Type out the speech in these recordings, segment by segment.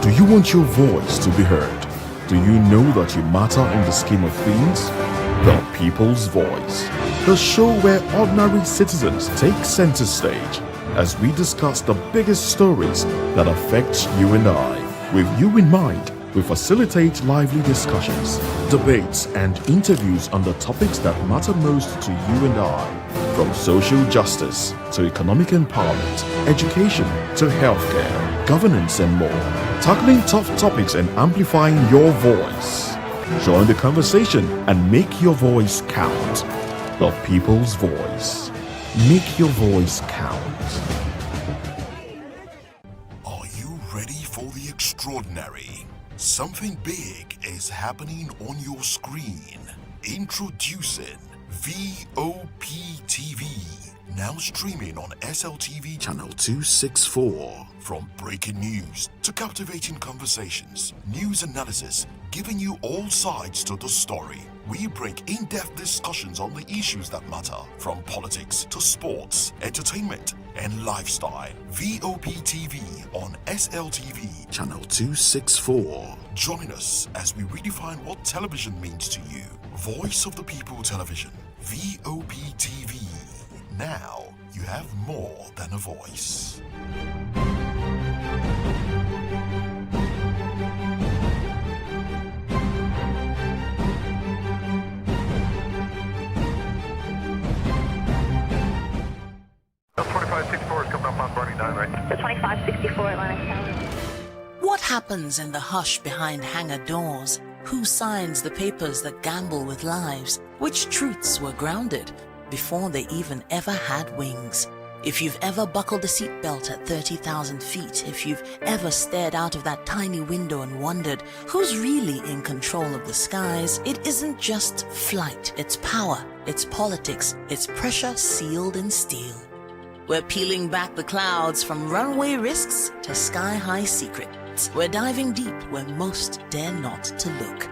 Do you want your voice to be heard? Do you know that you matter in the scheme of things? The People's Voice, the show where ordinary citizens take center stage as we discuss the biggest stories that affect you and I. With you in mind, we facilitate lively discussions, debates, and interviews on the topics that matter most to you and I. From social justice to economic empowerment, education to healthcare, governance, and more. Tackling tough topics and amplifying your voice. Join the conversation and make your voice count. The People's Voice. Make your voice count. Are you ready for the extraordinary? Something big is happening on your screen. Introducing VOP TV. Now streaming on SLTV channel 264. From breaking news to captivating conversations, news analysis, giving you all sides to the story. We bring in-depth discussions on the issues that matter, from politics to sports, entertainment, and lifestyle. VOP TV on SLTV channel 264. Join us as we redefine what television means to you. Voice of the People Television, VOP TV. Now you have more than a voice. The 2564 is coming up on Bunny 9 right? The 2564 Atlantic Tower. What happens in the hush behind hangar doors? Who signs the papers that gamble with lives? Which truths were grounded before they even ever had wings? If you've ever buckled a seatbelt at 30,000 feet, if you've ever stared out of that tiny window and wondered who's really in control of the skies, it isn't just flight, it's power, it's politics, it's pressure sealed in steel. We're peeling back the clouds from runway risks to sky-high secrets. We're diving deep where most dare not to look.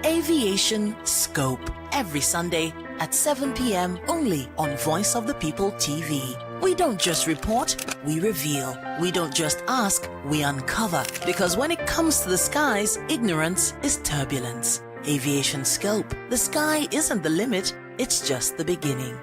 Aviation Scope, every Sunday at 7 p.m. only on Voice of the People TV. We don't just report, we reveal. We don't just ask, we uncover. Because when it comes to the skies, ignorance is turbulence. Aviation Scope, the sky isn't the limit, it's just the beginning.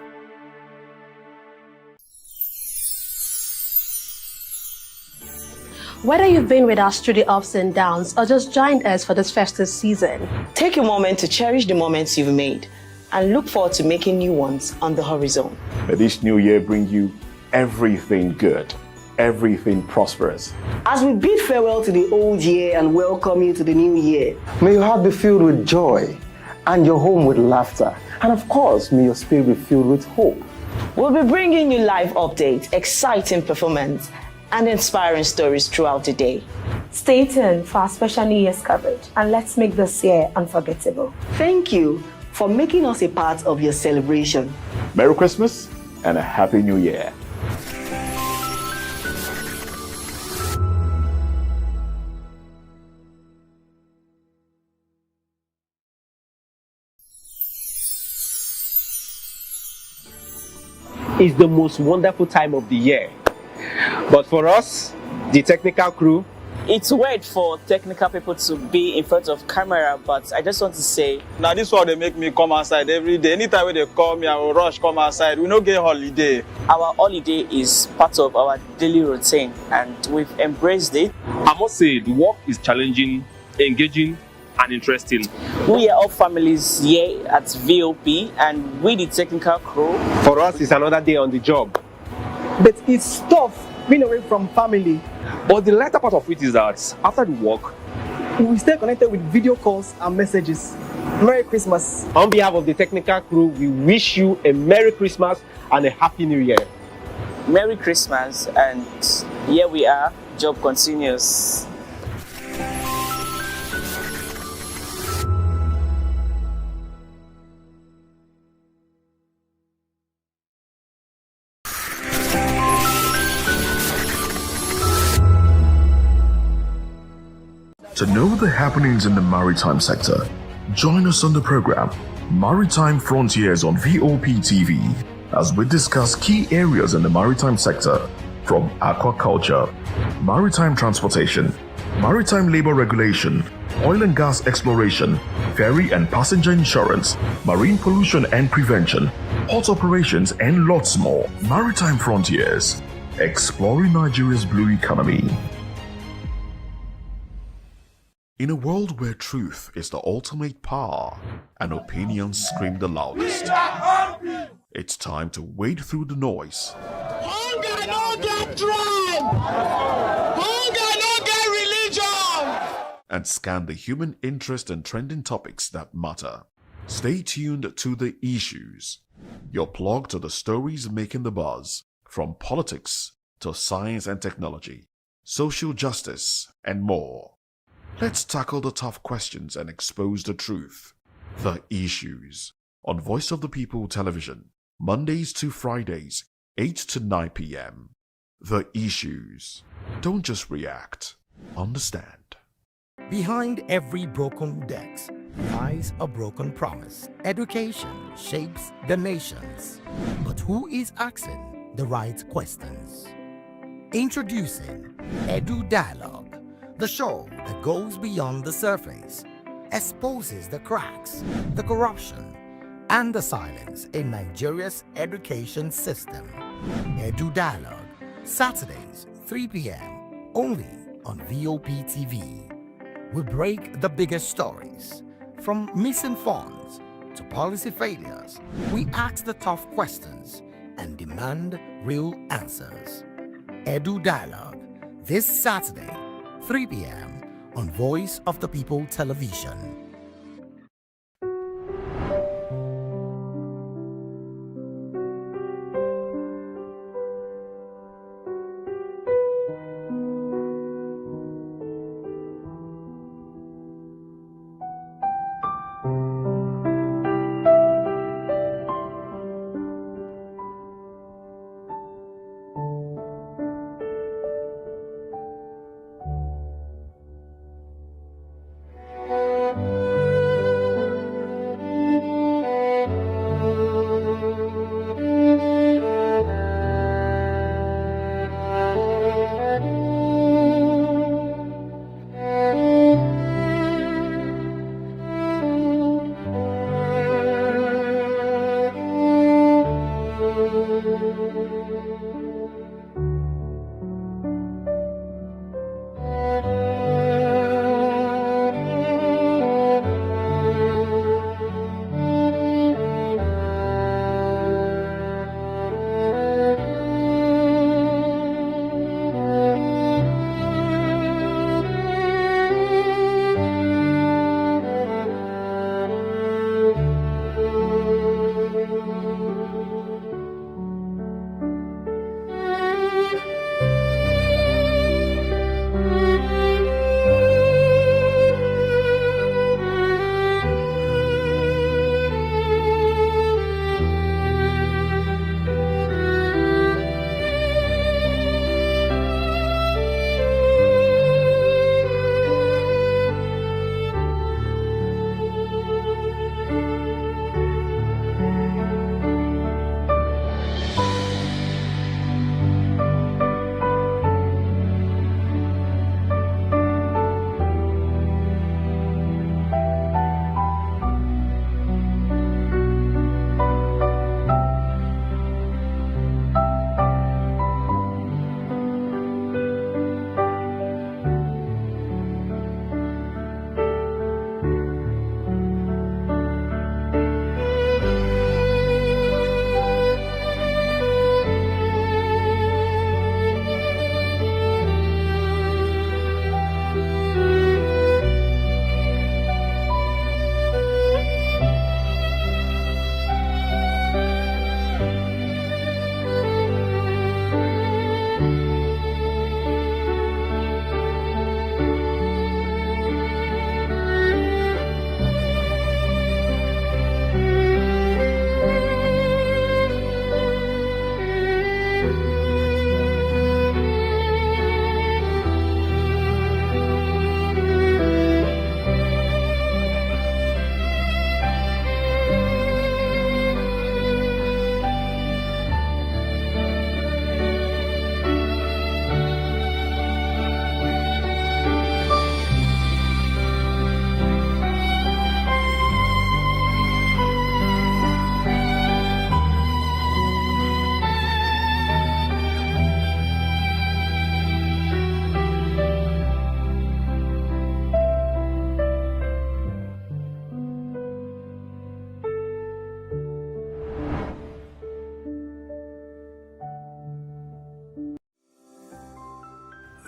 Whether you've been with us through the ups and downs or just joined us for this festive season, take a moment to cherish the moments you've made and look forward to making new ones on the horizon. May this new year bring you everything good, everything prosperous. As we bid farewell to the old year and welcome you to the new year, may your heart be filled with joy and your home with laughter. And of course, may your spirit be filled with hope. We'll be bringing you live updates, exciting performance, and inspiring stories throughout the day. stay tuned for our special New Year's coverage and let's make this year unforgettable. Thank you for making us a part of your celebration. Merry Christmas and a Happy New Year. It's the most wonderful time of the year. But for us, the technical crew, it's weird for technical people to be in front of camera, but I just want to say, now this is why they make me come outside every day. Anytime when they call me, I will rush come outside. We don't get holiday. Our holiday is part of our daily routine and we've embraced it. I must say the work is challenging, engaging, and interesting. We are all families here at VOP and with the technical crew. For us, it's another day on the job. But it's tough being away from family. But the lighter part of it is that after the work, we stay connected with video calls and messages. Merry Christmas. On behalf of the technical crew, we wish you a Merry Christmas and a Happy New Year. Merry Christmas, and here we are, job continues. To know the happenings in the maritime sector, join us on the program Maritime Frontiers on VOP TV as we discuss key areas in the maritime sector from aquaculture, maritime transportation, maritime labor regulation, oil and gas exploration, ferry and passenger insurance, marine pollution and prevention, port operations, and lots more. Maritime Frontiers, exploring Nigeria's blue economy. In a world where truth is the ultimate power and opinions scream the loudest, it's time to wade through the noise. Hunger no get tribe! Hunger no get religion! And scan the human interest and trending topics that matter. Stay tuned to The Issues, your plug to the stories making the buzz, from politics to science and technology, social justice, and more. Let's tackle the tough questions and expose the truth. The Issues, on Voice of the People Television, Mondays to Fridays, 8 to 9 p.m. The Issues. Don't just react, understand. Behind every broken desk lies a broken promise. Education shapes the nations. But who is asking the right questions? Introducing Edu Dialogue, the show that goes beyond the surface, exposes the cracks, the corruption, and the silence in Nigeria's education system. Edu Dialogue, Saturdays, 3 p.m., only on VOP TV. We break the biggest stories, from missing funds to policy failures. We ask the tough questions and demand real answers. Edu Dialogue, this Saturday, 3 p.m. on Voice of the People Television.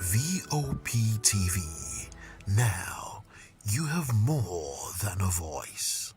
VOP TV. Now you have more than a voice.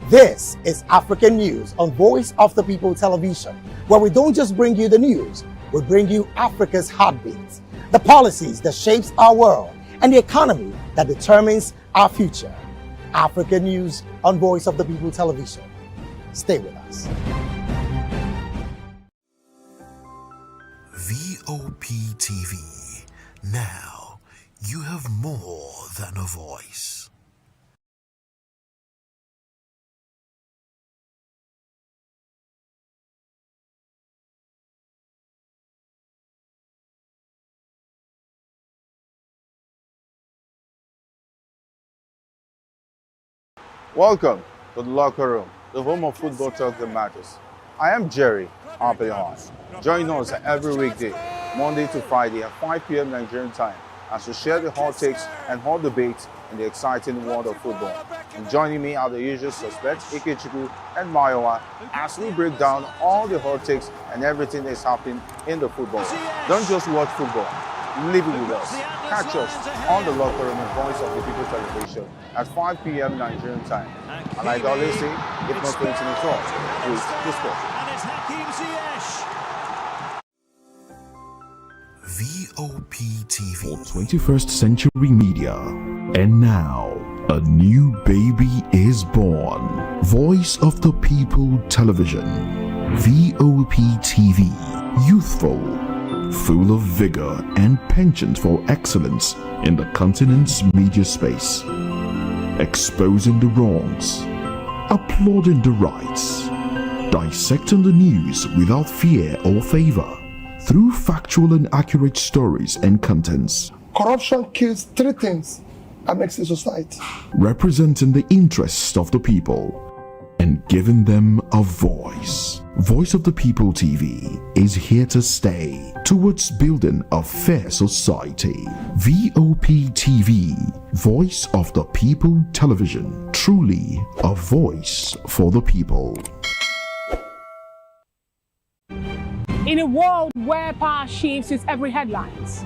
This is African News on Voice of the People Television, where we don't just bring you the news, we bring you Africa's heartbeats, the policies that shapes our world, and the economy that determines our future. African News on Voice of the People Television. Stay with us. VOP TV. Now you have more than a voice. Welcome to the locker room, the home of football talk that matters. I am Jerry Ampelhon. Join us every weekday, Monday to Friday at 5 p.m. Nigerian time, as we share the hot takes and hot debates in the exciting world of football. And joining me are the usual suspects, Ikechukwu and Mayowa, as we break down all the hot takes and everything that's happening in the football. Don't just watch football, live it with us. Catch us on the locker room and Voice of the People Television at 5 p.m. Nigerian time. And like I always say, if not going to talk, please discuss. VOP TV. For 21st century media. And now, a new baby is born. Voice of the People Television. VOP TV. Youthful, full of vigor and penchant for excellence in the continent's media space. Exposing the wrongs, applauding the rights, dissecting the news without fear or favor, through factual and accurate stories and contents. Corruption kills three things that makes a society. Representing the interests of the people and giving them a voice. Voice of the People TV is here to stay towards building a fair society. VOP TV, Voice of the People Television, truly a voice for the people. In a world where power shifts with every headlines,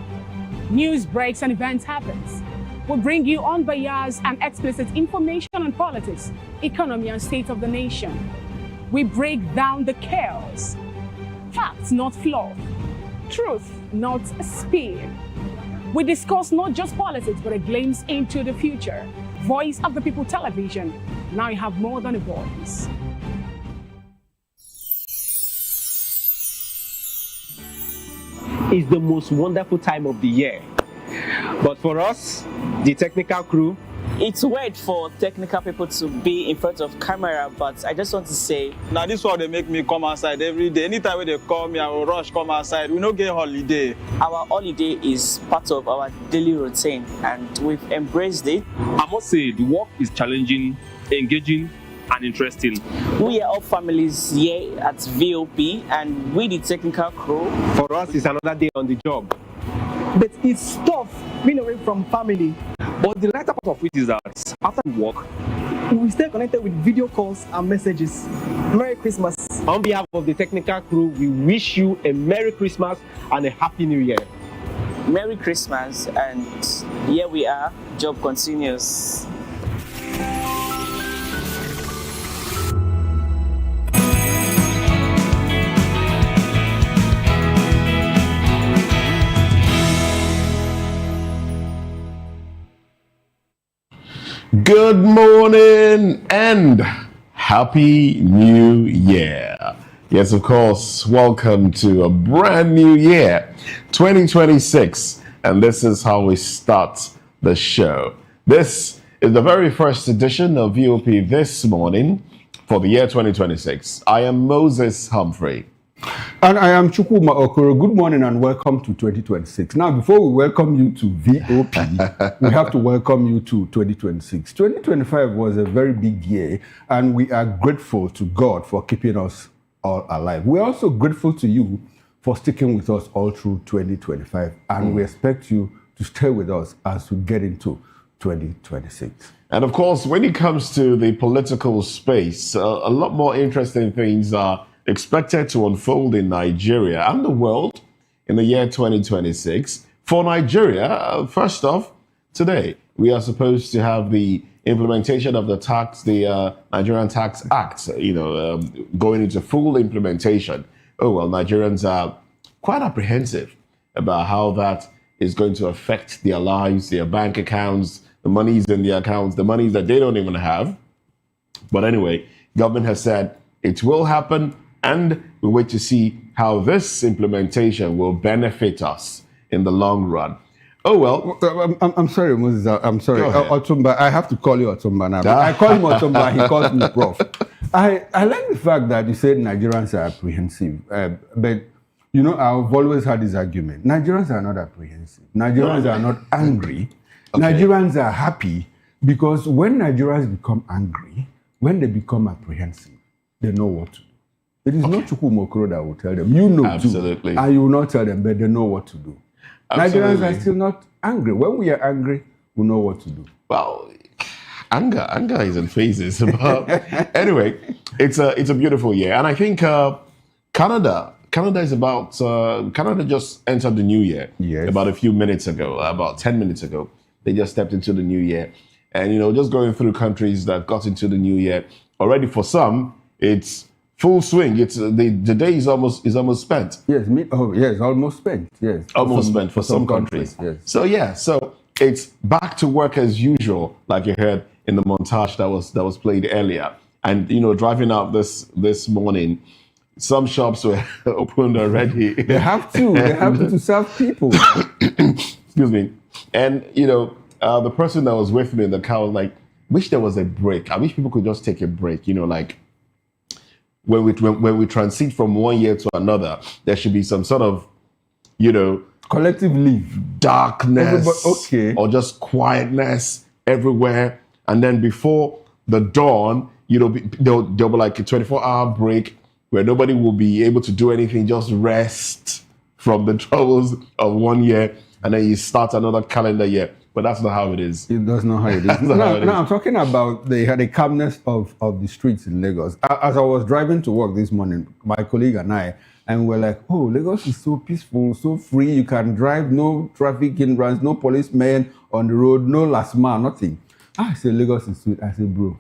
news breaks and events happens, we bring you unbiased and explicit information on politics, economy, and state of the nation. We break down the chaos. Facts, not fluff. Truth, not spin. We discuss not just politics, but a glimpse into the future. Voice of the People Television. Now you have more than a voice. It's the most wonderful time of the year. But for us, the technical crew, it's weird for technical people to be in front of camera, but I just want to say, now this one they make me come outside every day. Anytime when they call me, I will rush come outside. We don't get holiday. Our holiday is part of our daily routine, and we've embraced it. I must say, the work is challenging, engaging, and interesting. We are all families here at VOP, and we the technical crew. For us, it's another day on the job. But it's tough being away from family. But the lighter part of it is that after we work, we stay connected with video calls and messages. Merry Christmas. On behalf of the technical crew, we wish you a Merry Christmas and a Happy New Year. Merry Christmas, and here we are, job continues. Good morning and Happy New Year. Yes, of course, welcome to a brand new year, 2026. And this is how we start the show. This is the very first edition of VOP This Morning for the year 2026. I am Moses Humphrey. And I am Chukwuma Okoro. Good morning and welcome to 2026. Now, before we welcome you to VOP, we have to welcome you to 2026. 2025 was a very big year, and we are grateful to God for keeping us all alive. We're also grateful to you for sticking with us all through 2025, and we expect you to stay with us as we get into 2026. And of course, when it comes to the political space, a lot more interesting things are expected to unfold in Nigeria and the world in the year 2026. For Nigeria, first off, today we are supposed to have the implementation of the Nigerian Tax Act, going into full implementation. Oh, well, Nigerians are quite apprehensive about how that is going to affect their lives, their bank accounts, the monies in their accounts, the monies that they don't even have. But anyway, government has said it will happen, and we wait to see how this implementation will benefit us in the long run. Oh, well. I'm sorry, Moses. I'm sorry. Otumba, I have to call you Otumba now. I call him Otumba, he calls me Prof. I like the fact that you said Nigerians are apprehensive. But, you know, I've always had this argument. Nigerians are not apprehensive. Nigerians are not angry. Okay. Nigerians are happy because when Nigerians become angry, when they become apprehensive, they know what to do. It is not Chukwuma Okoro that will tell them. You know Absolutely. Too. And you will not tell them, but they know what to do. Absolutely. Nigerians are still not angry. When we are angry, we know what to do. Well, anger is in phases. But anyway, it's a beautiful year. And I think Canada just entered the new year about a few minutes ago, about 10 minutes ago. They just stepped into the new year. And, just going through countries that got into the new year, already for some, it's full swing. It's the day is almost spent. Yes, almost spent. Yes, almost spent for some countries. Yes. So it's back to work as usual, like you heard in the montage that was played earlier. And driving out this morning, some shops were opened already. They have to serve people. Excuse me. And the person that was with me in the car was like, "Wish there was a break. I wish people could just take a break. Like." When we transit from one year to another, there should be some sort of, collective leave, darkness, or just quietness everywhere. And then before the dawn, there'll be like a 24-hour break where nobody will be able to do anything, just rest from the troubles of one year, and then you start another calendar year. But that's not how it is. That's not how it is. No, I'm talking about the calmness of the streets in Lagos. As I was driving to work this morning, my colleague and I, and we're like, oh, Lagos is so peaceful, so free. You can drive, no traffic hindrance, no policemen on the road, no last mile, nothing. I said, Lagos is sweet. I said, bro,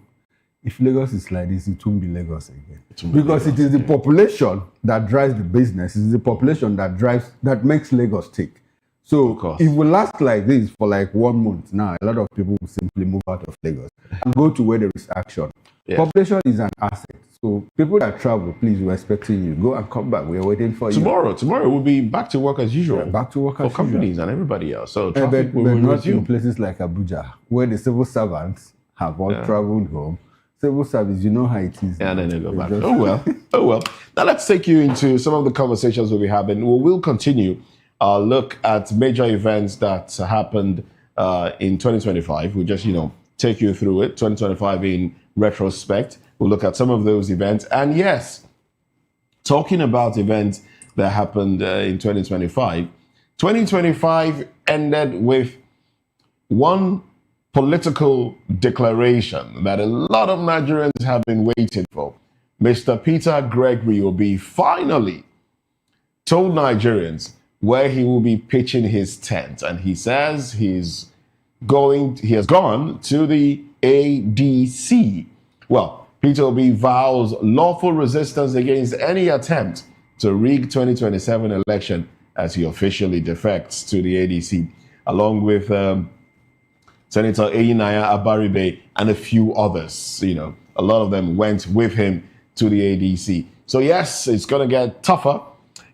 if Lagos is like this, it won't be Lagos again. Because it is the population that drives the business. It is the population that makes Lagos tick. So it will last like this for like 1 month now. A lot of people will simply move out of Lagos and go to where there is action. Yeah. Population is an asset. So people that travel, please, we're expecting you. Go and come back. We're waiting for you. Tomorrow we'll be back to work as usual. Yeah, back to work as usual. For companies and everybody else. So traffic will not resume. In places like Abuja, where the civil servants have all traveled home. Civil service, you know how it is. Yeah, and then they go back. Oh well. Now let's take you into some of the conversations we'll be having. We'll continue look at major events that happened in 2025. We'll just, take you through it. 2025 in retrospect. We'll look at some of those events. And yes, talking about events that happened in 2025, 2025 ended with one political declaration that a lot of Nigerians have been waiting for. Mr. Peter Gregory Obi finally told Nigerians where he will be pitching his tent. And he says he has gone to the ADC. Well, Peter Obi vows lawful resistance against any attempt to rig 2027 election as he officially defects to the ADC, along with Senator Eyinaya Abaribe, and a few others. You know, a lot of them went with him to the ADC. So yes, it's going to get tougher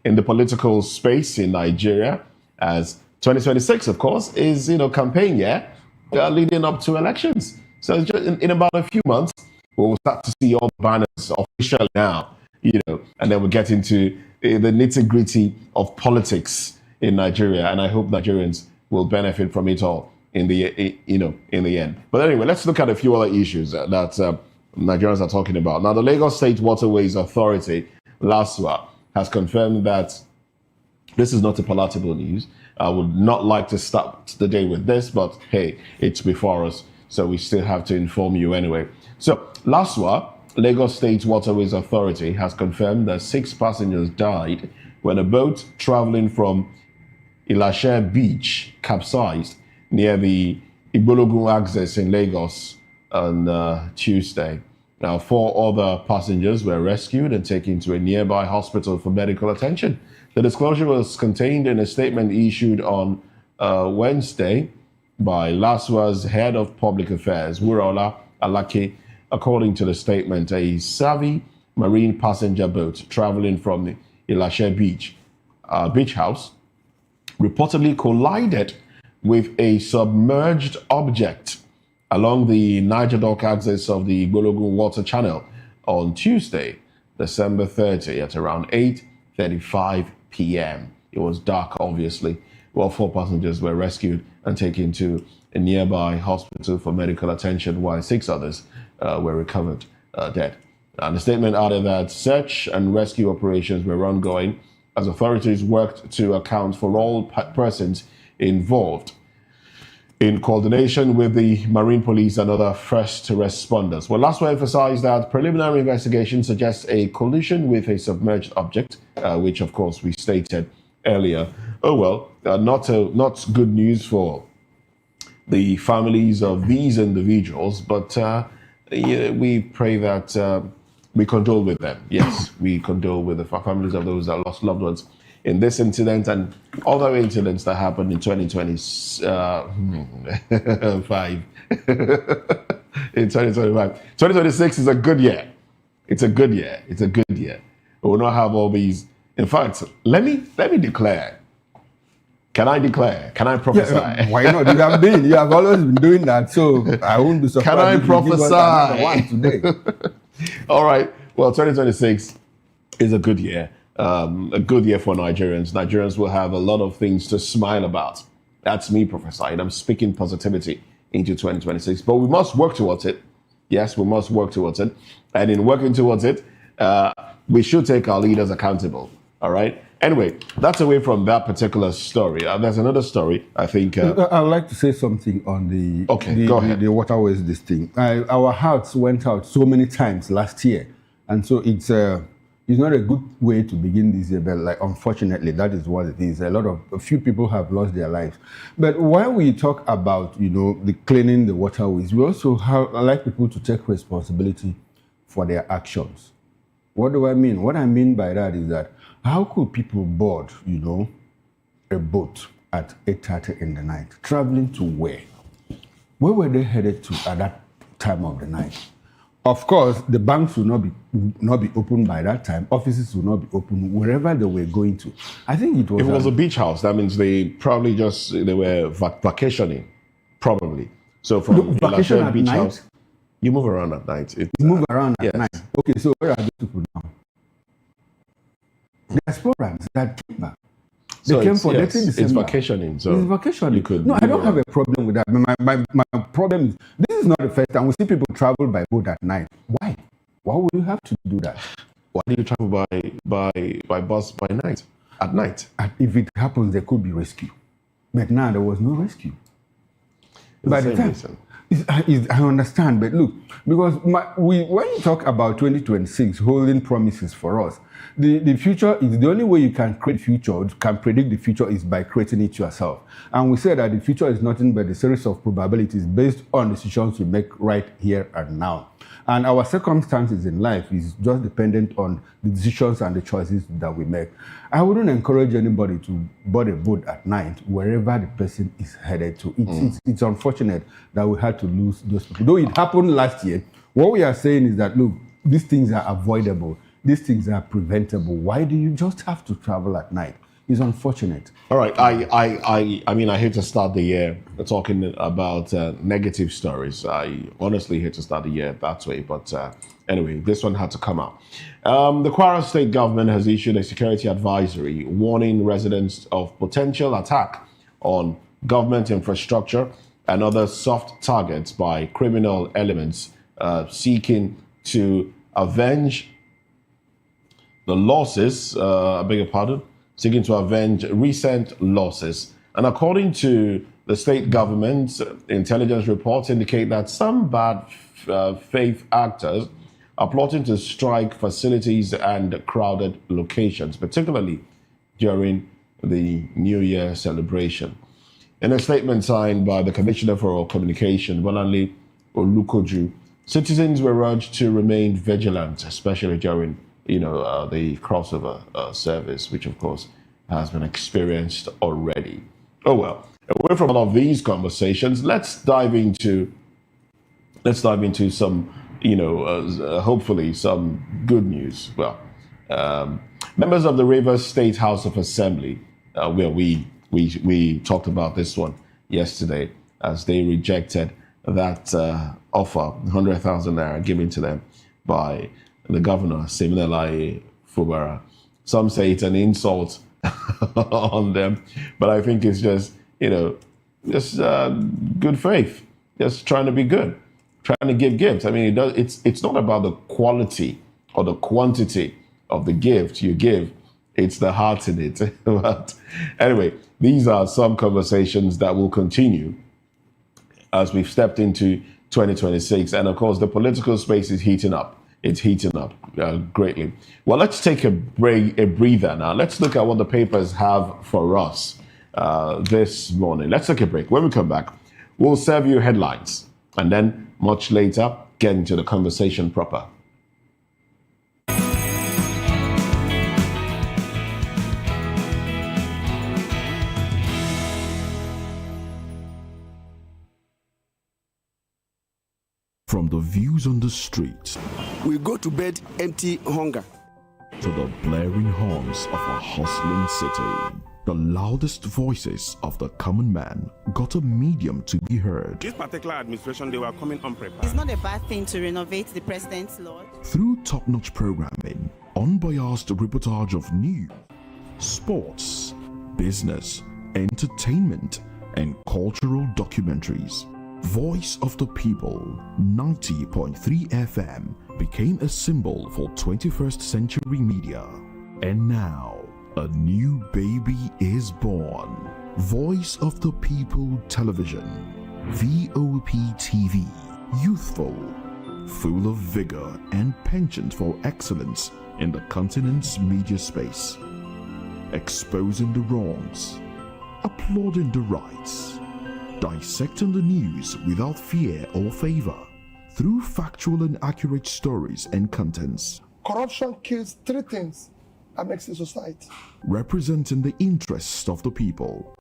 in the political space in Nigeria, as 2026, of course, is, you know, campaign year leading up to elections. So it's just in about a few months, we'll start to see all the banners officially now, you know, and then we'll get into the nitty-gritty of politics in Nigeria, and I hope Nigerians will benefit from it all in the in the end. But anyway, let's look at a few other issues that Nigerians are talking about. Now, the Lagos State Waterways Authority, LASWA, has confirmed that this is not a palatable news. I would not like to start the day with this, but hey, it's before us, so we still have to inform you anyway. So, LASWA, Lagos State Waterways Authority, has confirmed that 6 passengers died when a boat traveling from Ilashe Beach capsized near the Igbologun axis in Lagos on Tuesday. Now, 4 other passengers were rescued and taken to a nearby hospital for medical attention. The disclosure was contained in a statement issued on Wednesday by LASWA's head of public affairs, Wurola Alake. According to the statement, a Savvy marine passenger boat traveling from the Ilashe beach house reportedly collided with a submerged object along the Niger Delta axis of the Igbologun Water Channel on Tuesday, December 30 at around 8:35 p.m. It was dark, obviously. Well, 4 passengers were rescued and taken to a nearby hospital for medical attention, while 6 others were recovered dead. And the statement added that search and rescue operations were ongoing as authorities worked to account for all persons involved in coordination with the Marine Police and other first responders. Well, LASWA emphasized that preliminary investigation suggests a collision with a submerged object, which, of course, we stated earlier. Oh, well, not good news for the families of these individuals, but we pray that we condole with them. Yes, we condole with the families of those that lost loved ones in this incident and other incidents that happened in 2025. In 2025. 2026 is a good year. It's a good year. It's a good year. We will not have all these. In fact, let me declare. Can I declare? Can I prophesy? Yeah, why not? You have always been doing that, so I won't be surprised. Can I prophesy? One today. All right. Well, 2026 is a good year. A good year for Nigerians. Nigerians will have a lot of things to smile about. That's me prophesying. I'm speaking positivity into 2026. But we must work towards it. Yes, we must work towards it. And in working towards it, we should take our leaders accountable. All right? Anyway, that's away from that particular story. There's another story, I think. I'd like to say something on go ahead. The waterways, this thing. Our hearts went out so many times last year. And so it's not a good way to begin this year, but like, unfortunately, that is what it is. A few people have lost their lives. But while we talk about, the cleaning the waterways, we also like people to take responsibility for their actions. What do I mean? What I mean by that is that how could people board, a boat at 8:30 in the night, traveling to where? Where were they headed to at that time of the night? Of course, the banks will not be open by that time. Offices will not be open wherever they were going to. I think it was. If it was a beach house, that means they probably they were vacationing, probably. So from vacation at beach night, house, you move around at night. You move around at night. Okay, so where are these people now? The explorers that came back. They came for December. It's vacationing. So it's vacationing. I don't have a problem with that. My problem is this is not the first time we see people travel by boat at night. Why? Why would you have to do that? Why do you travel by bus by night? At night? If it happens, there could be rescue. But now there was no rescue. By the time, I understand, but look, because when you talk about 2026 holding promises for us, the future is the only way you can create future, can predict the future is by creating it yourself. And we say that the future is nothing but a series of probabilities based on decisions we make right here and now. And our circumstances in life is just dependent on the decisions and the choices that we make. I wouldn't encourage anybody to board a boat at night wherever the person is headed to. It's unfortunate that we had to lose those people. Though it happened last year, what we are saying is that, look, these things are avoidable. These things are preventable. Why do you just have to travel at night? It's unfortunate. All right. I mean, I hate to start the year talking about negative stories. I honestly hate to start the year that way. But anyway, this one had to come out. The Kwara State government has issued a security advisory warning residents of potential attack on government infrastructure and other soft targets by criminal elements seeking to avenge the losses, seeking to avenge recent losses. And according to the state government's intelligence reports indicate that some bad faith actors are plotting to strike facilities and crowded locations, particularly during the New Year celebration. In a statement signed by the Commissioner for Communication, Bolanle Olukoju, citizens were urged to remain vigilant, especially during the crossover service, which of course has been experienced already. Oh well, away from all of these conversations, let's dive into some, hopefully some good news. Well, members of the Rivers State House of Assembly, where we talked about this one yesterday, as they rejected that offer, 100,000 naira given to them by the governor, Siminalayi Fubara. Some say it's an insult on them, but I think it's just, just good faith, just trying to be good, trying to give gifts. I mean, it's not about the quality or the quantity of the gift you give, it's the heart in it. But anyway, these are some conversations that will continue as we've stepped into 2026. And of course, the political space is heating up. It's heating up greatly. Well, let's take a breather now. Let's look at what the papers have for us this morning. Let's take a break. When we come back, we'll serve you headlines. And then much later, get into the conversation proper. From the views on the streets, we go to bed empty hunger, to the blaring horns of a hustling city, the loudest voices of the common man got a medium to be heard. This particular administration, they were coming unprepared. It's not a bad thing to renovate the president's lodge. Through top-notch programming, unbiased reportage of news, sports, business, entertainment, and cultural documentaries, Voice of the People, 90.3 FM became a symbol for 21st century media. And now, a new baby is born. Voice of the People Television, VOP TV, youthful, full of vigor and penchant for excellence in the continent's media space, exposing the wrongs, applauding the rights, dissecting the news without fear or favor, through factual and accurate stories and contents. Corruption kills three things that makes a society. Representing the interests of the people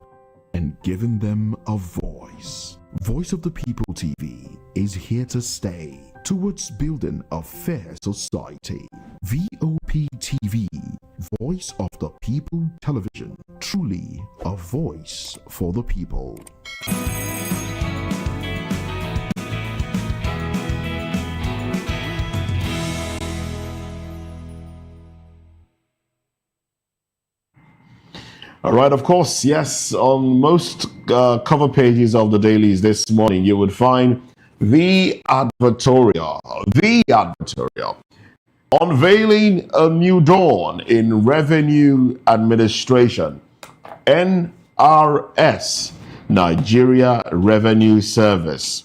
and giving them a voice. Voice of the People TV is here to stay towards building a fair society. VOP TV, Voice of the People Television, truly a voice for the people. All right, of course, yes, on most cover pages of the dailies this morning, you would find the advertorial, unveiling a new dawn in revenue administration, NRS, Nigeria Revenue Service.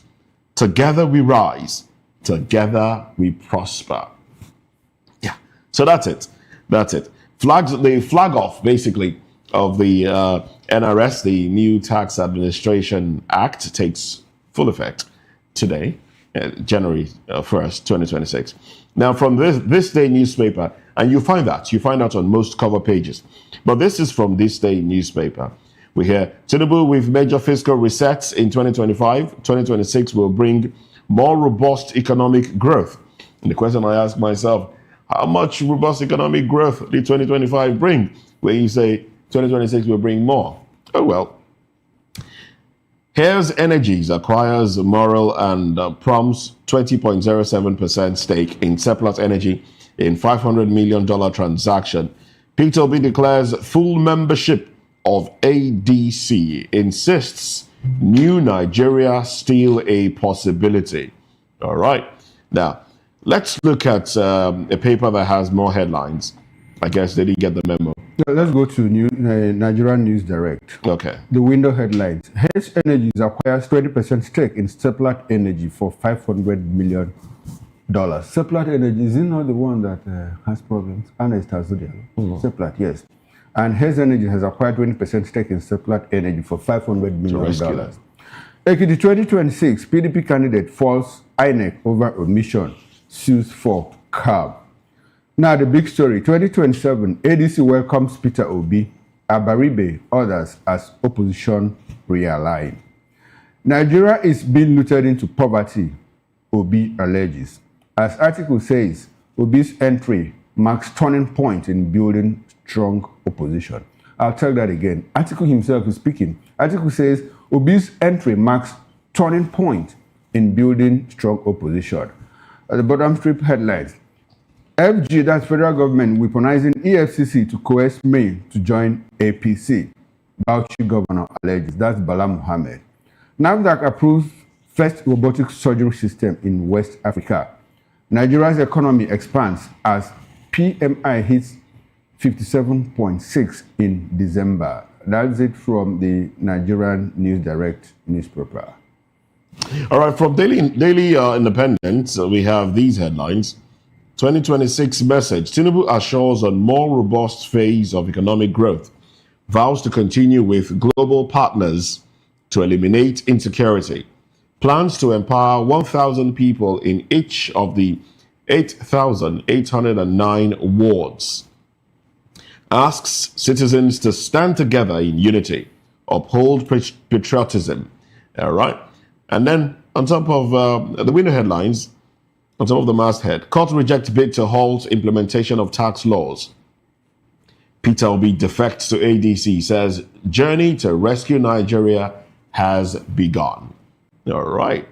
Together we rise, together we prosper. Yeah, so that's it. The flag off, basically, of the NRS, the New Tax Administration Act, takes full effect today. January 1st, 2026. Now, from this day newspaper, and you find that on most cover pages. But this is from this day newspaper. We hear Tinubu with major fiscal resets in 2025. 2026 will bring more robust economic growth. And the question I ask myself, how much robust economic growth did 2025 bring? Where you say 2026 will bring more. Oh well. Here's Energies acquires Moral and Prom's 20.07% stake in Seplat Energy in $500 million transaction. Peter Obi declares full membership of ADC, insists new Nigeria still a possibility. All right. Now, let's look at a paper that has more headlines. I guess they didn't get the memo. Let's go to Nigerian News Direct. Okay. The window headlines. H Energies acquires 20% stake in Seplat Energy for $500 million. Seplat Energy, is it not the one that has problems? Anna Tazudia. Seplat, yes. And H Energy has acquired 20% stake in Seplat Energy for $500 million. Ekiti 2026, PDP candidate falls INEC over omission, sues for CAB. Now the big story, 2027, ADC welcomes Peter Obi, Abaribe, others as opposition realign. Nigeria is being looted into poverty, Obi alleges. As article says, Obi's entry marks turning point in building strong opposition. I'll tell that again. Article himself is speaking. Article says, Obi's entry marks turning point in building strong opposition. At the bottom strip headlines, FG, that's federal government, weaponizing EFCC to coerce May to join APC. Bauchi governor alleges. That's Bala Mohammed. NAFDAC approves first robotic surgery system in West Africa. Nigeria's economy expands as PMI hits 57.6 in December. That's it from the Nigerian News Direct newspaper. All right, from Daily Independent, we have these headlines. 2026 message. Tinubu assures on more robust phase of economic growth. Vows to continue with global partners to eliminate insecurity. Plans to empower 1,000 people in each of the 8,809 wards. Asks citizens to stand together in unity. Uphold patriotism. All right. And then on top of the window headlines, on top of the masthead, court rejects bid to halt implementation of tax laws. Peter Obi defects to ADC, says journey to rescue Nigeria has begun. All right.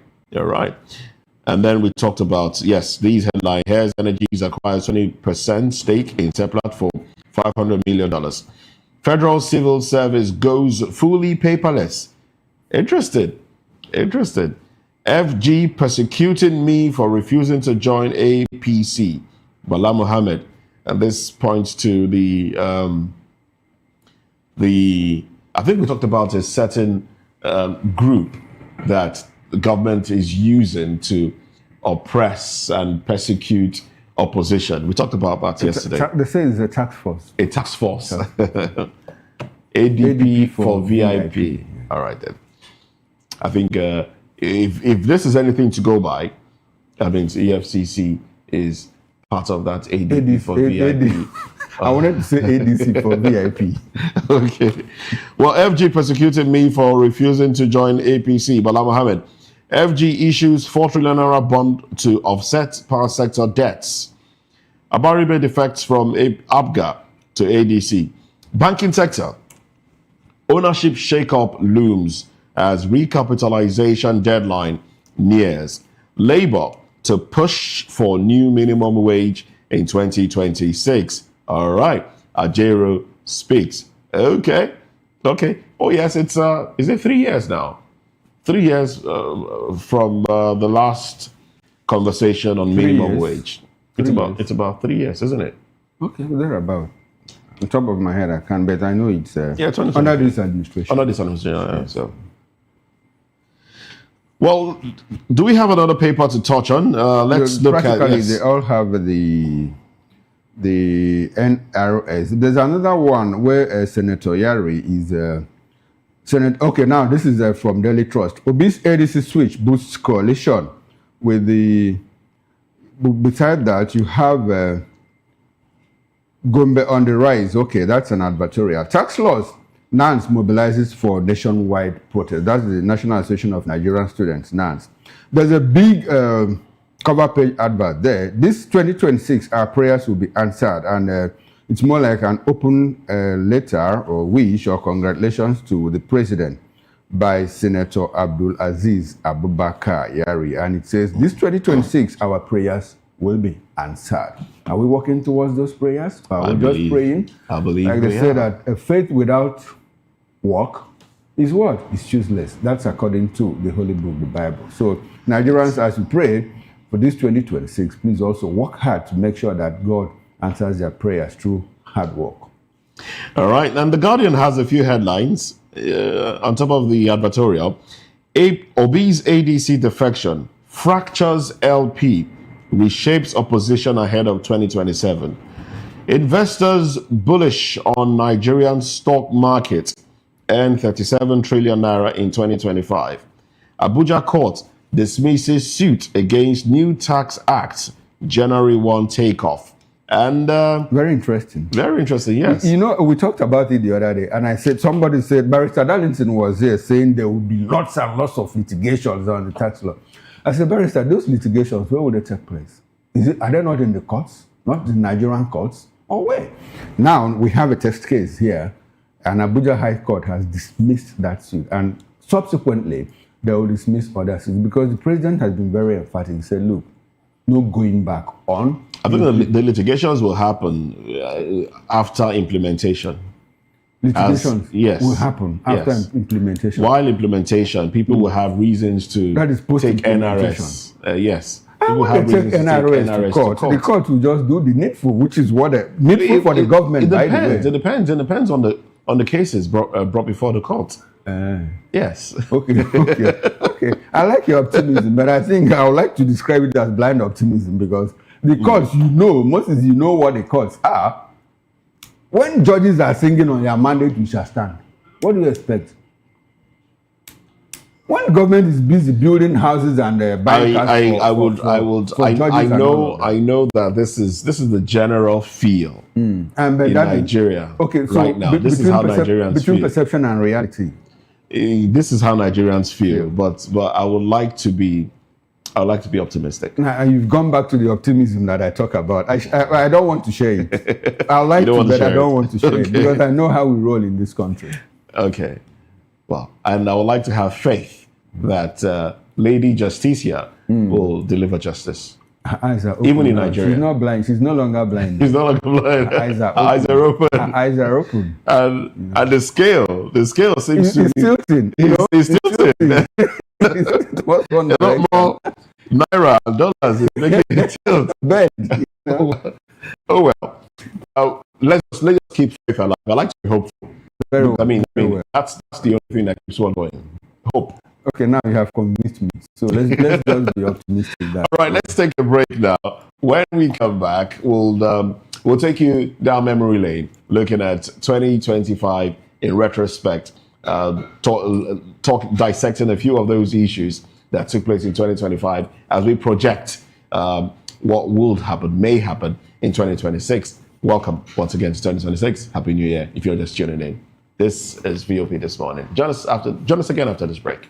And then we talked about, yes, these headlines. Here's Energies acquires 20% stake in Seplat for $500 million. Federal Civil Service goes fully paperless. Interested. FG persecuting me for refusing to join APC. Bala Mohammed. And this points to the I think we talked about a certain group that the government is using to oppress and persecute opposition. We talked about that yesterday. They say it's a task force. A task force. ADP for VIP. All right then. I think if this is anything to go by, that means EFCC is part of that ADP for VIP. I wanted to say ADC for VIP. Okay. Well, FG persecuted me for refusing to join APC. Bala Mohammed. FG issues 4 trillion naira bond to offset power sector debts. Abaribe defects from ABGA to ADC. Banking sector. Ownership shake-up looms as recapitalization deadline nears. Labour to push for new minimum wage in 2026. All right. Ajero speaks. Okay. Oh yes, is it 3 years now? 3 years from the last conversation on minimum wage. It's about 3 years, isn't it? Okay, thereabout. On top of my head, I can't, but I know it's under this administration. Under this administration, yeah. So. Well, do we have another paper to touch on? Let's look at it. They all have the NRS. There's another one where Senator Yari is Okay, now this is from Daily Trust. Obi's ADC switch boosts coalition. beside that, you have Gombe on the rise. Okay, that's an advertorial. Tax laws. NANS mobilizes for nationwide protest. That's the National Association of Nigerian Students, NANS. There's a big cover page advert there. This 2026, our prayers will be answered. And it's more like an open letter or wish or congratulations to the president by Senator Abdul Aziz Abubakar Yari. And it says, this 2026, our prayers will be answered. Are we working towards those prayers? Are we just praying? I believe like they say that a faith without work is what? It's useless. That's according to the Holy Book, the Bible. So Nigerians, as you pray for this 2026, please also work hard to make sure that God answers their prayers through hard work. All right. And The Guardian has a few headlines on top of the advertorial. Obi's ADC defection fractures LP, reshapes opposition ahead of 2027. Investors bullish on Nigerian stock market, earn 37 trillion naira in 2025. Abuja court dismisses suit against new tax act, January 1 takeoff. And very interesting. Very interesting, yes. You know, we talked about it the other day, and I said, somebody said, Barrister Darlington was here saying there will be lots and lots of litigations on the tax law. I said, Barrister, those litigations, where will they take place? Are they not in the courts? Not the Nigerian courts? Or where? Now, we have a test case here, and Abuja High Court has dismissed that suit. And subsequently, they will dismiss other suits because the president has been very emphatic. He said, look, no going back on. I think the litigations will happen after implementation. Litigations will happen after implementation. While implementation, people will have reasons to take NRS. Yes. People have reasons to take NRS to court. The court will just do the needful, which is what needful for the government. It depends. It depends. It depends on the cases brought before the court. Yes. Okay. I like your optimism, but I think I would like to describe it as blind optimism because the courts, Moses, you know what the courts are. When judges are singing on your mandate, you shall stand. What do you expect? When government is busy building houses and buying cars I know that this is the general feel in Nigeria. Okay, so right now, this is how Nigerians between feel. Perception and reality. This is how Nigerians feel, but I would like to be optimistic. Now, you've gone back to the optimism that I talk about. I don't want to share it. I like to, but I don't want to share it because I know how we roll in this country. Okay. Well, and I would like to have faith that Lady Justicia will deliver justice. Her eyes are open. Even in Nigeria. She's not blind. She's no longer blind. She's no longer blind. Her eyes are open. Her eyes are open. And the scale seems to be tilting. It's tilting. What's wrong? A lot more naira and dollars is making it tilt. Oh well. Let's just keep faith alive. I like to be hopeful. I mean, that's the only thing that keeps one going. Hope. Okay, now you have convinced me. So let's just be optimistic. All right, let's take a break now. When we come back, we'll take you down memory lane, looking at 2025 in retrospect, dissecting a few of those issues that took place in 2025 as we project what will happen, may happen in 2026. Welcome once again to 2026. Happy New Year if you're just tuning in. This is VOP This Morning. Join us again after this break.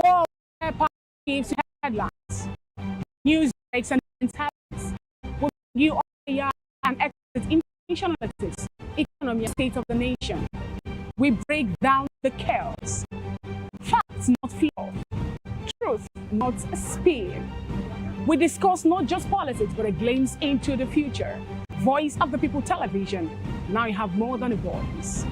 World gives headlines. News breaks and events happens. We'll bring you all the and expert information analysis, economy and state of the nation. We break down the chaos. Facts, not fluff. Truth, not a spin. We discuss not just politics, but a glimpse into the future. Voice of the People Television. Now you have more than a voice.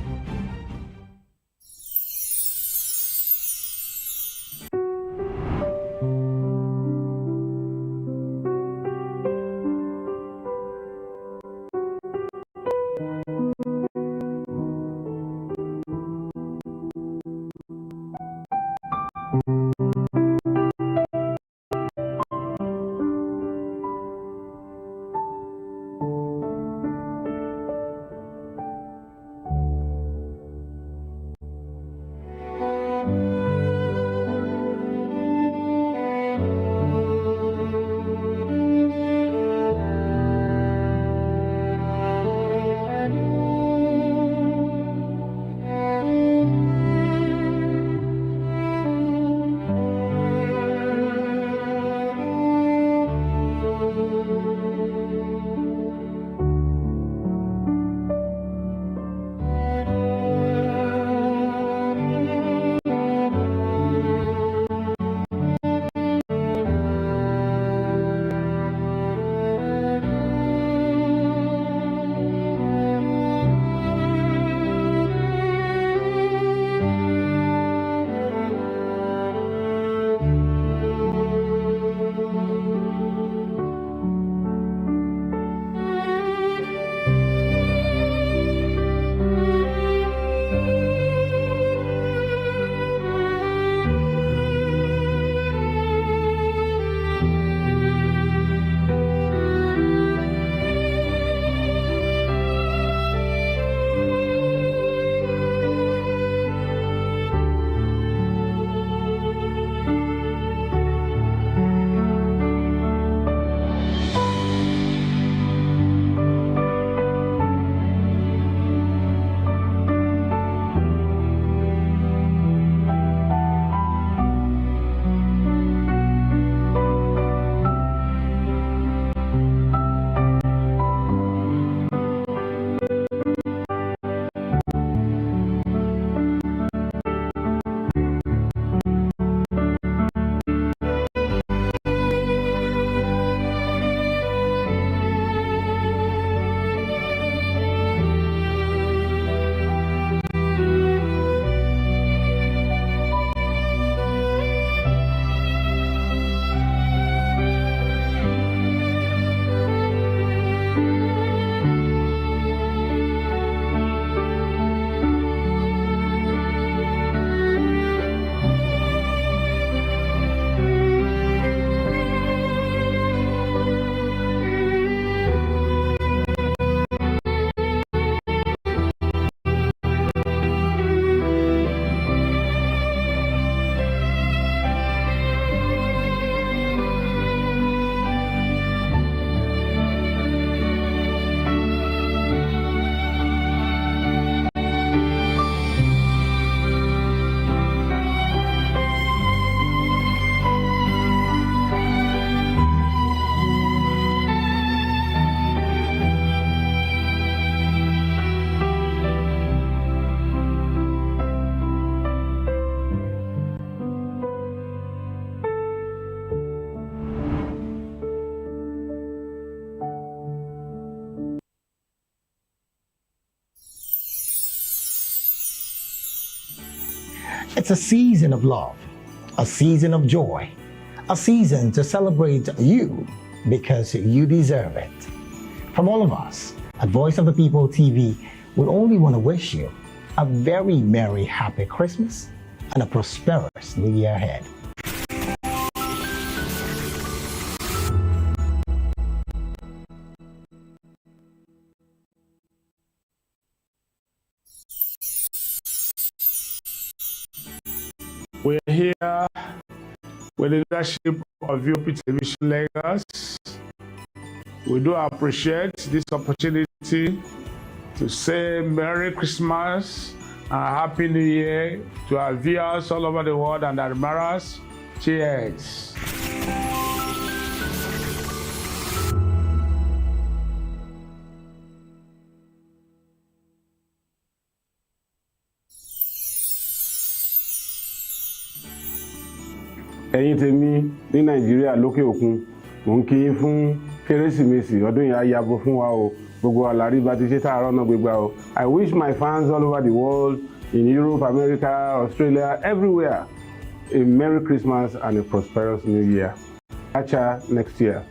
It's a season of love, a season of joy, a season to celebrate you because you deserve it. From all of us at Voice of the People TV, we only want to wish you a very merry, happy Christmas and a prosperous new year ahead. We're here with the leadership of VOP Television Lagos. We do appreciate this opportunity to say Merry Christmas and Happy New Year to our viewers all over the world and admirers. Cheers. ẹ̀yin tèmi ní nàìjíríà lókè òkun mò ń kí yín fún kérésìmesì ọdún yìí á yabo fún wa o gbogbo àlàrí bá ti ṣe tààrọ̀ náà gbégbá o. I wish my fans all over the world in Europe, America, Australia, everywhere a Merry Christmas and a prosperous New Year. Catch ya next year.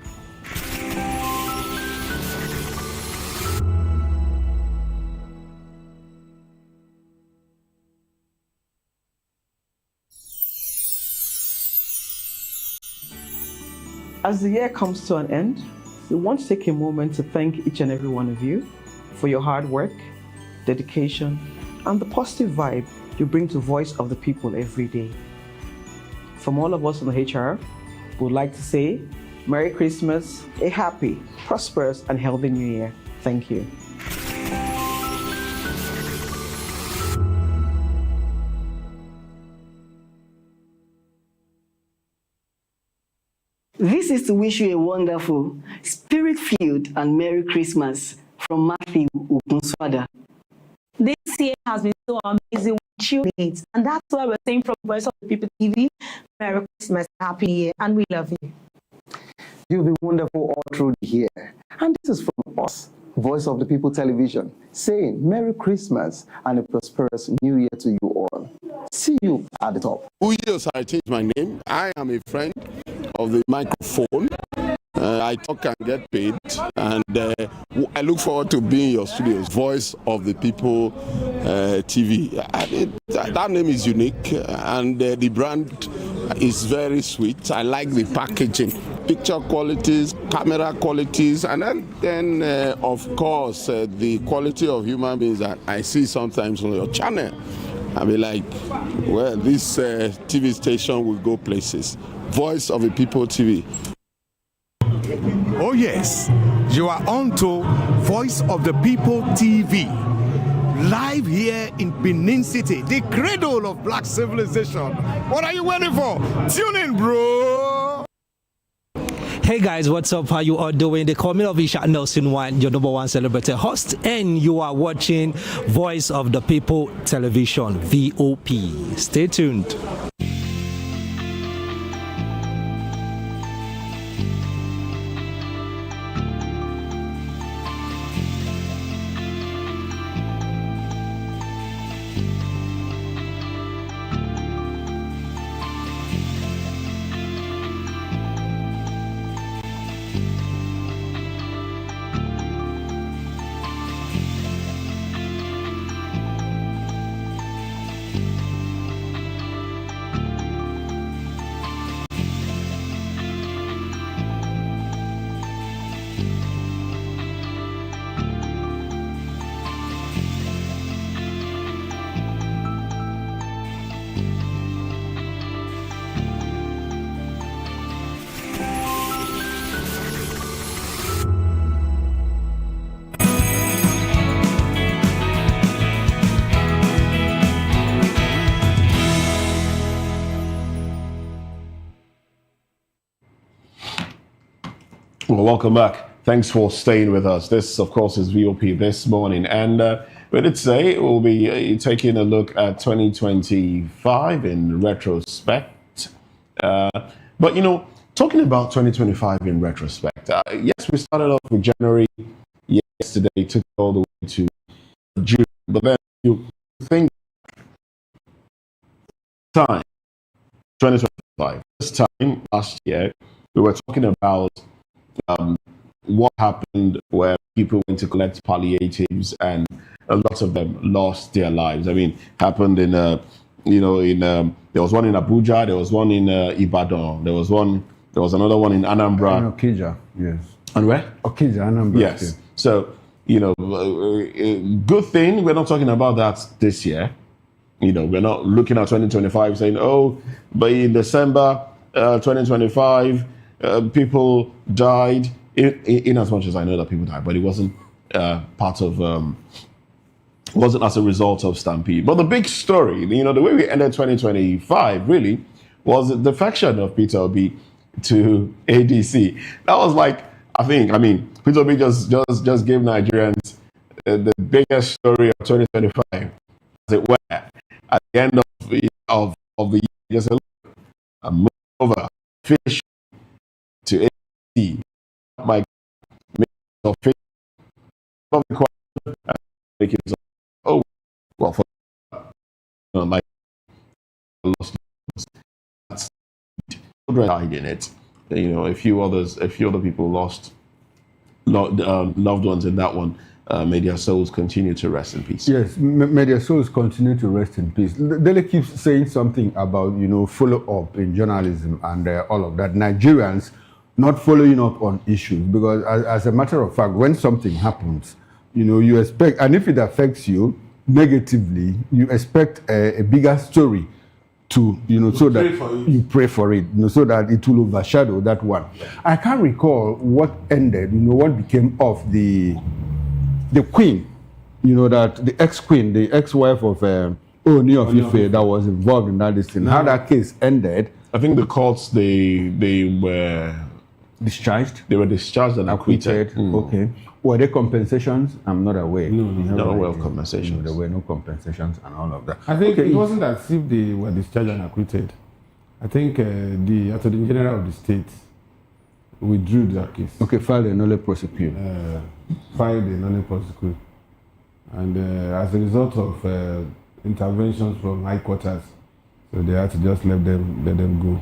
As the year comes to an end, we want to take a moment to thank each and every one of you for your hard work, dedication, and the positive vibe you bring to Voice of the People every day. From all of us on the HR, we would like to say Merry Christmas, a happy, prosperous, and healthy New Year. Thank you. This is to wish you a wonderful, spirit-filled, and Merry Christmas from Matthew Ukunswada. This year has been so amazing with you, and that's why we're saying from Voice of the People TV, Merry Christmas, Happy New Year, and we love you. You'll be wonderful all through the year. And this is from us, Voice of the People Television, saying Merry Christmas and a prosperous New Year to you all. See you at the top. Yes, I changed my name. I am a friend of the microphone. I talk and get paid, and I look forward to being in your studios. Voice of the People TV. That name is unique, and the brand is very sweet. I like the packaging, picture qualities, camera qualities, and then of course, the quality of human beings that I see sometimes on your channel. I'll be like, well, this TV station will go places. Voice of the People TV. Oh yes, you are on to Voice of the People TV. Live here in Benin City, the cradle of black civilization. What are you waiting for? Tune in, bro! Hey guys, what's up? How you all doing? They call me Ovisha Nelson One, your #1 celebrity host, and you are watching Voice of the People Television, VOP. Stay tuned. Well, welcome back. Thanks for staying with us. This, of course, is VOP this morning. And we did say we'll be taking a look at 2025 in retrospect. But, you know, talking about 2025 in retrospect, yes, we started off with January yesterday, took it all the way to June. But then you think time, 2025, this time last year, we were talking about what happened where people went to collect palliatives and a lot of them lost their lives. I mean, happened in, there was one in Abuja, there was one in Ibadan, there was another one in Anambra. In Okija, yes. And where? Okija, Anambra. Yes. Okay. So, good thing we're not talking about that this year. We're not looking at 2025 saying, oh, but in December 2025, people died. In as much as I know that people died, but it wasn't wasn't as a result of Stampede. But the big story, the way we ended 2025 really was the defection of Peter Obi to ADC. That was like, Peter Obi just gave Nigerians the biggest story of 2025, as it were. At the end of the year, just a move over, fish to ADC. My of faith oh well for my lost children died in it. A few other people lost loved ones in that one. May their souls continue to rest in peace. Yes, may their souls continue to rest in peace. Dele keeps saying something about follow up in journalism and all of that. Nigerians not following up on issues, because as a matter of fact, when something happens, you expect, and if it affects you negatively, you expect a bigger story to, so that you pray for it, so that it will overshadow that one. Yeah. I can't recall what ended, what became of the queen, that the ex-queen, the ex-wife of Ooni of Ife that was involved in that thing. How that case ended. I think the courts, they were discharged. They were discharged and acquitted. Okay. Were there compensations? I'm not aware. No, compensations. There were no compensations and all of that. I think it wasn't as if they were discharged and acquitted. I think the Attorney General of the state withdrew that case. Okay, filed a nolle prosequi. Filed a nolle prosequi. And as a result of interventions from high quarters, so they had to just let them go.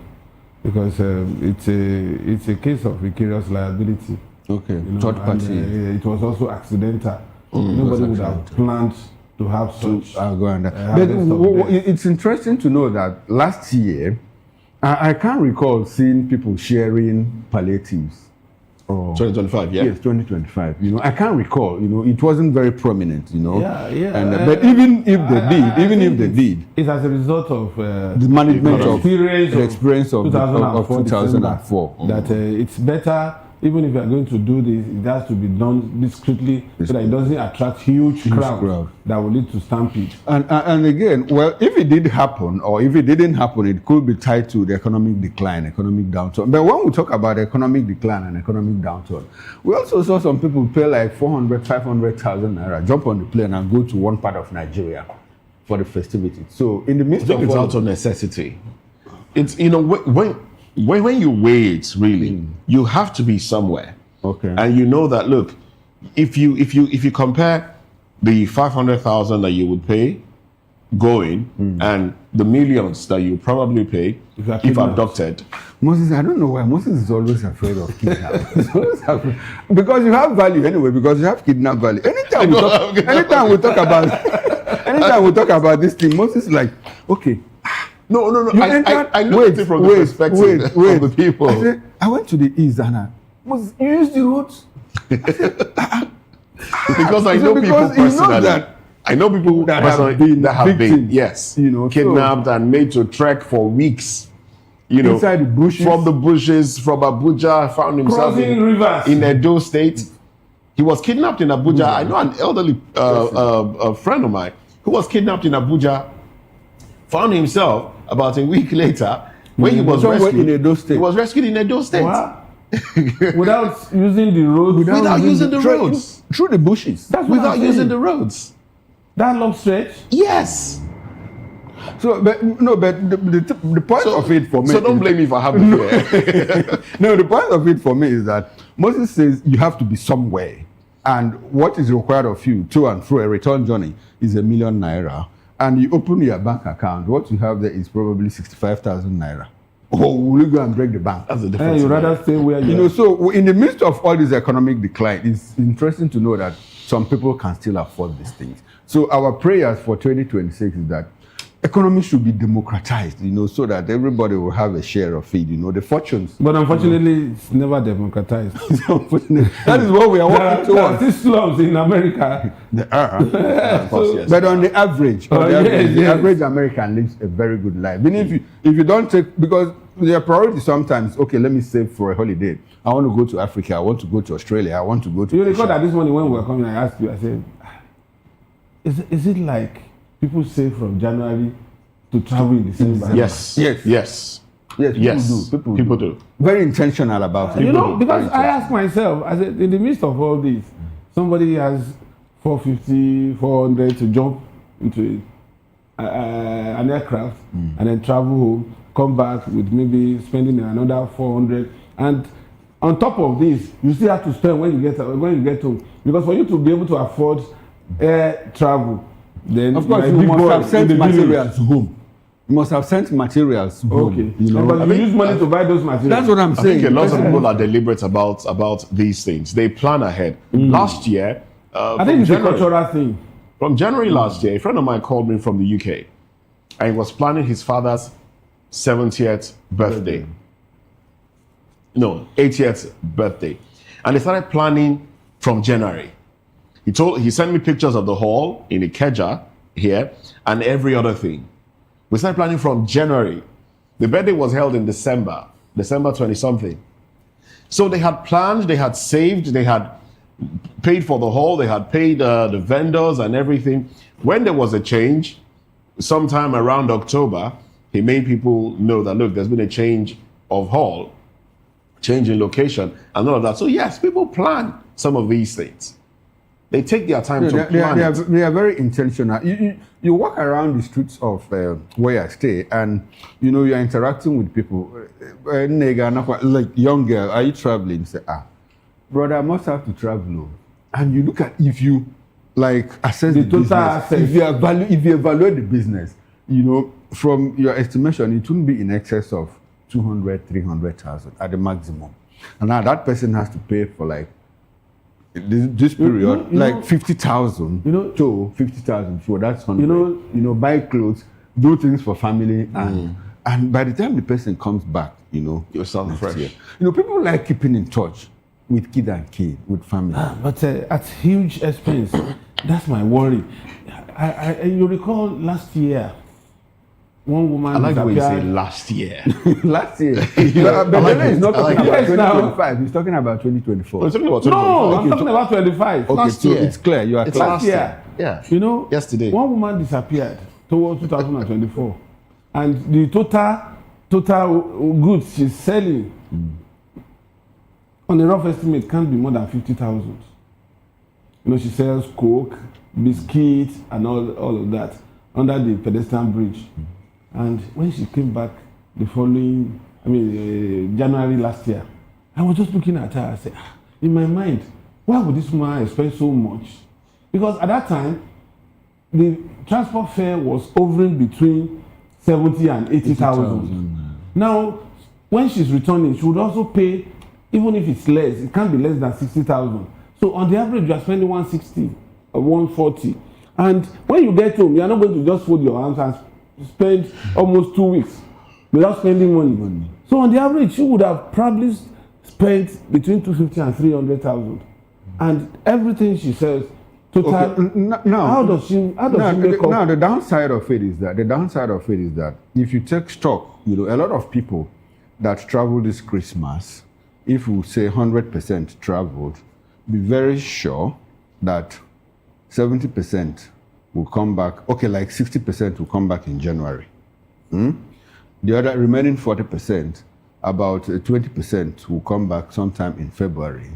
Because it's a case of vicarious liability. Okay, third party. It was also accidental. Nobody would have planned to have such. It's interesting to know that last year, I can't recall seeing people sharing palliatives. 2025, yeah. Yes, 2025. I can't recall. It wasn't very prominent. Yeah. And, but even if they did, it's as a result of the management of the experience of 2004. That it's better. Even if you are going to do this, it has to be done discreetly so that it doesn't attract huge crowd that will lead to stampede. And again, well, if it did happen or if it didn't happen, it could be tied to the economic decline, economic downturn. But when we talk about economic decline and economic downturn, we also saw some people pay like 400, 500,000 naira, jump on the plane and go to one part of Nigeria for the festivities. So in the midst of it's out of necessity. It's when you wait, really, you have to be somewhere. Okay. And you know that, look, if you compare the 500,000 that you would pay going and the millions that you probably pay if abducted. Moses, I don't know why Moses is always afraid of kidnapping. Because you have value anyway, because you have kidnap value. Anytime we talk about this thing, Moses is like, okay. No. I look at it from the perspective of the people. I went to the East and you used the roads. Because I know people personally. I know people that have been kidnapped and made to trek for weeks. Inside the bushes. From the bushes, from Abuja, found himself in Edo State. He was kidnapped in Abuja. I know an elderly a friend of mine who was kidnapped in Abuja, found himself about a week later when he was rescued in Edo State. He was rescued in Edo State. Wow. Without using the roads. Without using the roads. Through the bushes. Without using the roads. That long stretch? Yes. So, but the point of it for me. So don't blame me for having fear. No, the point of it for me is that Moses says you have to be somewhere, and what is required of you to and fro a return journey is ₦1 million. and you open your bank account, what you have there is probably 65,000 naira. Or will you go and break the bank? That's the difference. You rather stay where you know. So in the midst of all this economic decline, it's interesting to know that some people can still afford these things. So our prayers for 2026 is that economy should be democratized, you know, so that everybody will have a share of it, you know, the fortunes. But unfortunately, it's never democratized. That is what we are working towards. There are still slums in America. There are. But on the average, the average American lives a very good life. Even if you don't take, because their priority sometimes, okay, let me save for a holiday. I want to go to Africa. I want to go to Australia. I want to go to You recall that this morning when we were coming, I asked you, I said, is it like people save from January to travel in December? Yes. People do. Very intentional about it. You know, because I asked myself, I said, in the midst of all this, somebody has 450, 400 to jump into an aircraft and then travel home, come back with maybe spending another 400, and on top of this, you still have to spend when you get home, because for you to be able to afford air travel, then of course you must have sent materials home. You must have sent materials home. Okay, you know, but you use money to buy those materials. That's what I'm saying. I think a lot of people are deliberate about these things. They plan ahead. Last year, I think it's a cultural thing. From January last year, a friend of mine called me from the UK, and he was planning his father's 70th birthday. No, 80th birthday. And they started planning from January. He sent me pictures of the hall in Ikeja here and every other thing. We started planning from January. The birthday was held in December 20-something. So they had planned, they had saved, they had paid for the hall, they had paid the vendors and everything. When there was a change, sometime around October, he made people know that, look, there's been a change of hall, change in location, and all of that. So yes, people plan some of these things. They take their time to plan it. They are very intentional. You walk around the streets of where I stay, and you know you're interacting with people. Like young girl, are you traveling? Say, brother, I must have to travel. And you look at, if you like assess the business, if you evaluate the business, you know, from your estimation, it wouldn't be in excess of 200, 300,000 at the maximum. And now that person has to pay for like this period, like 50,000 to 50,000 for that's 100. You know, buy clothes, do things for family, and by the time the person comes back, you know, you're sound fresh. You know, people like keeping in touch with kid and kid, with family. But at huge expense, that's my worry. You recall last year, one woman. I like the way you say disappeared. last year. Last year. But he's not talking about 2025. He's talking about 2024. He's talking about 2025. No, I'm talking about 25. Okay, so it's clear. You are It's clear. last year. Yeah. You know, yesterday. One woman disappeared towards 2024. And the total goods she's selling, on a rough estimate, can't be more than 50,000. You know, she sells Coke, biscuits, and all of that under the pedestrian bridge. And when she came back the following, January last year, I was just looking at her. I said, in my mind, why would this woman spend so much? Because at that time, the transport fare was hovering between 70 and 80,000. Now, when she's returning, she would also pay, even if it's less, it can't be less than 60,000. So on the average, you are spending 160 or 140. And when you get home, you are not going to just fold your hands and spend almost 2 weeks without spending money. So on the average, she would have probably spent between 250 and 300,000. And everything she says, total. Okay. Now, how does she make up? Now, the downside of it is that if you take stock, you know, a lot of people that travel this Christmas, if we say 100% traveled, be very sure that 70% will come back. Okay, like 60% will come back in January. The other remaining 40%, about 20% will come back sometime in February.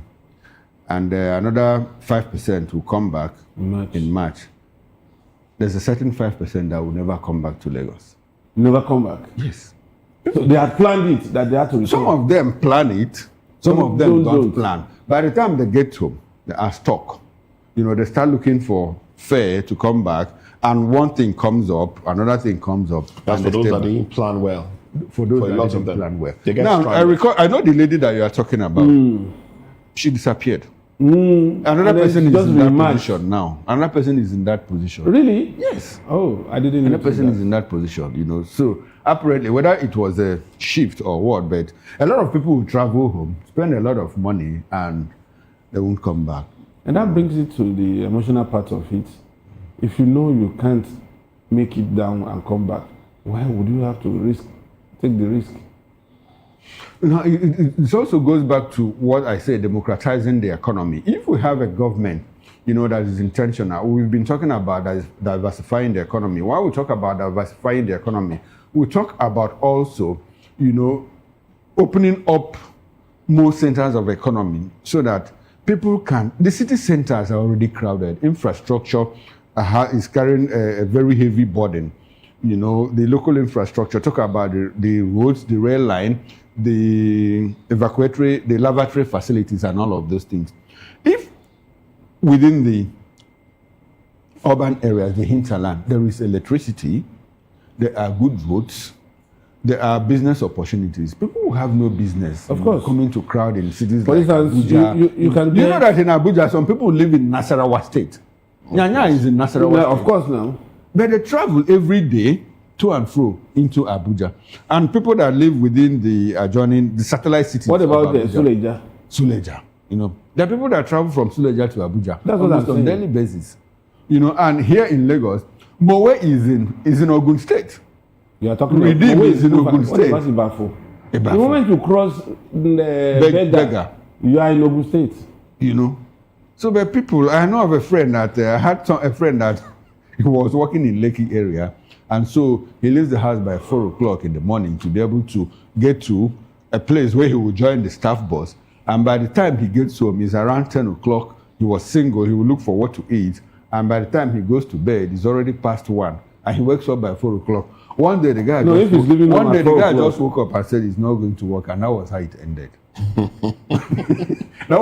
And another 5% will come back in March. There's a certain 5% that will never come back to Lagos. Never come back? Yes. So they had planned it, that they had to return. Some of them plan it, some of them don't plan. By the time they get home, they are stuck. You know, they start looking for fare to come back, and one thing comes up, another thing comes up. That's for those that didn't plan well. For those for a that lot didn't of them. plan well. They get Now, stranded. I know the lady that you are talking about. She disappeared. Another And person is just in that rematch. position now. Another person is in that position. Really? Yes. Oh, I didn't know. Another person is in that position, you know. So apparently, whether it was a shift or what, but a lot of people will travel home, spend a lot of money, and they won't come back. And that brings it to the emotional part of it. If you know you can't make it down and come back, why would you have to take the risk? No, it also goes back to what I say, democratizing the economy. If we have a government, you know, that is intentional, we've been talking about diversifying the economy. While we talk about diversifying the economy, we talk about also, you know, opening up more centers of economy so that people can, the city centers are already crowded. Infrastructure is carrying a very heavy burden. You know, the local infrastructure, talk about the roads, the rail line, the evacuatory, the lavatory facilities and all of those things. If within the urban areas, the hinterland, there is electricity, there are good roads, there are business opportunities. People who have no business, of course, coming to crowd in cities for like instance, Abuja. you can know that in Abuja, some people live in Nasarawa State. Nyanya is in Nasarawa State. Of course now. But they travel every day to and fro into Abuja. And people that live within the adjoining, the satellite cities. What about the Suleja? Suleja, you know. There are people that travel from Suleja to Abuja. That's what I'm saying. On a daily basis. You know, and here in Lagos, Mowe is in Ogun State. You are talking Redeem about is in Ogun State. What about Ibafo? The moment you cross the Bega, you are in Ogun State. You know. So the people, I know of a friend that, I had a friend that he was working in Lekki area, and so he leaves the house by 4 o'clock in the morning to be able to get to a place where he will join the staff bus. And by the time he gets home, it's around 10 o'clock. He was single. He will look for what to eat. And by the time he goes to bed, it's already past 1. And he wakes up by 4 o'clock. One day the guy just woke up and said he's not going to work. And that was how it ended. that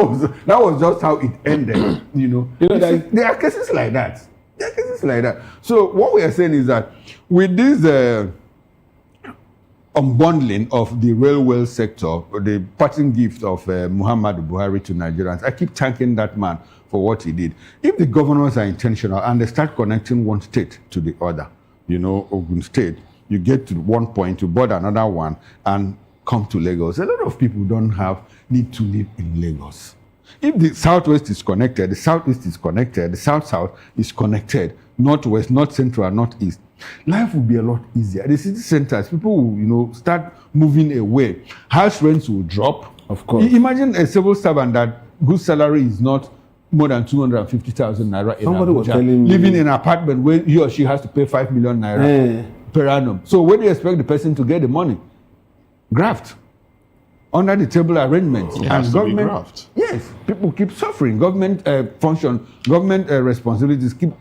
was just how it ended. You know there are cases like that. There are cases like that. So what we are saying is that with this unbundling of the railway sector, the parting gift of Muhammadu Buhari to Nigerians, I keep thanking that man for what he did. If the governors are intentional and they start connecting one state to the other, you know, Ogun State, you get to one point, you board another one and come to Lagos. A lot of people don't need to live in Lagos. If the southwest is connected, the southeast is connected, the south is connected, northwest, north central, northeast, life will be a lot easier. The city centers, people will, you know, start moving away. House rents will drop. Of course. Imagine a civil servant that whose salary is not more than 250,000 naira in Somebody was telling Abuja, me, living in an apartment where he or she has to pay 5 million naira per annum. So where do you expect the person to get the money? Graft. Under the table arrangements. And government, graft. Yes, people keep suffering. Government government responsibilities keep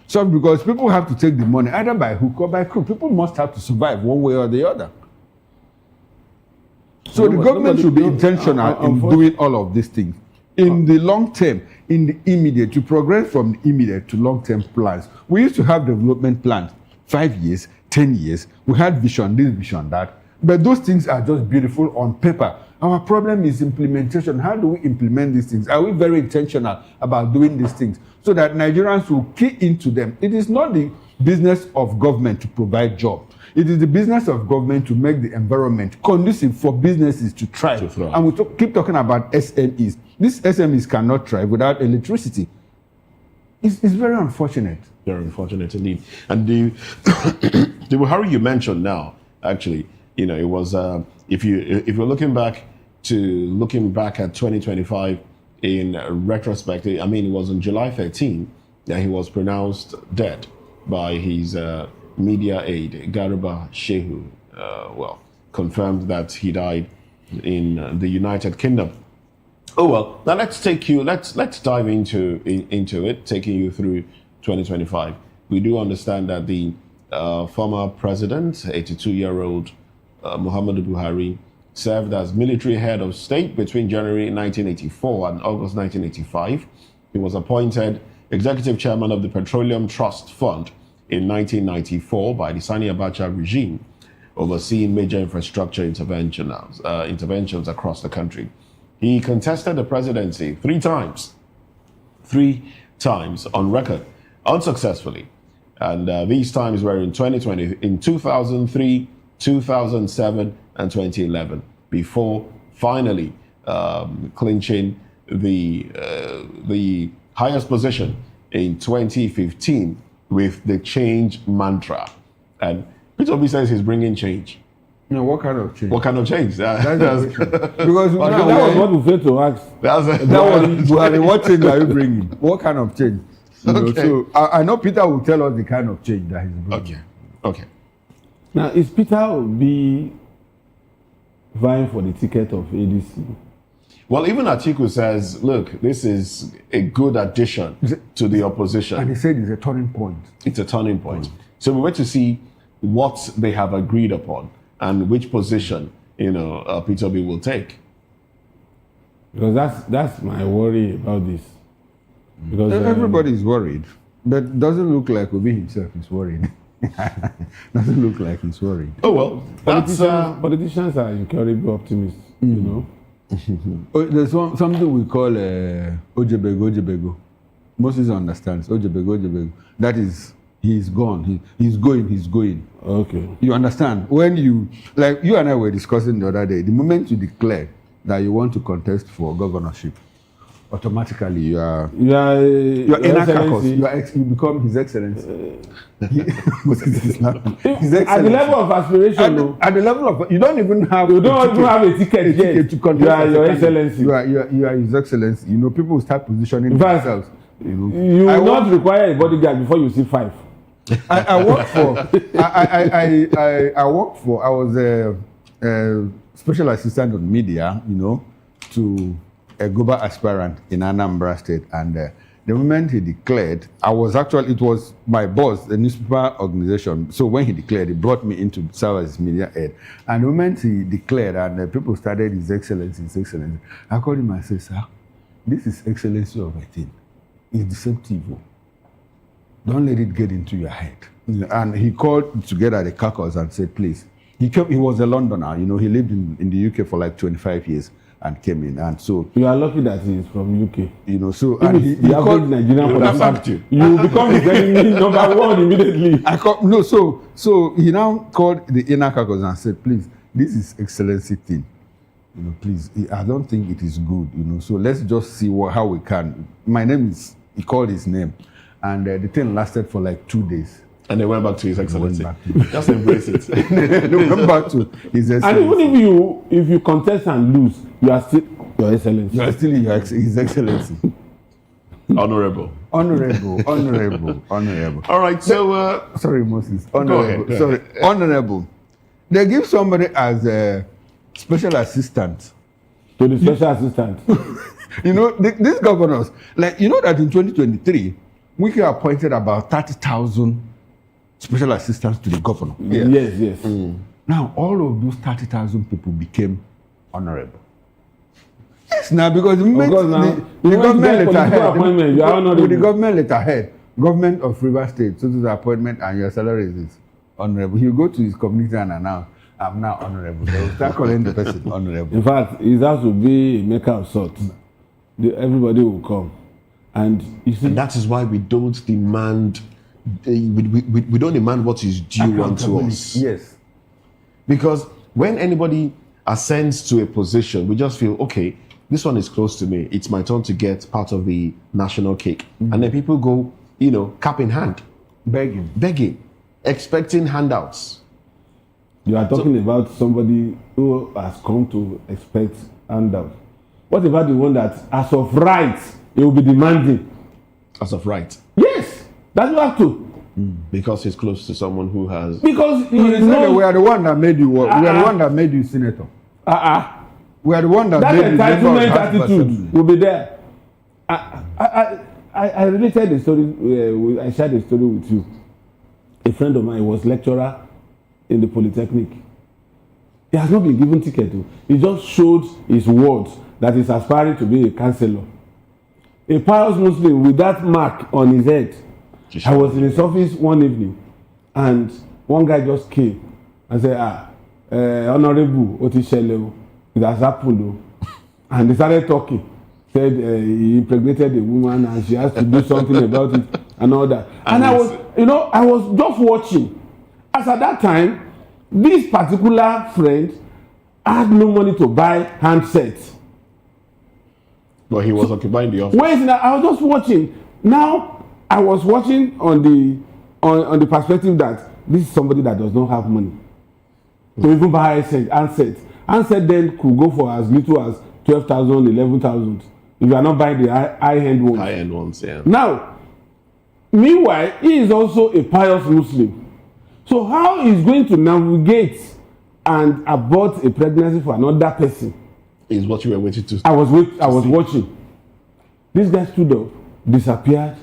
suffering because people have to take the money either by hook or by crook. People must have to survive one way or the other. So the government should be intentional in doing all of these things. In the long term, in the immediate, to progress from the immediate to long-term plans. We used to have development plans, 5 years, 10 years. We had vision, this vision, that. But those things are just beautiful on paper. Our problem is implementation. How do we implement these things? Are we very intentional about doing these things so that Nigerians will key into them? It is not the business of government to provide jobs. It is the business of government to make the environment conducive for businesses to thrive. And we keep talking about SMEs. These SMEs cannot thrive without electricity. It's very unfortunate. Very unfortunate indeed. And the Buhari you mentioned now, actually, you know, it was if you're looking back at 2025 in retrospect, I mean, it was on July 13 that he was pronounced dead by his media aide, Garba Shehu. Confirmed that he died in the United Kingdom. Oh well, now let's dive into it, taking you through 2025. We do understand that the former president, 82-year-old Muhammadu Buhari, served as military head of state between January 1984 and August 1985. He was appointed executive chairman of the Petroleum Trust Fund in 1994 by the Sani Abacha regime, overseeing major infrastructure interventions across the country. He contested the presidency 3 times on record, unsuccessfully. And these times were in 2020, in 2003, 2007, and 2011, before finally clinching the highest position in 2015 with the change mantra. And Peter Obi says he's bringing change. No, what kind of change? What kind of change? Because that was what we failed to ask. What change are you bringing? What kind of change? Okay. So I know Peter will tell us the kind of change that he's bringing. Okay. Now, is Peter Obi vying for the ticket of ADC? Well, even Atiku says, look, this is a good addition to the opposition. And he said it's a turning point. It's a turning point. So we wait to see what they have agreed upon and which position, Peter Obi will take. Because that's my worry about this. Because everybody is worried, but doesn't look like Obi himself is worried. Doesn't look like he's worried. Oh well, politicians are incurable optimists, you know. There's something we call Ojebego. Moses understands Ojebego. That is, he's gone. He's going. Okay. You understand? When you and I were discussing the other day, the moment you declare that you want to contest for governorship, automatically you are inner caucus. You become His Excellency. His Excellency. At the level of aspiration, at the level of you don't even have a ticket to contest. You are Your Excellency. You are His Excellency. You know, people will start positioning themselves. You will not require a bodyguard before you see 5. I worked for. I was a special assistant on media, to a global aspirant in Anambra State, and the moment he declared, it was my boss, the newspaper organization. So when he declared, he brought me in to serve as media head. And the moment he declared, and people started His Excellency, I called him and said, sir, this is excellency of a thing. It's deceptive. Don't let it get into your head. And he called together the caucus and said, please. He was a Londoner, he lived in the UK for like 25 years. And came in, and so you are lucky that he is from UK. So and he called Nigerian for the you become his enemy number 1 immediately. So he now called the inner caucus and said, please, this is excellency thing. Please, I don't think it is good. So let's just see how we can. My name is. He called his name, and the thing lasted for like 2 days. And they went back to His Excellency. Just embrace it. They went back to His Excellency. And even if you contest and lose, you are still Your Excellency. You are still His Excellency. Honorable. All right, so sorry, Moses. Honorable. Sorry, honorable. They give somebody as a special assistant. To the special assistant. These governors, that in 2023, we appointed about 30,000 special assistants to the governor. Yes. Now, all of those 30,000 people became honorable. Yes, now, because the government letterhead, government of River State, so to the appointment and your salary is honorable. He'll go to his community and announce, I'm now honorable. They will start calling the person honorable. In fact, it has to be a maker of salt. Everybody will come. And you see, that is why we don't demand we don't demand what is due unto us. Yes. Because when anybody ascends to a position, we just feel, okay, this one is close to me. It's my turn to get part of the national cake. Mm-hmm. And then people go, cap in hand. Begging. Expecting handouts. You are talking about somebody who has come to expect handouts. What about the one that, as of right, he will be demanding? As of right? Yes, that you have to. Because he's close to someone who has. Because we are the one that made you. We are the one that made you senator. We are the one that made you. That entitlement attitude will be there. I related the story. I shared the story with you. A friend of mine was lecturer in the Polytechnic. He has not been given ticket. He just showed his words that he's aspiring to be a councillor. A pious Muslim with that mark on his head. I was in his office one evening, and one guy just came and said, Honorable, it has happened. And they started talking. Said he impregnated a woman and she has to do something about it and all that. And I was just watching. As at that time, this particular friend had no money to buy handsets. But he was occupying the office. Wait, I was just watching. Now I was watching on the perspective that this is somebody that does not have money to even buy handsets. Handset then could go for as little as 12,000, 11,000. If you are not buying the high-end ones. High-end ones, yeah. Now, meanwhile, he is also a pious Muslim. So how is going to navigate and abort a pregnancy for another person? Is what you were waiting to. I was watching. This guy stood up, disappeared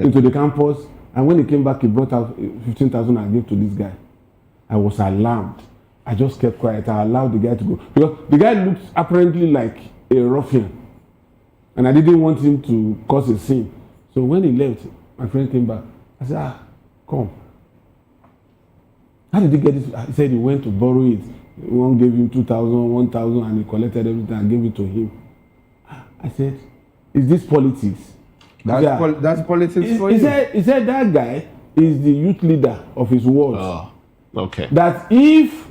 into the campus, and when he came back, he brought out 15,000 and gave to this guy. I was alarmed. I just kept quiet. I allowed the guy to go because the guy looked apparently like a ruffian, and I didn't want him to cause a scene. So when he left, my friend came back. I said, come. How did he get it? He said he went to borrow it. One gave him 2,000, 1,000, and he collected everything and gave it to him. I said, is this politics? That's politics for you. He said that guy is the youth leader of his ward. Oh, okay. That if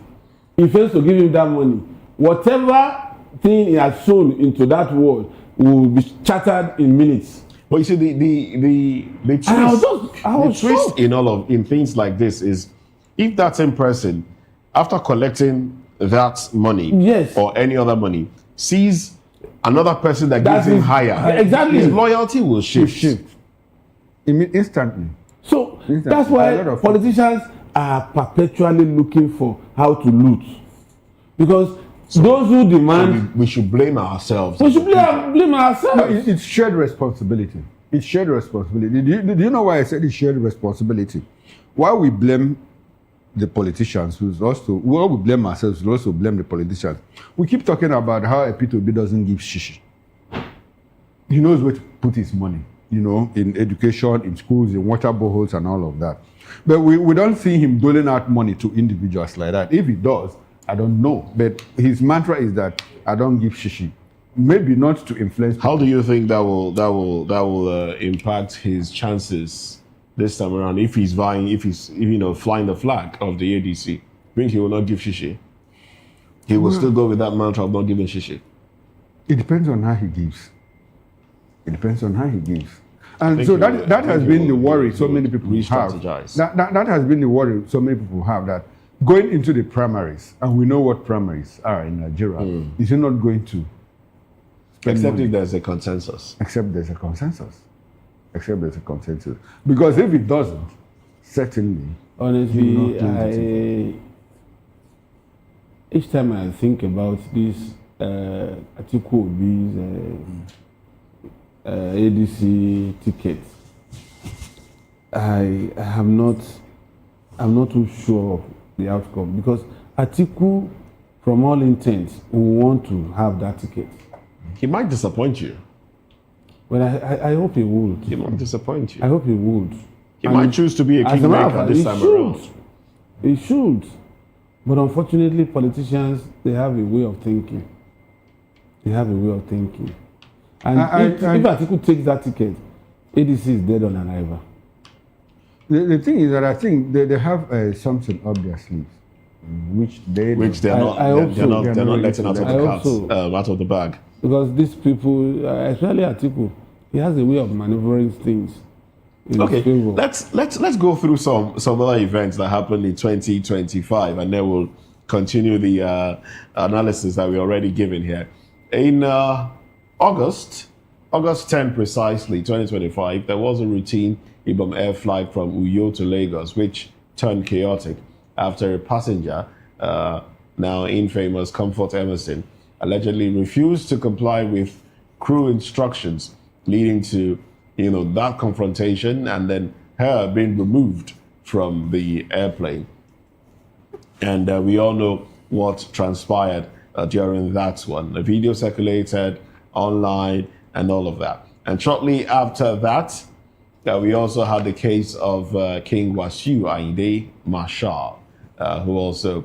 he fails to give him that money, whatever thing he has sown into that ward will be shattered in minutes. But you see, the twist in things like this is, if that same person, after collecting that money, yes, or any other money, sees another person that gives him higher, exactly, his loyalty will shift. Instantly. So that's why politicians are perpetually looking for how to loot, because those who demand, we should blame ourselves. We should blame ourselves. No, it's shared responsibility. It's shared responsibility. Do you know why I said it's shared responsibility? Why we blame the politicians, while we blame ourselves, we also blame the politicians. We keep talking about how a P2B doesn't give shishi. He knows where to put his money, in education, in schools, in water boreholes, and all of that. But we don't see him doling out money to individuals like that. If he does, I don't know. But his mantra is that I don't give shishi. Maybe not to influence people. How do you think that will impact his chances this time around if he's flying the flag of the ADC? I think he will not give shishi. He will still go with that mantra of not giving shishi. It depends on how he gives. And so that has been the worry so many people have. That has been the worry so many people have, that going into the primaries, and we know what primaries are in Nigeria, is you're not going to spend except money. if there's a consensus. Except there's a consensus. Because if it doesn't, certainly. Honestly, each time I think about this Atiku Obi's ADC ticket, I'm not too sure of the outcome, because Atiku, from all intents, will want to have that ticket. He might disappoint you. Well, I hope he would. He might disappoint you. I hope he would. He might choose to be a kingmaker this time around. He should. But unfortunately, politicians, they have a way of thinking. And if Atiku takes that ticket, ADC is dead on arrival. The thing is that I think they have something up their sleeves, which they're not letting out of the bag. Because these people, especially Atiku, he has a way of maneuvering things. Okay, let's go through some other events that happened in 2025, and then we'll continue the analysis that we already given here. In August 10 precisely, 2025, there was a routine Ibom Air flight from Uyo to Lagos, which turned chaotic after a passenger, now infamous Comfort Emerson, allegedly refused to comply with crew instructions, leading to that confrontation and then her being removed from the airplane. And we all know what transpired during that one. A video circulated online and all of that. And shortly after that, We also had the case of King Wasiu Ayinde Marshal, who also,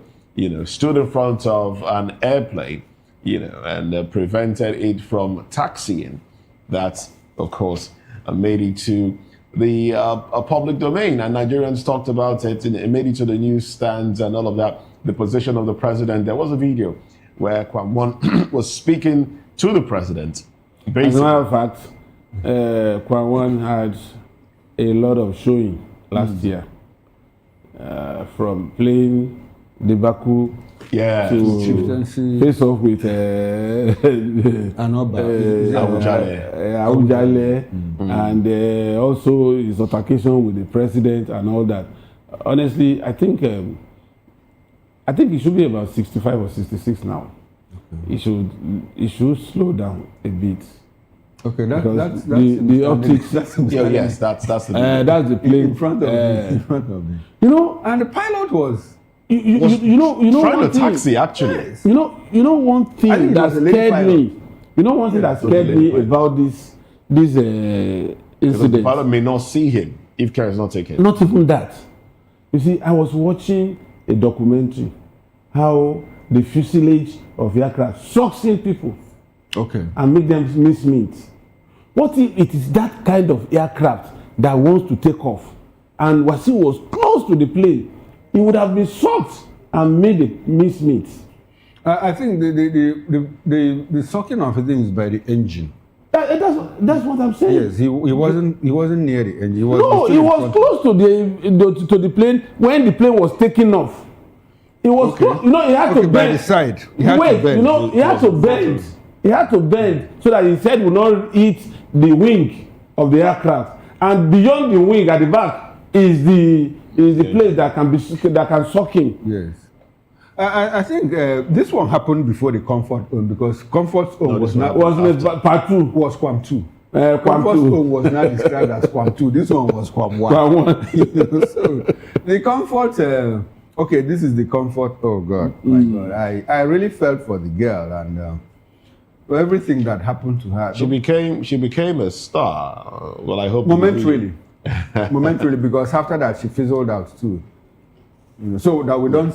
stood in front of an airplane, and prevented it from taxiing. That, of course, made it to the public domain, and Nigerians talked about it. It made it to the newsstands and all of that. The position of the president. There was a video where Kwamwon was speaking to the president. Basically. As a matter of fact, Kwamwon had a lot of showing last year, from playing the Baku to face off with Aujale, and also his altercation with the president and all that. Honestly, I think he should be about 65 or 66 now. Okay. He should slow down a bit. Okay, that's the optics. That's the plane in front of me. And the pilot was trying to taxi actually. Yes. You know one thing that scared me. One thing that scared me about this incident. The pilot may not see him if care is not taken. Not even that. You see, I was watching a documentary how the fuselage of aircraft sucks in people, and make them miss meat. What if it is that kind of aircraft that wants to take off, and Wasiu was close to the plane? He would have been sucked and made it miss meat. I think the sucking of the thing is by the engine. That's what I'm saying. Yes, he wasn't near the engine. He was close to the plane when the plane was taking off. He was close. He had to bend. By the side. He had to bend. He had to bend so that his head would not hit the wing of the aircraft. And beyond the wing at the back is the place that can suck him. Yes. I think this one happened before the Comfort Zone, because Comfort Zone was part 2. Was Quam 2. Comfort Zone was not described as Quam 2. This one was Quam 1. So the Comfort, this is the Comfort. Oh God, my God. I really felt for the girl, and everything that happened to her. She became a star. Well, I hope momentarily, because after that she fizzled out too. So that we don't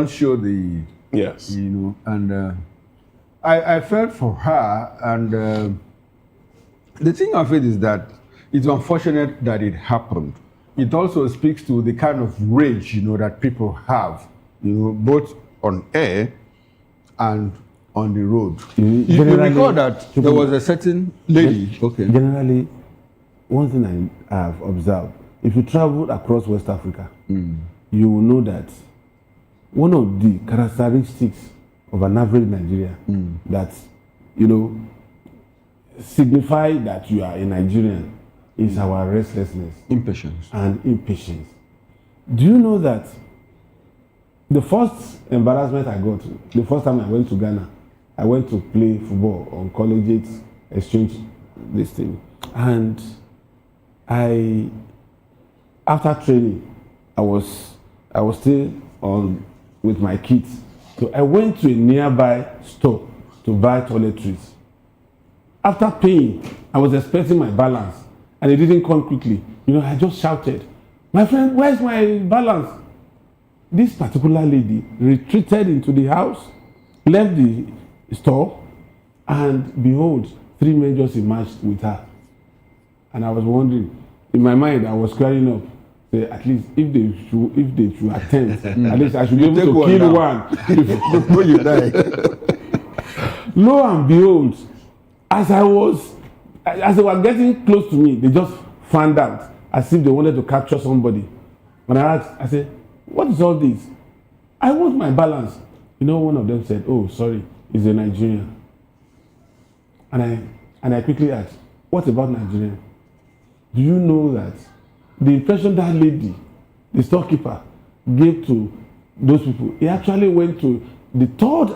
show the and I felt for her, and the thing of it is that it's unfortunate that it happened. It also speaks to the kind of rage that people have, both on air and on the road. You recall that there was a certain lady. Generally, one thing I have observed: if you travel across West Africa, you will know that one of the characteristics of an average Nigerian that signify that you are a Nigerian is our restlessness, impatience. Do you know that the first embarrassment I got, the first time I went to Ghana, I went to play football on collegiate exchange this thing, and after training, I was still on with my kids, so I went to a nearby store to buy toiletries. After paying, I was expecting my balance, and it didn't come quickly. I just shouted, "My friend, where's my balance?" This particular lady retreated into the house, left the store, and behold, 3 men just emerged with her. And I was wondering, in my mind, I was crying up. Say, at least if they should attend, at least I should be able to kill one before you die. Lo and behold, as they were getting close to me, they just fanned out as if they wanted to capture somebody. When I asked, I said, "What is all this? I want my balance." One of them said, "Oh, sorry, he's a Nigerian." And I quickly asked, "What about Nigerian? Do you know that the impression that lady, the storekeeper, gave to those people, he actually went to the third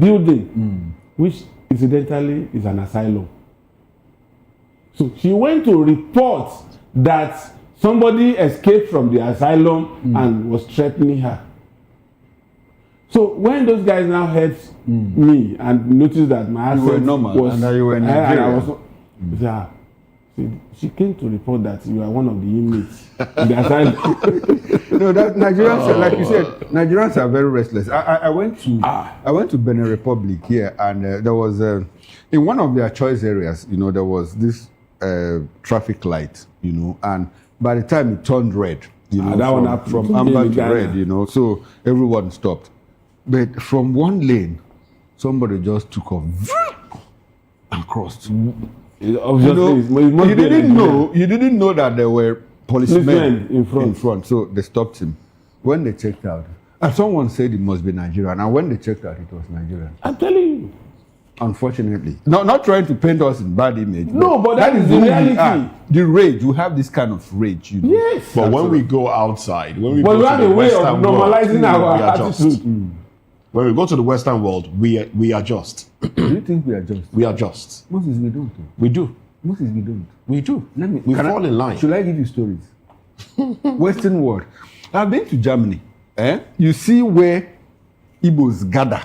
building, which incidentally is an asylum. So she went to report that somebody escaped from the asylum and was threatening her. So when those guys now heard me and noticed that my accent normal, was, and you were Nigerian. yeah. She came to report that you are one of the inmates in the asylum. No, that Nigerians, like you said, Nigerians are very restless. I went to Benin Republic here, and there was in one of their choice areas, there was this traffic light, and by the time it turned red, from amber to red, so everyone stopped. But from one lane, somebody just took off and crossed. You didn't know that there were policemen in front, so they stopped him. When they checked out, and someone said it must be Nigerian, and when they checked out, it was Nigerian. I'm telling you. Unfortunately, not trying to paint us in bad image. No, but that is the reality. The rage, we have this kind of rage, Yes. But when we go outside, when we but go we to have the a way of Western normalizing world, our we adjust. attitude. When we go to the Western world, we adjust. Do you think we adjust? We adjust. Moses, we don't. We do. Moses, we don't. We do. We fall in line. Should I give you stories? Western world. I've been to Germany. You see where Igbos gather.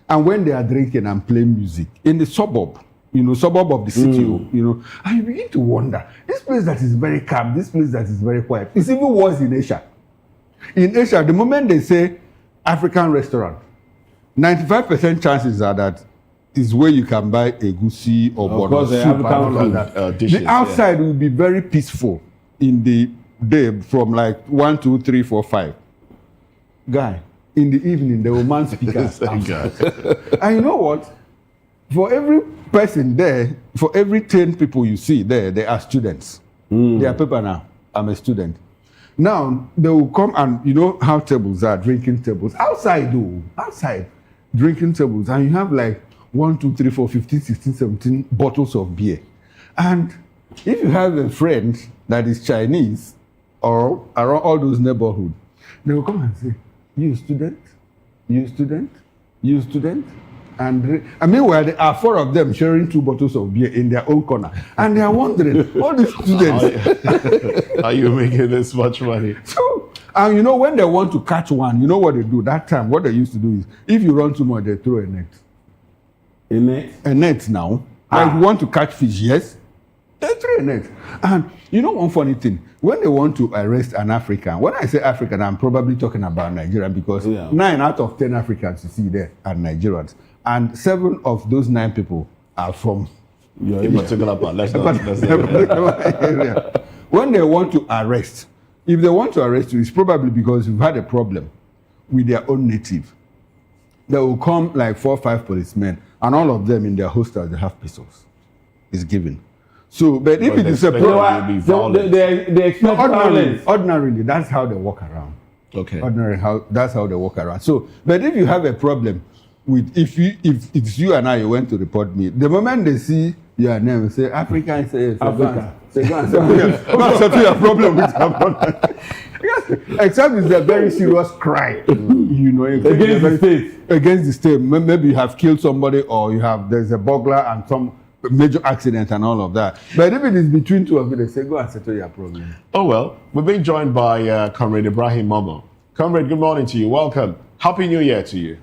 And when they are drinking and playing music in the suburb of the city, and you begin to wonder, this place that is very calm, this place that is very quiet, it's even worse in Asia. In Asia, the moment they say African restaurant, 95% chances are that is where you can buy a goosey or bono soup and all of that. Dishes, the outside will be very peaceful in the day from like 1, 2, 3, 4, 5. Guy, in the evening, they will man speakers. And you know what? For every person there, for every 10 people you see there are students. They are people now. I'm a student. Now, they will come and, you know how tables are, drinking tables. Outside, drinking tables. And you have like 1, 2, 3, 4, 15, 16, 17 bottles of beer. And if you have a friend that is Chinese or around all those neighborhoods, they will come and say, you student, you student, you student. And meanwhile, there are 4 of them sharing 2 bottles of beer in their own corner. And they are wondering, all these students. Are you making this much money? So, and you know, when they want to catch one, you know what they do? That time, what they used to do is, if you run too much, they throw a net. A net? A net now. Like you want to catch fish, yes? They throw a net. And you know one funny thing? When they want to arrest an African, when I say African, I'm probably talking about Nigerian because 9 out of 10 Africans you see there are Nigerians. And 7 of those 9 people are from your particular part. When they want to arrest, if they want to arrest you, it's probably because you've had a problem with their own native. They will come like 4 or 5 policemen, and all of them in their hostels, they have pistols. It's given. So, but if it is a problem, they expect violence. Ordinarily, that's how they walk around. Okay. That's how they walk around. So, but if you have a problem with, if it's you and I, you went to report me, the moment they see your name, say African, say Africa. Go and settle your problem with your brother. Except it's a very serious crime, you know, against the state. Against the state. Maybe you have killed somebody, or there's a burglar and some major accident and all of that. But if it is between 2 of you, they say, go and settle your problem. Oh, well, we've been joined by Comrade Ibrahim Momo. Comrade, good morning to you. Welcome. Happy New Year to you.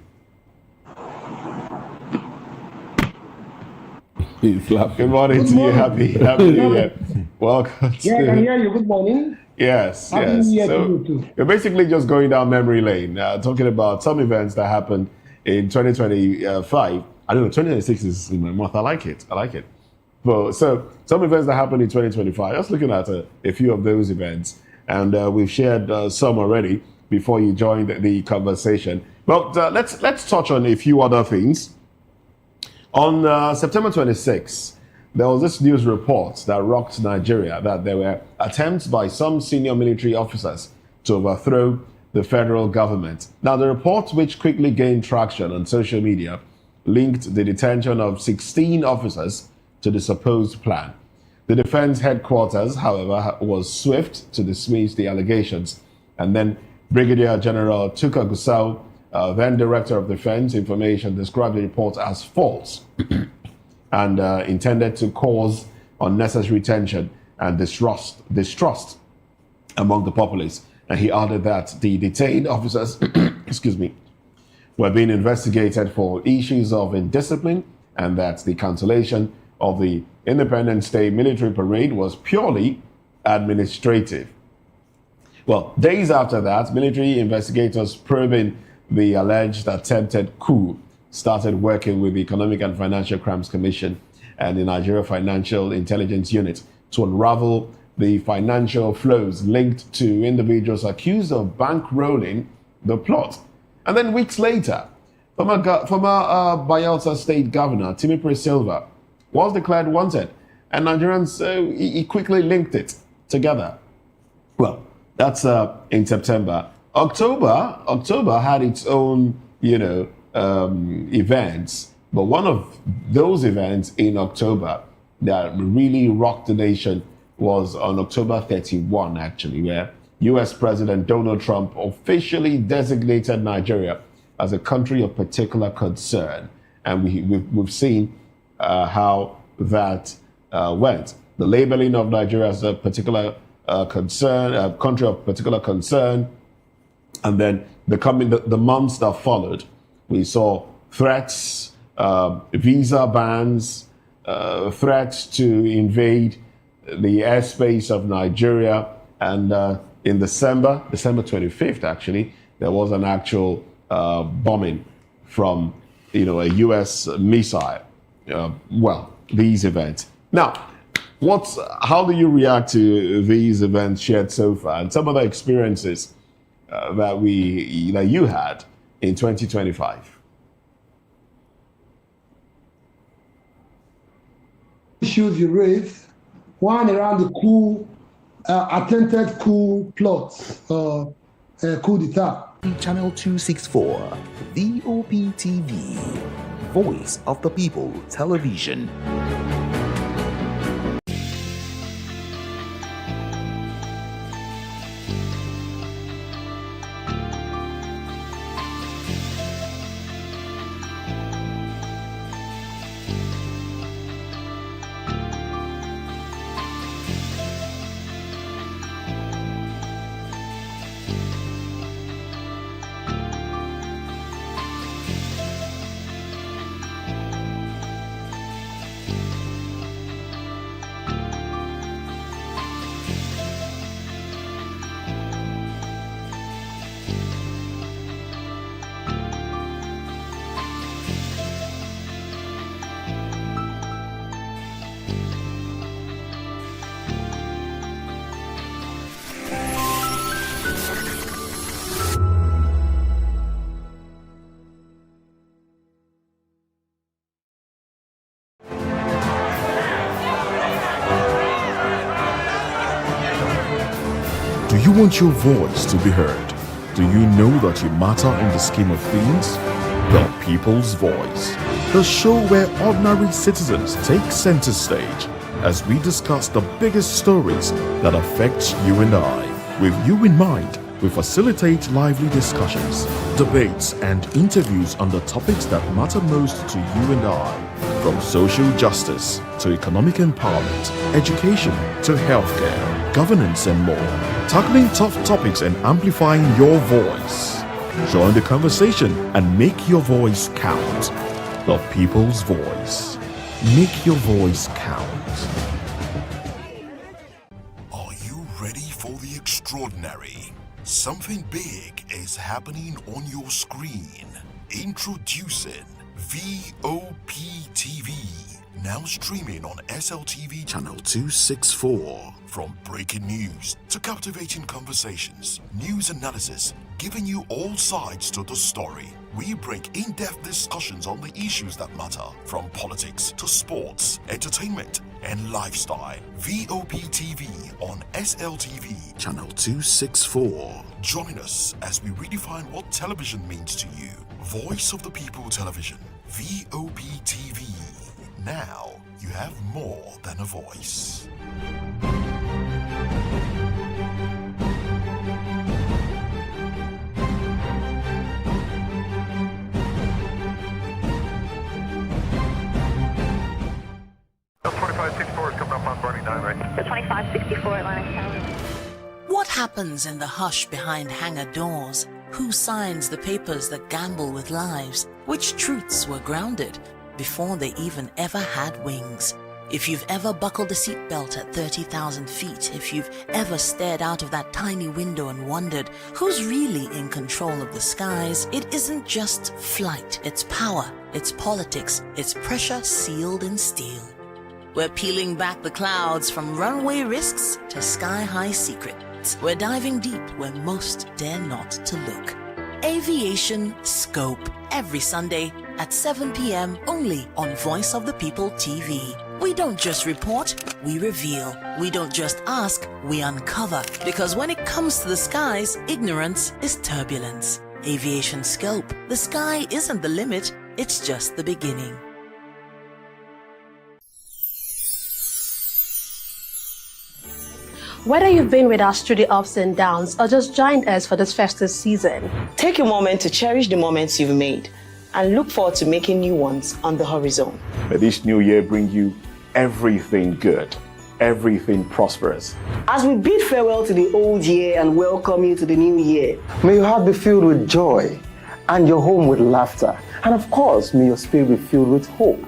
Good morning to you. Happy New Year. Welcome. Yeah, I can hear you. Good morning. Yes. Happy New Year to you too. You're basically just going down memory lane, talking about some events that happened in 2025. I don't know, 2026 is in my mouth. I like it. But so some events that happened in 2025. Just looking at a few of those events, and we've shared some already before you joined the conversation. But let's touch on a few other things. On September 26, there was this news report that rocked Nigeria that there were attempts by some senior military officers to overthrow the federal government. Now, the report, which quickly gained traction on social media, linked the detention of 16 officers to the supposed plan. The defense headquarters, however, was swift to dismiss the allegations. And then Brigadier General Tuka Gusau, then Director of Defense Information, described the report as false and intended to cause unnecessary tension and distrust among the populace. And he added that the detained officers, were being investigated for issues of indiscipline, and that the cancellation of the Independence Day military parade was purely administrative. Well, days after that, military investigators probing the alleged attempted coup started working with the Economic and Financial Crimes Commission and the Nigeria Financial Intelligence Unit to unravel the financial flows linked to individuals accused of bankrolling the plot. And then weeks later, former Bayelsa State Governor Timipre Silva was declared wanted, and Nigerians he quickly linked it together. Well, that's in September. October had its own, events, but one of those events in October that really rocked the nation was on October 31, actually, where U.S. President Donald Trump officially designated Nigeria as a country of particular concern. And we've seen how that went. The labeling of Nigeria as a particular country of particular concern, and then the months that followed, we saw threats, visa bans, threats to invade the airspace of Nigeria, and in December 25th, actually, there was an actual bombing from a U.S. missile. These events. Now, how do you react to these events shared so far, and some of the experiences that you had in 2025? Issues you raised, one around the coup, attempted coup plot, coup d'etat. Channel 264, VOP TV, Voice of the People Television. Do you want your voice to be heard? Do you know that you matter in the scheme of things? The People's Voice, the show where ordinary citizens take center stage as we discuss the biggest stories that affect you and I. With you in mind, we facilitate lively discussions, debates, and interviews on the topics that matter most to you and I, from social justice to economic empowerment, education to healthcare, governance, and more. Tackling tough topics and amplifying your voice. Join the conversation and make your voice count. The People's Voice. Make your voice count. Are you ready for the extraordinary? Something big is happening on your screen. Introducing VOP TV. Now streaming on SLTV channel 264. From breaking news to captivating conversations, news analysis, giving you all sides to the story. We bring in-depth discussions on the issues that matter, from politics to sports, entertainment, and lifestyle. VOP TV on SLTV channel 264. Join us as we redefine what television means to you. Voice of the People Television, VOP TV. Now you have more than a voice. The 2564 Atlantic Tower. What happens in the hush behind hangar doors? Who signs the papers that gamble with lives? Which truths were grounded before they even ever had wings? If you've ever buckled a seatbelt at 30,000 feet, if you've ever stared out of that tiny window and wondered who's really in control of the skies, it isn't just flight, it's power, it's politics, it's pressure sealed in steel. We're peeling back the clouds from runway risks to sky-high secrets. We're diving deep where most dare not to look. Aviation Scope, every Sunday at 7 p.m. only on Voice of the People TV. We don't just report, we reveal. We don't just ask, we uncover. Because when it comes to the skies, ignorance is turbulence. Aviation Scope, the sky isn't the limit, it's just the beginning. Whether you've been with us through the ups and downs or just joined us for this festive season, take a moment to cherish the moments you've made and look forward to making new ones on the horizon. May this new year bring you everything good, everything prosperous. As we bid farewell to the old year and welcome you to the new year, May your heart be filled with joy and your home with laughter. And of course, may your spirit be filled with hope.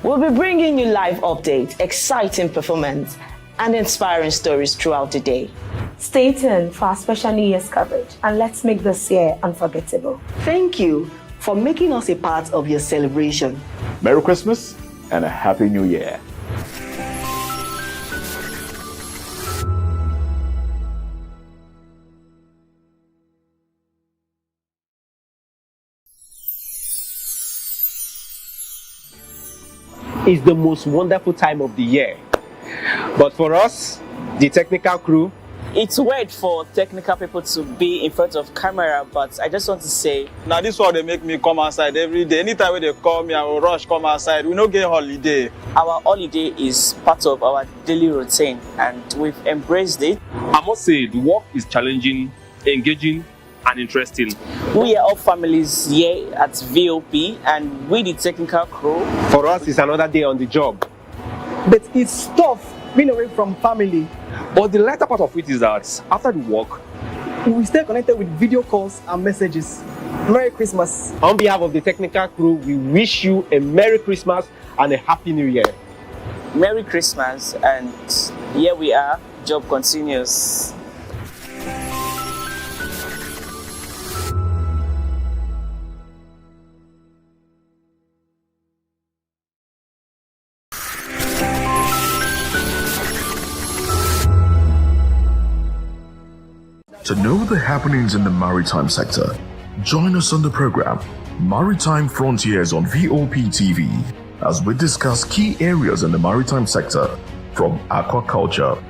We'll be bringing you live updates, exciting performance, and inspiring stories throughout the day. stay tuned for our special New Year's coverage and let's make this year unforgettable. Thank you for making us a part of your celebration. Merry Christmas and a Happy New Year. It's the most wonderful time of the year. But for us, the technical crew, it's weird for technical people to be in front of camera, but I just want to say, now this one they make me come outside every day. Anytime when they call me, I will rush come outside. We don't get holiday. Our holiday is part of our daily routine and we've embraced it. I must say the work is challenging, engaging and interesting. We are all families here at VOP and we the technical crew. For us, it's another day on the job. But it's tough being away from family. But the lighter part of it is that after the work, we will stay connected with video calls and messages. Merry Christmas. On behalf of the technical crew, we wish you a Merry Christmas and a Happy New Year. Merry Christmas, and here we are, job continues. To know the happenings in the maritime sector, join us on the program Maritime Frontiers on VOP TV as we discuss key areas in the maritime sector from aquaculture,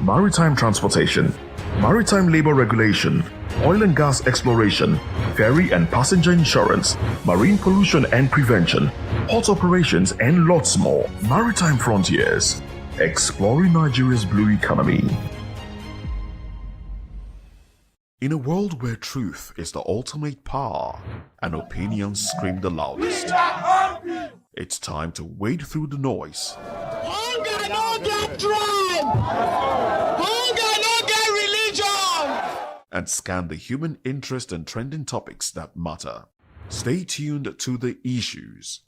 maritime transportation, maritime labor regulation, oil and gas exploration, ferry and passenger insurance, marine pollution and prevention, port operations and lots more. Maritime Frontiers, exploring Nigeria's blue economy. In a world where truth is the ultimate power and opinions scream the loudest, it's time to wade through the noise. Hunger no get tribe! Hunger no get religion! And scan the human interest and trending topics that matter. Stay tuned to The Issues,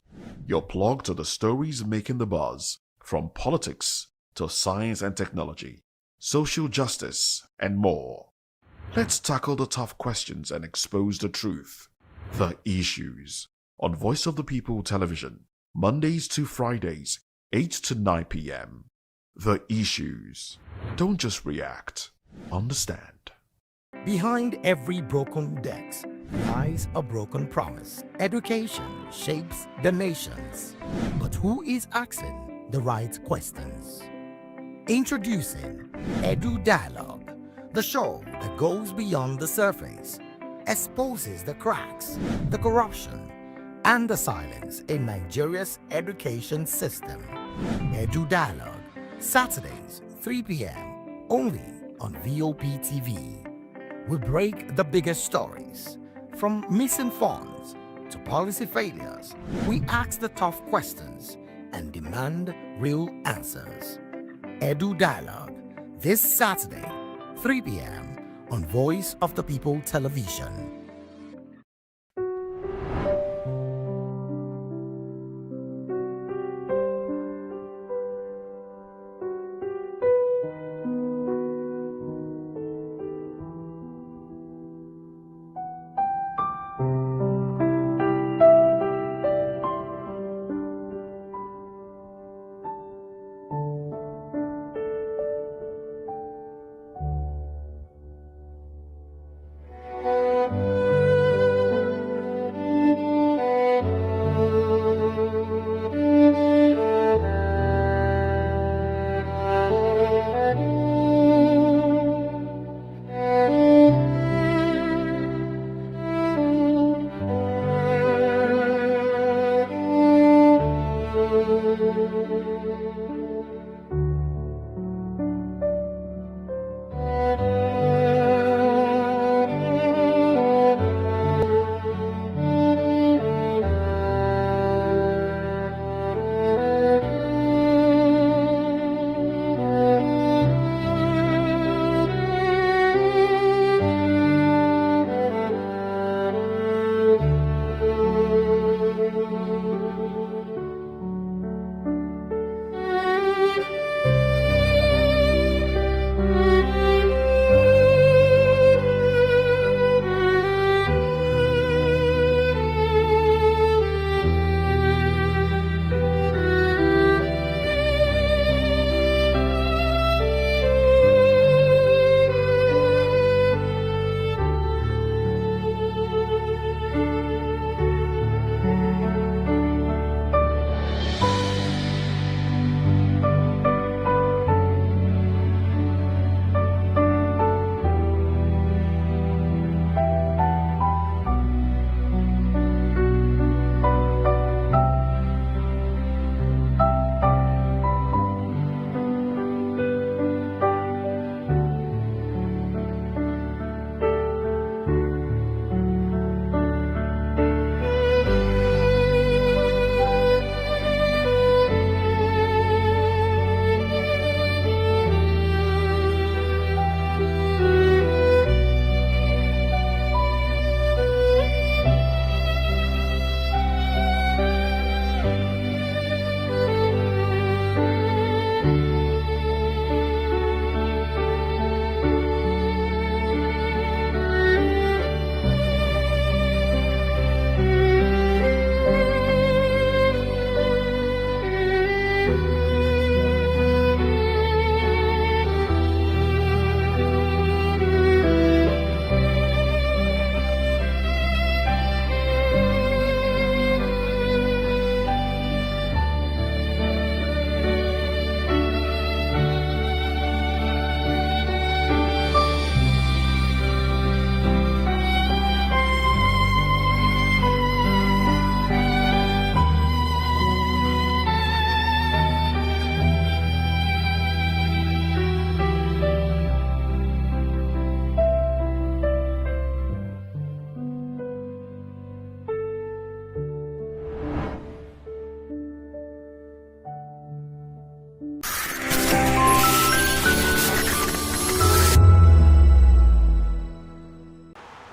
your plug to the stories making the buzz, from politics to science and technology, social justice, and more. Let's tackle the tough questions and expose the truth. The Issues on Voice of the People Television, Mondays to Fridays, 8 to 9 p.m. The Issues. Don't just react, understand. Behind every broken desk lies a broken promise. Education shapes the nations. But who is asking the right questions? Introducing Edu Dialogue, the show that goes beyond the surface, exposes the cracks, the corruption, and the silence in Nigeria's education system. Edu Dialogue, Saturdays, 3 p.m., only on VOP TV. We break the biggest stories, from missing funds to policy failures. We ask the tough questions and demand real answers. Edu Dialogue, this Saturday, 3 p.m. on Voice of the People Television.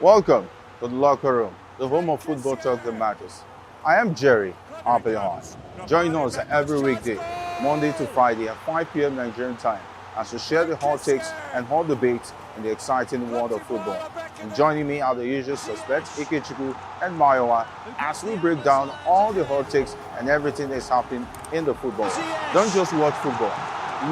Welcome to the locker room, the home of football talk that matters. I am Jerry Ampelhon. Join us every weekday, Monday to Friday at 5 p.m. Nigerian time, as we share the hot takes and hot debates in the exciting world of football. And joining me are the usual suspects, Ikechukwu and Mayowa, as we break down all the hot takes and everything that's happening in the football. Don't just watch football,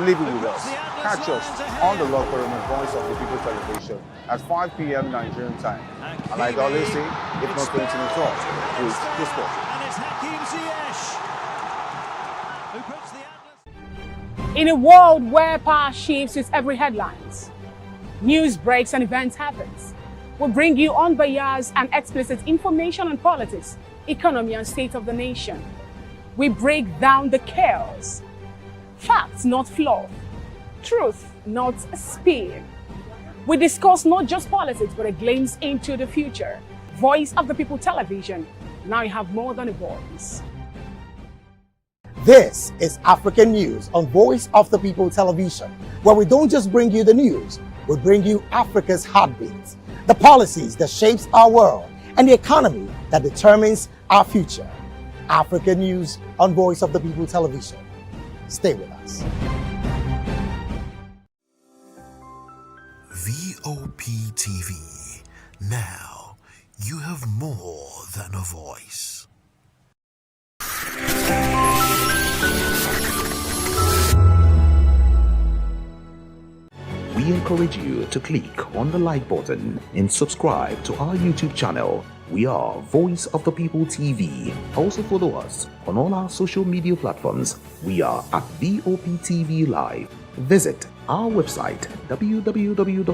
live it with us. Catch us on the locker room and Voice of the People television at 5 p.m. Nigerian time. And like I always say, if not 20 minutes off, please the sport. In a world where power shifts with every headlines, news breaks and events happens, we bring you unbiased and explicit information on politics, economy and state of the nation. We break down the chaos. Facts, not fluff. Truth, not spin. We discuss not just politics, but a glimpse into the future. Voice of the People television. Now you have more than a voice. This is African News on Voice of the People television, where we don't just bring you the news, we bring you Africa's heartbeats, the policies that shapes our world, and the economy that determines our future. African News on Voice of the People television. Stay with us. VOP TV. Now you have more than a voice. We encourage you to click on the like button and subscribe to our YouTube channel. We are Voice of the People TV. Also follow us on all our social media platforms. We are at VOP TV Live. Visit our website www.vop.ng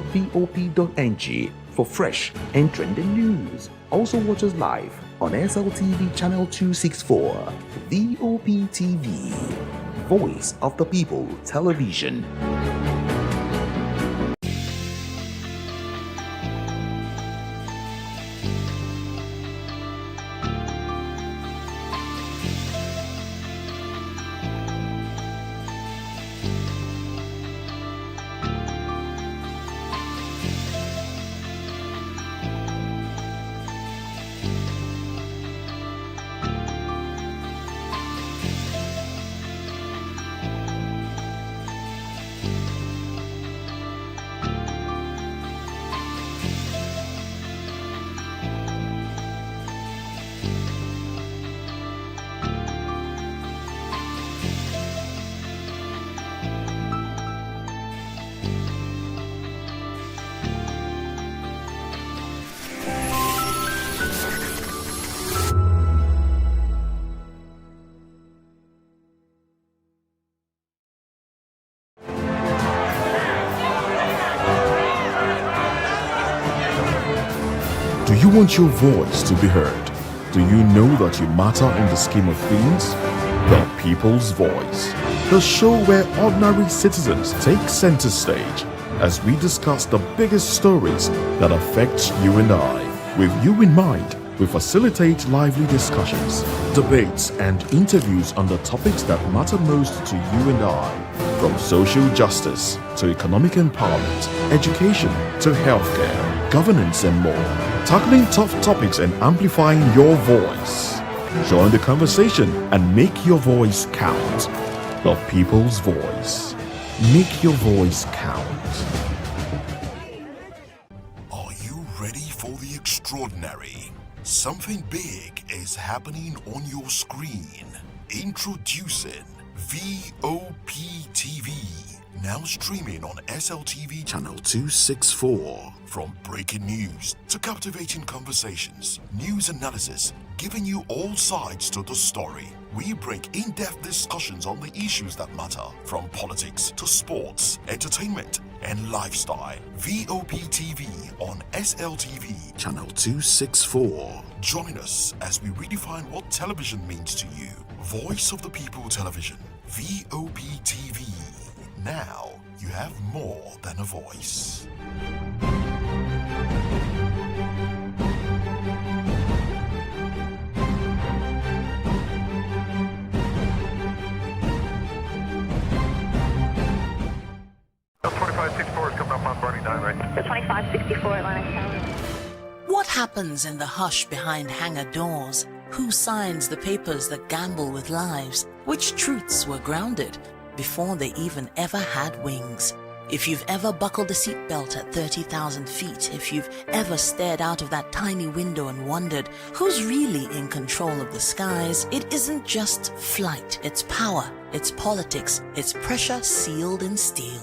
for fresh and trending news. Also watch us live on SLTV channel 264. VOP TV, Voice of the People television. Do you want your voice to be heard? Do you know that you matter in the scheme of things? The People's Voice, the show where ordinary citizens take center stage as we discuss the biggest stories that affect you and I. With you in mind, we facilitate lively discussions, debates, and interviews on the topics that matter most to you and I, from social justice to economic empowerment, education to healthcare, governance, and more. Tackling tough topics and amplifying your voice. Join the conversation and make your voice count. The People's Voice. Make your voice count. Are you ready for the extraordinary? Something big is happening on your screen. Introducing VOP TV. Now streaming on SLTV channel 264. From breaking news to captivating conversations, news analysis, giving you all sides to the story. We bring in-depth discussions on the issues that matter, from politics to sports, entertainment, and lifestyle. VOP TV on SLTV channel 264. Join us as we redefine what television means to you. Voice of the People television. VOP TV. Now you have more than a voice. The 2564 is coming up on Barney 9, right? The 2564 Atlantic Tower. happens in the hush behind hangar doors? Who signs the papers that gamble with lives? Which truths were grounded before they even ever had wings? If you've ever buckled a seatbelt at 30,000 feet, if you've ever stared out of that tiny window and wondered who's really in control of the skies, it isn't just flight, it's power, it's politics, it's pressure sealed in steel.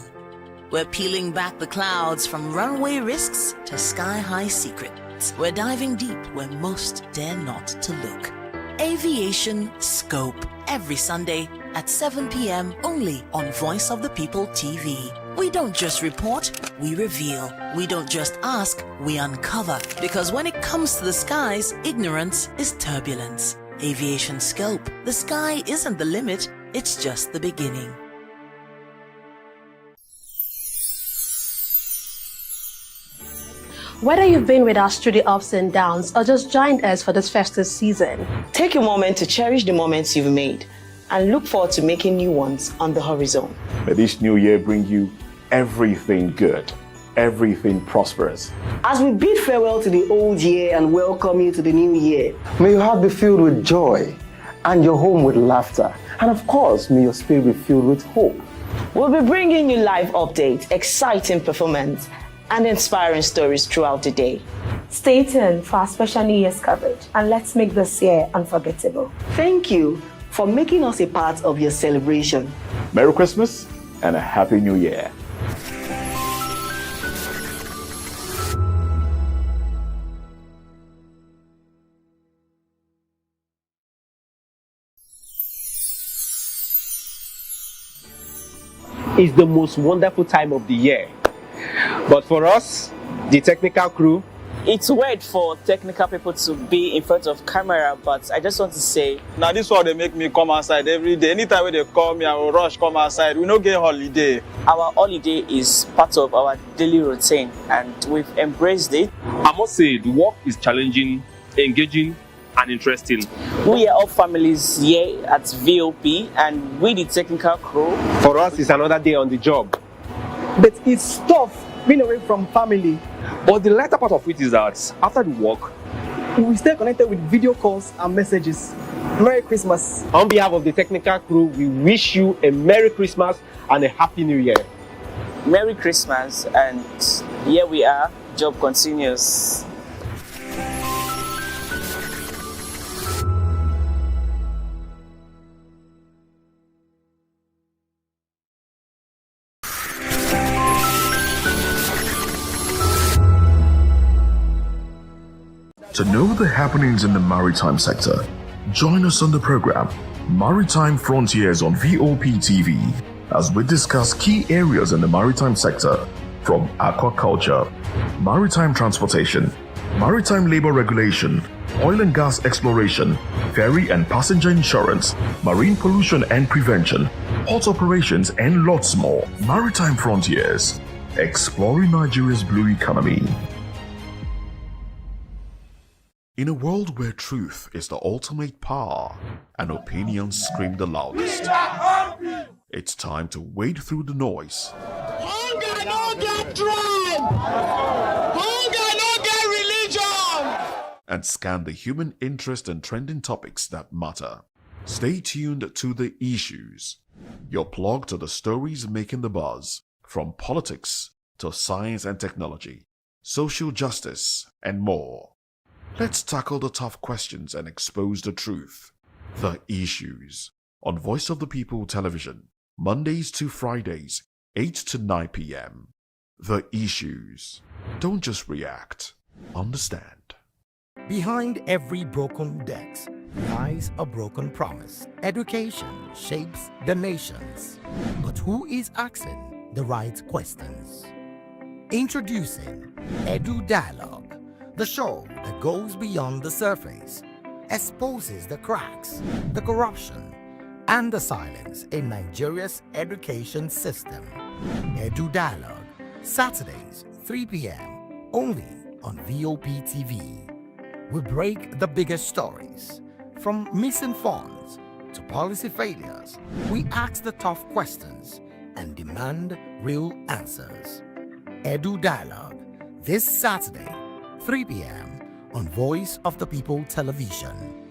We're peeling back the clouds from runway risks to sky-high secrets. We're diving deep where most dare not to look. Aviation Scope, every Sunday at 7 p.m. only on Voice of the People TV. We don't just report, we reveal. We don't just ask, we uncover. Because when it comes to the skies, ignorance is turbulence. Aviation Scope, the sky isn't the limit, it's just the beginning. Whether you've been with us through the ups and downs or just joined us for this festive season, take a moment to cherish the moments you've made and look forward to making new ones on the horizon. May this new year bring you everything good, everything prosperous. As we bid farewell to the old year and welcome you to the new year, May your heart be filled with joy and your home with laughter. And of course, may your spirit be filled with hope. we'll be bringing you live updates, exciting performance, and inspiring stories throughout the day. stay tuned for our special New Year's coverage and let's make this year unforgettable. Thank you for making us a part of your celebration. Merry Christmas and a Happy New Year. It's the most wonderful time of the year. But for us, the technical crew, It's weird for technical people to be in front of camera, but I just want to say, now this one they make me come outside every day. Anytime when they call me, I will rush come outside. We no get holiday. our holiday is part of our daily routine and we've embraced it. I must say, the work is challenging, engaging, and interesting. We are all families here at VOP and we the technical crew. for us, it's another day on the job. But it's tough being away from family. But the lighter part of it is that after the work, We stay connected with video calls and messages. Merry Christmas. On behalf of the technical crew, we wish you a Merry Christmas and a Happy New Year. Merry Christmas, and here we are, job continues. To know the happenings in the maritime sector, join us on the program Maritime Frontiers on VOP TV as we discuss key areas in the maritime sector from aquaculture, maritime transportation, maritime labor regulation, oil and gas exploration, ferry and passenger insurance, marine pollution and prevention, port operations, and lots more. Maritime Frontiers, exploring Nigeria's blue economy. In a world where truth is the ultimate power and opinions scream the loudest, it's time to wade through the noise. Hunger no get tribe. Hunger no get religion. And scan the human interest and trending topics that matter. Stay tuned to The Issues, your plug to the stories making the buzz, from politics to science and technology, social justice, and more. Let's tackle the tough questions and expose the truth. The Issues on Voice of the People Television, Mondays to Fridays, 8 to 9 p.m. The Issues. Don't just react, understand. Behind every broken desk lies a broken promise. Education shapes the nations. But who is asking the right questions? Introducing Edu Dialogue, the show that goes beyond the surface, exposes the cracks, the corruption, and the silence in Nigeria's education system. Edu Dialogue, Saturdays, 3 p.m., only on VOP TV. We break the biggest stories, from missing funds to policy failures. We ask the tough questions and demand real answers. Edu Dialogue, this Saturday, 3 p.m. on Voice of the People Television.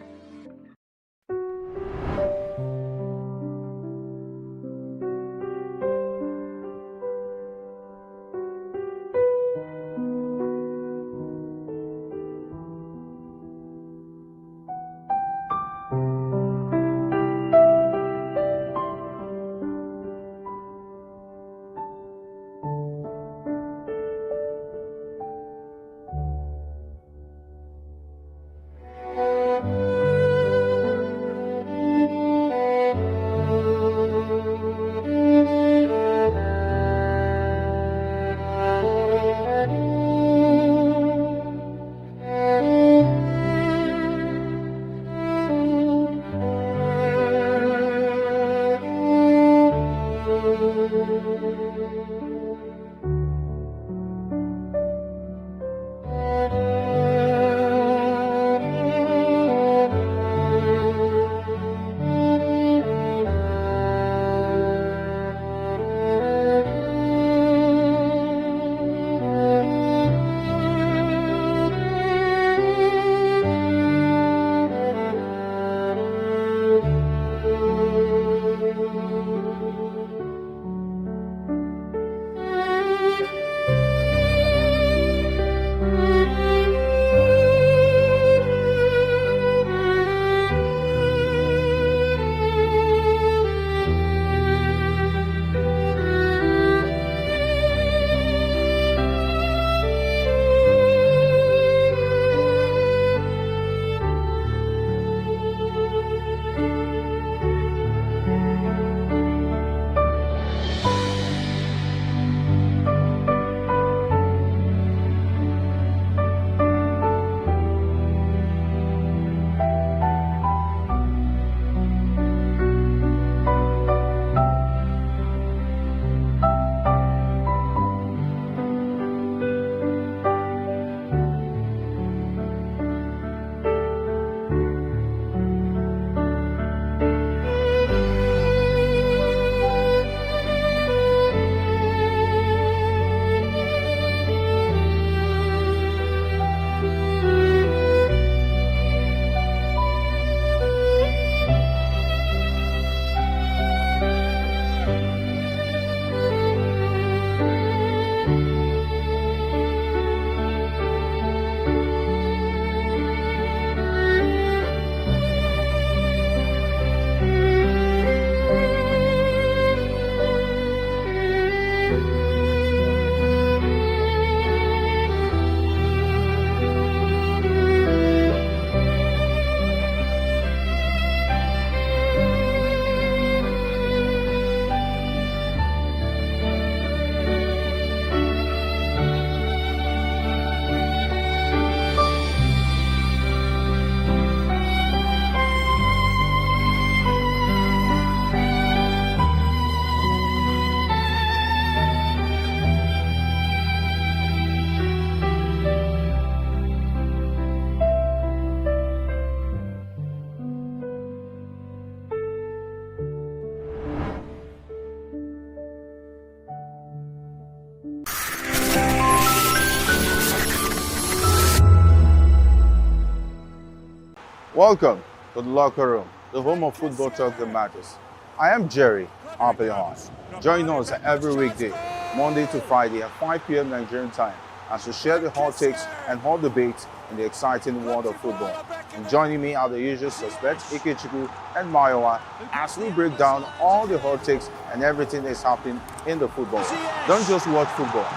Welcome to the locker room, the home of football talk that matters. I am Jerry Arpayon. Join us every weekday, Monday to Friday at 5 p.m. Nigerian time, as we share the hot takes and hot debates in the exciting world of football. And joining me are the usual suspects, Ikechukwu and Mayowa, as we break down all the hot takes and everything that's happening in the football. Don't just watch football,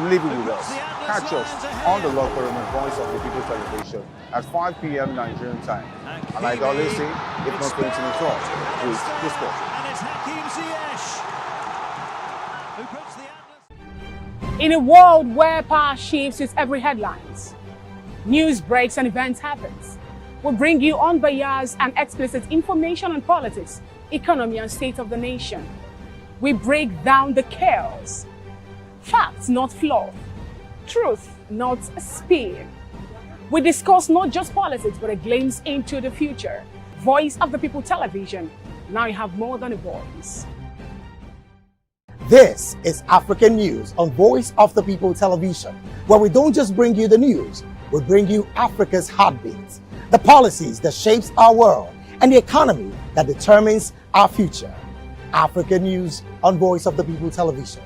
live it with us. Catch us on the locker room and Voice of the People Television at 5 p.m. Nigerian time. And like I always say, if not 20 minutes off, please discuss. In a world where power shifts with every headlines, news breaks and events happens, we bring you unbiased and explicit information on politics, economy and state of the nation. We break down the chaos. Facts, not fluff. Truth, not spin. We discuss not just politics, but a glimpse into the future. Voice of the People Television. Now you have more than a voice. This is African News on Voice of the People Television, where we don't just bring you the news, we bring you Africa's heartbeats, the policies that shapes our world, and the economy that determines our future. Africa News on Voice of the People Television.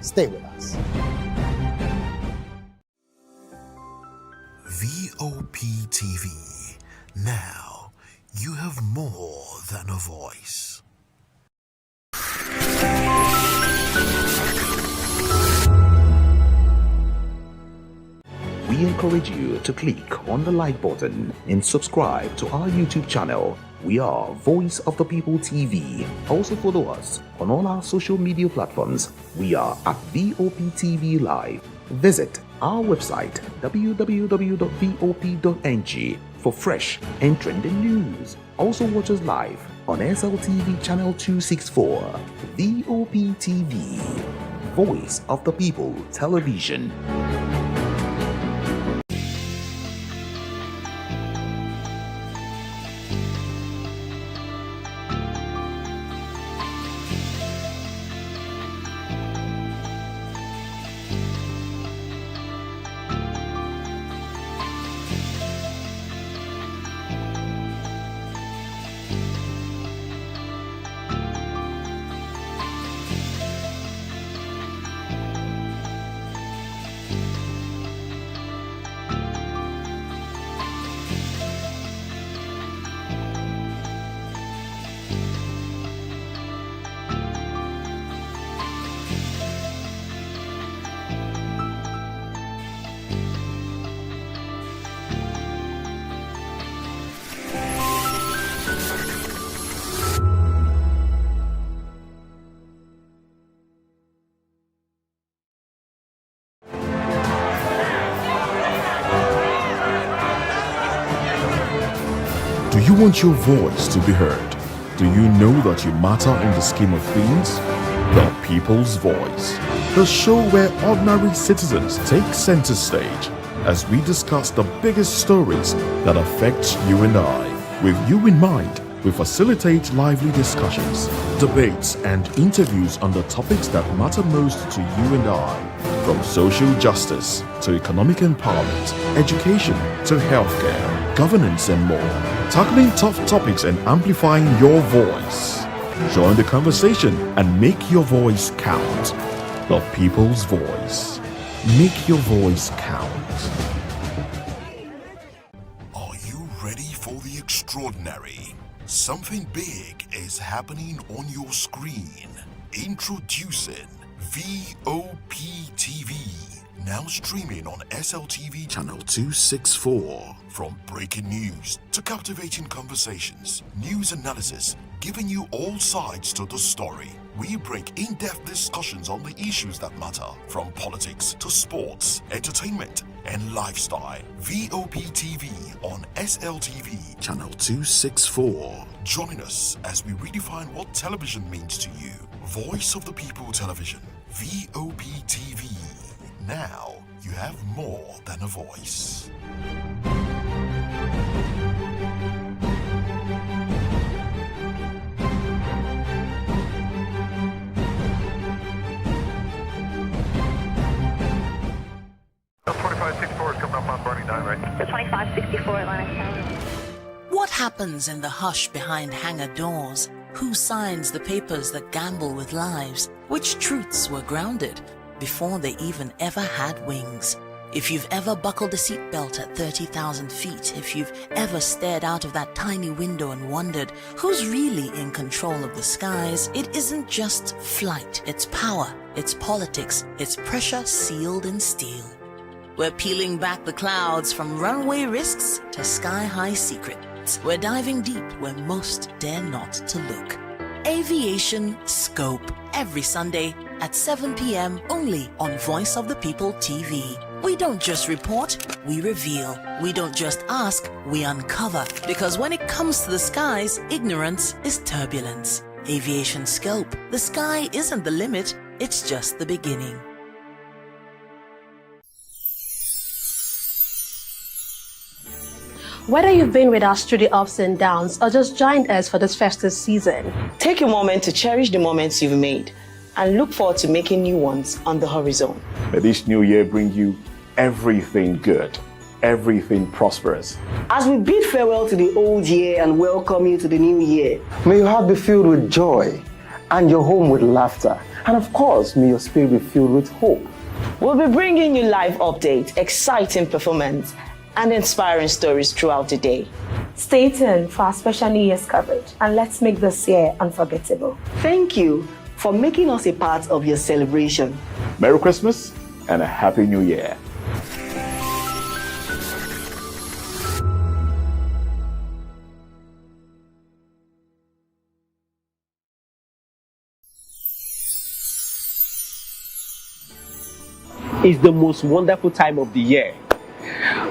Stay with us. VOP TV. Now you have more than a voice. We encourage you to click on the like button and subscribe to our YouTube channel. We are Voice of the People TV. Also follow us on all our social media platforms. We are at VOP TV Live. Visit our website www.vop.ng for fresh and trending news. Also watch us live on SLTV channel 264. VOP TV, Voice of the People Television. Do you want your voice to be heard? Do you know that you matter in the scheme of things? The People's Voice, the show where ordinary citizens take center stage as we discuss the biggest stories that affect you and I. With you in mind, we facilitate lively discussions, debates, and interviews on the topics that matter most to you and I. From social justice to economic empowerment, education to healthcare, governance, and more. Tackling tough topics and amplifying your voice. Join the conversation and make your voice count. The People's Voice. Make your voice count. Are you ready for the extraordinary? Something big is happening on your screen. Introducing VOP TV. Now streaming on SLTV channel 264. From breaking news to captivating conversations, news analysis, giving you all sides to the story. We bring in-depth discussions on the issues that matter, from politics to sports, entertainment, and lifestyle. VOP TV on SLTV channel 264. Join us as we redefine what television means to you. Voice of the People Television. VOP TV. Now you have more than a voice. The 2564 Atlantic Tower. What happens in the hush behind hangar doors? Who signs the papers that gamble with lives? Which truths were grounded before they even ever had wings? If you've ever buckled a seatbelt at 30,000 feet, if you've ever stared out of that tiny window and wondered who's really in control of the skies, it isn't just flight, it's power, it's politics, it's pressure sealed in steel. We're peeling back the clouds from runway risks to sky-high secrets. We're diving deep where most dare not to look. Aviation Scope, every Sunday at 7 p.m. only on Voice of the People TV. We don't just report, we reveal. We don't just ask, we uncover. Because when it comes to the skies, ignorance is turbulence. Aviation Scope, the sky isn't the limit, it's just the beginning. Whether you've been with us through the ups and downs or just joined us for this festive season, take a moment to cherish the moments you've made and look forward to making new ones on the horizon. May this new year bring you everything good, everything prosperous. As we bid farewell to the old year and welcome you to the new year, May your heart be filled with joy and your home with laughter. And of course, may your spirit be filled with hope. We'll be bringing you live updates, exciting performance, and inspiring stories throughout the day. Stay tuned for our special New Year's coverage and let's make this year unforgettable. thank you for making us a part of your celebration. Merry Christmas and a Happy New Year. It's the most wonderful time of the year.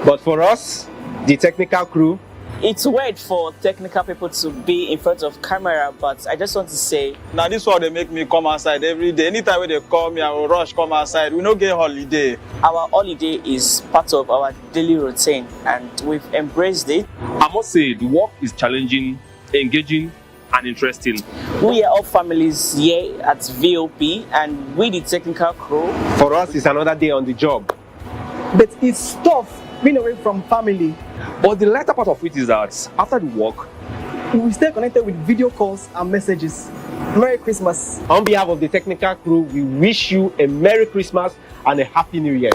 But for us, the technical crew, It's weird for technical people to be in front of camera, but I just want to say, Now this one they make me come outside every day. Anytime when they call me, I will rush come outside. We no get holiday. our holiday is part of our daily routine and we've embraced it. I must say, the work is challenging, engaging, and interesting. We are all families here at VOP and we the technical crew. for us, it's another day on the job. But it's tough being away from family. But the lighter part of it is that after the work, We will stay connected with video calls and messages. Merry Christmas. On behalf of the technical crew, we wish you a Merry Christmas and a Happy New Year.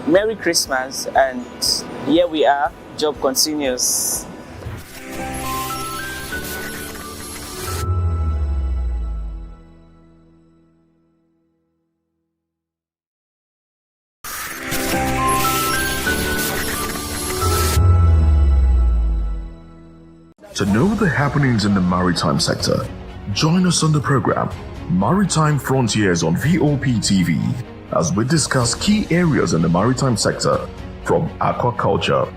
Merry Christmas, and here we are, job continues. To know the happenings in the maritime sector, join us on the program Maritime Frontiers on VOP TV as we discuss key areas in the maritime sector from aquaculture,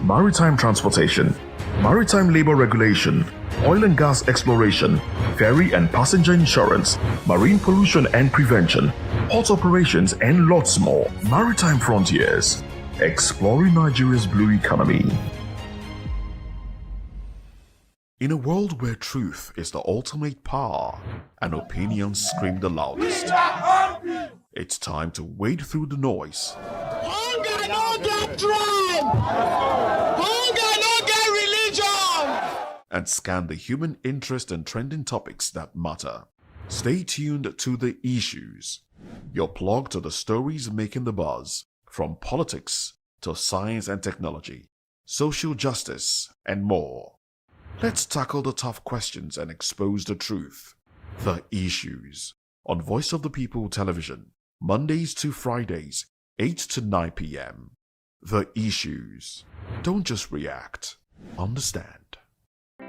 maritime transportation, maritime labor regulation, oil and gas exploration, ferry and passenger insurance, marine pollution and prevention, port operations, and lots more. Maritime Frontiers, exploring Nigeria's blue economy. In a world where truth is the ultimate power and opinions scream the loudest, it's time to wade through the noise. Hunger no get tribe. Hunger no get religion. And scan the human interest and trending topics that matter. Stay tuned to The Issues, your plug to the stories making the buzz, from politics to science and technology, social justice, and more. Let's tackle the tough questions and expose the truth. The Issues on Voice of the People Television, Mondays to Fridays, 8 to 9 p.m. The Issues. Don't just react, understand.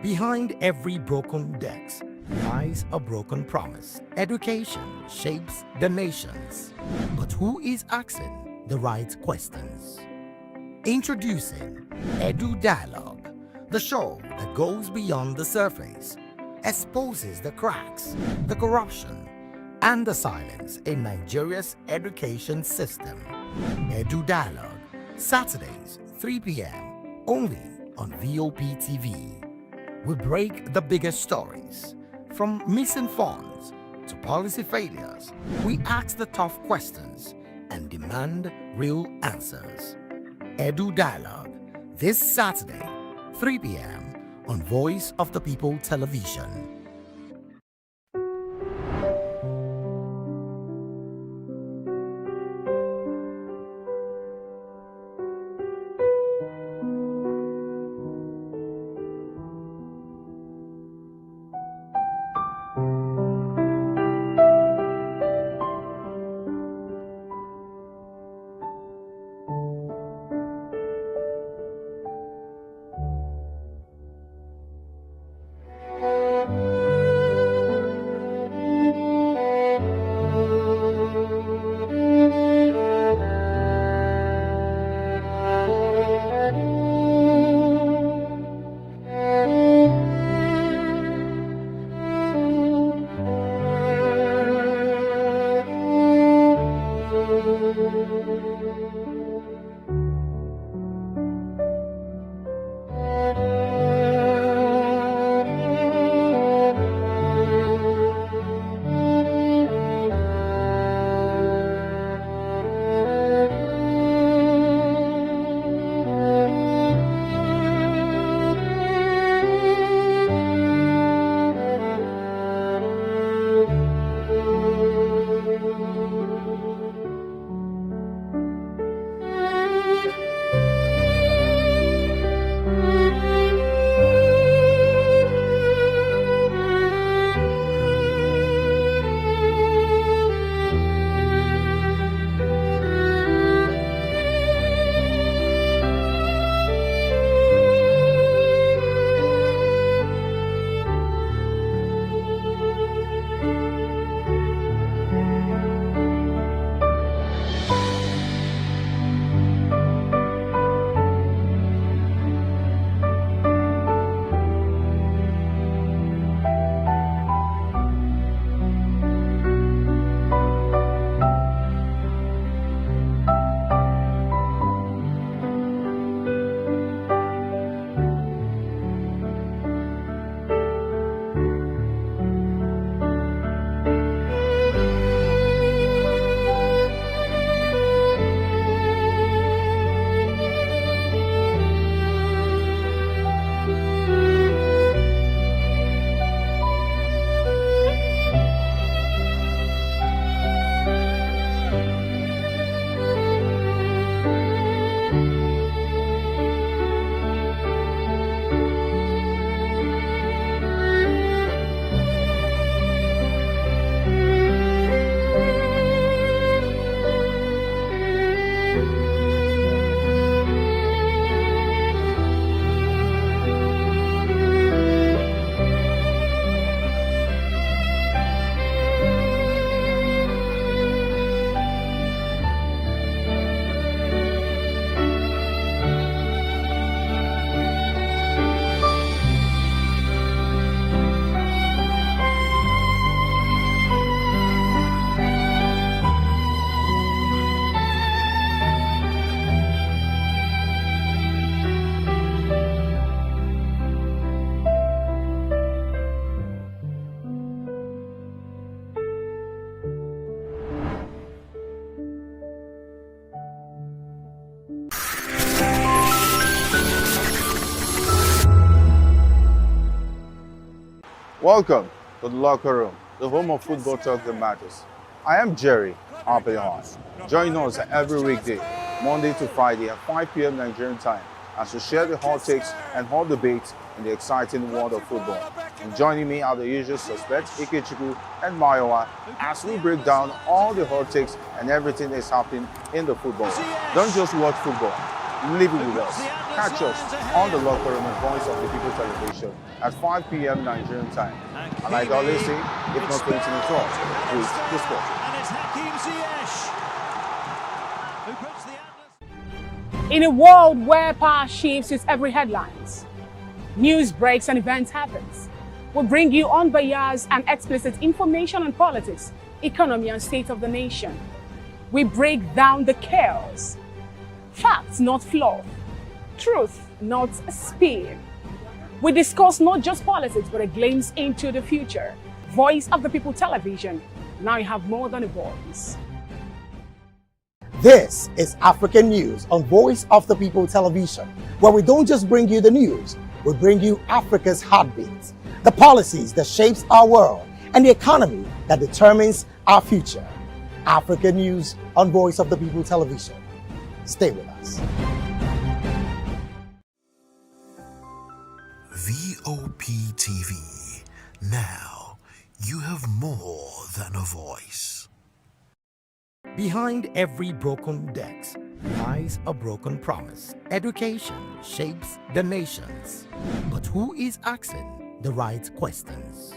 Behind every broken desk lies a broken promise. Education shapes the nations. But who is asking the right questions? Introducing Edu Dialogue, the show that goes beyond the surface, exposes the cracks, the corruption, and the silence in Nigeria's education system. Edu Dialogue, Saturdays, 3 p.m., only on VOP TV. We break the biggest stories, from missing funds to policy failures. We ask the tough questions and demand real answers. Edu Dialogue, this Saturday, 3 p.m. on Voice of the People Television. Welcome to the locker room, the home of football talk that matters. I am Jerry Arpillon. Join us every weekday, Monday to Friday at 5 p.m. Nigerian time, as we share the hot takes and hot debates in the exciting world of football. And joining me are the usual suspects, Ikechukwu and Mayowa, as we break down all the hot takes and everything that's happening in the football. Don't just watch football, live it with us. Catch us on the locker room and Voice of the People television at 5 p.m. Nigerian time. And like I always say, if not 20 minutes off, please discuss. In a world where power shifts its every headlines, news breaks and events happens, we bring you unbiased and explicit information on politics, economy and state of the nation. We break down the chaos. Facts, not fluff. Truth, not spin. We discuss not just politics, but a glimpse into the future. Voice of the People television. Now you have more than a voice. This is African News on Voice of the People television, where we don't just bring you the news, we bring you Africa's heartbeats, the policies that shapes our world, and the economy that determines our future. African News on Voice of the People television. Stay with us. VOP TV. Now you have more than a voice. Behind every broken desk lies a broken promise. Education shapes the nations. But who is asking the right questions?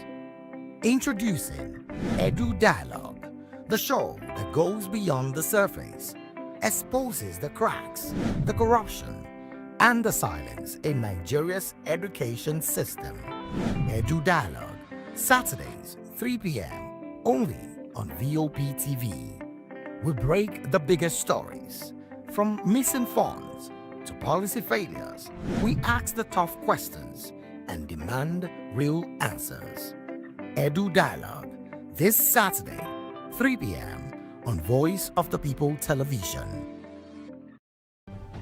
Introducing Edu Dialogue, the show that goes beyond the surface, exposes the cracks, the corruption, and the silence in Nigeria's education system. Edu Dialogue, Saturdays, 3 p.m., only on VOP TV. We break the biggest stories, from missing funds to policy failures. We ask the tough questions and demand real answers. Edu Dialogue, this Saturday, 3 p.m. on Voice of the People television.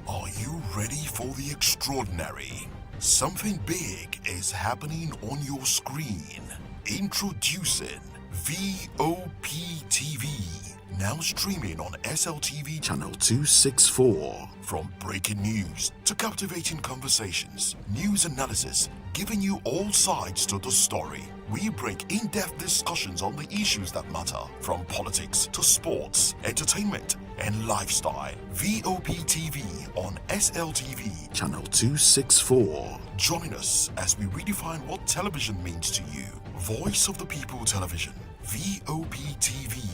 Are you ready for the extraordinary? Something big is happening on your screen. Introducing VOP TV. Now streaming on SLTV channel 264. From breaking news to captivating conversations, news analysis, giving you all sides to the story. We break in-depth discussions on the issues that matter, from politics to sports, entertainment, and lifestyle. VOP TV on SLTV channel 264. Join us as we redefine what television means to you. Voice of the People television. VOP TV.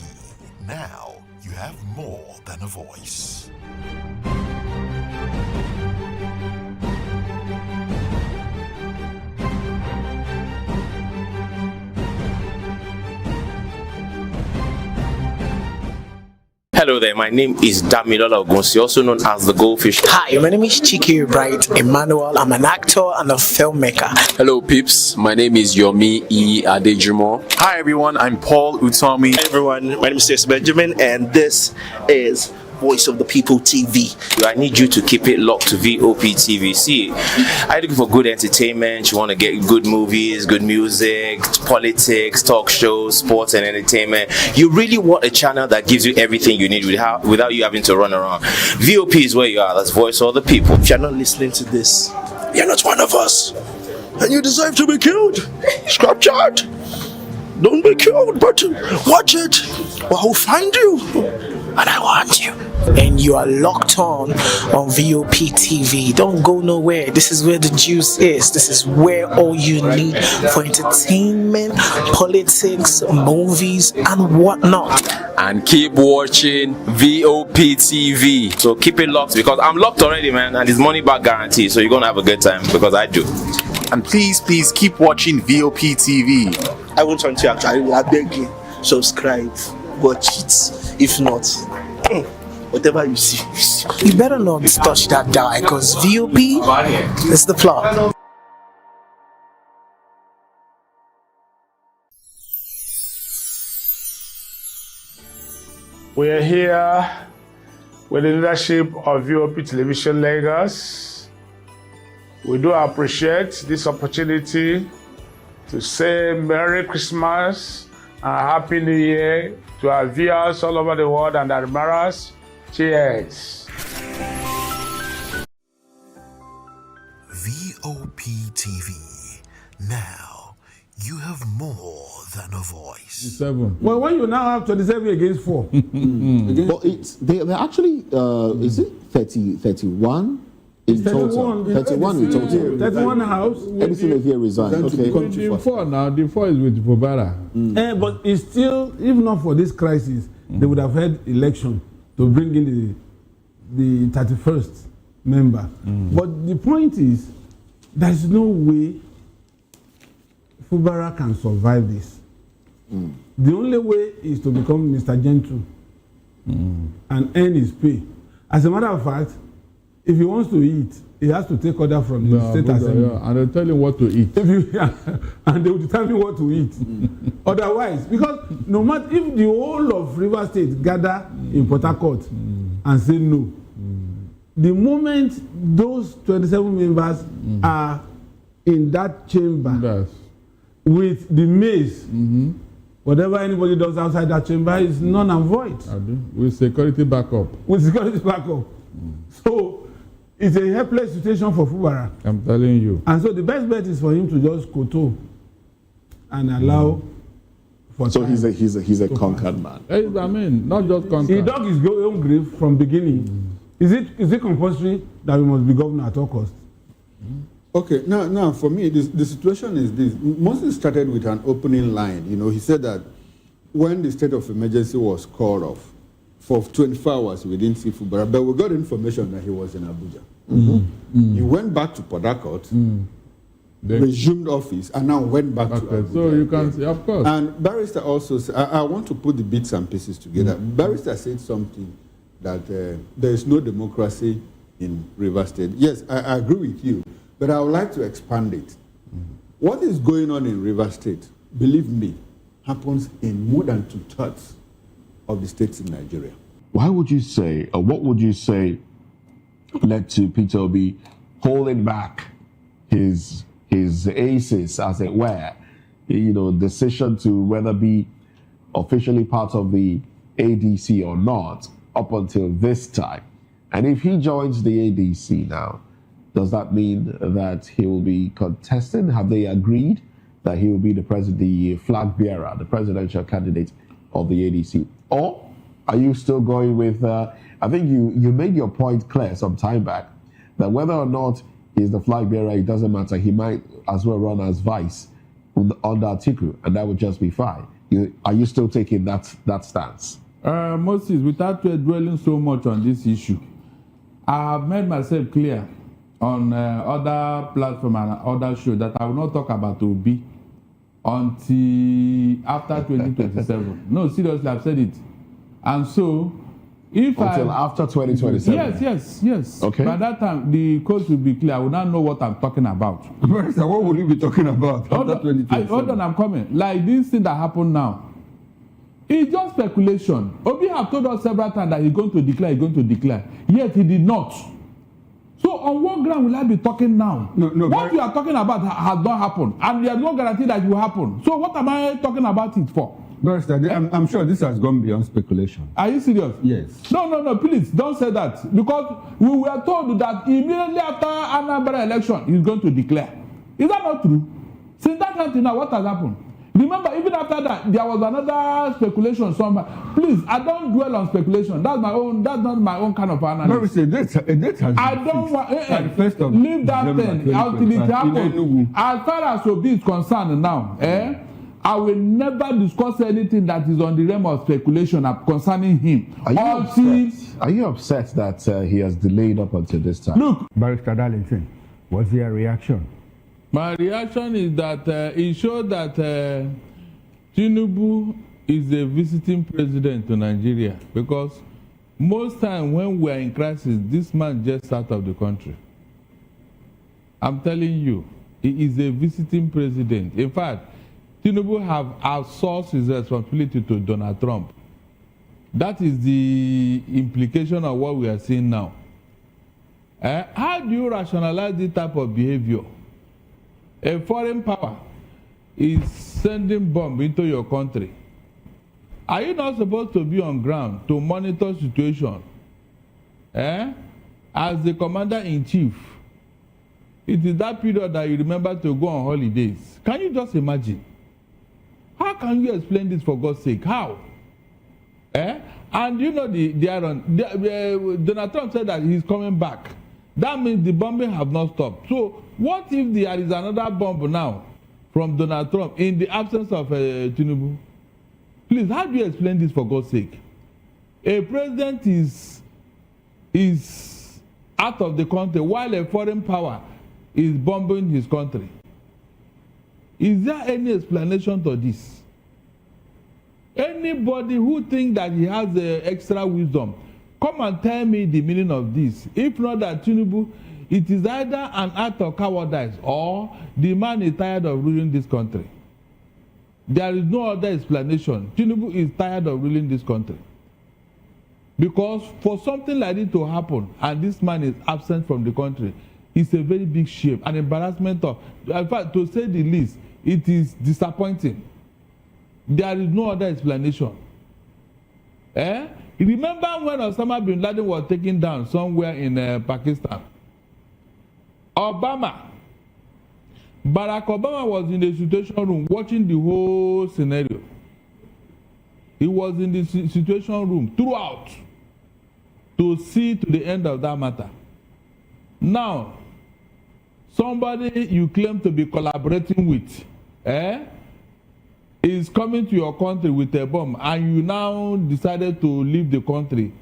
Now you have more than a voice. Hello there, my name is Damilola Ogunsi, also known as the Goldfish. Hi, my name is Chiki Bright Emmanuel. I'm an actor and a filmmaker. Hello peeps, my name is Yomi E. Adejimo. Hi everyone, I'm Paul Utomi. Hi everyone, my name is Stacey Benjamin and this is Voice of the People TV. I need you to keep it locked to VOP TV. See, are you looking for good entertainment? You want to get good movies, good music, politics, talk shows, sports and entertainment. You really want a channel that gives you everything you need without you having to run around. VOP is where you are. That's Voice of the People. If you're not listening to this, you're not one of us. And you deserve to be killed. Scrap chat. Don't be killed, but watch it. Or I'll find you. And I want you. And you are locked on VOP TV. Don't go nowhere. This is where the juice is. This is where all you need for entertainment, politics, movies, and whatnot. And keep watching VOP TV. So keep it locked because I'm locked already, man, and it's money back guarantee. So you're gonna have a good time because I do. And please keep watching VOP TV. I won't want to actually. I beg you, subscribe, watch it. If not, whatever you see, you better not touch that dial because VOP is the plot. We are here with the leadership of VOP Television Lagos. We do appreciate this opportunity to say Merry Christmas and Happy New Year to our viewers all over the world and admirers. Cheers. VOP TV. Now, you have more than a voice. 7. Well, when you now have 27 against 4. But they're actually, is it 31? In total. 31 in total. 31 house. Anything they hear resign. Okay. The 4 now, the 4 is with Fubara. But it's still, if not for this crisis, they would have had election to bring in the 31st member. But the point is, there's no way Fubara can survive this. The only way is to become Mr. Gentle and earn his pay. As a matter of fact, if he wants to eat, he has to take order from the state assembly. And they'll tell him what to eat. And they will determine what to eat. Otherwise, because no matter if the whole of River State gather in Port Harcourt and say no, the moment those 27 members are in that chamber with the maze, whatever anybody does outside that chamber is null and void. With security backup. With security backup. So it's a helpless situation for Fubara. I'm telling you. And so the best bet is for him to just koto and allow for so he's a conquered man. I mean, not just conquered. He dug his own grave from beginning. Is it compulsory that we must be governor at all costs? Okay, now for me, the situation is this. Mostly started with an opening line. You know, he said that when the state of emergency was called off, for 24 hours we didn't see Fubara, but we got information that he was in Abuja. He went back to Port Harcourt, resumed office, and now went back to Abuja. So you can see, of course. And Barrister also said, I want to put the bits and pieces together. Barrister said something that there is no democracy in River State. Yes, I agree with you, but I would like to expand it. What is going on in River State, believe me, happens in more than 2/3 of the states in Nigeria. Why would you say, or what would you say led to Peter Obi holding back his aces, as it were, decision to whether be officially part of the ADC or not up until this time? And if he joins the ADC now, does that mean that he will be contesting? Have they agreed that he will be the flag bearer, the presidential candidate of the ADC? Or are you still going with, I think you made your point clear some time back, that whether or not he's the flag bearer, it doesn't matter. He might as well run as vice under Atiku, and that would just be fine. Are you still taking that stance? Moses, without dwelling so much on this issue, I have made myself clear on other platforms and other shows that I will not talk about Obi until after 2027. No, seriously, I've said it. And so, until after 2027? Yes. Okay. By that time, the course will be clear. I will not know what I'm talking about. So what will you be talking about after 2027? Hold on, I'm coming. Like this thing that happened now. It's just speculation. Obi have told us several times that he's going to declare. Yet he did not. So on what ground will I be talking now? No, what you are talking about has not happened, and there's no guarantee that it will happen. So what am I talking about it for? Barrister, I'm sure this has gone beyond speculation. Are you serious? Yes. No, please don't say that, because we were told that immediately after Anambra election he's going to declare. Is that not true? Since that time till now, what has happened? Remember, even after that, there was another speculation somewhere. Please, I don't dwell on speculation. That's not my own kind of analysis. A date has I don't want leave that thing until it happens. As far as Obi is concerned now, I will never discuss anything that is on the realm of speculation concerning him. Are you upset that he has delayed up until this time? Look, Barrister Darlington, what's your reaction? My reaction is that it showed that Tinubu is a visiting president to Nigeria, because most time when we are in crisis, this man just out of the country. I'm telling you, he is a visiting president. In fact, Tinubu have outsourced his responsibility to Donald Trump. That is the implication of what we are seeing now. How do you rationalize this type of behavior? A foreign power is sending bomb into your country, are you not supposed to be on ground to monitor situation? As the commander-in-chief, it is that period that you remember to go on holidays. Can you just imagine? How can you explain this, for God's sake? How? And you know Donald Trump said that he's coming back. That means the bombing have not stopped. So what if there is another bomb now from Donald Trump in the absence of Tinubu? Please, how do you explain this, for God's sake? A president is out of the country while a foreign power is bombing his country. Is there any explanation to this? Anybody who thinks that he has extra wisdom, come and tell me the meaning of this. If not that Tinubu, it is either an act of cowardice or the man is tired of ruling this country. There is no other explanation. Tinubu is tired of ruling this country. Because for something like this to happen and this man is absent from the country, it's a very big shame, an embarrassment of, in fact, to say the least, it is disappointing. There is no other explanation. Remember when Osama bin Laden was taken down somewhere in Pakistan? Barack Obama was in the situation room watching the whole scenario. He was in the situation room throughout to see to the end of that matter. Now, somebody you claim to be collaborating with, is coming to your country with a bomb, and you now decided to leave the country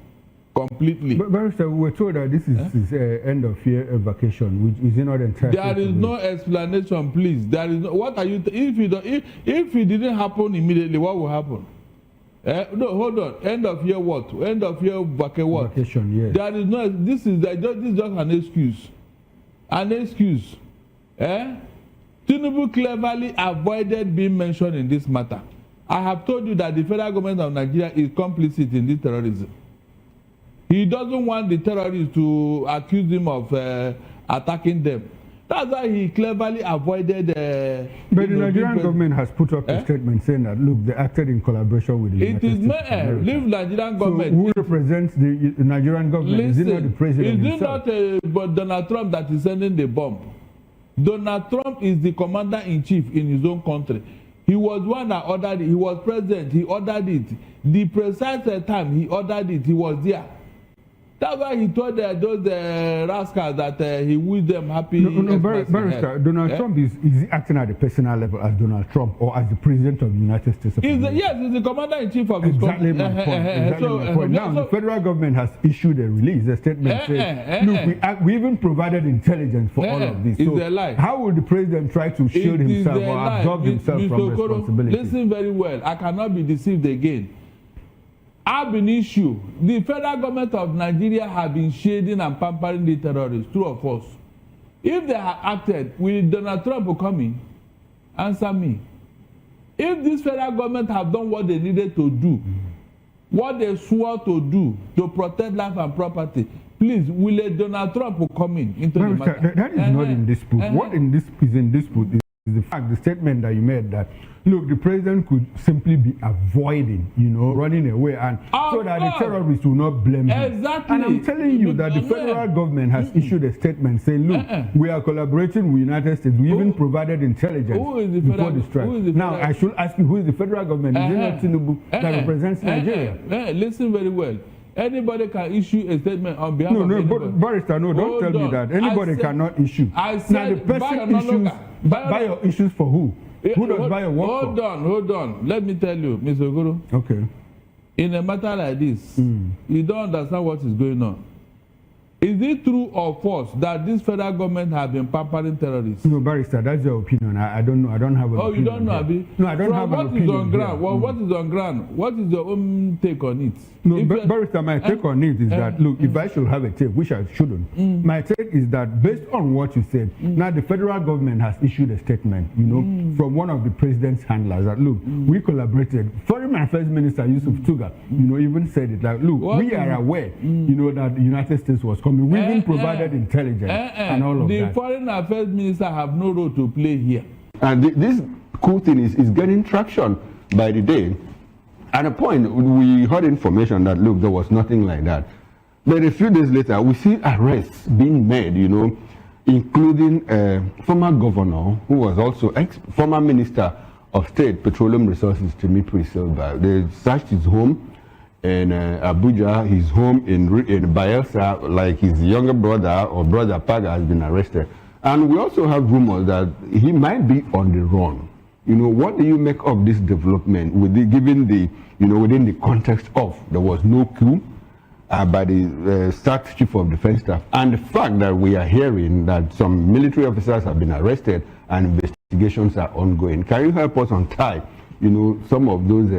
completely. But Barrister, we were told that this is end of year vacation, which is not entirely. There is no explanation, please. There is no, what are you? If it didn't happen immediately, what will happen? No, hold on. End of year what? End of year vacation, yes. There is no. This is just an excuse. An excuse. Tinubu cleverly avoided being mentioned in this matter. I have told you that the federal government of Nigeria is complicit in this terrorism. He doesn't want the terrorists to accuse him of attacking them. That's why he cleverly avoided. But the Nigerian government has put up a statement saying that, look, they acted in collaboration with the United States. Leave Nigerian government. So who represents the Nigerian government? Listen, is it not the president himself? Is it not Donald Trump that is sending the bomb? Donald Trump is the commander-in-chief in his own country. He was one that ordered it. He was president. He ordered it. The precise time he ordered it, he was there. That's why he told those rascals that he wished them happy. Barrister, Donald Trump is acting at the personal level as Donald Trump or as the president of the United States of America? Yes, he's the commander-in-chief of his country. Exactly my point. Exactly my point. Now, the federal government has issued a release, a statement saying, look, we even provided intelligence for all of this. It's a lie. How will the president try to shield himself or absolve himself from responsibility? Listen very well. I cannot be deceived again. Have been issue. The federal government of Nigeria have been shading and pampering the terrorists, true or false. If they had acted, will Donald Trump come in? Answer me. If this federal government have done what they needed to do, what they swore to do to protect life and property, please, will Donald Trump come in into the matter? That is not in dispute. What is in dispute is the fact, the statement that you made that, look, the president could simply be avoiding, running away, and so that the terrorists will not blame him. Exactly. And I'm telling you that the federal government has issued a statement saying, look, we are collaborating with the United States. We even provided intelligence before the strike. Now, I should ask you, who is the federal government? Is it not Tinubu that represents Nigeria? Listen very well. Anybody can issue a statement on behalf of anybody. No, Barrister, no, don't tell me that. Anybody cannot issue. I said, now, the person issues, buy your issues for who? Who does buy your work for? Hold on. Let me tell you, Mr. Ogoro. Okay. In a matter like this, you don't understand what is going on. Is it true or false that this federal government have been pampering terrorists? No, Barrister, that's your opinion. I don't know. I don't have an opinion. Oh, you don't know, Abi? No, I don't have an opinion. What is on ground? Well, what is on ground? What is your own take on it? No, Barrister, my take on it is that, look, if I should have a take, which I shouldn't, my take is that based on what you said, now the federal government has issued a statement, from one of the president's handlers that, look, we collaborated. Foreign Affairs Minister Yusuf Tuga, even said it like, look, we are aware, that the United States was coming. We even provided intelligence and all of that. The Foreign Affairs Minister have no role to play here. And this cool thing is getting traction by the day. At a point, we heard information that, look, there was nothing like that. But a few days later, we see arrests being made, you know, including a former governor who was also former minister of State Petroleum Resources, Dimitri Silva. They searched his home in Abuja, his home in Bayelsa, like his younger brother or brother Paga has been arrested. And we also have rumors that he might be on the run. You know, what do you make of this development, given the, you know, within the context of there was no coup by the Staff Chief of Defense Staff, and the fact that we are hearing that some military officers have been arrested and investigations are ongoing? Can you help us untie, you know, some of those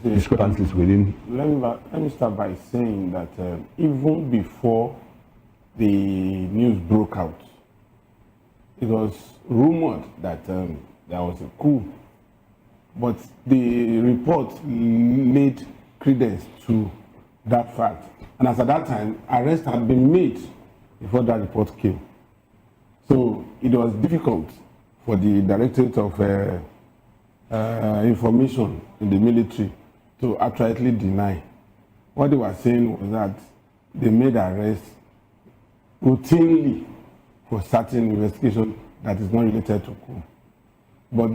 discrepancies within? Let me start by saying that even before the news broke out, it was rumored that there was a coup, but the report laid credence to that fact. And as at that time, arrests had been made before that report came. So it was difficult for the Directorate of Information in the military to outrightly deny. What they were saying was that they made arrests routinely for certain investigation that is not related to coup. But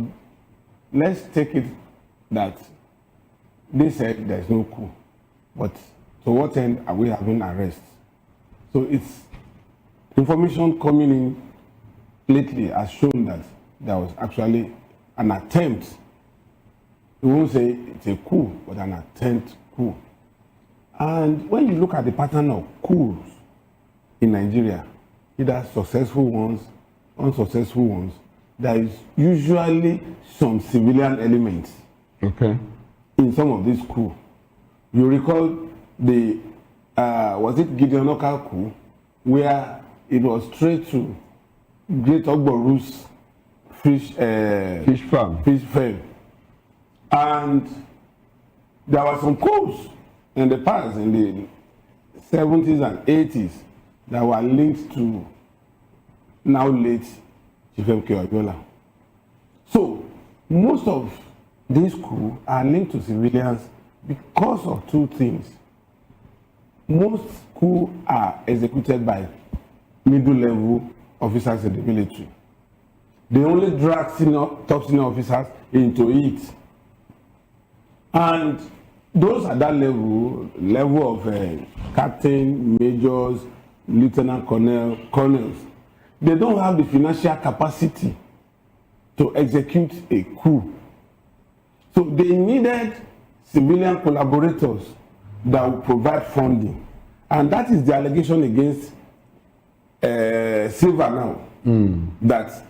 let's take it that they said there's no coup. But to what end are we having arrests? So it's information coming in lately has shown that there was actually an attempt. We won't say it's a coup, but an attempt coup. And when you look at the pattern of coups in Nigeria, either successful ones, unsuccessful ones, there is usually some civilian elements in some of these coups. You recall the, was it Gideon Okal coup, where it was straight to Great Ogboru's fish farm. And there were some coups in the past, in the 70s and 80s, that were linked to now late Chief M.K. Abiola. So most of these coups are linked to civilians because of two things. Most coups are executed by middle-level officers in the military. They only drag top senior officers into it. And those at that level of captain, majors, lieutenant colonels, they don't have the financial capacity to execute a coup. So they needed civilian collaborators that will provide funding. And that is the allegation against Silva now. That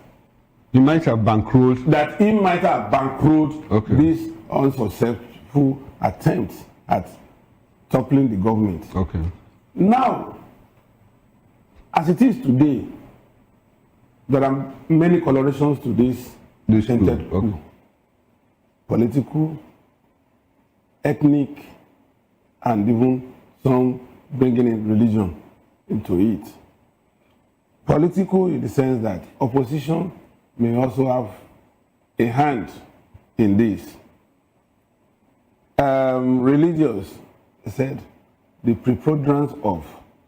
he might have bankrolled. That he might have bankrolled this unsuccessful attempt at toppling the government. Now, as it is today, there are many colorations to this attempted coup. Political, ethnic, and even some bringing in religion into it. Political in the sense that opposition may also have a hand in this. Religious, said the preponderance of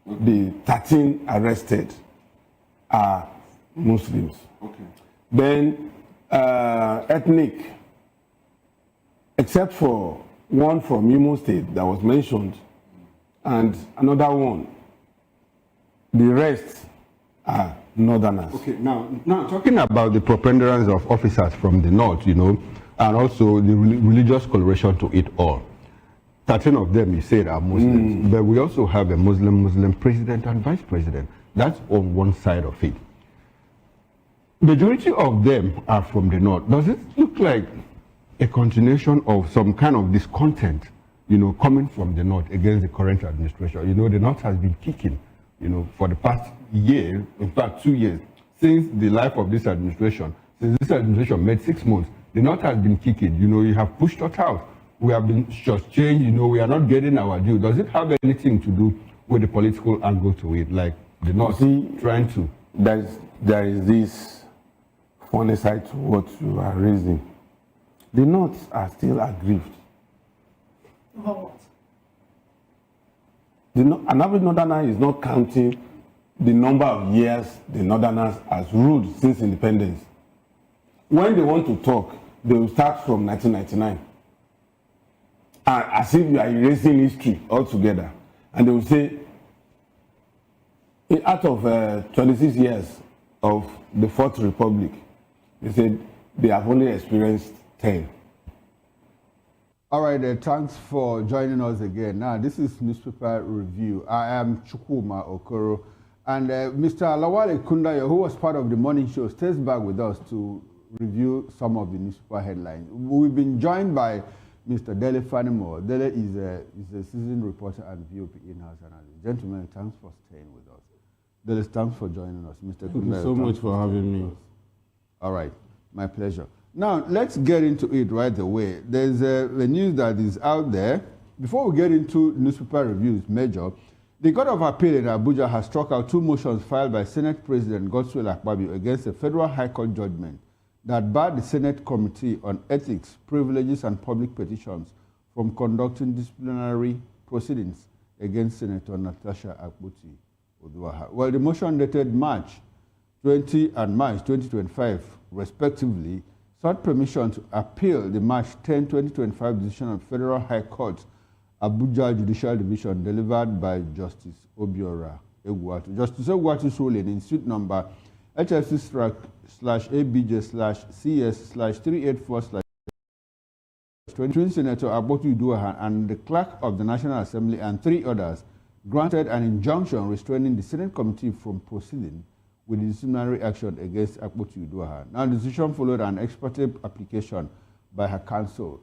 the 13 arrested are Muslims. Then ethnic, except for one from Imo State that was mentioned, and another one, the rest are northerners. Now talking about the preponderance of officers from the north, you know, and also the religious coloration to it all. 13 of them, you said, are Muslims, but we also have a Muslim president and vice president. That's on one side of it. Majority of them are from the north. Does it look like a continuation of some kind of discontent, you know, coming from the north against the current administration? You know, the north has been kicking, you know, for the past year, in fact 2 years, since the life of this administration. Since this administration made 6 months, the north has been kicking. You know, you have pushed us out. We have been shortchanged, you know, we are not getting our due. Does it have anything to do with the political angle to it, like the north trying to? There is this one aside to what you are raising, the North are still aggrieved. About what? An average Northerner is not counting the number of years the Northerners has ruled since independence. When they want to talk, they will start from 1999. As if you are erasing history altogether. And they will say, out of 26 years of the Fourth Republic, they said they have only experienced 10. All right, thanks for joining us again. Now, this is Newspaper Review. I am Chukwuma Okoro. And Mr. Lawale Kundayo, who was part of the morning show, stays back with us to review some of the newspaper headlines. We've been joined by Mr. Dele Fanimo. Dele is a seasoned reporter and VOP in-house analyst. Gentlemen, thanks for staying with us. Dele, thanks for joining us. Mr. Thank you so much for having me. All right, my pleasure. Now, let's get into it right away. There's a news that is out there. Before we get into newspaper reviews, Major, the Court of Appeal in Abuja has struck out 2 motions filed by Senate President Godswill Akpabio against a federal high court judgment that barred the Senate Committee on Ethics, Privileges and Public Petitions from conducting disciplinary proceedings against Senator Natasha Akpoti-Uduaghan. Well, the motion dated March 20 and March 2025, respectively, sought permission to appeal the March 10, 2025 decision of Federal High Court, Abuja Judicial Division, delivered by Justice Obiora Egwuatu. Justice Egwuatu's ruling in suit number HFC/ABJ/CS/384/20 Senator Akpoti-Uduaghan and the Clerk of the National Assembly and 3 others granted an injunction restraining the Senate Committee from proceeding with disciplinary action against Akpoti-Uduaghan. Now, the decision followed an ex parte application by her counsel.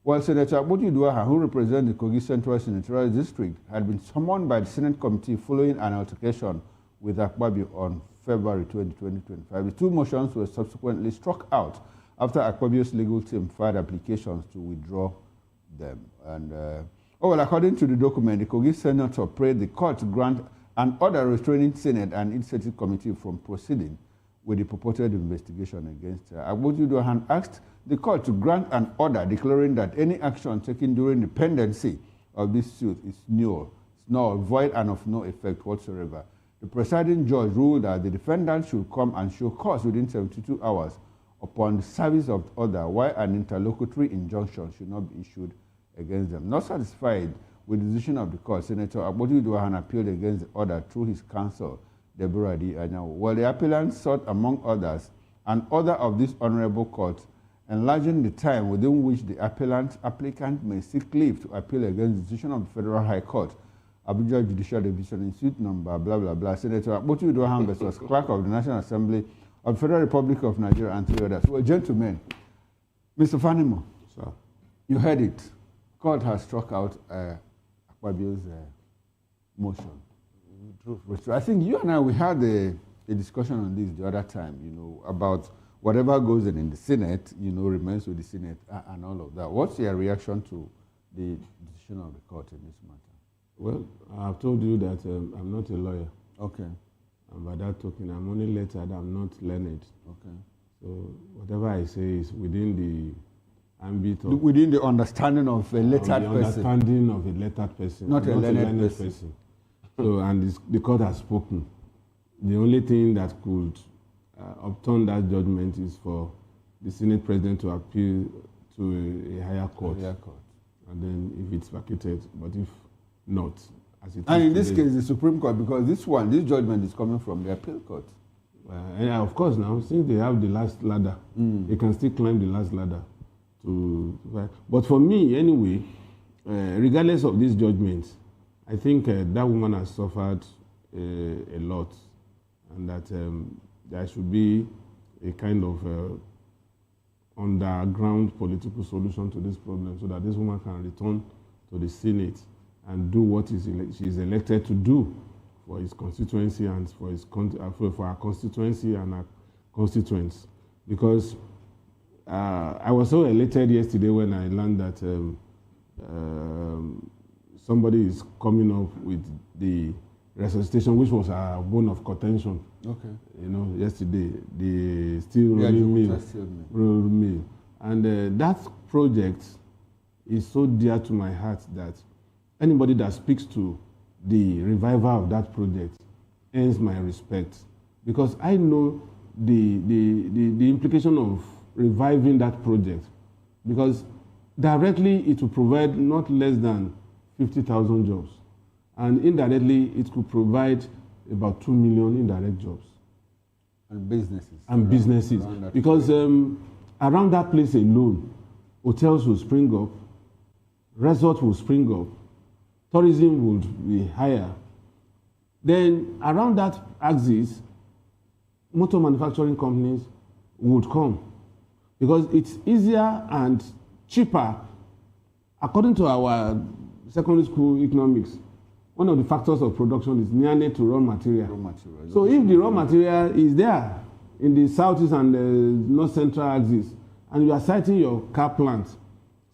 While Senator Akpoti-Uduaghan, who represents the Kogi Central Senatorial District, had been summoned by the Senate Committee following an altercation with Akpabio on February 20, 2025. The 2 motions were subsequently struck out after Akpabio's legal team filed applications to withdraw them. And, according to the document, the Kogi Senator prayed the court to grant an order restraining Senate and its Senate Committee from proceeding with the purported investigation against her. Akpoti-Uduaghan asked the court to grant an order declaring that any action taken during the pendency of this suit is null, void, and of no effect whatsoever. The presiding judge ruled that the defendant should come and show cause within 72 hours upon the service of the order, while an interlocutory injunction should not be issued against them. Not satisfied with the decision of the court, Senator Akpoti-Uduaghan appealed against the order through his counsel, Deborah D. Anyanwu. Well, the appellant sought, among others, an order of this honorable court enlarging the time within which the applicant may seek leave to appeal against the decision of the Federal High Court, Abuja Judicial Division, in suit number blah blah blah, Senator Akpoti-Uduaghan versus Clerk of the National Assembly of the Federal Republic of Nigeria and 3 others. Well, gentlemen, Mr. Fanimo, sir, you heard it. Court has struck out Akpabio's motion. I think you and I, we had a discussion on this the other time, about whatever goes in the Senate, remains with the Senate and all of that. What's your reaction to the decision of the court in this matter? Well, I've told you that I'm not a lawyer. Okay. And by that token, I'm only lettered, I'm not learned. Okay. So whatever I say is within the ambit of... Within the understanding of a lettered person. Understanding of a lettered person. Not a learned person. So, and the court has spoken. The only thing that could upturn that judgment is for the Senate President to appeal to a higher court. And then if it's vacated, but if not, as it is. And in this case, the Supreme Court, because this judgment is coming from the appeal court. Yeah, of course, now, since they have the last ladder, they can still climb the last ladder. But for me, anyway, regardless of these judgments, I think that woman has suffered a lot, and that there should be a kind of underground political solution to this problem, so that this woman can return to the Senate and do what she is elected to do for his constituency and for our constituency and our constituents. Because I was so elated yesterday when I learned that somebody is coming up with the resuscitation, which was a bone of contention. Okay. You know, yesterday, the steel rolling mill. And that project is so dear to my heart that anybody that speaks to the revival of that project earns my respect, because I know the implication of reviving that project, because directly it will provide not less than 50,000 jobs, and indirectly it could provide about 2 million indirect jobs. And businesses. And businesses. Because around that place alone, hotels will spring up, resorts will spring up, tourism would be higher. Then around that axis, motor manufacturing companies would come, because it's easier and cheaper. According to our secondary school economics, one of the factors of production is nearness to raw material. So if the raw material is there in the southeast and the north central axis, and you are citing your car plant,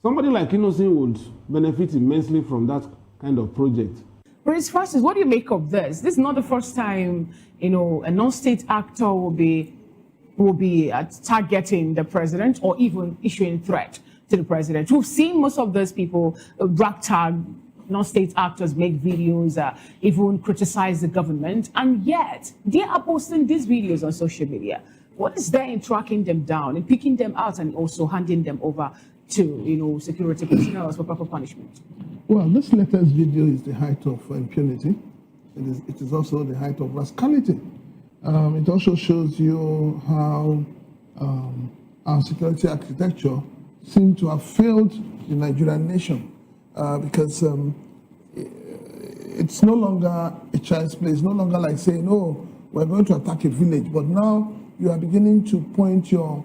somebody like Innocent would benefit immensely from that kind of project. Prince Francis, what do you make of this? This is not the first time, a non-state actor will be targeting the president or even issuing threat to the president. We've seen most of those people, ragtag non-state actors, make videos, even criticize the government, and yet they are posting these videos on social media. What is there in tracking them down and picking them out and also handing them over to, security personnel for proper punishment? Well, this latest video is the height of impunity. It is also the height of rascality. It also shows you how our security architecture seems to have failed the Nigerian nation, because it's no longer a child's play. It's no longer like saying, "Oh, we're going to attack a village," but now you are beginning to point your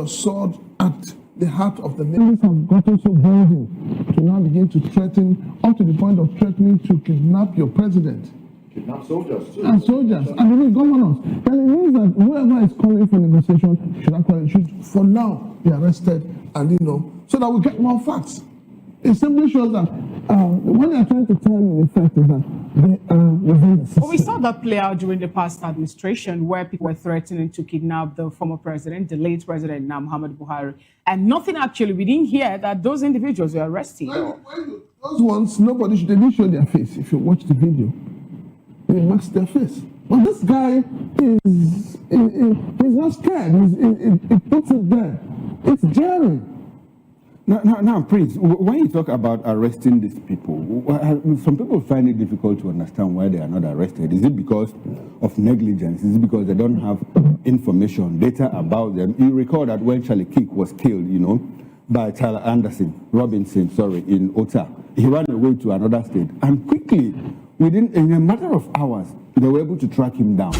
sword at the heart of the nation. Have gotten so bold to now begin to threaten, up to the point of threatening to kidnap your president. Kidnap soldiers too. And soldiers, and even governors. And it means that whoever is calling for negotiation should for now be arrested, and so that we get more facts. It simply shows that what they are trying to tell you, in fact, is that they are within the system. Well, we saw that play out during the past administration, where people were threatening to kidnap the former president, the late president, now Muhammadu Buhari, and nothing actually. We didn't hear that those individuals were arrested. Those ones, they didn't show their face. If you watch the video, they mask their face. But this guy he's not scared. He puts it there. It's Jerry. Now, Prince, when you talk about arresting these people, some people find it difficult to understand why they are not arrested. Is it because of negligence? Is it because they don't have information, data about them? You recall that when Charlie Kirk was killed, by Tyler Robinson, in Ota, he ran away to another state, and quickly, in a matter of hours, they were able to track him down.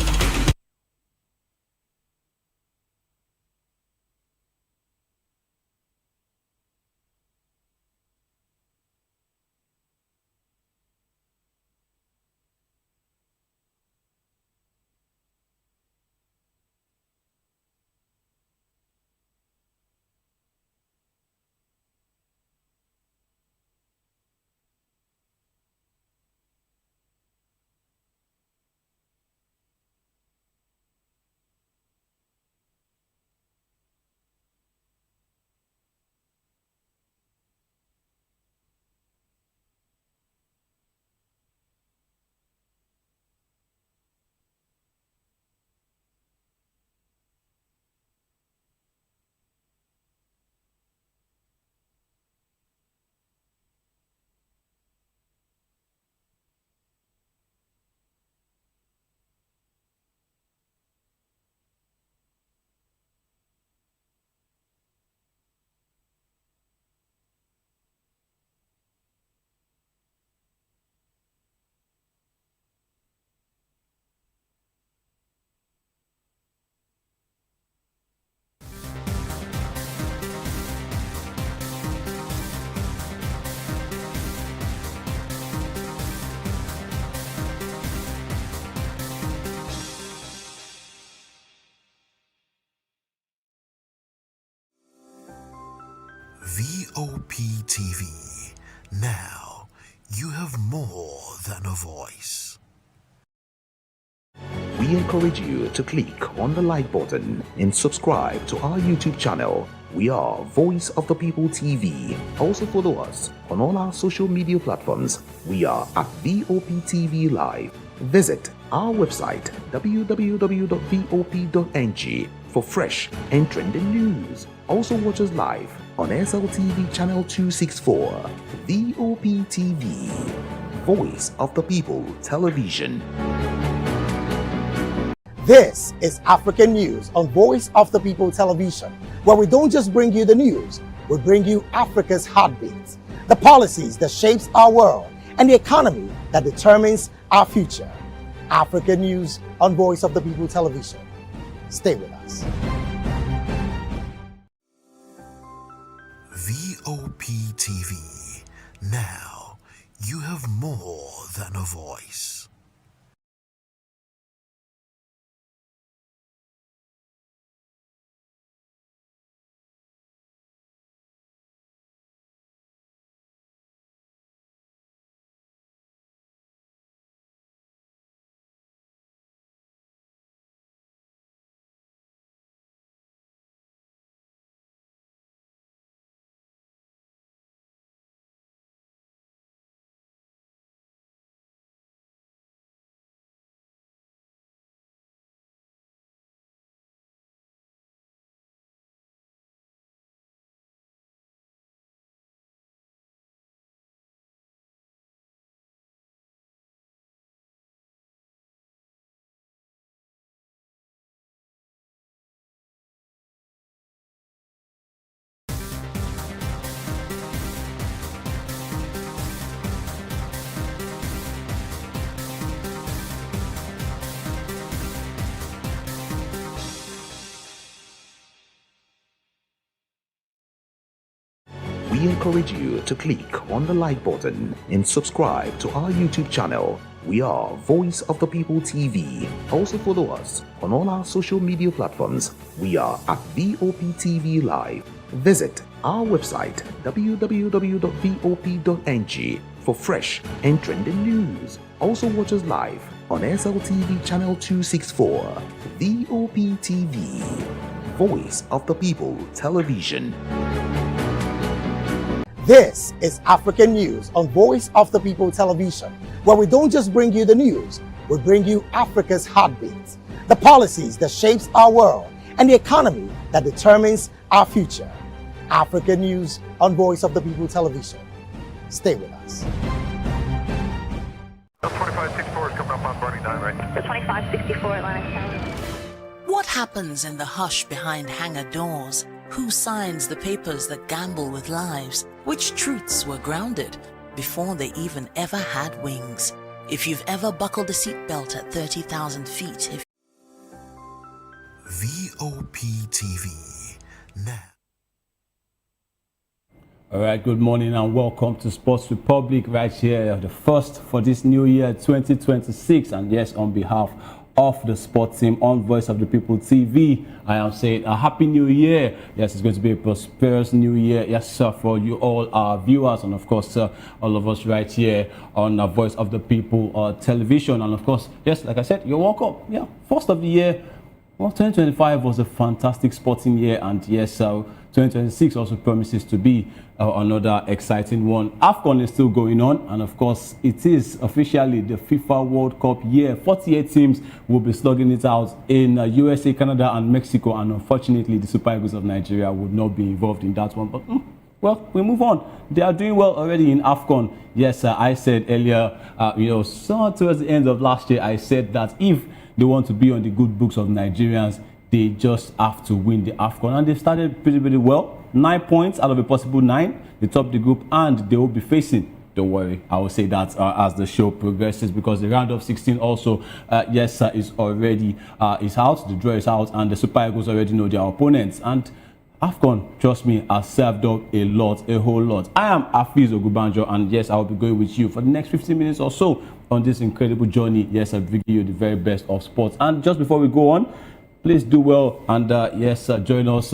VOP TV. Now, you have more than a voice. We encourage you to click on the like button and subscribe to our YouTube channel. We are Voice of the People TV. Also follow us on all our social media platforms. We are at VOP TV Live. Visit our website www.vop.ng for fresh and trending news. Also watch us live on SLTV channel 264. VOP TV, Voice of the People Television. This is African News on Voice of the People Television, where we don't just bring you the news, we bring you Africa's heartbeats, the policies that shapes our world, and the economy that determines our future. African News on Voice of the People Television. Stay with us. VOP TV. Now, you have more than a voice. We encourage you to click on the like button and subscribe to our YouTube channel. We are Voice of the People TV. Also follow us on all our social media platforms. We are at VOP TV Live. Visit our website www.vop.ng for fresh and trending news. Also watch us live on SLTV channel 264. VOP TV, Voice of the People Television. This is African News on Voice of the People Television, where we don't just bring you the news, we bring you Africa's heartbeats, the policies that shapes our world, and the economy that determines our future. African News on Voice of the People Television. Stay with us. 2564 is coming up on Burning 9, right? The 2564 Atlantic Tower. What happens in the hush behind hangar doors? Who signs the papers that gamble with lives? Which truths were grounded before they even ever had wings? If you've ever buckled a seatbelt at 30,000 feet, VOP TV. Now. All right, good morning and welcome to Sports Republic right here, the first for this new year 2026. And yes, on behalf of the sports team on Voice of the People TV, I am saying a happy new year. Yes, it's going to be a prosperous new year. Yes, sir, for you all our viewers and of course all of us right here on Voice of the People television. And of course, yes, like I said, you're welcome. Yeah, first of the year. Well, 2025 was a fantastic sporting year, and yes, 2026 also promises to be another exciting one. AFCON is still going on, and of course, it is officially the FIFA World Cup year. 48 teams will be slugging it out in USA, Canada, and Mexico, and unfortunately, the Super Eagles of Nigeria would not be involved in that one. But well, we move on. They are doing well already in AFCON. Yes, I said earlier, so towards the end of last year, I said that if they want to be on the good books of Nigerians, they just have to win the AFCON. And they've started pretty well. 9 points out of a possible 9. They top the group and they will be facing, don't worry, I will say that as the show progresses, because the round of 16 also, is already is out. The draw is out and the Super Eagles already know their opponents. And AFCON, trust me, has served up a whole lot. I am Afiz Ogubanjo, and yes, I will be going with you for the next 15 minutes or so on this incredible journey. Yes, I'll bring you the very best of sports. And just before we go on, please do well and join us.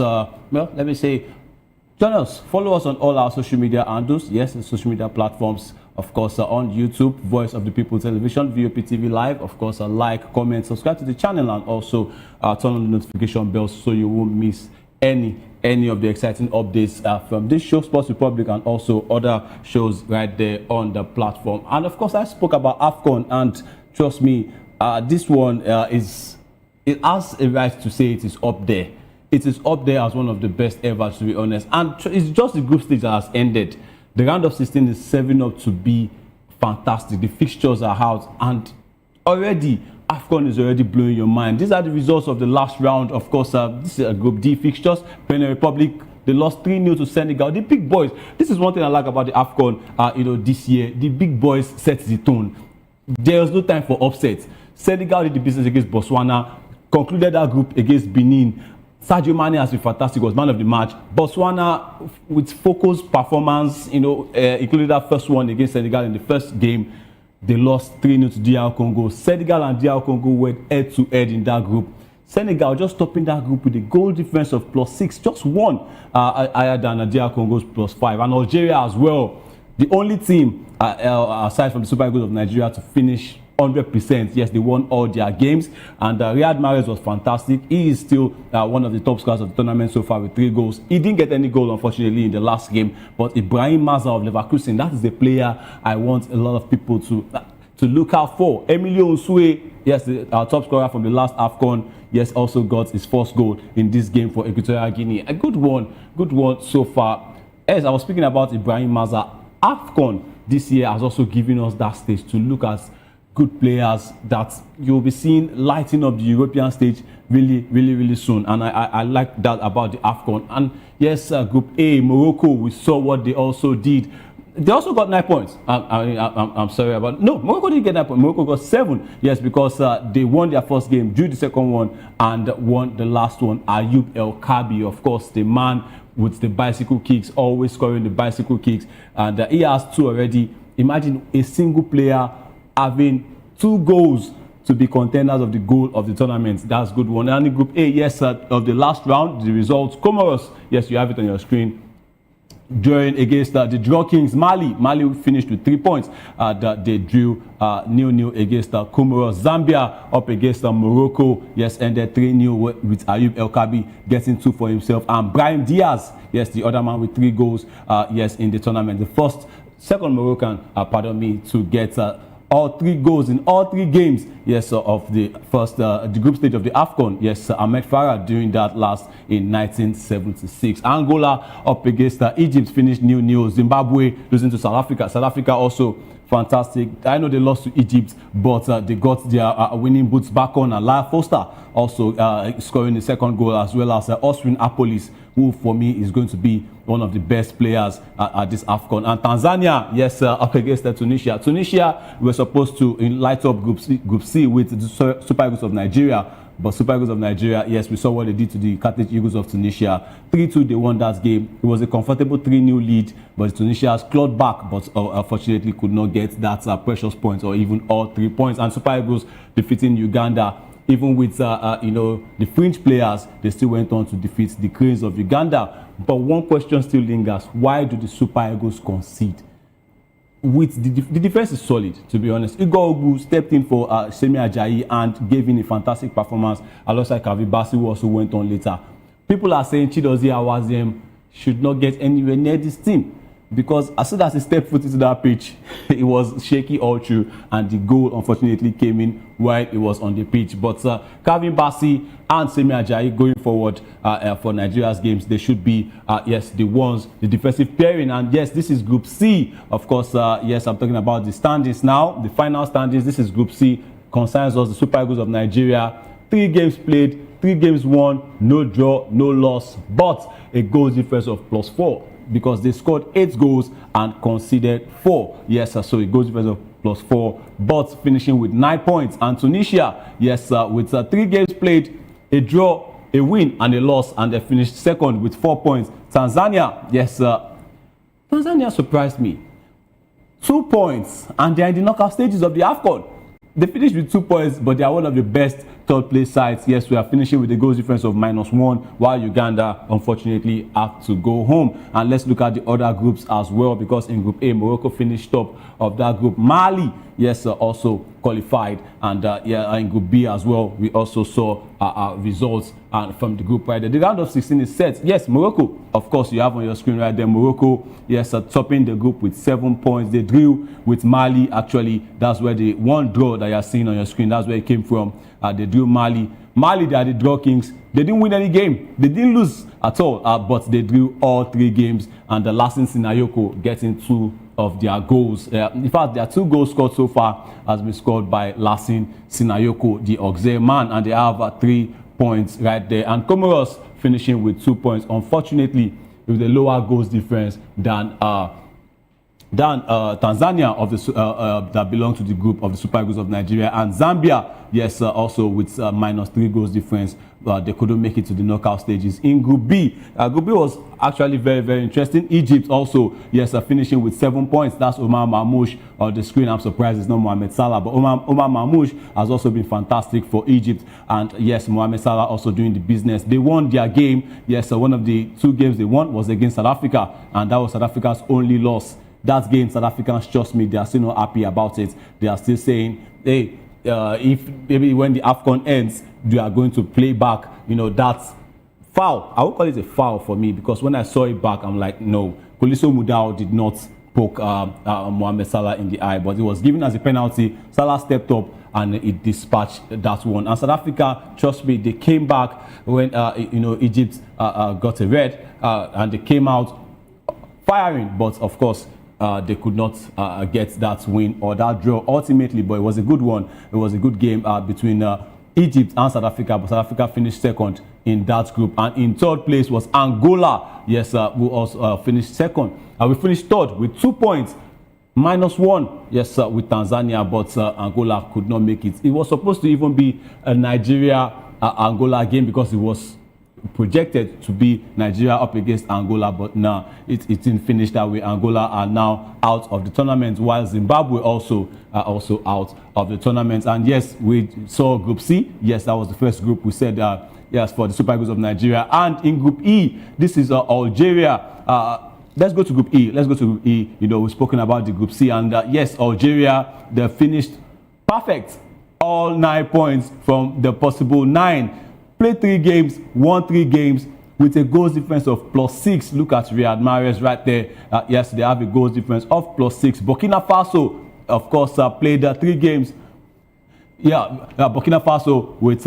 Join us. Follow us on all our social media handles. Yes, the social media platforms of course, on YouTube, Voice of the People Television, VOP TV Live. Of course, like, comment, subscribe to the channel, and also turn on the notification bell so you won't miss any of the exciting updates from this show, Sports Republic, and also other shows right there on the platform. And of course, I spoke about AFCON, and trust me, this one it has a right to say it is up there. It is up there as one of the best ever, to be honest. And it's just the group stage that has ended. The round of 16 is 7 up to be fantastic. The fixtures are out, and already AFCON is already blowing your mind. These are the results of the last round. Of course, this is a Group D fixtures. Benin Republic, they lost 3-0 to Senegal. The big boys. This is one thing I like about the AFCON. This year, the big boys set the tone. There was no time for upsets. Senegal did the business against Botswana, concluded that group against Benin. Sadio Mane has been fantastic, was man of the match. Botswana, with focused performance, including that first one against Senegal in the first game, they lost 3-0 to DR Congo. Senegal and DR Congo went head-to-head in that group. Senegal just topping that group with a goal difference of +6, just one higher than DR Congo's +5. And Algeria as well, the only team aside from the Super Eagles of Nigeria to finish 100%. Yes, they won all their games, and Riyad Mahrez was fantastic. He is still one of the top scorers of the tournament so far with 3 goals. He didn't get any goal, unfortunately, in the last game, but Ibrahim Maza of Leverkusen, that is the player I want a lot of people to look out for. Emilio Nsue, yes, our top scorer from the last AFCON, yes, also got his first goal in this game for Equatorial Guinea. A good one so far. As I was speaking about Ibrahim Maza, AFCON this year has also given us that stage to look at good players that you'll be seeing lighting up the European stage really soon. And I like that about the AFCON. And yes, Group A, Morocco, we saw what they also did. They also got 9 points. I'm sorry about... No, Morocco didn't get 9 points. Morocco got 7. Yes, because they won their first game, drew the second one, and won the last one. Ayoub El Kabi, of course, the man with the bicycle kicks, always scoring the bicycle kicks. And he has 2 already. Imagine a single player having 2 goals to be contenders of the goal of the tournament. That's a good one. And in Group A, yes, of the last round, the results, Comoros, yes, you have it on your screen. Drawing against the Draw Kings, Mali finished with 3 points. They drew 0-0 against Comoros. Zambia up against Morocco, yes, ended 3-0 with Ayoub El Kabi getting 2 for himself. And Brahim Diaz, yes, the other man with 3 goals, yes, in the tournament. The second Moroccan, to get all 3 goals in all 3 games, yes, of the first the group stage of the AFCON. Yes, Ahmed Farah doing that last in 1976. Angola up against Egypt, finished 0-0. Zimbabwe losing to South Africa. South Africa also fantastic. I know they lost to Egypt, but they got their winning boots back on. And Lyle Foster also scoring the second goal, as well as Oswin Apolis, who for me is going to be one of the best players at this AFCON. And Tanzania, yes, up against Tunisia. Tunisia were supposed to light up Group C with the Super Eagles of Nigeria. But Super Eagles of Nigeria, yes, we saw what they did to the Carthage Eagles of Tunisia. 3-2, they won that game. It was a comfortable 3-0 lead, but Tunisia clawed back, but unfortunately could not get that precious point or even all 3 points. And Super Eagles defeating Uganda. Even with the fringe players, they still went on to defeat the Cranes of Uganda. But one question still lingers: why do the Super Eagles concede? With the defense is solid, to be honest. Igor Ogu stepped in for Semi Ajayi and gave him a fantastic performance alongside Kavi Bassi, who also went on later. People are saying Chidozie Awaziem should not get anywhere near this team, because as soon as he stepped foot into that pitch, it was shaky all through, and the goal unfortunately came in while it was on the pitch. But Kevin Bassi and Semi Ajayi going forward for Nigeria's games, they should be, yes, the defensive pairing. And yes, this is Group C. Of course, yes, I'm talking about the standings now, the final standings. This is Group C, concerns us, the Super Eagles of Nigeria. 3 games played, 3 games won, no draw, no loss, but a goal difference of +4. Because they scored 8 goals and conceded 4. Yes, so it goes difference of +4, but finishing with 9 points. And Tunisia, yes, with 3 games played, a draw, a win, and a loss, and they finished second with 4 points. Tanzania, yes, Tanzania surprised me. 2 points, and they are in the knockout stages of the AFCON. They finished with 2 points, but they are one of the best third place sides, yes, we are finishing with a goals difference of -1, while Uganda unfortunately have to go home. And let's look at the other groups as well, because in Group A, Morocco finished top of that group. Mali, yes, also qualified, and in Group B as well, we also saw results from the group right there. The round of 16 is set. Yes, Morocco, of course, you have on your screen right there. Morocco, yes, topping the group with 7 points. They drew with Mali. Actually, that's where the one draw that you're seeing on your screen, that's where it came from. They drew Mali. Mali, they are the draw kings. They didn't win any game. They didn't lose at all, but they drew all 3 games. And the Lassine Sinayoko getting 2 of their goals. In fact, their 2 goals scored so far has been scored by Lassine Sinayoko, the Auxerre man, and they have 3 points right there. And Comoros finishing with 2 points, unfortunately, with a lower goals difference than Tanzania of the that belong to the group of the Super Eagles of Nigeria, and Zambia, yes, also with -3 goals difference. They couldn't make it to the knockout stages. In Group B, Group B was actually very, very interesting. Egypt also, yes, finishing with 7 points. That's Omar Mamouche on the screen. I'm surprised it's not Mohamed Salah, but Omar Mamouche has also been fantastic for Egypt. And yes, Mohamed Salah also doing the business. They won their game. Yes, one of the 2 games they won was against South Africa, and that was South Africa's only loss. That game, South Africans, trust me, they are still not happy about it. They are still saying, hey, if maybe when the AFCON ends, they are going to play back, that's foul. I would call it a foul for me, because when I saw it back, I'm like, no, Koliso Mudau did not poke Mohamed Salah in the eye, but it was given as a penalty. Salah stepped up and it dispatched that one. And South Africa, trust me, they came back when Egypt got a red, and they came out firing, but of course they could not get that win or that draw ultimately, but it was a good one. It was a good game between Egypt and South Africa, but South Africa finished second in that group. And in third place was Angola, yes, who also finished second. We finished third with 2 points, -1, yes, with Tanzania, but Angola could not make it. It was supposed to even be a Nigeria-Angola game, because it was projected to be Nigeria up against Angola, but now it didn't finish that way. Angola are now out of the tournament, while Zimbabwe also are also out of the tournament. And yes, we saw Group C. Yes, that was the first group we said yes, for the Super Eagles of Nigeria. And in Group E, this is Algeria. Let's go to Group E. Let's go to Group E. We've spoken about the Group C, and yes, Algeria, they finished perfect, all 9 points from the possible 9. Played 3 games, won 3 games with a goals difference of +6. Look at Riyad Mahrez right there. Yes, they have a goals difference of +6. Burkina Faso, of course, played 3 games. Yeah, Burkina Faso with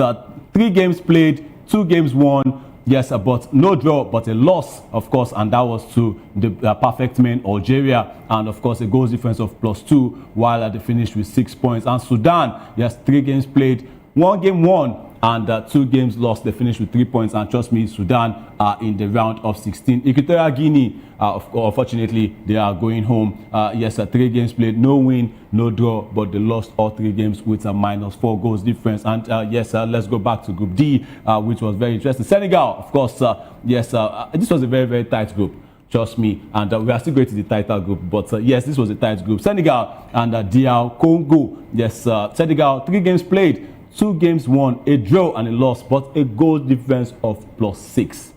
3 games played, 2 games won. Yes, but no draw, but a loss, of course, and that was to the perfect men, Algeria, and of course a goals difference of +2, while they finished with 6 points. And Sudan, yes, 3 games played, 1 game won, and 2 games lost. They finished with 3 points, and trust me, Sudan are in the round of 16. Equatorial Guinea, unfortunately, they are going home. Yes, 3 games played, no win, no draw, but they lost all 3 games with a -4 goals difference. And yes, let's go back to Group D, which was very interesting. Senegal, of course, yes, this was a very, very tight group. Trust me, and we are still going to the tighter group, but yes, this was a tight group. Senegal and DR Congo. Yes, Senegal, 3 games played, 2 games won, a draw and a loss, but a goal difference of +6.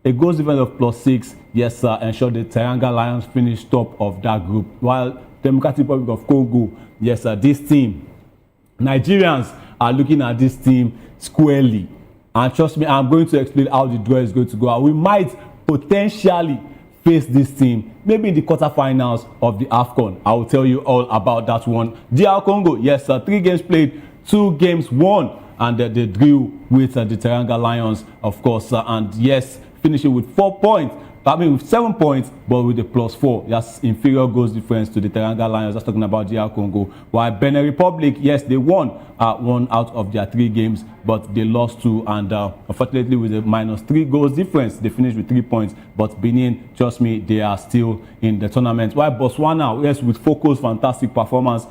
A goal difference of +6, yes, ensured the Teranga Lions finished top of that group. While Democratic Republic of Congo, yes, this team, Nigerians are looking at this team squarely. And trust me, I'm going to explain how the draw is going to go. We might potentially face this team, maybe in the quarterfinals of the AFCON. I will tell you all about that one. DR Congo, yes, 3 games played, 2 games won, and they drew with the Teranga Lions, of course, and yes, finishing with 4 points. With 7 points, but with a +4. That's inferior goals difference to the Teranga Lions. That's talking about DR Congo. While Benin Republic, yes, they won 1 out of their 3 games, but they lost 2, and unfortunately with a -3 goals difference, they finished with 3 points. But Benin, trust me, they are still in the tournament. While Botswana, yes, with focus, fantastic performance,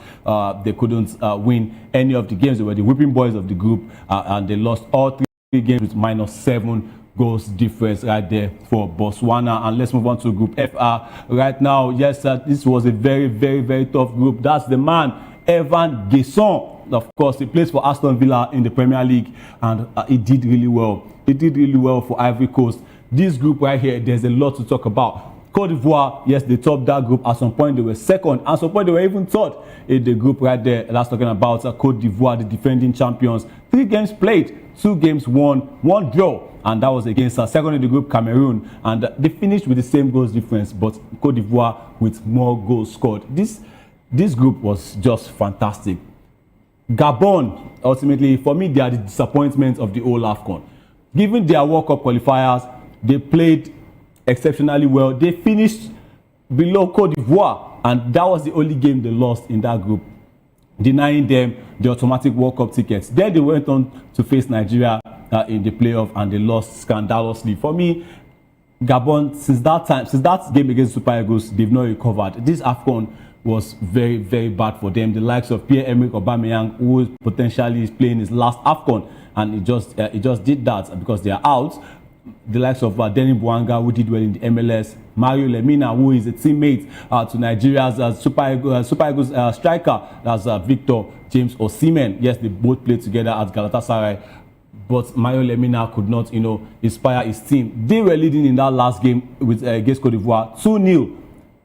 they couldn't win any of the games. They were the whipping boys of the group, and they lost all 3 games with -7 goals difference right there for Botswana. And let's move on to Group FR right now. Yes, this was a very, very, very tough group. That's the man, Evan Gesson. Of course, he plays for Aston Villa in the Premier League, and he did really well. He did really well for Ivory Coast. This group right here, there's a lot to talk about. Cote d'Ivoire, yes, they topped that group. At some point, they were second. At some point, they were even third in the group right there. That's talking about Cote d'Ivoire, the defending champions. 3 games played, 2 games won, 1 draw. And that was against second in the group, Cameroon. And they finished with the same goals difference, but Cote d'Ivoire with more goals scored. This group was just fantastic. Gabon, ultimately, for me, they are the disappointment of the whole AFCON. Given their World Cup qualifiers, they played exceptionally well. They finished below Cote d'Ivoire, and that was the only game they lost in that group, denying them the automatic World Cup tickets. Then they went on to face Nigeria in the playoff, and they lost scandalously. For me, Gabon, since that game against Super Eagles, they've not recovered. This AFCON was very, very bad for them. The likes of Pierre-Emerick Aubameyang, who potentially is playing his last AFCON, and he just did that because they are out. The likes of Denis Bouanga, who did well in the MLS, Mario Lemina, who is a teammate to Nigeria's Super Eagles striker, that's Victor James Osimhen. Yes, they both played together at Galatasaray, but Mario Lemina could not, inspire his team. They were leading in that last game with against Cote d'Ivoire 2-0,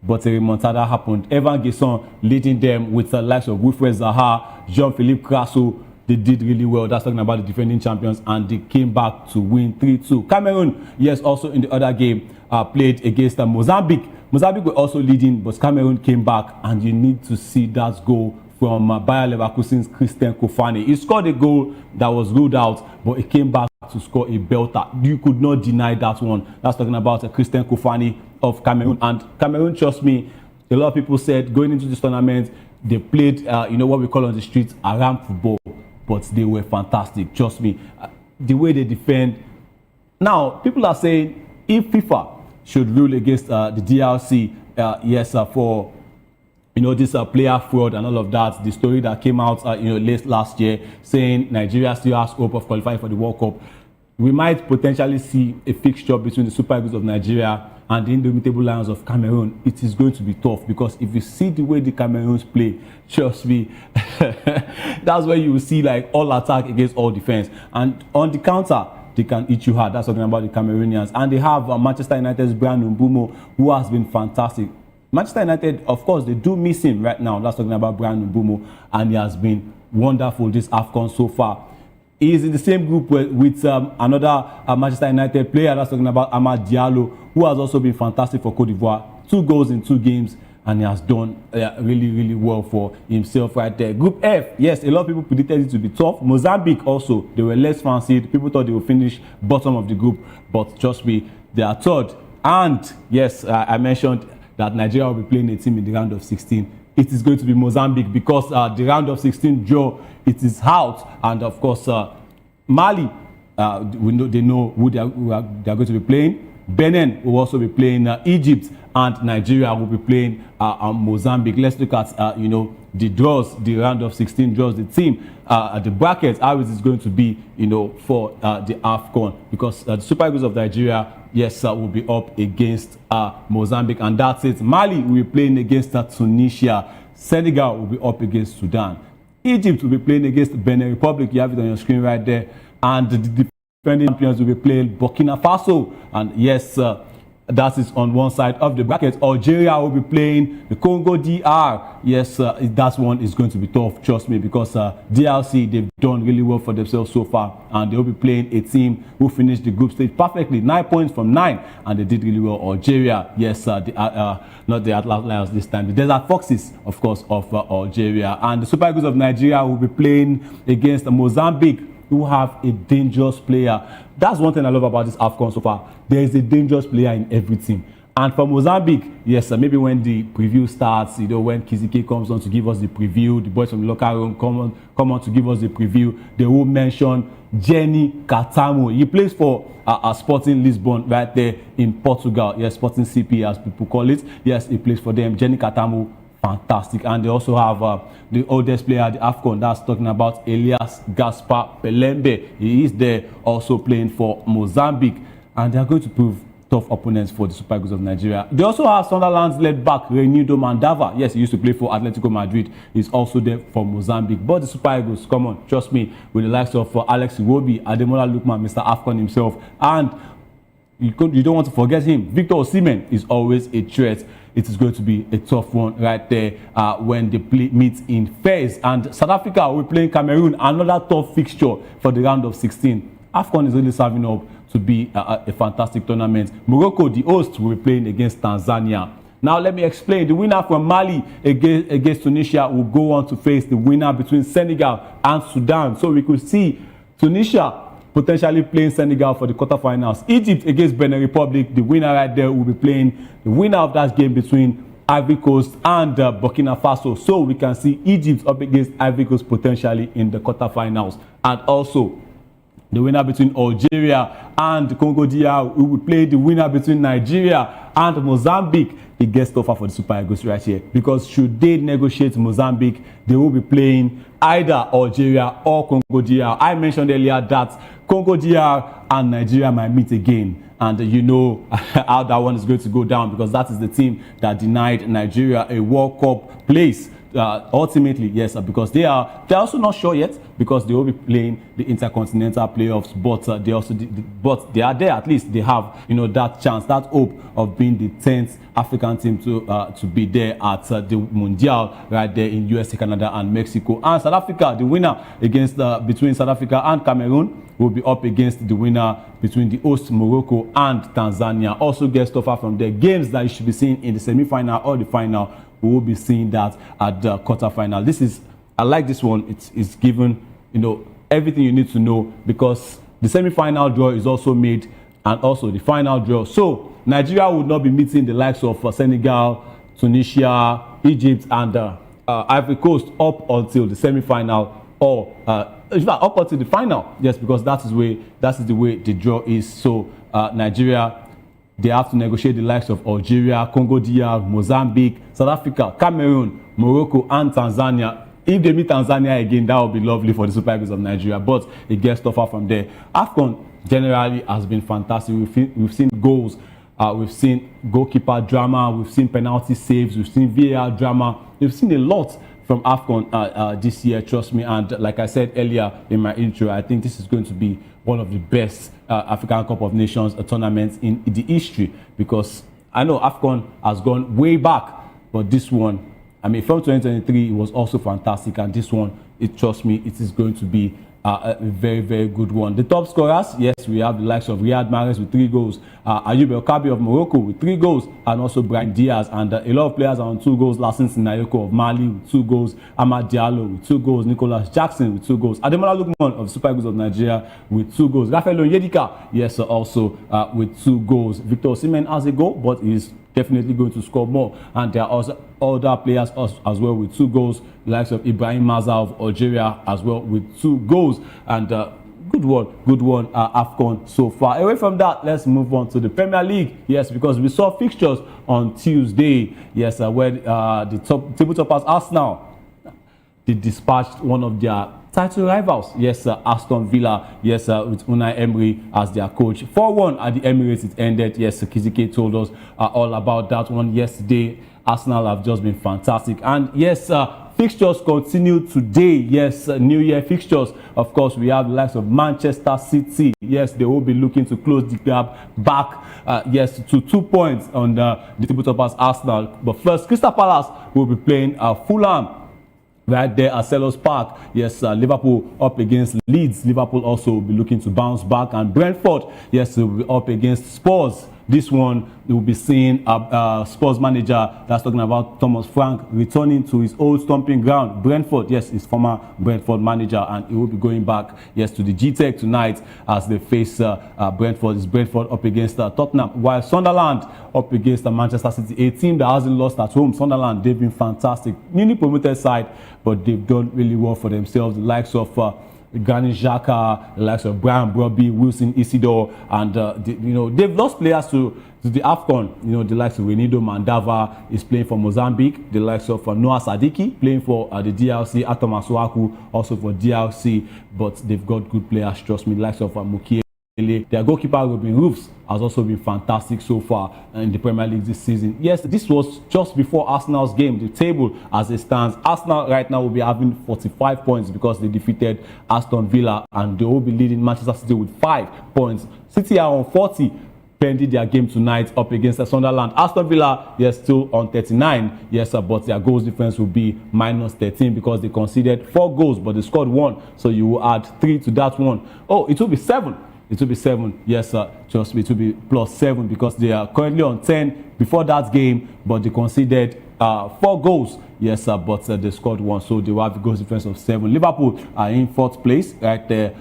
but a remontada happened. Evan Gesson leading them with the likes of Wilfred Zaha, Jean-Philippe Crasso. They did really well. That's talking about the defending champions, and they came back to win 3-2. Cameroon, yes, also in the other game, played against Mozambique. Mozambique were also leading, but Cameroon came back, and you need to see that goal from Bayer Leverkusen's Christian Kofani. He scored a goal that was ruled out, but he came back to score a belter. You could not deny that one. That's talking about Christian Kofani of Cameroon. And Cameroon, trust me, a lot of people said going into this tournament, they played, what we call on the streets, Aram football. But they were fantastic, trust me. The way they defend. Now, people are saying if FIFA should rule against the DRC, for this player fraud and all of that, the story that came out late last year saying Nigeria still has hope of qualifying for the World Cup, we might potentially see a fixture between the Super Eagles of Nigeria and the Indomitable Lions of Cameroon. It is going to be tough, because if you see the way the Cameroons play, trust me, that's where you will see like all attack against all defense. And on the counter, they can eat you hard. That's talking about the Cameroonians. And they have Manchester United's Brian Mbeumo, who has been fantastic. Manchester United, of course, they do miss him right now. That's talking about Brian Mbeumo, and he has been wonderful this AFCON so far. He is in the same group with another Manchester United player. That's talking about Amad Diallo, who has also been fantastic for Cote d'Ivoire. 2 goals in 2 games, and he has done really, really well for himself right there. Group F, yes, a lot of people predicted it to be tough. Mozambique also, they were less fancied. People thought they would finish bottom of the group, but trust me, they are third. And yes, I mentioned that Nigeria will be playing a team in the round of 16. It is going to be Mozambique, because the round of 16 draw, it is out. And of course, Mali, they know who they are going to be playing. Benin will also be playing Egypt, and Nigeria will be playing Mozambique. Let's look at the draws, the round of 16 draws, the team, the bracket, how it is going to be for the AFCON, because the Super Eagles of Nigeria, yes, will be up against Mozambique, and that's it. Mali will be playing against Tunisia. Senegal will be up against Sudan. Egypt will be playing against Benin Republic. You have it on your screen right there. And the defending champions will be playing Burkina Faso. And yes, that is on one side of the bracket. Algeria will be playing the Congo DR. Yes, that one is going to be tough, trust me, because DRC, they've done really well for themselves so far, and they will be playing a team who finished the group stage perfectly, 9 points from 9, and they did really well. Algeria, yes, not the Atlas Lions this time, the Desert Foxes, of course, of Algeria. And the Super Eagles of Nigeria will be playing against Mozambique, who have a dangerous player. That's one thing I love about this AFCON so far. There is a dangerous player in every team. And for Mozambique, yes, maybe when the preview starts, when Kizike comes on to give us the preview, the boys from the locker room come on to give us the preview, they will mention Jenny Katamo. He plays for Sporting Lisbon right there in Portugal. Yes, Sporting CP as people call it. Yes, he plays for them. Jenny Katamo, fantastic. And they also have the oldest player at the AFCON, that's talking about Elias Gaspar Pelembe. He is there also playing for Mozambique, and they are going to prove tough opponents for the Super Eagles of Nigeria. They also have Sunderland's left back Reinildo Mandava. Yes, he used to play for Atletico Madrid. He's also there for Mozambique. But the Super Eagles, come on, trust me, with the likes of Alex Iwobi, Ademola Lookman, Mr. Afcon himself, and you don't want to forget him. Victor Osimhen is always a threat. It is going to be a tough one right there when they meet in Fez. And South Africa will be playing Cameroon, another tough fixture for the round of 16. AFCON is really serving up to be a fantastic tournament. Morocco, the host, will be playing against Tanzania. Now let me explain. The winner from Mali against Tunisia will go on to face the winner between Senegal and Sudan. So we could see Tunisia potentially playing Senegal for the quarterfinals. Egypt against Benin Republic, the winner right there will be playing the winner of that game between Ivory Coast and Burkina Faso. So we can see Egypt up against Ivory Coast potentially in the quarterfinals. And also the winner between Algeria and Congo DR will play the winner between Nigeria and Mozambique. It gets tougher for the Super Eagles right here, because should they negotiate Mozambique, they will be playing either Algeria or Congo DR. I mentioned earlier that Congo DR and Nigeria might meet again, and you know how that one is going to go down, because that is the team that denied Nigeria a World Cup place. Ultimately, yes, because they're also not sure yet, because they will be playing the intercontinental playoffs, but they are there. At least they have, you know, that chance, that hope of being the 10th African team to be there at the Mundial right there in USA, Canada, and Mexico. And South Africa, the winner against between South Africa and Cameroon will be up against the winner between the host Morocco and Tanzania. Also gets tougher from the games that you should be seeing in the semi-final or the final. We will be seeing that at the quarterfinal. I like this one. It's given, you know, everything you need to know, because the semi-final draw is also made, and also the final draw. So Nigeria would not be meeting the likes of Senegal, Tunisia, Egypt, and Ivory Coast up until the semi-final, or up until the final. Yes, because that is the way the draw is. So Nigeria, they have to negotiate the likes of Algeria, Congo DR, Mozambique, South Africa, Cameroon, Morocco, and Tanzania. If they meet Tanzania again, that would be lovely for the Super Eagles of Nigeria, but it gets tougher from there. AFCON generally has been fantastic. We've seen goals, we've seen goalkeeper drama, we've seen penalty saves, we've seen VAR drama. We've seen a lot from AFCON this year, trust me. And like I said earlier in my intro, I think this is going to be one of the best African Cup of Nations tournaments in the history, because I know AFCON has gone way back, but this one, I mean, from 2023, it was also fantastic, and this one, trust me, it is going to be a very, very good one. The top scorers, yes, we have the likes of Riyad Mahrez with 3 goals, Ayoub El Kabi of Morocco with 3 goals, and also Brahim Diaz, and a lot of players are on 2 goals. Lassine Sinayoko of Mali with 2 goals, Amad Diallo with 2 goals, Nicholas Jackson with 2 goals, Ademola Lookman of Super Eagles of Nigeria with 2 goals, Rafael Onyedika, yes, also with 2 goals. Victor Osimhen has a goal, but he's definitely going to score more, and there are also other players as well with 2 goals, the likes of Ibrahim Maza of Algeria as well with 2 goals, and good one AFCON so far. Away from that, let's move on to the Premier League. Yes, because we saw fixtures on Tuesday, yes, where the table toppers Arsenal, they dispatched one of their title rivals, yes, Aston Villa, yes, with Unai Emery as their coach. 4-1 at the Emirates, it ended. Yes, Kizike told us all about that one yesterday. Arsenal have just been fantastic, and yes, fixtures continue today. Yes, New Year fixtures. Of course, we have the likes of Manchester City. Yes, they will be looking to close the gap back, yes, to 2 points on the table toppers Arsenal. But first, Crystal Palace will be playing Fulham right there at Selhurst Park. Yes, Liverpool up against Leeds. Liverpool also will be looking to bounce back, and Brentford, yes, will be up against Spurs. This one, we will be seeing Spurs manager, that's talking about Thomas Frank, returning to his old stomping ground. Brentford, yes, his former Brentford manager, and he will be going back, yes, to the G-Tech tonight as they face Brentford. It's Brentford up against Tottenham, while Sunderland up against Manchester City, a team that hasn't lost at home. Sunderland, they've been fantastic. Newly promoted side, but they've done really well for themselves. The likes of Granit Xhaka, the likes of Brian Brobby, Wilson Isidore, and you know, they've lost players to the AFCON. You know, the likes of Reinildo Mandava is playing for Mozambique. The likes of Noah Sadiki playing for the DRC. Atom Asuaku also for DRC. But they've got good players, trust me. The likes of Mukie Their goalkeeper, Robin Roofs, has also been fantastic so far in the Premier League this season. Yes, this was just before Arsenal's game. The table as it stands, Arsenal right now will be having 45 points because they defeated Aston Villa, and they will be leading Manchester City with 5 points. City are on 40, pending their game tonight up against Sunderland. Aston Villa, yes, still on 39, yes, but their goals difference will be minus 13 because they conceded 4 goals, but they scored 1, so you will add 3 to that one. Oh, it will be 7. It will be 7, yes, trust me, it will be plus 7 because they are currently on 10 before that game, but they conceded 4 goals, yes, but they scored 1, so they will have a goals difference of 7. Liverpool are in 4th place right there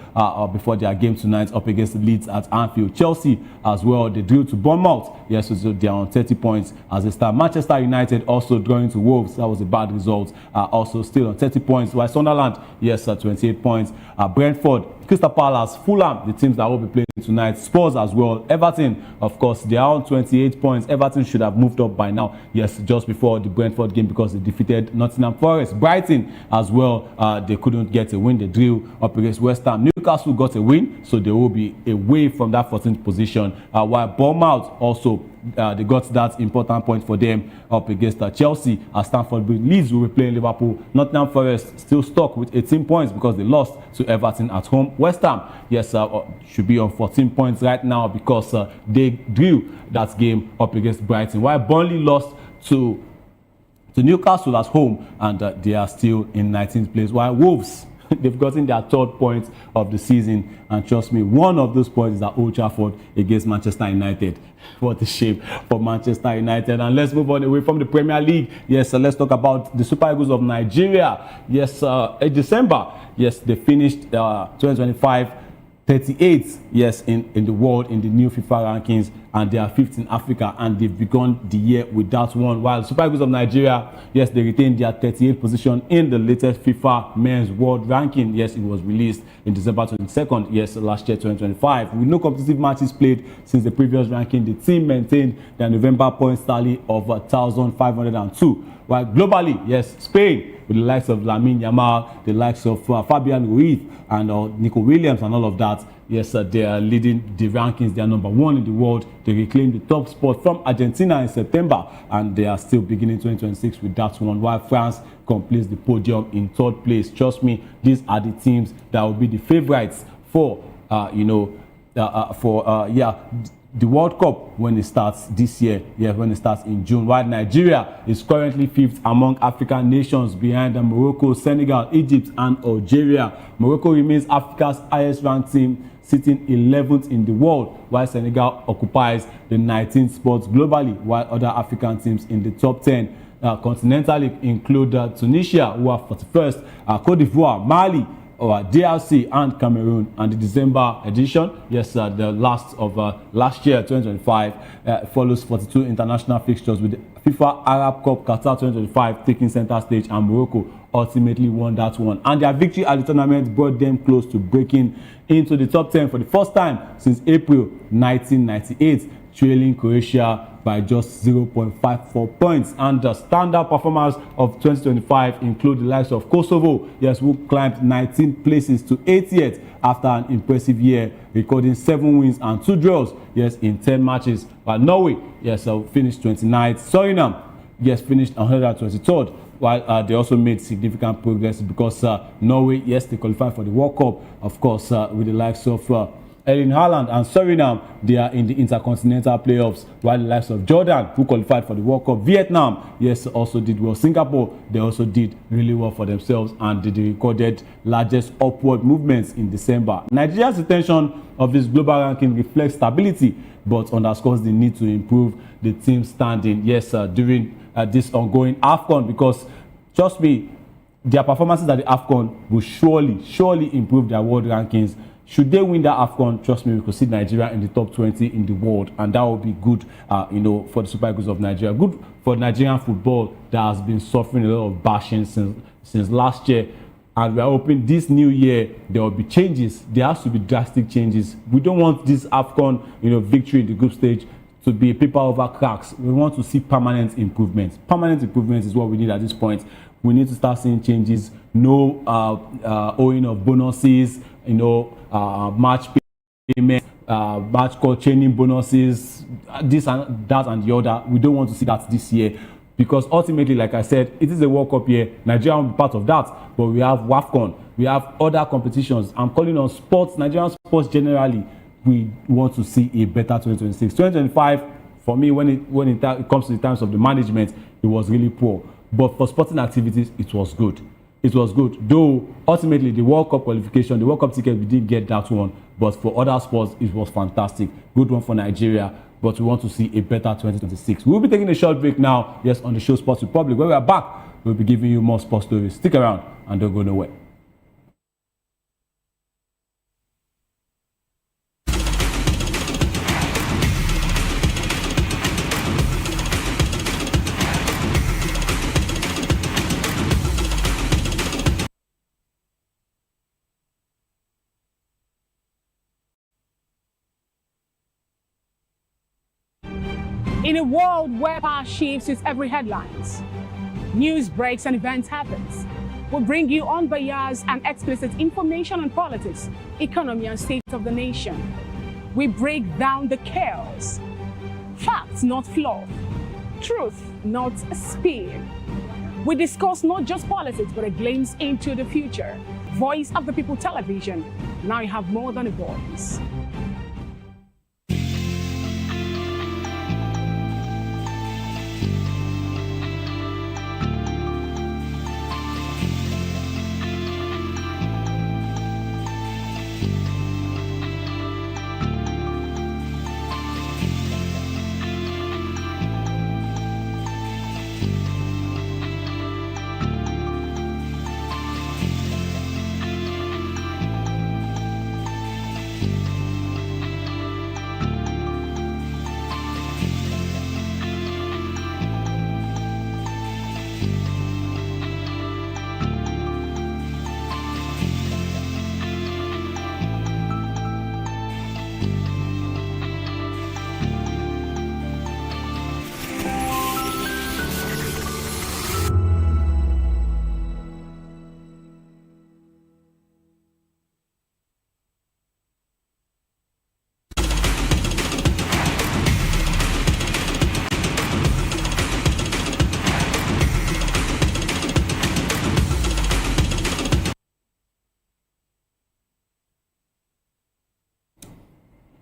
before their game tonight up against Leeds at Anfield. Chelsea as well, they drew to Bournemouth, yes, so they are on 30 points as they start. Manchester United also drawing to Wolves, that was a bad result, also still on 30 points, while Sunderland, yes, 28 points. Brentford, Crystal Palace, Fulham, the teams that will be playing tonight, Spurs as well, Everton, of course, they are on 28 points. Everton should have moved up by now, yes, just before the Brentford game because they defeated Nottingham Forest. Brighton as well, they couldn't get a win, they drew up against West Ham. Newcastle got a win, so they will be away from that 14th position, while Bournemouth also they got that important point for them up against Chelsea at Stamford Bridge. Leeds will be playing Liverpool. Nottingham Forest still stuck with 18 points because they lost to Everton at home. West Ham, yes, should be on 14 points right now because they drew that game up against Brighton, while Burnley lost to Newcastle at home, and they are still in 19th place, while Wolves, they've gotten their 3rd point of the season, and trust me, one of those points is at Old Trafford against Manchester United. What a shame for Manchester United. And let's move on away from the Premier League. Yes, let's talk about the Super Eagles of Nigeria. Yes, in December, yes, they finished 2025 38th, yes, in the world in the new FIFA rankings, and they are 5th in Africa, and they've begun the year with that one. While Super Eagles of Nigeria, yes, they retained their 38th position in the latest FIFA Men's World Ranking. Yes, it was released in December 22nd, yes, last year, 2025. With no competitive matches played since the previous ranking, the team maintained their November points tally of 1,502. While globally, yes, Spain, with the likes of Lamine Yamal, the likes of Fabian Ruiz, and Nico Williams and all of that, yes, they are leading the rankings. They are number 1 in the world. They reclaimed the top spot from Argentina in September, and they are still beginning 2026 with that one, while France completes the podium in 3rd place. Trust me, these are the teams that will be the favorites for, the World Cup when it starts this year, when it starts in June. While Nigeria is currently 5th among African nations behind Morocco, Senegal, Egypt, and Algeria. Morocco remains Africa's highest ranked team, sitting 11th in the world, while Senegal occupies the 19th spot globally, while other African teams in the top 10 continentally include Tunisia, who are 41st, Cote d'Ivoire, Mali, DRC, and Cameroon. And the December edition, yes, the last of last year, 2025, follows 42 international fixtures, with the FIFA Arab Cup Qatar 2025 taking center stage, and Morocco ultimately won that one. And their victory at the tournament brought them close to breaking into the top 10 for the first time since April 1998, trailing Croatia by just 0.54 points. And the standout performers of 2025 include the likes of Kosovo, yes, who climbed 19 places to 80th after an impressive year, recording 7 wins and 2 draws, yes, in 10 matches. But Norway, yes, finished 29th. Suriname, yes, finished 123rd. While they also made significant progress because Norway, yes, they qualified for the World Cup, of course, with the likes of Erling Haaland, and Suriname, they are in the intercontinental playoffs, while the likes of Jordan, who qualified for the World Cup, Vietnam, yes, also did well. Singapore, they also did really well for themselves, and they recorded largest upward movements in December. Nigeria's retention of this global ranking reflects stability, but underscores the need to improve the team's standing, yes, during this ongoing AFCON, because trust me, their performances at the AFCON will surely improve their world rankings. Should they win that AFCON, trust me, we could see Nigeria in the top 20 in the world, and that would be good, for the Super Eagles of Nigeria. Good for Nigerian football that has been suffering a lot of bashing since last year, and we are hoping this new year there will be changes. There has to be drastic changes. We don't want this AFCON, victory in the group stage to be paper over cracks. We want to see permanent improvements. Permanent improvements is what we need at this point. We need to start seeing changes. No owing of bonuses, match payments, match called training bonuses, this and that and the other. We don't want to see that this year, because ultimately, like I said, it is a World Cup year. Nigeria will be part of that, but we have WAFCON, we have other competitions. I'm calling on sports, Nigerian sports generally. We want to see a better 2026. 2025, for me, when it comes to the times of the management, it was really poor. But for sporting activities, it was good. It was good. Though, ultimately, the World Cup qualification, the World Cup ticket, we didn't get that one. But for other sports, it was fantastic. Good one for Nigeria. But we want to see a better 2026. We'll be taking a short break now, yes, on the show Sports Republic. When we are back, we'll be giving you more sports stories. Stick around and don't go nowhere. In a world where power shifts with every headlines, news breaks and events happens, we'll bring you unbiased and explicit information on politics, economy, and state of the nation. We break down the chaos. Facts, not fluff. Truth, not spin. We discuss not just politics, but a glimpse into the future. Voice of the People Television. Now you have more than a voice.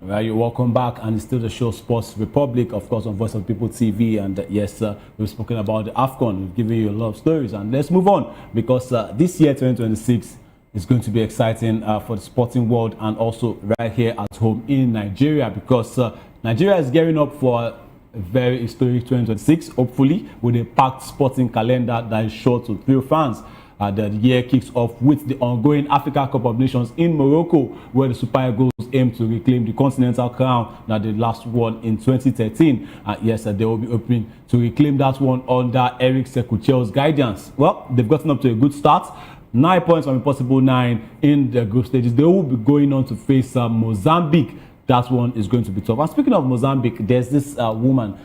Right, you're welcome back, and it's still the show Sports Republic, of course, on Voice of People TV. And yes, we've spoken about the AFCON. We've given you a lot of stories, and let's move on, because this year, 2026, is going to be exciting for the sporting world, and also right here at home in Nigeria, because Nigeria is gearing up for a very historic 2026, hopefully, with a packed sporting calendar that is sure to thrill fans. The year kicks off with the ongoing Africa Cup of Nations in Morocco, where the Super Eagles aim to reclaim the continental crown that they last won in 2013. Yes, they will be hoping to reclaim that one under Eric Sekuchel's guidance. Well, they've gotten up to a good start. 9 points from a possible 9 in the group stages. They will be going on to face Mozambique. That one is going to be tough. And speaking of Mozambique, there's this woman.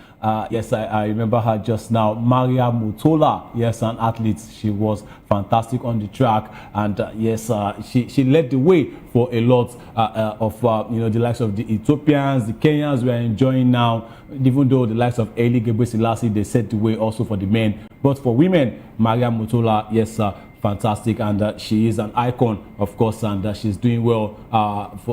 Yes, I remember her just now, Maria Mutola. Yes, an athlete. She was fantastic on the track, and yes, she led the way for a lot of the likes of the Ethiopians, the Kenyans we are enjoying now. Even though the likes of Eli Gebrselassie, they set the way also for the men, but for women, Maria Mutola, yes, fantastic, and she is an icon, of course, and she's doing well.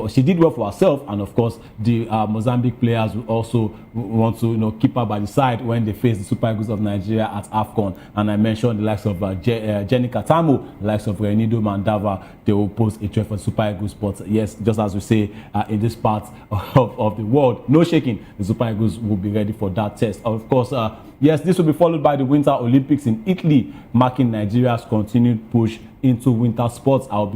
She did well for herself, and of course, the Mozambique players will also want to keep her by the side when they face the Super Eagles of Nigeria at AFCON. And I mentioned the likes of Jenny Katamo, the likes of Renido Mandava. They will pose a threat for the Super Eagles. But yes, just as we say in this part of the world, no shaking. The Super Eagles will be ready for that test. Of course, yes, this will be followed by the Winter Olympics in Italy, marking Nigeria's continued push into winter sports. I'll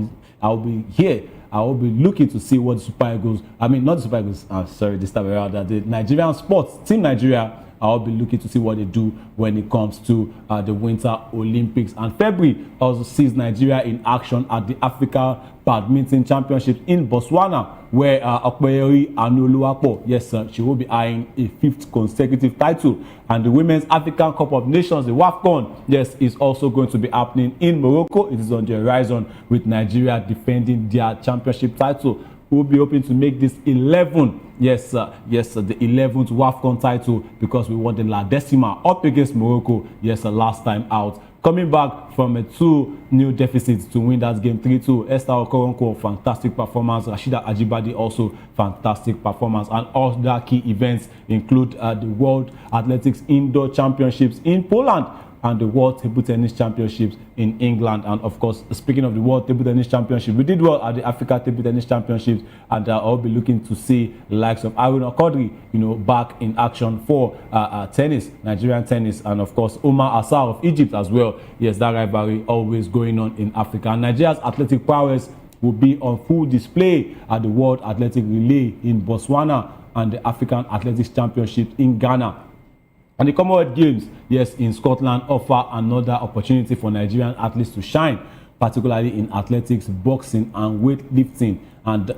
be here. I will be looking to see what the Super Eagles, not the Super Eagles, sorry, this time around, the Nigerian sports, Team Nigeria, I'll be looking to see what they do when it comes to the Winter Olympics. And February also sees Nigeria in action at the Africa Badminton Championship in Botswana, where Okpeyori Anuluapo, yes, she will be eyeing a 5th consecutive title. And the Women's African Cup of Nations, the WAFCON, yes, is also going to be happening in Morocco. It is on the horizon, with Nigeria defending their championship title. who will be hoping to make this 11, the 11th WAFCON title, because we won the La Decima up against Morocco, last time out. Coming back from a 2-0 deficit to win that game 3-2. Esther Okoronko, fantastic performance. Rashida Ajibade, also fantastic performance. And other key events include the World Athletics Indoor Championships in Poland and the World Table Tennis Championships in England. And of course, speaking of the World Table Tennis Championship, we did well at the Africa Table Tennis Championships, and I'll be looking to see the likes of Aruna Kodri, back in action for tennis, Nigerian tennis, and of course, Omar Assar of Egypt as well. Yes, that rivalry always going on in Africa. And Nigeria's athletic prowess will be on full display at the World Athletic Relay in Botswana and the African Athletics Championship in Ghana. And the Commonwealth Games, in Scotland, offer another opportunity for Nigerian athletes to shine, particularly in athletics, boxing, and weightlifting. And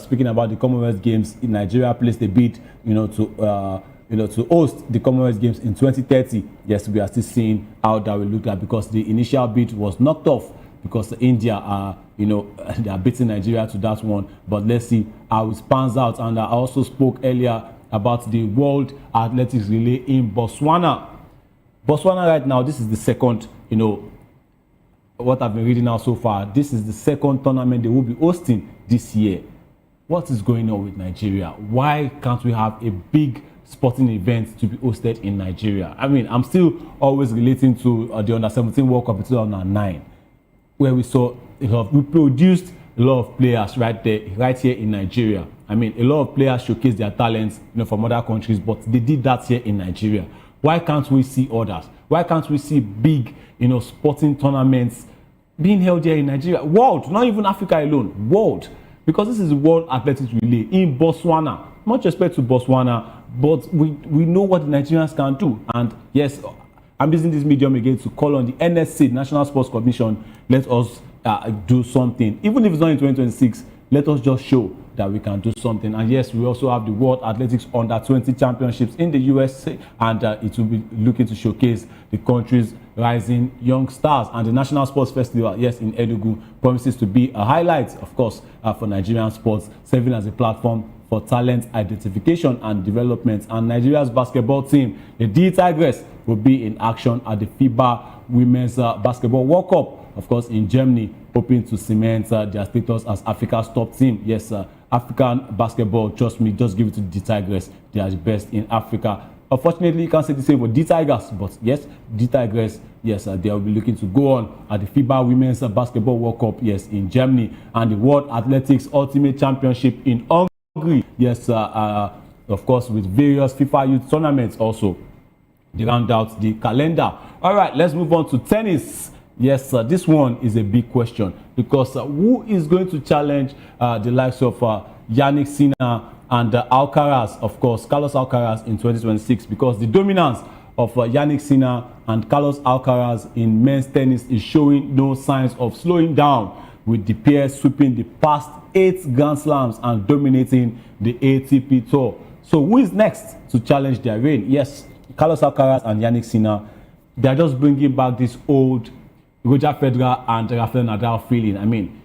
speaking about the Commonwealth Games, Nigeria placed a bid, to host the Commonwealth Games in 2030. Yes, we are still seeing how that will look like, because the initial bid was knocked off because India are, they are beating Nigeria to that one. But let's see how it pans out. And I also spoke earlier about the World Athletics Relay in Botswana. Botswana right now, this is the second, what I've been reading out so far, this is the second tournament they will be hosting this year. What is going on with Nigeria? Why can't we have a big sporting event to be hosted in Nigeria? I mean, I'm still always relating to the Under-17 World Cup in 2009, where we produced a lot of players right here in Nigeria. I mean, a lot of players showcase their talents, from other countries, but they did that here in Nigeria. Why can't we see others? Why can't we see big, sporting tournaments being held here in Nigeria? World, not even Africa alone, world. Because this is the World Athletics Relay in Botswana. Much respect to Botswana, but we know what the Nigerians can do. And yes, I'm using this medium again to call on the NSC, National Sports Commission. Let us do something. Even if it's not in 2026, let us just show that we can do something. And yes, we also have the World Athletics Under-20 Championships in the USA, and it will be looking to showcase the country's rising young stars. And the National Sports Festival, in Enugu, promises to be a highlight, of course, for Nigerian sports, serving as a platform for talent identification and development. And Nigeria's basketball team, the D Tigers, will be in action at the FIBA Women's Basketball World Cup, of course, in Germany, hoping to cement their status as Africa's top team. Yes, African basketball, trust me, just give it to the Tigers. They are the best in Africa. Unfortunately, you can't say the same for the Tigers, but yes, the Tigers, they will be looking to go on at the FIBA Women's Basketball World Cup, in Germany, and the World Athletics Ultimate Championship in Hungary. Of course, with various FIFA Youth tournaments also. They round out the calendar. All right, let's move on to tennis. Yes, this one is a big question, because who is going to challenge the likes of Yannick Sinner and Alcaraz, of course, Carlos Alcaraz in 2026, because the dominance of Yannick Sinner and Carlos Alcaraz in men's tennis is showing no signs of slowing down, with the pairs sweeping the past 8 Grand Slams and dominating the ATP Tour. So who is next to challenge their reign? Yes, Carlos Alcaraz and Yannick Sinner, they are just bringing back this old Roger Federer and Rafael Nadal feeling. I mean,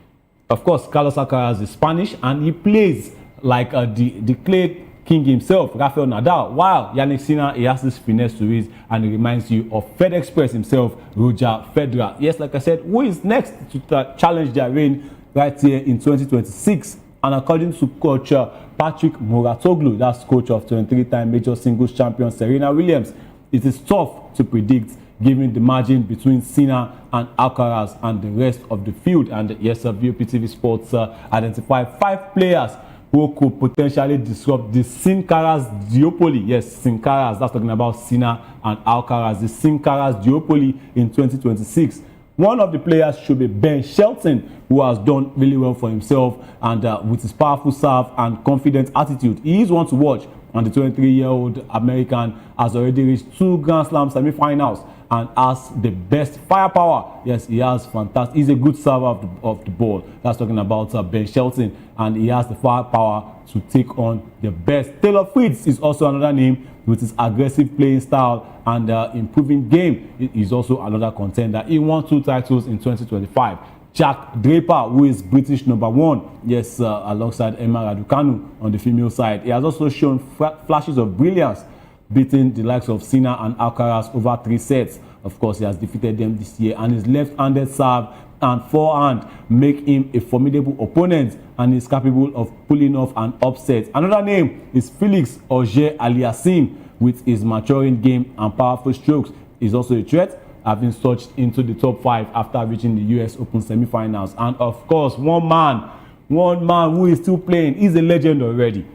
of course, Carlos Alcaraz is Spanish and he plays like the clay king himself, Rafael Nadal, while Yannick Sinner, he has this finesse to it, and it reminds you of FedExpress himself, Roger Federer. Yes, like I said, who is next to challenge their reign right here in 2026? And according to coach Patrick Mouratoglou, that's coach of 23-time major singles champion Serena Williams, it is tough to predict given the margin between Sinner and Alcaraz and the rest of the field. And yes, VOP TV Sports identified 5 players who could potentially disrupt the Sin Caras duopoly. Yes, Sin Caras, that's talking about Sinner and Alcaraz, the Sin Caras duopoly in 2026. One of the players should be Ben Shelton, who has done really well for himself, and with his powerful serve and confident attitude, he is one to watch. And the 23-year-old American has already reached 2 Grand Slam semi-finals and has the best firepower. Yes, he has fantastic. He's a good server of the ball. That's talking about Ben Shelton, and he has the firepower to take on the best. Taylor Fritz is also another name with his aggressive playing style and improving game. He's also another contender. He won 2 titles in 2025. Jack Draper, who is British #1, yes, alongside Emma Raducanu on the female side. He has also shown flashes of brilliance, beating the likes of Sinner and Alcaraz over 3 sets. Of course, he has defeated them this year, and his left-handed serve and forehand make him a formidable opponent, and is capable of pulling off an upset. Another name is Felix Auger-Aliassime, with his maturing game and powerful strokes. He's also a threat, having surged into the top 5 after reaching the US Open semi-finals. And of course, one man who is still playing. He's a legend already.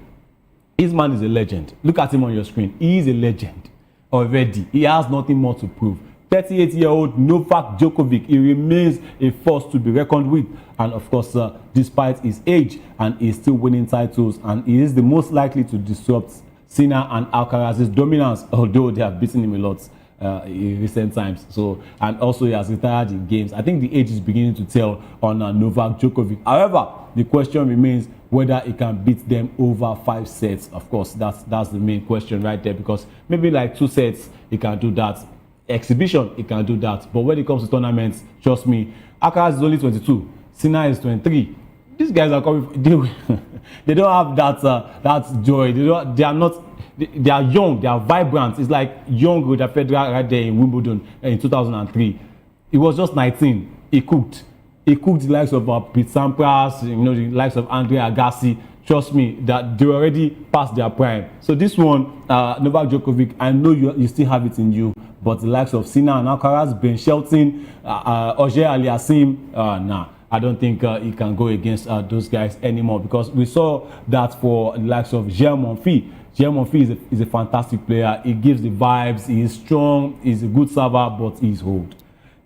This man is a legend. Look at him on your screen. He is a legend already. He has nothing more to prove. 38-year-old Novak Djokovic, he remains a force to be reckoned with. And of course, despite his age, and he's still winning titles, and he is the most likely to disrupt Sinner and Alcaraz's dominance, although they have beaten him a lot in recent times. So, and also he has retired in games. I think the age is beginning to tell on Novak Djokovic. However, the question remains whether he can beat them over 5 sets. Of course, that's the main question right there, because maybe like 2 sets he can do that. Exhibition he can do that, but when it comes to tournaments, trust me, Alcaraz is only 22, Sinner is 23. These guys are coming. They don't have that joy. They are not. They are young, they are vibrant. It's like young Roger Federer right there in Wimbledon in 2003. He was just 19. He cooked the likes of Pete Sampras, the likes of Andre Agassi. Trust me, that they already past their prime. So this one, Novak Djokovic, I know you still have it in you, but the likes of Sinner and Alcaraz, Ben Shelton, Auger-Aliassime, nah. I don't think he can go against those guys anymore, because we saw that for the likes of Monfils. Monfils is a fantastic player. He gives the vibes. He is strong. He's a good server, but he's old.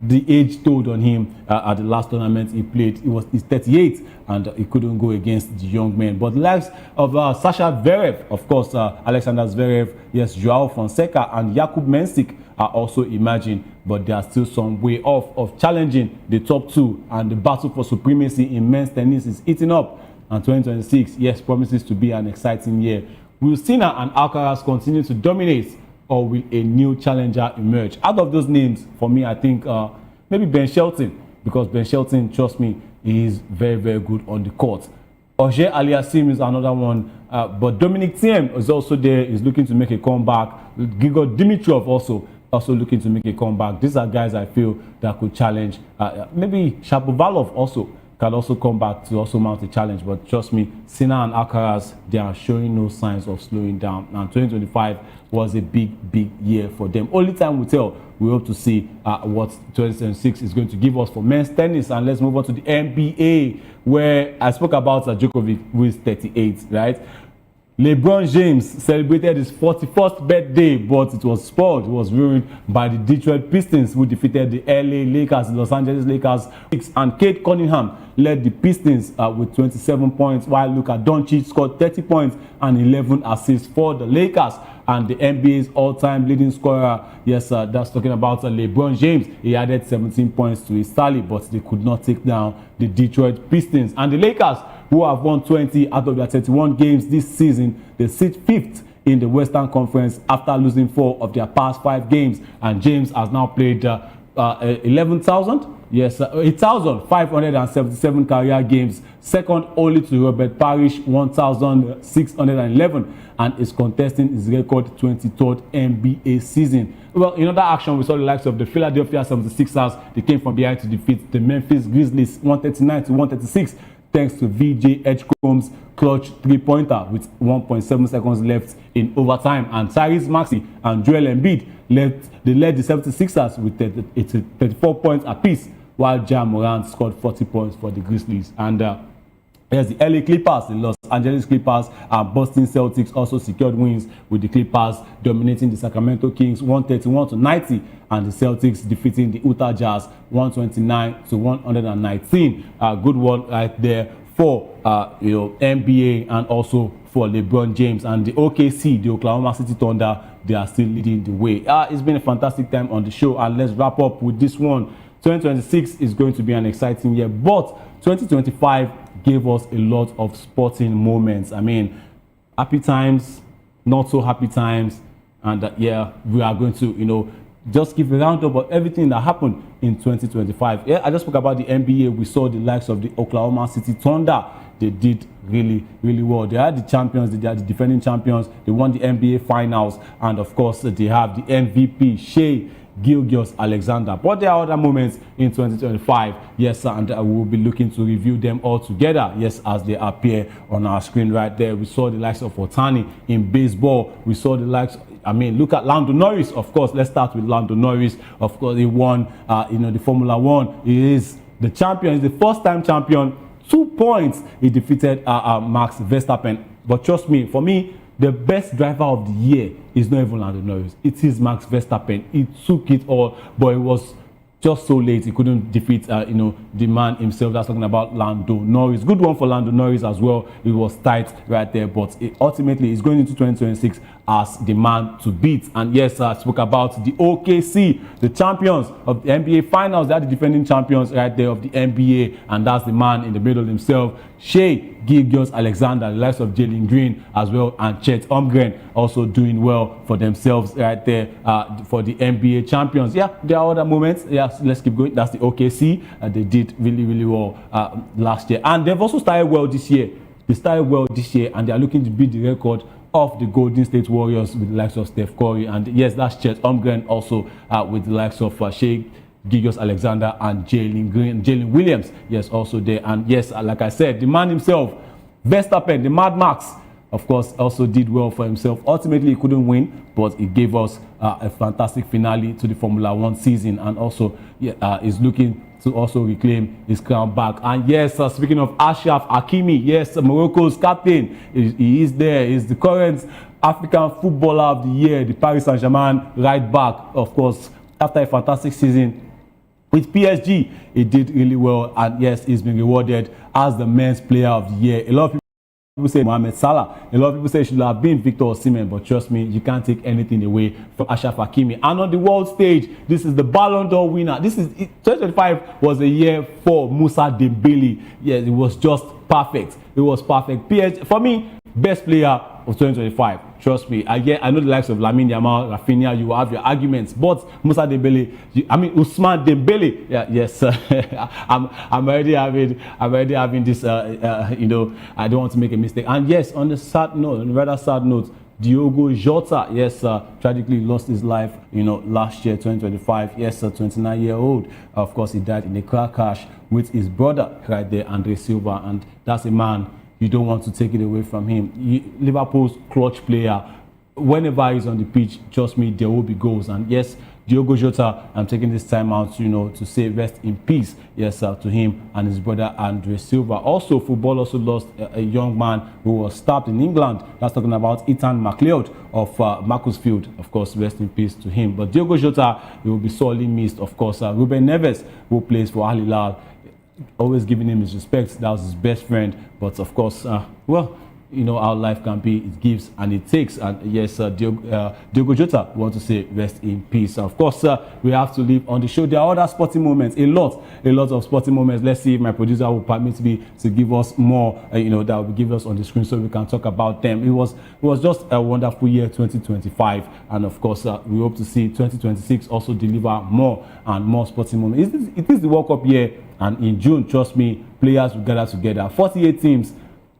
The age told on him at the last tournament he played. He's 38, and he couldn't go against the young men. But the likes of Sasha Zverev, of course, Alexander Zverev, yes, Joao Fonseca, and Jakub Mensik are also emerging, but they are still some way off of challenging the top 2. And the battle for supremacy in men's tennis is heating up. And 2026, yes, promises to be an exciting year. Will Sinner and Alcaraz continue to dominate, or will a new challenger emerge? Out of those names, for me, I think maybe Ben Shelton, because Ben Shelton, trust me, he is very, very good on the court. Auger-Aliassime is another one, but Dominic Thiem is also there. He's looking to make a comeback. Grigor Dimitrov also looking to make a comeback. These are guys I feel that could challenge. Maybe Shapovalov also can also come back to also mount a challenge. But trust me, Sinner and Alcaraz, they are showing no signs of slowing down. And 2025 was a big, big year for them. Only time will tell. We hope to see what 2026 is going to give us for men's tennis. And let's move on to the NBA, where I spoke about Djokovic, who is 38, right? LeBron James celebrated his 41st birthday, but it was spoiled. It was ruined by the Detroit Pistons, who defeated the LA Lakers, the Los Angeles Lakers. And Cade Cunningham led the Pistons with 27 points, while Luka Doncic scored 30 points and 11 assists for the Lakers. And the NBA's all-time leading scorer, yes, that's talking about LeBron James. He added 17 points to his tally, but they could not take down the Detroit Pistons. And the Lakers, who have won 20 out of their 31 games this season, they sit 5th in the Western Conference after losing 4 of their past 5 games. And James has now played 8,577 career games, second only to Robert Parrish, 1,611, and is contesting his record 23rd NBA season. Well, in other action, we saw the likes of the Philadelphia 76ers. They came from behind to defeat the Memphis Grizzlies 139-136, thanks to VJ Edgecombe's clutch 3-pointer with 1.7 seconds left in overtime. And Tyrese Maxey and Joel Embiid led the 76ers with 34 points apiece, while Ja Morant scored 40 points for the Grizzlies. And there's the LA Clippers, the Los Angeles Clippers, and Boston Celtics also secured wins, with the Clippers dominating the Sacramento Kings 131-90, and the Celtics defeating the Utah Jazz 129-119. Good one right there for NBA and also for LeBron James. And the OKC, the Oklahoma City Thunder, they are still leading the way. It's been a fantastic time on the show, and let's wrap up with this one. 2026 is going to be an exciting year, but 2025 gave us a lot of sporting moments. I mean, happy times, not so happy times, and yeah, we are going to, just give a round up of everything that happened in 2025. Yeah, I just spoke about the NBA. We saw the likes of the Oklahoma City Thunder. They did really, really well. They are the champions. They are the defending champions. They won the NBA Finals. And, of course, they have the MVP, Shea Gilgeous-Alexander. But there are other moments in 2025, yes, and we'll be looking to review them all together, yes, as they appear on our screen right there. We saw the likes of Otani in baseball. We saw the likes, look at Lando Norris, of course. Let's start with Lando Norris. Of course, he won, the Formula One. He is the champion. He's the first-time champion. 2 points. He defeated Max Verstappen. But trust me, for me, the best driver of the year is not even Lando Norris. It is Max Verstappen. He took it all, but it was just so late. He couldn't defeat, the man himself. That's talking about Lando Norris. Good one for Lando Norris as well. It was tight right there, but ultimately, he's going into 2026 as the man to beat. And yes, I spoke about the OKC, the champions of the NBA Finals. They are the defending champions right there of the NBA, and that's the man in the middle himself, Shea Gilgeous-Alexander, the likes of Jalen Green as well, and Chet Holmgren also doing well for themselves right there for the NBA champions. Yeah, there are other moments. Yeah, let's keep going. That's the OKC. They did really, really well last year, and they've also started well this year. They started well this year, and they are looking to beat the record of the Golden State Warriors with the likes of Steph Curry. And yes, that's Chet Holmgren also with the likes of Shea Gilgeous-Alexander and Jalen Williams. Yes, also there. And yes, like I said, the man himself, Verstappen, the Mad Max, of course, also did well for himself. Ultimately, he couldn't win, but he gave us a fantastic finale to the Formula One season, and also is looking to also reclaim his crown back. And yes, speaking of Achraf Hakimi, yes, Morocco's captain, he is there. He's the current African Footballer of the Year, the Paris Saint-Germain right back. Of course, after a fantastic season with PSG, he did really well, and yes, he's been rewarded as the Men's Player of the Year. A lot of people say Mohamed Salah. A lot of people say it should have been Victor Osimhen, but trust me, you can't take anything away from Achraf Hakimi. And on the world stage, this is the Ballon d'Or winner. 2025 was a year for Moussa Dembele. Yes, it was just perfect. It was perfect. PSG, for me, best player of 2025. Trust me. I know the likes of Lamine Yamal, Rafinha, you have your arguments, but Moussa Dembele, Ousmane Dembele. Yeah, yes, I'm already having this. I don't want to make a mistake. And yes, on a rather sad note, Diogo Jota, yes, tragically lost his life, last year, 2025. Yes, 29-year-old. Of course, he died in a car crash with his brother right there, Andre Silva, and that's a man you don't want to take it away from him. Liverpool's clutch player. Whenever he's on the pitch, trust me, there will be goals. And yes, Diogo Jota, I'm taking this time out, to say rest in peace, yes, to him and his brother Andre Silva. Also, football also lost a young man who was stabbed in England. That's talking about Ethan McLeod of Macclesfield. Of course, rest in peace to him. But Diogo Jota, he will be sorely missed. Of course, Ruben Neves, who plays for Al Hilal, always giving him his respect. That was his best friend. But of course, how life can be. It gives and it takes. And yes, Diogo Jota, we want to say rest in peace. Of course, we have to leave on the show. There are other sporting moments, a lot of sporting moments. Let's see if my producer will permit me to give us more, that will give us on the screen so we can talk about them. It was just a wonderful year, 2025. And of course, we hope to see 2026 also deliver more and more sporting moments. It is the World Cup year. And in June, trust me, players will gather together. 48 teams,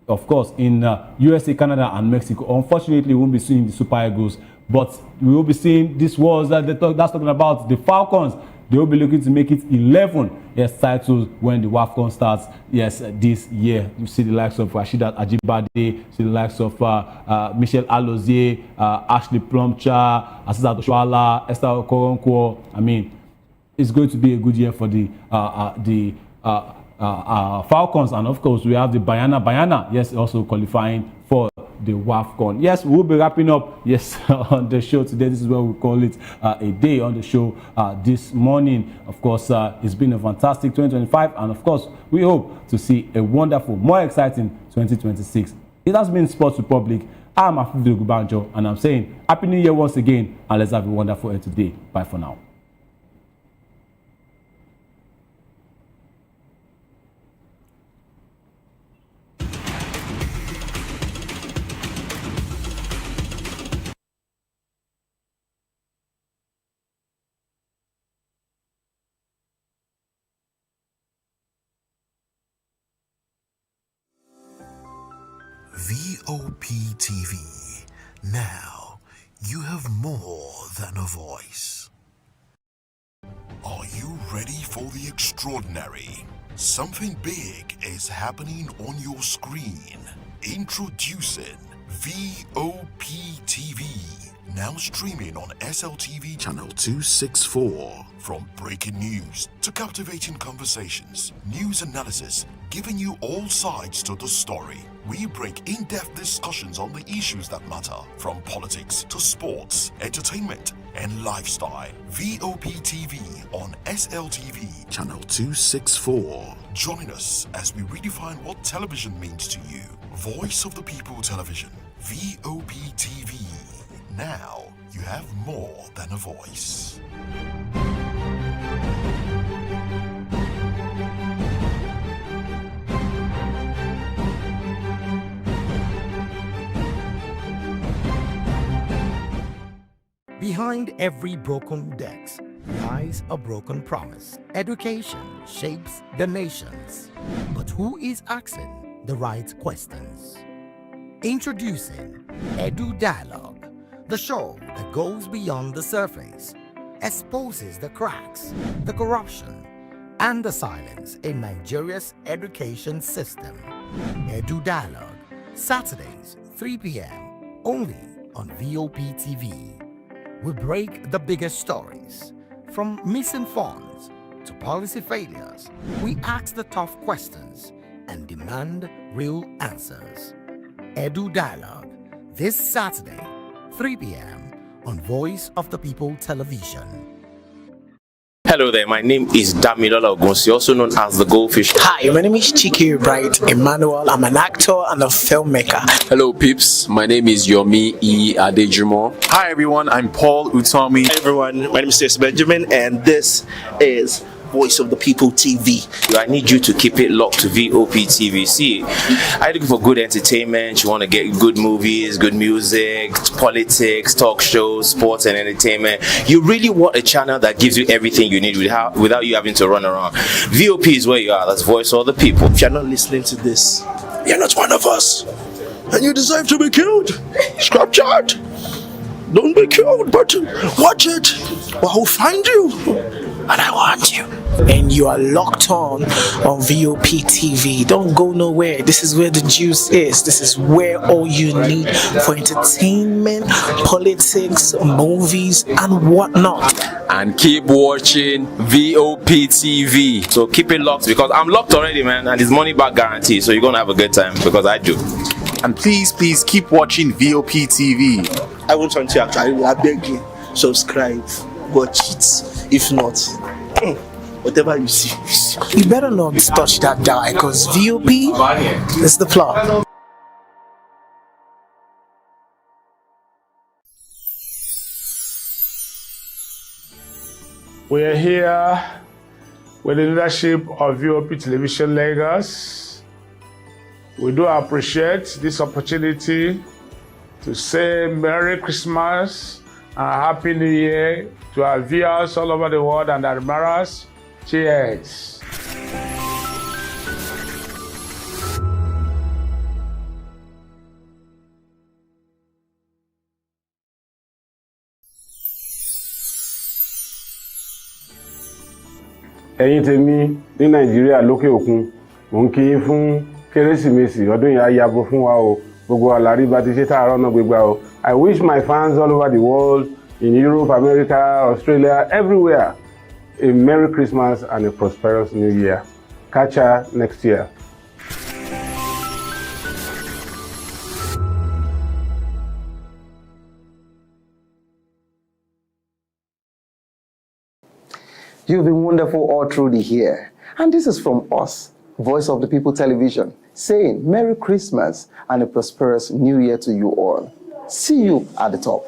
of course, in USA, Canada, and Mexico. Unfortunately, we won't be seeing the Super Eagles, but we will be seeing this was that's talking about the Falcons. They will be looking to make it 11 titles when the WAFCON starts. Yes, this year. You see the likes of Rasheedat Ajibade, see the likes of Michelle Alozie, Ashley Plumcher, Asisat Oshoala, Esther Okoronkwo. It's going to be a good year for the Falcons, and of course we have the Bayana, yes, also qualifying for the WAFCON. Yes, we'll be wrapping up, yes, on the show today. This is what we call it a day on the show this morning. Of course, it's been a fantastic 2025, and of course we hope to see a wonderful, more exciting 2026. It has been Sports Republic. I'm Afudu Gubanjo, and I'm saying Happy New Year once again, and let's have a wonderful day today. Bye for now. VOP TV. Now, you have more than a voice. Are you ready for the extraordinary? Something big is happening on your screen. Introducing VOP TV. Now streaming on SLTV channel 264. From breaking news to captivating conversations, news analysis, giving you all sides to the story. We break in-depth discussions on the issues that matter, from politics to sports, entertainment, and lifestyle. VOP TV on SLTV channel 264. Join us as we redefine what television means to you. Voice of the People Television. VOP TV. Now you have more than a voice. Behind every broken desk lies a broken promise. Education shapes the nations. But who is asking the right questions? Introducing Edu Dialogue, the show that goes beyond the surface, exposes the cracks, the corruption, and the silence in Nigeria's education system. Edu Dialogue, Saturdays, 3 p.m., only on VOP TV. We break the biggest stories, from missing funds to policy failures. We ask the tough questions and demand real answers. Edu Dialogue, this Saturday, 3 p.m. on Voice of the People Television. Hello there, my name is Damilola Ogunsi, also known as the Goldfish. Hi, my name is Chiki Bright Emmanuel. I'm an actor and a filmmaker. Hello, peeps. My name is Yomi E. Adejumo. Hi, everyone. I'm Paul Utomi. Hi, everyone. My name is Stacey Benjamin, and this is Voice of the People TV. I need you to keep it locked to VOP TV. See, are you looking for good entertainment? You want to get good movies, good music, politics, talk shows, sports and entertainment. You really want a channel that gives you everything you need without you having to run around. VOP is where you are. That's Voice of the People. If you're not listening to this, you're not one of us, and you deserve to be killed. Scrapchat. Don't be killed, but watch it, or I'll find you, and I want you. And you are locked on VOP TV. Don't go nowhere. This is where the juice is. This is where all you need for entertainment, politics, movies, and whatnot. And keep watching VOP TV. So keep it locked, because I'm locked already, man, and it's money back guarantee. So you're gonna have a good time, because I do. And please keep watching VOP TV. I won't want you actually. I beg you, subscribe, watch it. If not, whatever you see. You better not touch that dial, because VOP is the plot. We are here with the leadership of VOP Television Lagos. We do appreciate this opportunity to say Merry Christmas and Happy New Year to our viewers all over the world and admirers. Cheers. ẹ̀yin tèmi ní nàìjíríà lókè òkun mò ń kí yín fún kérésìmesì ọdún yìí á yabo fún wa o gbogbo àlàrí bá ti ṣe tààrọ náà gbégbá o. I wish my fans all over the world, in Europe, America, Australia, everywhere, a Merry Christmas and a prosperous New Year. Catch ya next year. You've been wonderful all through the year. And this is from us, Voice of the People Television, saying Merry Christmas and a prosperous New Year to you all. See you at the top.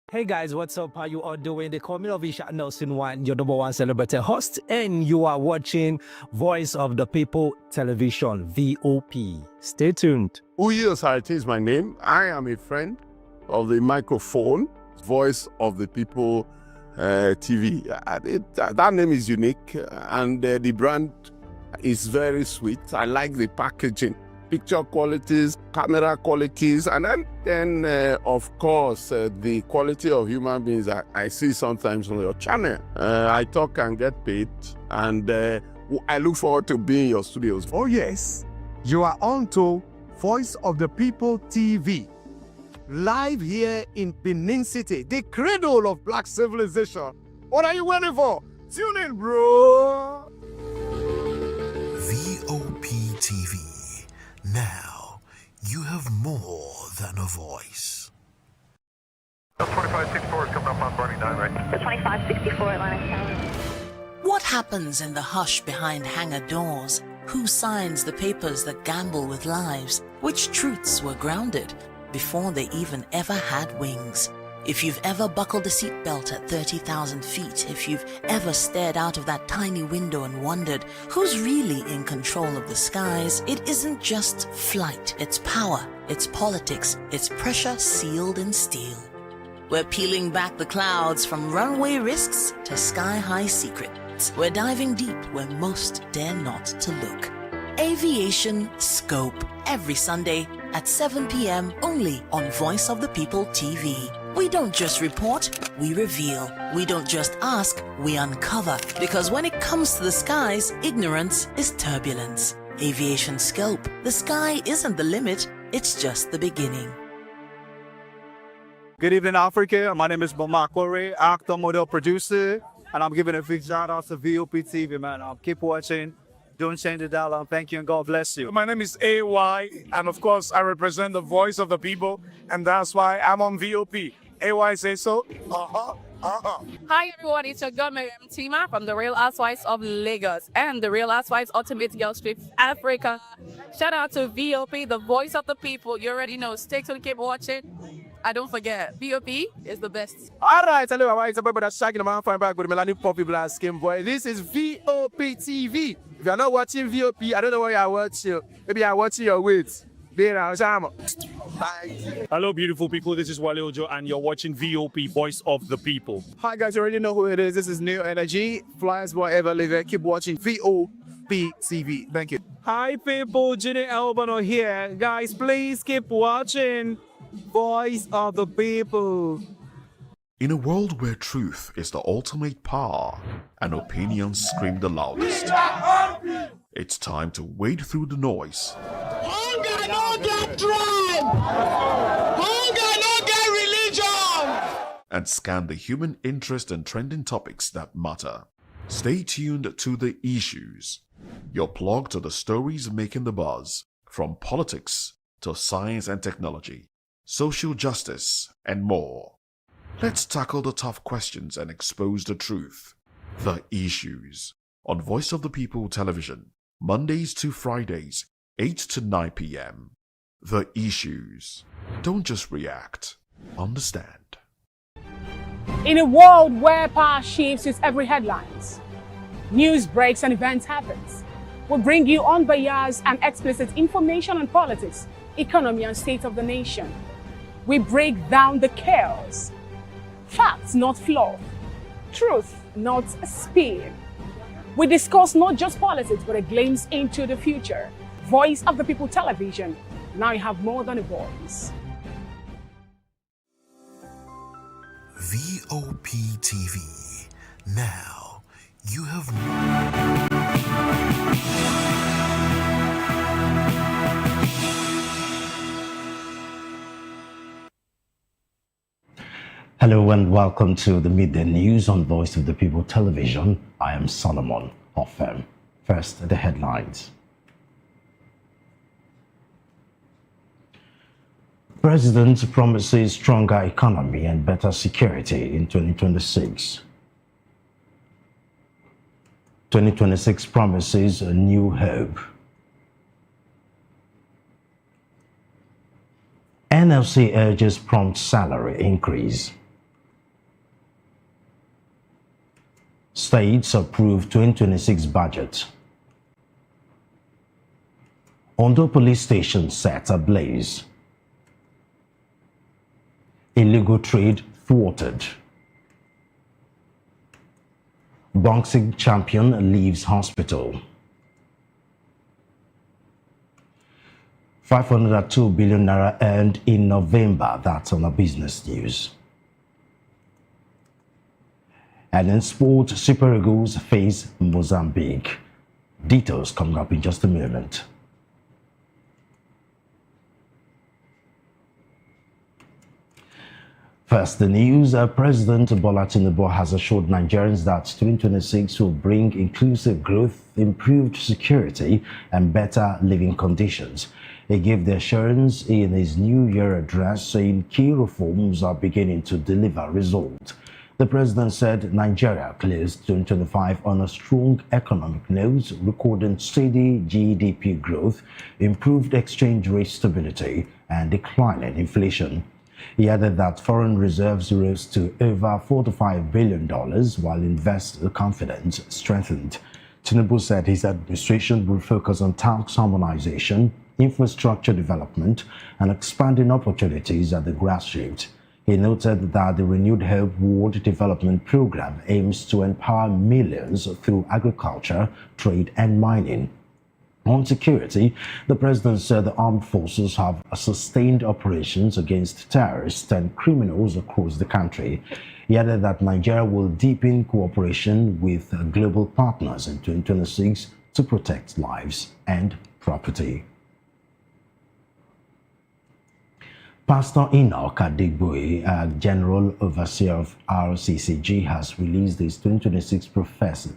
Hey guys, what's up? How you all doing? They call me Ovisha Nelson One, your number one celebrity host, and you are watching Voice of the People Television, VOP. Stay tuned. Uyi Osarate is my name. I am a friend of the microphone, Voice of the People TV. That name is unique, and the brand is very sweet. I like the packaging, picture qualities, camera qualities, and then of course, the quality of human beings I see sometimes on your channel. I talk and get paid, and I look forward to being in your studios. Oh yes, you are on to Voice of the People TV, live here in Benin City, the cradle of black civilization. What are you waiting for? Tune in, bro. VOP TV. Now, you have more than a voice. 2564 is coming up on Barney 9 right. The 2564 Atlantic Tower. What happens in the hush behind hangar doors? Who signs the papers that gamble with lives? Which truths were grounded before they even ever had wings? If you've ever buckled a seatbelt at 30,000 feet, if you've ever stared out of that tiny window and wondered who's really in control of the skies, it isn't just flight, it's power, it's politics, it's pressure sealed in steel. We're peeling back the clouds from runway risks to sky-high secrets. We're diving deep where most dare not to look. Aviation Scope, every Sunday at 7 p.m. only on Voice of the People TV. We don't just report, we reveal. We don't just ask, we uncover. Because when it comes to the skies, ignorance is turbulence. Aviation Scope, the sky isn't the limit, it's just the beginning. Good evening, Africa. My name is Bama Kore, actor, model, producer, and I'm giving a big shout out to VOP TV, man. Keep watching. Don't change the dial. Thank you and God bless you. My name is AY, and of course, I represent the voice of the people, and that's why I'm on VOP. AY say so. Hi everyone, it's your girl Miriam Tima from the Real Housewives of Lagos and the Real Housewives Ultimate Girl Trip Africa. Shout out to VOP, the voice of the people. You already know. Stay tuned, keep watching. And don't forget, VOP is the best. All right, hello, everybody. It's a brother shaking the man fine back with Melanie Poppy Black Skin Boy. This is VOP TV. If you're not watching VOP, I don't know what you're watching. Maybe you're watching your weight. Bye. Hello, beautiful people. This is Wale Ojo, and you're watching VOP, Voice of the People. Hi, guys. You already know who it is. This is New Energy. Flyers, whatever, live it. Keep watching VOP TV. Thank you. Hi, people. Ginny Albano here. Guys, please keep watching Voice of the People. In a world where truth is the ultimate power and opinions scream the loudest, it's time to wade through the noise. Hunger no get tribe! Hunger no get religion! And scan the human interest and trending topics that matter. Stay tuned to The Issues, your plug to the stories making the buzz, from politics to science and technology, social justice, and more. Let's tackle the tough questions and expose the truth. The Issues on Voice of the People Television, Mondays to Fridays, 8 to 9 p.m. The Issues. Don't just react. Understand. In a world where power shifts its every headlines, news breaks and events happens, we bring you unbiased and explicit information on politics, economy, and state of the nation. We break down the chaos. Facts, not fluff. Truth, not spin. We discuss not just politics, but a glimpse into the future. Voice of the People Television. Now you have more than a voice. VOP TV. Now you have Hello and welcome to the midday news on Voice of the People television. I am Solomon Hoffem. First, the headlines. President promises stronger economy and better security in 2026. 2026 promises a new hope. NLC urges prompt salary increase. States approve 2026 budget. Ondo police station set ablaze. Illegal trade thwarted. Boxing champion leaves hospital. 502 billion naira earned in November. That's on the business news. And in sport, Super Eagles face Mozambique. Details coming up in just a moment. First, the news. President Bola Tinubu has assured Nigerians that 2026 will bring inclusive growth, improved security, and better living conditions. He gave the assurance in his New Year address, saying key reforms are beginning to deliver results. The president said Nigeria closed 2025 on a strong economic note, recording steady GDP growth, improved exchange rate stability, and declining inflation. He added that foreign reserves rose to over $45 billion, while investor confidence strengthened. Tinubu said his administration will focus on tax harmonization, infrastructure development, and expanding opportunities at the grassroots. He noted that the Renewed Hope World Development Program aims to empower millions through agriculture, trade, and mining. On security, the president said the armed forces have sustained operations against terrorists and criminals across the country. He added that Nigeria will deepen cooperation with global partners in 2026 to protect lives and property. Pastor Enoch Adegboye, General Overseer of RCCG, has released his 2026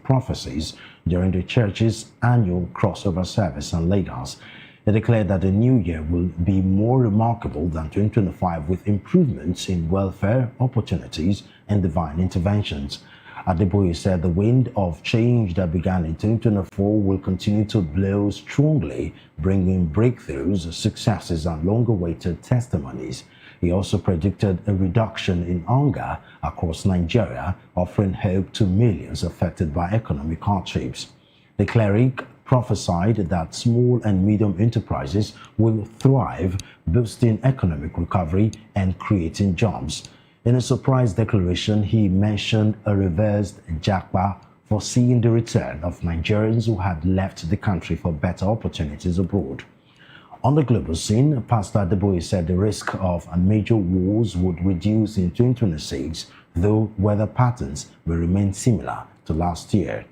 prophecies during the church's annual crossover service in Lagos. He declared that the new year will be more remarkable than 2025, with improvements in welfare, opportunities, and divine interventions. Adegboye said the wind of change that began in 2024 will continue to blow strongly, bringing breakthroughs, successes, and long-awaited testimonies. He also predicted a reduction in hunger across Nigeria, offering hope to millions affected by economic hardships. The cleric prophesied that small and medium enterprises will thrive, boosting economic recovery and creating jobs. In a surprise declaration, he mentioned a reversed japa, foreseeing the return of Nigerians who had left the country for better opportunities abroad. On the global scene, Pastor Adegboye said the risk of major wars would reduce in 2026, though weather patterns will remain similar to last year.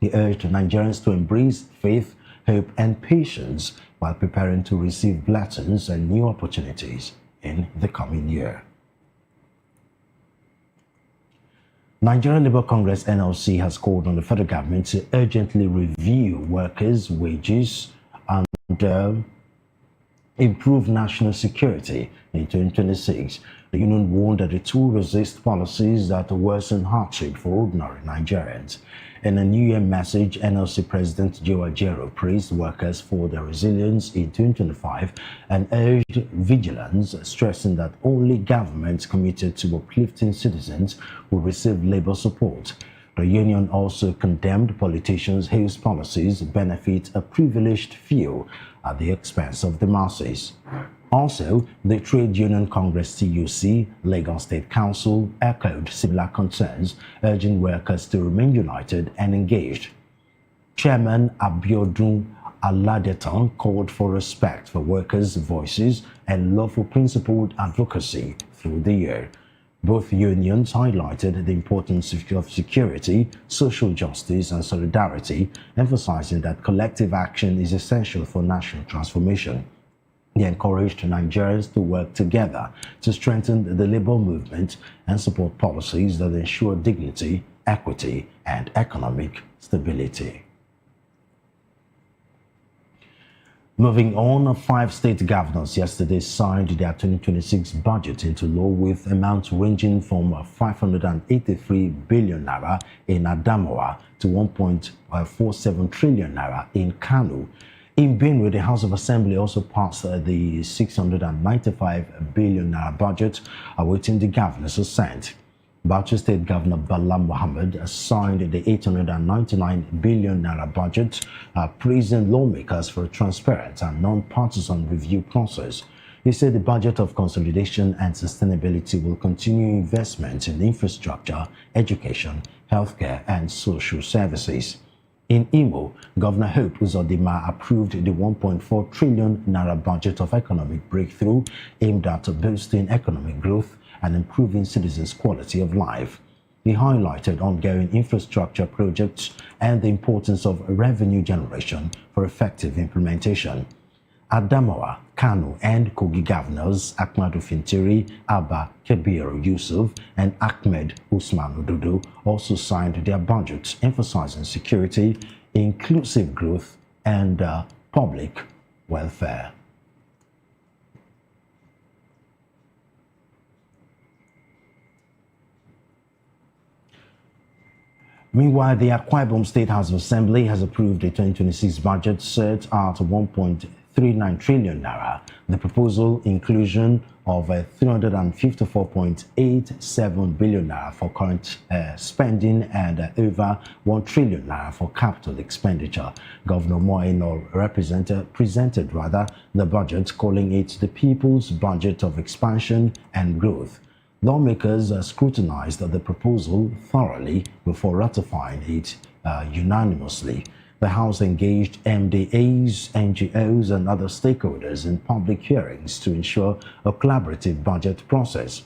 He urged Nigerians to embrace faith, hope, and patience while preparing to receive blessings and new opportunities in the coming year. Nigeria Labour Congress NLC has called on the federal government to urgently review workers' wages and improve national security in 2026. The union warned that it will resist policies that worsen hardship for ordinary Nigerians. In a New Year message, NLC President Joe Ajero praised workers for their resilience in 2025 and urged vigilance, stressing that only governments committed to uplifting citizens will receive labor support. The union also condemned politicians whose policies benefit a privileged few at the expense of the masses. Also, the Trade Union Congress TUC, Lagos State Council, echoed similar concerns, urging workers to remain united and engaged. Chairman Abiodun Aladeton called for respect for workers' voices and lawful principled advocacy through the year. Both unions highlighted the importance of security, social justice, and solidarity, emphasizing that collective action is essential for national transformation. He encouraged Nigerians to work together to strengthen the labor movement and support policies that ensure dignity, equity, and economic stability. Moving on, 5 state governors yesterday signed their 2026 budget into law with amounts ranging from 583 billion naira in Adamawa to 1.47 trillion naira in Kano. In Benue, the House of Assembly also passed the 695 billion naira budget, awaiting the governor's assent. Bauchi State Governor Bala Mohammed signed the 899 billion naira budget, praising lawmakers for a transparent and non-partisan review process. He said the budget of consolidation and sustainability will continue investment in infrastructure, education, healthcare, and social services. In Imo, Governor Hope Uzodinma approved the 1.4 trillion naira budget of economic breakthrough aimed at boosting economic growth and improving citizens' quality of life. He highlighted ongoing infrastructure projects and the importance of revenue generation for effective implementation. Adamawa, Kano, and Kogi governors Ahmadu Fintiri, Abba Kabir Yusuf, and Ahmed Usman Ododo also signed their budgets emphasizing security, inclusive growth, and public welfare. Meanwhile, the Akwa Ibom State House of Assembly has approved a 2026 budget set at 1.39 trillion naira. The proposal inclusion of 354.87 billion naira for current spending and over 1 trillion naira for capital expenditure. Governor Moeno presented the budget, calling it the people's budget of expansion and growth. Lawmakers scrutinized the proposal thoroughly before ratifying it unanimously. The House engaged MDAs, NGOs, and other stakeholders in public hearings to ensure a collaborative budget process.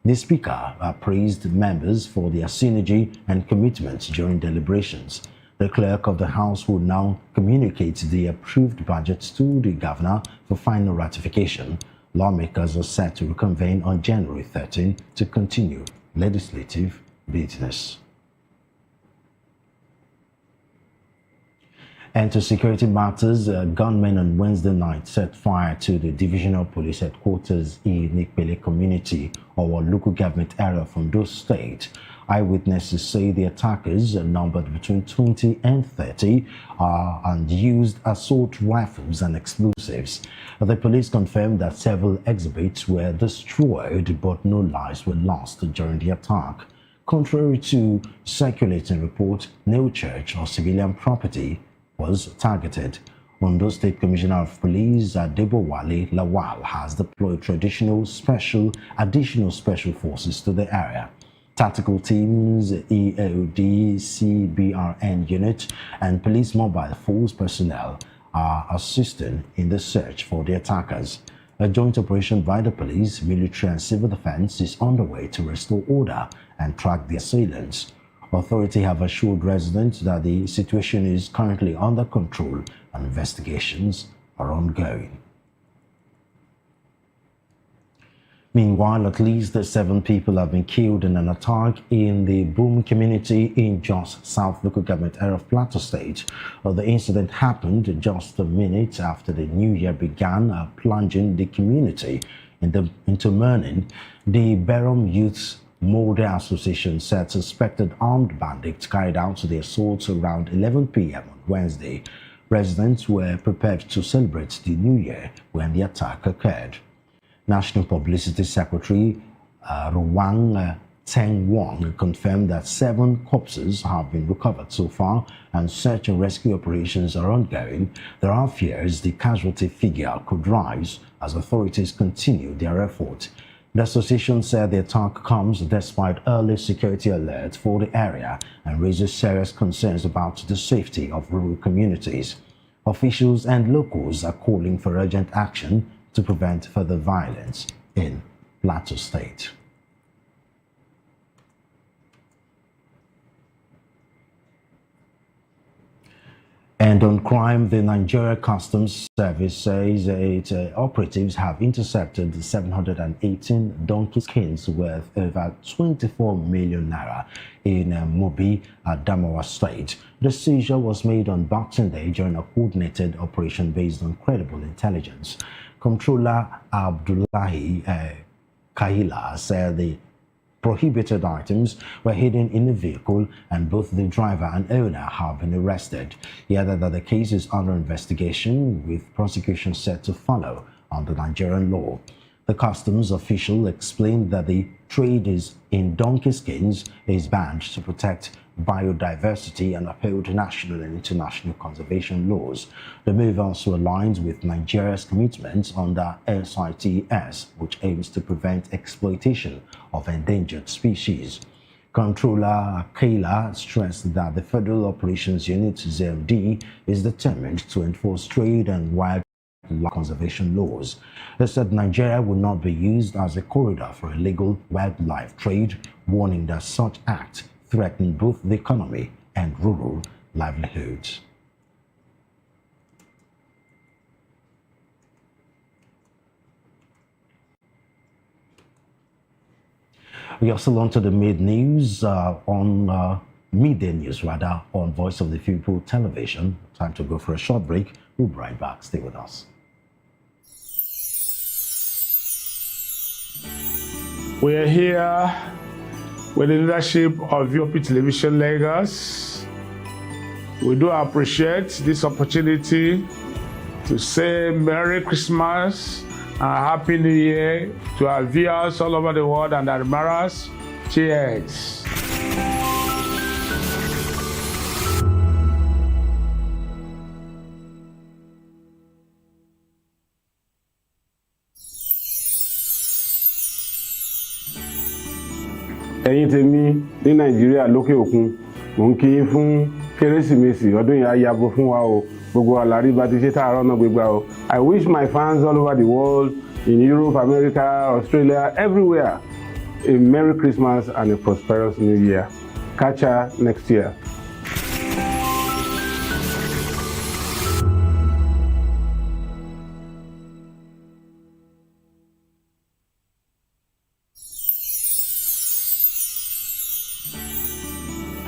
The Speaker praised members for their synergy and commitment during deliberations. The Clerk of the House will now communicate the approved budget to the Governor for final ratification. Lawmakers are set to reconvene on January 13 to continue legislative business. And to security matters, gunmen on Wednesday night set fire to the divisional police headquarters in Nikpele community or local government area from those state. Eyewitnesses say the attackers, numbered between 20 and 30, and used assault rifles and explosives. The police confirmed that several exhibits were destroyed, but no lives were lost during the attack. Contrary to circulating reports, no church or civilian property was targeted. Ondo State Commissioner of Police Adebowale Lawal has deployed additional special forces to the area. Tactical teams, EOD, CBRN unit, and police mobile force personnel are assisting in the search for the attackers. A joint operation by the police, military, and civil defense is underway to restore order and track the assailants. Authorities have assured residents that the situation is currently under control and investigations are ongoing. Meanwhile, at least 7 people have been killed in an attack in the Boom community in Jos South Local Government area of Plateau State. The incident happened just a minute after the new year began, plunging the community into mourning. The Berom Youth's Molde Association said suspected armed bandits carried out the assaults around 11 p.m. on Wednesday. Residents were prepared to celebrate the new year when the attack occurred. National Publicity Secretary Ruwang Teng Wong confirmed that 7 corpses have been recovered so far and search and rescue operations are ongoing. There are fears the casualty figure could rise as authorities continue their effort. The association said the attack comes despite early security alerts for the area and raises serious concerns about the safety of rural communities. Officials and locals are calling for urgent action to prevent further violence in Plateau State. And on crime, the Nigeria Customs Service says its operatives have intercepted 718 donkey skins worth over 24 million naira in Mobi, Adamawa State. The seizure was made on Boxing Day during a coordinated operation based on credible intelligence. Comptroller Abdullahi Kahila said the prohibited items were hidden in the vehicle and both the driver and owner have been arrested. He added that the case is under investigation with prosecution set to follow under Nigerian law. The customs official explained that the trade in donkey skins is banned to protect biodiversity and uphold national and international conservation laws. The move also aligns with Nigeria's commitments under SITS, which aims to prevent exploitation of endangered species. Controller Kayla stressed that the Federal Operations Unit ZMD is determined to enforce trade and wildlife conservation laws. They said Nigeria will not be used as a corridor for illegal wildlife trade, warning that such acts threaten both the economy and rural livelihoods. We are still on to the midday news on Voice of the People television. Time to go for a short break. We'll be right back. Stay with us. We are here with the leadership of VOP Television Lagos. We do appreciate this opportunity to say Merry Christmas and Happy New Year to our viewers all over the world and admirers. Cheers. Ẹ̀yin tèmi ní Nàìjíríà lókè òkun, mò ń kí yín fún Kérésìmesì ọdún yìí á yabo fún wa o. Gbogbo àlàrí bá ti ṣe tààrọ̀ náà gbégbá o. I wish my fans all over the world, in Europe, America, Australia, everywhere, a Merry Christmas and a prosperous New Year. Catch ya next year.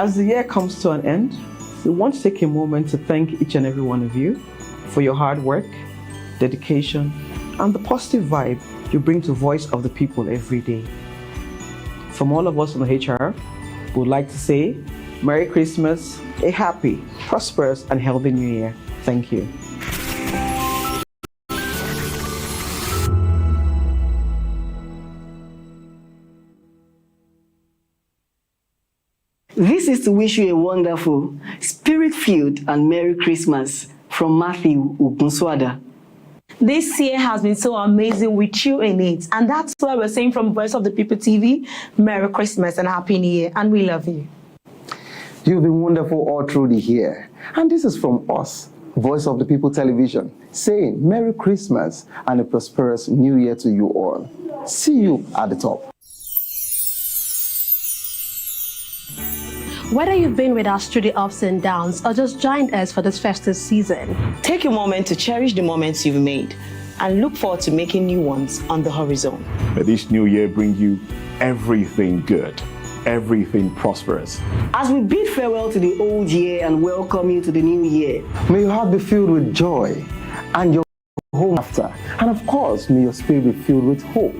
As the year comes to an end, we want to take a moment to thank each and every one of you for your hard work, dedication, and the positive vibe you bring to Voice of the People every day. From all of us on the HR, we would like to say Merry Christmas, a happy, prosperous, and healthy New Year. Thank you. This is to wish you a wonderful, spirit-filled and Merry Christmas from Matthew Ugunswada. This year has been so amazing with you in it. And that's why we're saying from Voice of the People TV, Merry Christmas and Happy New Year. And we love you. You've been wonderful all through the year. And this is from us, Voice of the People Television, saying Merry Christmas and a prosperous New Year to you all. See you at the top. Whether you've been with us through the ups and downs or just joined us for this festive season, take a moment to cherish the moments you've made and look forward to making new ones on the horizon. May this new year bring you everything good, everything prosperous. As we bid farewell to the old year and welcome you to the new year, may your heart be filled with joy and your home after. And of course, may your spirit be filled with hope.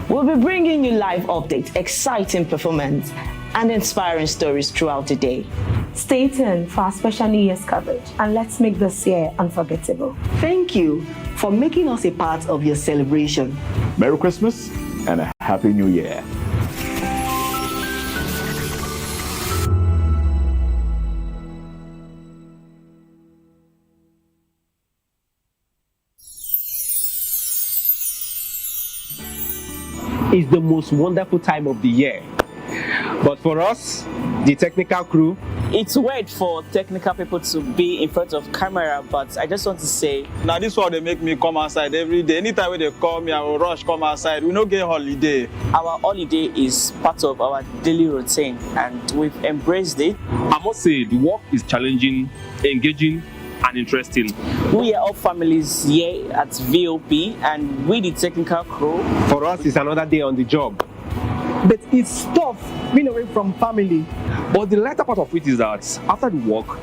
We'll be bringing you live updates, exciting performance, and inspiring stories throughout the day. Stay tuned for our special New Year's coverage and let's make this year unforgettable. Thank you for making us a part of your celebration. Merry Christmas and a Happy New Year. It's the most wonderful time of the year. But for us, the technical crew, it's weird for technical people to be in front of camera, but I just want to say, now this is why they make me come outside every day. Anytime when they call me, I will rush come outside. We don't get holiday. Our holiday is part of our daily routine and we've embraced it. I must say the work is challenging, engaging, and interesting. We are all families here at VOP, and we the technical crew. For us, it's another day on the job. But it's tough being away from family. But the lighter part of it is that after the work,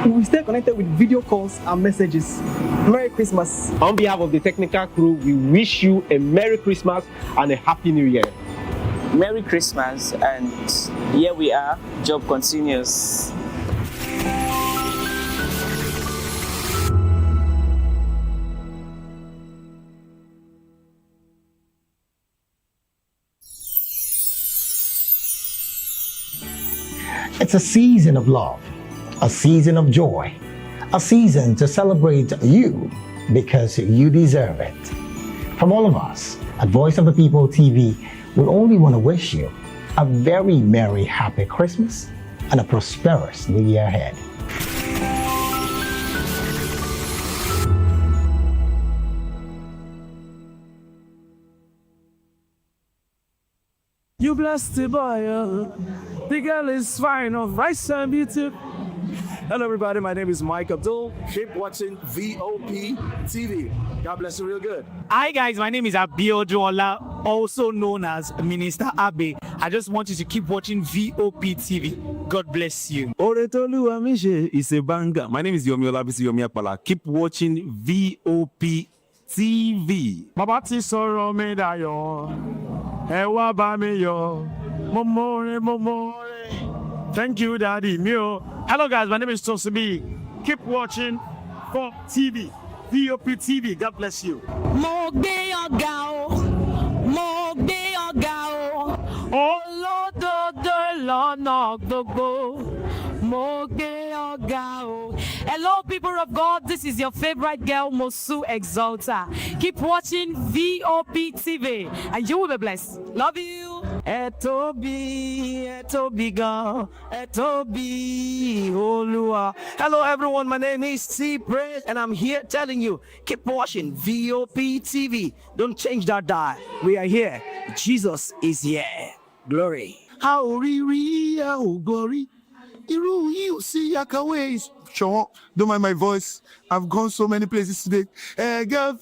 we stay connected with video calls and messages. Merry Christmas. On behalf of the technical crew, we wish you a Merry Christmas and a Happy New Year. Merry Christmas, and here we are, job continues. It's a season of love, a season of joy, a season to celebrate you because you deserve it. From all of us at Voice of the People TV, we only want to wish you a very merry, happy Christmas and a prosperous new year ahead. You blessed the boy, the girl is fine, of rice and beauty. Hello everybody, my name is Mike Abdul. Keep watching VOP TV. God bless you real good. Hi guys, my name is Abiojola, also known as Minister Abe. I just want you to keep watching VOP TV. God bless you. Oretolu Amishe is a banger. My name is Yomi Olabisi Yomi Apala. Keep watching VOP TV. Babati Soro Medayo. Ewa Bamiyo. Momore. Thank you, Daddy Mio. Hello, guys. My name is Tosibi. Keep watching for TV, VOP TV. God bless you. Mogbe Ogao, Mogbe Ogao, Olododo Lona Gbogbo, Mogbe Ogao. Hello, people of God. This is your favorite girl, Mosu Exalta. Keep watching VOP TV, and you will be blessed. Love you. Etobi God, Etobi Olua. Hello everyone, my name is T Praise, and I'm here telling you, keep watching VOP TV. Don't change that dial. We are here. Jesus is here. Glory. How glory. You see ways. Sure, don't mind my voice. I've gone so many places today. Okay,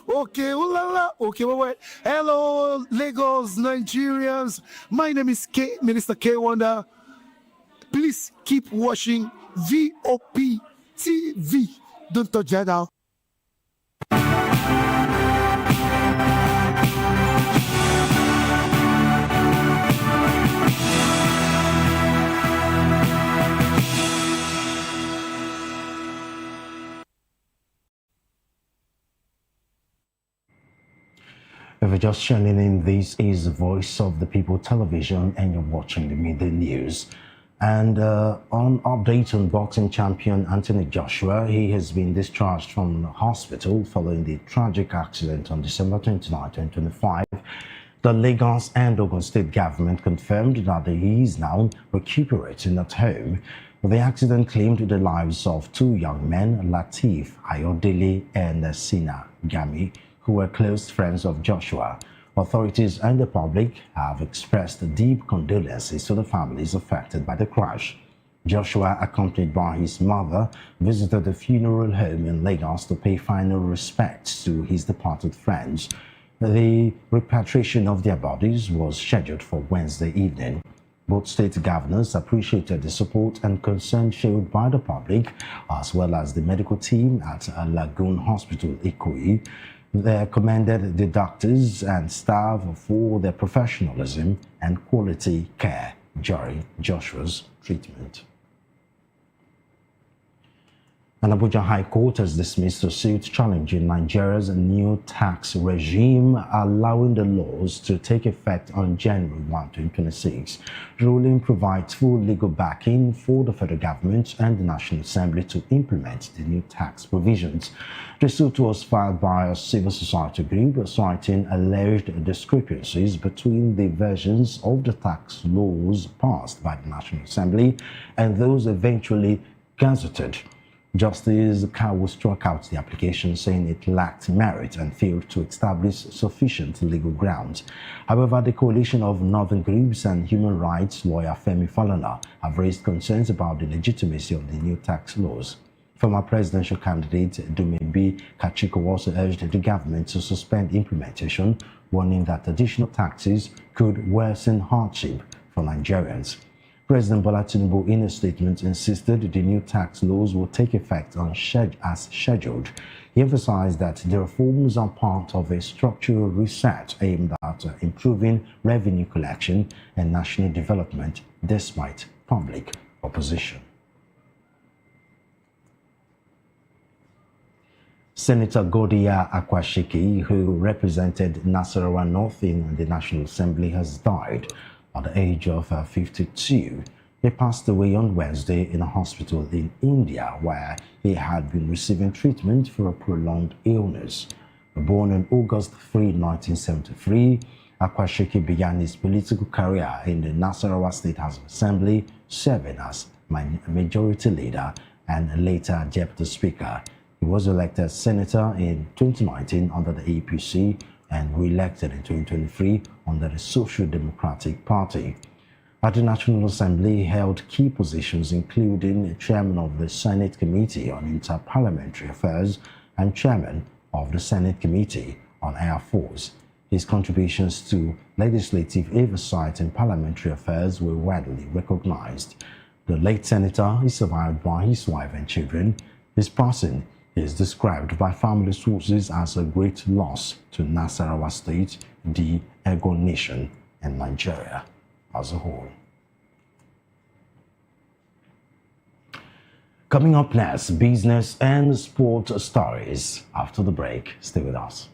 okay, wait. Hello, Lagos, Nigerians. My name is Minister K Wonder. Please keep watching VOP TV. Don't touch that out. If you're just tuning in, this is Voice of the People Television and you're watching the Midday News. And on update on boxing champion Anthony Joshua, he has been discharged from the hospital following the tragic accident on December 29, 2025. The Lagos and Ogun State government confirmed that he is now recuperating at home. The accident claimed the lives of two young men, Lateef Ayodele and Sina Gami, who were close friends of Joshua. Authorities and the public have expressed deep condolences to the families affected by the crash. Joshua, accompanied by his mother, visited the funeral home in Lagos to pay final respects to his departed friends. The repatriation of their bodies was scheduled for Wednesday evening. Both state governors appreciated the support and concern showed by the public, as well as the medical team at Lagoon Hospital, Ikoyi. They commended the doctors and staff for their professionalism and quality care during Joshua's treatment. An Abuja High Court has dismissed a suit challenging Nigeria's new tax regime, allowing the laws to take effect on January 1, 2026. The ruling provides full legal backing for the federal government and the National Assembly to implement the new tax provisions. The suit was filed by a civil society group citing alleged discrepancies between the versions of the tax laws passed by the National Assembly and those eventually gazetted. Justice Kawu struck out the application, saying it lacked merit and failed to establish sufficient legal grounds. However, the coalition of northern groups and human rights lawyer Femi Falana have raised concerns about the legitimacy of the new tax laws. Former presidential candidate Dumembi Kachiko also urged the government to suspend implementation, warning that additional taxes could worsen hardship for Nigerians. President Bola Tinubu, in a statement, insisted the new tax laws will take effect as scheduled. He emphasized that the reforms are part of a structural reset aimed at improving revenue collection and national development despite public opposition. Senator Godiya Akwashiki, who represented Nasarawa North in the National Assembly, has died at the age of 52. He passed away on Wednesday in a hospital in India where he had been receiving treatment for a prolonged illness. Born on August 3, 1973, Akwashiki began his political career in the Nasarawa State House of Assembly, serving as majority leader and later deputy speaker. He was elected senator in 2019 under the APC and re-elected in 2023 under the Social Democratic Party. At the National Assembly, he held key positions including chairman of the Senate Committee on Inter-Parliamentary Affairs and chairman of the Senate Committee on Air Force. His contributions to legislative oversight and parliamentary affairs were widely recognized. The late senator is survived by his wife and children. His passing is described by family sources as a great loss to Nasarawa State, the Ego Nation, and Nigeria as a whole. Coming up next, business and sport stories. After the break, stay with us.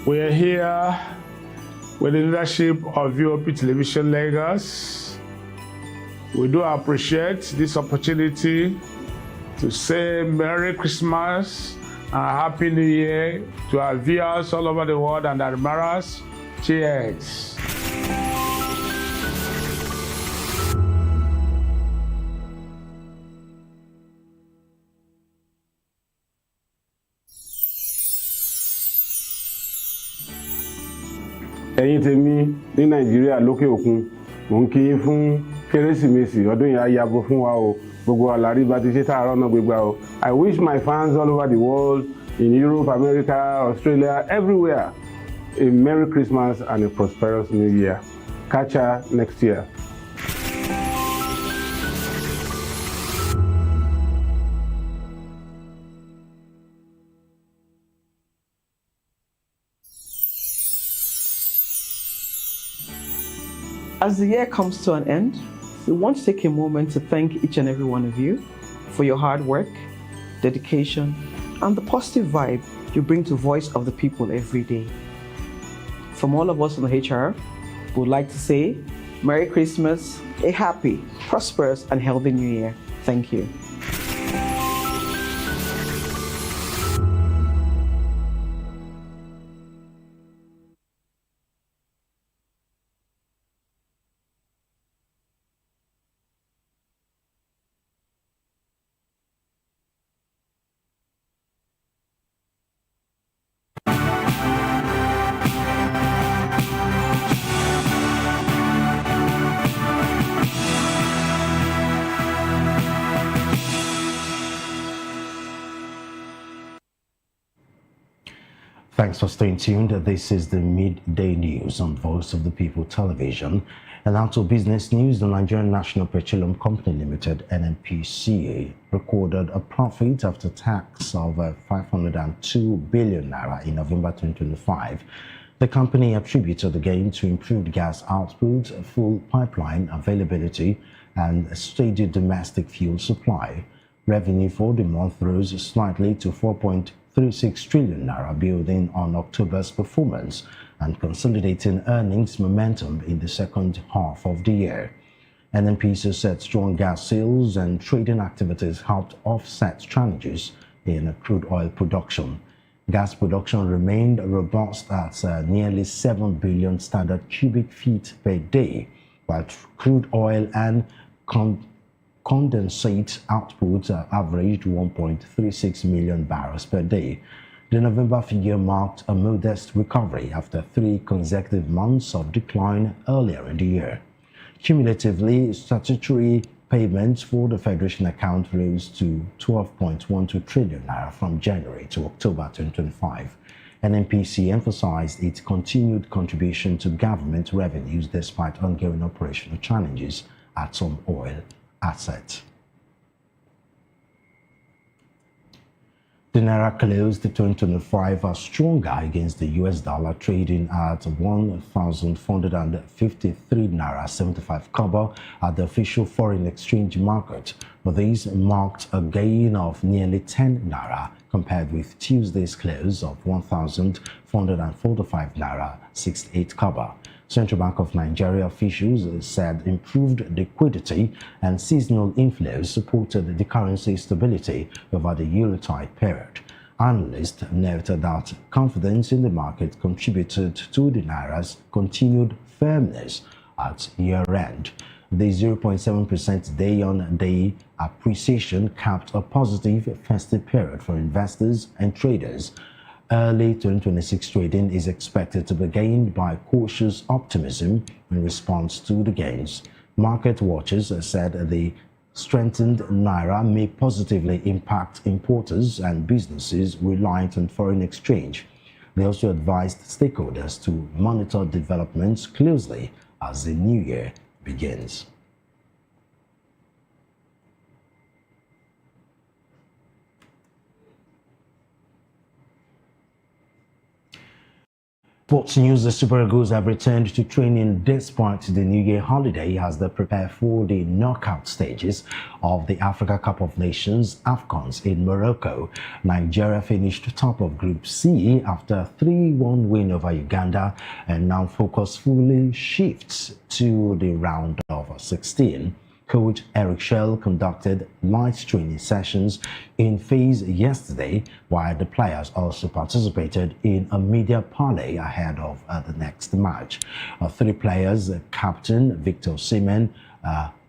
We are here with the leadership of VOP Television Lagos. We do appreciate this opportunity to say Merry Christmas and Happy New Year to our viewers all over the world and admirers. Cheers. ẹ̀yin tèmi ní nàìjíríà lókè òkun mò ń kí yín fún kérésìmesì ọdún yìí á yabo fún wa o gbogbo àlàrí bá ti ṣe tààrọ̀ náà gbégbá o. I wish my fans all over the world in Europe, America, Australia, everywhere a Merry Christmas and a prosperous New Year. Catch ya next year. As the year comes to an end, we want to take a moment to thank each and every one of you for your hard work, dedication, and the positive vibe you bring to Voice of the People every day. From all of us on the HR, we would like to say Merry Christmas, a happy, prosperous, and healthy New Year. Thank you. Thanks for staying tuned. This is the midday news on Voice of the People television. And now to business news. The Nigerian National Petroleum Company Limited, NNPCA, recorded a profit after tax of 502 billion naira in November 2025. The company attributed the gain to improved gas output, full pipeline availability, and steady domestic fuel supply. Revenue for the month rose slightly to 4.3 1.36 trillion naira, building on October's performance and consolidating earnings momentum in the second half of the year. NNPC said strong gas sales and trading activities helped offset challenges in crude oil production. Gas production remained robust at nearly 7 billion standard cubic feet per day, while crude oil and condensate output averaged 1.36 million barrels per day. The November figure marked a modest recovery after 3 consecutive months of decline earlier in the year. Cumulatively, statutory payments for the Federation account rose to 12.12 trillion naira from January to October 2025. NNPC emphasized its continued contribution to government revenues despite ongoing operational challenges at some oil assets. The Naira closed 2025 as stronger against the US dollar, trading at 1,453 Naira 75 kobo at the official foreign exchange market. But this marked a gain of nearly 10 Naira compared with Tuesday's close of 1,445 Naira 68 kobo. Central Bank of Nigeria officials said improved liquidity and seasonal inflows supported the currency stability over the Yuletide period. Analysts noted that confidence in the market contributed to the Naira's continued firmness at year-end. The 0.7% day-on-day appreciation capped a positive festive period for investors and traders. Early 2026 trading is expected to be gained by cautious optimism in response to the gains. Market watchers said the strengthened Naira may positively impact importers and businesses reliant on foreign exchange. They also advised stakeholders to monitor developments closely as the new year begins. Sports news: the Super Eagles have returned to training despite the New Year holiday as they prepare for the knockout stages of the Africa Cup of Nations AFCONs in Morocco. Nigeria finished top of Group C after a 3-1 win over Uganda and now focus fully shifts to the round of 16. Coach Eric Shell conducted light training sessions in phase yesterday, while the players also participated in a media parley ahead of the next match. 3 players, Captain Victor Osimhen,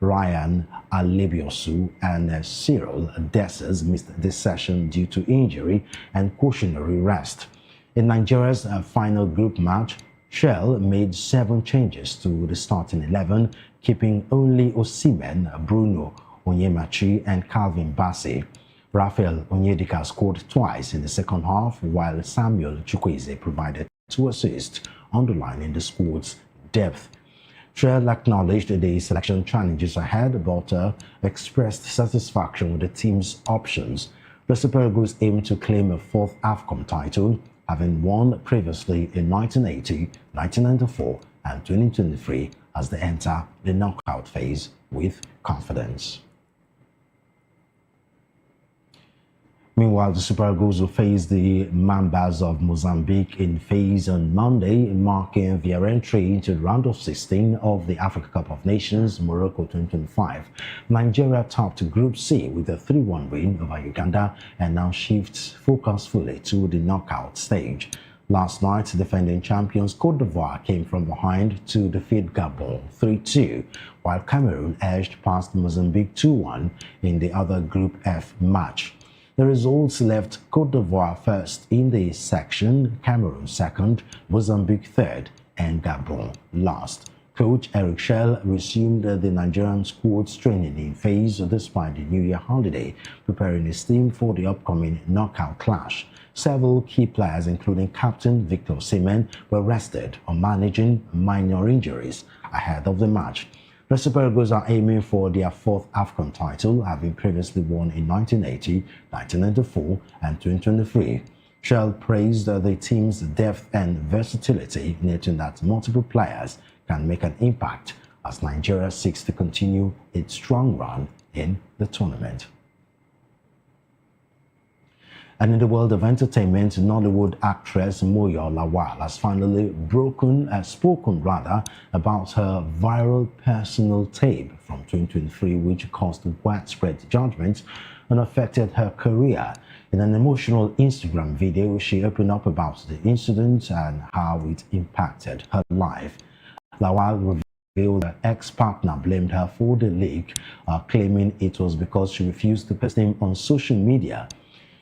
Ryan Alebiosu and Cyril Dessers, missed this session due to injury and cautionary rest. In Nigeria's final group match, Shell made 7 changes to the starting 11, keeping only Osimhen, Bruno Onyemachi and Calvin Bassey. Raphael Onyedika scored twice in the second half, while Samuel Chukwueze provided 2 assists, underlining the squad's depth. Shell acknowledged the selection challenges ahead, but expressed satisfaction with the team's options. The Super Eagles aim to claim a 4th AFCON title, having won previously in 1980, 1994 and 2023, as they enter the knockout phase with confidence. Meanwhile, the Super Eagles will face the Mambas of Mozambique in phase on Monday, marking their entry into the round of 16 of the Africa Cup of Nations Morocco 2025. Nigeria topped Group C with a 3-1 win over Uganda and now shifts focus fully to the knockout stage. Last night, defending champions Côte d'Ivoire came from behind to defeat Gabon 3-2, while Cameroon edged past Mozambique 2-1 in the other Group F match. The results left Côte d'Ivoire first in the section, Cameroon second, Mozambique third, and Gabon last. Coach Eric Shell resumed the Nigerian squad's training in phase despite the New Year holiday, preparing his team for the upcoming knockout clash. Several key players, including Captain Victor Osimhen, were rested or managing minor injuries ahead of the match. The Super Eagles are aiming for their 4th AFCON title, having previously won in 1980, 1994 and 2023. Shell praised the team's depth and versatility, noting that multiple players can make an impact as Nigeria seeks to continue its strong run in the tournament. And in the world of entertainment, Nollywood actress Moyo Lawal has finally spoken about her viral personal tape from 2023, which caused widespread judgment and affected her career. In an emotional Instagram video, she opened up about the incident and how it impacted her life. Lawal revealed her ex-partner blamed her for the leak, claiming it was because she refused to post him on social media.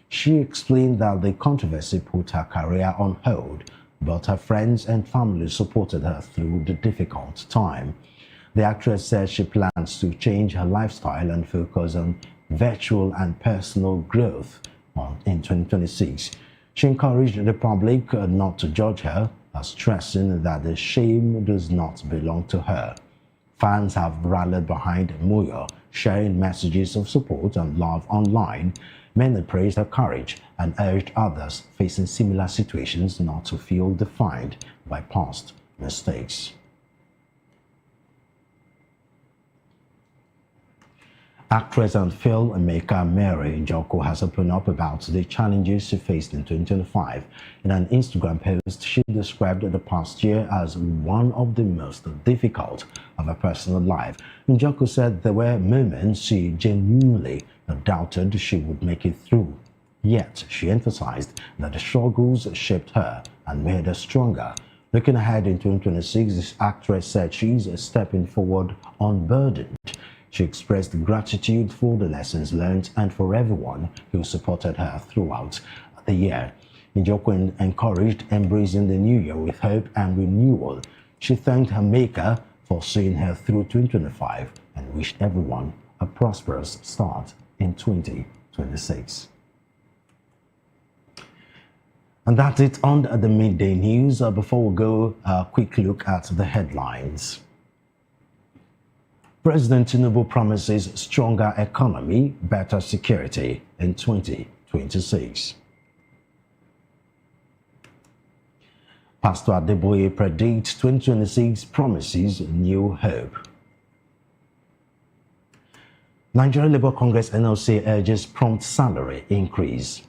She explained that the controversy put her career on hold, but her friends and family supported her through the difficult time. The actress says she plans to change her lifestyle and focus on virtual and personal growth in 2026. She encouraged the public not to judge her, stressing that the shame does not belong to her. Fans have rallied behind Moyo, sharing messages of support and love online. Many praised her courage and urged others facing similar situations not to feel defined by past mistakes. Actress and filmmaker Mary Njoko has opened up about the challenges she faced in 2025. In an Instagram post, she described the past year as one of the most difficult of her personal life. Njoko said there were moments she genuinely doubted she would make it through. Yet, she emphasized that the struggles shaped her and made her stronger. Looking ahead in 2026, this actress said she's stepping forward unburdened. She expressed gratitude for the lessons learned and for everyone who supported her throughout the year. Njoko encouraged embracing the new year with hope and renewal. She thanked her maker for seeing her through 2025 and wished everyone a prosperous start in 2026. And that's it on the midday news. Before we go, a quick look at the headlines. President Tinubu promises stronger economy, better security in 2026. Pastor Adeboye predicts 2026 promises new hope. Nigerian Labour Congress NLC urges prompt salary increase.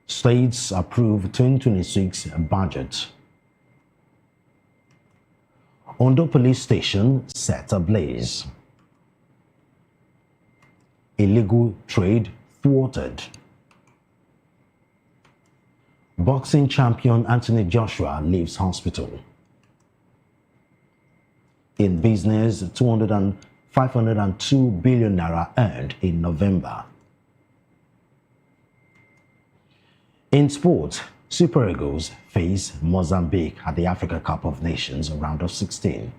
States approve 2026 budget. Ondo police station set ablaze. Illegal trade thwarted. Boxing champion Anthony Joshua leaves hospital. In business, 502 billion naira earned in November. In sports, Super Eagles face Mozambique at the Africa Cup of Nations round of 16.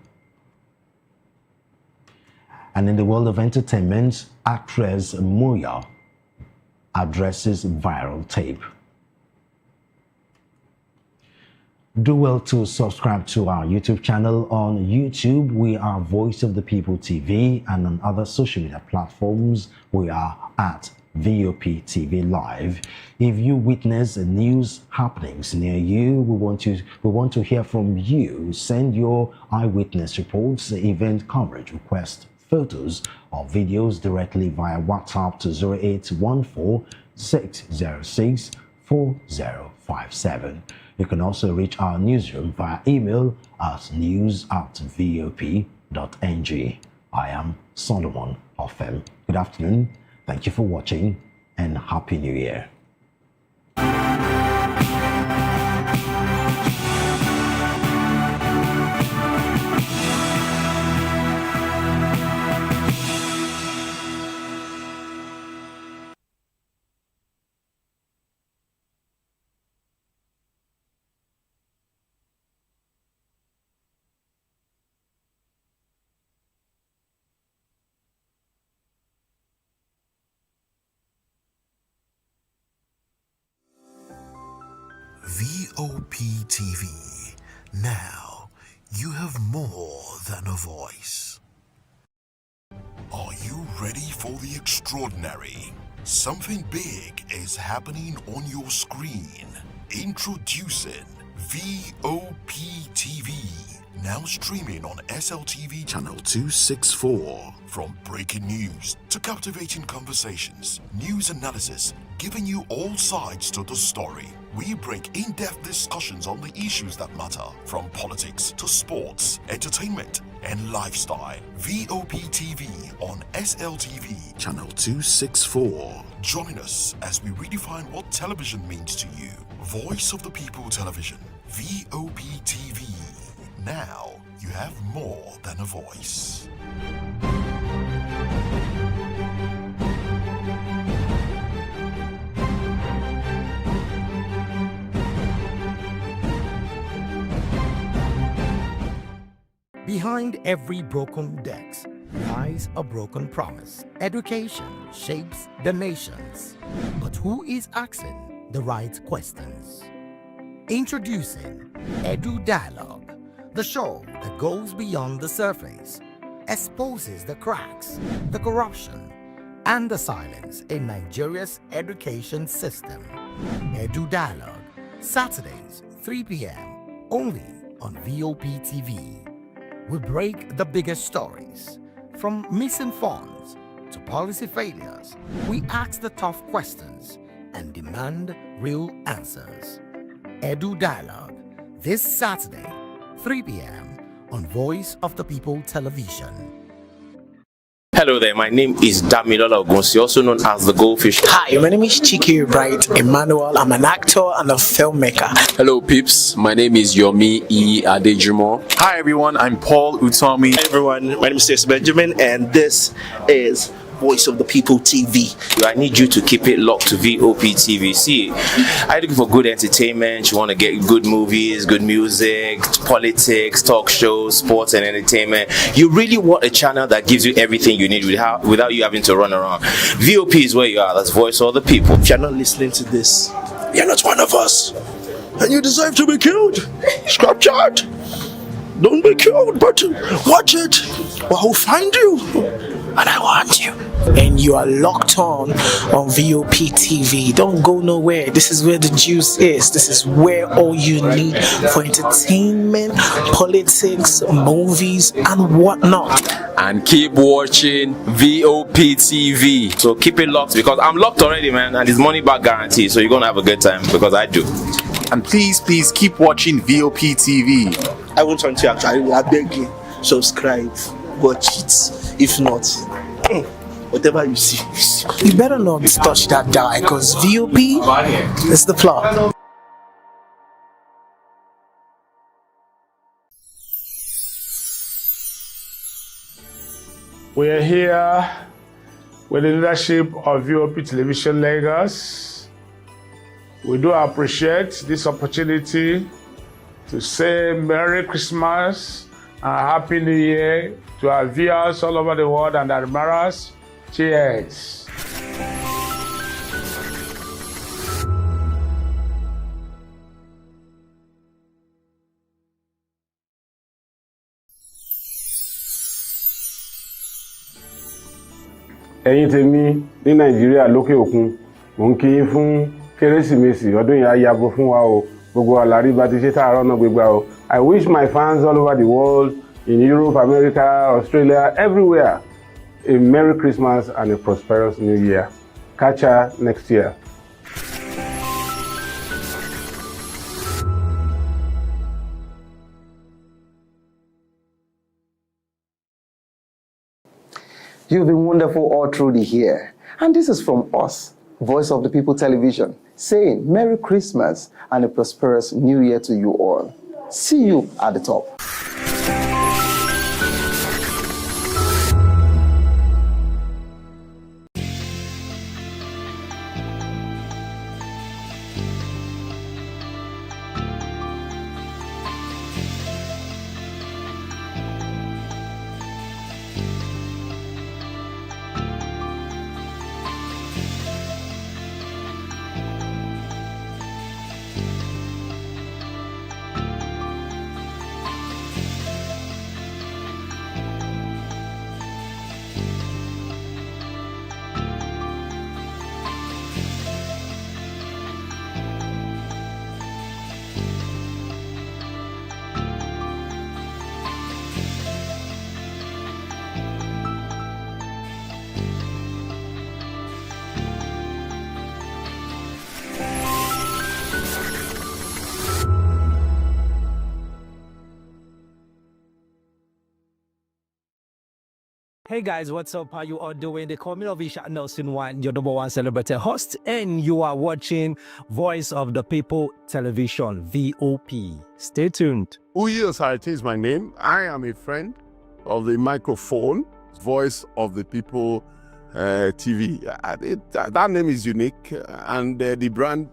And in the world of entertainment, actress Moyo addresses viral tape. Do well to subscribe to our YouTube channel. On YouTube, we are Voice of the People TV, and on other social media platforms, we are at VOP TV Live. If you witness news happenings near you, we want to hear from you. Send your eyewitness reports, event coverage requests, photos or videos directly via WhatsApp to 0814-606-4057. You can also reach our newsroom via email at news@vop.ng. I am Solomon Ofem. Good afternoon. Thank you for watching and Happy New Year. VOP TV. Now, you have more than a voice. Are you ready for the extraordinary? Something big is happening on your screen. Introducing VOP TV. Now streaming on SLTV channel 264. From breaking news to captivating conversations, news analysis, giving you all sides to the story. We bring in-depth discussions on the issues that matter, from politics to sports, entertainment, and lifestyle. VOP TV on SLTV channel 264. Join us as we redefine what television means to you. Voice of the People Television, VOP TV. Now you have more than a voice. Behind every broken desk lies a broken promise. Education shapes the nations, but who is asking the right questions? Introducing Edu Dialogue, the show that goes beyond the surface, exposes the cracks, the corruption, and the silence in Nigeria's education system. Edu Dialogue, Saturdays, 3 p.m., only on VOP TV. We break the biggest stories, from missing funds to policy failures. We ask the tough questions and demand real answers. Edu Dialogue, this Saturday, 3 p.m. on Voice of the People Television. Hello there, my name is Damilola Ogunsi, also known as the Goldfish. Hi, my name is Chiki Bright Emmanuel. I'm an actor and a filmmaker. Hello peeps, my name is Yomi E. Adejumo. Hi everyone, I'm Paul Utomi. Hi everyone, my name is Stacey Benjamin and this is Voice of the People TV. I need you to keep it locked to VOP TV. See, I'm looking for good entertainment. You want to get good movies, good music, politics, talk shows, sports and entertainment. You really want a channel that gives you everything you need without you having to run around. VOP is where you are. That's Voice of the People. If you're not listening to this, you're not one of us. And you deserve to be killed. Scrap chat. Don't be killed, but watch it. Or I'll find you. And I want you. And you are locked on VOP TV. Don't go nowhere. This is where the juice is. This is where all you need for entertainment, politics, movies, and whatnot. And keep watching VOP TV. So keep it locked because I'm locked already, man. And it's money back guarantee. So you're going to have a good time because I do. And please keep watching VOP TV. I won't want to actually, I beg you, subscribe, watch it. If not, whatever you see. You better not touch that dial because VOP is the plot. We are here with the leadership of VOP Television Lagos. We do appreciate this opportunity to say Merry Christmas and Happy New Year to our viewers all over the world and admirers. Cheers. Ẹ̀yin tèmi ní Nàìjíríà lókè òkun, mo ń kí yín fún Kérésìmesì ọdún yìí á yabo fún wa o. Gbogbo àlàrí bá ti ṣe tààrọ̀ náà gbégbá o. I wish my fans all over the world, in Europe, America, Australia, everywhere, a Merry Christmas and a prosperous New Year. Catch ya next year. You've been wonderful all through the year. And this is from us, Voice of the People Television, saying Merry Christmas and a prosperous New Year to you all. See you at the top. Hey guys, what's up? How you all doing? They call me Lovisha Nelson One, your number one celebrity host, and you are watching Voice of the People Television, VOP. Stay tuned. Uyo Sarate is my name. I am a friend of the microphone, Voice of the People TV. That name is unique, and the brand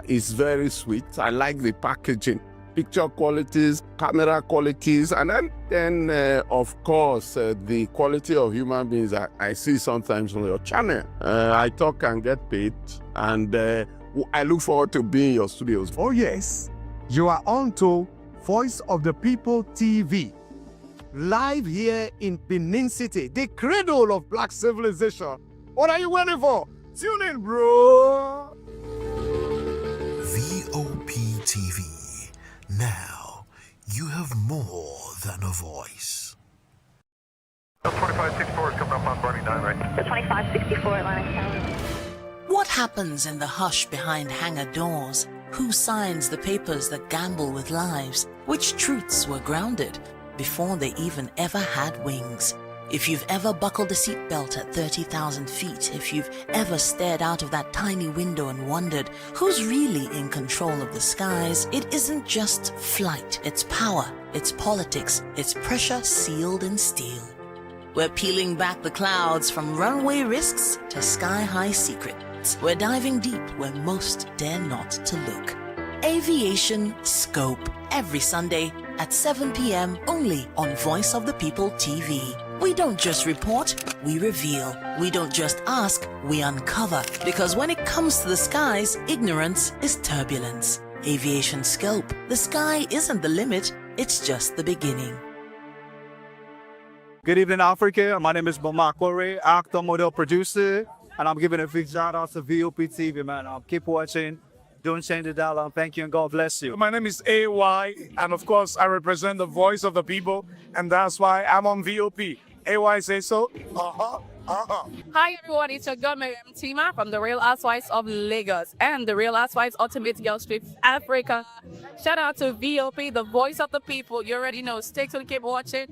is very sweet. I like the packaging, picture qualities, camera qualities, and then of course, the quality of human beings that I see sometimes on your channel. I talk and get paid, and I look forward to being in your studios. Oh yes, you are on to Voice of the People TV, live here in Benin City, the cradle of black civilization. What are you waiting for? Tune in, bro. VOP TV. Now, you have more than a voice. 2564 is coming up on Burning 9, right? The 2564 Atlantic Tower. What happens in the hush behind hangar doors? Who signs the papers that gamble with lives? Which truths were grounded before they even ever had wings? If you've ever buckled a seatbelt at 30,000 feet, if you've ever stared out of that tiny window and wondered who's really in control of the skies, it isn't just flight, it's power, it's politics, it's pressure sealed in steel. We're peeling back the clouds from runway risks to sky-high secrets. We're diving deep where most dare not to look. Aviation Scope, every Sunday at 7 p.m. only on Voice of the People TV. We don't just report, we reveal. We don't just ask, we uncover. Because when it comes to the skies, ignorance is turbulence. Aviation Scope, the sky isn't the limit, it's just the beginning. Good evening, Africa. My name is Mama Kore, actor, model, producer, and I'm giving a big shout out to VOP TV, man. Keep watching. Don't change the dial. Thank you and God bless you. My name is AY, and of course, I represent the voice of the people, and that's why I'm on VOP. AY say so. Hi everyone, it's your girl Miriam Tima from the Real Housewives of Lagos and the Real Housewives Ultimate Girls Trip Africa. Shout out to VOP, the voice of the people. You already know. Stay tuned, keep watching.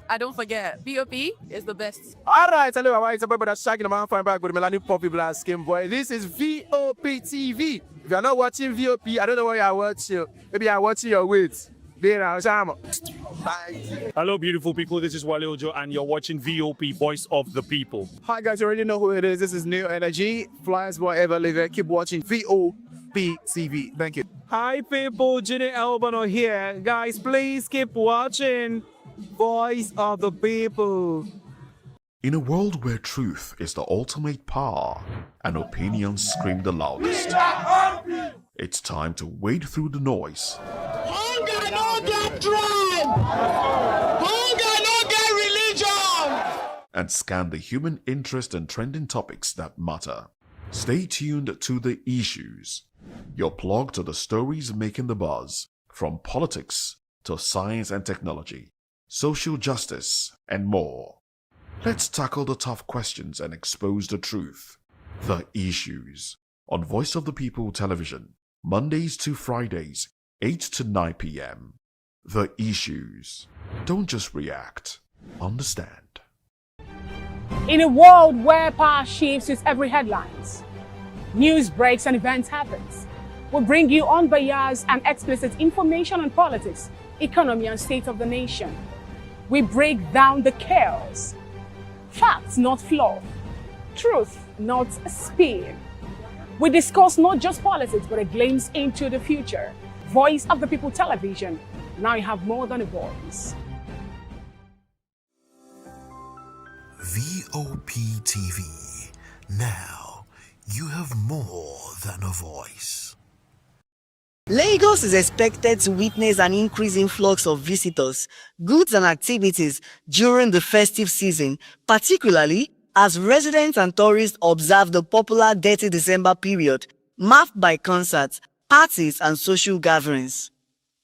And don't forget, VOP is the best. All right, hello, everyone. It's a brother Shaggy, the man, back with Melanie Poppy Blast Skin Boy. This is VOP TV. If you're not watching VOP, I don't know what you're watching. Maybe you're watching your weight. Hello, beautiful people. This is Wale Ojo, and you're watching VOP, Voice of the People. Hi, guys. You already know who it is. This is New Energy. Flyers boy ever live. Keep watching VOP TV. Thank you. Hi, people. Jenny Albano here. Guys, please keep watching Voice of the People. In a world where truth is the ultimate power and opinions scream the loudest, it's time to wade through the noise. Hunger no get tribe! Hunger no get religion! And scan the human interest and trending topics that matter. Stay tuned to The Issues, your plug to the stories making the buzz, from politics to science and technology, social justice, and more. Let's tackle the tough questions and expose the truth. The Issues, on Voice of the People Television, Mondays to Fridays, 8 to 9 p.m. The Issues. Don't just react, understand. In a world where power shifts with every headlines, news breaks and events happens, we bring you unbiased and explicit information on politics, economy and state of the nation. We break down the chaos. Facts, not fluff. Truth, not spin. We discuss not just politics, but a glimpse into the future. Voice of the People Television. Now you have more than a voice. VOP TV. Now you have more than a voice. Lagos is expected to witness an increasing influx of visitors, goods and activities during the festive season, particularly as residents and tourists observe the popular Dirty December period, marked by concerts, parties and social gatherings.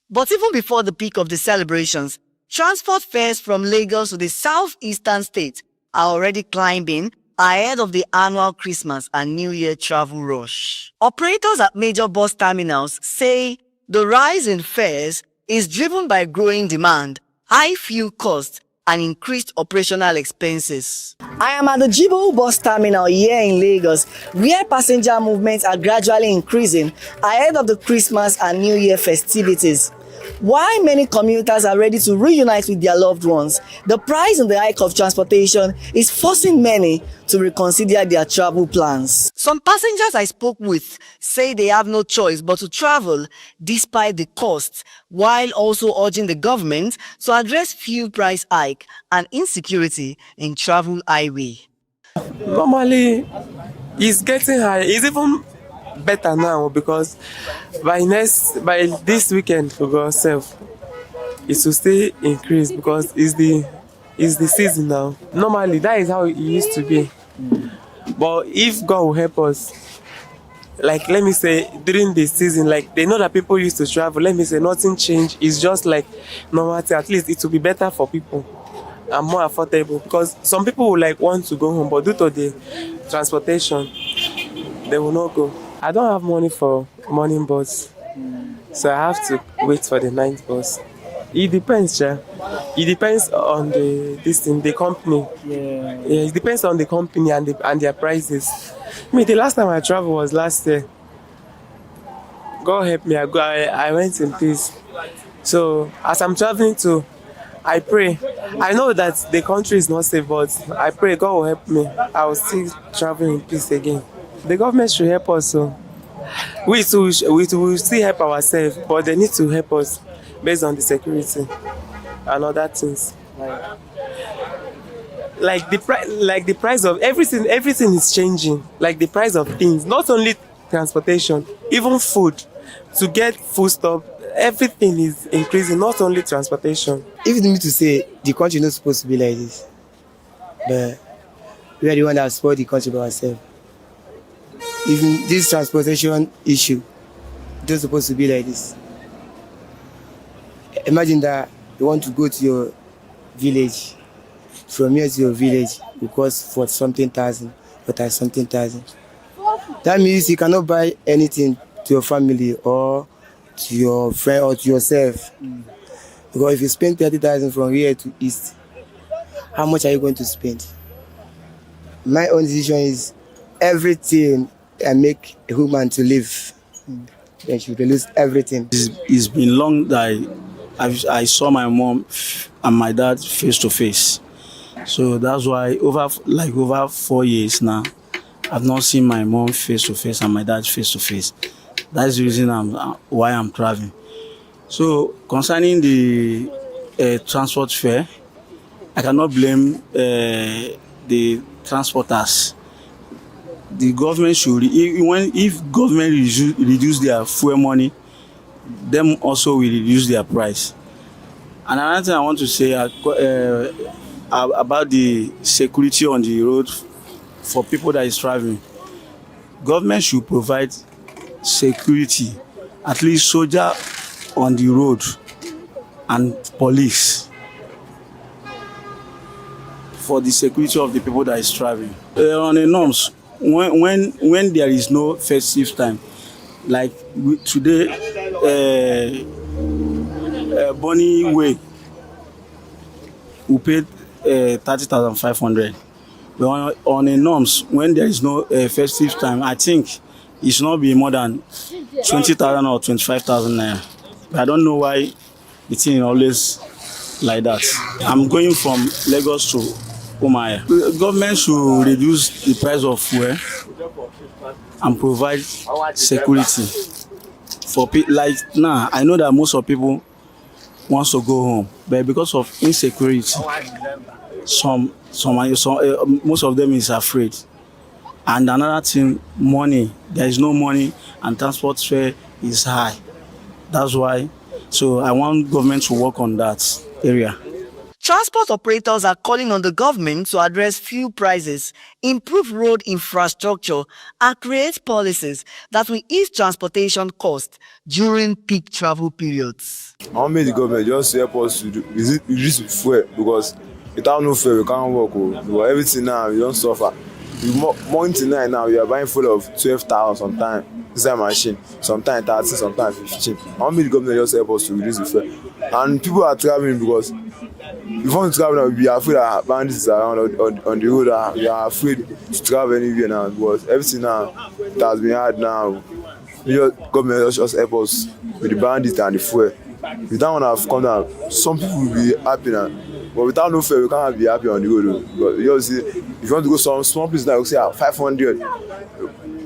But even before the peak of the celebrations, transport fares from Lagos to the southeastern states are already climbing ahead of the annual Christmas and New Year travel rush. Operators at major bus terminals say the rise in fares is driven by growing demand, high fuel costs, and increased operational expenses. I am at the Jibo bus terminal here in Lagos, where passenger movements are gradually increasing ahead of the Christmas and New Year festivities. While many commuters are ready to reunite with their loved ones, the price and the hike of transportation is forcing many to reconsider their travel plans. Some passengers I spoke with say they have no choice but to travel despite the costs, while also urging the government to address fuel price hike and insecurity in travel highway. Normally, it's getting high. It's even better now because by this weekend for God's sake, it will still increase because it's the season now. Normally, that is how it used to be. But if God will help us, like let me say during the season, like they know that people used to travel, let me say nothing changed. It's just like normality. At least it will be better for people and more affordable because some people will like want to go home, but due to the transportation, they will not go. I don't have money for morning bus, so I have to wait for the night bus. It depends, yeah. It depends on the company. Yeah, it depends on the company and their prices. The last time I traveled was last year. God help me, I went in peace. So as I'm traveling to, I pray. I know that the country is not safe, but I pray God will help me. I will still travel in peace again. The government should help us. So we will still help ourselves, but they need to help us based on the security and other things. Like the price of everything is changing. Like the price of things, not only transportation, even food. To get food stuff, everything is increasing, not only transportation. If it means to say the country is not supposed to be like this, but we are the one that spoiled the country by ourselves. Even this transportation issue, it's not supposed to be like this. Imagine that you want to go to your village. From here to your village, it costs for something thousand, or something thousand. That means you cannot buy anything to your family or to your friend or to yourself. Because if you spend 30,000 from here to east, how much are you going to spend? My own decision is everything I make a human to live. Then she will lose everything. It's been long that I saw my mom and my dad face to face. So that's why over 4 years now, I've not seen my mom face to face and my dad face to face. That's the reason why I'm traveling. So concerning the transport fare, I cannot blame the transporters. The government should, if government reduce their fuel money, them also will reduce their price. And another thing I want to say about the security on the road for people that is traveling. Government should provide security, at least soldier on the road and police for the security of the people that is traveling. On the norms, when there is no festive time, like today, Bonny Way, we paid 30,500. But on the norms, when there is no festive time, I think it should not be more than 20,000 or 25,000 naira. I don't know why the thing is always like that. I'm going from Lagos to Umaya. The government should reduce the price of fuel and provide security for people. Like now, I know that most of people wants to go home, but because of insecurity, most of them is afraid. And another thing, money. There is no money, and transport fare is high. That's why. So I want government to work on that area. Transport operators are calling on the government to address fuel prices, improve road infrastructure, and create policies that will ease transportation costs during peak travel periods. I want the government just help us to reduce fuel, because without no fuel we can't work. But everything now we don't suffer. Month tonight now we are buying full of 12,000 sometimes. inside machine. Sometimes 30, sometimes 15. I want me the government just help us to reduce the fare. And people are traveling because if you want to travel now, we are afraid that bandits are around on the road. And we are afraid to travel anywhere now because everything now that has been hard now. Government just help us with the bandits and the fuel. If that one have come down, some people will be happy now. But without no fare, we can't be happy on the road. But you see, if you want to go some small place now, you say 500.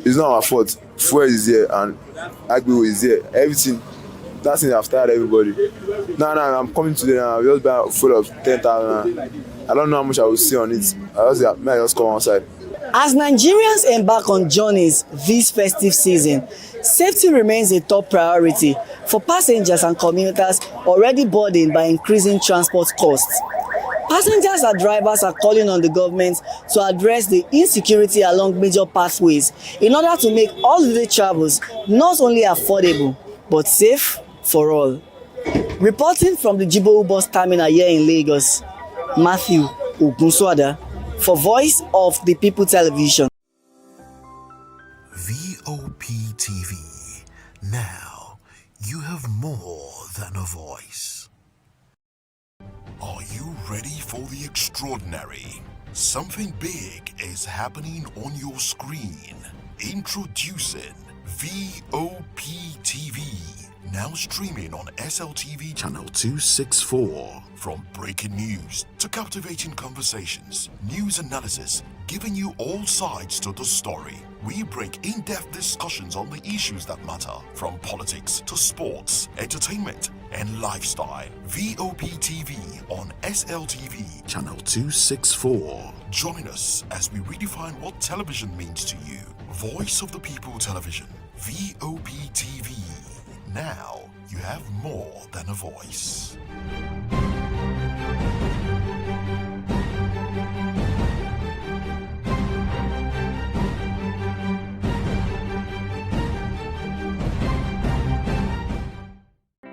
It's not our fault. Fuel is here and Agbo is here. Everything. That's it. I've tired everybody. Now I'm coming today now. I just buy full of 10,000. I don't know how much I will see on it. I just come outside. As Nigerians embark on journeys this festive season, safety remains a top priority for passengers and commuters already burdened by increasing transport costs. Passengers and drivers are calling on the government to address the insecurity along major pathways in order to make holiday travels not only affordable but safe for all. Reporting from the Jibowu bus terminal here in Lagos, Matthew Ogunswada for Voice of the People Television. VOP TV. Now you have more than a voice. Are you ready for the extraordinary? Something big is happening on your screen. Introducing VOP TV. Now streaming on SLTV channel 264. From breaking news to captivating conversations, news analysis, giving you all sides to the story. We break in-depth discussions on the issues that matter, from politics to sports, entertainment, and lifestyle. VOP TV on SLTV channel 264. Join us as we redefine what television means to you. Voice of the People Television. VOP TV. Now you have more than a voice.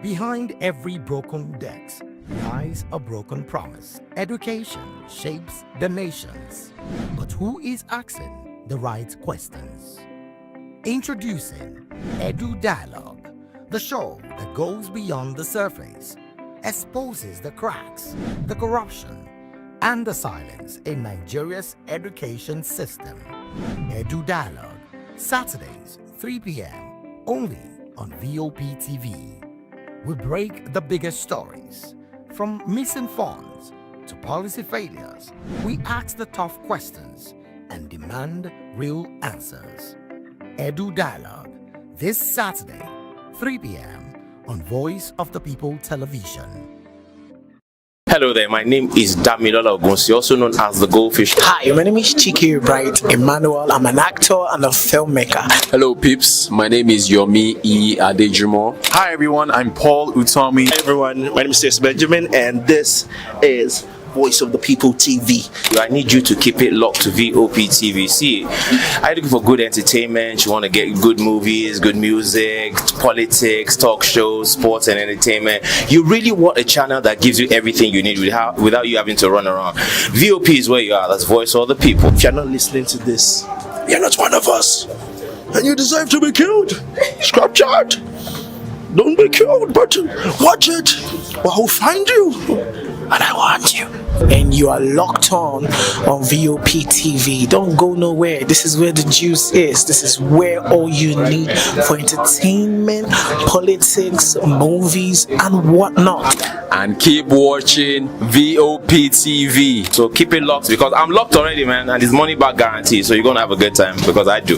Behind every broken desk lies a broken promise. Education shapes the nations, but who is asking the right questions? Introducing Edu Dialogue, the show that goes beyond the surface, exposes the cracks, the corruption, and the silence in Nigeria's education system. Edu Dialogue, Saturdays, 3 p.m., only on VOP TV. We break the biggest stories, from missing funds to policy failures. We ask the tough questions and demand real answers. Edu Dialogue, this Saturday, 3 p.m. on Voice of the People Television. Hello there, my name is Damilola Ogunsi, also known as the Goldfish. Hi, my name is Chike Bright Emmanuel. I'm an actor and a filmmaker. Hello, peeps. My name is Yomi E. Adejimo. Hi, everyone. I'm Paul Utomi. Hi, everyone. My name is Stacey Benjamin, and this is Voice of the People TV. I need you to keep it locked to VOP TV. See, are you looking for good entertainment? You want to get good movies, good music, politics, talk shows, sports and entertainment. You really want a channel that gives you everything you need without you having to run around. VOP is where you are. That's Voice of the People. If you're not listening to this, you're not one of us, and you deserve to be killed. Scrap chat. Don't be killed, but watch it, or I'll find you, and I want you. And you are locked on VOP TV. Don't go nowhere. This is where the juice is. This is where all you need for entertainment, politics, movies, and whatnot. And keep watching VOP TV. So keep it locked, because I'm locked already, man, and it's money back guarantee. So you're gonna have a good time, because I do.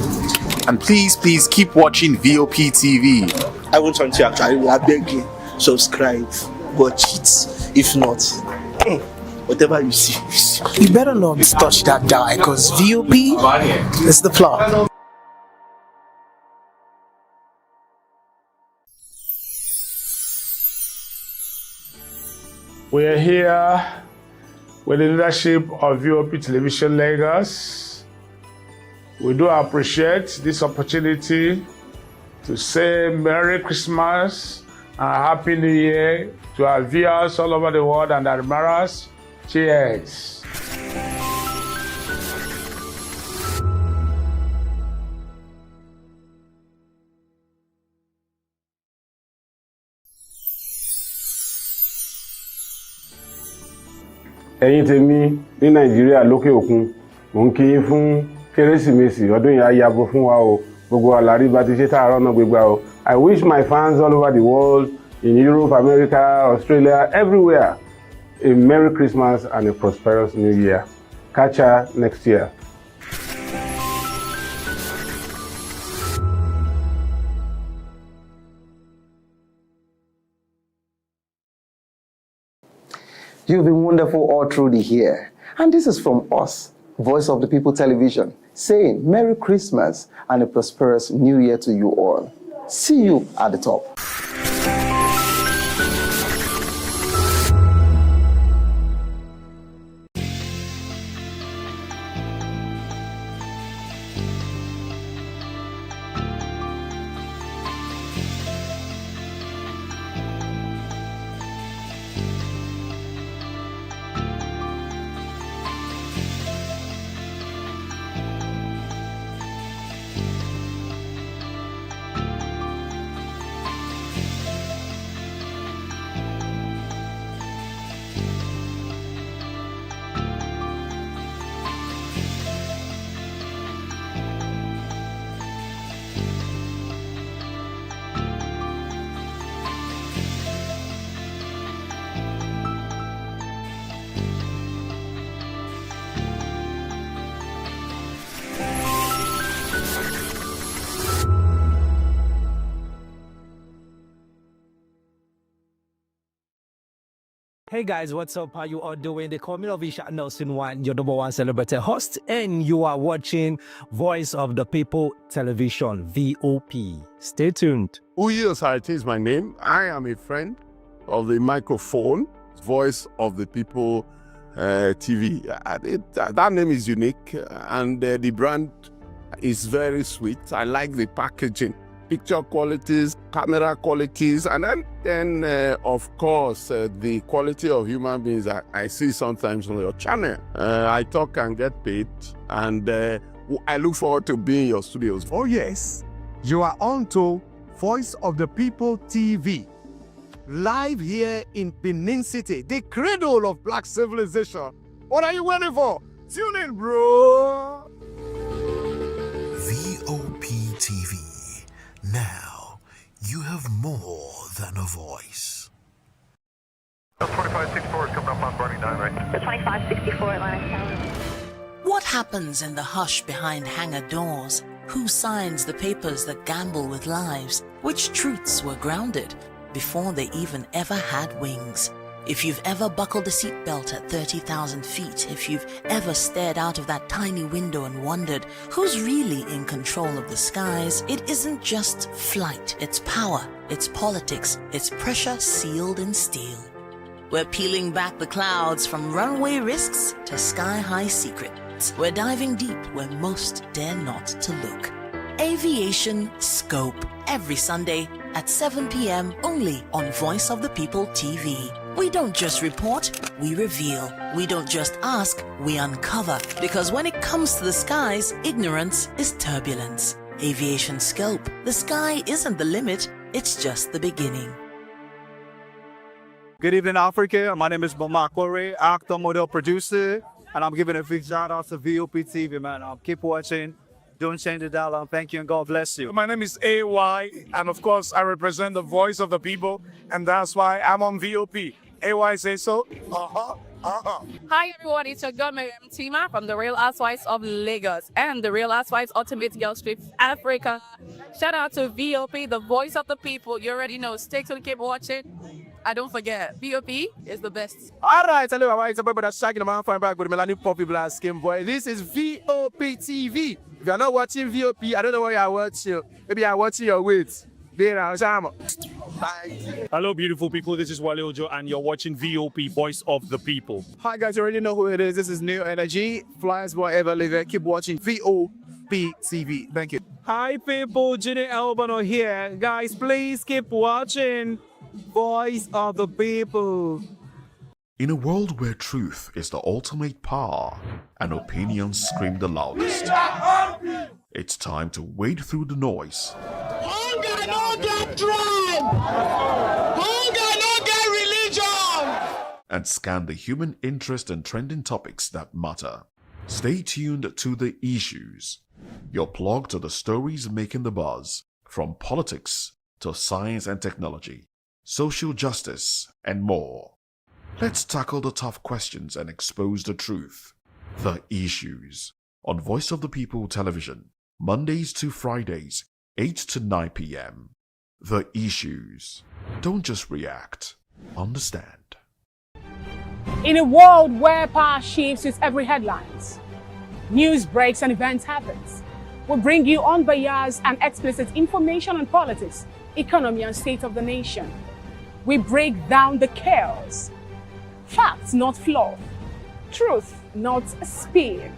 And please keep watching VOP TV. I want to actually, I beg you, subscribe, watch it. If not, whatever you see, you see. You better not touch that dial, because VOP is the plot. We are here with the leadership of VOP Television Lagos. We do appreciate this opportunity to say Merry Christmas and Happy New Year to our viewers all over the world and admirers. Cheers. ẹ̀yin tèmi ní Nàìjíríà lókè òkun mò ń kí yín fún Kérésìmesì ọdún yìí á yabo fún wa o gbogbo àlàrí bá ti ṣe tààrọ̀ náà gbégbá o. I wish my fans all over the world in Europe, America, Australia, everywhere a Merry Christmas and a prosperous New Year. Catch ya next year. You've been wonderful all through the year. And this is from us, Voice of the People Television, saying Merry Christmas and a prosperous New Year to you all. See you at the top. Hey guys, what's up? How you all doing? They call me Lovisha Nelson One, your number one celebrity host, and you are watching Voice of the People Television, VOP. Stay tuned. Uyi Osarate is my name. I am a friend of the microphone, Voice of the People TV. That name is unique, and the brand is very sweet. I like the packaging. Picture qualities, camera qualities, and then of course, the quality of human beings that I see sometimes on your channel. I talk and get paid, and I look forward to being in your studios. Oh yes, you are on to Voice of the People TV, live here in Benin City, the cradle of black civilization. What are you waiting for? Tune in, bro. VOP TV. Now, you have more than a voice. 2564 is coming up on Bunny 9, right? The 2564 Atlantic Tower. What happens in the hush behind hangar doors? Who signs the papers that gamble with lives? Which truths were grounded before they even ever had wings? If you've ever buckled a seatbelt at 30,000 feet, if you've ever stared out of that tiny window and wondered who's really in control of the skies, it isn't just flight, it's power, it's politics, it's pressure sealed in steel. We're peeling back the clouds from runway risks to sky-high secrets. We're diving deep where most dare not to look. Aviation Scope, every Sunday at 7 p.m. only on Voice of the People TV. We don't just report, we reveal. We don't just ask, we uncover. Because when it comes to the skies, ignorance is turbulence. Aviation Scope, the sky isn't the limit, it's just the beginning. Good evening, Africa. My name is Bamakore, actor, model, producer, and I'm giving a big shout out to VOP TV, man. Keep watching. Don't change the dial. Thank you and God bless you. My name is AY, and of course, I represent the voice of the people, and that's why I'm on VOP. AY say so. Hi everyone, it's your girl Miriam Tima from the Real Housewives of Lagos and the Real Housewives Ultimate Girls Trip Africa. Shout out to VOP, the voice of the people. You already know. Stay tuned, keep watching. And don't forget, VOP is the best. All right, hello, it's a boy that's shaking the man fine back with Melanie Poppy Black Skin Boy. This is VOP TV. If you're not watching VOP, I don't know why you're watching. Maybe you're watching your weight. Hello, beautiful people. This is Wale Ojo, and you're watching VOP, Voice of the People. Hi, guys. You already know who it is. This is New Energy. Flyers, whatever, live. Keep watching VOP TV. Thank you. Hi, people. Jenny Albano here. Guys, please keep watching Voice of the People. In a world where truth is the ultimate power and opinions scream the loudest, it's time to wade through the noise. Hunger no get tribe. Hunger no get religion. and scan the human interest and trending topics that matter. Stay tuned to The Issues, your plug to the stories making the buzz, from politics to science and technology, social justice, and more. Let's tackle the tough questions and expose the truth. The Issues on Voice of the People Television, Mondays to Fridays, 8 to 9 p.m. The Issues. Don't just react. Understand. In a world where power shifts with every headlines, news breaks and events happens, we bring you unbiased and explicit information on politics, economy, and state of the nation. We break down the chaos. Facts, not fluff. Truth, not spin.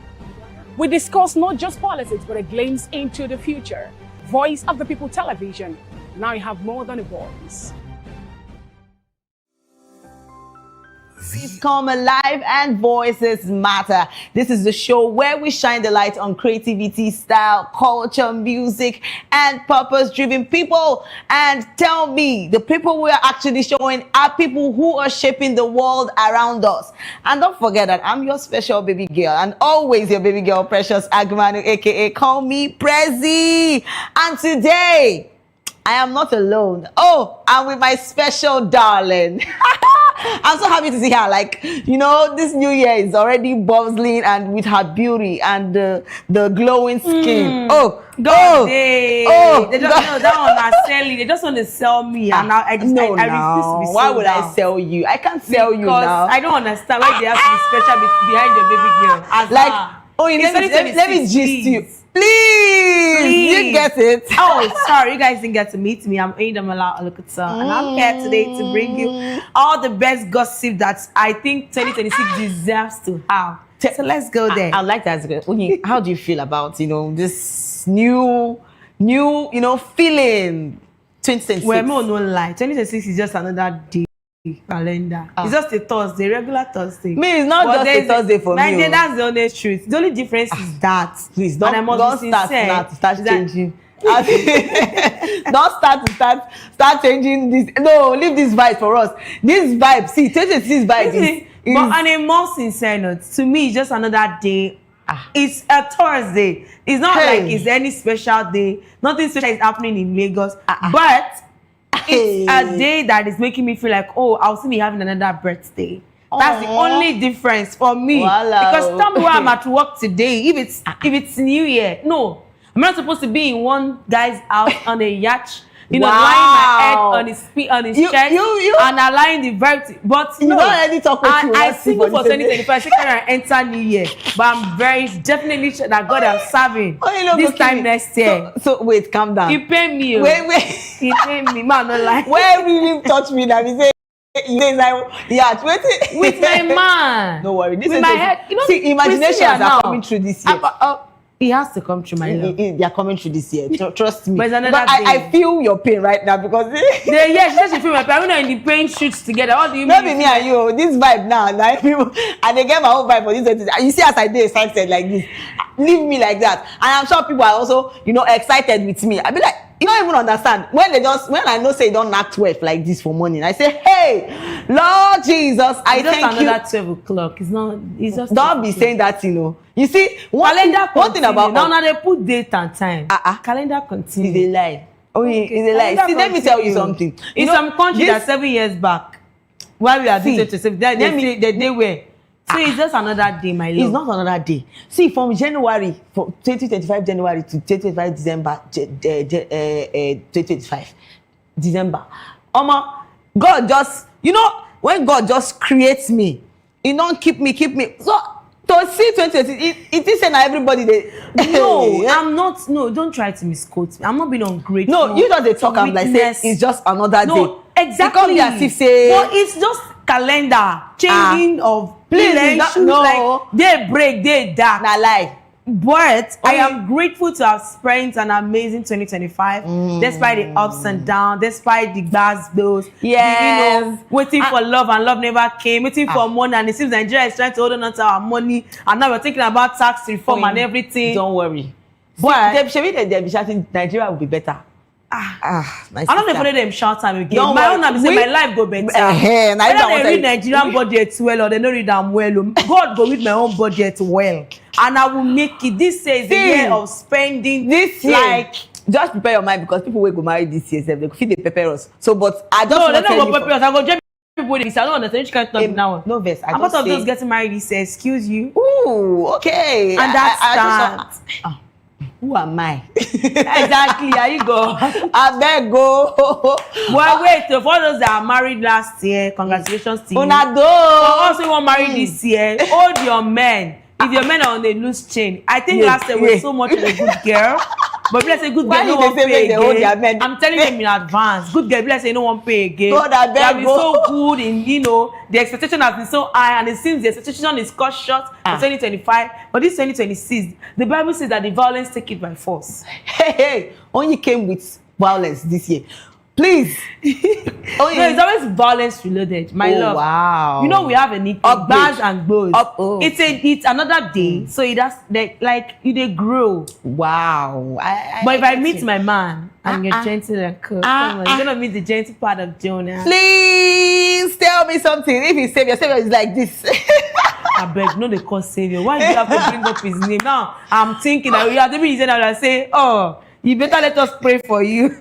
We discuss not just politics, but a glimpse into the future. Voice of the People Television. Now you have more than a voice. Please come alive and voices matter. This is the show where we shine the light on creativity, style, culture, music, and purpose-driven people. And tell me, the people we are actually showing are people who are shaping the world around us. And don't forget that I'm your special baby girl, and always your baby girl, Precious Agmanu, aka Call Me Prezi. And today, I am not alone. Oh, I'm with my special darling. I'm so happy to see her. Like, you know, this new year is already buzzing and with her beauty and the glowing skin. Oh, God, they don't know that one are selling. They just want to sell me, and now I refuse to be sold. Why would I sell you? I can't sell you now. I don't understand why they have to be special behind your baby girl. Let me gist you. Please, you get it. Oh, sorry, you guys didn't get to meet me. I'm Aidamala Olukuta, and I'm here today to bring you all the best gossip that I think 2026 deserves to have. So let's go there. I like that. How do you feel about, this new, feeling 2026? Well, no lie. 2026 is just another day. Calendar. It's just a Thursday, regular Thursday. Me, it's not just a Thursday for me. That's the honest truth. The only difference is that. Please don't start changing. Don't start changing this. No, leave this vibe for us. This vibe, see, 2026 vibe is. But on a more sincere note, to me, it's just another day. It's a Thursday. It's not like it's any special day. Nothing special is happening in Lagos. But it's a day that is making me feel like, oh, I'll see me having another birthday. That's the only difference for me. Because tell me where I'm at work today. If it's New Year, no, I'm not supposed to be in one guy's house on a yacht, lying my head on his chest and allowing the vibe. But you don't already talk with you. I single for 2025. I can enter New Year, but I'm very definitely sure that God is serving this time next year. So wait, calm down. He pay me. Wait. He pay me. Man, not like. Where will you touch me now? He say, with my man. No worry. With my head. See, imaginations are coming through this year. He has to come through my love. They are coming through this year. Trust me. But I feel your pain right now because she says she feel my pain. We're not in the pain shoots together. What do you mean? Maybe me and you. This vibe now, like people, and they get my own vibe for this. You see, as I did excited like this, leave me like that. And I'm sure people are also, excited with me. I be like, you don't even understand when I know say you don't act well like this for morning. I say, hey, Lord Jesus, I thank you. It's 12 o'clock. It's just. Don't be saying that, You see, one thing about now they put date and time. Calendar continues. It's a lie. It's a lie. See, let me tell you something. In some countries that 7 years back, while we are doing 27, they day where. So it's just another day, my love. It's not another day. See, from 2025 January to 2025 December, 2025 December. God just, when God just creates me, He don't keep me. So to see 2026, it is saying everybody No, don't try to misquote me. I'm not being ungrateful. No, you just talk. I'm like say it's just another day. No, exactly. It can't be as if say. But it's just calendar changing of. Please, they break, they dark. Na lie. But I am grateful to have spent an amazing 2025, despite the ups and downs, despite the gas bills. Yes. Waiting for love and love never came, waiting for money, and it seems Nigeria is trying to hold on to our money, and now we're thinking about tax reform and everything. Don't worry. But Nigeria will be better. My I don't sister. follow them shout time again. Don't My worry. own am say my life go better. And Whether they read Nigerian budget well or they don't read them well, God go read my own budget well. And I will make it. This says the year of spending this year. like just prepare your mind because people will go marry this year. They feed the prepare us. So, but I just no, they want to don't tell go you prepare us. I go jump people with this. I don't understand which kind of talk now. no verse. I'm part of those getting married this year. Excuse you. Ooh, okay. And that's that. Who am I? Exactly. Here you go. I beg go. Well, wait. For those that are married last year, congratulations to you. Unado. For also you want married this year, hold your men. If your men are on the loose chain, I think last year was so much of a good girl. But let's say good girl no one pay again. I'm telling them in advance. Good girl, let's say no one pay again. God, I beg they have been so good in, the expectation has been so high, and it seems the expectation is cut short for 2025. But this 2026, the Bible says that the violence take it by force. Hey, only came with violence this year. Please. No, it's always violence related. My love. Wow. You know we have a nickname, bars and bows. It's another day, so it has like they grow. Wow. But if I meet my man and you're gentle and cool, you're gonna meet the gentle part of Jonah. Please tell me something. If he's savior is like this. I beg, no, they call savior. Why do you have to bring up his name? Now I'm thinking that you have to be easy now. I say, oh, you better let us pray for you.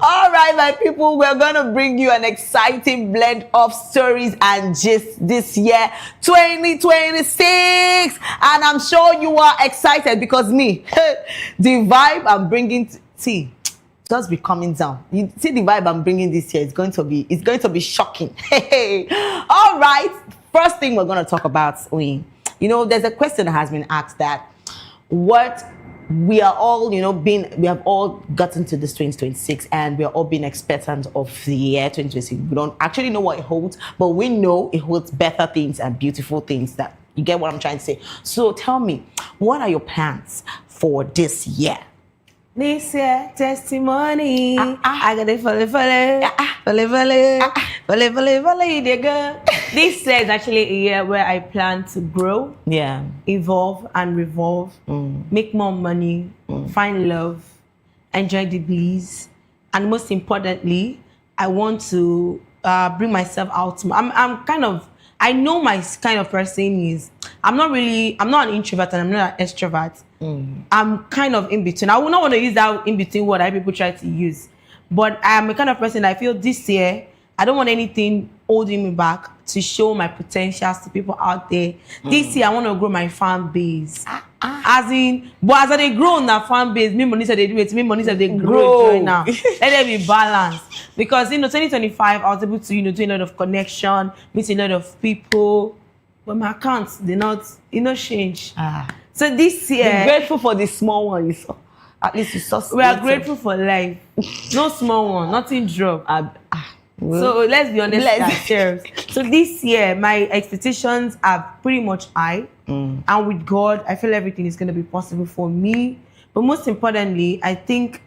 All right, my people, we're gonna bring you an exciting blend of stories and gist this year, 2026, and I'm sure you are excited because me, the vibe I'm bringing, just be coming down. You see the vibe I'm bringing this year is going to be shocking. All right, first thing we're gonna talk about, there's a question that has been asked that what we are all, we have all gotten to this 2026 and we are all being expectant of the year 2026. We don't actually know what it holds, but we know it holds better things and beautiful things. That you get what I'm trying to say. So tell me, what are your plans for this year? This year, testimony. I got it, follow, This year is actually a year where I plan to grow, evolve and revolve, make more money, find love, enjoy the bliss, and most importantly, I want to bring myself out. I know my kind of person is, I'm not an introvert and I'm not an extrovert. I'm kind of in between. I would not want to use that in between word that people try to use. But I'm a kind of person that I feel this year, I don't want anything holding me back to show my potentials to people out there. This year, I want to grow my fan base. As they grow on that fan base, me money said they do it, me money said they grow now. Let there be balance. Because, 2025, I was able to, do a lot of connection, meet a lot of people. But my accounts, they not change. So this year... Be grateful for the small one you saw. At least you saw. We are grateful for life. No small one, nothing drop. So let's be honest with ourselves. So this year, my expectations are pretty much high. And with God, I feel everything is going to be possible for me. But most importantly, I think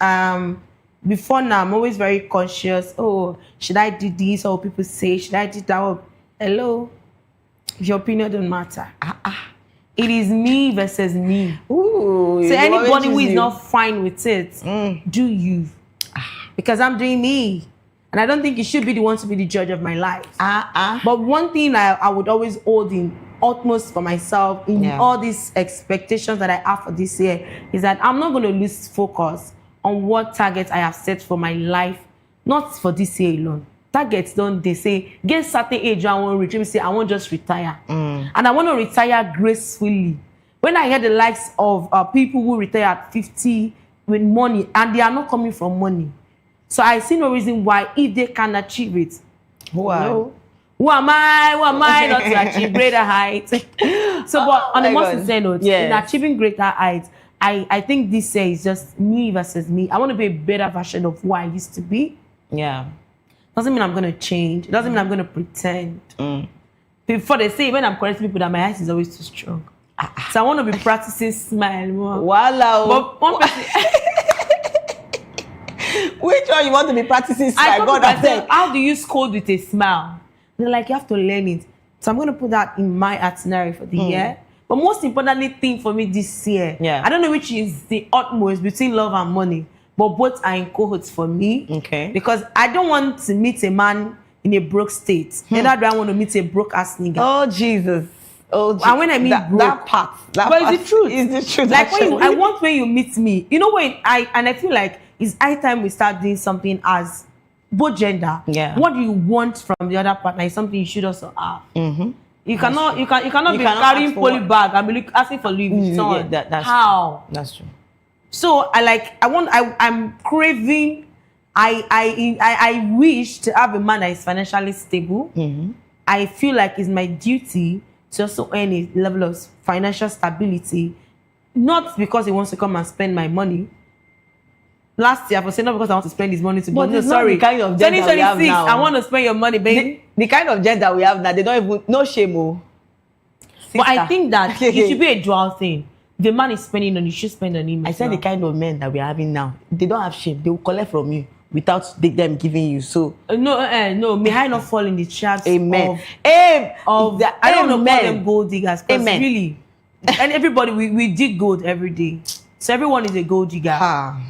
before now, I'm always very conscious. Oh, should I do this? Or people say, should I do that? Oh, hello? Your opinion don't matter. It is me versus me. Ooh, so anybody who is not fine with it, do you. Because I'm doing me. And I don't think you should be the one to be the judge of my life. But one thing I would always hold in utmost for myself in all these expectations that I have for this year is that I'm not going to lose focus on what targets I have set for my life, not for this year alone. Targets they say, get certain age I want to reach. Let me say, I want to just retire. And I want to retire gracefully. When I hear the likes of people who retire at 50 with money, and they are not coming from money. So I see no reason why, if they can achieve it, who am I not to achieve greater heights? So, but on a more sincere note, in achieving greater heights, I think this year is just me versus me. I want to be a better version of who I used to be. Doesn't mean I'm going to change. It doesn't mean I'm going to pretend. Before they say, when I'm correcting people, that my eyes is always too strong. So I want to be practicing smile more. But one person... Which one you want to be practicing smile? How do you scold with a smile? They're like, you have to learn it. So I'm going to put that in my itinerary for the year. But most importantly thing for me this year, I don't know which is the utmost between love and money. but both are in cohorts for me. Okay. Because I don't want to meet a man in a broke state. Neither do I want to meet a broke ass nigga. Oh Jesus. Oh, and when I mean that, broke, that part, but part it's the truth. It's the truth. Like I want when you meet me, you know, when I feel like it's high time we start doing something as both gender. Yeah. What you want from the other partner is something you should also have. Mm-hmm. You cannot be carrying poly bag and be asking for Louis Vuitton. Yeah, that's how? True. That's true. So I'm craving. I wish to have a man that is financially stable. Mm-hmm. I feel like it's my duty to also earn a level of financial stability, not because he wants to come and spend my money. Last year, I was saying not because I want to spend his money to but no, it's sorry. Not the kind of gender we have now. I want to spend your money, baby. The kind of gender we have now, they don't even no shame. Oh. But I think that it should be a dual thing. If the man is spending on you, should spend on him. I said the kind of men that we're having now, they don't have shame. They will collect from you without them giving you. So no, may I not fall in the traps Amen. I don't want to call them gold diggers. Amen. Really, and everybody we dig gold every day. So everyone is a gold digger.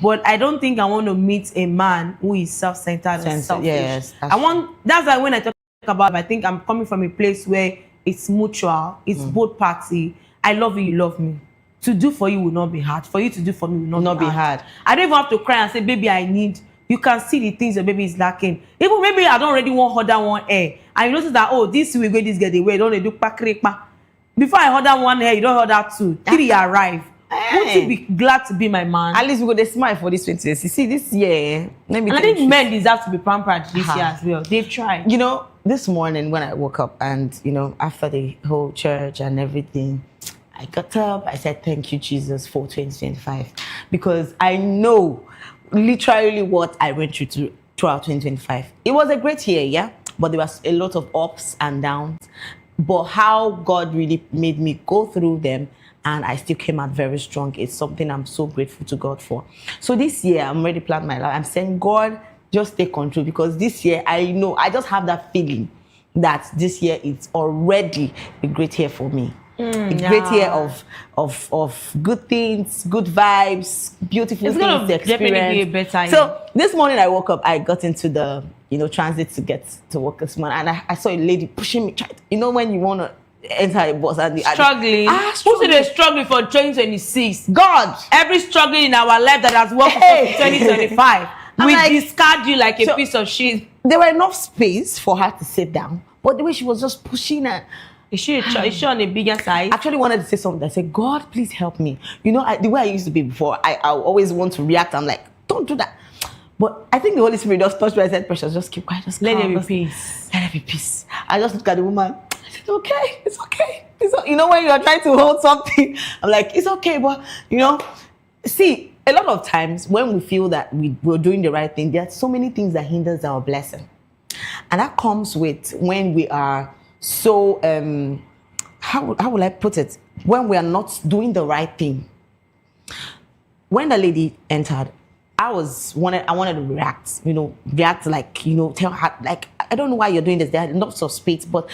But I don't think I want to meet a man who is self-centered or selfish. Yes, that's why when I talk about it, I think I'm coming from a place where it's mutual, it's both party. I love you, you love me. To do for you will not be hard. For you to do for me will not be hard. I don't even have to cry and say, baby, I need. You can see the things your baby is lacking. Even maybe I don't already want order one hair. And you notice that, oh, this will go, this get the way. Don't they do pakrekpa? Before I order one hair, you don't order two. 3 arrive. Won't you be glad to be my man? At least we go to smile for this 20 years. You see, this year, let me and I think men deserve to be pampered this year as well. They've tried. You know, this morning when I woke up and, you know, after the whole church and everything, I got up, I said, thank you, Jesus, for 2025. Because I know literally what I went through throughout 2025. It was a great year, yeah? But there was a lot of ups and downs. But how God really made me go through them, and I still came out very strong. It's something I'm so grateful to God for. So this year, I'm ready to plan my life. I'm saying, God, just take control. Because this year, I know, I just have that feeling that this year is already a great year for me. A great year of good things, good vibes, beautiful things to experience. Definitely be a better year. So this morning I woke up, I got into the transit to get to work this morning, and I saw a lady pushing me. When you want to enter a bus and struggling. Who said they're struggling for 2026? God, every struggling in our life that has worked for 2025, we discard you like a piece of shit. There were enough space for her to sit down, but the way she was just pushing her. Is she on a bigger size? I actually wanted to say something. I said, God, please help me. The way I used to be before, I always want to react. I'm like, don't do that. But I think the Holy Spirit just touched me. I said, Precious, just keep quiet. Just let there be peace. Let there be peace. I just looked at the woman. I said, okay, it's okay. When you're trying to hold something, I'm like, it's okay. But, see, a lot of times when we feel that we're doing the right thing, there are so many things that hinders our blessing. And that comes with when we are so, how will I put it? When we are not doing the right thing. When the lady entered, I wanted to react like, tell her, like, I don't know why you're doing this. There are lots of space, but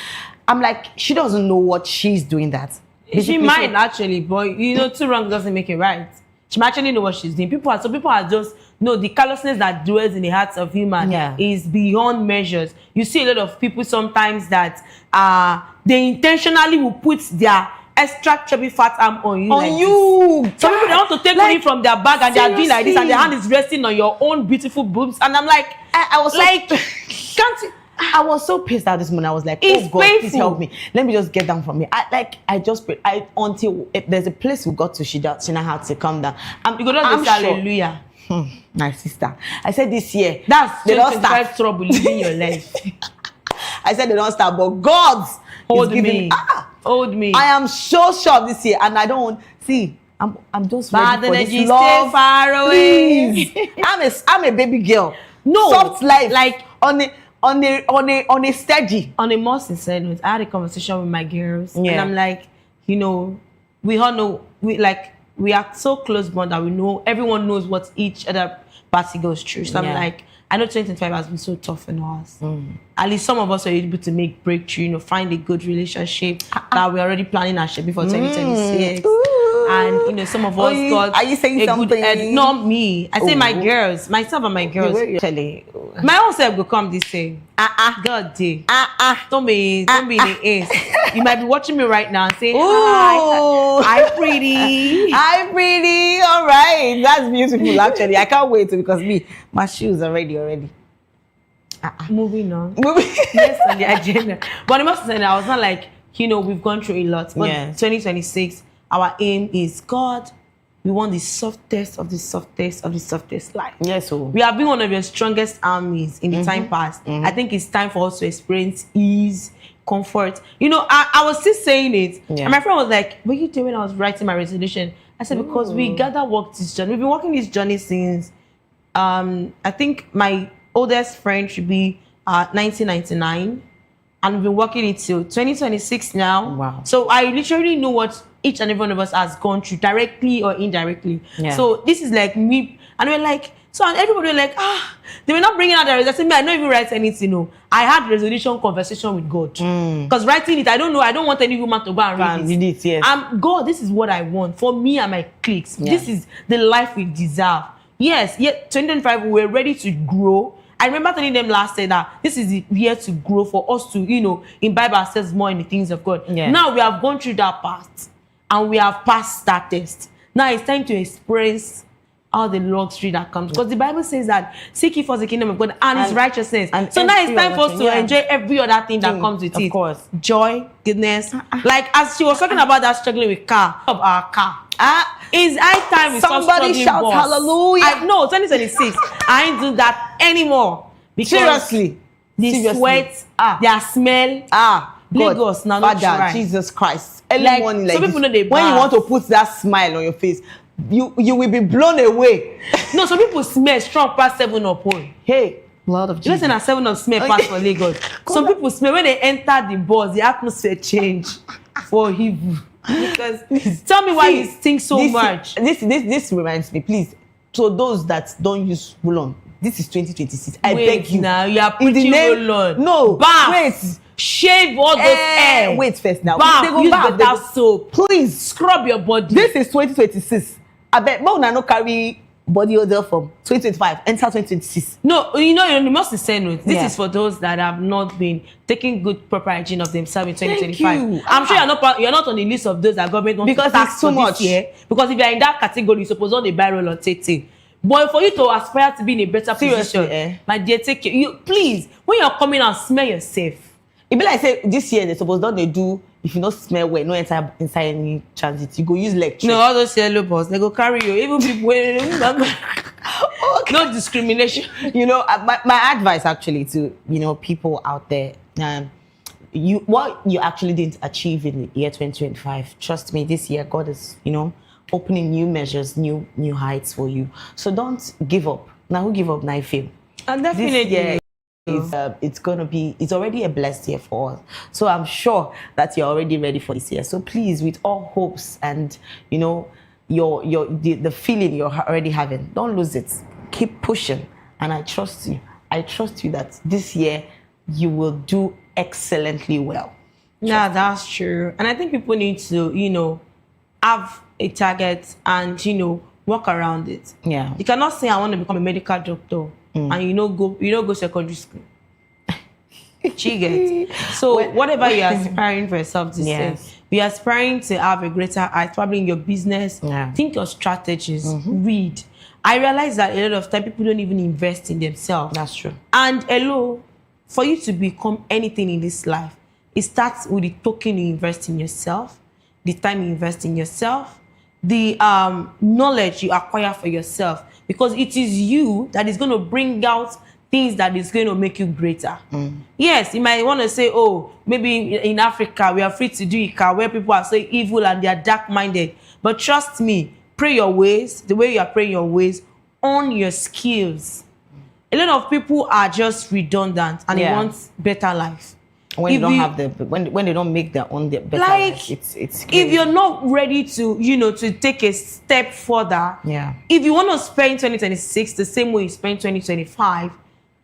I'm like, she doesn't know what she's doing that. She might actually, but two wrongs doesn't make it right. She might actually know what she's doing. People are just, the callousness that dwells in the hearts of human is beyond measures. You see a lot of people sometimes that they intentionally will put their extra chubby fat arm on you. Some people, they want to take money from their bag and they are doing like this and their hand is resting on your own beautiful boobs. And I'm like, I was like, can't you? I was so pissed out this morning. I was like, oh God, please help me. Let me just get down from here. Until there's a place we got to, she now had to come down. You go down to hallelujah. My sister. I said this year. That's they don't start trouble living your life. I said they don't start, but God hold me. Hold me. I am so sure this year, and I don't see. I'm just ready for this love. Stay far away. Please. I'm a baby girl. No, soft life. Like on a steady. On a more sincere note, I had a conversation with my girls, and I'm like, we all know we are so close bond that we know everyone knows what each other party goes through. So I'm like, I know 2025 has been so tough on us. At least some of us are able to make breakthrough, find a good relationship that we're already planning our shit before 2026. and some of us got. Are you saying something? Not me. I say my girls, myself and my girls. Actually, my own self will come this same. God day. Don't be in the ace. You might be watching me right now and say, hi, pretty. Hi, pretty. All right, that's beautiful. Actually, I can't wait because my shoes are ready. Moving on. Yes, on the agenda. But I must say, I was not like, we've gone through a lot. But 2026, our aim is God. We want the softest of the softest of the softest life. Yes, we have been one of your strongest armies in the time past. I think it's time for us to experience ease, comfort. I was still saying it, and my friend was like, "What are you doing?" When I was writing my resolution, I said, "Because we gather work this journey. We've been working this journey since, I think my oldest friend should be 1999, and we've been working it till 2026 now. Wow! So I literally know what each and every one of us has gone through, directly or indirectly. Yeah. So this is like me, and we're like, and everybody were like, they were not bringing out the resolution. I don't even write anything. No, I had resolution conversation with God because writing it, I don't know. I don't want any woman to go and read it. Yes. God, this is what I want for me and my cliques. Yeah. This is the life we deserve. Yes, yet 2025 we were ready to grow. I remember telling them last year that this is the year to grow for us to, imbibe ourselves more in the things of God. Yeah. Now we have gone through that part and we have passed that test. Now it's time to experience all the luxury that comes. Because the Bible says that seek ye first the kingdom of God and his righteousness. So now it's time for us to enjoy every other thing that comes with it. Of course. Joy, goodness. Like as she was talking about that struggling with our car. It's high time we stop Somebody struggling, shout boss. hallelujah. No, 2026. I ain't do that anymore. Because Seriously. the sweat, their smell. Lagos now not Father, try. Jesus Christ. Early Like, morning like some this, people know they when you bath. want to put that smile on your face, you will be blown away. No, some people smell strong past 7 up. Hey, Lord of Jesus. Listen, at 7 up smell pass for Lagos. Some people smell when they enter the bus, the atmosphere change for him. Because tell me why you think so much. This reminds me, please. So those that don't use roll-on, this is 2026. I beg you. Now you are putting roll-on. No, bath. wait. Shave all those hair. Wait first now. Bath. They go Use bath, better soap. Please Scrub your body. This is 2026. I bet Mona no carry body odor from 2025 enter 2026. No, you must say no. This is for those that have not been taking good proper hygiene of themselves in 2025. I'm sure you're not on the list of those that government wants to tax it's too much. This year. Because if you're in that category, you suppose on the barrel or take. But for you to aspire to be in a better position, my dear, take care. You please, when you're coming out, smell yourself. It be like say this year they suppose don't they do if you don't smell well, no enter inside any transit. You go use lecture. No, all those yellow balls, they go carry you. Even people no discrimination. My advice actually to people out there, what you actually didn't achieve in the year 2025. Trust me, this year God is opening new measures, new heights for you. So don't give up. Now who give up? Now I fail. And definitely. It's already a blessed year for us. So I'm sure that you're already ready for this year. So please, with all hopes and the feeling you're already having, don't lose it. Keep pushing. And I trust you. I trust you that this year you will do excellently well. Yeah, that's true. And I think people need to, have a target and, work around it. Yeah. You cannot say I want to become a medical doctor and go secondary school. So whatever you're aspiring for yourself to say, you're aspiring to have a greater height, probably in your business. Think your strategies, read. I realize that a lot of time people don't even invest in themselves. That's true. And for you to become anything in this life, it starts with the token you invest in yourself, the time you invest in yourself, the knowledge you acquire for yourself, because it is you that is going to bring out things that is going to make you greater. Yes, you might want to say, maybe in Africa we are free to do Ika, where people are so evil and they are dark-minded. But trust me, pray your ways, the way you are praying your ways, own your skills. A lot of people are just redundant and they want better life. When you don't have when they don't make their own better life, it's crazy. If you're not ready to to take a step further, if you want to spend 2026 the same way you spend 2025,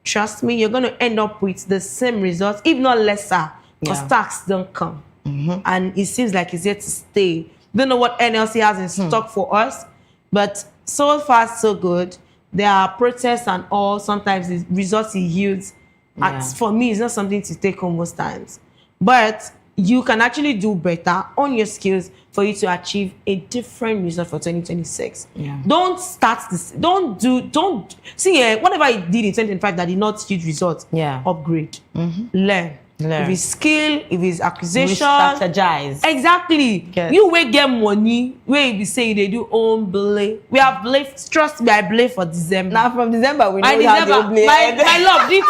trust me, you're going to end up with the same results, if not lesser, because tax don't come. And it seems like it's here to stay. Don't know what NLC has in stock for us, but so far so good. There are protests and all. Sometimes the results it yields. For me, it's not something to take home most times. But you can actually do better on your skills for you to achieve a different result for 2026. Yeah. Don't start this. Don't see whatever you did in 2025 that did not yield results. Yeah. Upgrade. Learn. If it's skill, if it's acquisition, strategize. Exactly. Yes. You will get money where you be saying they do own belay. We have belay. Trust me, I belay for December. Now from December we know my how to belay. My love, this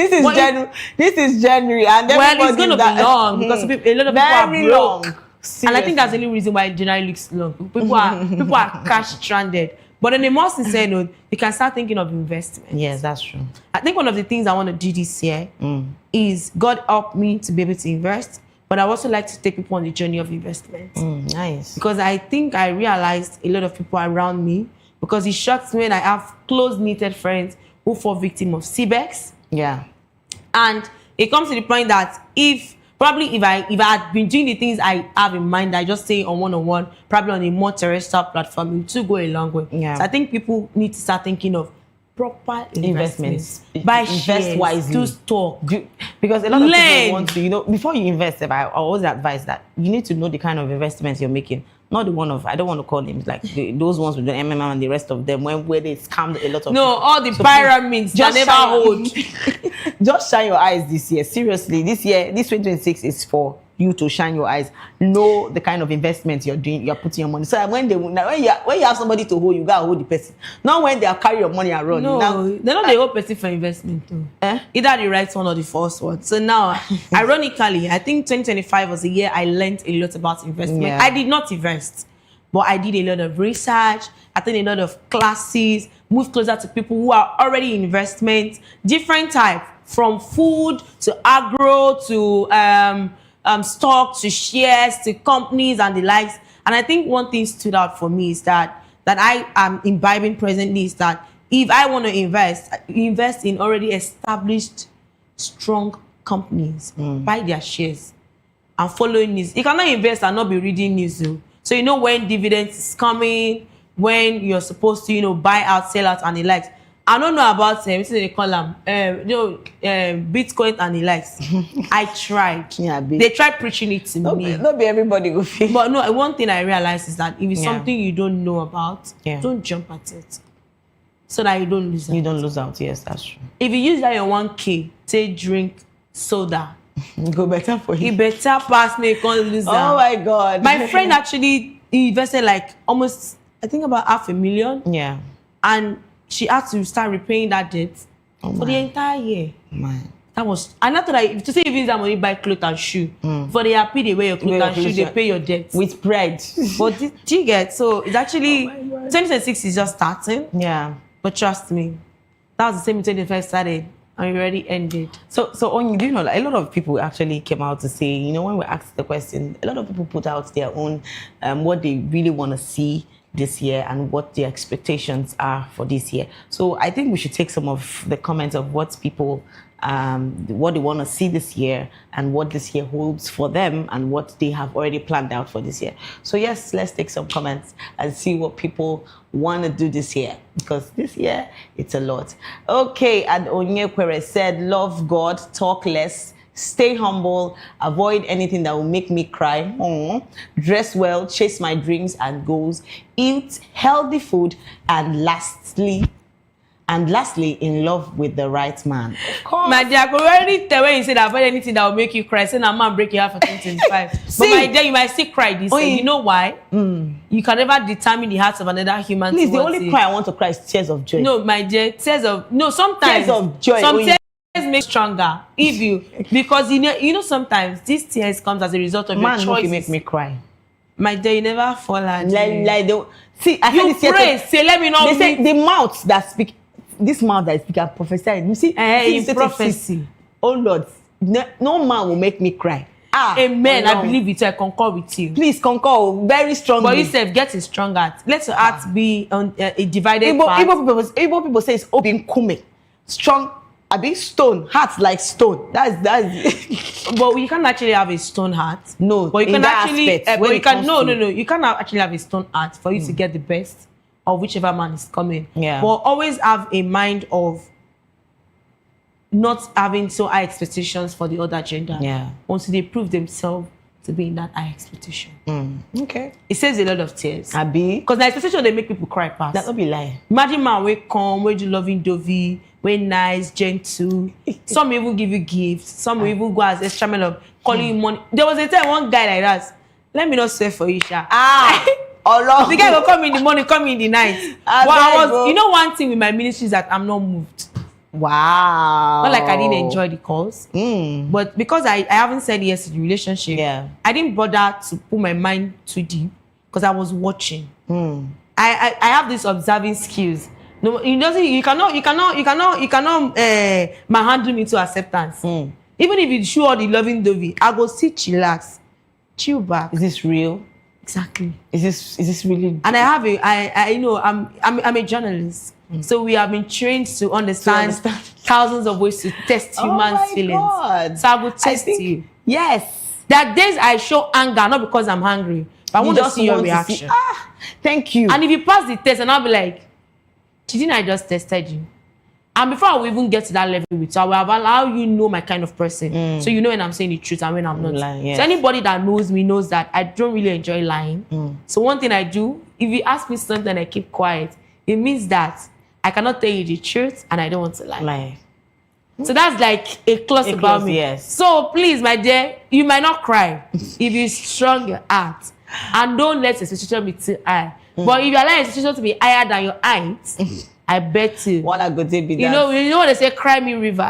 is belay. This is January, and it's going to be long because a lot of people are very broke. long. And I think that's the only reason why January looks long. People are cash stranded. But on a more sincere note, you can start thinking of investment. Yes, that's true. I think one of the things I want to do this year is God help me to be able to invest, but I also like to take people on the journey of investment. Nice. Because I think I realized a lot of people around me, because it shocks me when I have close-knitted friends who fall victim of CBEX. Yeah. And it comes to the point that if I had been doing the things I have in mind, I just say on one-on-one, probably on a more terrestrial platform, it will go a long way. Yeah. So I think people need to start thinking of proper investments. Buy Invest shares, wisely. Do stock. Because a lot of people want to, before you invest, I always advise that you need to know the kind of investments you're making. Not the one of, I don't want to call them like those ones with the MMM and the rest of them where they scammed a lot of people. All the pyramids that never hold. Just shine your eyes this year. Seriously, this 2026 is for you to shine your eyes. Know the kind of investments you're doing, you're putting your money. So when you have somebody to hold, you gotta hold the person. Not when they carry your money around. They're not the whole person for investment too. Either the right one or the false one. So now, ironically, I think 2025 was the year I learned a lot about investment. Yeah. I did not invest, but I did a lot of research, attended a lot of classes, moved closer to people who are already in investment, different type, from food to agro to stock to shares to companies and the likes. And I think one thing stood out for me is that I am imbibing presently is that if I want to invest in already established strong companies, buy their shares and following news. You cannot invest and not be reading news. So you know when dividends is coming, when you're supposed to buy out, sell out and the likes. I don't know about they call them Bitcoin and the likes. I tried. They tried preaching it to me. Not be everybody go feel. But no, one thing I realized is that if it's something you don't know about, don't jump at it. So that you don't lose out. You don't lose out, yes, that's true. If you use that your 1K, say drink soda. Go better for you. He better pass me, can't lose out. Oh my God. My friend actually invested like almost, I think about $500,000. Yeah. And she had to start repaying that debt for the entire year. That was, and after that, to say if you use that money, buy clothes and shoe. For the happy, they wear your clothes and shoe, they pay your debt. With pride. But do you get? So it's actually, 2026 is just starting. Yeah. But trust me, that was the same 2025 started and we already ended. So Onyi, do you know, like, a lot of people actually came out to say, when we asked the question, a lot of people put out their own, what they really want to see this year and what their expectations are for this year. So I think we should take some of the comments of what people, what they want to see this year and what this year holds for them and what they have already planned out for this year. So yes, let's take some comments and see what people want to do this year, because this year it's a lot. Okay, and Onyekwere said, love God, talk less, stay humble, avoid anything that will make me cry, dress well, chase my dreams and goals, eat healthy food, and lastly, in love with the right man. Of course. My dear, I could already tell when you said avoid anything that will make you cry. Say, now man break your heart for 2025. But my dear, you might still cry this year. You know why? You can never determine the hearts of another human. Please, the only cry I want to cry is tears of joy. No, my dear, sometimes tears of joy. Some tears make stronger because you know sometimes these tears comes as a result of your choices. Man, make me cry. My dear, you never fall out. See, I you pray. Say, let me know. They say the mouth that speak. This mouth that is speaking and prophesying. You see, in prophecy. Oh Lord, no man will make me cry. Amen. I believe it. I concur with you. Please concur very strongly. But you said getting stronger. Let your heart be on a divided path. Igbo people say it's open kume. Strong A big stone, heart like stone. That's. But you can't actually have a stone heart. No, but you can actually. But you can no. You can't actually have a stone heart for you to get the best of whichever man is coming. Yeah. But always have a mind of not having so high expectations for the other gender. Yeah. Until they prove themselves to be in that high expectation. Okay. It saves a lot of tears. Abi. Because the expectation they make people cry past. That not be lie. Imagine man we come, we do loving dovey, we nice, gentle. Some even give you gifts. Some will even go as extra men of calling you money. There was a time one guy like that. Let me not swear for you, Sha. The guy will come in the morning, come in the night. You know one thing with my ministry is that I'm not moved. Wow. Not like I didn't enjoy the calls. But because I haven't said yes to the relationship, I didn't bother to put my mind too deep because I was watching. I have these observing skills. No, you cannot manhandle me to acceptance. Even if you show all the loving dovey, I go sit, chillax, chill back. Is this real? Exactly. Is this really? And I have I'm a journalist. So we have been trained to understand thousands of ways to test human feelings. God. So I will test you. Yes. That days I show anger, not because I'm hungry, but I want to see your reaction. Thank you. And if you pass the test, and I'll be like, didn't I just tested you? And before I will even get to that level with you, I will allow you know my kind of person. So you know when I'm saying the truth and when I'm not. Lying, So anybody that knows me knows that I don't really enjoy lying. So one thing I do, if you ask me something and I keep quiet, it means that I cannot tell you the truth and I don't want to lie. So that's like a clause about me. Yes. So please, my dear, you might not cry if you strong your heart. And don't let the situation be too high. But if you allow the situation to be higher than your height, I bet you. What a good day be that. You know when they say cry me river,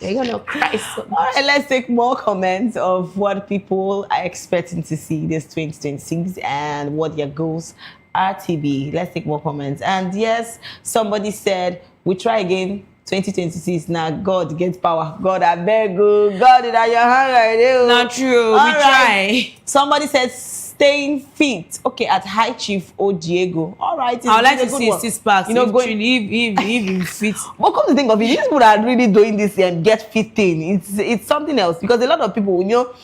you're gonna cry so much. All right, let's take more comments of what people are expecting to see this 2026 and what their goals are to be. Let's take more comments. And yes, somebody said, we try again 2026. Now God gets power. God, I beg you. God, is at your hand right there. Not true. We try. Somebody said, staying fit. Okay, at High Chief O Diego. All right. I would like to see 6 packs. You know, if fit. But come to think of it, these people are really doing this and get fit thing. It's something else because a lot of people, you know,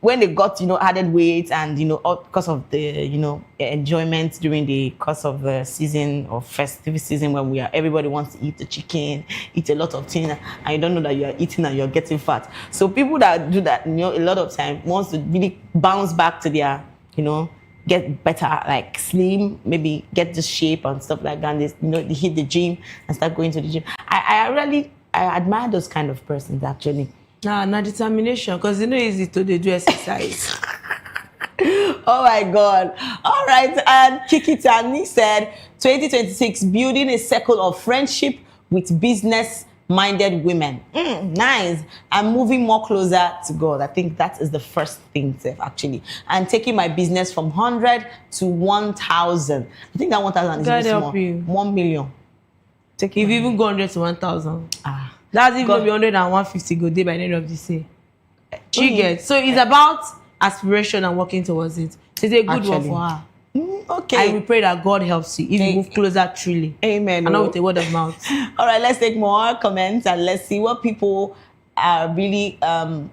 when they got added weight and because of the enjoyment during the course of the season or festive season when everybody wants to eat the chicken, eat a lot of things, and you don't know that you are eating and you're getting fat. So people that do that, a lot of time wants to really bounce back to their get better, like slim, maybe get the shape and stuff like that. And they hit the gym and start going to the gym. I admire those kind of persons actually. Nah, determination, because it's easy to do exercise. Oh my God. All right. And Kiki Tani said 2026 building a circle of friendship with business-minded women. Nice. I'm moving more closer to God. I think that is the first thing, actually. And taking my business from 100 to 1,000. I think that 1,000 is God really help small. you. 1 million. If you even go 100 to 1,000. That's even be 100 and 150 go day by the end of this year. She gets. So it's about aspiration and working towards it. So it's a good one for her. Okay. And we pray that God helps you if you move closer truly. Amen. And not with a word of mouth. All right, let's take more comments and let's see what people are really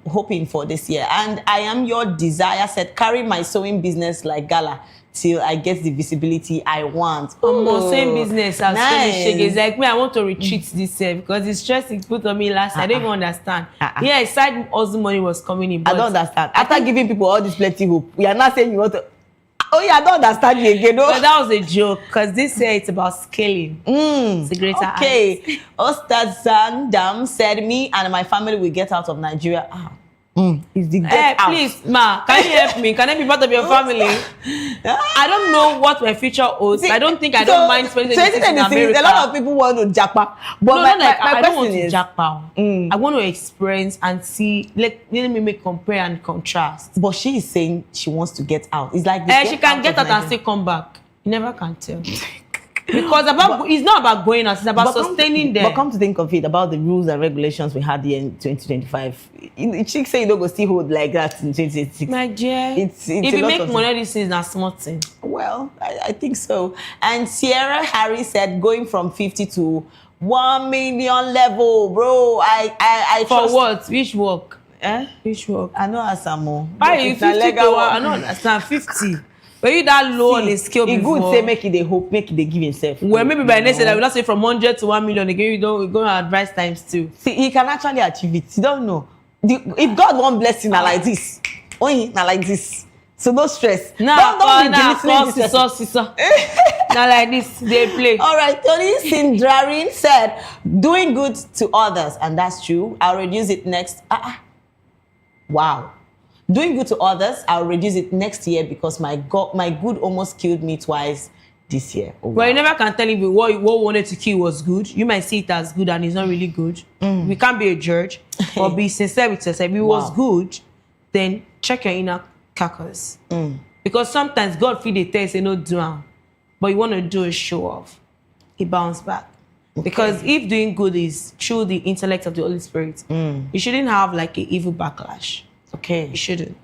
hoping for this year. And I am your desire said, carry my sewing business like Gala till I get the visibility I want. Same business as nice. It's like me, I want to retreat this year because the stress it put on me last. I don't even understand. Yeah, side hustle money was coming in. I don't understand. After giving people all this plenty hope, we are not saying you want to. Oh yeah, I don't understand you again. No? But that was a joke because this year it's about scaling. It's a greater okay. Ostad Sandam said me and my family will get out of Nigeria. Is the get out. Please, ma, can you help me? Can I be part of your family? I don't know what my future holds. I don't think I don't mind spending 2026 in America. A lot of people want to japa. But I don't want to japa. I want to experience and see. Let me make compare and contrast. But she is saying she wants to get out. It's like she can get out and still come back. You never can tell. Because it's not about going out, it's about sustaining them. But come to think of it, about the rules and regulations we had here in 2025, she say you don't go still hold like that in 2026. My dear, it's if you make money, this is not smart thing. Well, I think so. And Sierra Harry said going from 50 to 1 million level, bro. I For trust. what? Which work? Which work? I know Asamo. Why you 50 to I know understand 50. But you that low on the scale before. It good say make it a hope, make it a give himself. Well, maybe by next year, I will not say from 100 to 1 million again. You don't go and advise times 2. See, he can actually achieve it. You don't know. If God won't bless you, now like this, only now like this. So no stress. Now like this, they play. All right, Tony Sindrarin said, doing good to others, and that's true. I'll reduce it next. Wow. Doing good to others, I'll reduce it next year because my good almost killed me twice this year. Oh, well, you never can tell him what wanted to kill was good. You might see it as good and it's not really good. We can't be a judge, but be sincere with yourself. If it was good, then check your inner carcass. Because sometimes God feed the test and no do am, but you want to do a show off. He bounce back. Because if doing good is through the intellect of the Holy Spirit, you shouldn't have like an evil backlash. Okay. You shouldn't.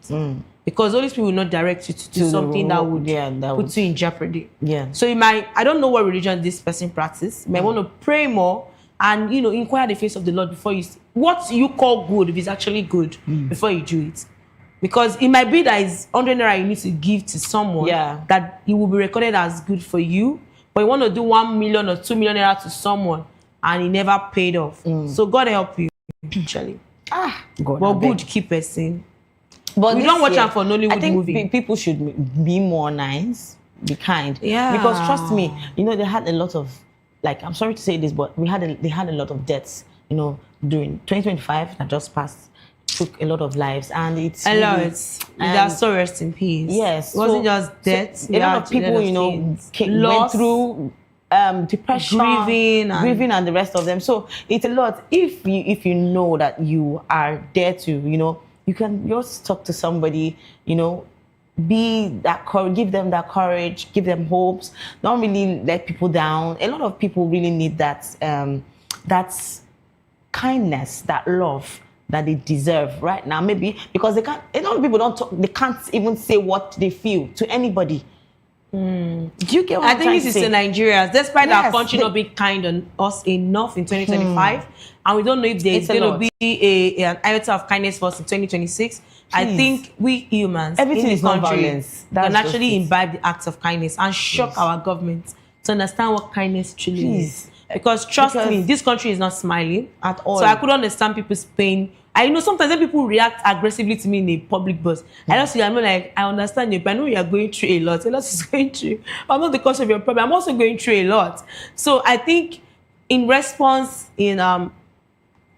Because Holy Spirit will not direct you to do something that would put you in jeopardy. Yeah. So you might, I don't know what religion this person practices. You might want to pray more and, inquire the face of the Lord before you see what you call good, if it's actually good, before you do it. Because it might be that it's 100 naira you need to give to someone that it will be recorded as good for you. But you want to do 1 million or 2 million naira to someone and it never paid off. So God help you, actually. God, but good keep person. But we don't watch out for Nollywood I think movie. People should be more nice, be kind. Yeah. Because trust me, they had a lot of, I'm sorry to say this, but they had a lot of deaths, during 2025 that just passed. Took a lot of lives, and it's a lot. That's so rest in peace. Yes, it wasn't just death. A lot of people, went through depression, grieving, and the rest of them. So it's a lot. If you know that you are there to, you can just talk to somebody, be that courage, give them that courage, give them hopes. Don't really let people down. A lot of people really need that kindness, that love that they deserve right now, maybe because they can't. A lot of people don't talk. They can't even say what they feel to anybody. Do you get what I think this is the Nigerians, despite our country not being kind on us enough in 2025, and we don't know if there's going to be an iota of kindness for us in 2026. I think we humans, everything in is the country, non-violence. Can actually imbibe the acts of kindness and shock our government to understand what kindness truly is. Because trust me, this country is not smiling at all. So I could understand people's pain. I know sometimes when people react aggressively to me in a public bus, I don't see, I'm like, I understand you, but I know you are going through a lot. A lot is going through. I'm not the cause of your problem. I'm also going through a lot. So I think in response, in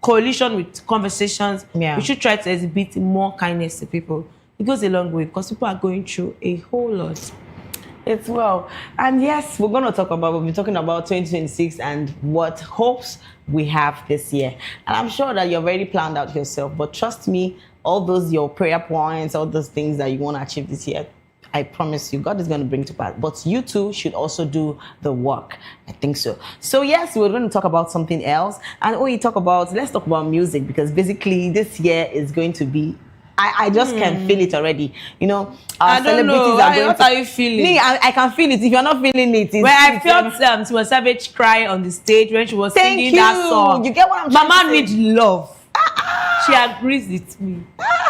coalition with conversations, we should try to exhibit more kindness to people. It goes a long way because people are going through a whole lot. It's well. And yes, we'll be talking about 2026 and what hopes we have this year. And I'm sure that you've already planned out yourself, but trust me, all those your prayer points, all those things that you want to achieve this year, I promise you, God is going to bring to pass. But you too should also do the work. I think so. So yes, we're going to talk about something else. And let's talk about music, because basically this year is going to be, I just can feel it already. I don't know. What are you feeling? Me, I can feel it. If you're not feeling it, I felt Tiwa Savage cry on the stage when she was singing that song. You get what I'm saying? Mama needs love. She agrees with me.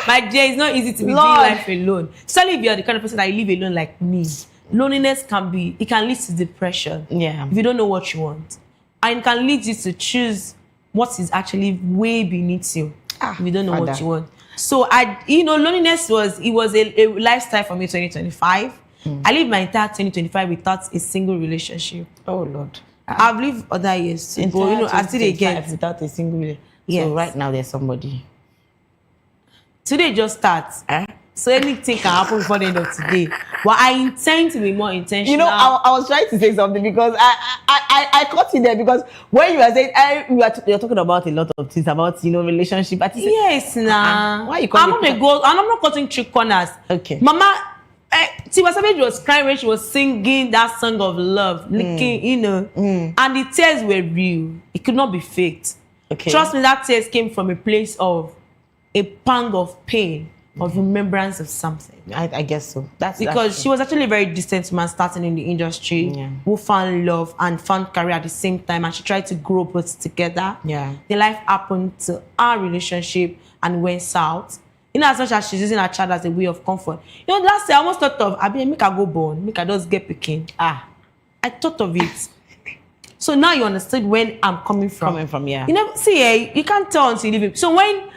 My dear, it's not easy to be doing life alone. Especially if you're the kind of person that live alone like me. Loneliness can lead to depression. Yeah. If you don't know what you want. And it can lead you to choose what is actually way beneath you. If you don't know what you want. So loneliness was a lifestyle for me in 2025. I lived my entire 2025 without a single relationship. Oh Lord. I've lived other years too, but I still get without a single relationship. Yes. So right now there's somebody. Today just starts. So anything can happen before the end of today. But I intend to be more intentional. I was trying to say something because I caught you there, because when you were saying you're talking about a lot of things about relationship. Yes, nah. Why you calling I'm not cutting through corners. Okay. Mama, Tiwa Savage was crying when she was singing that song of love, licking, and the tears were real. It could not be faked. Okay. Trust me, that tears came from a place of a pang of pain. of remembrance of something. I guess so. That's because she was actually a very distant woman starting in the industry who found love and found career at the same time, and she tried to grow both together. The life happened to our relationship and went south. You know, as much as she's using her child as a way of comfort. You know, last year I almost thought of, I mean, make her go born, make her just get picking. I thought of it. So now you understood when I'm coming from. You know, see, you can't tell until you leave it. So when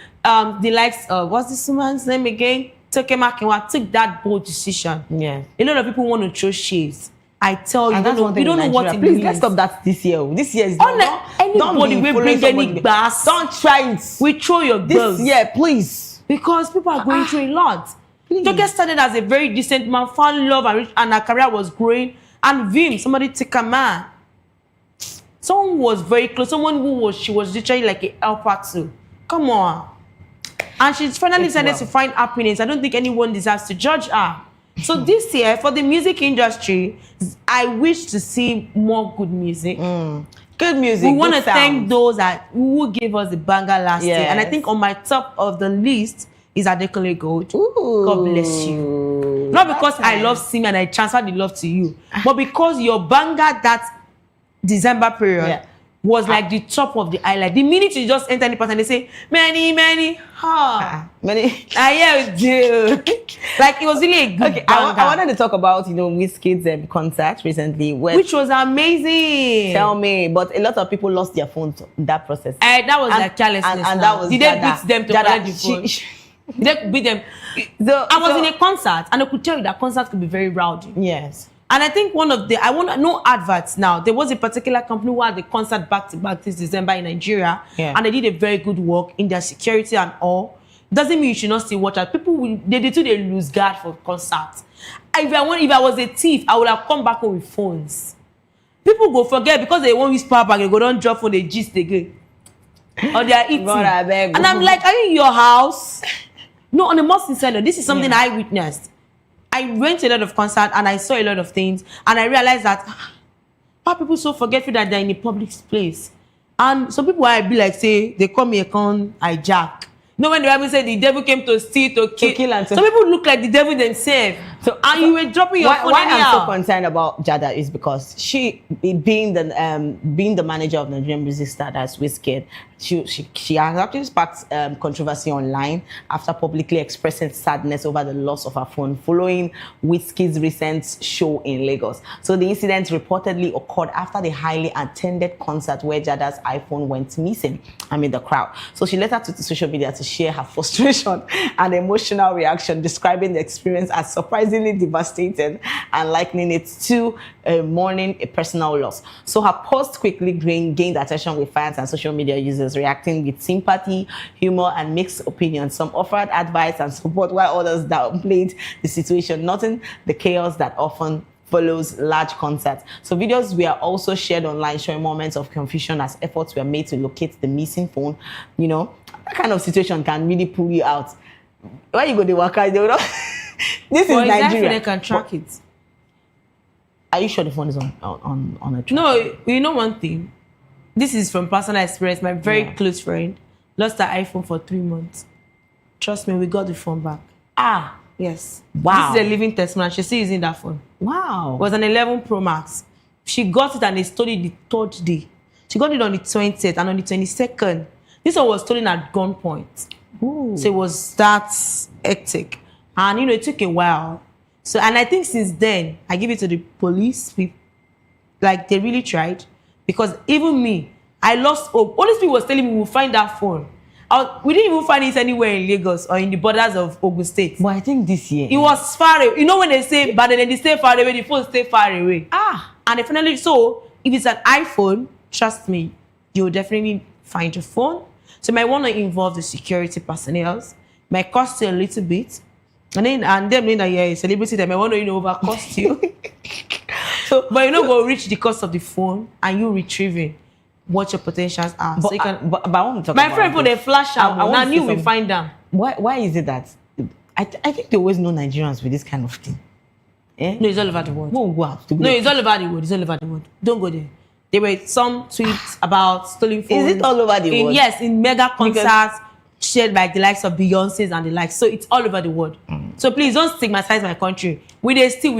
the likes of, what's this woman's name again? Took that bold decision. A lot of people want to throw shades. I tell you, you don't know what it means. Please, let's stop that this year. This year is not. Anybody will bring any bass. Don't try it. We throw your girls. This year, please. Because people are going through a lot. Toke started as a very decent man, found love and her career was growing. And Vim, somebody took a man. Someone who was very close, someone who she was literally like a helper to. Come on. And she's finally decided to find happiness. I don't think anyone deserves to judge her. So this year, for the music industry, I wish to see more good music. Good music. We want to thank those who gave us the banger last year. And I think on my top of the list is Adekunle Gold. God bless you. Not because I love singing and I transfer the love to you, but because your banger that December period was like the top of the highlight. The minute you just enter any part and they say, many, many, many. I hear you. Like, it was really a good banger. I wanted to talk about, Wizkid's concert recently. Which was amazing. Tell me, but a lot of people lost their phones in that process. That was like carelessness. And that was Did they beat them to collect the phone? They beat them. I was in a concert and I could tell you that concert could be very rowdy. Yes. And I think I want no adverts now. There was a particular company who had the concert back-to-back this December in Nigeria. And they did a very good work in their security and all. Doesn't mean you should not still watch out. People, they lose guard for concerts. If I was a thief, I would have come back home with phones. People go forget because they won't use power bank, they go don't drop phone, they gist again. Or they are eating. And I'm like, are you in your house? No, on the most sincere note, this is something I witnessed. I went to a lot of concerts and I saw a lot of things, and I realized that why people so forgetful that they're in a public place. And some people I be like, say, they call me a con hijack. You know, when the Bible said the devil came to steal, to kill, and some people look like the devil themselves. And you were dropping your phone. Why I'm so concerned about Jada is because she, being the manager of Nigerian music star, that's Wizkid, she has actually sparked controversy online after publicly expressing sadness over the loss of her phone following Wizkid's recent show in Lagos. So the incident reportedly occurred after the highly attended concert where Jada's iPhone went missing amid the crowd. So she later took to social media to share her frustration and emotional reaction, describing the experience as surprisingly devastating and likening it to mourning a personal loss. So her post quickly gained attention with fans and social media users, reacting with sympathy, humor, and mixed opinions. Some offered advice and support, while others downplayed the situation, noting the chaos that often follows large concerts. So videos were also shared online showing moments of confusion as efforts were made to locate the missing phone. You know, that kind of situation can really pull you out. Why you go to Waka? They will not. This is Nigeria. They can track it. Are you sure the phone is on a track? No, you know one thing. This is from personal experience. My very close friend lost her iPhone for 3 months. Trust me, we got the phone back. Yes. Wow. This is a living testimony. She's still using that phone. Wow. It was an 11 Pro Max. She got it and they stole it the 3rd day. She got it on the 20th and on the 22nd. This one was stolen at gunpoint. Ooh. So it was that hectic. And, you know, it took a while. So, and I think since then, I give it to the police. Like, they really tried. Because even me, I lost hope. All these people was telling me we'll find that phone. We didn't even find it anywhere in Lagos or in the borders of Ogun State. But I think this year, it was far away. You know when they say, but then they stay far away, the phone stay far away. And they finally, so if it's an iPhone, trust me, you'll definitely find your phone. So you might want to involve the security personnel. Might cost you a little bit. And them knowing that you're a celebrity, they might want to, over cost you. But you know, go reach the cost of the phone and you retrieving what your potentials are. But, but I want to talk my about friend put a flash out. I knew we find them. Why is it that I think they always know Nigerians with this kind of thing? No, it's all over the world. Won't go out to go. No, it's all over the world. It's all over the world. Don't go there. There were some tweets about stolen phones. Is it all over the world? Yes, in mega concerts. shared by the likes of Beyonce's and the likes. So it's all over the world. So please don't stigmatize my country. We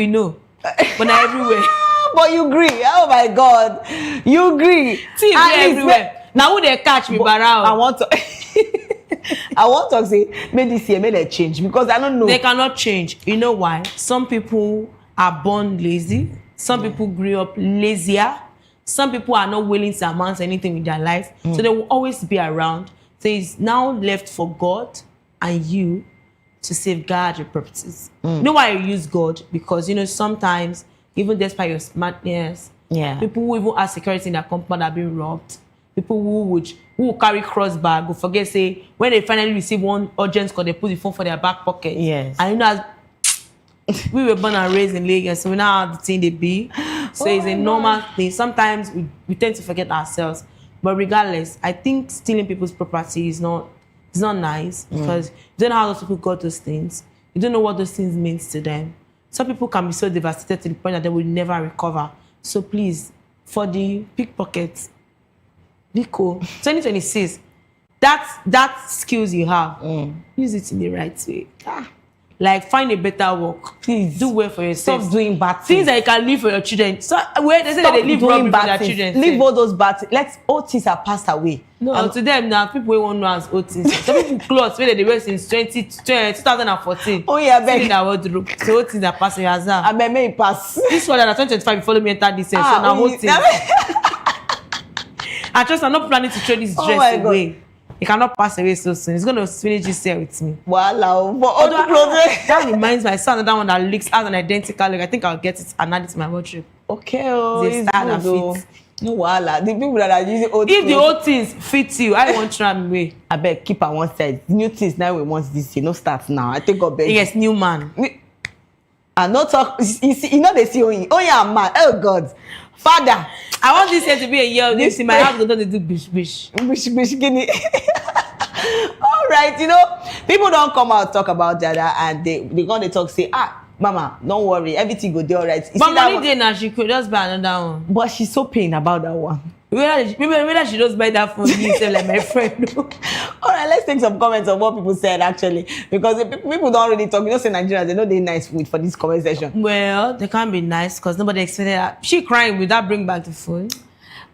know. But not everywhere. But you agree. Oh my God. You agree. TV everywhere. Now who they catch me around? I want to say, maybe this year, may they change because I don't know. They cannot change. You know why? Some people are born lazy. Some people grew up lazier. Some people are not willing to amount anything with their life. So they will always be around. So it's now left for God and you to safeguard your properties. You know why I use God? Because, sometimes, even despite your smartness, people who even have security in their compound are being robbed. People who will carry crossbar, go forget, say, when they finally receive one urgent call, they put the phone for their back pocket. Yes. And we were born and raised in Lagos, so we know how the thing they be. So it's a normal thing. Sometimes we tend to forget ourselves. But regardless, I think stealing people's property is not nice because you don't know how those people got those things. You don't know what those things means to them. Some people can be so devastated to the point that they will never recover. So please, for the pickpockets, be cool. 2026, that skills you have, use it in the right way. Like, find a better work. Please do well for yourself. Stop doing bad things that you can leave for your children. So where they say that they leave rubbish for their children. Leave all those bad things. All things are passed away. No, to them now, people who won't know as old things. Some people clothes where they wear since 2014. Oh yeah, beg. In our wardrobe. So old things are passing as well. I may it pass. This one that 2025 you follow me enter this year. So now old things. I trust I'm not planning to throw this dress away. It cannot pass away so soon. It's going to finish this year with me. Wow. That reminds me, I saw another one that looks as an identical look. I think I'll get it and add it to my wardrobe. Okay, it's style that fits. No, voila. The people that are using old if the old things fit you, I won't try me way. I beg, keep on one side. New things now we want this year. No start now. I think I'll beg. Yes, new man. And not talk. You see, they see only. Oh yeah, man. Oh God. Father, I want this year to be a year of this. In my house, they don't do bish. Bish, guinea. All right, people don't come out talk about that and they gonna talk, say, mama, don't worry, everything go there all right. But money day now, she could just buy another one. But she's so pain about that one. Whether she just buy that for me, like my friend. All right, let's take some comments on what people said actually. Because people don't really talk. Say Nigerians, they know they're nice for this comment session. Well, they can't be nice because nobody expected that. She crying, will that bring back the phone?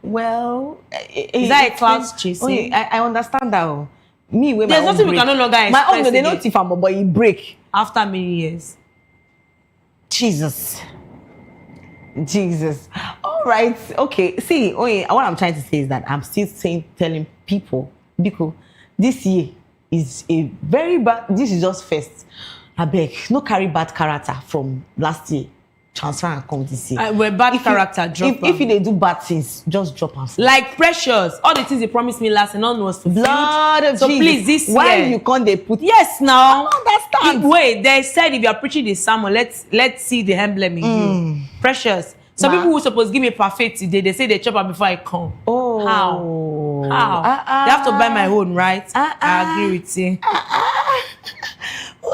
Well, is that a cloud chasing? I understand that. There's nothing we can no longer express. My own, they know if I'm a boy, he break. After many years. Jesus. All right. Okay. See, what I'm trying to say is that I'm still telling people, because this year is a very bad. This is just first. I beg, no carry bad character from last year. Transfer and come this year. We're bad character. Drop. If they do bad things, just drop them. Like Precious, all the things they promised me last, and none was fulfilled. Blood of so Jesus. Please, this why year, you can't they put? Yes, now. I don't understand. Wait, they said if you are preaching the sermon, let's see the emblem in you. Precious. Some people who supposed to give me a parfait today, they say they chop up before I come. Oh, how? They have to buy my own, right? I agree with you.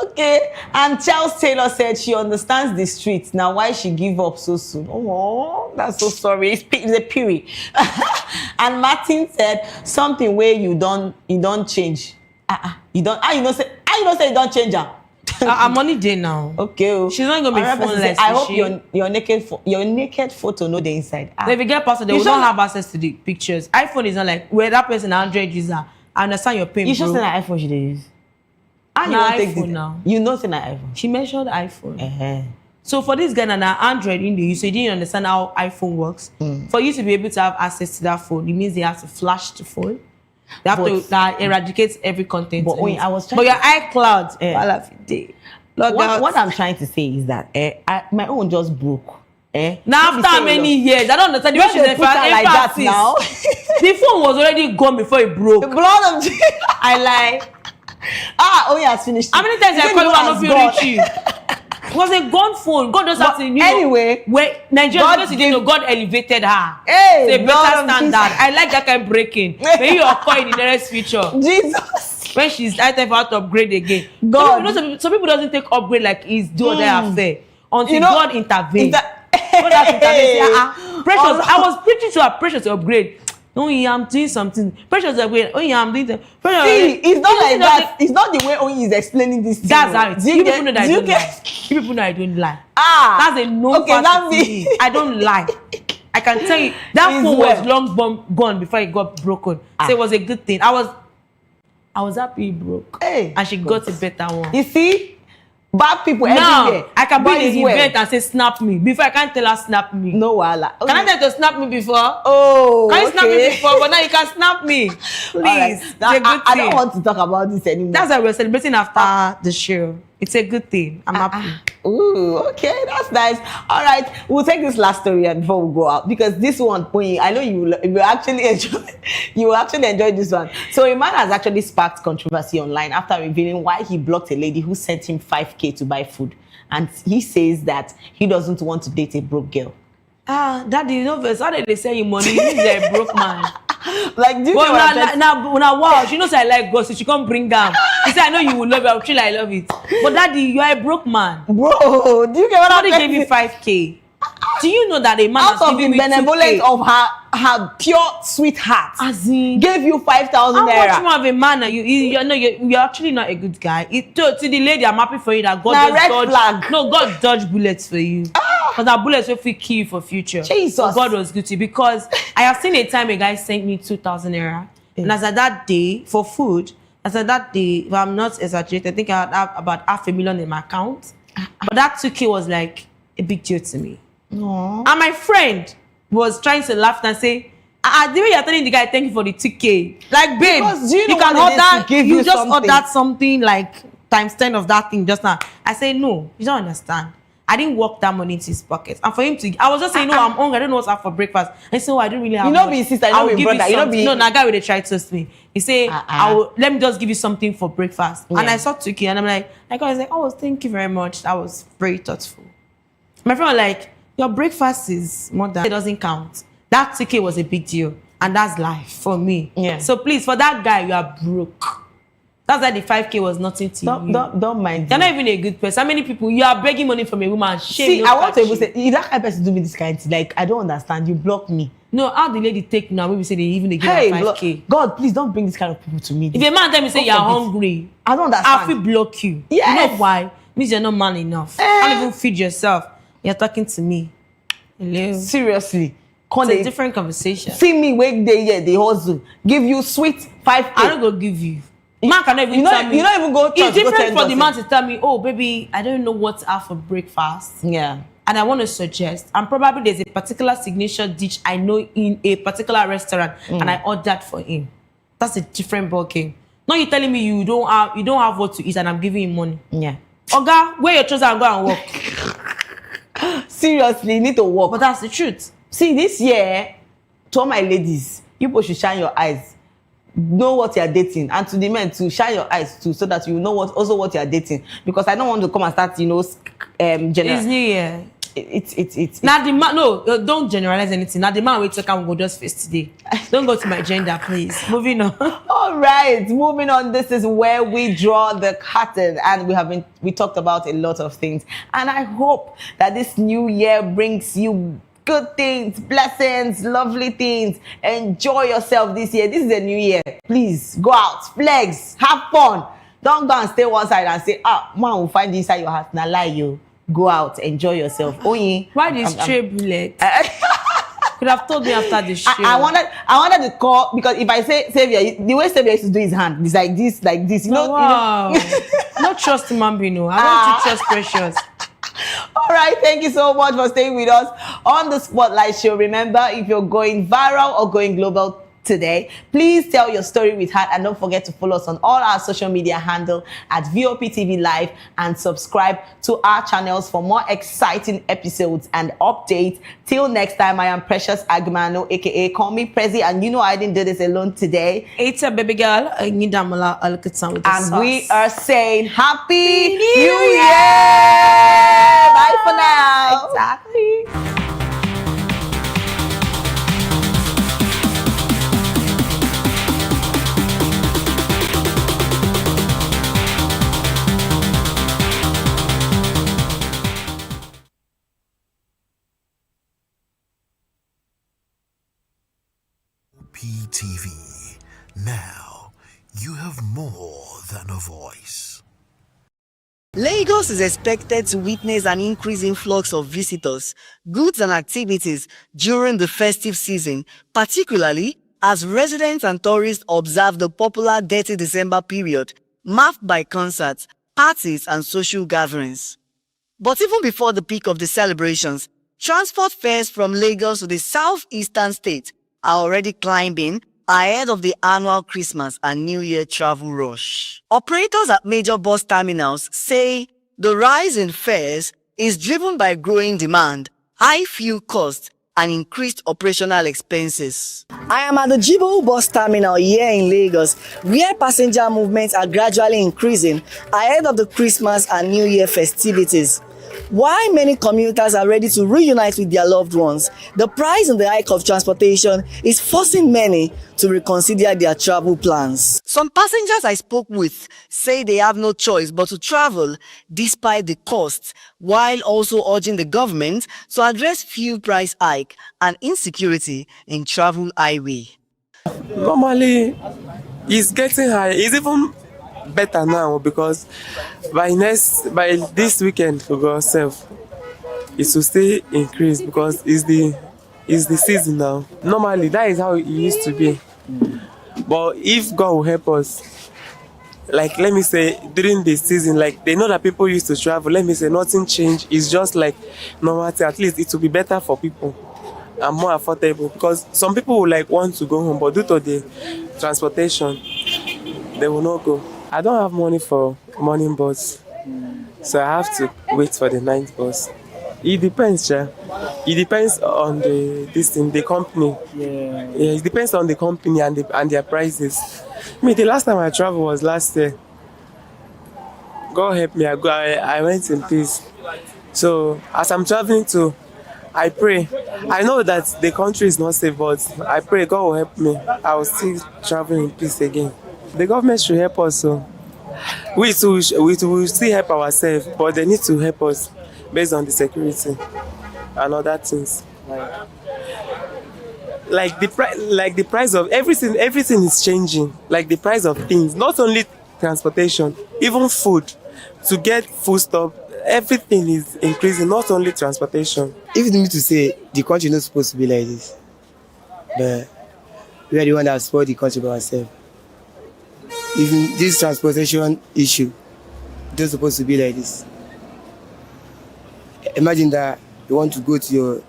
Okay, and Charles Taylor said she understands the streets. Now, why she give up so soon? Oh, that's so sorry. It's a piri. And Martin said something where you don't change. You don't. You don't say you don't change her. I'm on day now. Okay. She's not gonna be phoneless. I hope your naked photo know the inside. If you get past, they will not have access to the pictures. iPhone is not like where that person 100 user. I understand your pain. You should say that iPhone she use. You iPhone now. You know say that iPhone. She mentioned iPhone. So for this guy and Android in the use, so you didn't understand how iPhone works. For you to be able to have access to that phone, it means they have to flash the phone. They have to eradicate every content. But your iCloud, what I'm trying to say is that my own just broke. Now after many years, I don't understand the way she's like that now. The phone was already gone before it broke. The blood of Jesus. I lie. Has finished. How many times I call you and not feel reach you? It was a gone phone. God does have to. Anyway, where Nigerians, God elevated her. Hey, it's a better standard. I like that kind of breaking. Maybe you're calling in the next future. Jesus. When she's out to upgrade again. God. Some people doesn't take upgrade like it's do or die affair until God intervenes. God has intervened. Precious, I was preaching to her Precious to upgrade. Oh yeah, I'm doing something. Precious like wait. Oh yeah, I'm doing something. See, it's not like that. It's not the way Oyin is explaining this. That's how it is. You people know that I don't lie. You people know I don't lie. That's a no fact to me. I don't lie. I can tell you that phone was long gone before it got broken. So it was a good thing. I was happy it broke. Hey, and she got a better one. You see, bad people now, everywhere. I can be in the event and say snap me. Before I can't tell her snap me. No wala. Can I tell her to snap me before? Oh, can you snap me before? But now you can snap me. Please. Right. I don't want to talk about this anymore. That's why we're celebrating after the show. It's a good thing. I'm happy. Ooh, okay, that's nice. All right, we'll take this last story before we go out because this one, I know you will actually enjoy. You will actually enjoy this one. So a man has actually sparked controversy online after revealing why he blocked a lady who sent him 5K to buy food, and he says that he doesn't want to date a broke girl. Daddy, you know, how did they send you money? He's a broke man. Like, do you know now, wow, she knows I like gossip. She can't bring down. She said, I know you will love it. I'm sure I love it. But Daddy, you are a broke man. Bro, do you get what I'm saying? Somebody gave you 5K. Do you know that a man out has of given the me benevolence 2K? of her pure sweetheart, as in, gave you 5,000 naira. How much more of a man are you? You're actually not a good guy. To the lady, I'm happy for you that God red flag. No, God dodged bullets for you. Because that bullets will kill you for future. Jesus. So God was good to you. Because I have seen a time a guy sent me 2,000 naira. And as at that day, for food, as at that day, if I'm not exaggerating, I think I had about $500,000 in my account. But that 2K was like a big deal to me. Aww. And my friend was trying to laugh and say, the way you're telling the guy, thank you for the 2K. Like, babe, you can order, you just ordered something like times 10 of that thing just now. I say, no, you don't understand. I didn't work that money into his pocket. And for him to, I was just saying, no, I'm hungry. I don't know what's up for breakfast. And so I don't really have you know me, sister, you know me, brother. You know me. No, that guy would try to toast me. He say, let me just give you something for breakfast. Yeah. And I saw 2K and I'm like, I was like, oh, thank you very much. That was very thoughtful. My friend was like, your breakfast is more than, it doesn't count. That 2K was a big deal. And that's life for me. Yeah. So please, for that guy, you are broke. That's why the 5K was nothing to you. Don't mind. You're not even a good person. How many people you are begging money from a woman? Shame. See, I want to even say, if that kind of person do me this kind of thing, like I don't understand. You block me. No, how the lady take now? Maybe say they even give her 5K. God, please don't bring this kind of people to me. If a man tell me say you're hungry, I don't understand. I feel block you. Yes. You know why? Means you're not man enough. Can't even feed yourself. You're talking to me. Hello. Seriously. It's a different conversation. See me wake day here, they hustle. Give you sweet 5K. I don't go give you. Man can even tell me. You don't even go church. It's different for the man to tell me, oh baby, I don't know what to have for breakfast. Yeah. And I want to suggest, and probably there's a particular signature dish I know in a particular restaurant, and I ordered for him. That's a different ballgame. Now you're telling me you don't have what to eat, and I'm giving you money. Yeah. Oga, wear your trousers and go and work. Seriously, you need to work. But that's the truth. See, this year, to all my ladies, you people should shine your eyes. Know what you are dating, and to the men to shine your eyes too, so that you know what you are dating. Because I don't want to come and start, general. It's New Year. It's now the man. No, don't generalize anything. Now the man we talk and go just face today. Don't go to my gender, please. Moving on. All right, moving on. This is where we draw the curtain, and we talked about a lot of things, and I hope that this new year brings you good things, blessings, lovely things. Enjoy yourself this year. This is a new year. Please go out, flex, have fun. Don't go and stay one side and say, man will find inside your heart. Now lie you. Go out, enjoy yourself. Why this stray bullet? Could have told me after the show. I wanted to call, because if I say Savior, the way Savior used to do his hand, it's like this. You know. Wow. Not trust man, I don't trust Precious. All right, thank you so much for staying with us on the Spotlight Show. Remember, if you're going viral or going global today, please tell your story with heart, and don't forget to follow us on all our social media handle at VOPTV Live, and subscribe to our channels for more exciting episodes and updates. Till next time, I am Precious Agmano, aka Call Me Prezi, and you know I didn't do this alone today. It's a baby girl, and we are saying Happy New Year! Bye for now. Exactly. TV. Now, you have more than a voice. Lagos is expected to witness an increase influx of visitors, goods and activities during the festive season, particularly as residents and tourists observe the popular Dirty December period, marked by concerts, parties and social gatherings. But even before the peak of the celebrations, transport fares from Lagos to the southeastern states are already climbing ahead of the annual Christmas and New Year travel rush. Operators at major bus terminals say the rise in fares is driven by growing demand, high fuel costs, and increased operational expenses. I am at the Jibo bus terminal here in Lagos, where passenger movements are gradually increasing ahead of the Christmas and New Year festivities. While many commuters are ready to reunite with their loved ones, the price and the hike of transportation is forcing many to reconsider their travel plans. Some passengers I spoke with say they have no choice but to travel despite the costs, while also urging the government to address fuel price hike and insecurity in travel highway. Normally, it's getting high. It's even better now because by this weekend for God's sake, it will still increase because it's the season now. Normally, that is how it used to be. But if God will help us, like let me say during the season, like they know that people used to travel. Let me say nothing changed. It's just like normal. At least it will be better for people and more affordable because some people will like want to go home, but due to the transportation, they will not go. I don't have money for morning bus, so I have to wait for the night bus. It depends, yeah. It depends on the company. Yeah, it depends on the company and their prices. The last time I traveled was last year. God help me, I went in peace. So as I'm traveling to, I pray. I know that the country is not safe, but I pray God will help me. I will still travel in peace again. The government should help us. So we will still help ourselves, but they need to help us based on the security and other things. Like the price of everything is changing. Like the price of things, not only transportation, even food. To get food stuff, everything is increasing, not only transportation. If it means to say the country is not supposed to be like this, but we are the one that support the country by ourselves. Even this transportation issue, it's not supposed to be like this. Imagine that you want to go to your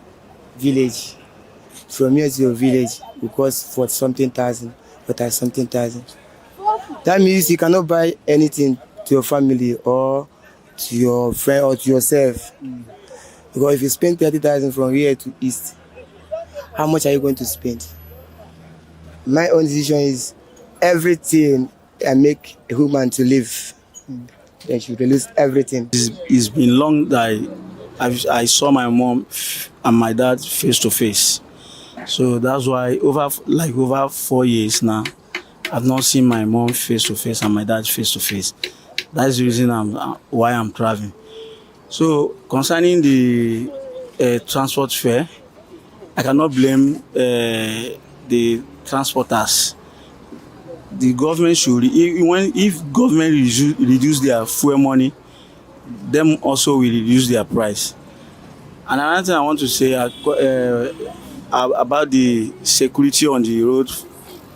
village. From here to your village, it costs 40-something thousand, or 30-something thousand. That means you cannot buy anything to your family or to your friend or to yourself. Because if you spend 30,000 from here to east, how much are you going to spend? My own decision is everything I make a human to live, they should release everything. It's been long that I saw my mom and my dad face to face. So that's why over 4 years now, I've not seen my mom face to face and my dad face to face. That's the reason why I'm traveling. So concerning the transport fare, I cannot blame the transporters. The government should, if government reduce their fuel money, them also will reduce their price. And another thing I want to say about the security on the road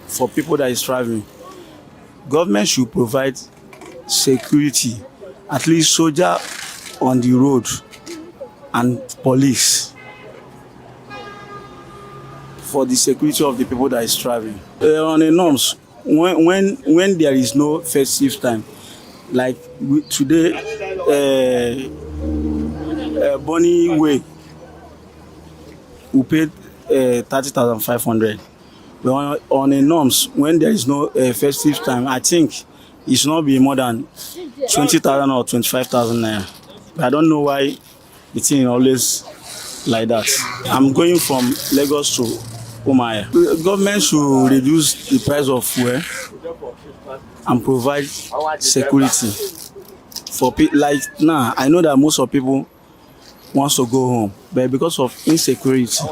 for people that is traveling. Government should provide security, at least soldier on the road and police for the security of the people that is traveling. On the norms, when there is no festive time, like today, Bonny Way, we paid 30,500. But on the norms, when there is no festive time, I think it should not be more than 20,000 or 25,000 naira. I don't know why the thing is always like that. I'm going from Lagos to Umaya. The government should reduce the price of fuel and provide security for people. Like now, I know that most of people wants to go home, but because of insecurity,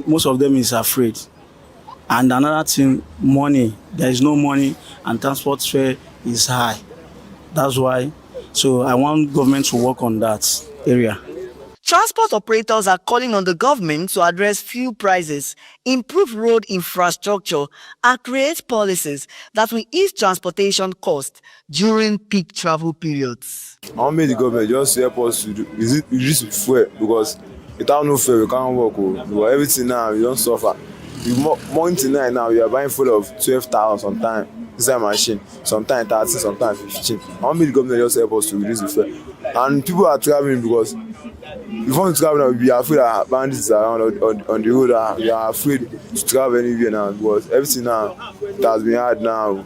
most of them is afraid. And another thing, money. There is no money, and transport fare is high. That's why. So I want government to work on that area. Transport operators are calling on the government to address fuel prices, improve road infrastructure, and create policies that will ease transportation costs during peak travel periods. I want the government just help us to reduce fuel, because without no fuel we can't work. But everything now we don't suffer. Month now we are buying full of 12,000 sometimes inside machine, sometimes 30, sometimes 15. I want the government just help us to reduce the fuel. And people are traveling because if you want to travel now, we are afraid that bandits are around on the road. We are afraid to travel anywhere now because everything now that has been hard now.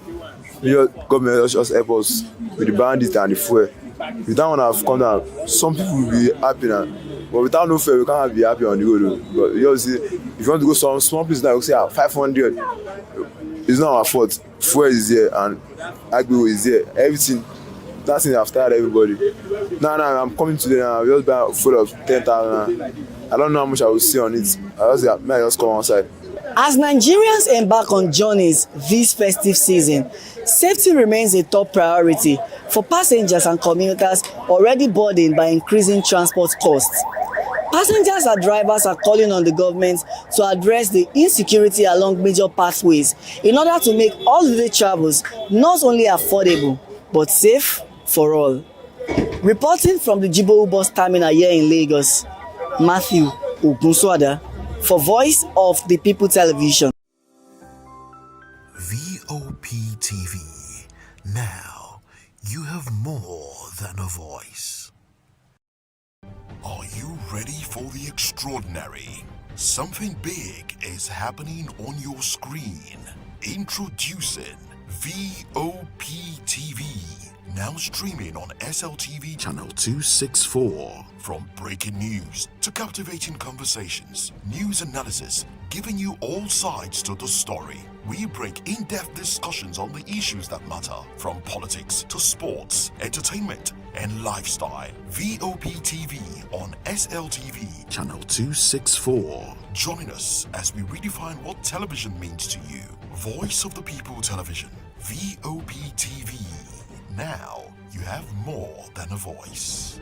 The government just help us with the bandits and the fuel. If that one have come down, some people will be happy now. But without no fuel, we can't be happy on the road. But you see, if you want to go some small place now, you say 500. It's not our fault. Fuel is there and agbo is there. Everything. That's thing I've tired everybody. Now I'm coming today now. We just buy full of 10,000. I don't know how much I will see on it. I just come outside. As Nigerians embark on journeys this festive season, safety remains a top priority for passengers and commuters already burdened by increasing transport costs. Passengers and drivers are calling on the government to address the insecurity along major pathways in order to make holiday travels not only affordable but safe for all. Reporting from the Jibowu bus terminal here in Lagos, Matthew Ogunswada for Voice of the People Television. VOP TV. Now you have more than a voice. Are you ready for the extraordinary? Something big is happening on your screen. Introducing VOP TV. Now streaming on SLTV channel 264. From breaking news to captivating conversations, news analysis, giving you all sides to the story. We break in-depth discussions on the issues that matter, from politics to sports, entertainment, and lifestyle. VOP TV on SLTV channel 264. Join us as we redefine what television means to you. Voice of the People Television, VOP TV. Now you have more than a voice.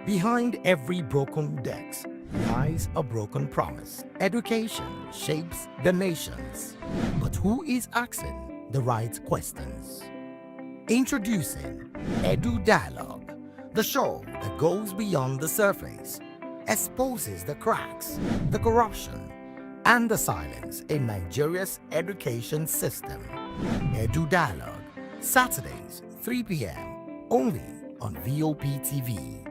Behind every broken desk lies a broken promise. Education shapes the nations, but who is asking the right questions? Introducing Edu Dialogue, the show that goes beyond the surface, exposes the cracks, the corruption, and the silence in Nigeria's education system. Edu Dialogue, Saturdays, 3 p.m., only on VOP TV.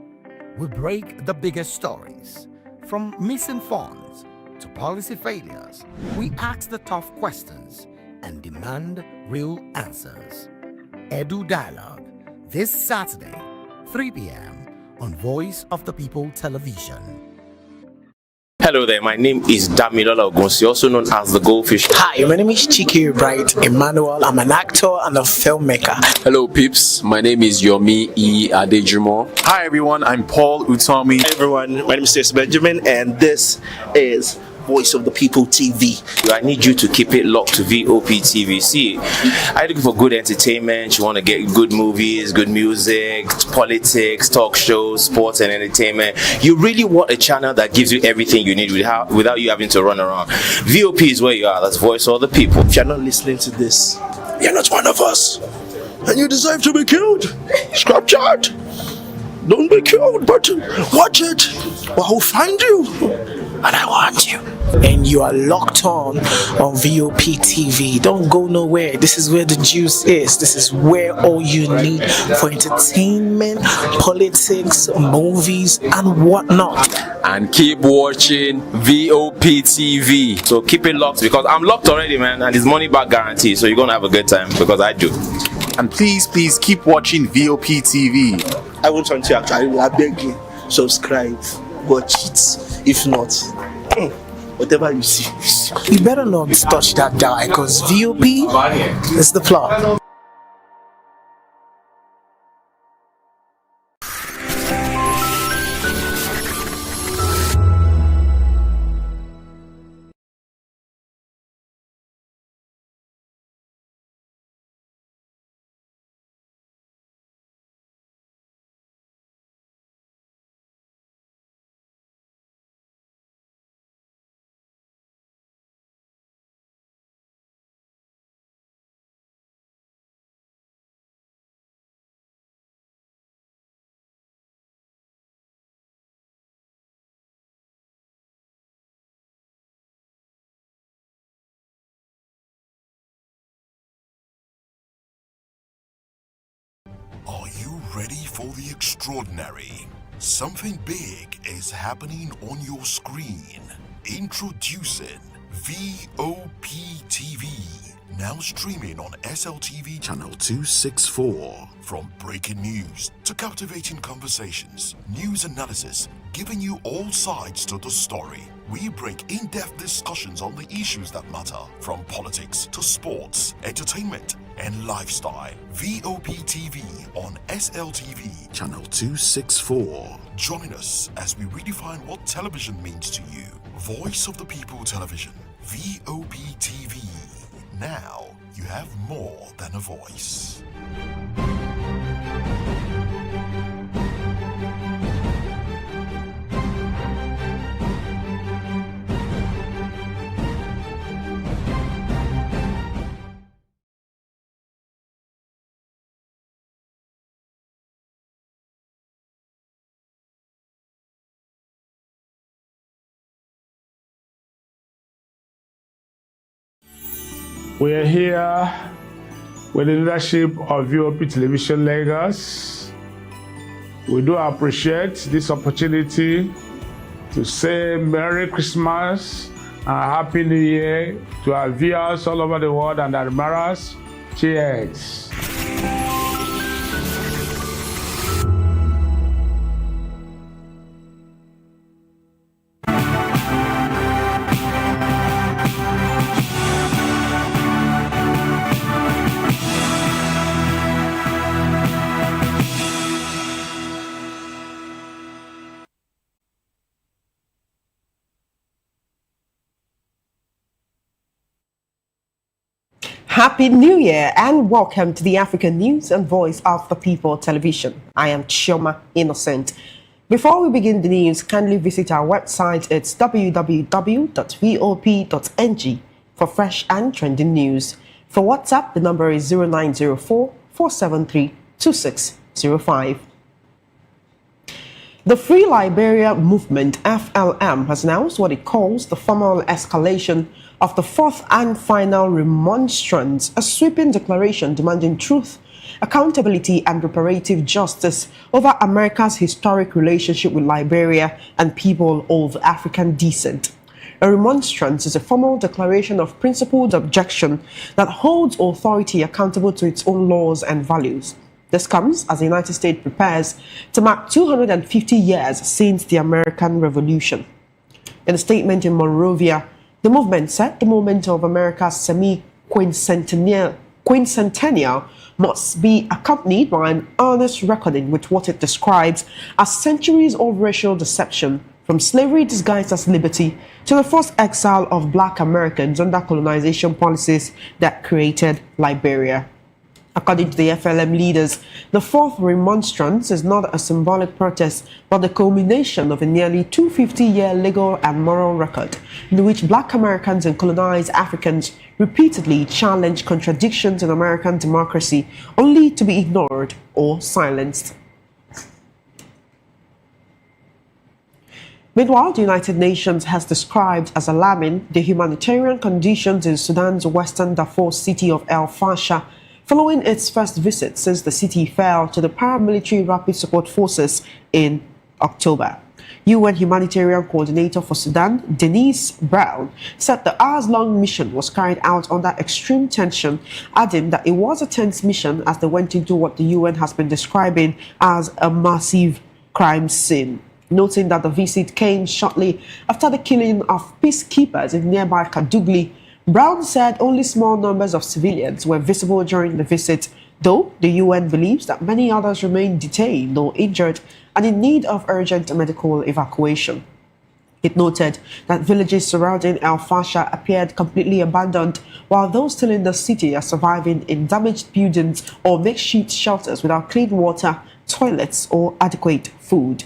We break the biggest stories, from missing funds to policy failures. We ask the tough questions and demand real answers. Edu Dialogue, this Saturday, 3 p.m. on Voice of the People Television. Hello there, my name is Damilola Ogunsi, also known as the Goldfish. Hi, my name is Chike Bright Emmanuel. I'm an actor and a filmmaker. Hello peeps, my name is Yomi E. Adejimo. Hi everyone, I'm Paul Utomi. Hi everyone, my name is Stacey Benjamin and this is Voice of the People TV. I need you to keep it locked to VOP TV. See, are you looking for good entertainment? You want to get good movies, good music, politics, talk shows, sports and entertainment. You really want a channel that gives you everything you need without you having to run around. VOP is where you are. That's Voice of the People. If you're not listening to this, you're not one of us. And you deserve to be killed. Scrap chat. Don't be killed, but watch it. Or I'll find you. And I want you. And you are locked on VOP TV. Don't go nowhere. This is where the juice is. This is where all you need for entertainment, politics, movies, and whatnot. And keep watching VOP TV. So keep it locked because I'm locked already, man, and it's money back guarantee. So you're gonna have a good time because I do. And please keep watching VOP TV. I want you to actually, I beg you, subscribe, watch it. If not, Whatever you see, you see. You better not touch that die, because VOP is the plot. Are you ready for the extraordinary? Something big is happening on your screen. Introducing VOP TV. Now streaming on SLTV channel 264. From breaking news to captivating conversations, news analysis, giving you all sides to the story. We break in-depth discussions on the issues that matter, from politics to sports, entertainment, and lifestyle. VOP TV on SLTV channel 264. Join us as we redefine what television means to you. Voice of the People Television, VOP TV. Now you have more than a voice. We are here with the leadership of VOP Television Lagos. We do appreciate this opportunity to say Merry Christmas and Happy New Year to our viewers all over the world and admirers. Cheers. Happy New Year and welcome to the African News and Voice of the People Television. I am Chioma Innocent. Before we begin the news, kindly visit our website. It's www.vop.ng for fresh and trending news. For WhatsApp, the number is 0904-473-2605. The Free Liberia Movement, FLM, has announced what it calls the formal escalation of the fourth and final remonstrance, a sweeping declaration demanding truth, accountability, and reparative justice over America's historic relationship with Liberia and people of African descent. A remonstrance is a formal declaration of principled objection that holds authority accountable to its own laws and values. This comes as the United States prepares to mark 250 years since the American Revolution. In a statement in Monrovia, the movement said the moment of America's quincentennial must be accompanied by an honest reckoning with what it describes as centuries of racial deception, from slavery disguised as liberty to the forced exile of Black Americans under colonization policies that created Liberia. According to the FLM leaders, the fourth remonstrance is not a symbolic protest, but the culmination of a nearly 250-year legal and moral record in which Black Americans and colonized Africans repeatedly challenged contradictions in American democracy, only to be ignored or silenced. Meanwhile, the United Nations has described as alarming the humanitarian conditions in Sudan's western Darfur city of El Fasher, following its first visit since the city fell to the paramilitary Rapid Support Forces in October. UN Humanitarian Coordinator for Sudan, Denise Brown, said the hours-long mission was carried out under extreme tension, adding that it was a tense mission as they went into what the UN has been describing as a massive crime scene. Noting that the visit came shortly after the killing of peacekeepers in nearby Kadugli, Brown said only small numbers of civilians were visible during the visit, though the UN believes that many others remain detained or injured and in need of urgent medical evacuation. It noted that villages surrounding El Fasher appeared completely abandoned, while those still in the city are surviving in damaged buildings or makeshift shelters without clean water, toilets, or adequate food.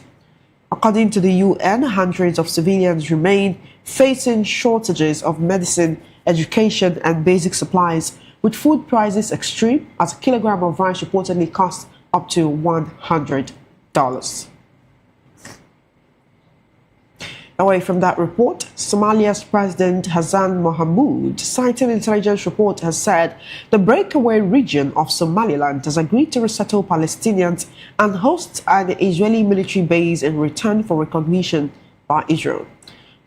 According to the UN, hundreds of civilians remain facing shortages of medicine, education, and basic supplies, with food prices extreme as a kilogram of rice reportedly costs up to $100. Away from that report, Somalia's President Hassan Mohamud, citing intelligence report, has said the breakaway region of Somaliland has agreed to resettle Palestinians and host an Israeli military base in return for recognition by Israel.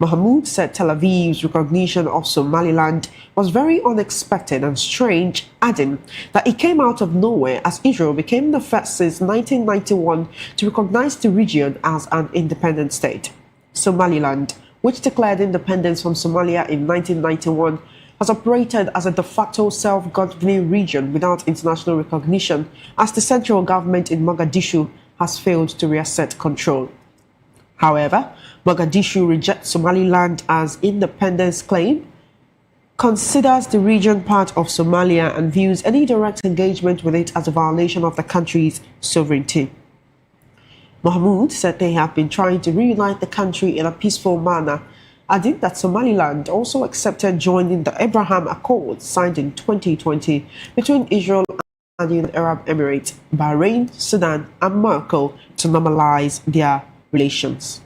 Mohamud said Tel Aviv's recognition of Somaliland was very unexpected and strange, adding that it came out of nowhere as Israel became the first since 1991 to recognize the region as an independent state. Somaliland, which declared independence from Somalia in 1991, has operated as a de facto self-governing region without international recognition, as the central government in Mogadishu has failed to reassert control. However, Mogadishu rejects Somaliland as independence claim, considers the region part of Somalia, and views any direct engagement with it as a violation of the country's sovereignty. Mahmoud said they have been trying to reunite the country in a peaceful manner, adding that Somaliland also accepted joining the Abraham Accords signed in 2020 between Israel and the United Arab Emirates, Bahrain, Sudan, and Morocco to normalize their relations.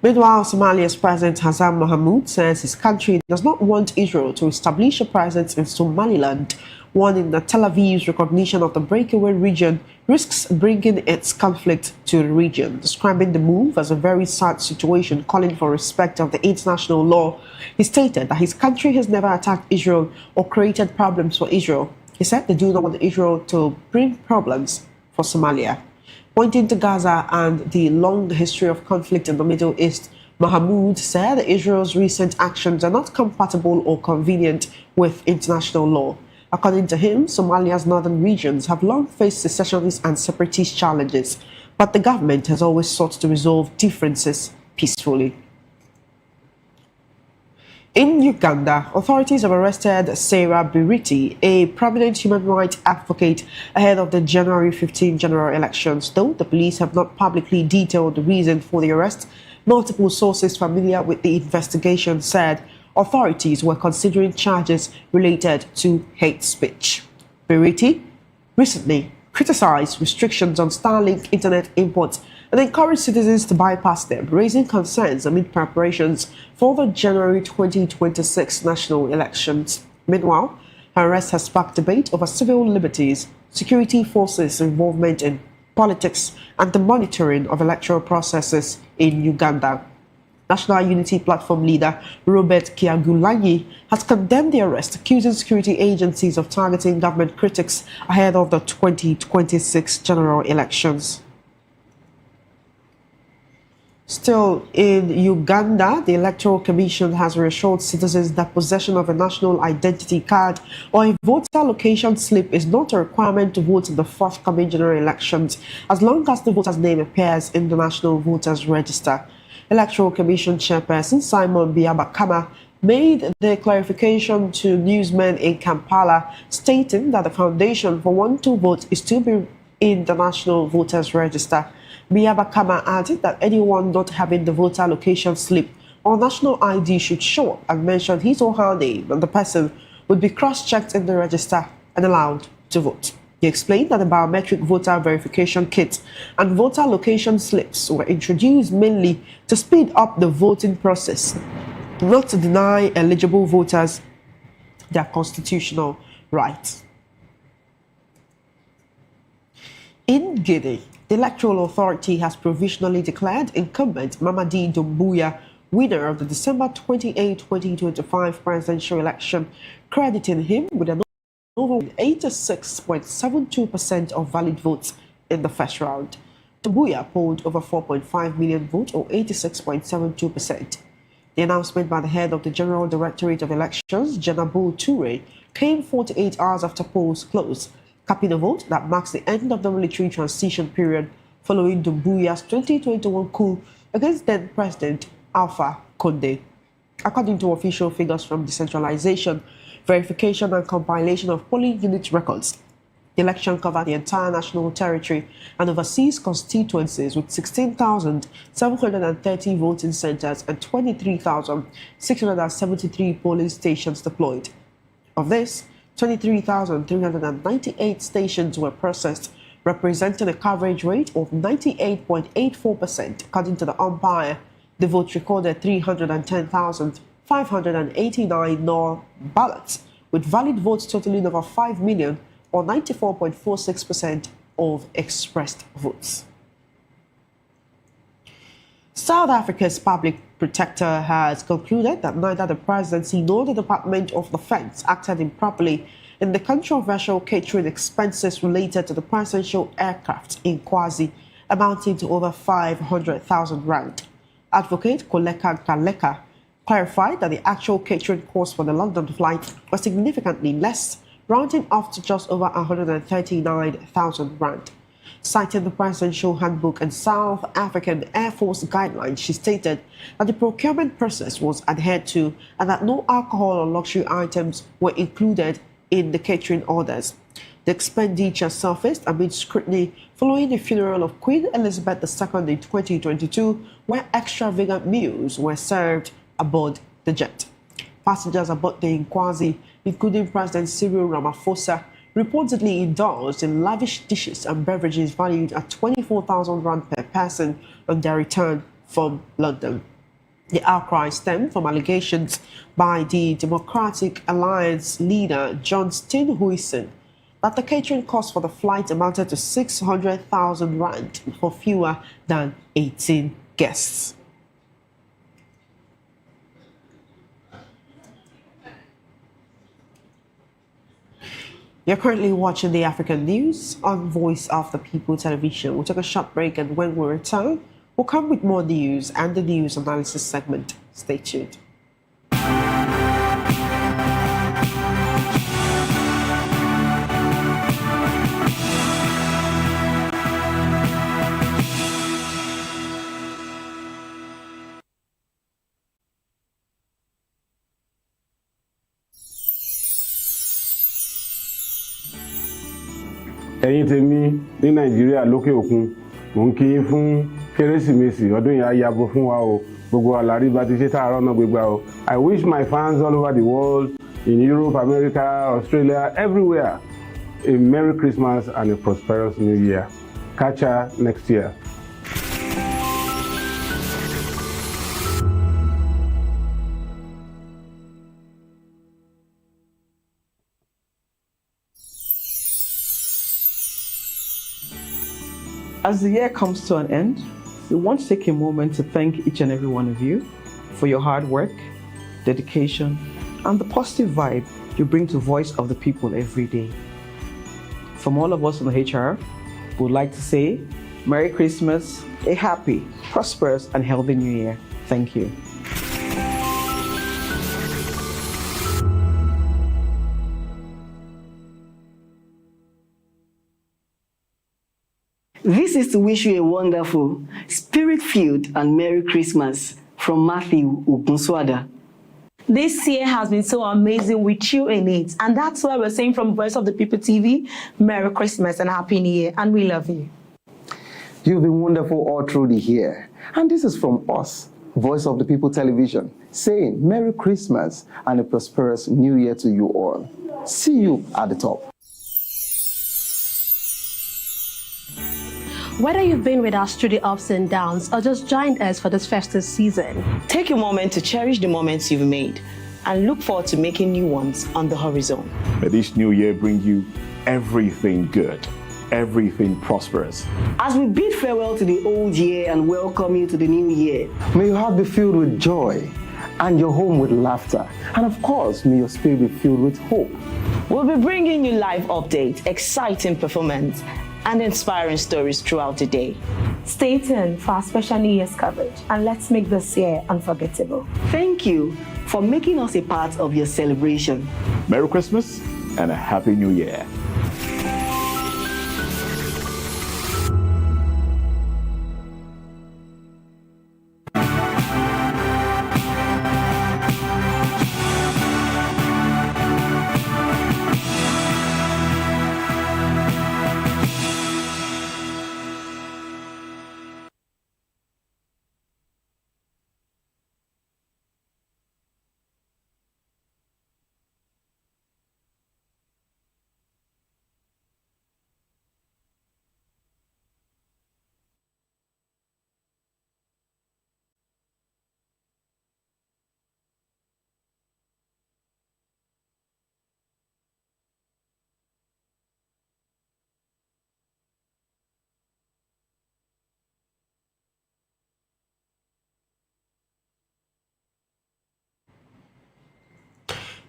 Meanwhile, Somalia's President Hassan Mohamud says his country does not want Israel to establish a presence in Somaliland, warning that Tel Aviv's recognition of the breakaway region risks bringing its conflict to the region, describing the move as a very sad situation, calling for respect of the international law. He stated that his country has never attacked Israel or created problems for Israel. He said they do not want Israel to bring problems for Somalia. Pointing to Gaza and the long history of conflict in the Middle East, Mahmoud said that Israel's recent actions are not compatible or convenient with international law. According to him, Somalia's northern regions have long faced secessionist and separatist challenges, but the government has always sought to resolve differences peacefully. In Uganda, authorities have arrested Sarah Biriti, a prominent human rights advocate, ahead of the January 15 general elections. Though the police have not publicly detailed the reason for the arrest, multiple sources familiar with the investigation said authorities were considering charges related to hate speech. Biriti recently criticized restrictions on Starlink internet imports and encouraged citizens to bypass them, raising concerns amid preparations for the January 2026 national elections. Meanwhile, her arrest has sparked debate over civil liberties, security forces' involvement in politics, and the monitoring of electoral processes in Uganda. National Unity Platform leader Robert Kyagulanyi has condemned the arrest, accusing security agencies of targeting government critics ahead of the 2026 general elections. Still in Uganda, the Electoral Commission has reassured citizens that possession of a national identity card or a voter location slip is not a requirement to vote in the forthcoming general elections, as long as the voter's name appears in the National Voters Register. Electoral Commission Chairperson Simon Biabakama made the clarification to newsmen in Kampala, stating that the foundation for one to vote is to be in the National Voters Register. Biabakama added that anyone not having the voter location slip or national ID should show up and mention his or her name, and the person would be cross-checked in the register and allowed to vote. He explained that the biometric voter verification kit and voter location slips were introduced mainly to speed up the voting process, not to deny eligible voters their constitutional rights. In Guinea, the Electoral Authority has provisionally declared incumbent Mamadi Doumbouya winner of the December 28, 2025 presidential election, crediting him with an over 86.72% of valid votes in the first round. Dumbuya polled over 4.5 million votes, or 86.72%. The announcement by the head of the General Directorate of Elections, Janabu Toure, came 48 hours after polls closed, capping a vote that marks the end of the military transition period following Dumbuya's 2021 coup against then President Alpha Conde. According to official figures from decentralization, verification and compilation of polling unit records, the election covered the entire national territory and overseas constituencies with 16,730 voting centers and 23,673 polling stations deployed. Of this, 23,398 stations were processed, representing a coverage rate of 98.84%. According to the umpire, the vote recorded 310,589 null ballots, with valid votes totaling over 5 million, or 94.46% of expressed votes. South Africa's public protector has concluded that neither the presidency nor the Department of Defense acted improperly in the controversial catering expenses related to the presidential aircraft in Kwazi, amounting to over 500,000 rand. Advocate Koleka Kaleka clarified that the actual catering costs for the London flight were significantly less, rounding off to just over 139,000 rand. Citing the presidential handbook and South African Air Force guidelines, she stated that the procurement process was adhered to and that no alcohol or luxury items were included in the catering orders. The expenditure surfaced amid scrutiny following the funeral of Queen Elizabeth II in 2022, where extravagant meals were served aboard the jet. Passengers aboard the Nkwazi, including President Cyril Ramaphosa, reportedly indulged in lavish dishes and beverages valued at 24,000 rand per person on their return from London. The outcry stemmed from allegations by the Democratic Alliance leader John Steenhuisen that the catering cost for the flight amounted to 600,000 rand for fewer than 18 guests. You're currently watching the African News on Voice of the People television. We'll take a short break, and when we return, we'll come with more news and the news analysis segment. Stay tuned. ẹ̀yin tèmi ní nàìjíríà lókè òkun mò ń kí yín fún kérésìmesì ọdún yìí á yabo fún wa o gbogbo àlàrí bá ti ṣe tààrọ̀ náà gbégbá o. I wish my fans all over the world in Europe, America, Australia, everywhere a Merry Christmas and a prosperous New Year. Catch ya next year. As the year comes to an end, we want to take a moment to thank each and every one of you for your hard work, dedication, and the positive vibe you bring to Voice of the People every day. From all of us on the HR, we would like to say Merry Christmas, a happy, prosperous, and healthy New Year. Thank you. This is to wish you a wonderful, spirit-filled and Merry Christmas from Matthew Ogunswada. This year has been so amazing with you in it. And that's why we're saying from Voice of the People TV, Merry Christmas and Happy New Year. And we love you. You've been wonderful all through the year. And this is from us, Voice of the People Television, saying Merry Christmas and a prosperous New Year to you all. See you at the top. Whether you've been with us through the ups and downs or just joined us for this festive season, take a moment to cherish the moments you've made and look forward to making new ones on the horizon. May this new year bring you everything good, everything prosperous. As we bid farewell to the old year and welcome you to the new year, may your heart be filled with joy and your home with laughter. And of course, may your spirit be filled with hope. We'll be bringing you live updates, exciting performance, and inspiring stories throughout the day. Stay tuned for our special New Year's coverage, and let's make this year unforgettable. Thank you for making us a part of your celebration. Merry Christmas and a Happy New Year.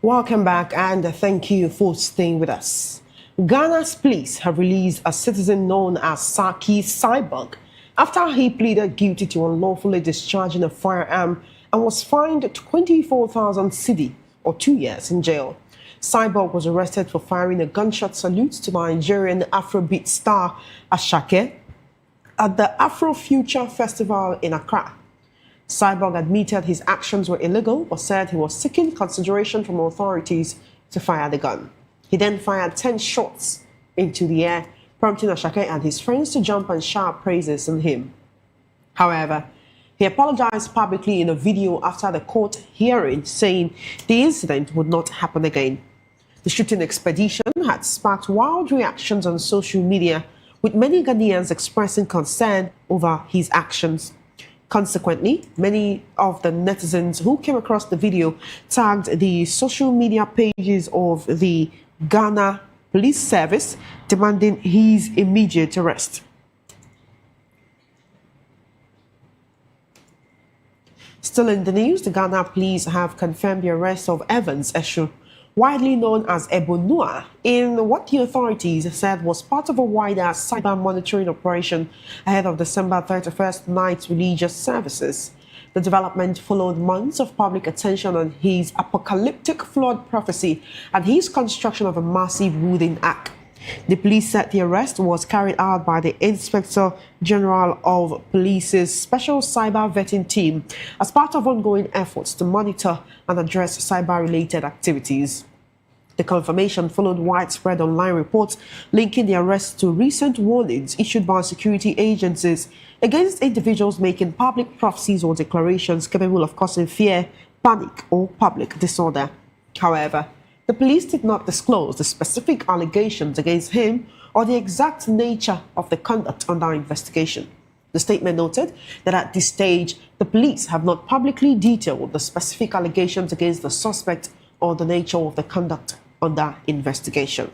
Welcome back and thank you for staying with us. Ghana's police have released a citizen known as Saki Cyborg after he pleaded guilty to unlawfully discharging a firearm and was fined 24,000 cedi or 2 years in jail. Cyborg was arrested for firing a gunshot salute to Nigerian Afrobeat star Ashake at the Afrofuture Festival in Accra. Cyborg admitted his actions were illegal but said he was seeking consideration from authorities to fire the gun. He then fired 10 shots into the air, prompting Ashake and his friends to jump and shout praises on him. However, he apologized publicly in a video after the court hearing, saying the incident would not happen again. The shooting expedition had sparked wild reactions on social media, with many Ghanaians expressing concern over his actions. Consequently, many of the netizens who came across the video tagged the social media pages of the Ghana Police Service, demanding his immediate arrest. Still in the news, the Ghana police have confirmed the arrest of Evans Eshu, widely known as Ebonua, in what the authorities said was part of a wider cyber monitoring operation ahead of December 31st night's religious services. The development followed months of public attention on his apocalyptic flood prophecy and his construction of a massive wooden ark. The police said the arrest was carried out by the Inspector General of Police's Special Cyber Vetting Team as part of ongoing efforts to monitor and address cyber-related activities. The confirmation followed widespread online reports linking the arrest to recent warnings issued by security agencies against individuals making public prophecies or declarations capable of causing fear, panic, or public disorder. However, the police did not disclose the specific allegations against him or the exact nature of the conduct under investigation. The statement noted that at this stage, the police have not publicly detailed the specific allegations against the suspect or the nature of the conduct under investigation.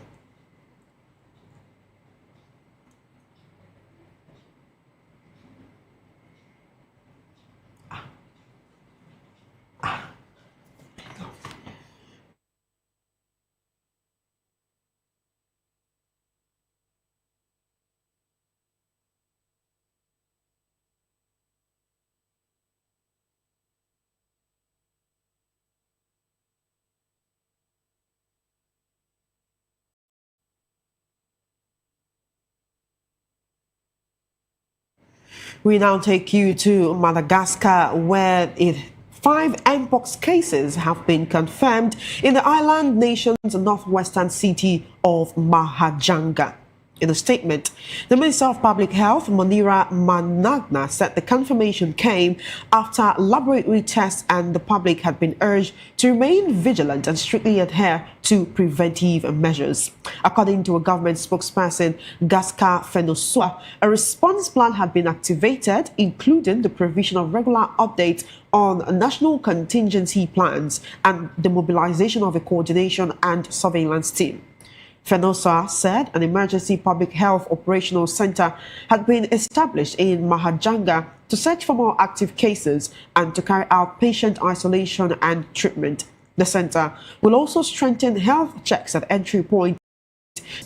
We now take you to Madagascar, where 5 mpox cases have been confirmed in the island nation's northwestern city of Mahajanga. In a statement, the Minister of Public Health, Monira Managna, said the confirmation came after laboratory tests and the public had been urged to remain vigilant and strictly adhere to preventive measures. According to a government spokesperson, Gaska Fenosua, a response plan had been activated, including the provision of regular updates on national contingency plans and the mobilization of a coordination and surveillance team. Fenosa said an emergency public health operational center had been established in Mahajanga to search for more active cases and to carry out patient isolation and treatment. The center will also strengthen health checks at entry points,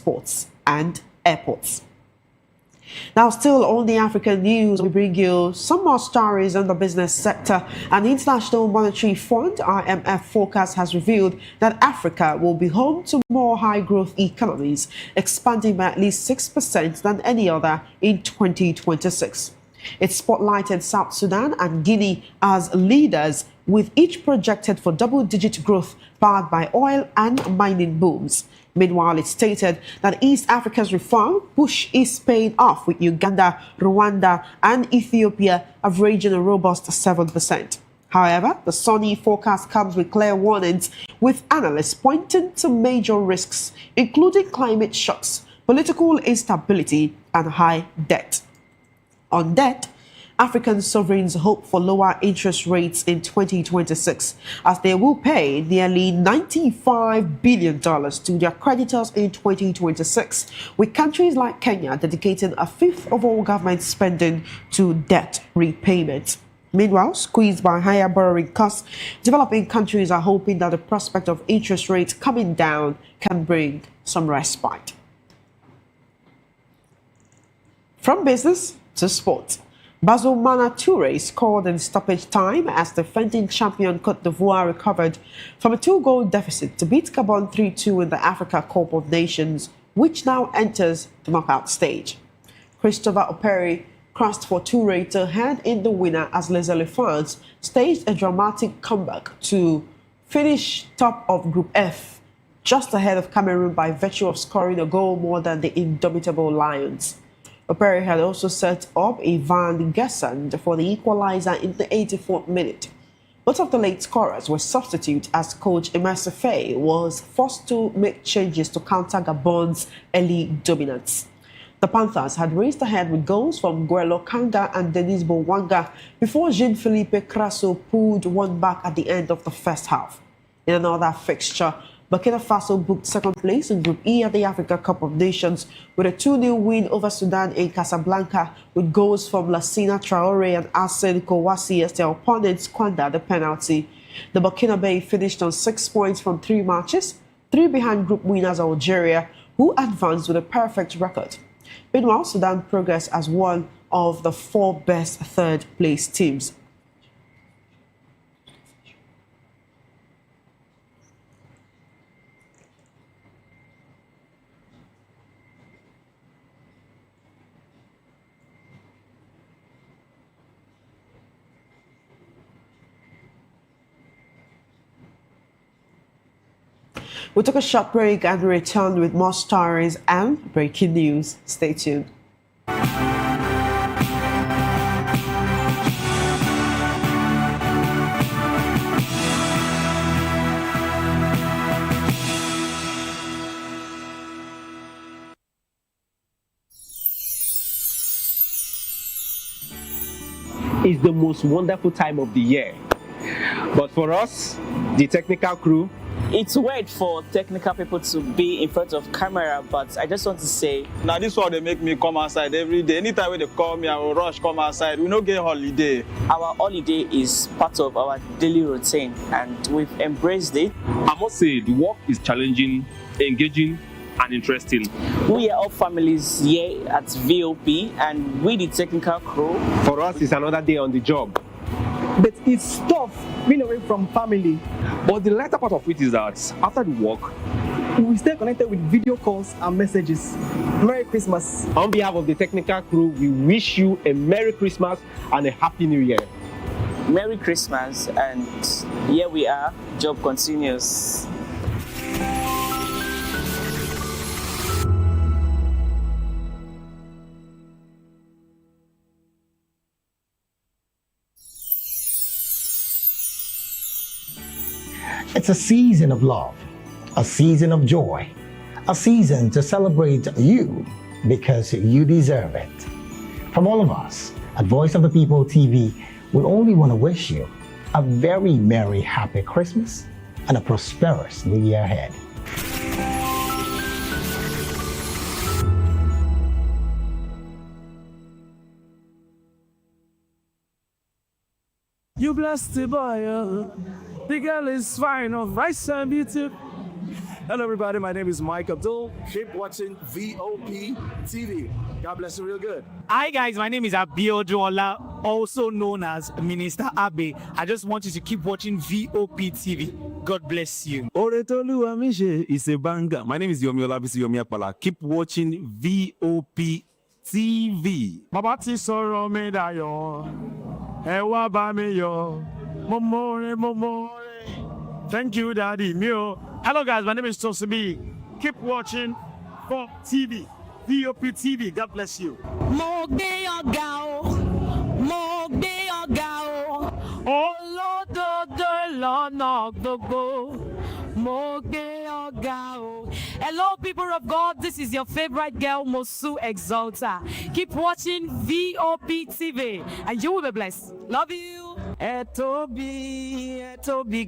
ports and airports. Now, still on the African news, we bring you some more stories on the business sector. And the International Monetary Fund, IMF, forecast has revealed that Africa will be home to more high-growth economies, expanding by at least 6% than any other in 2026. It spotlighted South Sudan and Guinea as leaders, with each projected for double-digit growth powered by oil and mining booms. Meanwhile, it stated that East Africa's reform push is paying off, with Uganda, Rwanda, and Ethiopia averaging a robust 7%. However, the sunny forecast comes with clear warnings, with analysts pointing to major risks, including climate shocks, political instability, and high debt. On debt, African sovereigns hope for lower interest rates in 2026, as they will pay nearly $95 billion to their creditors in 2026, with countries like Kenya dedicating a fifth of all government spending to debt repayment. Meanwhile, squeezed by higher borrowing costs, developing countries are hoping that the prospect of interest rates coming down can bring some respite. From business to sport. Bazumana Toure scored in stoppage time as defending champion Côte d'Ivoire recovered from a 2-goal deficit to beat Gabon 3-2 in the Africa Cup of Nations, which now enters the knockout stage. Christopher Operi crossed for Toure to hand in the winner as Les Elephants staged a dramatic comeback to finish top of Group F, just ahead of Cameroon by virtue of scoring a goal more than the indomitable Lions. Operi had also set up Ivan Gesand for the equalizer in the 84th minute. Both of the late scorers were substituted as coach Emerse Faye was forced to make changes to counter Gabon's early dominance. The Panthers had raced ahead with goals from Guelo Kanga and Denis Bouwanga before Jean-Philippe Crasso pulled one back at the end of the first half. In another fixture, Burkina Faso booked second place in Group E at the Africa Cup of Nations with a 2-0 win over Sudan in Casablanca, with goals from Lassina Traore and Arsene Kouassi as their opponents squandered the penalty. The Burkinabe finished on 6 points from 3 matches, 3 behind group winners Algeria, who advanced with a perfect record. Meanwhile, Sudan progressed as one of the 4 best third-place teams. We took a short break and returned with more stories and breaking news. Stay tuned. It's the most wonderful time of the year. But for us, the technical crew, it's weird for technical people to be in front of camera, but I just want to say, now this one they make me come outside every day. Anytime when they call me, I will rush come outside. We don't get holiday. Our holiday is part of our daily routine, and we've embraced it. I must say, the work is challenging, engaging, and interesting. We are all families here at VOP, and we the technical crew. For us, it's another day on the job. But it's tough being away from family. But the lighter part of it is that after the work, we stay connected with video calls and messages. Merry Christmas. On behalf of the technical crew, we wish you a Merry Christmas and a Happy New Year. Merry Christmas, and here we are, job continues. It's a season of love, a season of joy, a season to celebrate you because you deserve it. From all of us at Voice of the People TV, we only want to wish you a very merry, happy Christmas and a prosperous new year ahead. You blessed the boy, the girl is fine, of rice and beauty. Hello everybody, my name is Mike Abdul. Keep watching VOP TV. God bless you real good. Hi guys, my name is Abiodun, also known as Minister Abe. I just want you to keep watching VOP TV. God bless you. Oretolu Amishe is a banger. My name is Yomi Olabisi Yomi Akpala. Keep watching VOP TV. Bàbá ti sọ̀rọ̀ mi dayọ̀, ẹ wá bá mi yọ̀, mo more. Thank you, Daddy. Hello, guys. My name is Tosibi. Keep watching for TV, VOP TV. God bless you. Mo gbé ọ̀gá o, mo gbé ọ̀gá o, olódodo lọ́nà gbogbo. Mo gbé ọ̀gá o. Hello, people of God. This is your favorite girl, Mosu Exalta. Keep watching VOP TV, and you will be blessed. Love you. Etobi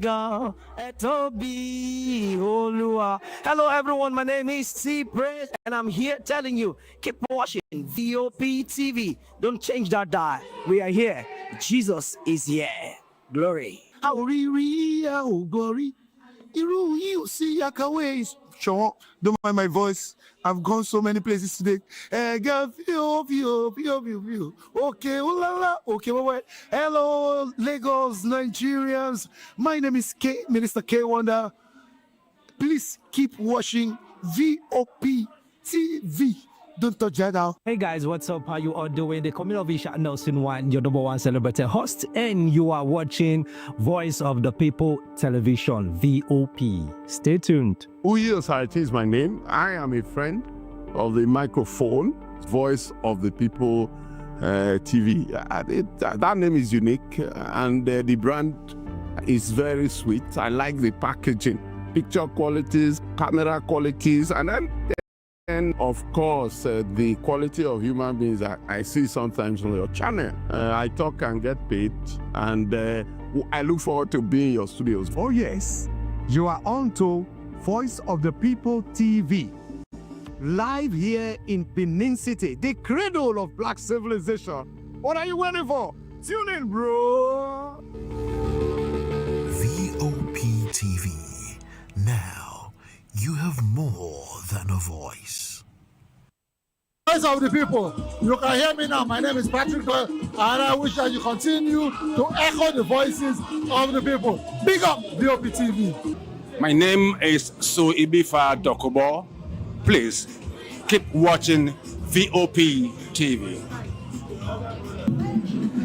gan, Etobi Olua. Hello everyone, my name is T Praise and I'm here telling you, keep watching VOP TV. Don't change that dial. We are here. Jesus is here. Glory. Glory. You see Yakaways. Sure, don't mind my voice. I've gone so many places today. View. Okay, oh la la. Okay, wait. Hello, Lagos, Nigerians. My name is Minister K Wonder. Please keep watching VOP TV. Don't touch that out. Hey guys, what's up? How you all doing? The community of Nelson One, your #1 celebrity host, and you are watching Voice of the People Television, VOP. Stay tuned. Uyosarate is my name. I am a friend of the microphone, Voice of the People TV. That name is unique, and the brand is very sweet. I like the packaging, picture qualities, camera qualities, and then of course, the quality of human beings that I see sometimes on your channel. I talk and get paid, and I look forward to being in your studios. Oh yes, you are on to Voice of the People TV. Live here in Benin City, the cradle of black civilization. What are you waiting for? Tune in, bro. VOP TV. Now, you have more than a voice. Voice of the People. You can hear me now. My name is Patrick Doyle, and I wish that you continue to echo the voices of the people. Big up VOP TV. My name is Suibifa Dokobo. Please keep watching VOP TV.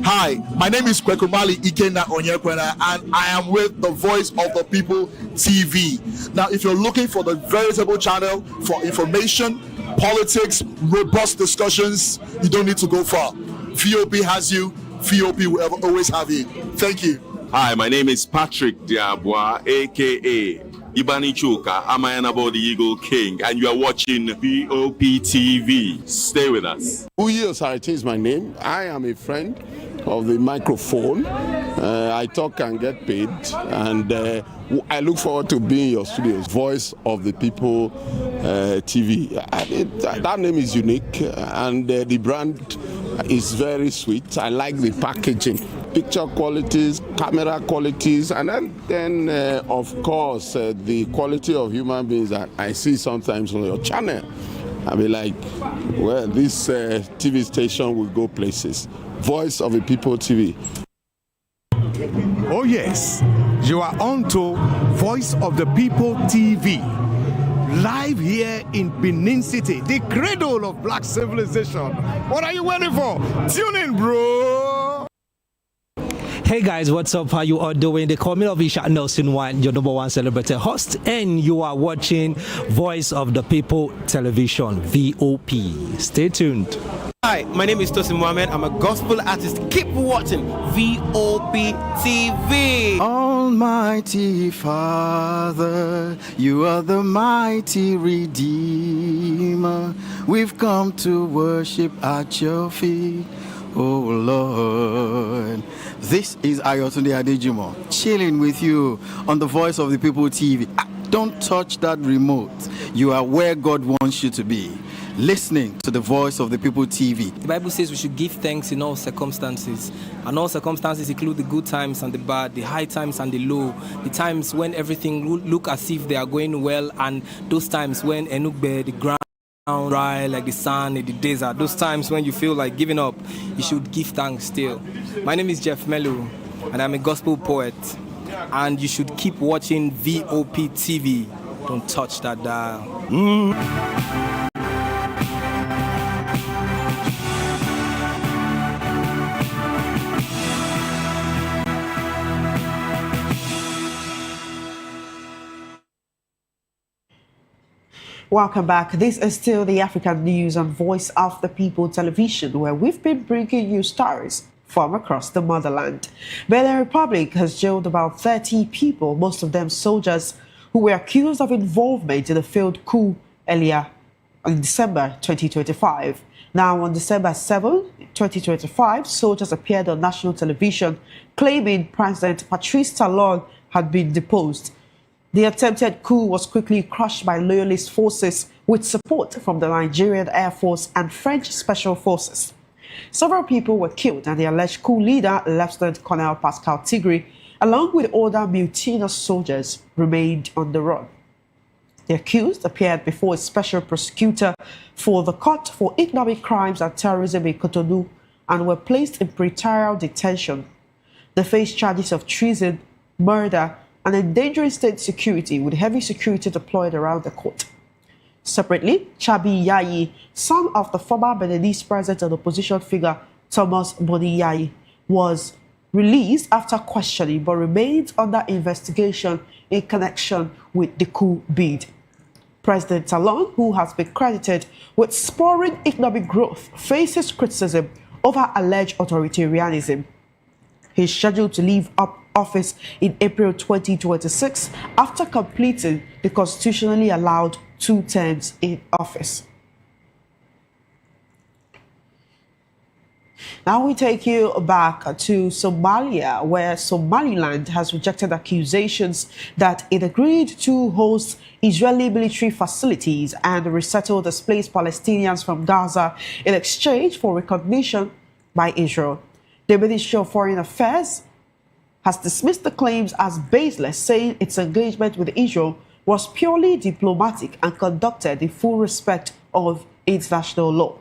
Hi, my name is Kwekumali Ikenda Onyekwena, and I am with the Voice of the People TV. Now, if you're looking for the veritable channel for information, politics, robust discussions, you don't need to go far. VOP has you. VOP will always have you. Thank you. Hi, my name is Patrick Diabwa, aka Ibani Chuka, Amayanabo the Eagle King, and you are watching VOP TV. Stay with us. Uyosarate is my name. I am a friend of the microphone. I talk and get paid, and I look forward to being in your studios. Voice of the People TV. That name is unique, and the brand is very sweet. I like the packaging, picture qualities, camera qualities, and then of course, the quality of human beings that I see sometimes on your channel. I'll be like, well, this TV station will go places. Voice of the People TV. Oh yes, you are on to Voice of the People TV. Live here in Benin City, the cradle of black civilization. What are you waiting for? Tune in, bro. Hey guys, what's up? How you all doing? The community of Nelson One, your #1 celebrity host, and you are watching Voice of the People Television, VOP. Stay tuned. Hi, my name is Tosin Mohammed. I'm a gospel artist. Keep watching VOP TV. Almighty Father, you are the mighty Redeemer. We've come to worship at your feet, oh Lord. This is Ayotunde Adejimo, chilling with you on the Voice of the People TV. Don't touch that remote. You are where God wants you to be. Listening to the Voice of the People TV. The Bible says we should give thanks in all circumstances. And all circumstances include the good times and the bad, the high times and the low, the times when everything look as if they are going well, and those times when Enugbe, the ground dry like the sand in the desert. Those times when you feel like giving up, you should give thanks still. My name is Jeff Melu, and I'm a gospel poet. And you should keep watching VOP TV. Don't touch that dial. Welcome back. This is still the African News on Voice of the People television, where we've been bringing you stories from across the motherland. Benin Republic has jailed about 30 people, most of them soldiers, who were accused of involvement in the failed coup earlier in December 2025. Now, on December 7, 2025, soldiers appeared on national television claiming President Patrice Talon had been deposed. The attempted coup was quickly crushed by loyalist forces with support from the Nigerian Air Force and French Special Forces. Several people were killed, and the alleged coup leader, Lieutenant Colonel Pascal Tigri, along with other mutinous soldiers, remained on the run. The accused appeared before a special prosecutor for the Court for Economic Crimes and Terrorism in Cotonou and were placed in pretrial detention. They faced charges of treason, murder, and endangering state security with heavy security deployed around the court. Separately, Chabi Yayi, son of the former Beninese president and opposition figure Thomas Boni Yayi, was released after questioning but remains under investigation in connection with the coup bid. President Talon, who has been credited with spurring economic growth, faces criticism over alleged authoritarianism. He is scheduled to leave office in April 2026 after completing the constitutionally allowed 2 terms in office. Now we take you back to Somalia, where Somaliland has rejected accusations that it agreed to host Israeli military facilities and resettle displaced Palestinians from Gaza in exchange for recognition by Israel. The Ministry of Foreign Affairs has dismissed the claims as baseless, saying its engagement with Israel was purely diplomatic and conducted in full respect of international law.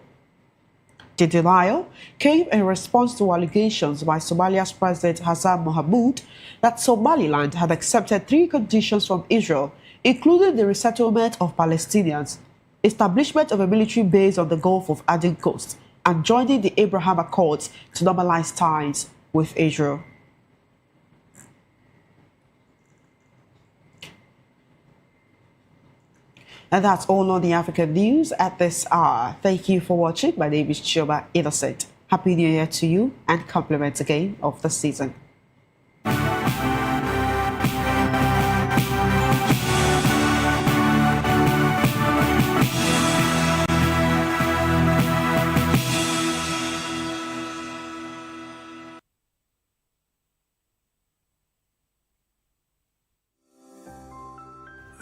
The denial came in response to allegations by Somalia's President Hassan Mohamud that Somaliland had accepted 3 conditions from Israel, including the resettlement of Palestinians, establishment of a military base on the Gulf of Aden coast, and joining the Abraham Accords to normalize ties with Israel. And that's all on the African news at this hour. Thank you for watching. My name is Chioma Innocent. Happy New Year to you and compliments again of the season.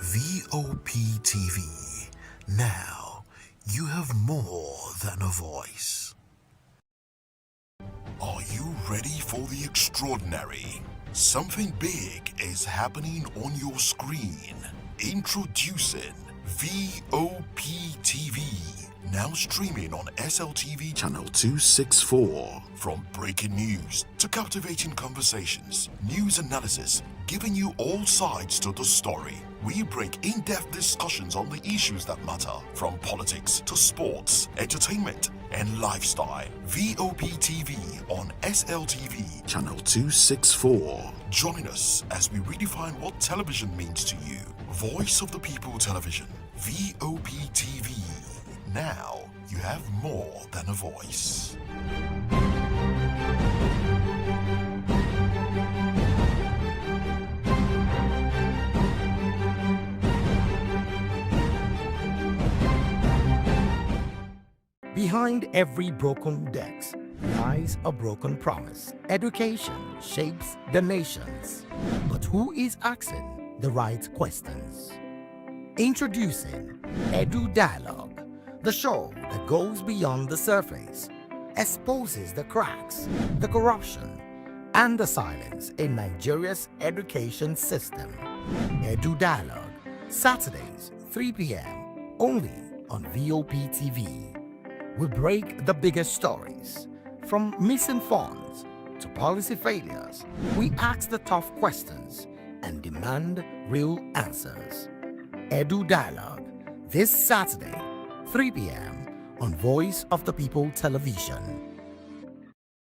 VOP TV. Now, you have more than a voice. Are you ready for the extraordinary? Something big is happening on your screen. Introducing VOP TV. Now streaming on SLTV channel 264. From breaking news to captivating conversations, news analysis, giving you all sides to the story. We break in-depth discussions on the issues that matter, from politics to sports, entertainment, and lifestyle. VOP TV on SLTV channel 264. Join us as we redefine what television means to you. Voice of the People Television, VOP TV. Now you have more than a voice. Behind every broken desk lies a broken promise. Education shapes the nations. But who is asking the right questions? Introducing Edu Dialogue, the show that goes beyond the surface, exposes the cracks, the corruption, and the silence in Nigeria's education system. Edu Dialogue, Saturdays, 3 p.m., only on VOP TV. We break the biggest stories, from missing funds to policy failures. We ask the tough questions and demand real answers. Edu Dialogue, this Saturday, 3 p.m. on Voice of the People Television.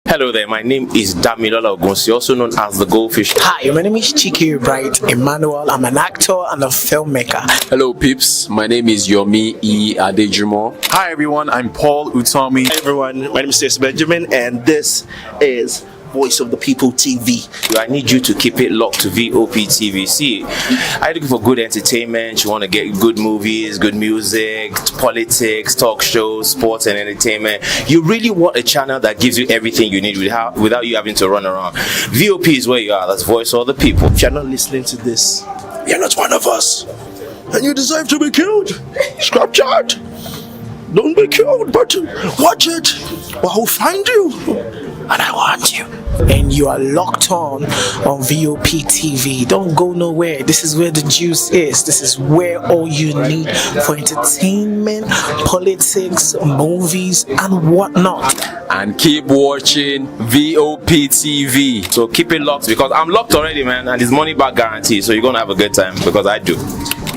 Hello there, my name is Damilola Ogunsi, also known as the Goldfish. Hi, my name is Chiki Bright Emmanuel. I'm an actor and a filmmaker. Hello peeps, my name is Yomi E. Adejimo. Hi everyone, I'm Paul Utomi. Hi everyone, my name is Stacey Benjamin, and this is Voice of the People TV. I need you to keep it locked to VOP TV. See, are you looking for good entertainment? You want to get good movies, good music, politics, talk shows, sports and entertainment. You really want a channel that gives you everything you need without you having to run around. VOP is where you are. That's Voice of the People. If you're not listening to this, you're not one of us, and you deserve to be killed. Scrap chat. Don't be killed, but watch it, or I'll find you, and I want you. And you are locked on VOP TV. Don't go nowhere. This is where the juice is. This is where all you need for entertainment, politics, movies, and whatnot. And keep watching VOP TV. So keep it locked, because I'm locked already, man, and it's money back guarantee. So you're gonna have a good time, because I do.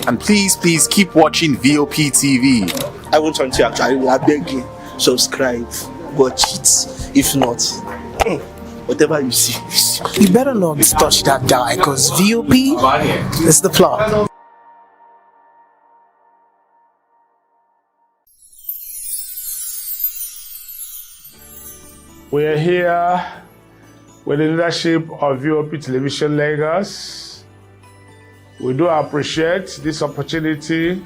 And please keep watching VOP TV. I won't want you actually. I beg you, subscribe, watch it. If not, whatever you see. You better not touch that dial, because VOP is the plot. We are here with the leadership of VOP Television Lagos. We do appreciate this opportunity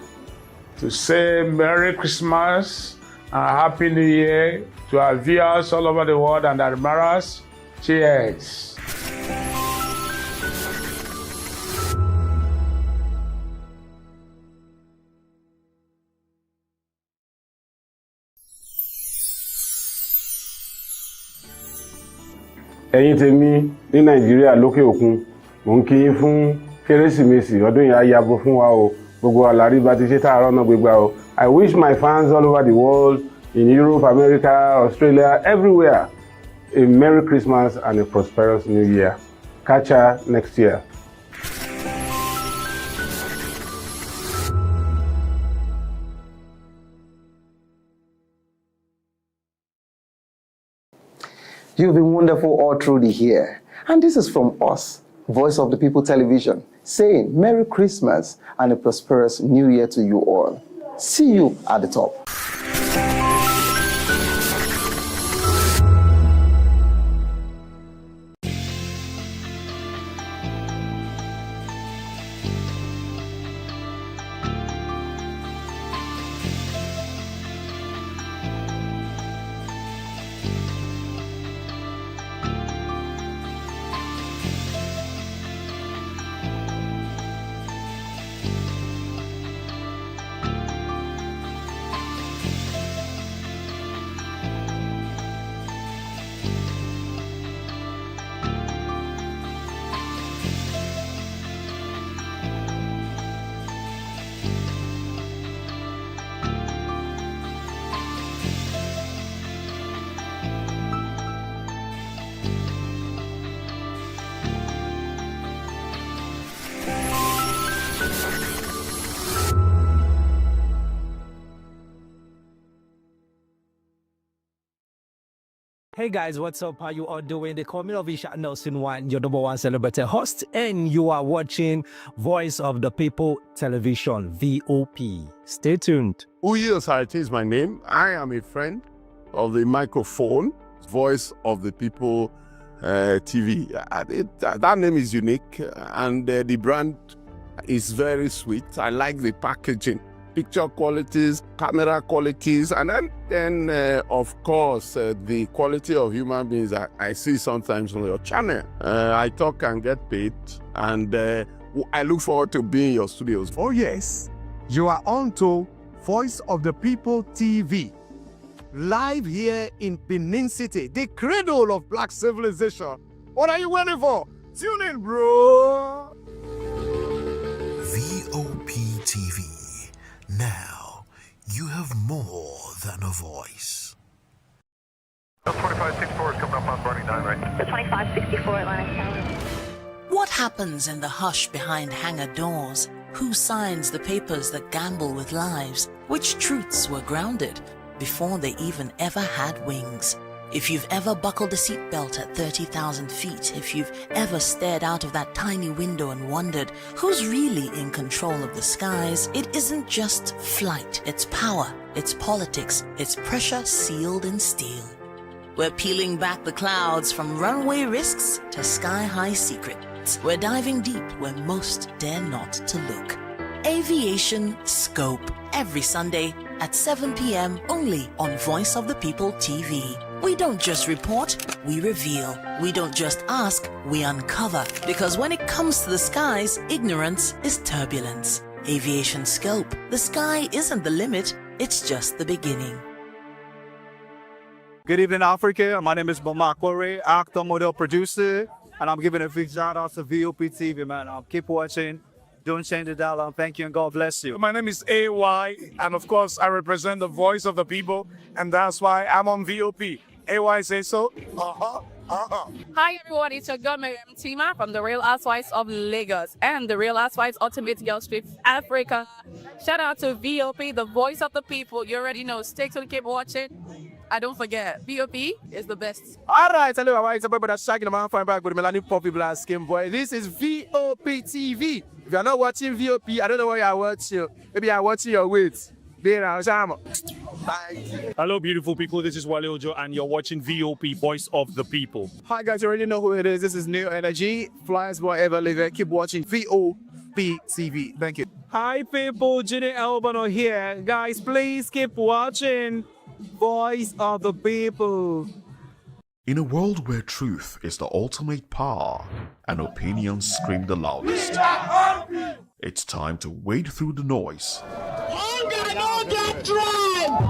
to say Merry Christmas and a Happy New Year to our viewers all over the world and admirers. Cheers. Ẹ̀yin tèmi ní Nàìjíríà lókè òkun, mò ń kí yín fún Kérésìmesì ọdún yìí á yabo fún wa o. Gbogbo àlàrí bá ti ṣe tààrọ̀ náà gbégbá o. I wish my fans all over the world, in Europe, America, Australia, everywhere, a Merry Christmas and a prosperous New Year. Catch ya next year. You've been wonderful all through the year. And this is from us, Voice of the People Television, saying Merry Christmas and a prosperous New Year to you all. See you at the top. Hey guys, what's up? How you all doing? They call me Ovisha Nelson One, your number one celebrity host, and you are watching Voice of the People Television, VOP. Stay tuned. Uyi Osarate is my name. I am a friend of the microphone, Voice of the People TV. That name is unique, and the brand is very sweet. I like the packaging. Picture qualities, camera qualities, and then of course, the quality of human beings that I see sometimes on your channel. I talk and get paid, and I look forward to being in your studios. Oh yes, you are on to Voice of the People TV. Live here in Benin City, the cradle of black civilization. What are you waiting for? Tune in, bro. VOP TV. Now, you have a voice. 2564 is coming up on Barney 9, right? The 2564 Atlantic Tower. What happens in the hush behind hangar doors? Who signs the papers that gamble with lives? Which truths were grounded before they even ever had wings? If you've ever buckled a seatbelt at 30,000 feet, if you've ever stared out of that tiny window and wondered who's really in control of the skies, it isn't just flight, it's power, it's politics, it's pressure sealed in steel. We're peeling back the clouds from runway risks to sky-high secrets. We're diving deep where most dare not to look. Aviation Scope, every Sunday at 7 p.m. only on Voice of the People TV. We don't just report, we reveal. We don't just ask, we uncover. Because when it comes to the skies, ignorance is turbulence. Aviation Scope, the sky isn't the limit, it's just the beginning. Good evening, Africa. My name is Bamakore, actor, model, producer, and I'm giving a big shout out to VOP TV, man. Keep watching. Don't change the dial. Thank you and God bless you. My name is AY, and of course, I represent the voice of the people, and that's why I'm on VOP. AY say so. Hi everyone, it's your girl Miriam Tima from the Real Housewives of Lagos and the Real Housewives Ultimate Girls Trip Africa. Shout out to VOP, the voice of the people. You already know. Stay tuned, keep watching. And don't forget, VOP is the best. All right, hello, it's a brother shagging the man fine back with Melanie Poppy Black Skin Boy. This is VOP TV. If you're not watching VOP, I don't know why you're watching. Maybe you're watching your weight. Bye. Hello, beautiful people. This is Wale Ojo, and you're watching VOP, Voice of the People. Hi, guys. You already know who it is. This is New Energy. Flyers boy ever live. Keep watching VOP TV. Thank you. Hi, people. Jenny Albano here. Guys, please keep watching Voice of the People. In a world where truth is the ultimate power and opinions scream the loudest, it's time to wade through the noise. Hunger no get tribe!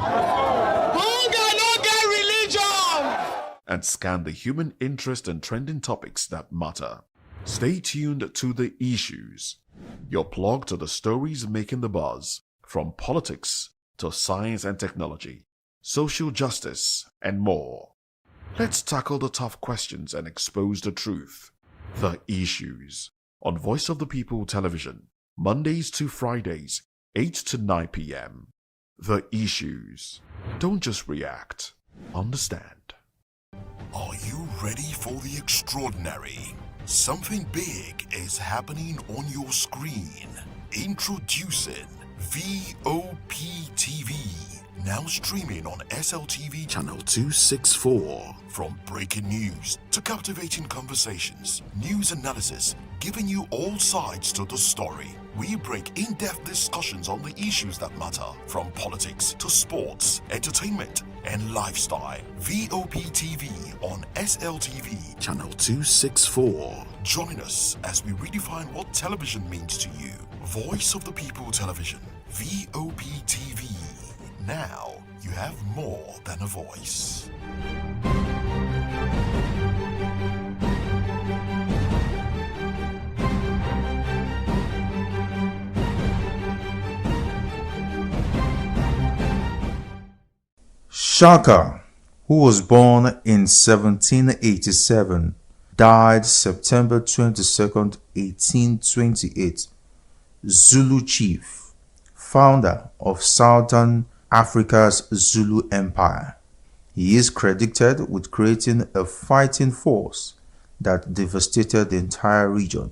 Hunger no get religion! And scan the human interest and trending topics that matter. Stay tuned to The Issues, your plug to the stories making the buzz, from politics to science and technology, social justice, and more. Let's tackle the tough questions and expose the truth. The Issues on Voice of the People Television, Mondays to Fridays, 8 to 9 p.m. The Issues. Don't just react, understand. Are you ready for the extraordinary? Something big is happening on your screen. Introducing VOP TV. Now streaming on SLTV channel 264. From breaking news to captivating conversations, news analysis, giving you all sides to the story. We break in-depth discussions on the issues that matter, from politics to sports, entertainment, and lifestyle. VOP TV on SLTV channel 264. Join us as we redefine what television means to you. Voice of the People Television, VOP TV. Now you have more than a voice. Shaka, who was born in 1787, died September 22nd, 1828. Zulu chief, founder of Southern Africa's Zulu Empire. He is credited with creating a fighting force that devastated the entire region.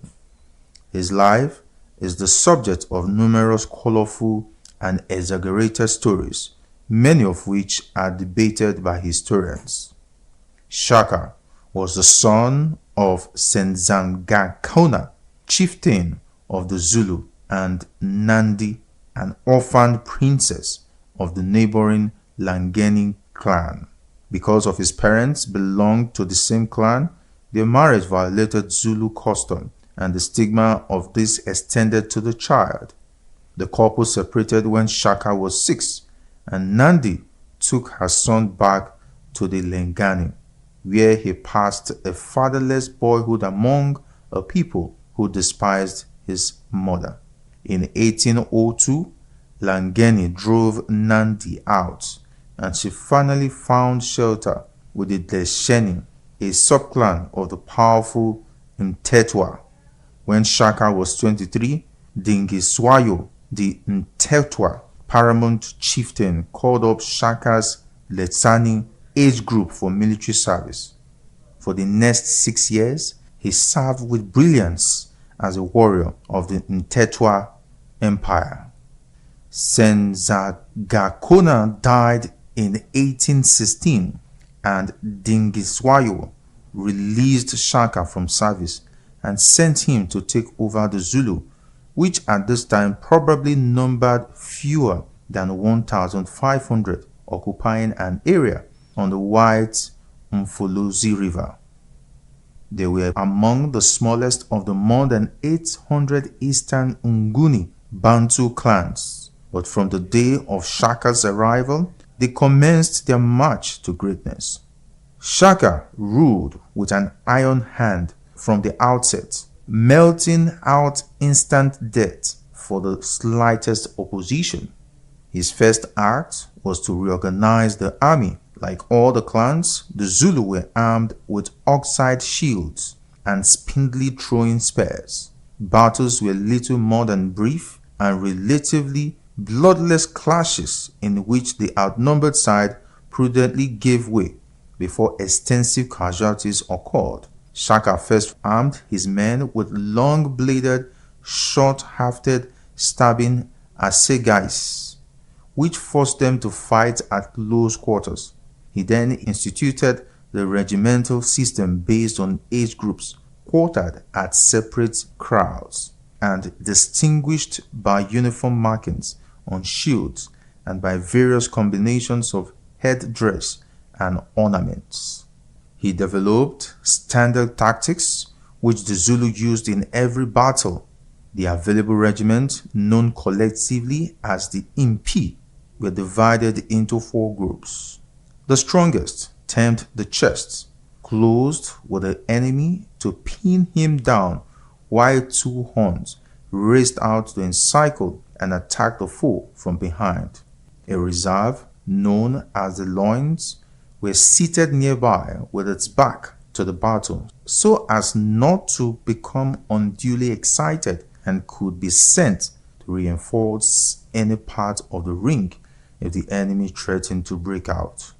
His life is the subject of numerous colorful and exaggerated stories, many of which are debated by historians. Shaka was the son of Senzangakona, chieftain of the Zulu, and Nandi, an orphaned princess of the neighboring Langeni clan. Because of his parents belonged to the same clan, their marriage violated Zulu custom, and the stigma of this extended to the child. The couple separated when Shaka was 6, and Nandi took her son back to the Lengani, where he passed a fatherless boyhood among a people who despised his mother. In 1802, Langeni drove Nandi out, and she finally found shelter with the Desheni, a subclan of the powerful Mtetwa. When Shaka was 23, Dingiswayo, the Mtetwa paramount chieftain, called up Shaka's Letsani age group for military service. For the next 6 years, he served with brilliance as a warrior of the Mtetwa Empire. Senzagakona died in 1816, and Dingiswayo released Shaka from service and sent him to take over the Zulu, which at this time probably numbered fewer than 1,500, occupying an area on the White Mfolozi River. They were among the smallest of the more than 800 Eastern Nguni Bantu clans, but from the day of Shaka's arrival, they commenced their march to greatness. Shaka ruled with an iron hand from the outset, melting out instant death for the slightest opposition. His first act was to reorganize the army. Like all the clans, the Zulu were armed with oxide shields and spindly throwing spears. Battles were little more than brief and relatively bloodless clashes in which the outnumbered side prudently gave way before extensive casualties occurred. Shaka first armed his men with long-bladed, short-hafted stabbing assegais, which forced them to fight at close quarters. He then instituted the regimental system based on age groups quartered at separate kraals and distinguished by uniform markings on shields and by various combinations of headdress and ornaments. He developed standard tactics which the Zulu used in every battle. The available regiments, known collectively as the Impi, were divided into 4 groups. The strongest, termed the chest, closed with the enemy to pin him down, while 2 horns raced out to encircle and attack the foe from behind. A reserve, known as the loins, were seated nearby with its back to the battle, so as not to become unduly excited, and could be sent to reinforce any part of the ring if the enemy threatened to break out.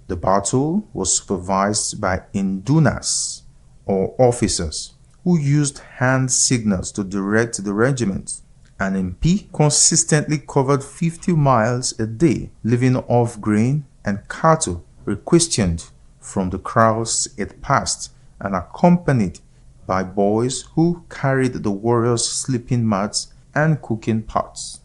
The battle was supervised by indunas, or officers, who used hand signals to direct the regiment. An MP consistently covered 50 miles a day, living off grain and cattle requisitioned from the kraals it passed, and accompanied by boys who carried the warriors' sleeping mats and cooking pots.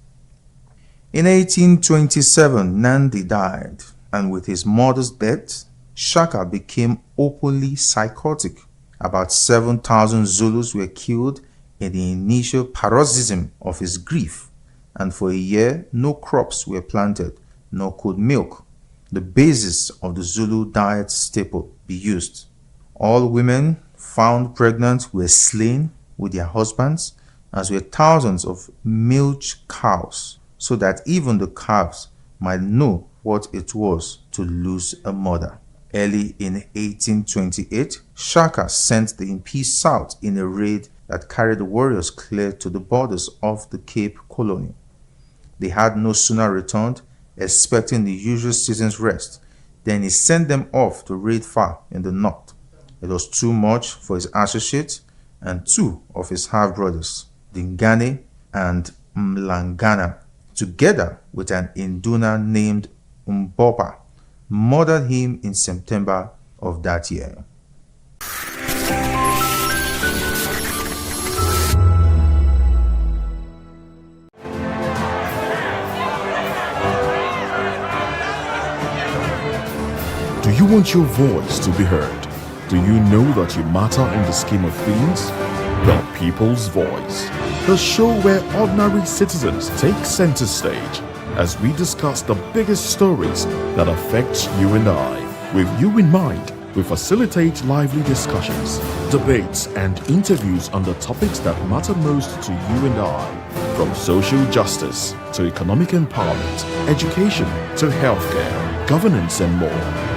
In 1827, Nandi died, and with his mother's death, Shaka became openly psychotic. About 7,000 Zulus were killed in the initial paroxysm of his grief, and for a year no crops were planted, nor could milk, the basis of the Zulu diet staple, be used. All women found pregnant were slain with their husbands, as were thousands of milch cows, so that even the calves might know what it was to lose a mother. Early in 1828, Shaka sent the Impi south in a raid that carried the warriors clear to the borders of the Cape Colony. They had no sooner returned, expecting the usual season's rest, than he sent them off to raid far in the north. It was too much for his associates, and 2 of his half-brothers, Dingane and Mlangana, together with an Induna named Mbopa, murdered him in September of that year. Do you want your voice to be heard? Do you know that you matter in the scheme of things? The People's Voice, the show where ordinary citizens take center stage as we discuss the biggest stories that affect you and I. With you in mind, we facilitate lively discussions, debates, and interviews on the topics that matter most to you and I, from social justice to economic empowerment, education to healthcare. governance, and more.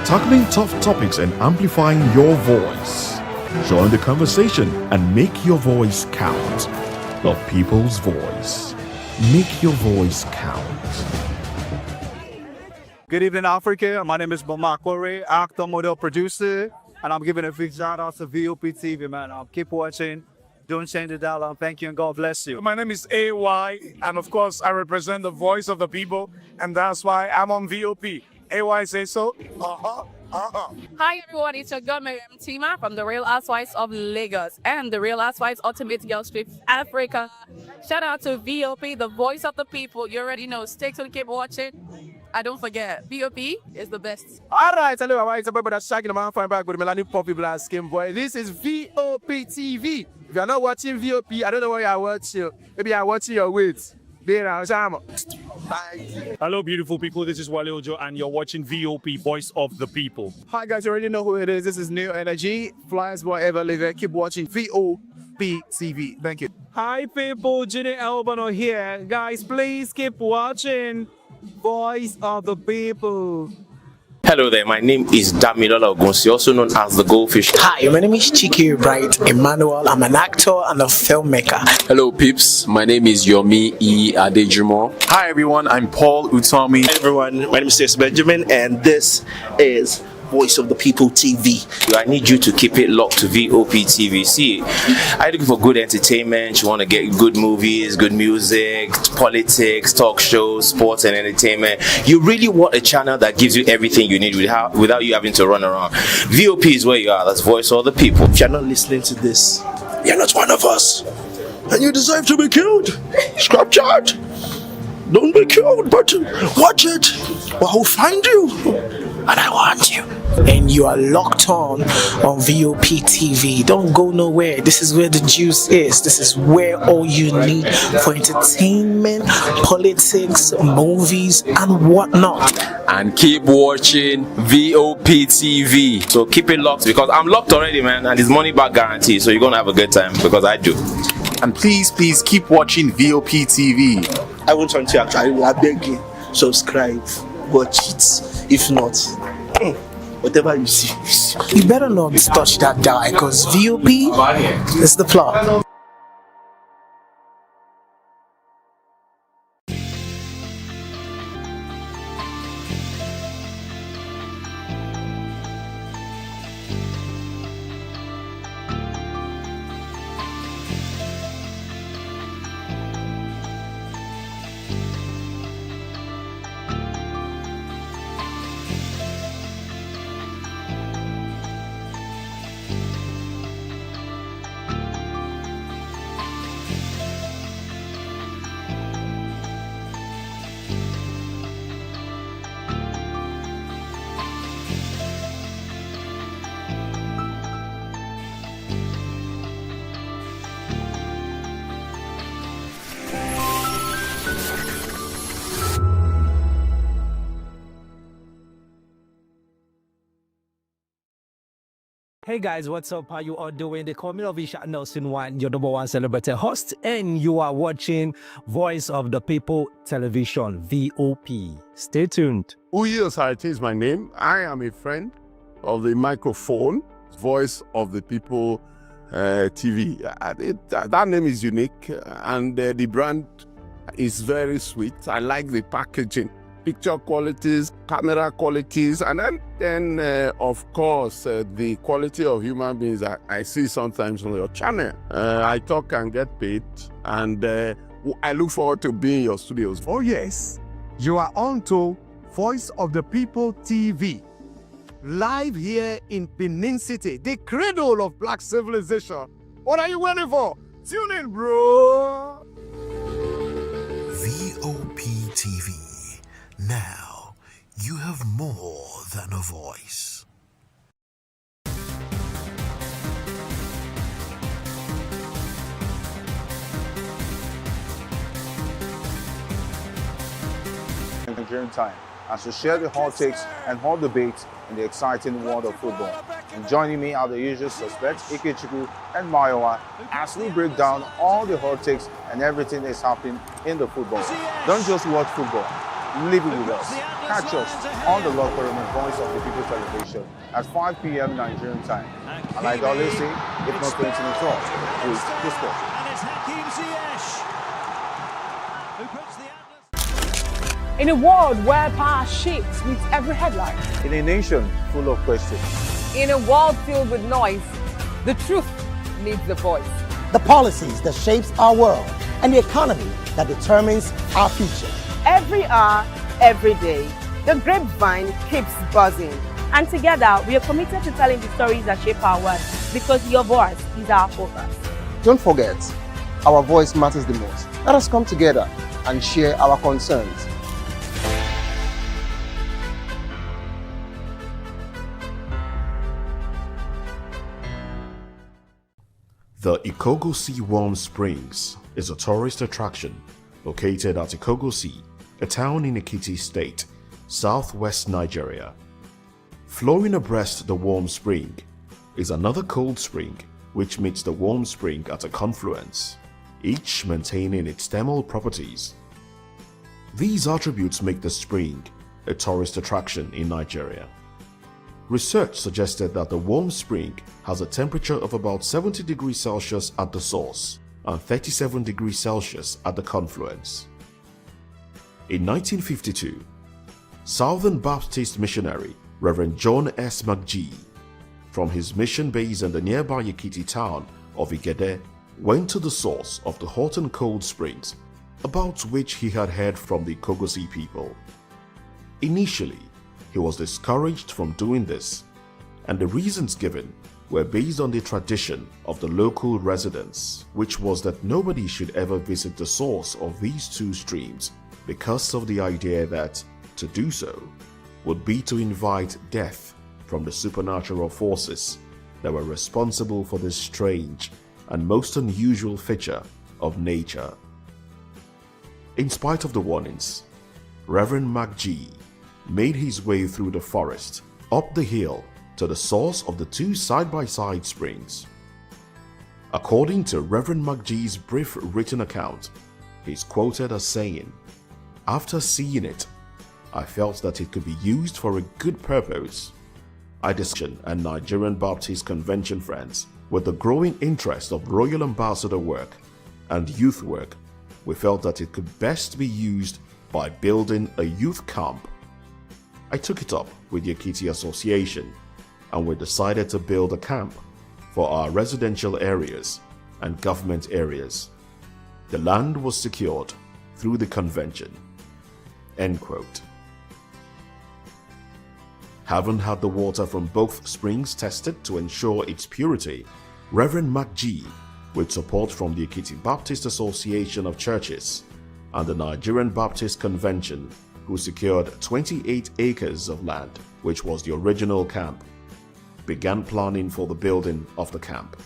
Tackling tough topics and amplifying your voice. Join the conversation and make your voice count. The people's voice. Make your voice count. Good evening, Africa. My name is Bomakore, actor, model, producer, and I'm giving a big shout out to VOP TV, man. Keep watching. Don't change the dial. Thank you and God bless you. My name is AY, and of course, I represent the voice of the people, and that's why I'm on VOP. AY say so. Hi everyone, it's your girl Miriam Tima from the Real Housewives of Lagos and the Real Housewives Ultimate Girls Trip Africa. Shout out to VOP, the voice of the people. You already know. Stay tuned, keep watching. And don't forget, VOP is the best. Alright, hello, it's a brother shagging the man fine back with Melanie Poppy Black Skin Boy. This is VOP TV. If you're not watching VOP, I don't know where you're watching. Maybe you're watching your weight. Hello, beautiful people. This is Wale Ojo, and you're watching VOP, Voice of the People. Hi, guys. You already know who it is. This is New Energy. Flyers whatever live. Keep watching VOP TV. Thank you. Hi, people. Jenny Albano here. Guys, please keep watching Voice of the People. Hello there, my name is Damilola Ogunsi, also known as the Goldfish. Hi, my name is Chiki Bright Emmanuel. I'm an actor and a filmmaker. Hello, peeps. My name is Yomi E. Adejimo. Hi, everyone. I'm Paul Utomi. Hi, everyone. My name is Stacey Benjamin, and this is Voice of the People TV. I need you to keep it locked to VOP TV. See, are you looking for good entertainment? You want to get good movies, good music, politics, talk shows, sports and entertainment. You really want a channel that gives you everything you need without you having to run around. VOP is where you are. That's Voice of the People. If you're not listening to this, you're not one of us, and you deserve to be killed. Scrap chat. Don't be killed, but watch it. Well, I'll find you, and I want you. And you are locked on VOP TV. Don't go nowhere. This is where the juice is. This is where all you need for entertainment, politics, movies, and whatnot. And keep watching VOP TV. So keep it locked, because I'm locked already, man, and it's money back guarantee. So you're gonna have a good time, because I do. And please keep watching VOP TV. I want you to actually, I beg you, subscribe, watch it. If not, whatever you see. You better not touch that dial, because VOP is the plot. Hey guys, what's up? How you all doing? They call me Ovisha Nelson One, your #1 celebrity host, and you are watching Voice of the People Television, VOP. Stay tuned. Uyil Sarate is my name. I am a friend of the microphone, Voice of the People TV. That name is unique, and the brand is very sweet. I like the packaging, picture qualities, camera qualities, and then of course, the quality of human beings that I see sometimes on your channel. I talk and get paid, and I look forward to being in your studios. Oh yes, you are on to Voice of the People TV. Live here in Benin City, the cradle of black civilization. What are you waiting for? Tune in, bro. VOP TV. Now, you have more than a voice. Nigerian time, as we share the hot takes and hot debates in the exciting world of football. And joining me are the usual suspects, Ikechukwu and Mayowa, as we break down all the hot takes and everything that's happening in the football. Don't just watch football, Leave it with us. Catch us on the Locker Room and Voice of the People television at 5 p.m. Nigerian time. And like I always say, if not 20 minutes off, please the sport. In a world where power shapes with every headline. In a nation full of questions. In a world filled with noise, the truth needs a voice. The policies that shapes our world and the economy that determines our future. Every hour, every day, the grapevine keeps buzzing. And together, we are committed to telling the stories that shape our world because your voice is our focus. Don't forget, our voice matters the most. Let us come together and share our concerns. The Ikogosi Warm Springs is a tourist attraction located at Ikogosi, a town in Ekiti State, southwest Nigeria. Flowing abreast the warm spring is another cold spring which meets the warm spring at a confluence, each maintaining its thermal properties. These attributes make the spring a tourist attraction in Nigeria. Research suggested that the warm spring has a temperature of about 70 degrees Celsius at the source and 37 degrees Celsius at the confluence. In 1952, Southern Baptist missionary Reverend John S. McGee, from his mission base in the nearby Ekiti town of Igede, went to the source of the hot and cold springs, about which he had heard from the Ikogosi people. Initially, he was discouraged from doing this, and the reasons given were based on the tradition of the local residents, which was that nobody should ever visit the source of these two streams because of the idea that to do so would be to invite death from the supernatural forces that were responsible for this strange and most unusual feature of nature. In spite of the warnings, Reverend McGee made his way through the forest, up the hill to the source of the two side-by-side springs. According to Reverend McGee's brief written account, he's quoted as saying, "After seeing it, I felt that it could be used for a good purpose. I discussed and Nigerian Baptist Convention friends with the growing interest of Royal Ambassador work and youth work, we felt that it could best be used by building a youth camp. I took it up with the Ekiti Association and we decided to build a camp for our residential areas and government areas. The land was secured through the convention." End quote. Having had the water from both springs tested to ensure its purity, Reverend McGee, with support from the Ekiti Baptist Association of Churches and the Nigerian Baptist Convention, who secured 28 acres of land, which was the original camp, began planning for the building of the camp.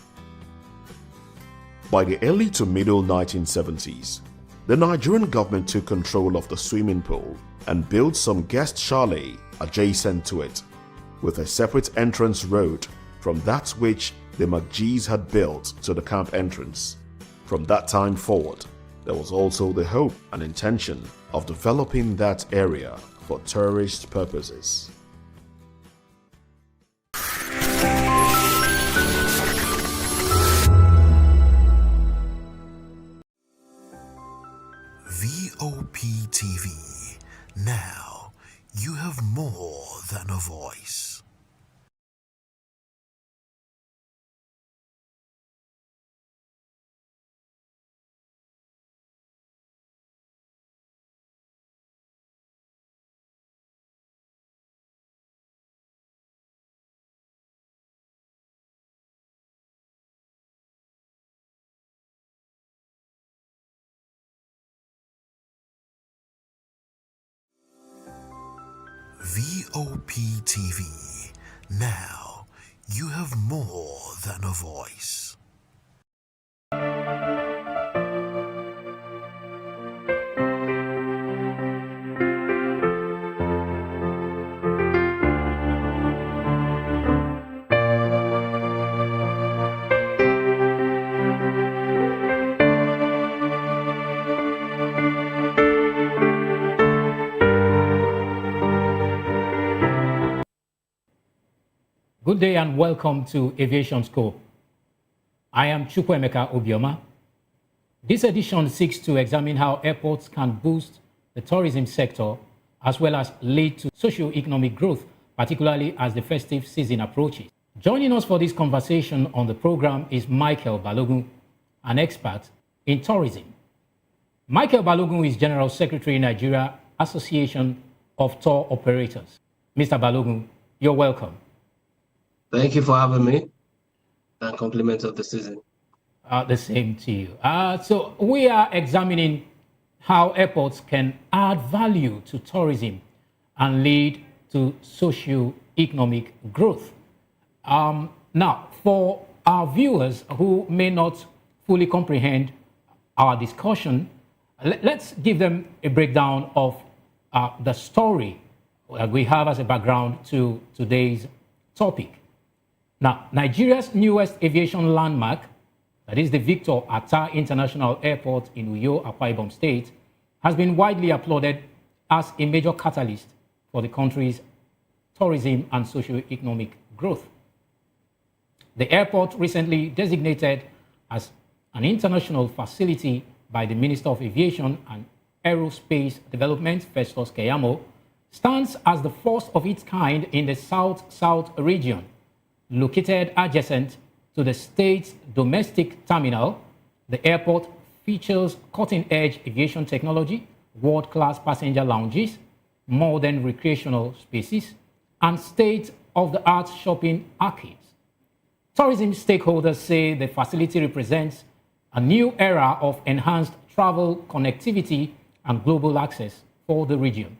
By the early to middle 1970s, the Nigerian government took control of the swimming pool and built some guest chalet adjacent to it, with a separate entrance road from that which the McGees had built to the camp entrance. From that time forward, there was also the hope and intention of developing that area for tourist purposes. VOP TV. Now you have more than a voice. VOP TV. Now you have more than a voice. Good day and welcome to Aviation School. I am Chukwuemeka Obioma. This edition seeks to examine how airports can boost the tourism sector as well as lead to socio-economic growth, particularly as the festive season approaches. Joining us for this conversation on the program is Michael Balogun, an expert in tourism. Michael Balogun is General Secretary, Nigeria Association of Tour Operators. Mr. Balogun, you're welcome. Thank you for having me, and compliments of the season. The same to you. So we are examining how airports can add value to tourism and lead to socio-economic growth. Now, for our viewers who may not fully comprehend our discussion, let's give them a breakdown of the story that we have as a background to today's topic. Now, Nigeria's newest aviation landmark, that is the Victor Atta International Airport in Uyo, Akwa Ibom State, has been widely applauded as a major catalyst for the country's tourism and socio-economic growth. The airport, recently designated as an international facility by the Minister of Aviation and Aerospace Development, Festus Keyamo, stands as the first of its kind in the South-South region, located adjacent to the state's domestic terminal. The airport features cutting-edge aviation technology, world-class passenger lounges, modern recreational spaces, and state-of-the-art shopping arcades. Tourism stakeholders say the facility represents a new era of enhanced travel connectivity and global access for the region.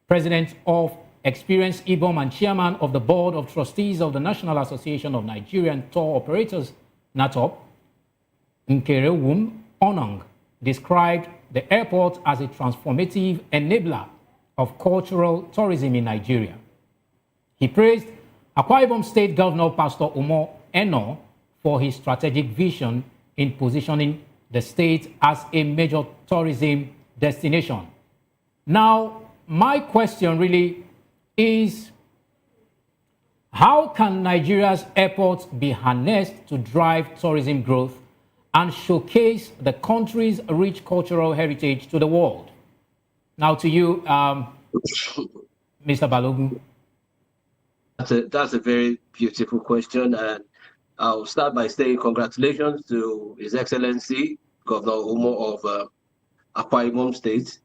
President of Experience Ibom and Chairman of the Board of Trustees of the National Association of Nigerian Tour Operators, NATOP, Nkerewum Onang, described the airport as a transformative enabler of cultural tourism in Nigeria. He praised Akwa Ibom State Governor Pastor Umo Eno for his strategic vision in positioning the state as a major tourism destination. Now, my question really is, how can Nigeria's airports be harnessed to drive tourism growth and showcase the country's rich cultural heritage to the world? Now to you, Mr. Balogun. That's a very beautiful question, and I'll start by saying congratulations to His Excellency Governor Umo of Akwa Ibom State.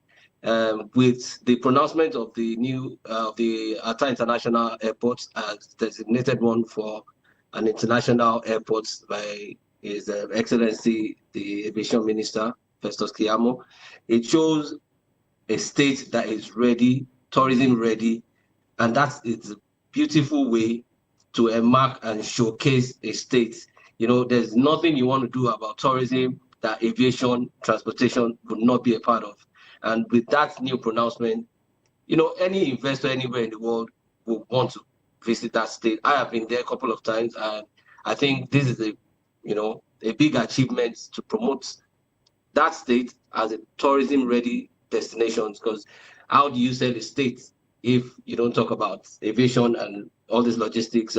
With the pronouncement of the new the Atta International Airport as designated one for an international airport by His Excellency the Aviation Minister Festus Keyamo, it shows a state that is ready, tourism ready, and it's a beautiful way to emark and showcase a state. You know, there's nothing you want to do about tourism that aviation, transportation would not be a part of. And with that new pronouncement, you know, any investor anywhere in the world will want to visit that state. I have been there a couple of times, and I think this is a big achievement to promote that state as a tourism-ready destination. Because how do you sell a state if you don't talk about aviation and all these logistics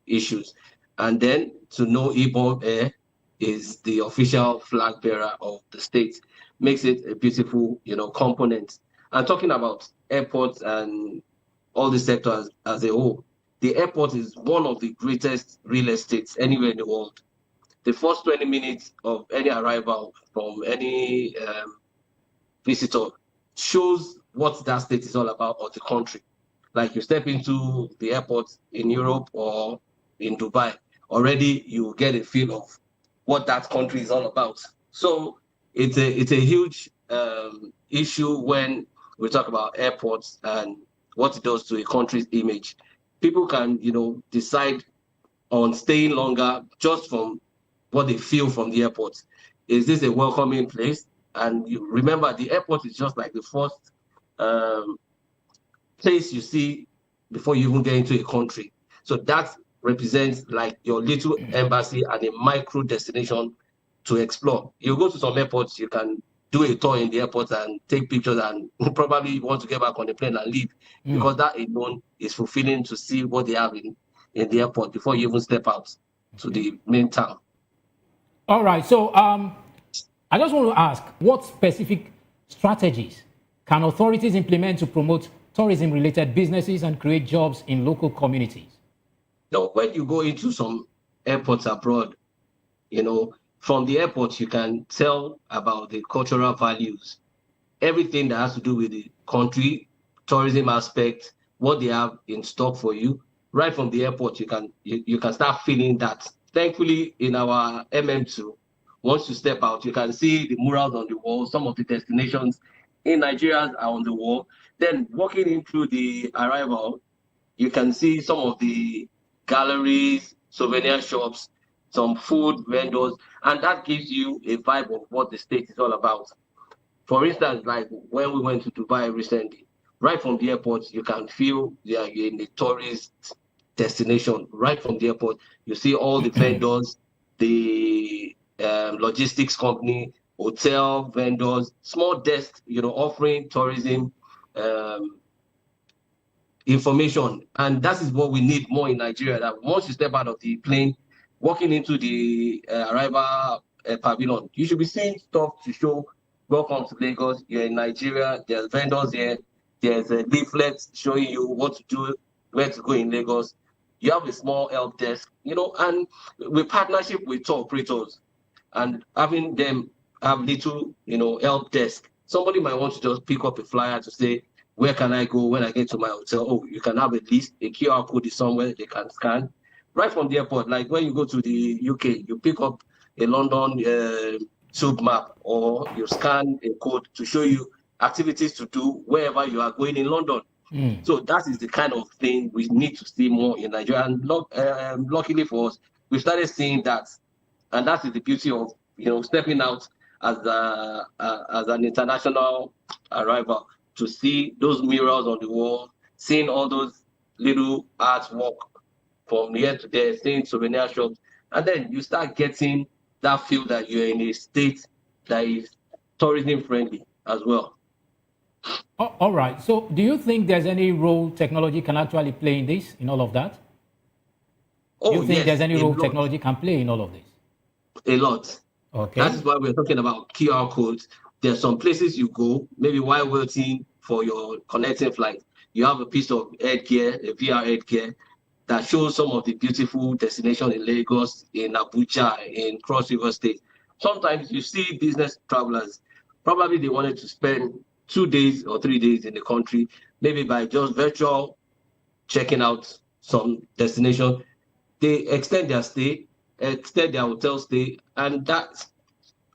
issues? And then to know Ibom Air is the official flag bearer of the state makes it a beautiful, component. And talking about airports and all the sectors as a whole, the airport is one of the greatest real estates anywhere in the world. The first 20 minutes of any arrival from any visitor shows what that state is all about, or the country. Like you step into the airport in Europe or in Dubai, already you get a feel of what that country is all about. So it's a huge issue when we talk about airports and what it does to a country's image. People can, decide on staying longer just from what they feel from the airport. Is this a welcoming place? And you remember, the airport is just like the first place you see before you even get into a country. So that represents like your little embassy and a micro destination to explore. You go to some airports, you can do a tour in the airport and take pictures and probably want to get back on the plane and leave, because that alone is fulfilling to see what they have in in the airport before you even step out to the main town. All right. So I just want to ask, what specific strategies can authorities implement to promote tourism-related businesses and create jobs in local communities? Now, when you go into some airports abroad, from the airport, you can tell about the cultural values, everything that has to do with the country, tourism aspect, what they have in stock for you. Right from the airport, you can start feeling that. Thankfully, in our MM2, once you step out, you can see the murals on the wall. Some of the destinations in Nigeria are on the wall. Then walking in through the arrival, you can see some of the galleries, souvenir shops, some food vendors, and that gives you a vibe of what the state is all about. For instance, like when we went to Dubai recently, right from the airport, you can feel you're in a tourist destination. Right from the airport, you see all the vendors, the logistics company, hotel vendors, small desks, offering tourism information. And that is what we need more in Nigeria, that once you step out of the plane, walking into the arrival pavilion, you should be seeing stuff to show, welcome to Lagos, you're in Nigeria, there's vendors here, there's a leaflet showing you what to do, where to go in Lagos. You have a small help desk, and with partnership with tour operators and having them have little, help desk. Somebody might want to just pick up a flyer to say, where can I go when I get to my hotel? Oh, you can have a list, a QR code is somewhere they can scan. Right from the airport, like when you go to the UK, you pick up a London tube map, or you scan a code to show you activities to do wherever you are going in London. So that is the kind of thing we need to see more in Nigeria. And luckily for us, we started seeing that. And that is the beauty of, stepping out as an international arrival, to see those murals on the wall, seeing all those little artwork from here to there, seeing souvenir shops. And then you start getting that feel that you're in a state that is tourism friendly as well. All right. So do you think there's any role technology can actually play in this, in all of that? Do you think yes, there's any role technology can play in all of this? A lot. Okay. That is why we're talking about QR codes. There's some places you go, maybe while waiting for your connecting flight, you have a piece of headgear, a VR headgear, that shows some of the beautiful destinations in Lagos, in Abuja, in Cross River State. Sometimes you see business travelers, probably they wanted to spend 2 days or 3 days in the country, maybe by just virtual checking out some destination. They extend their stay, extend their hotel stay, and that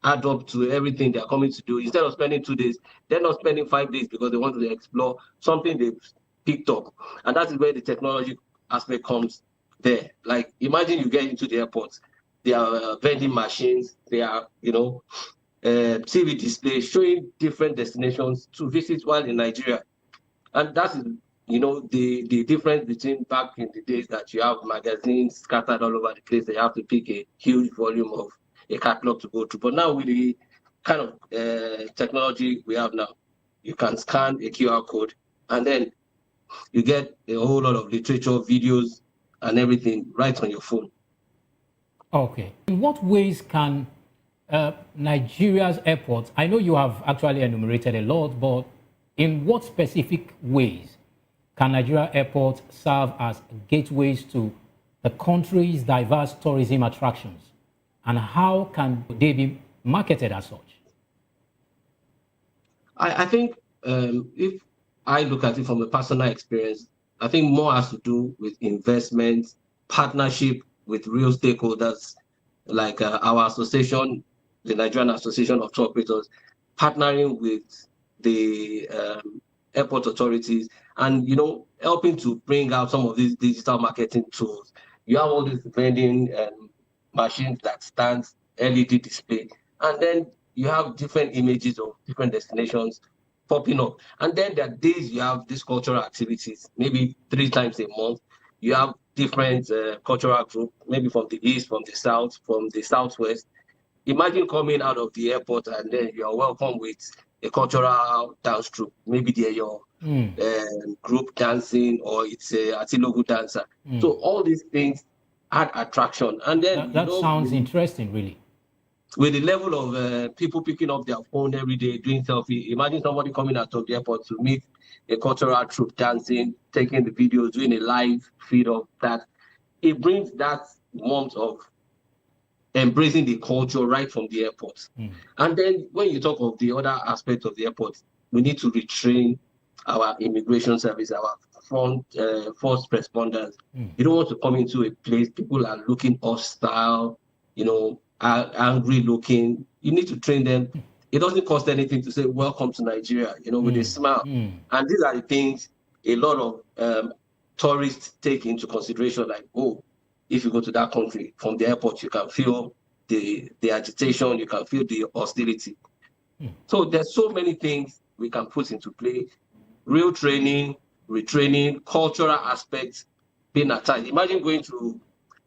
add up to everything they're coming to do. Instead of spending 2 days, they're not spending 5 days because they want to explore something they've picked up. And that is where the technology aspect comes there. Like, imagine you get into the airport, there are vending machines, there are, TV displays showing different destinations to visit while in Nigeria. And that is, the difference between back in the days that you have magazines scattered all over the place, they have to pick a huge volume of a catalog to go through. But now with the kind of technology we have now, you can scan a QR code and then you get a whole lot of literature, videos, and everything right on your phone. Okay. In what ways can Nigeria's airports, I know you have actually enumerated a lot, but in what specific ways can Nigeria airports serve as gateways to the country's diverse tourism attractions? And how can they be marketed as such? I think if I look at it from a personal experience, I think more has to do with investment, partnership with real stakeholders, like our association, the Nigerian Association of Tour Operators, partnering with the airport authorities and, helping to bring out some of these digital marketing tools. You have all these vending machines that stands LED display, and then you have different images of different destinations popping up. And then there are days you have these cultural activities, maybe 3 times a month. You have different cultural group, maybe from the east, from the south, from the southwest. Imagine coming out of the airport and then you are welcome with a cultural dance troupe. Maybe they're your group dancing, or it's a Atilogu dancer. So all these things add attraction. And then that sounds interesting, really. With the level of people picking up their phone every day, doing selfie, imagine somebody coming out of the airport to meet a cultural troupe dancing, taking the videos, doing a live feed of that. It brings that warmth of embracing the culture right from the airport. And then when you talk of the other aspect of the airport, we need to retrain our immigration service, our first responders. You don't want to come into a place, people are looking hostile, are angry looking. You need to train them. It doesn't cost anything to say, welcome to Nigeria, with a smile. And these are the things a lot of tourists take into consideration, like, if you go to that country, from the airport, you can feel the agitation, you can feel the hostility. So there's so many things we can put into play. Real training, retraining, cultural aspects, being attached. Imagine going to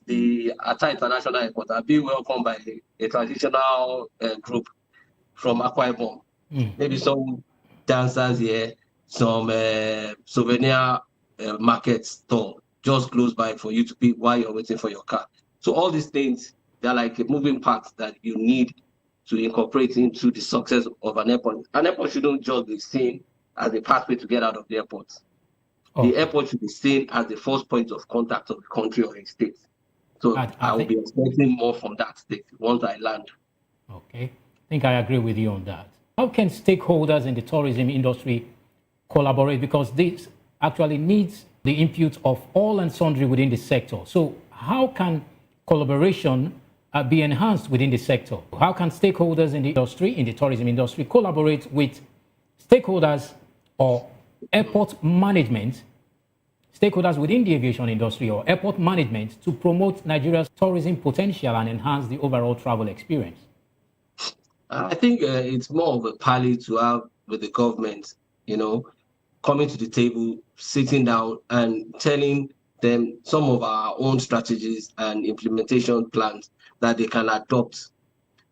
the Atta International Airport and being welcomed by a traditional group from Akwa Ibom. Maybe some dancers here, some souvenir market store just close by for you to pick while you're waiting for your car. So all these things, they're like a moving parts that you need to incorporate into the success of an airport. An airport shouldn't just be seen as a pathway to get out of the airport. The airport should be seen as the first point of contact of the country or a state. So I will be expecting more from that state once I land. Okay, I think I agree with you on that. How can stakeholders in the tourism industry collaborate? Because this actually needs the input of all and sundry within the sector. So how can collaboration be enhanced within the sector? How can stakeholders in the industry, in the tourism industry, collaborate with stakeholders or airport management, stakeholders within the aviation industry or airport management to promote Nigeria's tourism potential and enhance the overall travel experience? I think it's more of a parley to have with the government, coming to the table, sitting down and telling them some of our own strategies and implementation plans that they can adopt.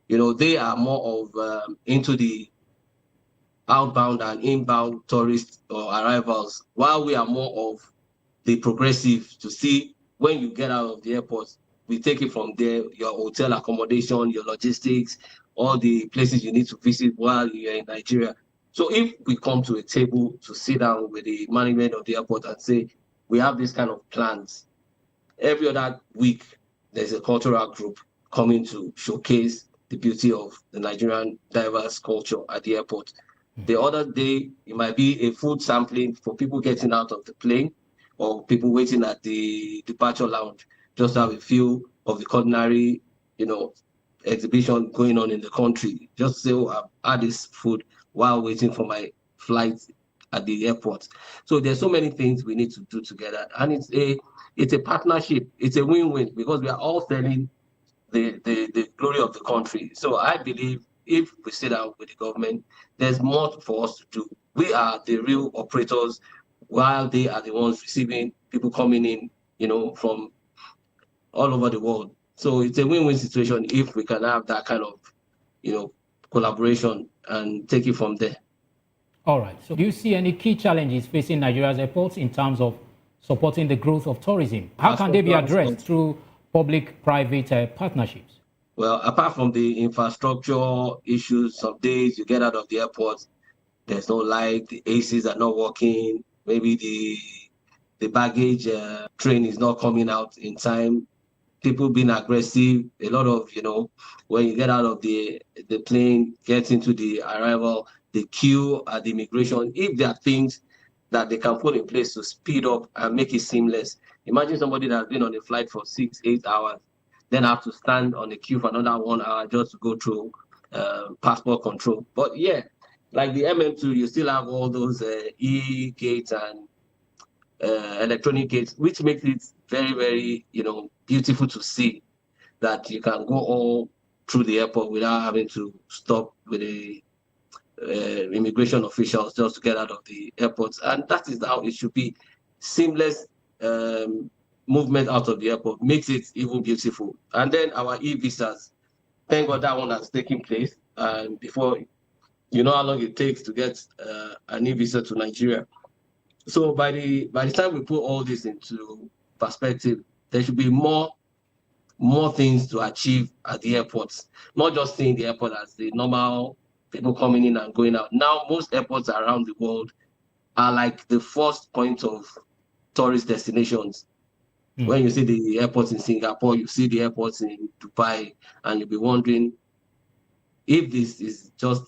They are more of into the outbound and inbound tourist or arrivals, while we are more of the progressive to see when you get out of the airport, we take it from there, your hotel accommodation, your logistics, all the places you need to visit while you're in Nigeria. So if we come to a table to sit down with the management of the airport and say, we have this kind of plans, every other week, there's a cultural group coming to showcase the beauty of the Nigerian diverse culture at the airport. The other day, it might be a food sampling for people getting out of the plane or people waiting at the departure lounge, just to have a feel of the culinary, exhibition going on in the country. Just say, I've had this food while waiting for my flight at the airport. So there's so many things we need to do together. And it's a partnership. It's a win-win because we are all selling the glory of the country. So I believe if we sit down with the government, there's more for us to do. We are the real operators while they are the ones receiving people coming in, from all over the world. So it's a win-win situation if we can have that kind of, collaboration and take it from there. All right. So do you see any key challenges facing Nigeria's airports in terms of supporting the growth of tourism? How can they be addressed through public-private partnerships? Well, apart from the infrastructure issues, some days you get out of the airport, there's no light, the ACs are not working, maybe the baggage train is not coming out in time, people being aggressive, a lot of, when you get out of the plane, get into the arrival, the queue at the immigration, if there are things that they can put in place to speed up and make it seamless. Imagine somebody that's been on a flight for 6-8 hours, then have to stand on the queue for another 1 hour just to go through passport control. But yeah, like the MM2, you still have all those e-gates and electronic gates, which makes it very, very, beautiful to see that you can go all through the airport without having to stop with the immigration officials just to get out of the airports. And that is how it should be. Seamless movement out of the airport makes it even beautiful. And then our e-visas, thank God that one has taken place. And before, You know how long it takes to get an e-visa to Nigeria. So by the time we put all this into perspective, there should be more things to achieve at the airports, not just seeing the airport as the normal people coming in and going out. Now, most airports around the world are like the first point of tourist destinations. When you see the airports in Singapore, you see the airports in Dubai, and you'll be wondering, if this is just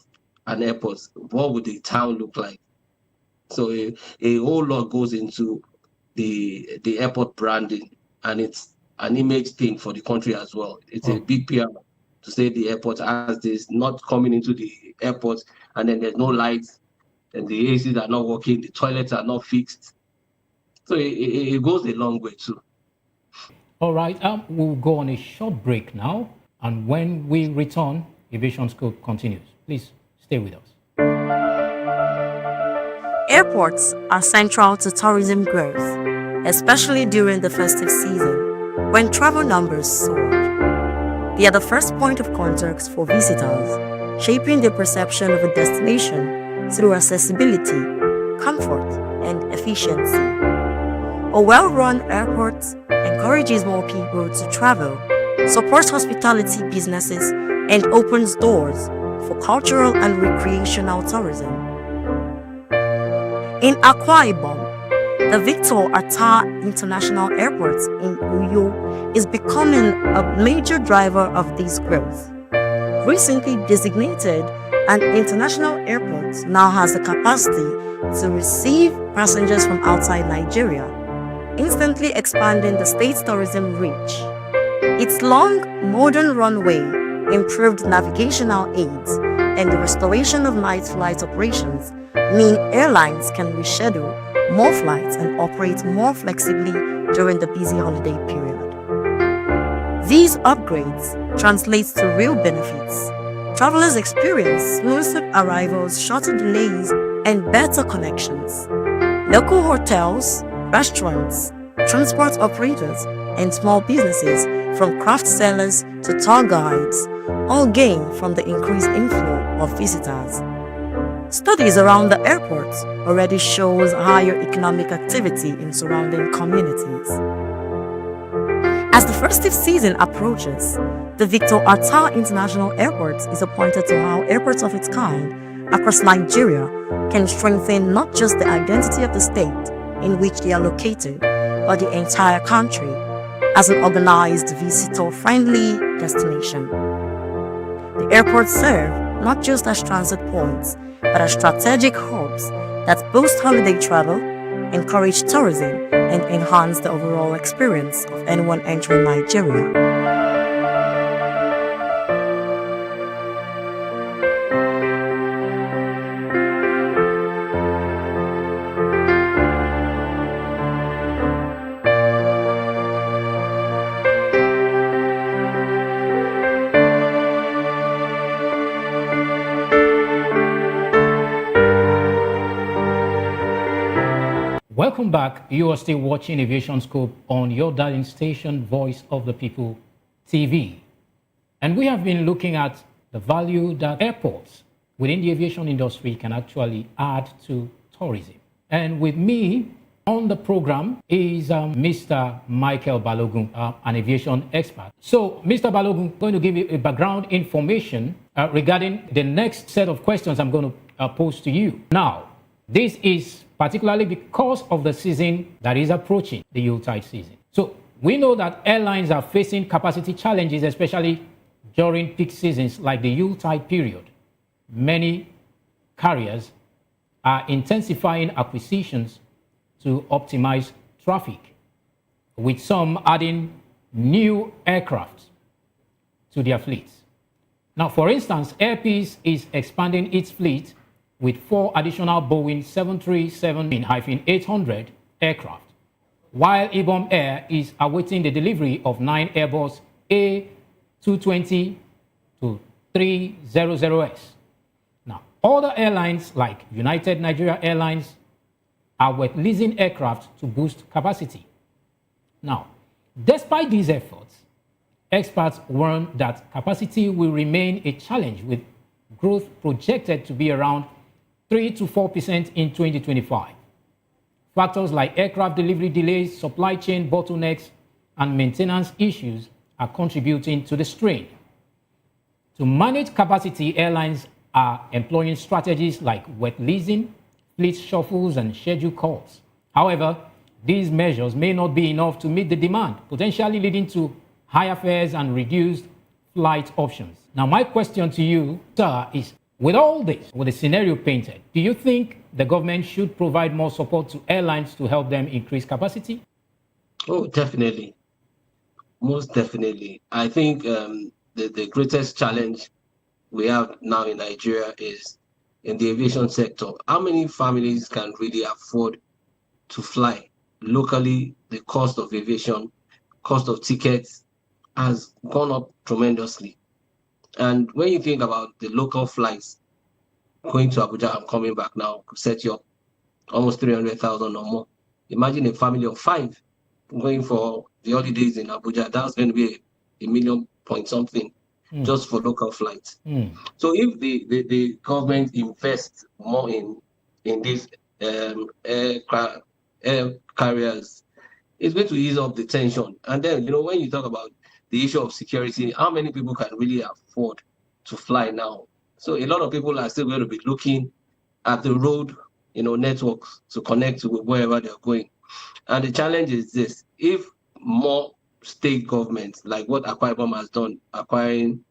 an airport, what would the town look like? So a whole lot goes into the airport branding, and it's an image thing for the country as well. It's a big PR to say the airport has this, not coming into the airport, and then there's no lights, and the ACs are not working, the toilets are not fixed. So it goes a long way too. All right, we'll go on a short break now, and when we return, Aviation Scope continues. Please stay with us. Airports are central to tourism growth, especially during the festive season, when travel numbers soar. They are the first point of contact for visitors, shaping the perception of a destination through accessibility, comfort, and efficiency. A well-run airport encourages more people to travel, supports hospitality businesses, and opens doors for cultural and recreational tourism. In Akwa Ibom, the Victor Atta International Airport in Uyo is becoming a major driver of this growth. Recently designated, an international airport now has the capacity to receive passengers from outside Nigeria, instantly expanding the state's tourism reach. Its long, modern runway, improved navigational aids, and the restoration of night flight operations mean airlines can reschedule more flights and operate more flexibly during the busy holiday period. These upgrades translate to real benefits. Travelers experience smoother arrivals, shorter delays, and better connections. Local hotels, restaurants, transport operators, and small businesses, from craft sellers to tour guides, all gain from the increased inflow of visitors. Studies around the airport already shows higher economic activity in surrounding communities. As the festive season approaches, the Victor Atta International Airport is appointed to how airports of its kind across Nigeria can strengthen not just the identity of the state in which they are located, but the entire country as an organized visitor-friendly destination. The airports serve not just as transit points, but as strategic hubs that boost holiday travel, encourage tourism, and enhance the overall experience of anyone entering Nigeria. Welcome back. You are still watching Aviation Scope on your darling station, Voice of the People TV. And we have been looking at the value that airports within the aviation industry can actually add to tourism. And with me on the program is Mr. Michael Balogun, an aviation expert. So, Mr. Balogun, I'm going to give you a background information regarding the next set of questions I'm going to pose to you. Now, this is particularly because of the season that is approaching, the Yuletide season. So we know that airlines are facing capacity challenges, especially during peak seasons like the Yuletide period. Many carriers are intensifying acquisitions to optimize traffic, with some adding new aircraft to their fleets. Now, for instance, Air Peace is expanding its fleet with 4 additional Boeing 737-800 aircraft, while Ibom Air is awaiting the delivery of 9 Airbus A220-300s. Now, other airlines like United Nigeria Airlines are wet leasing aircraft to boost capacity. Now, despite these efforts, experts warn that capacity will remain a challenge with growth projected to be around 3 to 4% in 2025. Factors like aircraft delivery delays, supply chain bottlenecks, and maintenance issues are contributing to the strain. To manage capacity, airlines are employing strategies like wet leasing, fleet shuffles, and schedule calls. However, these measures may not be enough to meet the demand, potentially leading to higher fares and reduced flight options. Now, my question to you, sir, is with all this, with the scenario painted, do you think the government should provide more support to airlines to help them increase capacity? Oh, definitely. Most definitely. I think the greatest challenge we have now in Nigeria is in the aviation sector. How many families can really afford to fly? Locally, the cost of aviation, cost of tickets has gone up tremendously. And when you think about the local flights, going to Abuja and coming back now could set you up almost 300,000 or more. Imagine a family of 5 going for the holidays in Abuja. That's going to be a million point something just for local flights. So if the government invests more in these air carriers, it's going to ease up the tension. And then, when you talk about the issue of security, how many people can really afford to fly now? So a lot of people are still going to be looking at the road, networks to connect to wherever they're going. And the challenge is this: if more state governments, like what Akwa Ibom has done, acquiring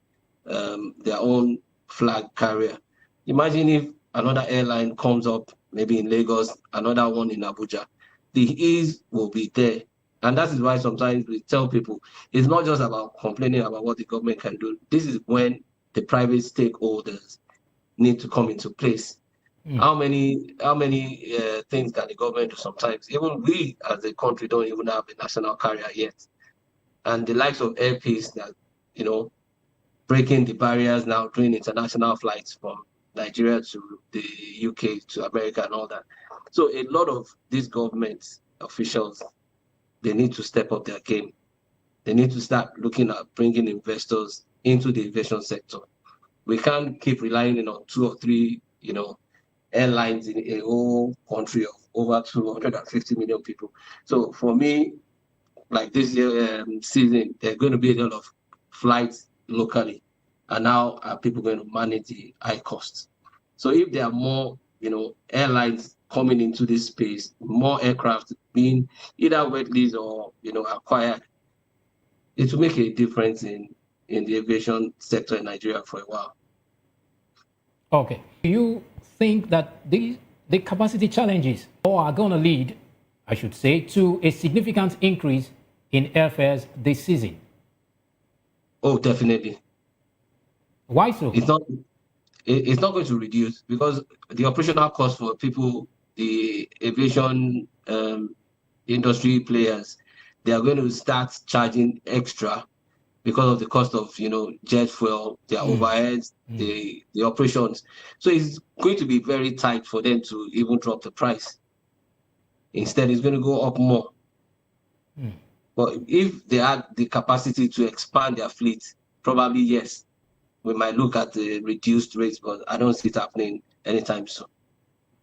their own flag carrier, imagine if another airline comes up, maybe in Lagos, another one in Abuja, the ease will be there. And that is why sometimes we tell people it's not just about complaining about what the government can do. This is when the private stakeholders need to come into place. How many things can the government do sometimes? Even we as a country don't even have a national carrier yet. And the likes of Air Peace that, breaking the barriers now, doing international flights from Nigeria to the UK, to America and all that. So a lot of these government officials, they need to step up their game. They need to start looking at bringing investors into the aviation sector. We can't keep relying on 2 or 3, airlines in a whole country of over 250 million people. So for me, like this year season, there are going to be a lot of flights locally, and now are people going to manage the high costs? So if there are more, airlines coming into this space, more aircraft being either wet leased or acquired, it will make a difference in the aviation sector in Nigeria for a while. Okay. Do you think that the capacity challenges are going to lead, I should say, to a significant increase in airfares this season? Oh, definitely. Why so? It's not going to reduce because the operational cost for people, the aviation industry players, they are going to start charging extra because of the cost of jet fuel, their overheads, the operations. So it's going to be very tight for them to even drop the price. Instead, it's going to go up more. But if they had the capacity to expand their fleet, probably yes, we might look at the reduced rates, but I don't see it happening anytime soon.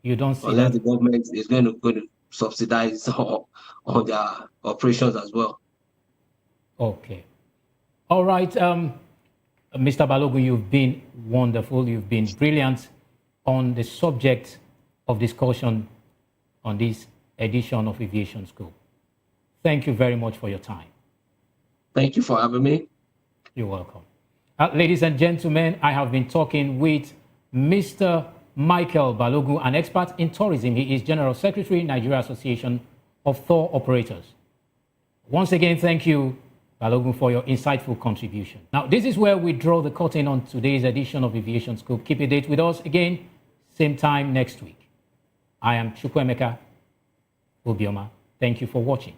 You don't see unless that? the government is going to subsidize on their operations as well. Okay. All right. Mr. Balogun, you've been wonderful. You've been brilliant on the subject of discussion on this edition of Aviation School. Thank you very much for your time. Thank you for having me. You're welcome. Ladies and gentlemen, I have been talking with Mr. Michael Balogun, an expert in tourism. He is General Secretary, Nigeria Association of Tour Operators. Once again, thank you, Balogun, for your insightful contribution. Now, this is where we draw the curtain on today's edition of Aviation School. Keep a date with us again, same time next week. I am Chukwemeka Obioma. Thank you for watching.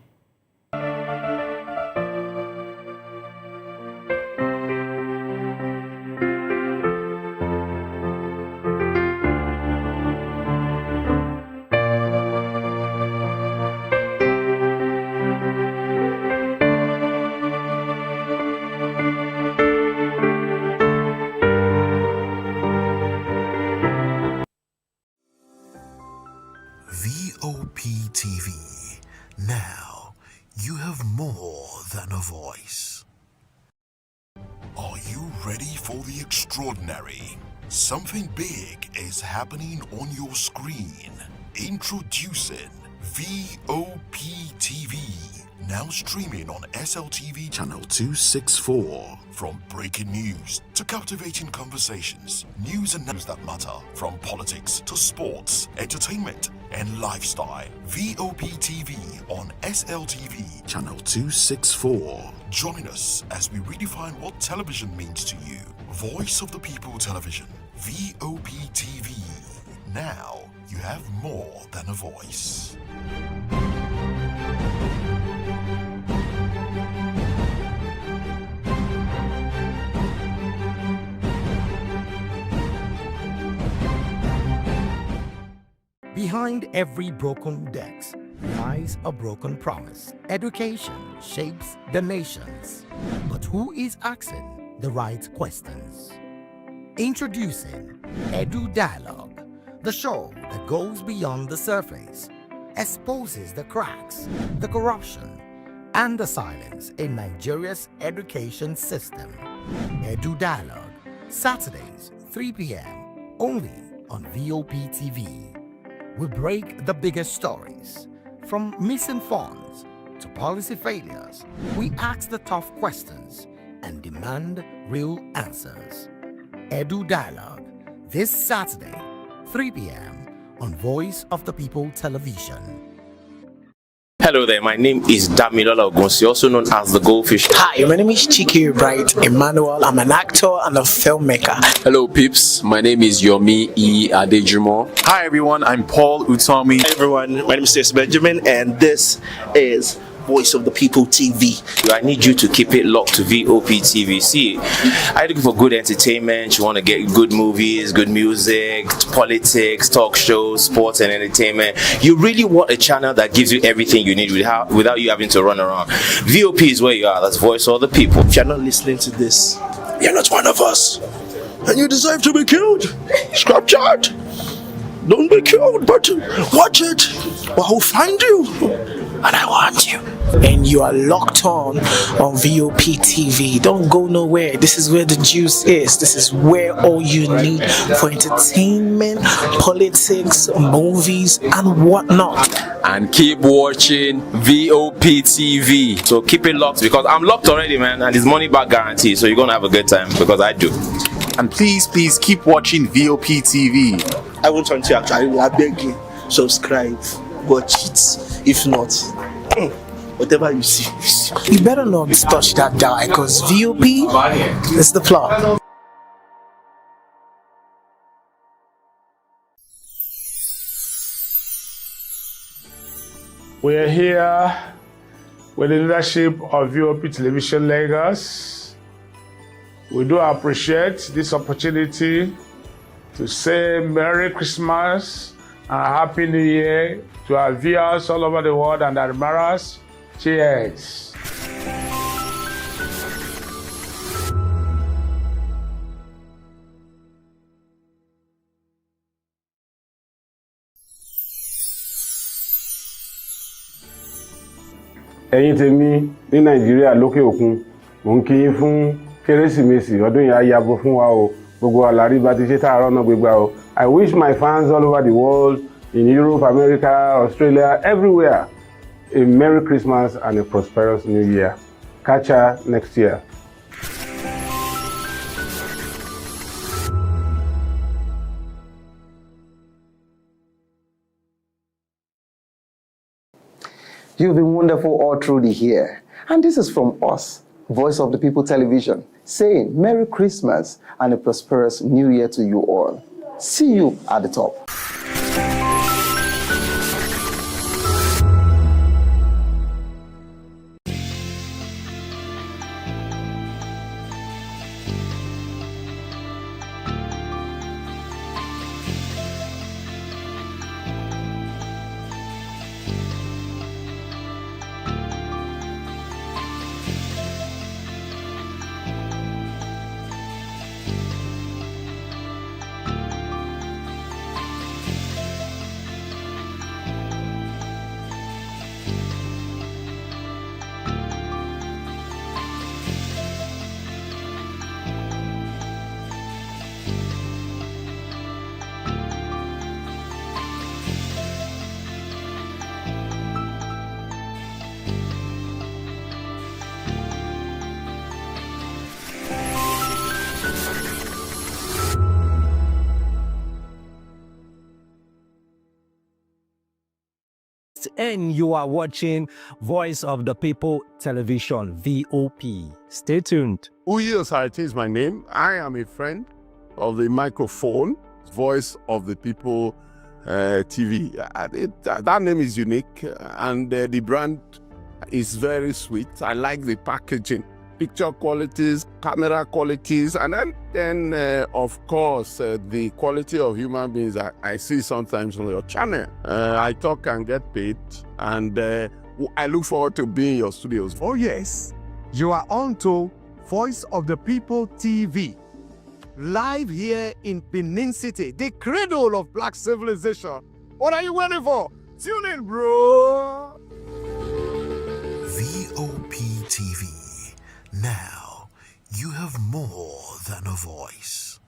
VOP TV. Now, you have more than a voice. Are you ready for the extraordinary? Something big is happening on your screen. Introducing VOP TV. Now streaming on SLTV channel 264. From breaking news to captivating conversations, news and news that matter, from politics to sports, entertainment and lifestyle. VOP TV on SLTV channel 264. Join us as we redefine what television means to you. Voice of the People Television, VOP TV. Now you have more than a voice. Behind every broken desk lies a broken promise. Education shapes the nations. But who is asking the right questions? Introducing Edu Dialogue, the show that goes beyond the surface, exposes the cracks, the corruption, and the silence in Nigeria's education system. Edu Dialogue, Saturdays, 3 p.m., only on VOP TV. We break the biggest stories, from missing funds to policy failures. We ask the tough questions and demand real answers. Edu Dialogue, this Saturday, 3 p.m. on Voice of the People Television. Hello there, my name is Damilola Ogunsi, also known as the Goldfish. Hi, my name is Chike Bright Emmanuel. I'm an actor and a filmmaker. Hello, peeps. My name is Yomi E. Adejimo. Hi everyone, I'm Paul Utomi. Hi everyone, my name is Stacey Benjamin, and this is Voice of the People TV. I need you to keep it locked to VOP TV. See, are you looking for good entertainment? You want to get good movies, good music, politics, talk shows, sports and entertainment. You really want a channel that gives you everything you need without you having to run around. VOP is where you are. That's Voice of the People. If you're not listening to this, you're not one of us, and you deserve to be killed. Scrap chat. Don't be killed, but watch it, or I'll find you, and I want you. And you are locked on VOP TV. Don't go nowhere. This is where the juice is. This is where all you need for entertainment, politics, movies, and whatnot. And keep watching VOP TV. So keep it locked, because I'm locked already, man, and it's money back guarantee. So you're gonna have a good time, because I do. And please keep watching VOP TV. I won't want you actually. I beg you, subscribe, watch it. If not, whatever you see. You better not touch that dial, because VOP is the plot. We are here with the leadership of VOP Television Lagos. We do appreciate this opportunity to say Merry Christmas and Happy New Year to our viewers all over the world and admirers. Cheers. Ẹ̀yin tèmi ní Nàìjíríà lókè òkun, mò ń kí yín fún Kérésìmesì ọdún yìí á yabo fún wa o. Gbogbo àlàrí bá ti ṣe tààrọ̀ náà gbégbá o. I wish my fans all over the world, in Europe, America, Australia, everywhere, a Merry Christmas and a prosperous New Year. Catch ya next year. You've been wonderful all through the year. And this is from us, Voice of the People Television, saying Merry Christmas and a prosperous New Year to you all. See you at the top. and you are watching Voice of the People Television, VOP. Stay tuned. Uyi Osarate is my name. I am a friend of the microphone, Voice of the People TV. That name is unique, and the brand is very sweet. I like the packaging, picture qualities, camera qualities, and then of course, the quality of human beings I see sometimes on your channel. I talk and get paid, and I look forward to being in your studios. Oh yes, you are on to Voice of the People TV. Live here in Benin City, the cradle of black civilization. What are you waiting for? Tune in, bro. VOP TV. Now, you have more than a voice.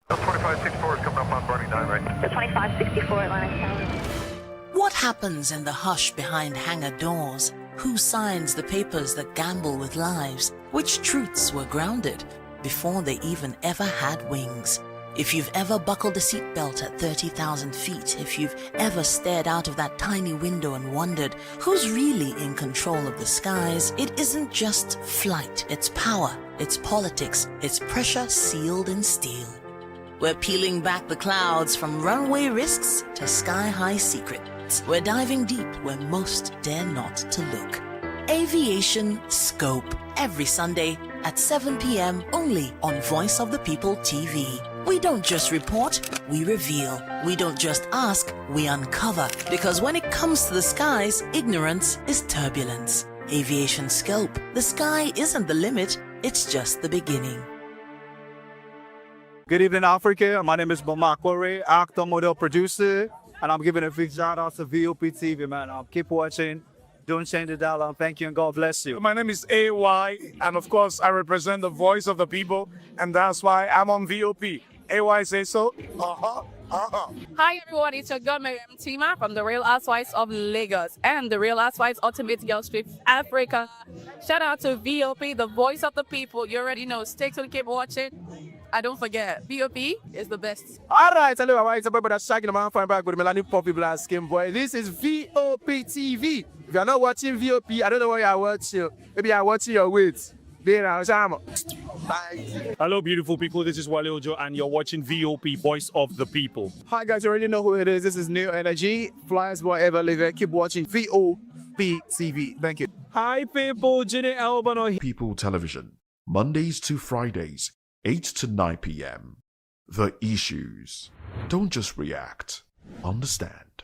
2564 is coming up on Barney 9, right? The 2564 Atlantic. What happens in the hush behind hangar doors? Who signs the papers that gamble with lives? Which truths were grounded before they even ever had wings? If you've ever buckled a seatbelt at 30,000 feet, if you've ever stared out of that tiny window and wondered who's really in control of the skies, it isn't just flight, it's power, it's politics, it's pressure sealed in steel. We're peeling back the clouds from runway risks to sky-high secrets. We're diving deep where most dare not to look. Aviation Scope, every Sunday at 7 p.m. only on Voice of the People TV. We don't just report, we reveal. We don't just ask, we uncover. Because when it comes to the skies, ignorance is turbulence. Aviation Scope, the sky isn't the limit, it's just the beginning. Good evening, Africa. My name is Bamakore, actor, model, producer, and I'm giving a big shout out to VOP TV, man. Keep watching. Don't change the dial. Thank you and God bless you. My name is AY, and of course, I represent the voice of the people, and that's why I'm on VOP. AY say so. Hi everyone, it's your girl Miriam Tima from the Real Housewives of Lagos and the Real Housewives Ultimate Girls Trip Africa. Shout out to VOP, the voice of the people. You already know. Stay tuned, keep watching. And don't forget, VOP is the best. All right, hello, it's about that shaking the man fine back with Melanie Poppy Black Skin Boy. This is VOP TV. If you're not watching VOP, I don't know why you're watching. Maybe you're watching your weight. Hello, beautiful people. This is Wale Ojo, and you're watching VOP, Voice of the People. Hi, guys. You already know who it is. This is New Energy. Flyers, whatever, live it. Keep watching VOP TV. Thank you. Hi, people. Jenny Albano. People Television, Mondays to Fridays, 8 to 9 p.m. The issues. Don't just react. Understand.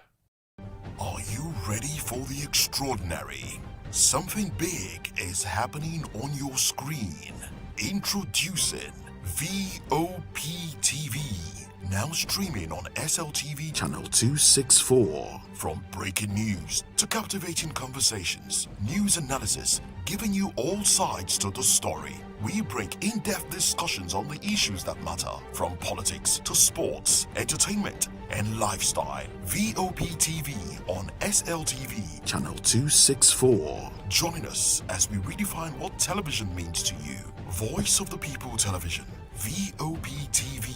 Are you ready for the extraordinary? Something big is happening on your screen. Introducing VOP TV. Now streaming on SLTV channel 264. From breaking news to captivating conversations, news analysis, giving you all sides to the story. We bring in-depth discussions on the issues that matter, from politics to sports, entertainment, and lifestyle. VOP TV on SLTV channel 264. Join us as we redefine what television means to you. Voice of the People Television, VOP TV.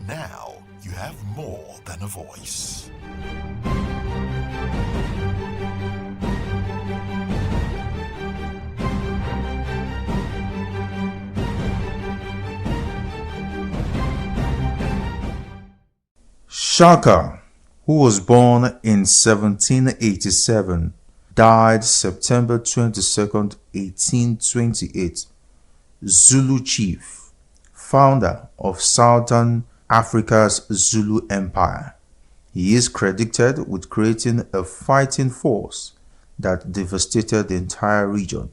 Now you have more than a voice. Shaka, who was born in 1787, died September 22nd, 1828. Zulu chief, founder of Southern Africa's Zulu Empire. He is credited with creating a fighting force that devastated the entire region.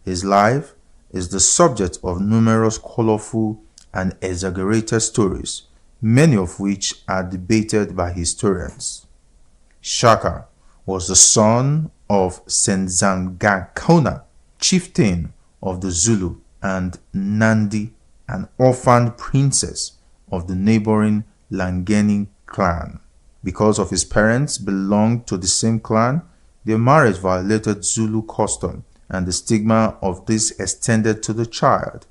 His life is the subject of numerous colorful and exaggerated stories, many of which are debated by historians. Shaka was the son of Senzangakona, chieftain of the Zulu, and Nandi, an orphaned princess of the neighboring Langeni clan. Because of his parents belonged to the same clan, their marriage violated Zulu custom, and the stigma of this extended to the child.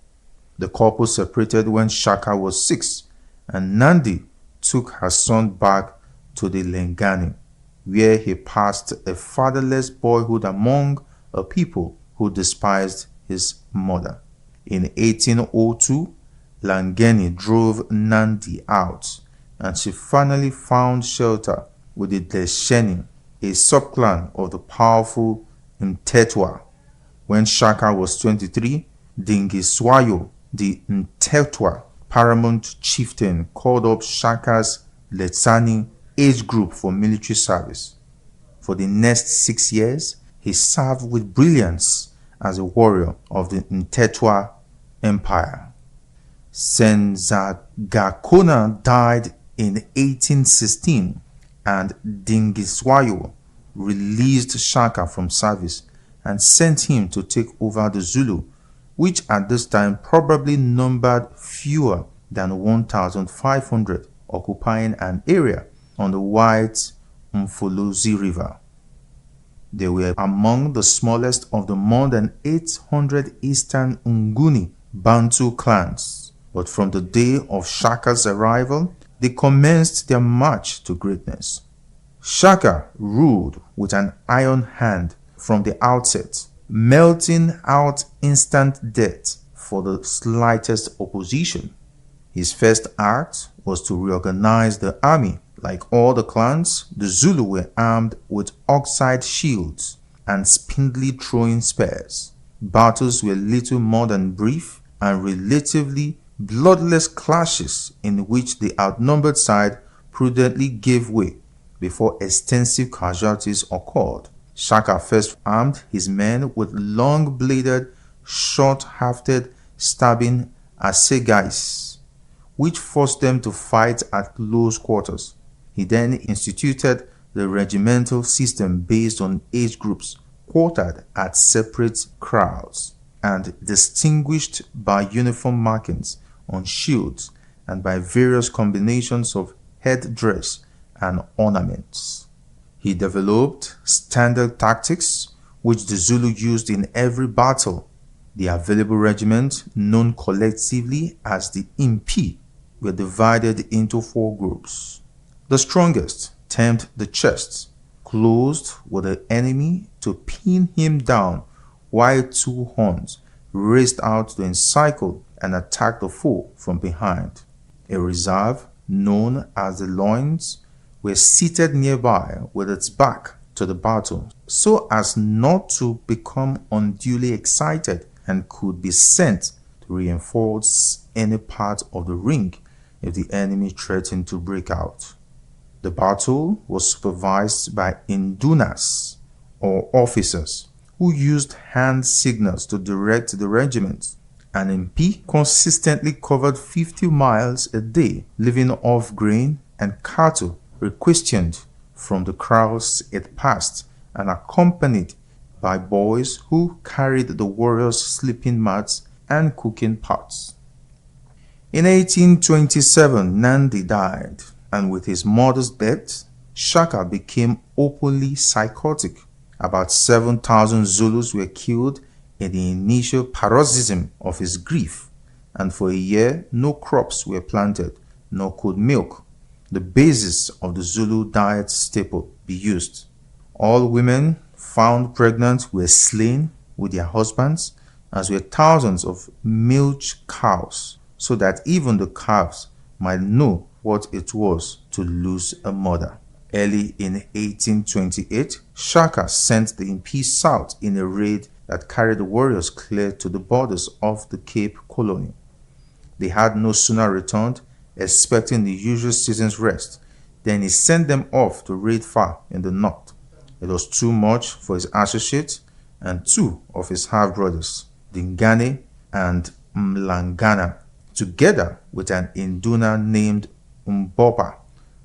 The couple separated when Shaka was 6, and Nandi took her son back to the Lengani. where he passed a fatherless boyhood among a people who despised his mother. In 1802, Langeni drove Nandi out, and she finally found shelter with the Desheni, a subclan of the powerful Mtetwa. When Shaka was 23, Dingiswayo, the Mtetwa paramount chieftain, called up Shaka's Letsani age group for military service. For the next 6 years, he served with brilliance as a warrior of the Mtetwa Empire. Senzagakona died in 1816, and Dingiswayo released Shaka from service and sent him to take over the Zulu, which at this time probably numbered fewer than 1,500, occupying an area on the White Mfolozi River. They were among the smallest of the more than 800 Eastern Nguni Bantu clans, but from the day of Shaka's arrival, they commenced their march to greatness. Shaka ruled with an iron hand from the outset, melting out instant death for the slightest opposition. His first act was to reorganize the army. Like all the clans, the Zulu were armed with oxide shields and spindly throwing spears. Battles were little more than brief and relatively bloodless clashes in which the outnumbered side prudently gave way before extensive casualties occurred. Shaka first armed his men with long-bladed, short-hafted stabbing assegais, which forced them to fight at close quarters. He then instituted the regimental system based on age groups quartered at separate kraals and distinguished by uniform markings on shields and by various combinations of headdress and ornaments. He developed standard tactics which the Zulu used in every battle. The available regiments, known collectively as the Impi, were divided into 4 groups. The strongest, termed the chest, closed with the enemy to pin him down, while 2 horns raced out to encircle and attack the foe from behind. A reserve, known as the loins, were seated nearby with its back to the battle, so as not to become unduly excited, and could be sent to reinforce any part of the ring if the enemy threatened to break out. The battle was supervised by indunas, or officers, who used hand signals to direct the regiment. An MP consistently covered 50 miles a day, living off grain and cattle requisitioned from the kraals it passed, and accompanied by boys who carried the warriors' sleeping mats and cooking pots. In 1827, Nandi died, and with his mother's death, Shaka became openly psychotic. About 7,000 Zulus were killed in the initial paroxysm of his grief, and for a year no crops were planted, nor could milk, the basis of the Zulu diet staple, be used. All women found pregnant were slain with their husbands, as were thousands of milch cows, so that even the calves might know what it was to lose a mother. Early in 1828, Shaka sent the Impi south in a raid that carried the warriors clear to the borders of the Cape Colony. They had no sooner returned, expecting the usual season's rest, than he sent them off to raid far in the north. It was too much for his associates, and 2 of his half-brothers, Dingane and Mlangana, together with an Induna named Mbopa,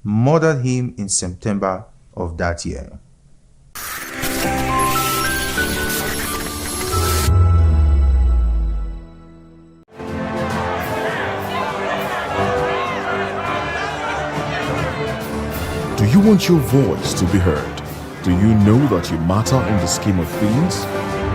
murdered him in September of that year. Do you want your voice to be heard? Do you know that you matter in the scheme of things?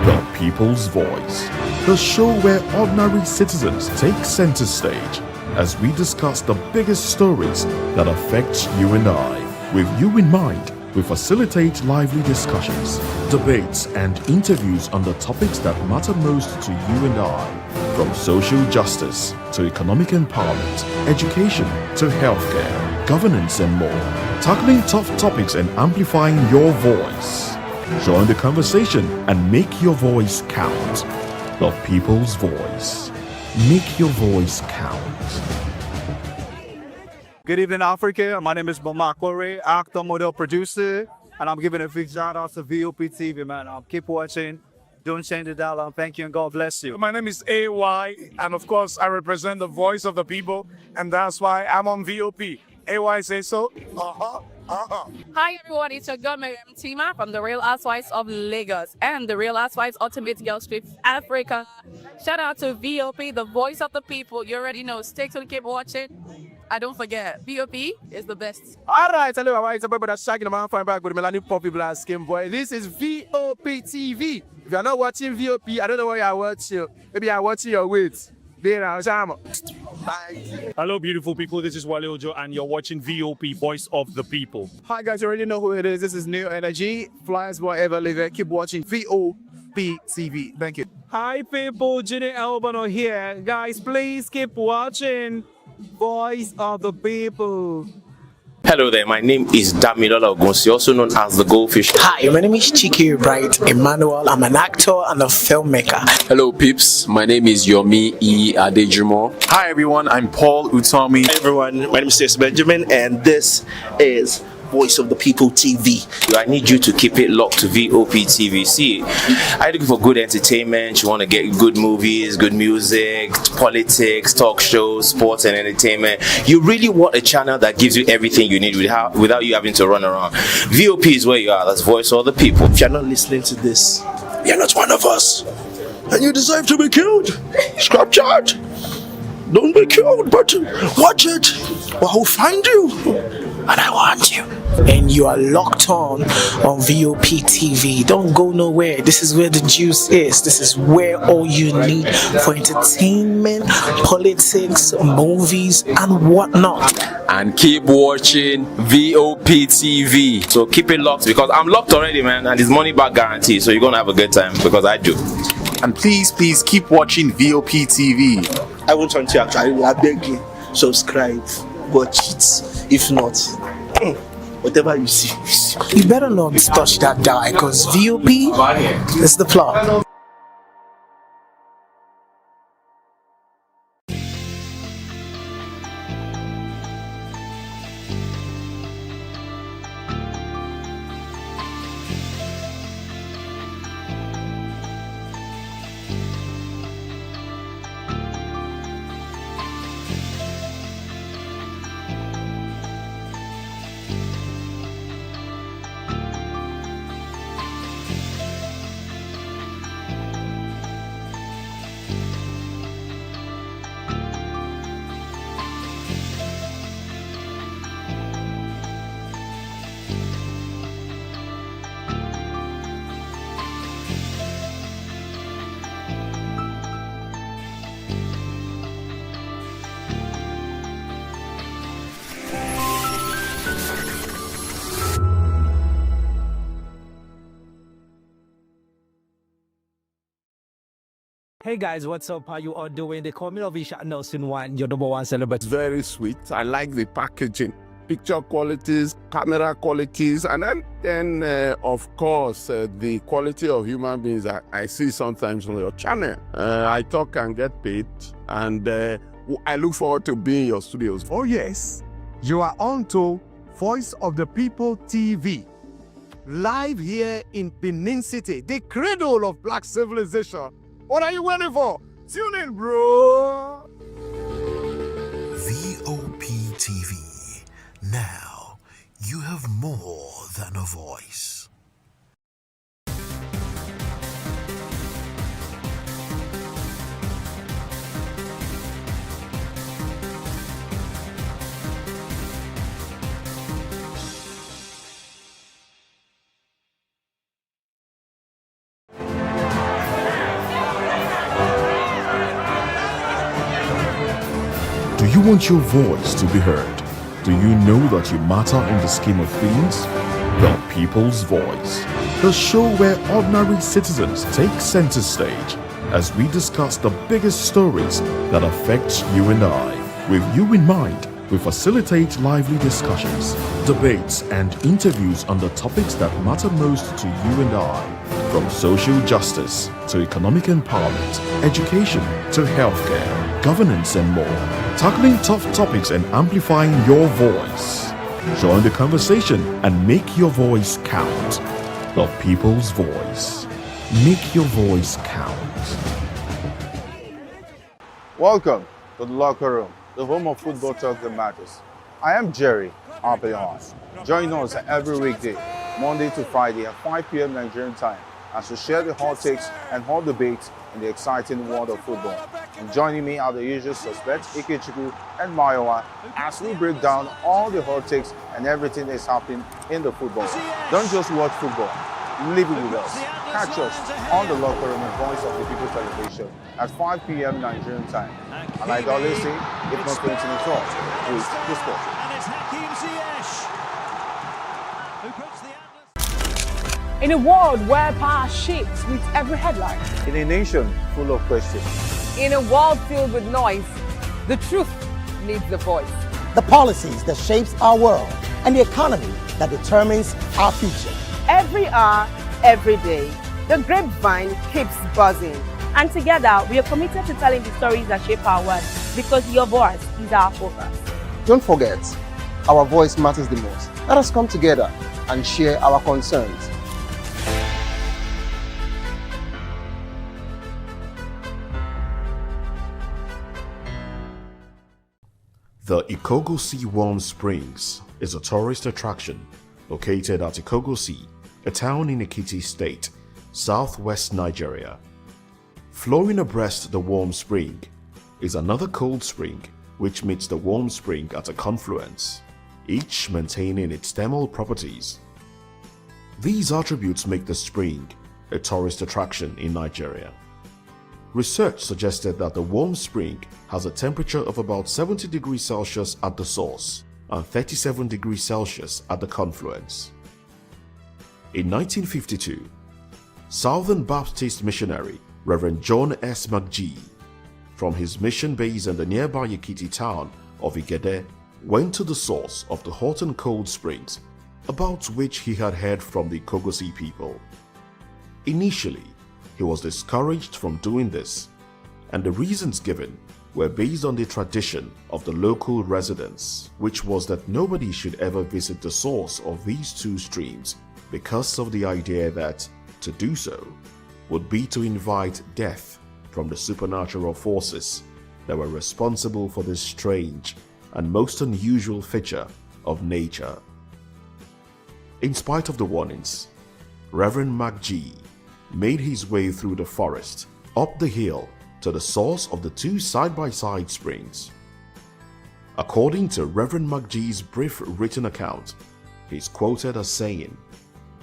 The People's Voice, the show where ordinary citizens take center stage as we discuss the biggest stories that affect you and I, with you in mind We facilitate lively discussions, debates, and interviews on the topics that matter most to you and I, from social justice to economic empowerment, education to healthcare, governance, and more, tackling tough topics and amplifying your voice. Join the conversation and make your voice count. The people's voice. Make your voice count. Good evening, Africa. My name is Bomakore, actor, model, producer, and I'm giving a big shout out to VOP TV, man. Keep watching. Don't change the dial. Thank you and God bless you. My name is AY, and of course, I represent the voice of the people, and that's why I'm on VOP. AY say so. Hi everyone, it's your girl Miriam Tima from the Real Housewives of Lagos and the Real Housewives Ultimate Girls Trip Africa. Shout out to VOP, the voice of the people. You already know. Stay tuned, keep watching. And don't forget, VOP is the best. All right, hello, how are you? It's about that shagging man fine back with Melanie Poppy Blast Skin Boy. This is VOP TV. If you're not watching VOP, I don't know what you're watching. Maybe you're watching your weight. Hello, beautiful people. This is Wale Ojo, and you're watching VOP, Voice of the People. Hi, guys. You already know who it is. This is New Energy. Flyers, whatever, live it. Keep watching VOP TV. Thank you. Hi, people. Jenny Albano here. Guys, please keep watching Voice of the People. Hello there, my name is Damilola Ogunsi, also known as the Goldfish. Hi, my name is Chiki Bright Emmanuel. I'm an actor and a filmmaker. Hello, peeps. My name is Yomi E. Adejimo. Hi, everyone. I'm Paul Utomi. Hi, everyone. My name is Stacey Benjamin, and this is Voice of the People TV. I need you to keep it locked to VOP TVC. Are you looking for good entertainment? You want to get good movies, good music, politics, talk shows, sports and entertainment. You really want a channel that gives you everything you need without you having to run around. VOP is where you are. That's Voice of the People. If you're not listening to this, you're not one of us. And you deserve to be killed. Scrap chat. Don't be killed, but watch it. Or I'll find you. And I want you. And you are locked on VOP TV. Don't go nowhere. This is where the juice is. This is where all you need for entertainment, politics, movies, and whatnot. And keep watching VOP TV. So keep it locked because I'm locked already, man, and it's money back guarantee. So you're gonna have a good time because I do. And please keep watching VOP TV. I won't want you actually. I beg you, subscribe, watch it. If not, whatever you see. You better not touch that die because VOP is the plot. Hey guys, what's up? How you all doing? They call me Ovisha Nelson One, your #1 celebrity. Very sweet. I like the packaging, picture qualities, camera qualities, and then of course, the quality of human beings that I see sometimes on your channel. I talk and get paid, and I look forward to being in your studios. Oh yes, you are on to Voice of the People TV. Live here in Benin City, the cradle of black civilization. What are you waiting for? Tune in, bro. VOP TV. Now, you have more than a voice. Do you want your voice to be heard? Do you know that you matter in the scheme of things? The People's Voice, the show where ordinary citizens take center stage as we discuss the biggest stories that affect you and I. With you in mind, we facilitate lively discussions, debates, and interviews on the topics that matter most to you and I, from social justice to economic empowerment, education to healthcare, governance, and more, tackling tough topics and amplifying your voice. Join the conversation and make your voice count. The People's Voice. Make your voice count. Welcome to the locker room, the home of football talk that matters. I am Jerry Arpillon. Join us every weekday, Monday to Friday at 5 p.m. Nigerian time, as we share the hot takes and hot debates in the exciting world of football. And joining me are the usual suspects, Ikechukwu and Mayowa, as we break down all the hot takes and everything that's happening in the football. Don't just watch football, live it with us. Catch us on the locker room and Voice of the People television at 5 p.m. Nigerian time. And like I always say, if not 20 minutes off, with the sport. In a world where power shapes with every headline. In a nation full of questions. In a world filled with noise, the truth needs a voice. The policies that shapes our world and the economy that determines our future. Every hour, every day, the grapevine keeps buzzing. And together, we are committed to telling the stories that shape our world, because your voice is our focus. Don't forget, our voice matters the most. Let us come together and share our concerns. The Ikogosi Warm Springs is a tourist attraction located at Ikogosi, a town in Ekiti State, southwest Nigeria. Flowing abreast the warm spring is another cold spring which meets the warm spring at a confluence, each maintaining its thermal properties. These attributes make the spring a tourist attraction in Nigeria. Research suggested that the warm spring has a temperature of about 70 degrees Celsius at the source and 37 degrees Celsius at the confluence. In 1952, Southern Baptist missionary Reverend John S. McGee, from his mission base in the nearby Ekiti town of Igede, went to the source of the hot and cold springs, about which he had heard from the Ikogosi people. Initially, he was discouraged from doing this, and the reasons given were based on the tradition of the local residents, which was that nobody should ever visit the source of these two streams because of the idea that to do so would be to invite death from the supernatural forces that were responsible for this strange and most unusual feature of nature. In spite of the warnings, Reverend McGee made his way through the forest, up the hill to the source of the two side-by-side springs. According to Reverend McGee's brief written account, he is quoted as saying,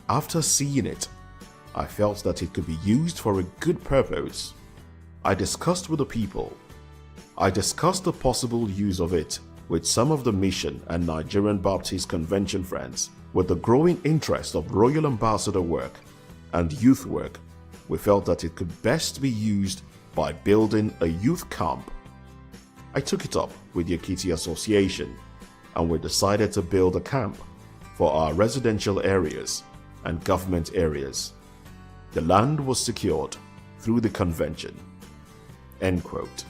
"After seeing it, I felt that it could be used for a good purpose. I discussed with the people. I discussed the possible use of it with some of the Mission and Nigerian Baptist Convention friends. With the growing interest of Royal Ambassador work and youth work, we felt that it could best be used by building a youth camp. I took it up with the Ekiti Association, and we decided to build a camp for our residential areas and government areas. The land was secured through the convention." End quote.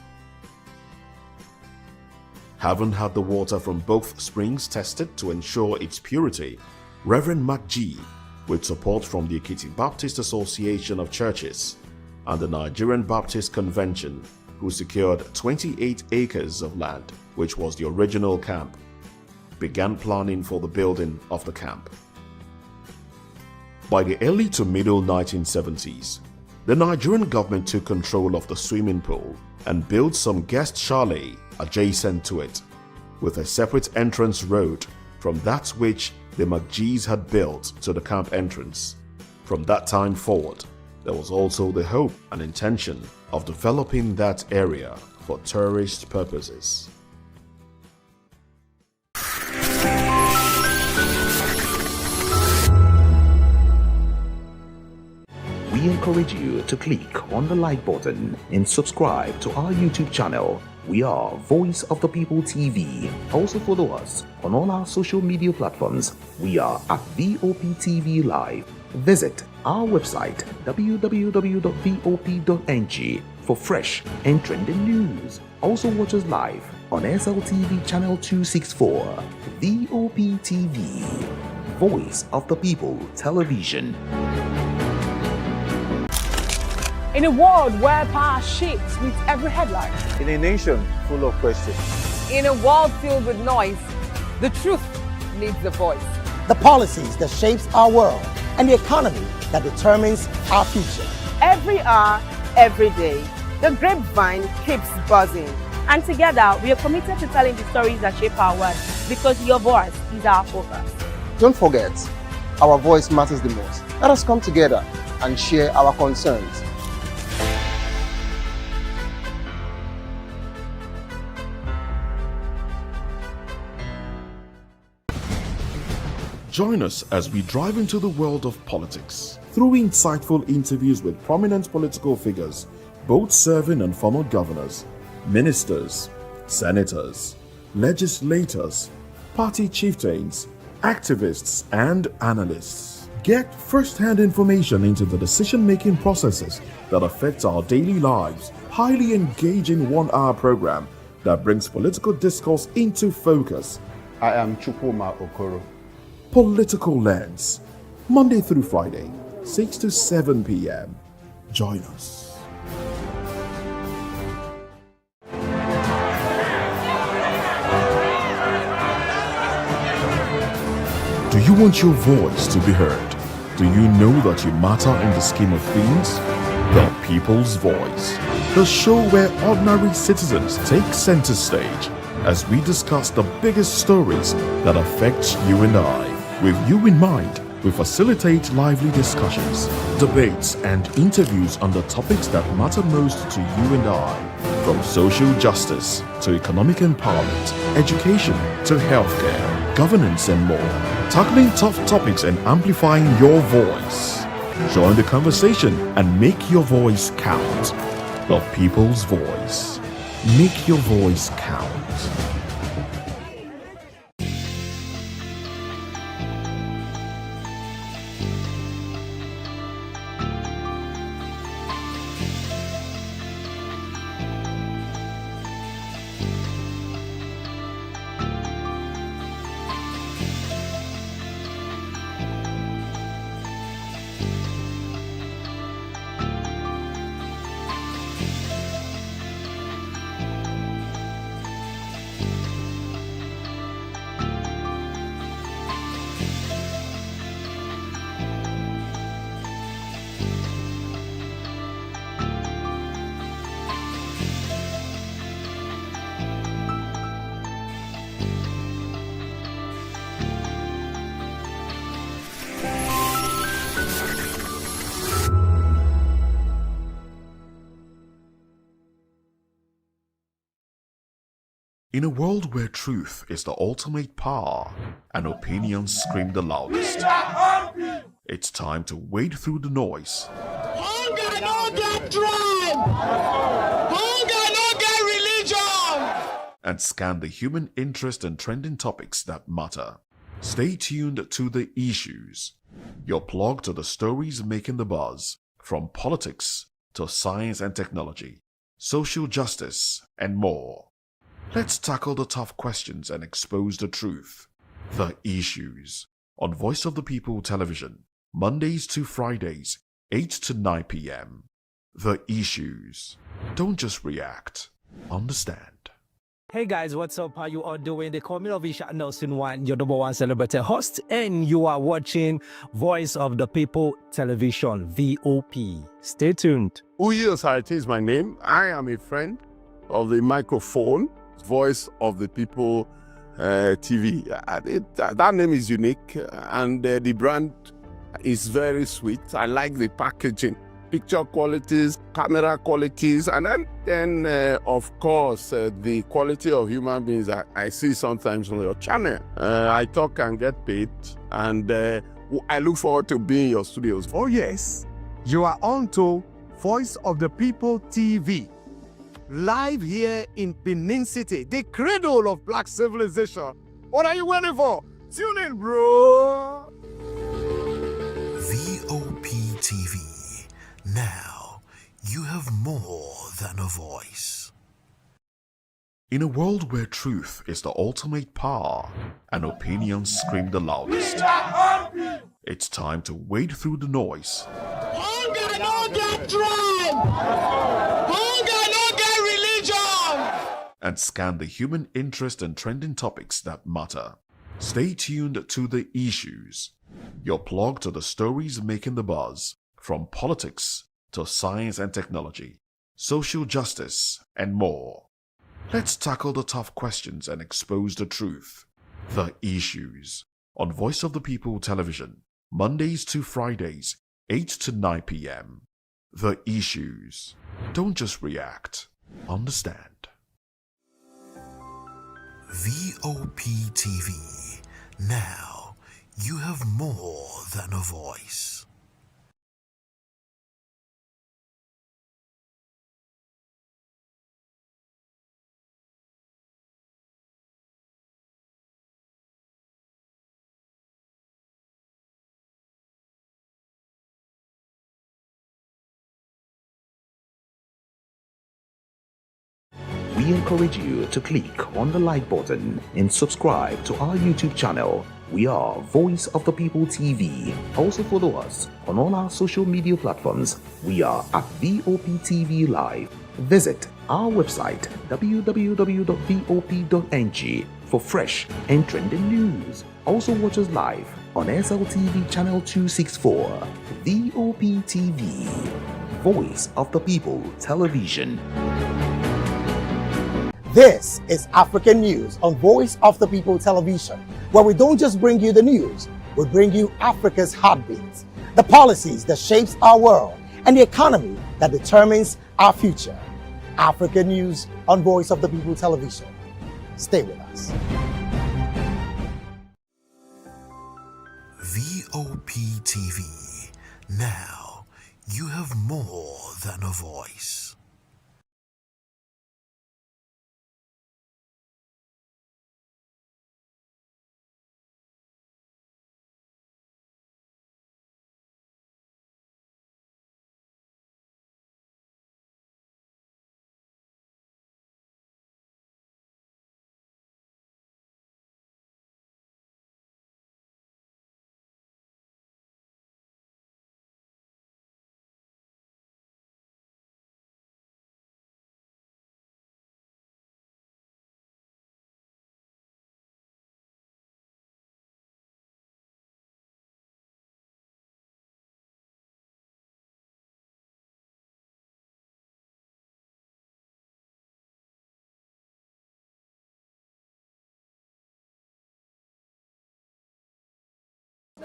Having had the water from both springs tested to ensure its purity, Reverend McGee, with support from the Ekiti Baptist Association of Churches and the Nigerian Baptist Convention, who secured 28 acres of land, which was the original camp, began planning for the building of the camp. By the early to middle 1970s, the Nigerian government took control of the swimming pool and built some guest chalet adjacent to it, with a separate entrance road from that which the McGees had built to the camp entrance. From that time forward, there was also the hope and intention of developing that area for tourist purposes. we encourage you to click on the like button and subscribe to our YouTube channel. We are Voice of the People TV. Also follow us on all our social media platforms. We are at VOP TV Live. Visit our website www.vop.ng for fresh and trending news. Also watch us live on SLTV channel 264. VOP TV, Voice of the People Television. In a world where power shakes with every headline, In a nation full of questions, in a world filled with noise, the truth needs a voice. The policies that shapes our world and the economy that determines our future. Every hour, every day, the grapevine keeps buzzing. And together, we are committed to telling the stories that shape our world because your voice is our focus. Don't forget, our voice matters the most. Let us come together and share our concerns. Join us as we drive into the world of politics through insightful interviews with prominent political figures, both serving and former governors, ministers, senators, legislators, party chieftains, activists, and analysts. Get first-hand information into the decision-making processes that affect our daily lives. Highly engaging one-hour program that brings political discourse into focus. I am Chukwuma Okoro. Political Lens, Monday through Friday, 6 to 7 p.m. Join us. Do you want your voice to be heard? Do you know that you matter in the scheme of things? The People's Voice, the show where ordinary citizens take center stage as we discuss the biggest stories that affect you and I. With you in mind, we facilitate lively discussions, debates, and interviews on the topics that matter most to you and I. From social justice to economic empowerment, education to healthcare, governance, and more. Tackling tough topics and amplifying your voice. Join the conversation and make your voice count. The People's Voice. Make your voice count. In a world where truth is the ultimate power and opinions scream the loudest, it's time to wade through the noise. Hunger no get tribe! Hunger no get religion! And scan the human interest and trending topics that matter. Stay tuned to The Issues, your plug to the stories making the buzz, from politics to science and technology, social justice, and more. Let's tackle the tough questions and expose the truth. The Issues, on Voice of the People Television, Mondays to Fridays, 8 to 9 p.m. The Issues. Don't just react, understand. Hey guys, what's up? How you all doing? They call me Ovisha Nelson One, your number one celebrity host, and you are watching Voice of the People Television, VOP. Stay tuned. Uyosite is my name. I am a friend of the microphone, Voice of the People TV. That name is unique, and the brand is very sweet. I like the packaging, picture qualities, camera qualities, and then of course, the quality of human beings that I see sometimes on your channel. I talk and get paid, and I look forward to being in your studios. Oh yes, You are on to Voice of the People TV. Live here in Benin City, the cradle of black civilization. What are you waiting for? Tune in, bro. VOP TV. Now, you have more than a voice. In a world where truth is the ultimate power and opinions scream the loudest, it's time to wade through the noise. Hunger no get tribe. Hunger no get religion. And scan the human interest and trending topics that matter. Stay tuned to The Issues, your plug to the stories making the buzz, from politics to science and technology, social justice, and more. Let's tackle the tough questions and expose the truth. The Issues, on Voice of the People Television, Mondays to Fridays, 8 to 9 p.m. The Issues. Don't just react, understand. VOP TV. Now, you have more than a voice. We encourage you to click on the like button and subscribe to our YouTube channel. We are Voice of the People TV. Also follow us on all our social media platforms. We are at VOP TV Live. Visit our website www.vop.ng for fresh and trending news. Also watch us live on SLTV channel 264. VOP TV, Voice of the People Television. This is African News on Voice of the People Television, where we don't just bring you the news, we bring you Africa's heartbeats, the policies that shapes our world, and the economy that determines our future. African News on Voice of the People Television. Stay with us. VOP TV. Now, you have more than a voice.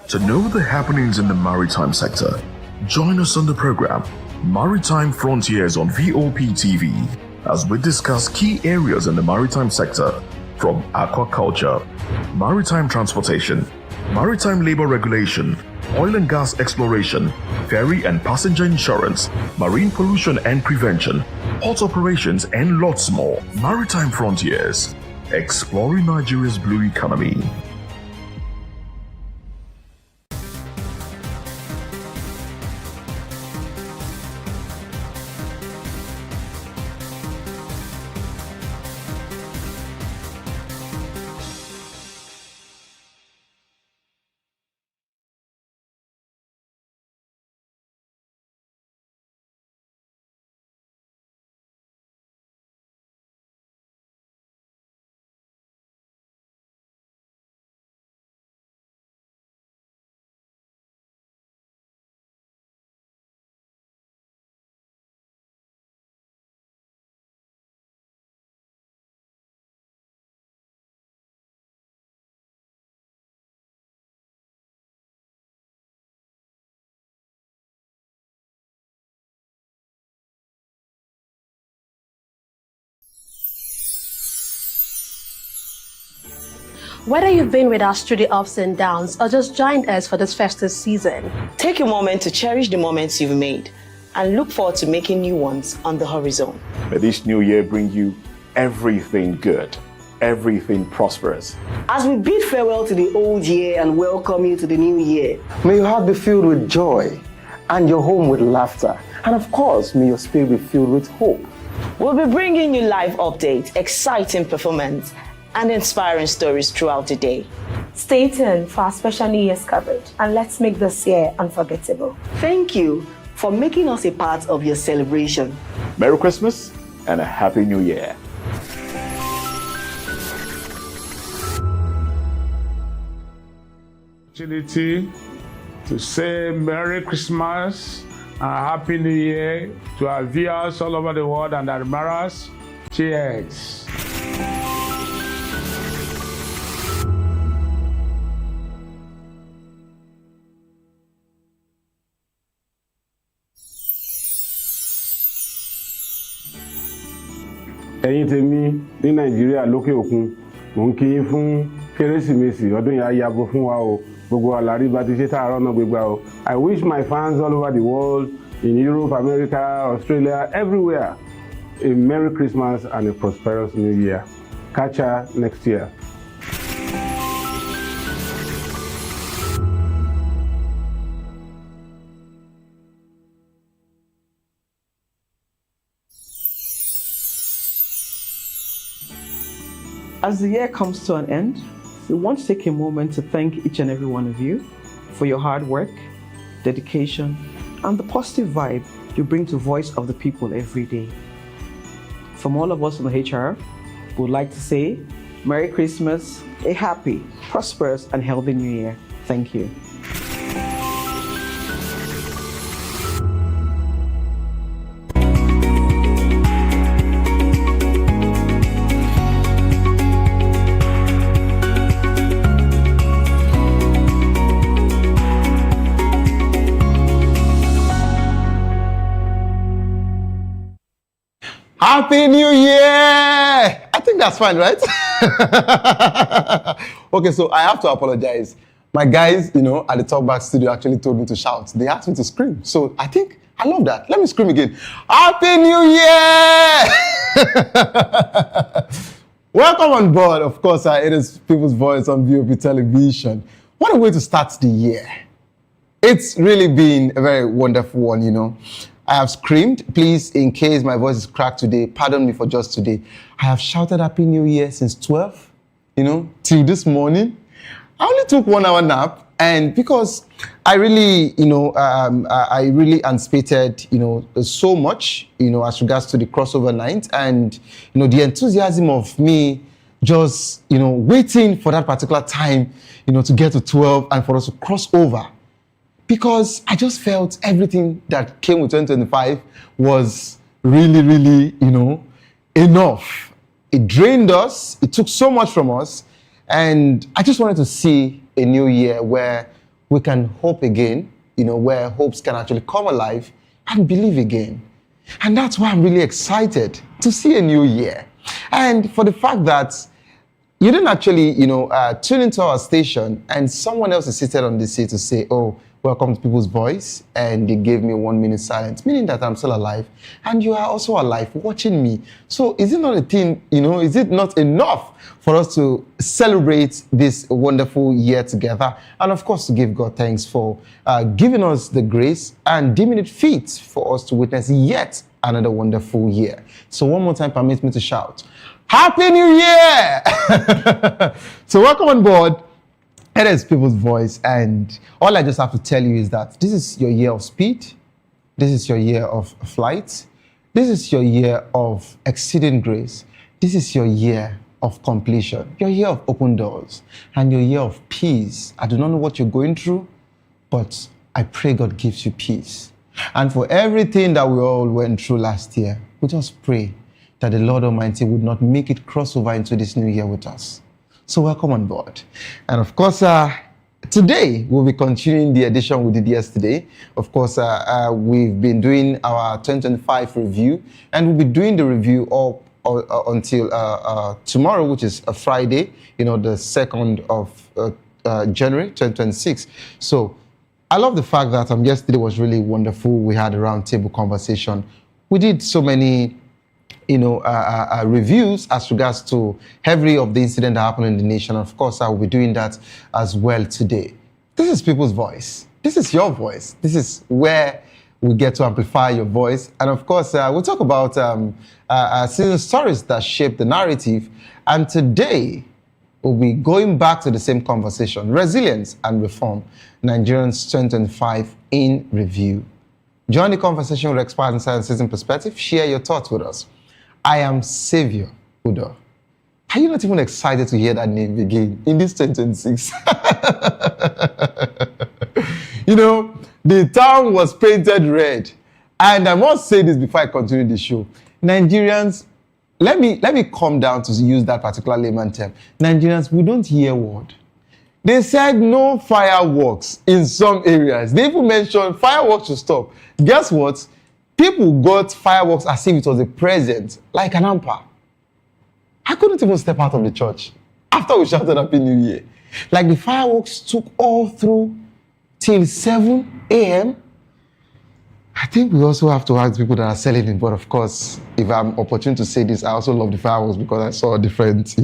To know the happenings in the maritime sector, join us on the program Maritime Frontiers on VOP TV as we discuss key areas in the maritime sector, from aquaculture, maritime transportation, maritime labor regulation, oil and gas exploration, ferry and passenger insurance, marine pollution and prevention, port operations, and lots more. Maritime Frontiers, exploring Nigeria's blue economy. Whether you've been with us through the ups and downs or just joined us for this festive season, take a moment to cherish the moments you've made and look forward to making new ones on the horizon. May this new year bring you everything good, everything prosperous. As we bid farewell to the old year and welcome you to the new year, may your heart be filled with joy and your home with laughter. And of course, may your spirit be filled with hope. We'll be bringing you live updates, exciting performance, and inspiring stories throughout the day. stay tuned for our special New Year's coverage and let's make this year unforgettable. Thank you for making us a part of your celebration. Merry Christmas and a Happy New Year. Opportunity to say Merry Christmas and Happy New Year to our viewers all over the world and admirers. Cheers. ẹ̀yin tèmi ní nàìjíríà lókè òkun mò ń kí yín fún kérésìmesì ọdún yìí á yabo fún wa o gbogbo àlàrí bá ti ṣe tààrọ̀ náà gbégbá o. I wish my fans all over the world in Europe, America, Australia, everywhere a Merry Christmas and a prosperous New Year. Catch ya next year. As the year comes to an end, we want to take a moment to thank each and every one of you for your hard work, dedication, and the positive vibe you bring to Voice of the People every day. From all of us on the HR, we would like to say Merry Christmas, a happy, prosperous, and healthy New Year. Thank you. Happy New Year! I think that's fine, right? Okay, so I have to apologize. My guys, at the Talkback studio actually told me to shout. They asked me to scream. So I think I love that. Let me scream again. Happy New Year! Welcome on board. Of course, it is People's Voice on VOP Television. What a way to start the year. It's really been a very wonderful one, I have screamed. Please, in case my voice is cracked today, pardon me for just today. I have shouted Happy New Year since 12, till this morning. I only took 1 hour nap, and because I really, I really anticipated, so much, as regards to the crossover night, and, the enthusiasm of me just, waiting for that particular time, to get to 12 and for us to cross over. Because I just felt everything that came with 2025 was really, really, enough. It drained us. It took so much from us. And I just wanted to see a new year where we can hope again, where hopes can actually come alive and believe again. And that's why I'm really excited to see a new year. And for the fact that you didn't actually, tune into our station and someone else is seated on the seat to say, oh, welcome to People's Voice, and they gave me 1 minute silence, meaning that I'm still alive, and you are also alive watching me. So is it not a thing, is it not enough for us to celebrate this wonderful year together? And of course, to give God thanks for giving us the grace and deeming it fit for us to witness yet another wonderful year. So one more time, permit me to shout, Happy New Year! So welcome on board. It is People's Voice, and all I just have to tell you is that this is your year of speed, this is your year of flight, this is your year of exceeding grace, this is your year of completion, your year of open doors, and your year of peace. I do not know what you're going through, but I pray God gives you peace. And for everything that we all went through last year, we just pray that the Lord Almighty would not make it cross over into this new year with us. So welcome on board. And of course, today we'll be continuing the edition we did yesterday. Of course, we've been doing our 2025 review, and we'll be doing the review until tomorrow, which is a Friday, the 2nd of January 2026. So I love the fact that yesterday was really wonderful. We had a roundtable conversation. We did so many reviews as regards to every of the incident that happened in the nation. Of course, I will be doing that as well today. This is people's voice. This is your voice. This is where we get to amplify your voice. And of course, we'll talk about certain stories that shape the narrative. And today, we'll be going back to the same conversation, resilience and reform, Nigerians 2025 in review. Join the conversation with experts inside a certain perspective. Share your thoughts with us. I am Savior Udo. Are you not even excited to hear that name again in this 2026? The town was painted red. And I must say this before I continue the show. Nigerians, let me come down to use that particular layman term. Nigerians, we don't hear word. They said no fireworks in some areas. They even mentioned fireworks to stop. Guess what? People got fireworks as if it was a present, like an hamper. I couldn't even step out of the church after we shouted Happy New Year. Like the fireworks took all through till 7 a.m. I think we also have to ask people that are selling it, but of course, if I'm opportune to say this, I also love the fireworks because I saw different,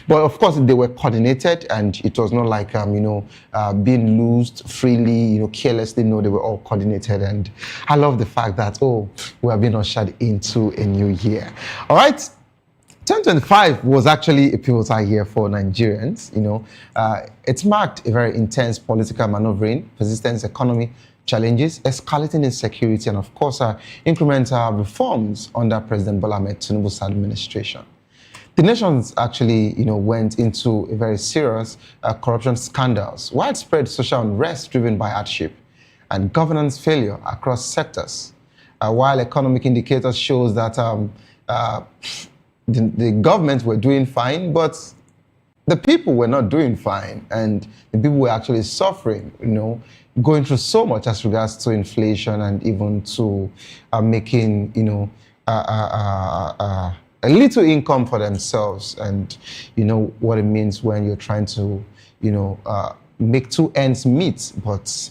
But of course, they were coordinated and it was not like, being loosed freely, carelessly. No, they were all coordinated. And I love the fact that, we are being ushered into a new year. All right. 2025 was actually a pivotal year for Nigerians. It marked a very intense political maneuvering, persistent economy challenges, escalating insecurity, and of course, incremental reforms under President Bola Ahmed Tinubu's administration. The nations actually, went into a very serious corruption scandals, widespread social unrest driven by hardship, and governance failure across sectors. While economic indicators shows that the government were doing fine, but the people were not doing fine, and the people were actually suffering, going through so much as regards to inflation and even to making, a little income for themselves. And what it means when you're trying to, make two ends meet, but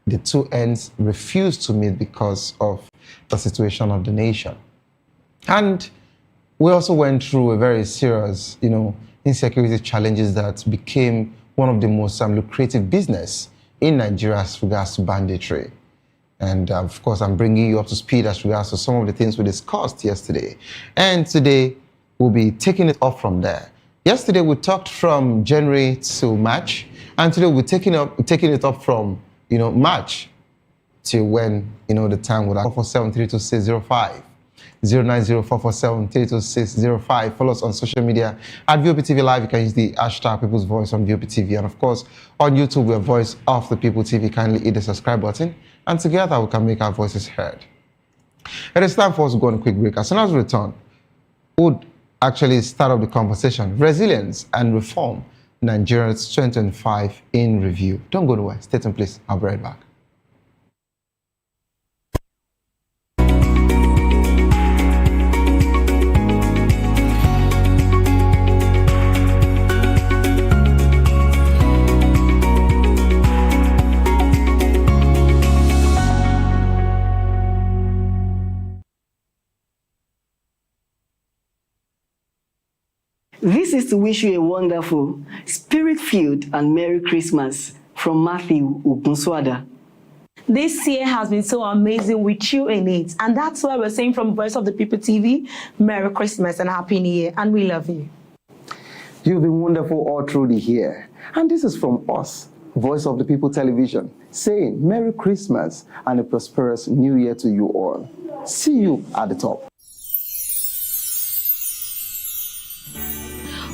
the two ends refuse to meet because of the situation of the nation. And we also went through a very serious, insecurity challenges that became one of the most lucrative business in Nigeria as regards to banditry. And of course, I'm bringing you up to speed as regards to some of the things we discussed yesterday. And today, we'll be taking it off from there. Yesterday, we talked from January to March, and today we're taking it up from, March to when, the time would have 447-32605. 090-447-32605. Follow us on social media at VOPTV Live. You can use the hashtag People's Voice on VOPTV. And of course, on YouTube, we're Voice of the People TV. Kindly hit the subscribe button, and together we can make our voices heard. It is time for us to go on a quick break. As soon as we return, we'll actually start up the conversation. Resilience and reform, Nigerians 2025 in review. Don't go nowhere. Stay tuned, please. I'll be right back. This is to wish you a wonderful, spirit-filled and Merry Christmas from Matthew Ugunswada. This year has been so amazing with you in it. And that's why we're saying from Voice of the People TV, Merry Christmas and Happy New Year. And we love you. You've been wonderful all through the year. And this is from us, Voice of the People Television, saying Merry Christmas and a prosperous New Year to you all. See you at the top.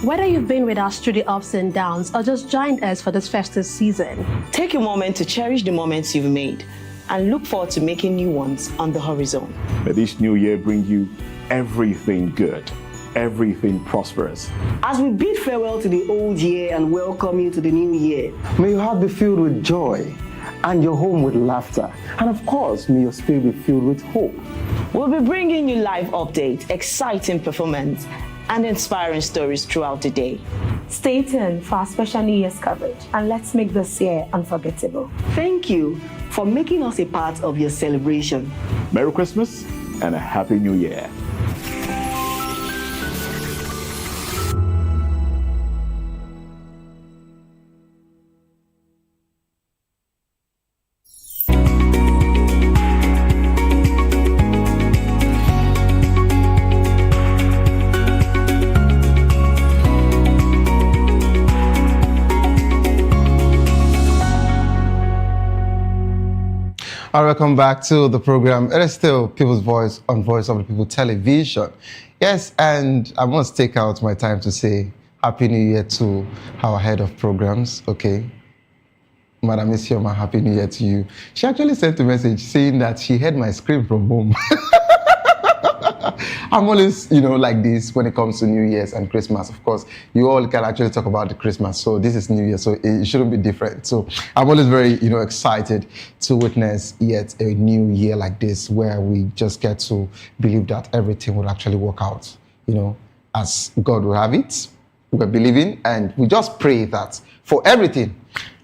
Whether you've been with us through the ups and downs or just joined us for this festive season, take a moment to cherish the moments you've made and look forward to making new ones on the horizon. May this new year bring you everything good, everything prosperous. As we bid farewell to the old year and welcome you to the new year, may your heart be filled with joy and your home with laughter. And of course, may your spirit be filled with hope. We'll be bringing you live updates, exciting performance, and inspiring stories throughout the day. Stay tuned for our special New Year's coverage, and let's make this year unforgettable. Thank you for making us a part of your celebration. Merry Christmas and a Happy New Year. All right, welcome back to the program. It is still People's Voice on Voice of the People Television. Yes, and I must take out my time to say Happy New Year to our head of programs, okay? Madam Isioma, Happy New Year to you. She actually sent a message saying that she heard my scream from home. I'm always, like this when it comes to New Year's and Christmas. Of course, you all can actually talk about the Christmas. So this is New Year, so it shouldn't be different. So I'm always very, excited to witness yet a new year like this, where we just get to believe that everything will actually work out, as God will have it. We're believing, and we just pray that for everything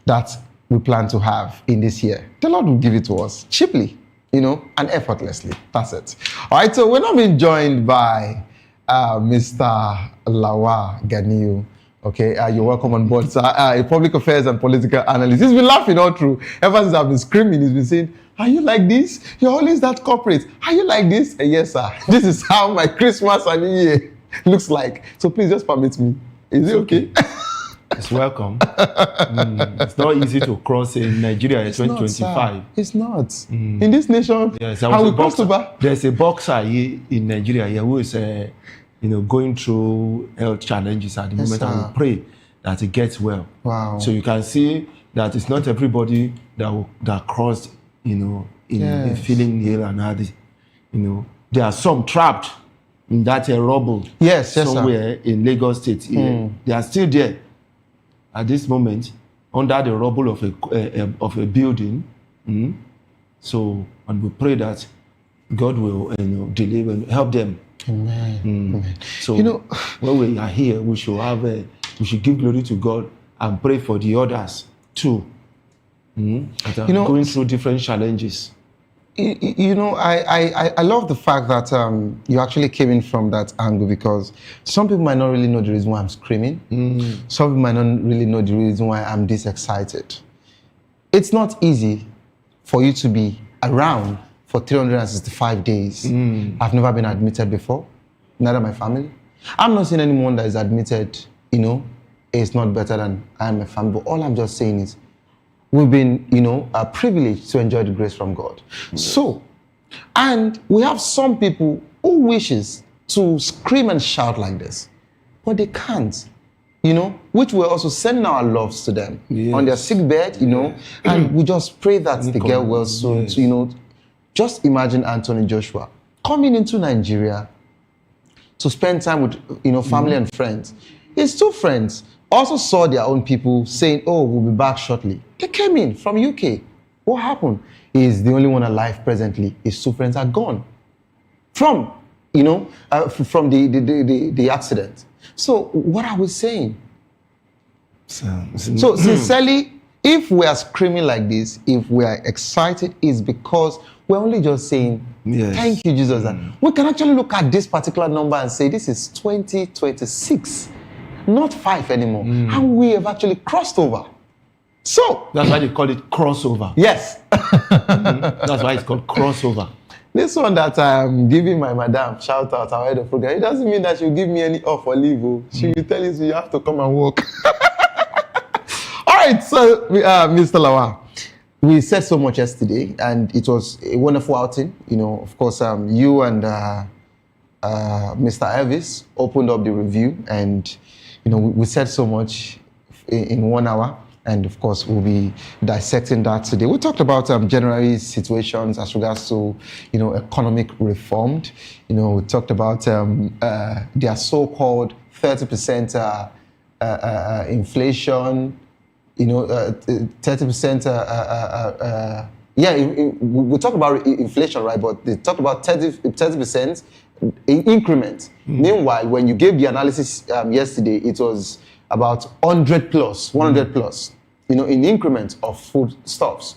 that we plan to have in this year, the Lord will give it to us cheaply, and effortlessly. That's it. All right, so we're not being joined by Mr. Lawa Ganiu. Okay, you're welcome on board, sir. A public affairs and political analyst. He's been laughing all through. Ever since I've been screaming, he's been saying, "Are you like this? You're always that corporate. Are you like this?" Yes, sir. This is how my Christmas and New Year looks like. So please just permit me. Is it okay? It's welcome. It's not easy to cross in Nigeria in 2025. It's not. In this nation, yes, there's a boxer here in Nigeria here who is, going through health challenges at the moment, and we pray that he gets well. Wow. So you can see that it's not everybody that crossed, in feeling ill and all this. There are some trapped in that rubble. Yes, somewhere in Lagos State. They are still there at this moment under the rubble of a building. So, and we pray that God will deliver and help them. Amen. Amen. So when we are here, we should give glory to God and pray for the others too. That are going through different challenges. I love the fact that you actually came in from that angle, because some people might not really know the reason why I'm screaming. Some people might not really know the reason why I'm this excited. It's not easy for you to be around for 365 days. I've never been admitted before, neither my family. I'm not saying anyone that is admitted, is not better than I am a family, but all I'm just saying is, we've been, privileged to enjoy the grace from God. So, and we have some people who wishes to scream and shout like this, but they can't, which we're also sending our loves to them on their sick bed, and we just pray that they get well soon. So, just imagine Anthony Joshua coming into Nigeria to spend time with, family and friends. His two friends also saw their own people saying, "Oh, we'll be back shortly." They came in from UK. What happened? He's the only one alive presently. His two friends are gone from, from the accident. So what are we saying? So sincerely, if we are screaming like this, if we are excited, it's because we're only just saying, thank you, Jesus. And we can actually look at this particular number and say, this is 2026. Not 5 anymore. And we have actually crossed over. So that's why they call it crossover. Yes. That's why it's called crossover. This one that I'm giving my madam, shout out our head of program, it doesn't mean that she'll give me any off or leave. She will tell you have to come and work. All right, so Mr. Lawa, we said so much yesterday, and it was a wonderful outing. Of course, you and Mr. Elvis opened up the review, and we said so much in 1 hour, and of course we'll be dissecting that today. We talked about general situations as regards to economic reform. We talked about their so-called 30% inflation, 30% we talk about inflation, right? But they talk about 30% increment. Meanwhile, when you gave the analysis yesterday, it was about 100 plus, in increment of foodstuffs.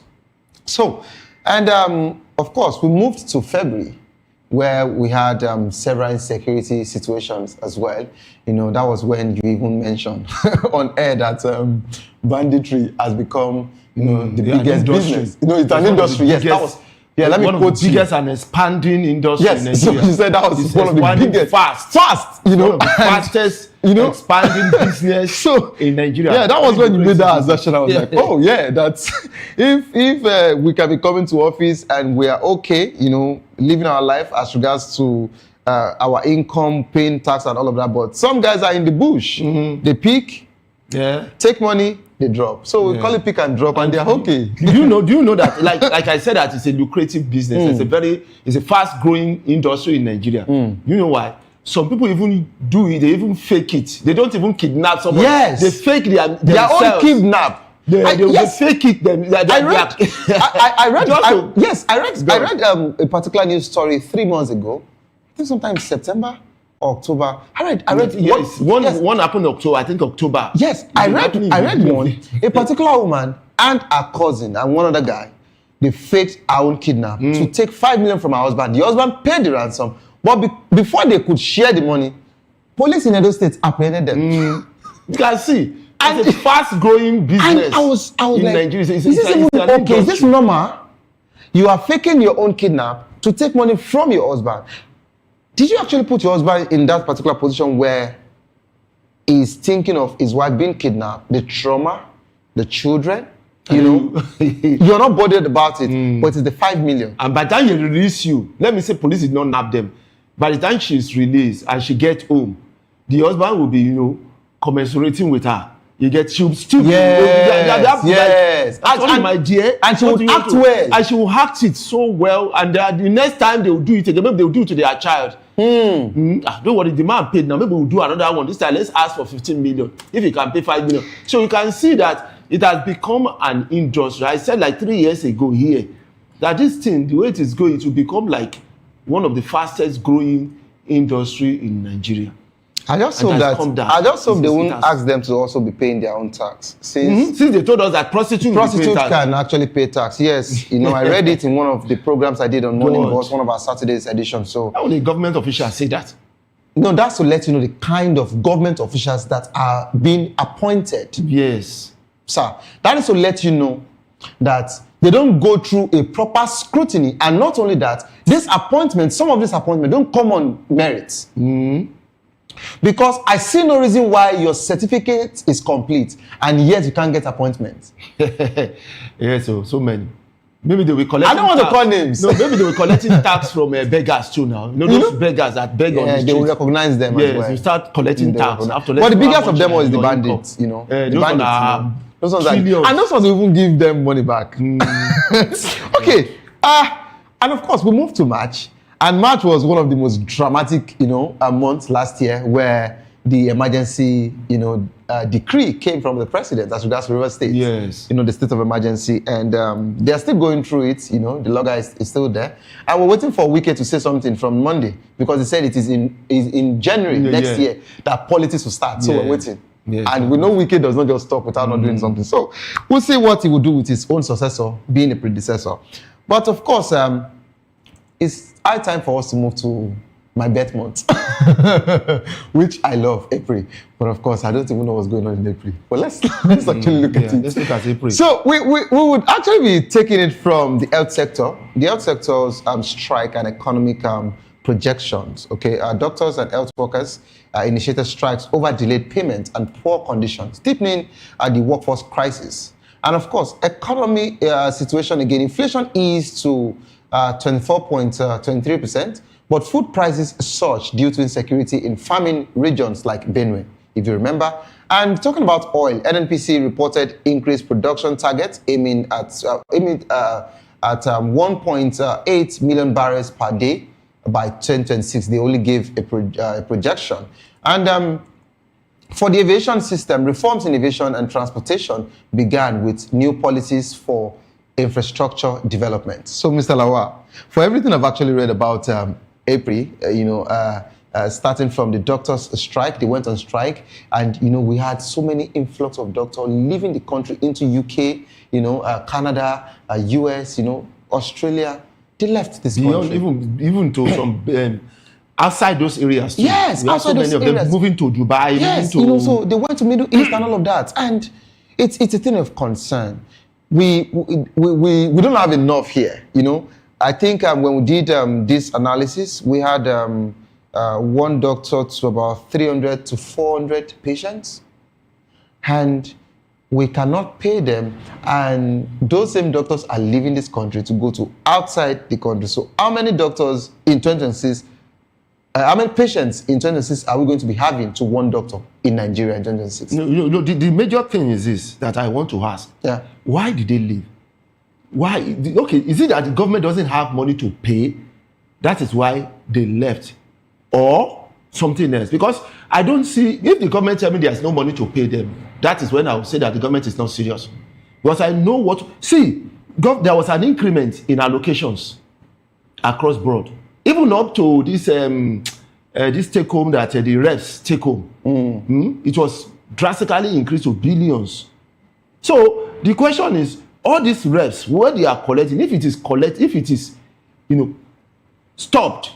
So, and of course, we moved to February, where we had several insecurity situations as well. That was when you even mentioned on air that banditry has become, the biggest business. It's an industry. Yes, that was. Yeah, let me quote one of the biggest and expanding industry in Yes, Nigeria. so you said that was one of the biggest. Fast, one of the fastest, expanding business in Nigeria. Yeah, that was when you made that assertion. I was like, oh yeah, that's if we can be coming to office and we are okay, living our life as regards to our income, paying tax and all of that. But some guys are in the bush. They pick, take money, they drop. So we call it pick and drop, and they're okay. Do you know that? Like I said, that it's a lucrative business. It's a fast-growing industry in Nigeria. You know why? Some people even do it. They even fake it. They don't even kidnap somebody. Yes, they fake their own kidnap. They fake it. I read a particular news story 3 months ago. I think sometime in September. October. I read. Yes, one happened in October. I think October. Yes, I read one. A particular woman and her cousin and one other guy, they faked her own kidnap to take 5 million from her husband. The husband paid the ransom, but before they could share the money, police in Edo State apprehended them. You can see, it's a fast-growing business. And I was in like, Nigeria. is this even okay? Is this normal? You are faking your own kidnap to take money from your husband. Did you actually put your husband in that particular position where he's thinking of his wife being kidnapped, the trauma, the children? You're not bothered about it, but it's the 5 million. And by the time you release let me say police did not nab them. By the time she's released and she gets home, the husband will be, commensurating with her. You get she'll still yes. And my dear, and she will act well. And she will act it so well. And the next time they will do it again, maybe they will do it to their child. Don't worry, the man paid now. Maybe we'll do another one. This time, let's ask for 15 million. If he can pay 5 million. So you can see that it has become an industry. I said like 3 years ago here that this thing, the way it is going, it will become like one of the fastest growing industry in Nigeria. I just hope they won't ask them to also be paying their own tax. Since they told us that prostitutes can actually pay tax. Yes, I read it in one of the programs I did on Morning Boss, one of our Saturday's edition. So how will the government officials say that? No, that's to let you know the kind of government officials that are being appointed. Yes, sir. That is to let you know that they don't go through a proper scrutiny, and not only that, some of these appointments don't come on merit. Because I see no reason why your certificate is complete and yet you can't get appointments. Yeah, so many. Maybe they will collect. I don't want to call names. No, maybe they were collecting tax from beggars too now. Those beggars that beg on the street. They will recognize them as well. You start collecting tax. But the biggest of them was the bandits, the bandits. Those ones and those ones will even give them money back. Okay. And of course, we moved to March. And March was one of the most dramatic, months last year where the emergency, decree came from the president as regards to River State. Yes. The state of emergency. And they're still going through it. The logger is still there. And we're waiting for Wike to say something from Monday because he said it is in January next year that politics will start. So we're waiting. Yeah, and we know Wike does not just talk without not doing something. So we'll see what he will do with his own successor, being a predecessor. But of course, it's high time for us to move to my birth month, which I love, April. But of course, I don't even know what's going on in April. But let's actually look at it. Let's look at April. So we would actually be taking it from the health sector. The health sector's strike and economic projections. Okay, doctors and health workers initiated strikes over delayed payment and poor conditions, deepening the workforce crisis. And of course, economy situation again. Inflation eased to 24.23%, but food prices surged due to insecurity in farming regions like Benue, if you remember. And talking about oil, NNPC reported increased production targets aiming at 1.8 million barrels per day by 2026. They only gave a projection. And for the aviation system, reforms in aviation and transportation began with new policies for infrastructure development. So, Mr. Lawal, for everything I've actually read about April, starting from the doctors' strike, they went on strike, and we had so many influx of doctors leaving the country into UK, Canada, US, Australia. They left this country. Even to some outside those areas too. Yes, we have so many of them moving to Dubai. Yes, moving to... so they went to Middle East and all of that, and it's a thing of concern. We don't have enough here, I think when we did this analysis, we had one doctor to about 300 to 400 patients, and we cannot pay them, and those same doctors are leaving this country to go to outside the country. So how many doctors in 2026, how many patients in 2026 are we going to be having to one doctor in Nigeria in 2026? No, the major thing is this that I want to ask. Yeah. Why did they leave? Why? Okay, is it that the government doesn't have money to pay? That is why they left. Or something else? Because I don't see, if the government tell me there's no money to pay them, that is when I would say that the government is not serious. Because I know what, there was an increment in allocations across board. Even up to this this take home that the reps take home. It was drastically increased to billions. So the question is, all these reps, where they are collecting, if it is stopped,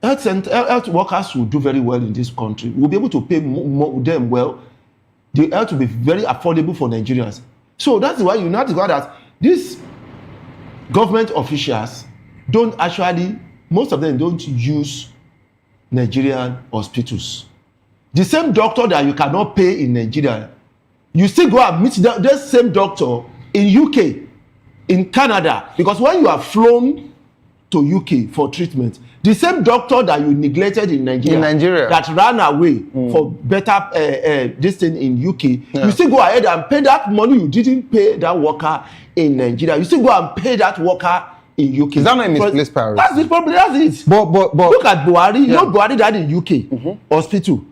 health workers will do very well in this country. We'll be able to pay them well. The health will be very affordable for Nigerians. So that's why you have to go that these government officials don't actually, most of them don't use Nigerian hospitals. The same doctor that you cannot pay in Nigeria, you still go and meet that same doctor in UK, in Canada, because when you are flown to UK for treatment, the same doctor that you neglected in Nigeria that ran away for better this thing in UK, you still go ahead and pay that money you didn't pay that worker in Nigeria. You still go and pay that worker in UK. Is that not a misplaced priority? That's the problem. That's it. But look at Buhari. You know Buhari died in UK hospital.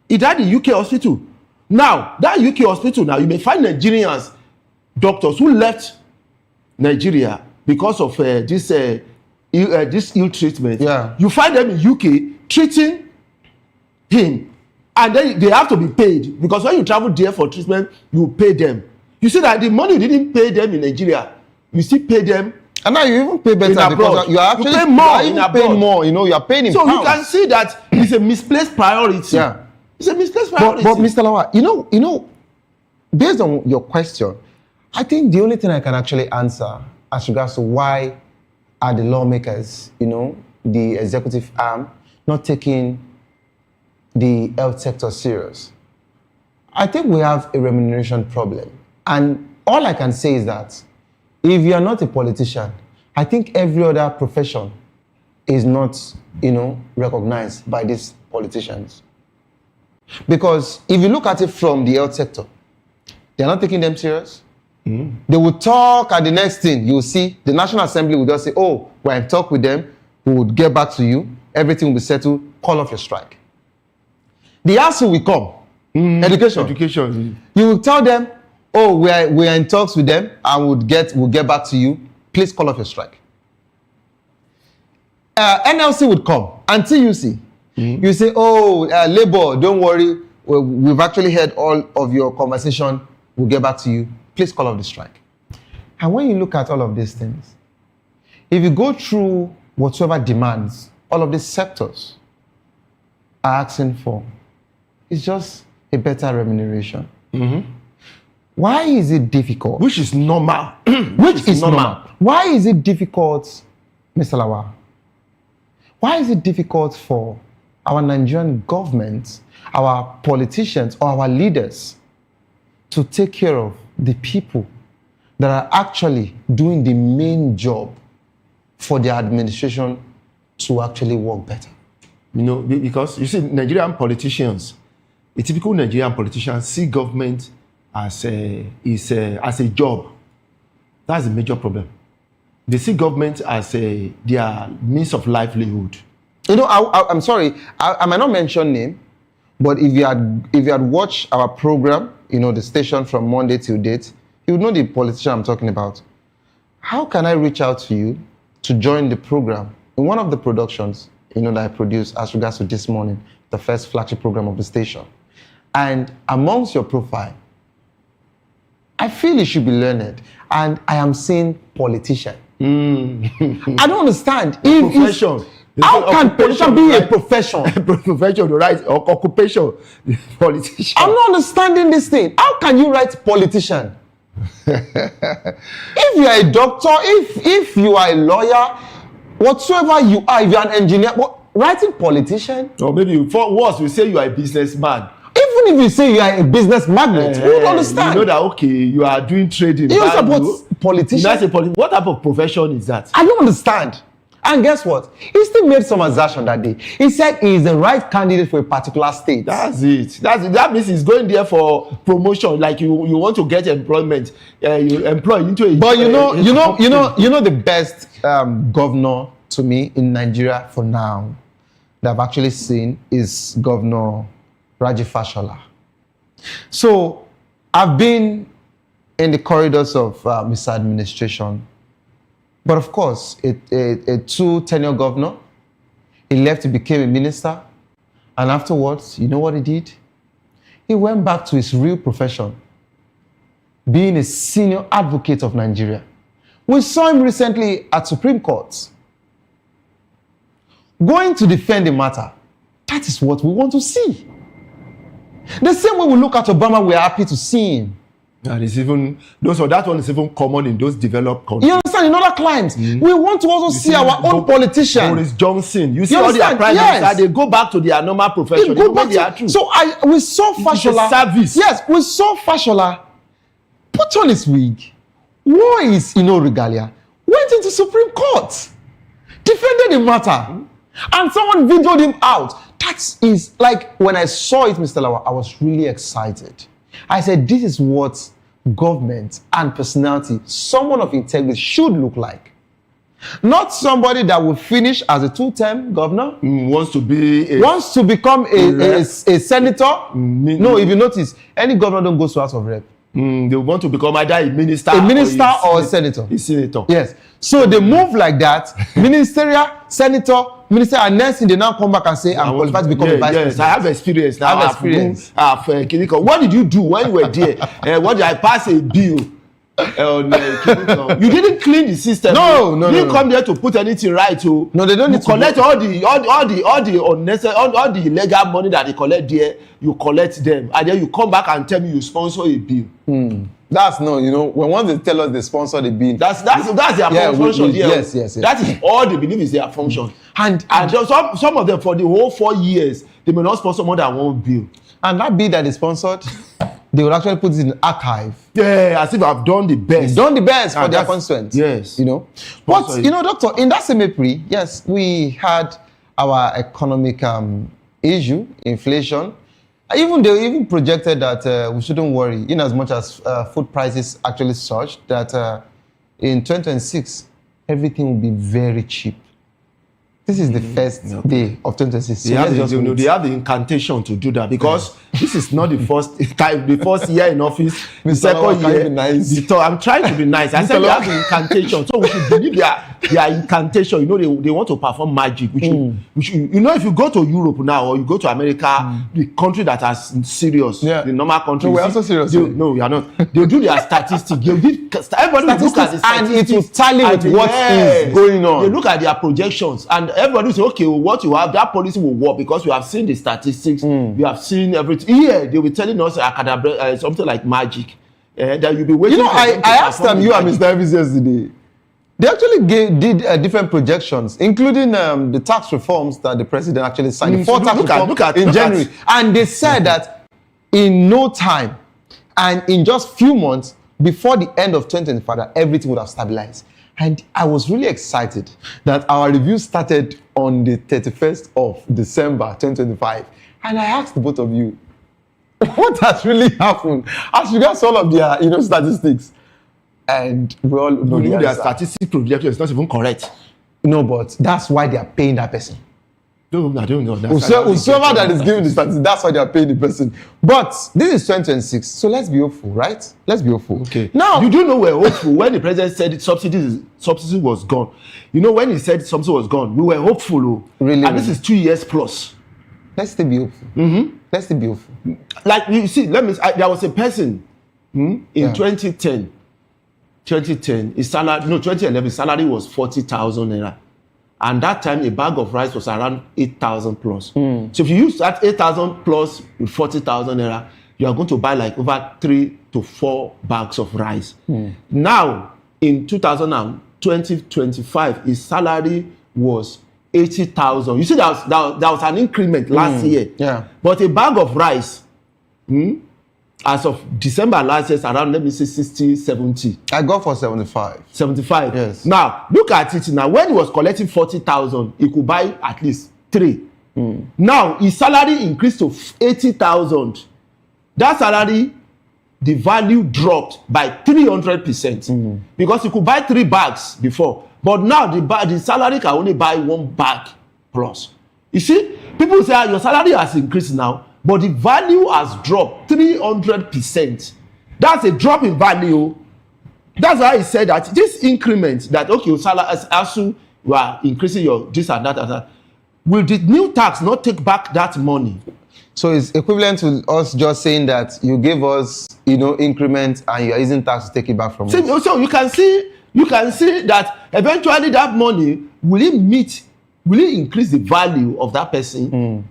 He died in UK hospital. Now that UK hospital, now you may find Nigerians doctors who left Nigeria because of this ill treatment. You find them in UK treating him, and then they have to be paid, because when you travel there for treatment, you pay them. You see that the money you didn't pay them in Nigeria, you still pay them. And now you even pay better because you are actually pay more in abroad. More, you are paying in so pounds. You can see that it's a misplaced priority. Yeah, it's a misplaced priority. But Mr. Lawal, based on your question, I think the only thing I can actually answer as regards to why are the lawmakers, the executive arm, not taking the health sector serious. I think we have a remuneration problem. And all I can say is that if you are not a politician, I think every other profession is not, recognized by these politicians. Because if you look at it from the health sector, they're not taking them serious. They will talk, and the next thing you will see, the National Assembly will just say, oh, we're in talk with them, we will get back to you, everything will be settled, call off your strike. The answer will come, education. You will tell them, oh, we are in talks with them, and we'll get back to you, please call off your strike. NLC would come, until you see. You say, oh, Labour, don't worry, we've actually heard all of your conversation, we'll get back to you. Please call off the strike. And when you look at all of these things, if you go through whatsoever demands all of these sectors are asking for, it's just a better remuneration. Why is it difficult? Which is normal. Which is normal. Why is it difficult, Mr. Lawal? Why is it difficult for our Nigerian government, our politicians, or our leaders to take care of the people that are actually doing the main job for the administration to actually work better? Because you see, Nigerian politicians, a typical Nigerian politician see government as a job. That's a major problem. They see government as their means of livelihood. I'm sorry, I might not mention name, but if you had watched our program, the station from Monday till date, you would know the politician I'm talking about. how can I reach out to you to join the program in one of the productions, that I produce as regards to This Morning, the first flagship program of the station. And amongst your profile, I feel it should be learned. And I am saying politician. I don't understand. Profession. How can politician be a profession? Profession, right? Or occupation, politician. I'm not understanding this thing. How can you write politician? If you are a doctor, if you are a lawyer, whatsoever you are, if you are an engineer, writing politician? Or maybe for worse, you say you are a businessman. Even if you say you are a business magnate, who don't understand? You know that, okay, you are doing trading. You support politician? What type of profession is that? I don't understand. And guess what? He still made some assertion that day. He said he is the right candidate for a particular state. That's it. That means he's going there for promotion. Like you want to get employment. You employ into a. But you know the best governor to me in Nigeria for now that I've actually seen is Governor Raji Fashola. So I've been in the corridors of his administration. But of course, a two-tenure governor, he left, he became a minister. And afterwards, you know what he did? He went back to his real profession, being a senior advocate of Nigeria. We saw him recently at Supreme Court, going to defend the matter. That is what we want to see. The same way we look at Obama, we are happy to see him. And it's even that one is even common in those developed countries. You understand? In other climes, we want to also see our own politicians. Boris Johnson, you see all their prime ministers, they go back to their normal profession. They are true. So we saw Fashola. Service. Yes, we saw Fashola put on his wig, wore his regalia, went into Supreme Court, defended the matter, and someone videoed him out. That is like when I saw it, Mr. Lawa, I was really excited. I said, this is what government and personality, someone of integrity should look like. Not somebody that will finish as a two-term governor. Wants to become a senator. No, if you notice, any governor don't go to House of Rep. They want to become either a minister or a senator. A senator. Yes. So they move like that, ministerial, senator, minister, and next thing they now come back and say, I'm qualified to become a vice president. I have experience. I have experience. What did you do when you were there? What did I pass a bill? You didn't clean the system. No. You didn't come there to put anything right. No, they don't need to collect all the unnecessary, all the illegal money that they collect there. You collect them, and then you come back and tell me you sponsor a bill. That's when once they tell us they sponsor the bill, that's their function. Yes. That is all they believe is their function. And some of them for the whole 4 years they may not sponsor more than one bill. And that bill that they sponsored, they will actually put it in the archive. Yeah, as if I've done the best. Done the best for their constituents. Yes. But doctor, in that same April, yes, we had our economic issue, inflation. They even projected that we shouldn't worry, in as much as food prices actually surged, that in 2026, everything will be very cheap. This is the first day of 2026. So they have the incantation to do that because this is not the first time, the first year in office, the second year. Nice. I'm trying to be nice. I said they have the incantation, so we should believe their incantation. They want to perform magic. If you go to Europe now or you go to America, the country that are serious, the normal country. No, we're also serious. No, we are not. They do their statistics. Everybody will look at the statistics, and it will tally with what is going on. They look at their projections and everybody say, okay, what you have, that policy will work because we have seen the statistics, we have seen everything. Yeah, they were telling us something like magic. That you'll be waiting. I asked them, you and Mr. Evans yesterday. They actually did different projections, including the tax reforms that the president actually signed. The four tax reforms in January. And they said that in no time and in just few months before the end of 2025, that everything would have stabilized. And I was really excited that our review started on the 31st of December 2025. And I asked both of you, what has really happened as regards all of their statistics? And we all know their statistics projection is not even correct. No, but that's why they are paying that person. I don't know. Whosoever that is giving the statistics, that's why they are paying the person. But this is 2026, so let's be hopeful, right? Let's be hopeful. Okay. Now, you do know we're hopeful when the president said subsidy was gone. You know, when he said subsidy was gone, we were hopeful. Really? And this is 2 years plus. Let's still be hopeful. Let's still be hopeful. Like, you see, there was a person in 2010. 2010, his salary, 2011, his salary was 40,000 naira. And that time, a bag of rice was around 8,000 plus. So if you use that 8,000 plus with 40,000 naira, you are going to buy like over 3 to 4 bags of rice. Now, in 2025, his salary was 80,000. You see, there was an increment last year. Yeah. But a bag of rice, as of December last year, around, let me say, 60, 70. I got for 75. 75. Yes. Now, look at it now. When he was collecting 40,000, he could buy at least 3. Now, his salary increased to 80,000. That salary, the value dropped by 300%. Because he could buy 3 bags before. But now, the salary can only buy 1 bag plus. You see, people say, your salary has increased now, but the value has dropped 300%. That's a drop in value. That's why he said that this increment, that, okay, your salary, as you are increasing your this and that and that, will the new tax not take back that money? So it's equivalent to us just saying that you gave us, increment, and you are using tax to take it back from us. So you can see that eventually that money, will it increase the value of that person?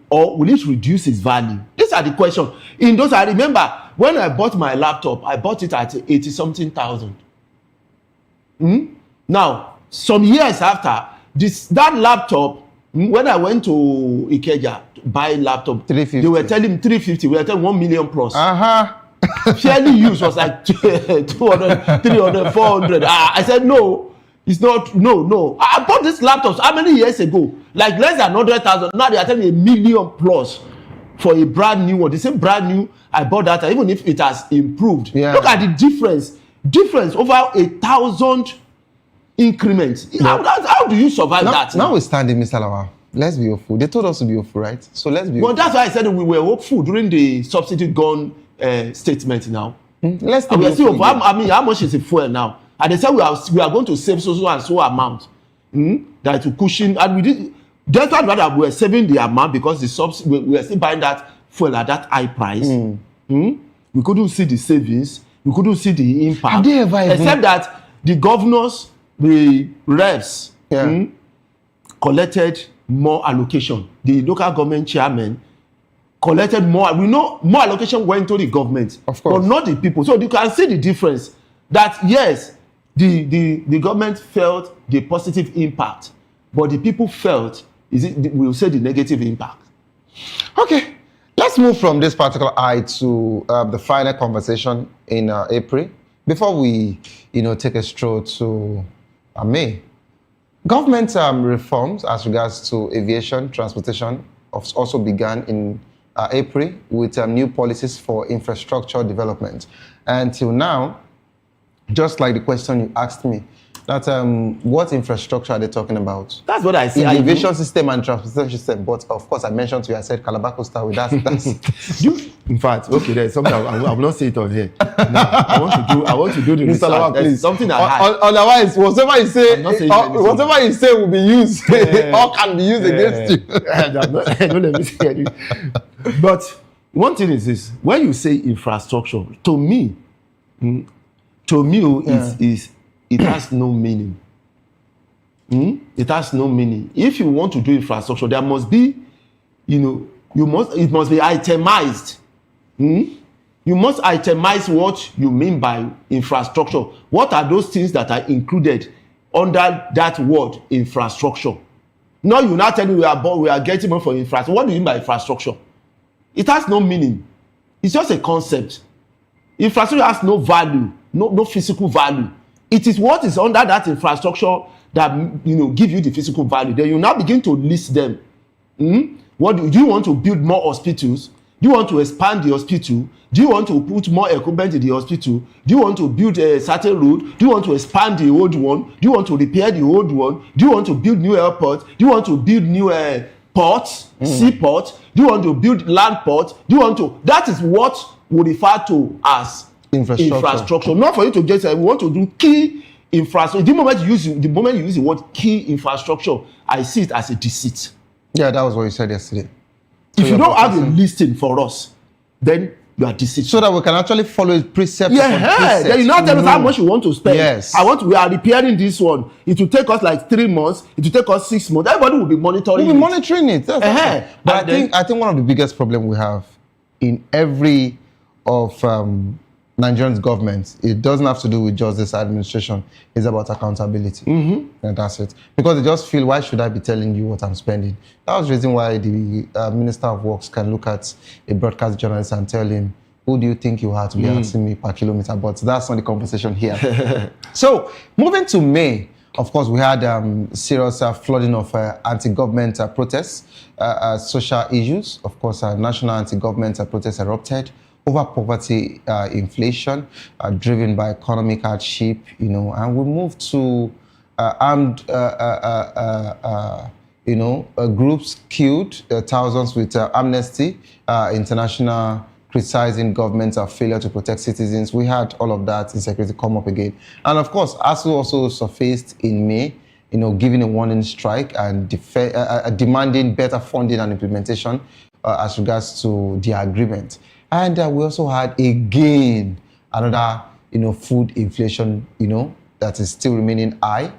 Or will it reduce its value? These are the questions. In those, I remember when I bought my laptop, I bought it at 80-something thousand. Now, some years after that laptop, when I went to Ikeja to buy laptop, 350. They were telling me 350. We were telling 1 million plus. Fairly used was like 200, 300, 400. I said no. It's not, no. I bought this laptop how many years ago? Like less than 100,000. Now they are telling me 1 million plus for a brand new one. They say brand new, I bought that, even if it has improved. Yeah. Look at the difference. Difference over 1,000 increments. Yeah. How do you survive that? Now we're standing, Mr. Lawal. Let's be hopeful. They told us to be hopeful, right? So let's be Well, hopeful. that's why I said we were hopeful during the subsidy gone statement now. Let's And we are still hopeful. I mean, how much is the fuel now? And they said we are going to save so and so amount. That to cushion, and we did. That's why we were saving the amount because the we were still buying that fuel at that high price. We couldn't see the savings. We couldn't see the impact. Have they ever except that the governors, the reps, collected more allocation. The local government chairman collected more. We know more allocation went to the government, of course, but not the people. So you can see the difference. That yes, the government felt the positive impact, but the people felt, we'll say, the negative impact. Okay, let's move from this particular eye to the final conversation in April. Before we, take a stroll to May. Government reforms as regards to aviation, transportation also began in April with new policies for infrastructure development. Until now, just like the question you asked me, that what infrastructure are they talking about? That's what I say. In the aviation system and transportation system. But of course, I mentioned to you, I said Calabar Coastal. That's in fact, okay, there's something I will not say it on here. No, I want to do the research. There's something I had. Otherwise, whatever you say will be used. All can be used against you. Don't let me say anything. But one thing is this: when you say infrastructure, to me, it has no meaning. It has no meaning. If you want to do infrastructure, there must be, it must be itemized. You must itemize what you mean by infrastructure. What are those things that are included under that word infrastructure? No, you're not telling me we are getting money for infrastructure. What do you mean by infrastructure? It has no meaning. It's just a concept. Infrastructure has no value, no physical value. It is what is under that infrastructure that give you the physical value. Then you now begin to list them. What do you want to build more hospitals? Do you want to expand the hospital? Do you want to put more equipment in the hospital? Do you want to build a certain road? Do you want to expand the old one? Do you want to repair the old one? Do you want to build new airports? Do you want to build new ports, seaports? Do you want to build land ports? Do you want to? That is what we refer to as infrastructure. Not for you to just say we want to do key infrastructure. The moment you use the word key infrastructure, I see it as a deceit. Yeah, that was what you said yesterday. So if you don't have a listing for us, then you are deceived. So that we can actually follow a precept. Then you now tell us how much you want to spend. Yes. We are repairing this one. It will take us like 3 months. It will take us 6 months. Everybody will be monitoring. We'll be monitoring it. That's okay. But I think one of the biggest problems we have in every of Nigerian government, it doesn't have to do with just this administration. It's about accountability. And that's it. Because they just feel, why should I be telling you what I'm spending? That was the reason why the Minister of Works can look at a broadcast journalist and tell him, who do you think you are to be asking me per kilometer? But that's not the conversation here. So, moving to May, of course, we had serious flooding of anti-government protests, social issues. Of course, national anti-government protests erupted over poverty, inflation, driven by economic hardship, and we moved to armed, groups killed, thousands with Amnesty International criticizing government's failure to protect citizens. We had all of that insecurity come up again. And of course, ASU also surfaced in May, giving a warning strike and demanding better funding and implementation as regards to the agreement. And we also had again another, food inflation, that is still remaining high,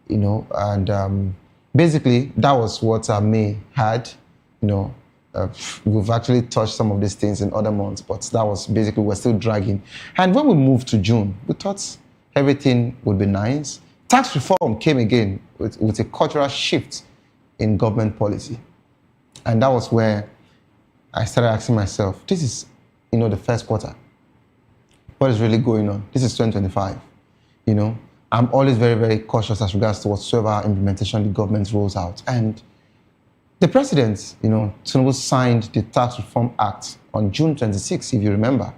and basically that was what May had, we've actually touched some of these things in other months, but that was basically, we're still dragging. And when we moved to June, we thought everything would be nice. Tax reform came again with a cultural shift in government policy. And that was where I started asking myself, this is, the first quarter. What is really going on? This is 2025. I'm always very, very cautious as regards to whatsoever implementation the government rolls out. And the president, Tinubu signed the Tax Reform Act on June 26, if you remember,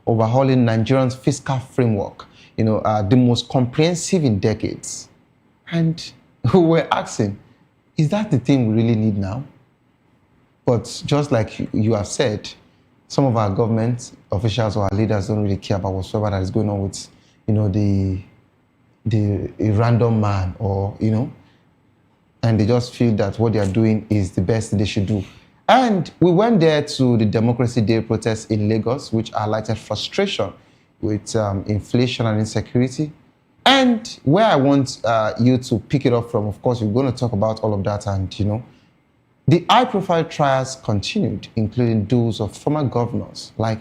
overhauling Nigerians' fiscal framework, the most comprehensive in decades. And we were asking, is that the thing we really need now? But just like you have said, some of our government officials or our leaders don't really care about whatsoever that is going on with, a random man or, and they just feel that what they are doing is the best they should do. And we went there to the Democracy Day protests in Lagos, which highlighted frustration with inflation and insecurity. And where I want you to pick it up from, of course, we're going to talk about all of that. And, the high-profile trials continued, including those of former governors like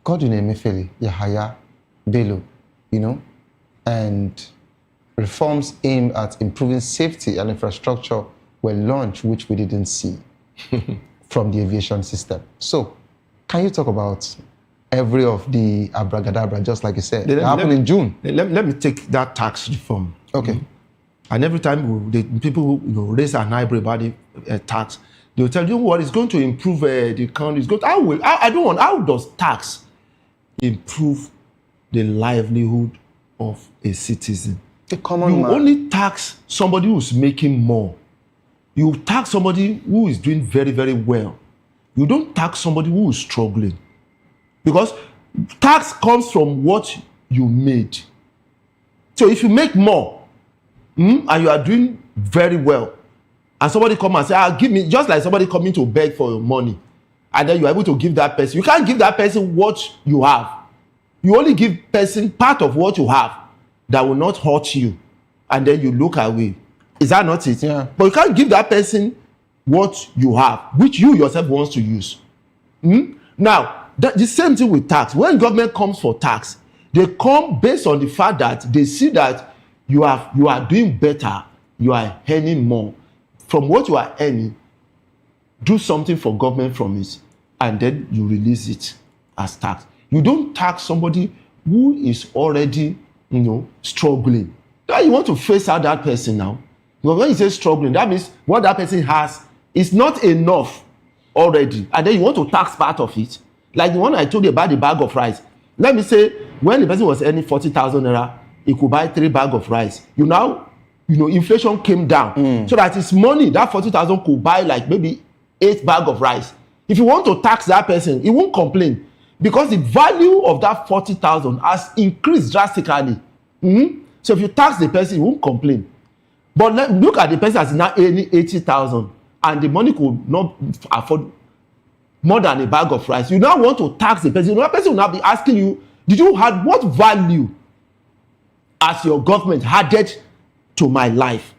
Godwin Emefiele, Yahaya Bello, and reforms aimed at improving safety and infrastructure were launched, which we didn't see from the aviation system. So, can you talk about every of the abracadabra, just like you said? It happened in June. Let me take that tax reform. Okay. And every time the people who raise an eyebrow about the tax, they will tell you what is going to improve the economy. How does tax improve the livelihood of a citizen? The common you man. Only tax somebody who's making more. You tax somebody who is doing very, very well. You don't tax somebody who is struggling. Because tax comes from what you made. So if you make more, and you are doing very well, and somebody come and say, give me, just like somebody coming to beg for your money, and then you're able to give that person. You can't give that person what you have. You only give person part of what you have that will not hurt you, and then you look away. Is that not it? Yeah. But you can't give that person what you have, which you yourself wants to use. Now, the same thing with tax. When government comes for tax, they come based on the fact that they see that you are doing better, you are earning more. From what you are earning, do something for government from it, and then you release it as tax. You don't tax somebody who is already, struggling. Now you want to face out that person now. Because when you say struggling, that means what that person has is not enough already, and then you want to tax part of it. Like the one I told you about the bag of rice. Let me say, when the person was earning 40,000 naira, he could buy 3 bags of rice. Inflation came down. So that his money, that 40,000 could buy like maybe 8 bags of rice. If you want to tax that person, he won't complain because the value of that 40,000 has increased drastically. So if you tax the person, he won't complain. But look at the person that's now earning 80,000 and the money could not afford more than a bag of rice. You now want to tax the person. The person will now be asking you, did you have what value as your government added to my life?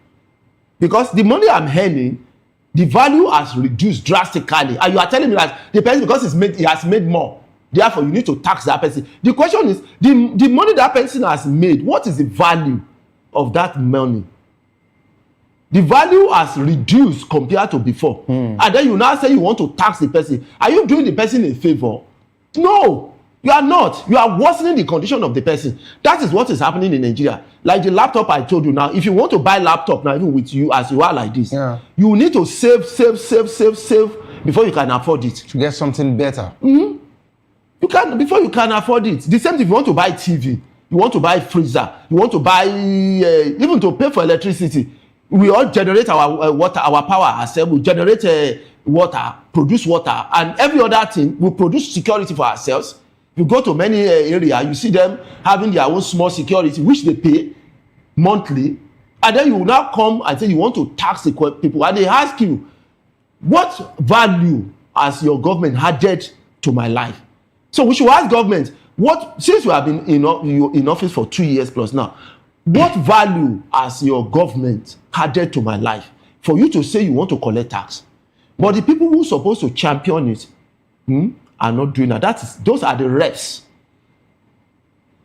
Because the money I'm earning, the value has reduced drastically. And you are telling me that the person, because he has made more, therefore you need to tax that person. The question is, the money that person has made, what is the value of that money? The value has reduced compared to before. And then you now say you want to tax the person. Are you doing the person a favor? No, you are not. You are worsening the condition of the person. That is what is happening in Nigeria. Like the laptop I told you now, if you want to buy laptop now, even with you as you are like this, you need to save before you can afford it. To get something better. Before you can afford it. The same thing if you want to buy TV, you want to buy freezer, you want to buy, even to pay for electricity. We all generate our water, our power ourselves. We generate water, produce water, and every other thing. We produce security for ourselves. You go to many areas, you see them having their own small security, which they pay monthly, and then you will now come and say you want to tax the people, and they ask you, what value has your government added to my life? So we should ask government, since you have been in office for 2 years plus now, what value has your government added to my life for you to say you want to collect tax? But the people who are supposed to champion it are not doing that. Those are the reps.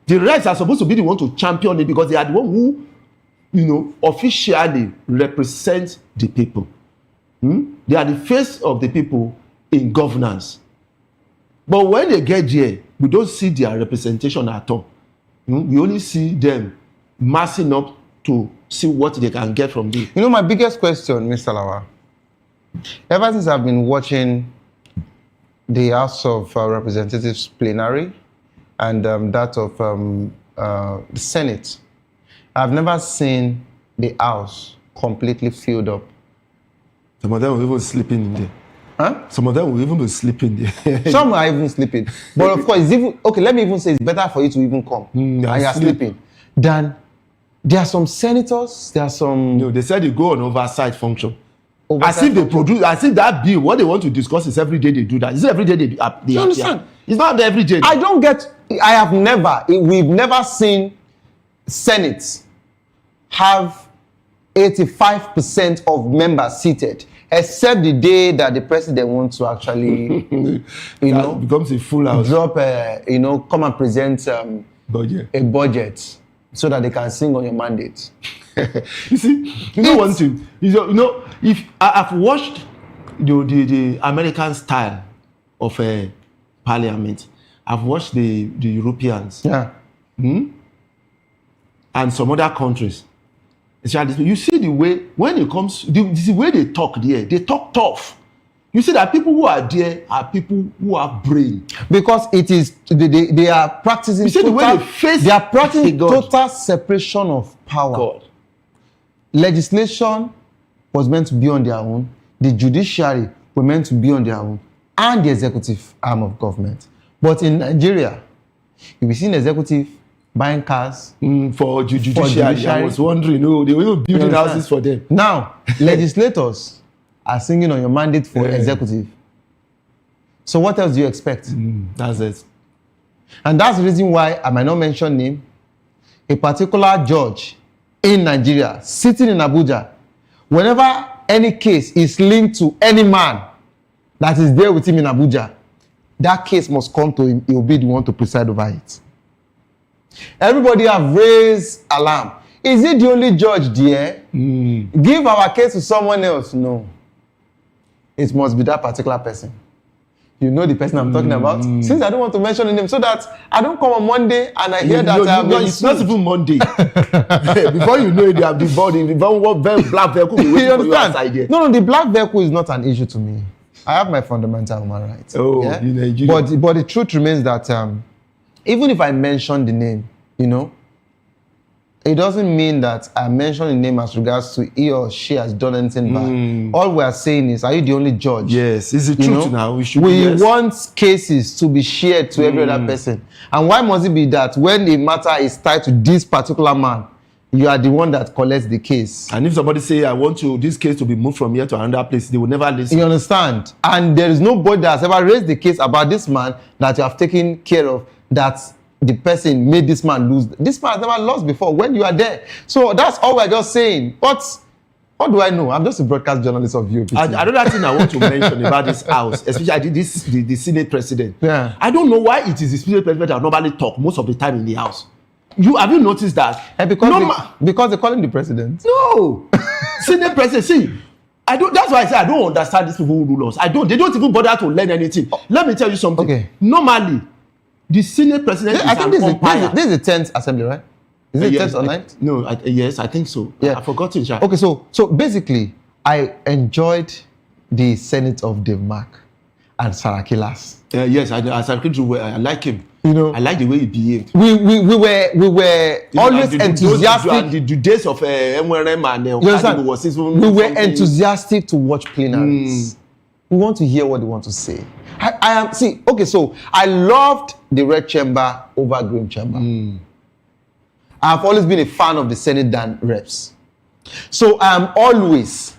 The reps are supposed to be the one to champion it because they are the one who, officially represent the people. They are the face of the people in governance. But when they get there, we don't see their representation at all. We only see them massing up to see what they can get from this. My biggest question, Mr. Lawa, ever since I've been watching the House of Representatives plenary and that of the Senate, I've never seen the House completely filled up. Some of them were even sleeping in there. Huh? Some of them will even be sleeping there. Some are even sleeping. But of course, let me even say it's better for you to even come and you're sleeping than there are some senators, there are some... No, they said they go on oversight function. As if they produce, as if that bill, what they want to discuss is every day they do that. Is it every day they you understand? It's not every day. We've never seen Senate have 85% of members seated, except the day that the president wants to actually, becomes a full house. Come and present a budget so that they can sing on your mandate. You see, one thing, if I've watched the American style of a parliament, I've watched the Europeans, and some other countries. You see the way when it comes, the way they talk there, they talk tough. You see that people who are there are people who have brain. Because it is they are practicing. You see the way they face. They are practicing total separation of power. God. Legislation was meant to be on their own. The judiciary were meant to be on their own, and the executive arm of government. But in Nigeria, you've seen executive buying cars for judiciary. I was wondering, they were even building houses for them. Now, legislators are singing on your mandate for executive. So what else do you expect? That's it. And that's the reason why I might not mention name. A particular judge in Nigeria, sitting in Abuja, whenever any case is linked to any man that is there with him in Abuja, that case must come to him. He will be the one to preside over it. Everybody have raised alarm. Is it the only judge there? Give our case to someone else. No. It must be that particular person. You know the person I'm talking about? Since I don't want to mention the name, so that I don't come on Monday and I hear it's not even Monday. Before you know it, they have the black vehicle waiting for you outside there. No, the black vehicle is not an issue to me. I have my fundamental human rights. Oh, yeah? in Nigeria. But the truth remains that even if I mention the name, you know, it doesn't mean that I mention the name as regards to he or she has done anything bad. All we are saying is, are you the only judge? Yes, it's the You truth know? now. We want cases to be shared to every other person. And why must it be that when the matter is tied to this particular man, you are the one that collects the case? And if somebody say, I want this case to be moved from here to another place, they will never listen. You understand? And there is nobody that has ever raised the case about this man that you have taken care of, that the person made this man lose. This man has never lost before when you are there. So that's all we're just saying. But what do I know? I'm just a broadcast journalist of VOP. Another thing I want to mention about this house, especially the Senate president. Yeah. I don't know why it is the Senate president that normally talk most of the time in the house. Have you noticed that? Because they call him the president. No. Senate president, see, that's why I say I don't understand these people who rule us. They don't even bother to learn anything. Let me tell you something. Okay. Normally, the Senate president I think is an umpire. this is the 10th assembly, right? Is it 10th or 9th? No, yes, I think so. Yeah. I forgot it. Okay, so basically, I enjoyed the Senate of Denmark and Saraki last. Yes, I like him. You know, I like the way he behaved. We were always enthusiastic. The days of MRM and we were enthusiastic to watch plenaries. We want to hear what they want to say. So I loved the red chamber over green chamber. I've always been a fan of the Senate than reps. So I am always,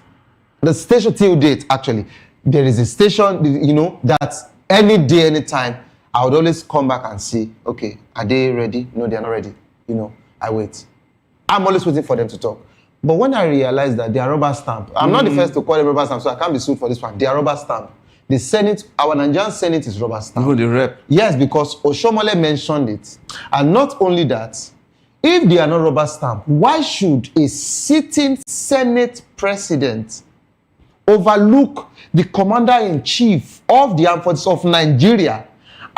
the station till date actually, there is a station, you know, that any day, anytime, I would always come back and see, okay, are they ready? No, they're not ready. You know, I wait. I'm always waiting for them to talk. But when I realized that they are rubber stamp, I'm not the first to call them rubber stamp, so I can't be sued for this one. They are rubber stamp. The Senate, our Nigerian Senate is rubber stamp. Even the rep. Yes, because Oshomole mentioned it. And not only that, if they are not rubber stamp, why should a sitting Senate president overlook the commander-in-chief of the armed forces of Nigeria?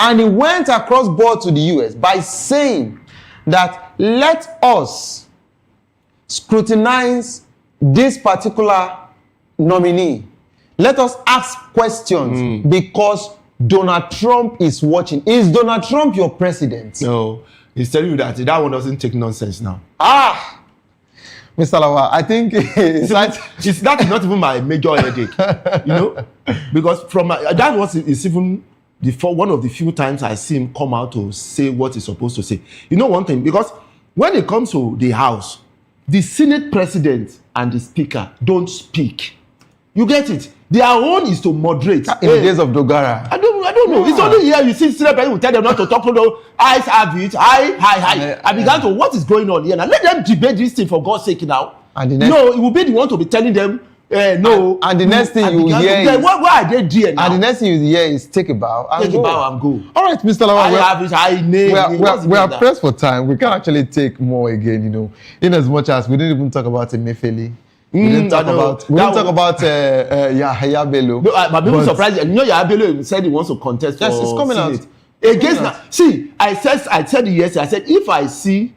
And he went across board to the US by saying that let us scrutinize this particular nominee. Let us ask questions because Donald Trump is watching. Is Donald Trump your president? No. He's telling you that one doesn't take nonsense now. Mr. Lawa, I think that is not even my major headache, you know, because that was even one of the few times I see him come out to say what he's supposed to say. You know one thing, because when it comes to the House, the Senate president and the speaker don't speak. You get it? Their own is to moderate. In the days of Dogara. I don't know. It's only here you see Senate president will tell them not to talk. Eyes have it. I began to, what is going on here now? Let them debate this thing for God's sake now. And the next, it will be the one to be telling them no. And the next thing you hear is, why are they there now? And the next thing you hear is take a bow and go. All right, Mr. Lawa. We are pressed for time. We can't actually take more again, you know. In as much as we didn't even talk about Emefiele. We didn't talk about Yahya Bello. No, but people surprised. You know, Yahya Bello said he wants to contest. Yes, it's coming out. Against now. See, I said yesterday. I said if I see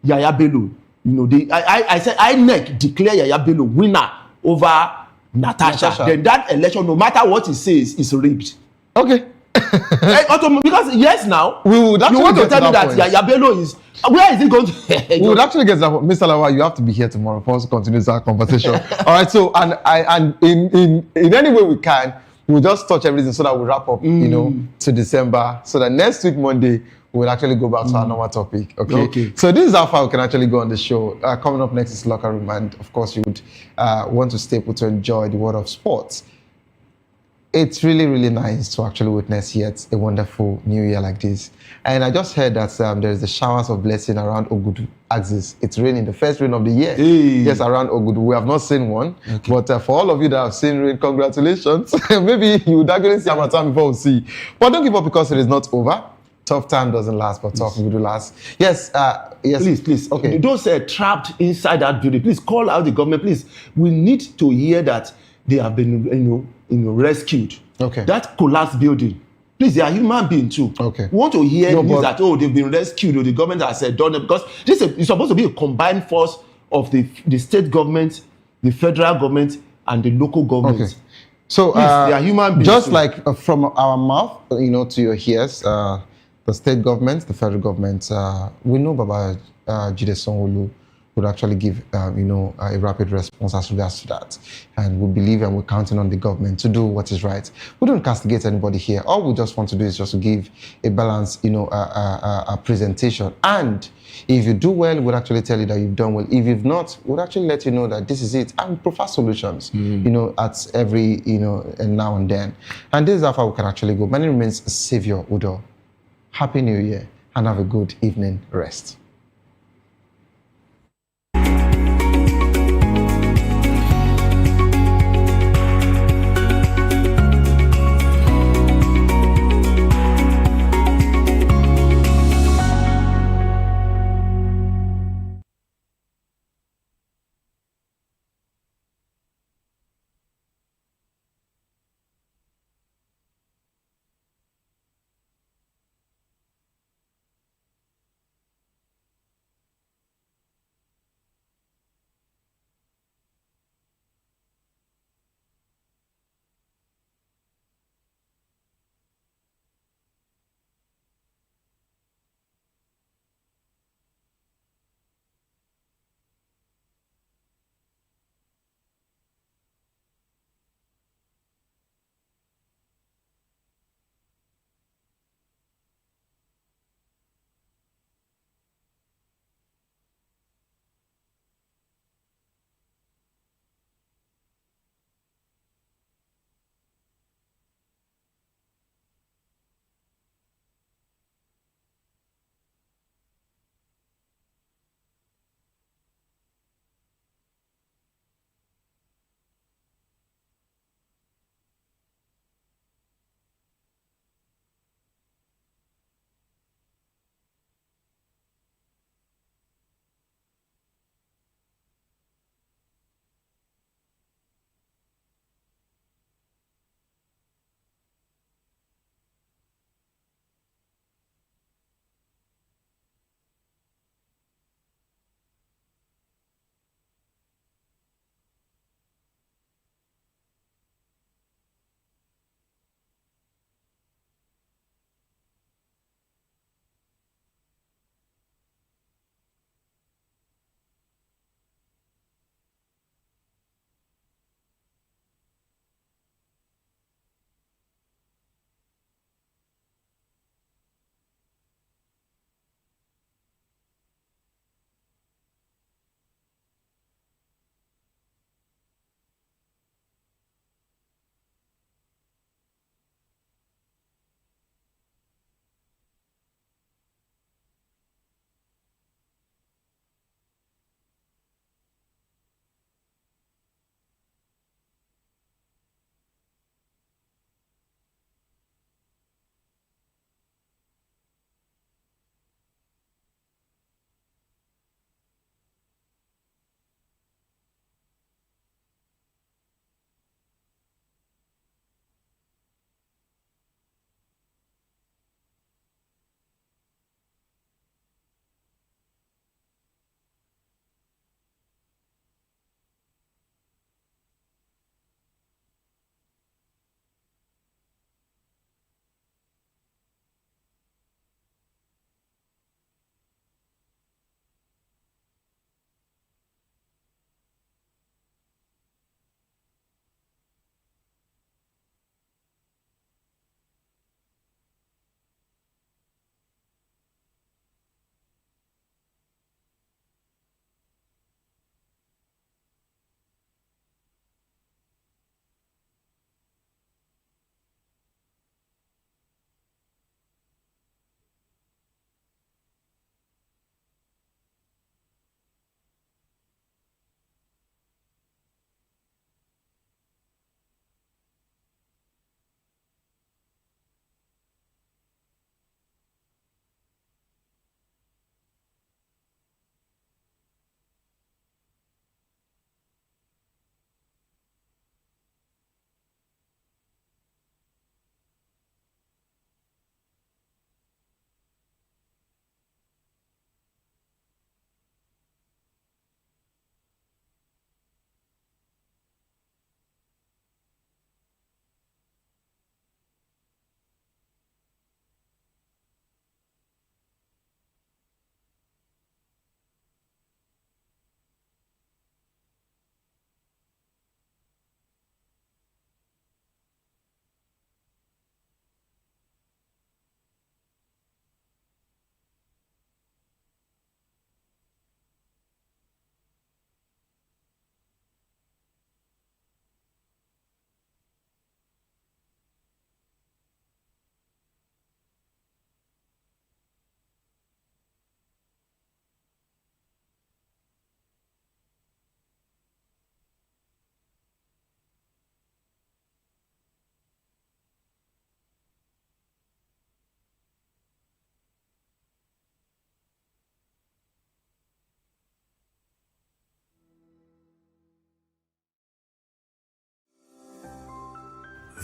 Yahya Bello, you know, I said INEC declare Yahya Bello winner over Natasha. Then that election, no matter what he says, is rigged. Okay. Because yes, now we would you want to tell me that Yahya Bello is. Where is it going to? We would actually get that. Mr. Lawa, you have to be here tomorrow for us to continue our conversation. All right. So, and in any way we can, we'll just touch everything so that we wrap up, you know, to December. So that next week Monday we'll actually go back to our normal topic. Okay. So this is how far we can actually go on the show. Coming up next is Locker Room, and of course you would want to stay put to enjoy the world of sports. It's really, really nice to actually witness yet a wonderful new year like this. And I just heard that there's the showers of blessing around Ogudu axis. It's raining, the first rain of the year. Yes, around Ogudu. We have not seen one. Okay. But for all of you that have seen rain, congratulations. Maybe you would actually see Harmattan before we see. But don't give up because it is not over. Tough time doesn't last, but tough will last. Yes, yes. Please. Okay. Those trapped inside that building, please call out the government, please. We need to hear that they have been, rescued. Okay. That collapsed building. Please, they are human beings too. Okay. We want to hear news that they've been rescued or the government has done it, because this is supposed to be a combined force of the state government, the federal government, and the local government. Okay. So Yes, they are human beings just too. like from our mouth, to your ears, the state government, the federal government, we know Baba Jide Sanwo-Olu would actually give, a rapid response as regards to that. And we believe and we're counting on the government to do what is right. We don't castigate anybody here. All we just want to do is just to give a balanced, a presentation. And if you do well, we'll actually tell you that you've done well. If you've not, we'll actually let you know that this is it. And we prefer solutions, at every, and now and then. And this is how far we can actually go. My name remains Savior Udo. Happy New Year and have a good evening rest.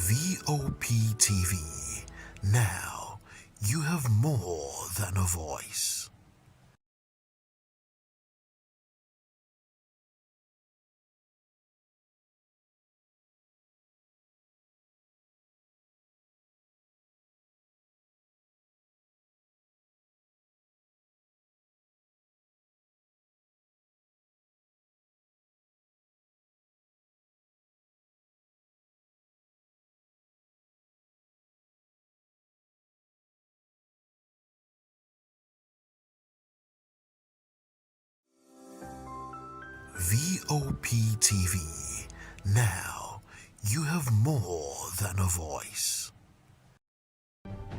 VOP TV. Now you have more than a voice. VOP TV. Now you have more than a voice.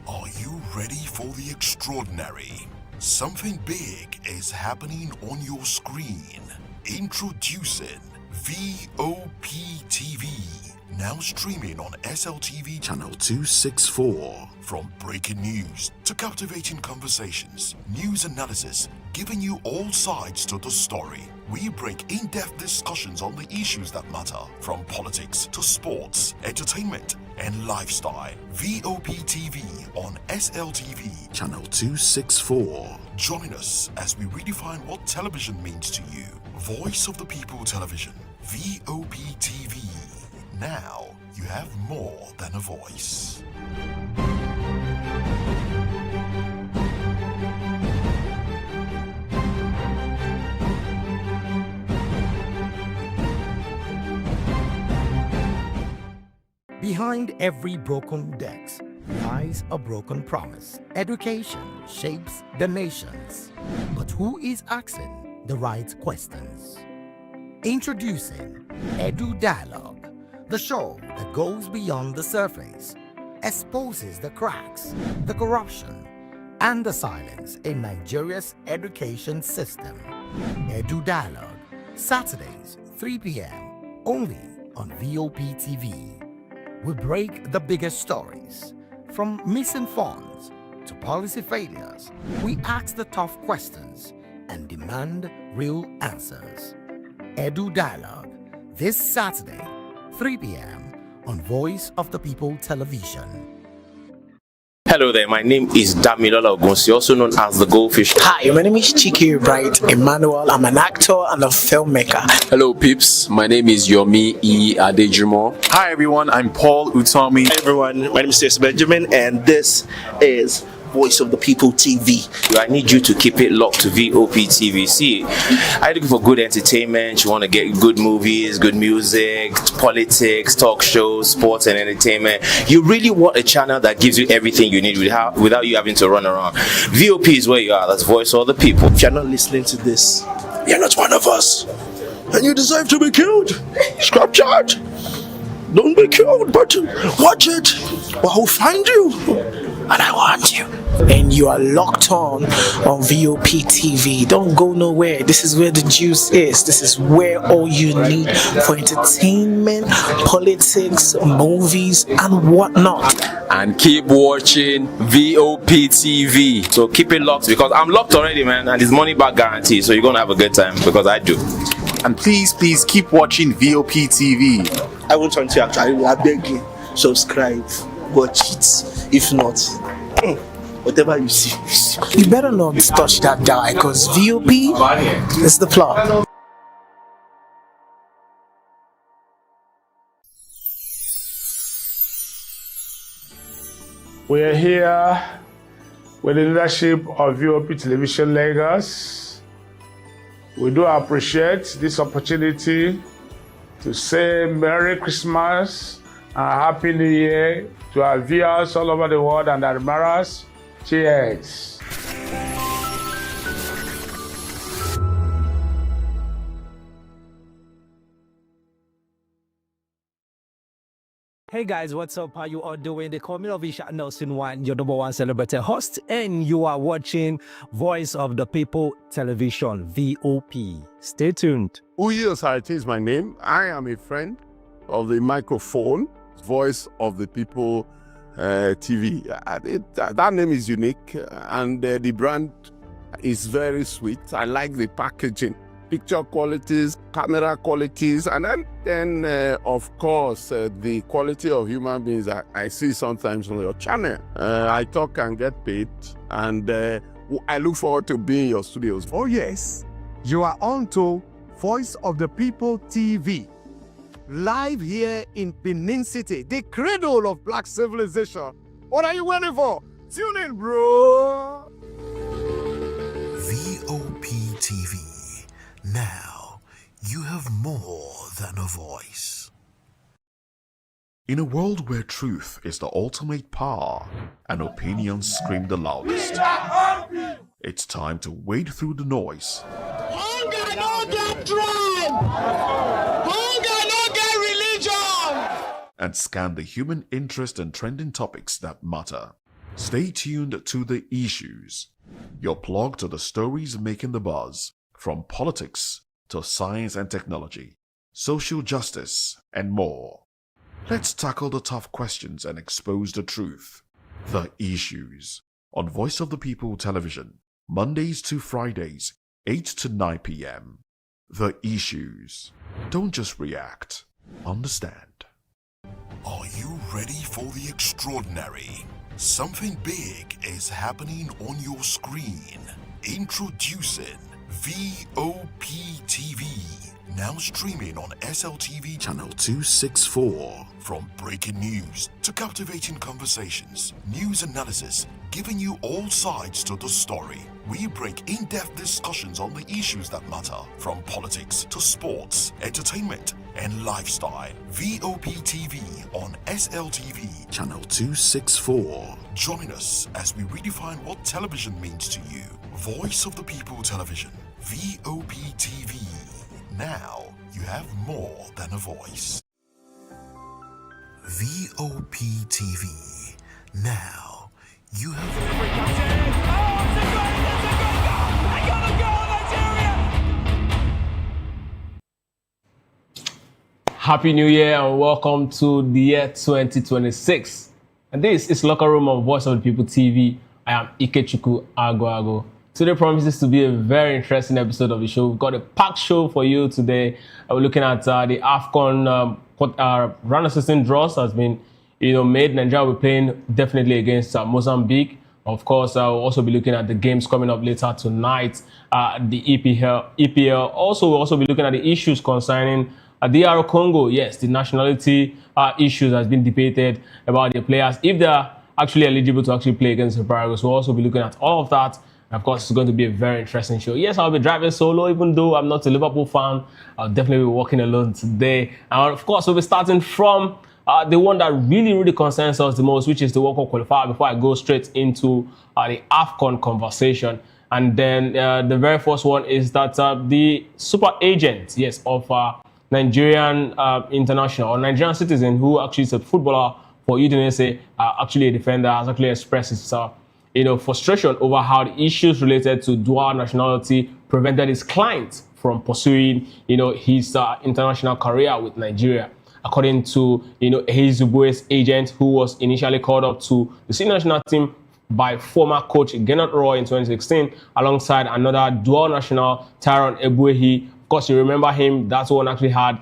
Are you ready for the extraordinary? Something big is happening on your screen. Introducing VOP TV. Now streaming on SLTV channel 264. From breaking news to captivating conversations, news analysis, giving you all sides to the story. We bring in-depth discussions on the issues that matter, from politics to sports, entertainment, and lifestyle. VOP TV on SLTV channel 264. Join us as we redefine what television means to you. Voice of the People Television, VOP TV. Now you have more than a voice. Behind every broken desk lies a broken promise. Education shapes the nations. But who is asking the right questions? Introducing Edu Dialogue, the show that goes beyond the surface, exposes the cracks, the corruption, and the silence in Nigeria's education system. Edu Dialogue, Saturdays, 3 p.m., only on VOP TV. We break the biggest stories, from missing funds to policy failures. We ask the tough questions and demand real answers. Edu Dialogue, this Saturday, 3 p.m. on Voice of the People Television. Hello there, my name is Damilola Ogunsi, also known as the Goldfish. Hi, my name is Chiki Bright Emmanuel. I'm an actor and a filmmaker. Hello, peeps. My name is Yomi E. Adejimo. Hi, everyone. I'm Paul Utomi. Hi, everyone. My name is Stacey Benjamin, and this is Voice of the People TV. I need you to keep it locked to VOP TV. See, are you looking for good entertainment? You want to get good movies, good music, politics, talk shows, sports and entertainment. You really want a channel that gives you everything you need without you having to run around. VOP is where you are. That's Voice of the People. If you're not listening to this, you're not one of us. And you deserve to be killed. Scrap chat. Don't be killed, but watch it. Or I'll find you. And I want you. And you are locked on VOP TV. Don't go nowhere. This is where the juice is. This is where all you need for entertainment, politics, movies, and whatnot. And keep watching VOP TV. So keep it locked, because I'm locked already, man, and it's money back guarantee. So you're gonna have a good time, because I do. And please keep watching VOP TV. I won't want to actually, I beg you, subscribe, watch it. If not, whatever you see. You better not touch that guy, because VOP is the plot. We are here with the leadership of VOP Television Lagos. We do appreciate this opportunity to say Merry Christmas and Happy New Year to our viewers all over the world and admirers. Cheers. Hey guys, what's up? How you all doing? They call me Ovisha Nelson One, your number one celebrity host, and you are watching Voice of the People Television, VOP. Stay tuned. Uyi Osarite is my name. I am a friend of the microphone, Voice of the People TV. That name is unique, and the brand is very sweet. I like the packaging. picture qualities, camera qualities, and then of course, the quality of human beings that I see sometimes on your channel. I talk and get paid, and I look forward to being in your studios. Oh yes, you are on to Voice of the People TV, live here in Benin City, the cradle of black civilization. What are you waiting for? Tune in, bro. VOP TV. Now, you have more than a voice. In a world where truth is the ultimate power and opinions scream the loudest, it's time to wade through the noise. Hunger no get tribe! Hunger no get religion! And scan the human interest and trending topics that matter. Stay tuned to The Issues, your plug to the stories making the buzz, from politics to science and technology, social justice, and more. Let's tackle the tough questions and expose the truth. The Issues, on Voice of the People Television, Mondays to Fridays, 8 to 9 p.m. The Issues. Don't just react, understand. Are you ready for the extraordinary? Something big is happening on your screen. Introducing VOP TV. Now streaming on SLTV channel 264. From breaking news to captivating conversations, news analysis, giving you all sides to the story. We break in-depth discussions on the issues that matter, from politics to sports, entertainment, and lifestyle. VOP TV on SLTV channel 264. Join us as we redefine what television means to you. Voice of the People Television, VOP TV. Now you have more than a voice. VOP TV. Now you Happy New Year and welcome to the year 2026. And this is Locker Room on Voice of the People TV. I am Ikechukwu Agwago. Today promises to be a very interesting episode of the show. We've got a packed show for you today. We're looking at the AFCON round of 16 draws has been made. Nigeria will be playing definitely against Mozambique. Of course, we'll also be looking at the games coming up later tonight, the EPL. Also, we'll also be looking at the issues concerning DR Congo. Yes, the nationality issues has been debated about the players, if they're actually eligible to actually play against the Super Eagles. We'll also be looking at all of that. And of course, it's going to be a very interesting show. Yes, I'll be driving solo, even though I'm not a Liverpool fan. I'll definitely be walking alone today. And of course, we'll be starting from the one that really concerns us the most, which is the World Cup qualifier, before I go straight into the AFCON conversation. And then the very first one is that the super agent, yes, of Nigerian international or Nigerian citizen who actually is a footballer for Udinese, actually a defender, has actually expressed his frustration over how the issues related to dual nationality prevented his client from pursuing, his international career with Nigeria. According to, Ehizubue's agent, who was initially called up to the senior national team by former coach Gennard Roy in 2016, alongside another dual national, Tyrone Ebuehi. Of course, you remember him. That's one actually had,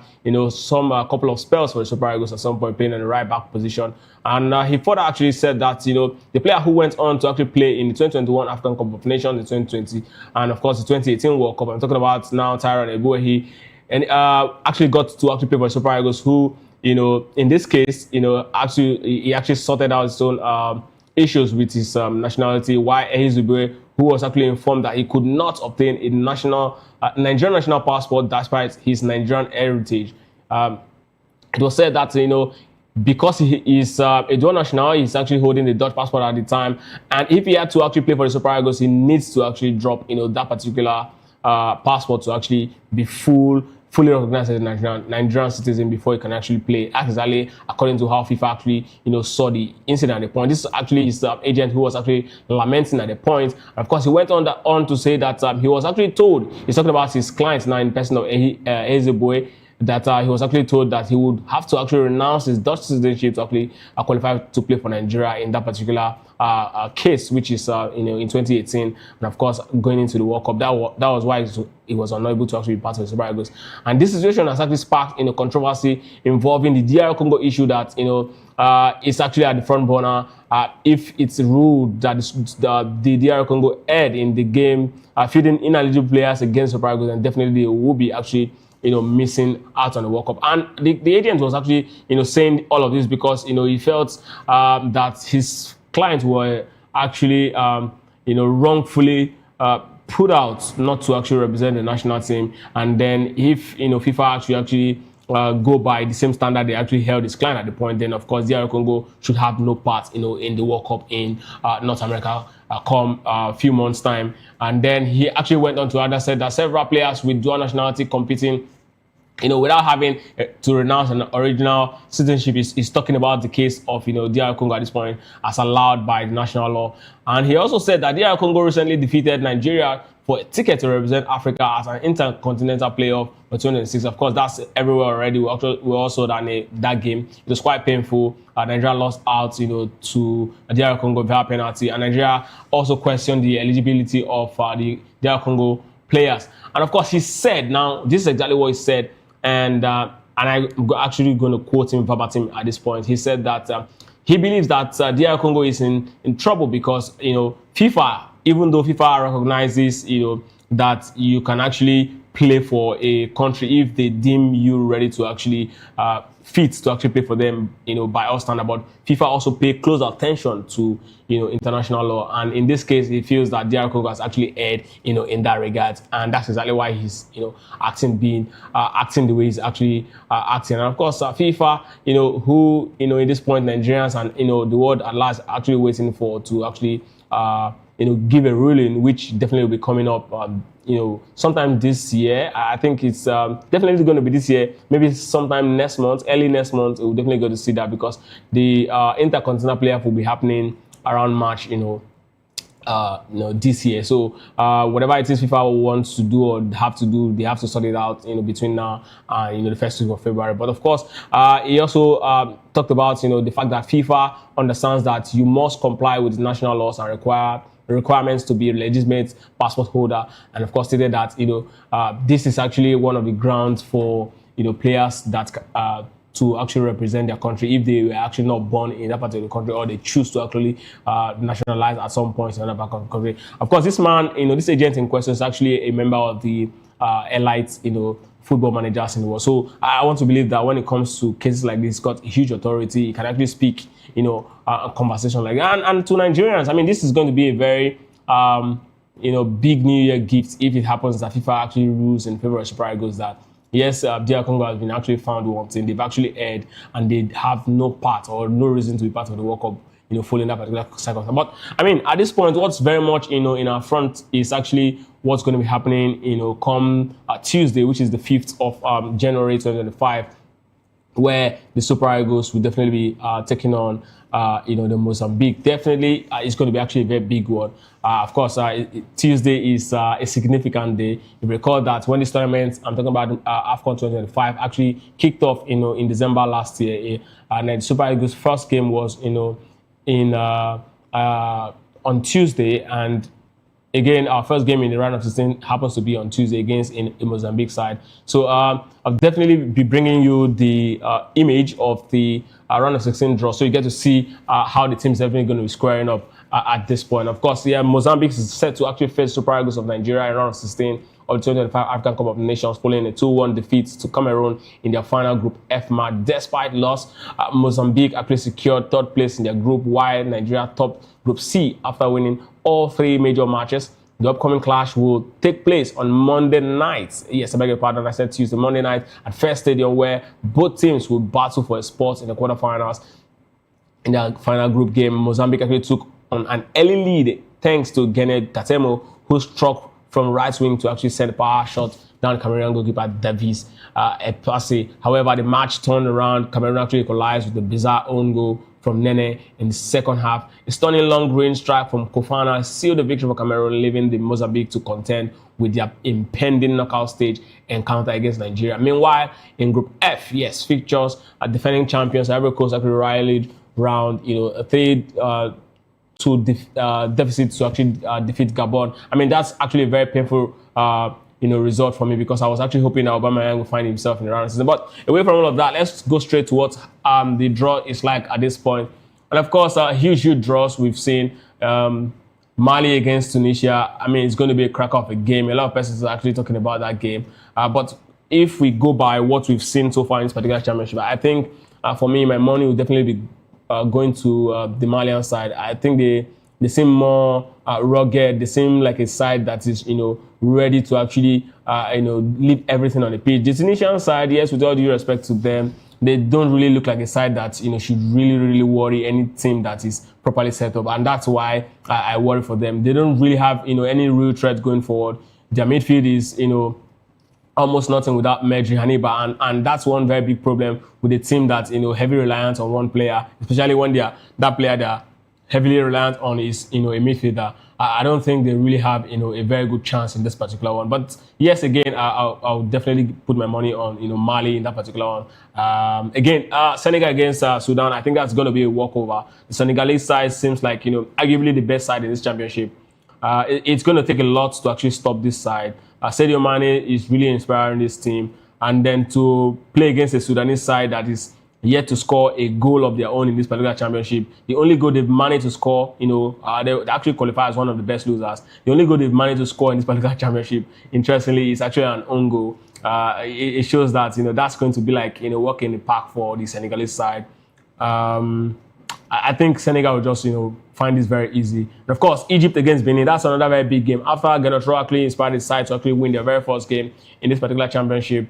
some couple of spells for the Super Eagles at some point, playing in the right back position. And he further actually said that, the player who went on to actually play in the 2021 African Cup of Nations, the 2020, and of course the 2018 World Cup. I'm talking about now Tyrone Ebuehi, and actually got to actually play for the Super Eagles, who, in this case, he actually sorted out his own issues with his nationality. Why Ehizubue, who was actually informed that he could not obtain a Nigerian national passport despite his Nigerian heritage. It was said that, because he is a dual national, he's actually holding the Dutch passport at the time. And if he had to actually play for the Super Eagles, he needs to actually drop, that particular passport to actually be fully recognized as a Nigerian citizen before he can actually play. Exactly according to how FIFA actually, saw the incident at the point. This is actually his agent who was actually lamenting at the point. And of course, he went on to say that he was actually told, he's talking about his clients now in person of Ezebue, that he was actually told that he would have to actually renounce his Dutch citizenship to actually qualify to play for Nigeria in that particular case, which is in 2018, and of course going into the World Cup. That was why he was unable to actually be part of the Super Eagles. And this situation has actually sparked controversy involving the DR Congo issue that it's actually at the front burner. If it's ruled that the DR Congo erred in the game, fielding ineligible players against Super Eagles, then definitely they will be actually missing out on the World Cup. And the agent was actually saying all of this because he felt that his clients were actually wrongfully put out not to actually represent the national team. And then if FIFA actually go by the same standard they actually held his client at the point, then of course DR Congo should have no part in the World Cup in North America come a few months time. And then he actually went on to said that several players with dual nationality competing without having to renounce an original citizenship is talking about the case of DR Congo at this point as allowed by the national law. And he also said that DR Congo recently defeated Nigeria for a ticket to represent Africa as an intercontinental playoff for 2026. Of course, that's everywhere already. We also done that game. It was quite painful. Nigeria lost out, to DR Congo via penalty, and Nigeria also questioned the eligibility of the DR Congo players. And of course, he said, now this is exactly what he said, and I'm actually going to quote him verbatim at this point. He said that he believes that DR Congo is in trouble because FIFA, even though FIFA recognizes that you can actually play for a country if they deem you ready to actually fit to actually play for them, by all standard. But FIFA also pay close attention to international law, and in this case, he feels that DR Congo has actually erred in that regard, and that's exactly why he's acting the way he's actually acting. And of course, FIFA, who in this point Nigerians and the world at large are actually waiting for to actually give a ruling, which definitely will be coming up sometime this year. I think it's definitely going to be this year, maybe sometime next month, early next month. We'll definitely go to see that because the intercontinental playoff will be happening around March, this year. So whatever it is FIFA wants to do or have to do, they have to sort it out, between now and the first week of February. But of course, he also talked about the fact that FIFA understands that you must comply with national laws and requirements to be a legitimate passport holder, and of course stated that this is actually one of the grounds for players that to actually represent their country if they were actually not born in that particular country or they choose to actually nationalize at some point in another country. Of course, this man, this agent in question is actually a member of the elite, football managers in the world. So I want to believe that when it comes to cases like this, he's got huge authority. He can actually speak, a conversation like that. And to Nigerians, I mean, this is going to be a very, big New Year gift if it happens that FIFA actually rules in favor of Super Eagles that yes, DR Congo has been actually found wanting. They've actually erred and they have no part or no reason to be part of the World Cup, following that particular cycle. But I mean, at this point, what's very much, in our front is actually what's going to be happening, come Tuesday, which is the 5th of January 2025, where the Super Eagles will definitely be taking on, the Mozambique. Definitely, it's going to be actually a very big one. Of course, Tuesday is a significant day. You recall that when this tournament, I'm talking about AFCON 2025, actually kicked off, in December last year, and then the Super Eagles' first game was, on Tuesday, and again, our first game in the round of 16 happens to be on Tuesday against in Mozambique side. So I'll definitely be bringing you the image of the round of 16 draw, so you get to see how the team's definitely going to be squaring up at this point. Of course, Mozambique is set to actually face Super Eagles of Nigeria in round of 16 of the 2025 African Cup of Nations, following a 2-1 defeat to Cameroon in their final Group F match. Despite loss, Mozambique actually secured third place in their group, while Nigeria topped Group C after winning all 3 major matches. The upcoming clash will take place on Monday night. Yes, I beg your pardon, I said Tuesday, Monday night at First Stadium, where both teams will battle for a spot in the quarterfinals. In their final group game, Mozambique actually took on an early lead thanks to Gene Katemo, who struck from right wing to actually send a power shot down Cameroon goalkeeper Davis Epasi. However, the match turned around. Cameroon actually equalized with a bizarre own goal from Nene in the second half. A stunning long-range strike from Kofana sealed the victory for Cameroon, leaving the Mozambique to contend with their impending knockout stage encounter against Nigeria. Meanwhile, in Group F, yes, fixtures are defending champions Ivory Coast actually rallied round, a 3-2 deficit to actually defeat Gabon. I mean, that's actually a very painful result for me, because I was actually hoping that Aubameyang would find himself in the round of the season. But away from all of that, let's go straight to what the draw is like at this point. And of course, huge draws we've seen. Mali against Tunisia. I mean, it's going to be a cracker of a game. A lot of persons are actually talking about that game. But if we go by what we've seen so far in this particular championship, I think for me, my money will definitely be going to the Malian side. I think they seem more rugged. They seem like a side that is, ready to actually, leave everything on the pitch. The Tunisian side, yes, with all due respect to them, they don't really look like a side that, should really worry any team that is properly set up. And that's why I worry for them. They don't really have, any real threat going forward. Their midfield is, almost nothing without Medri, Haniba, and that's one very big problem with a team that's, heavy reliance on one player, especially when that player they're heavily reliant on is, a midfielder. I don't think they really have, a very good chance in this particular one. But yes, again, I'll definitely put my money on, Mali in that particular one. Again, Senegal against Sudan, I think that's going to be a walkover. The Senegalese side seems like, arguably the best side in this championship. It's going to take a lot to actually stop this side. Sadio Mane is really inspiring this team. And then to play against a Sudanese side that is yet to score a goal of their own in this particular championship. The only goal they've managed to score, they actually qualify as one of the best losers. The only goal they've managed to score in this particular championship, interestingly, is actually an own goal. It shows that, that's going to be like, walk in the park for the Senegalese side. I think Senegal will just, find this very easy. And of course, Egypt against Benin, that's another very big game. After Genotro actually inspired his side to actually win their very first game in this particular championship,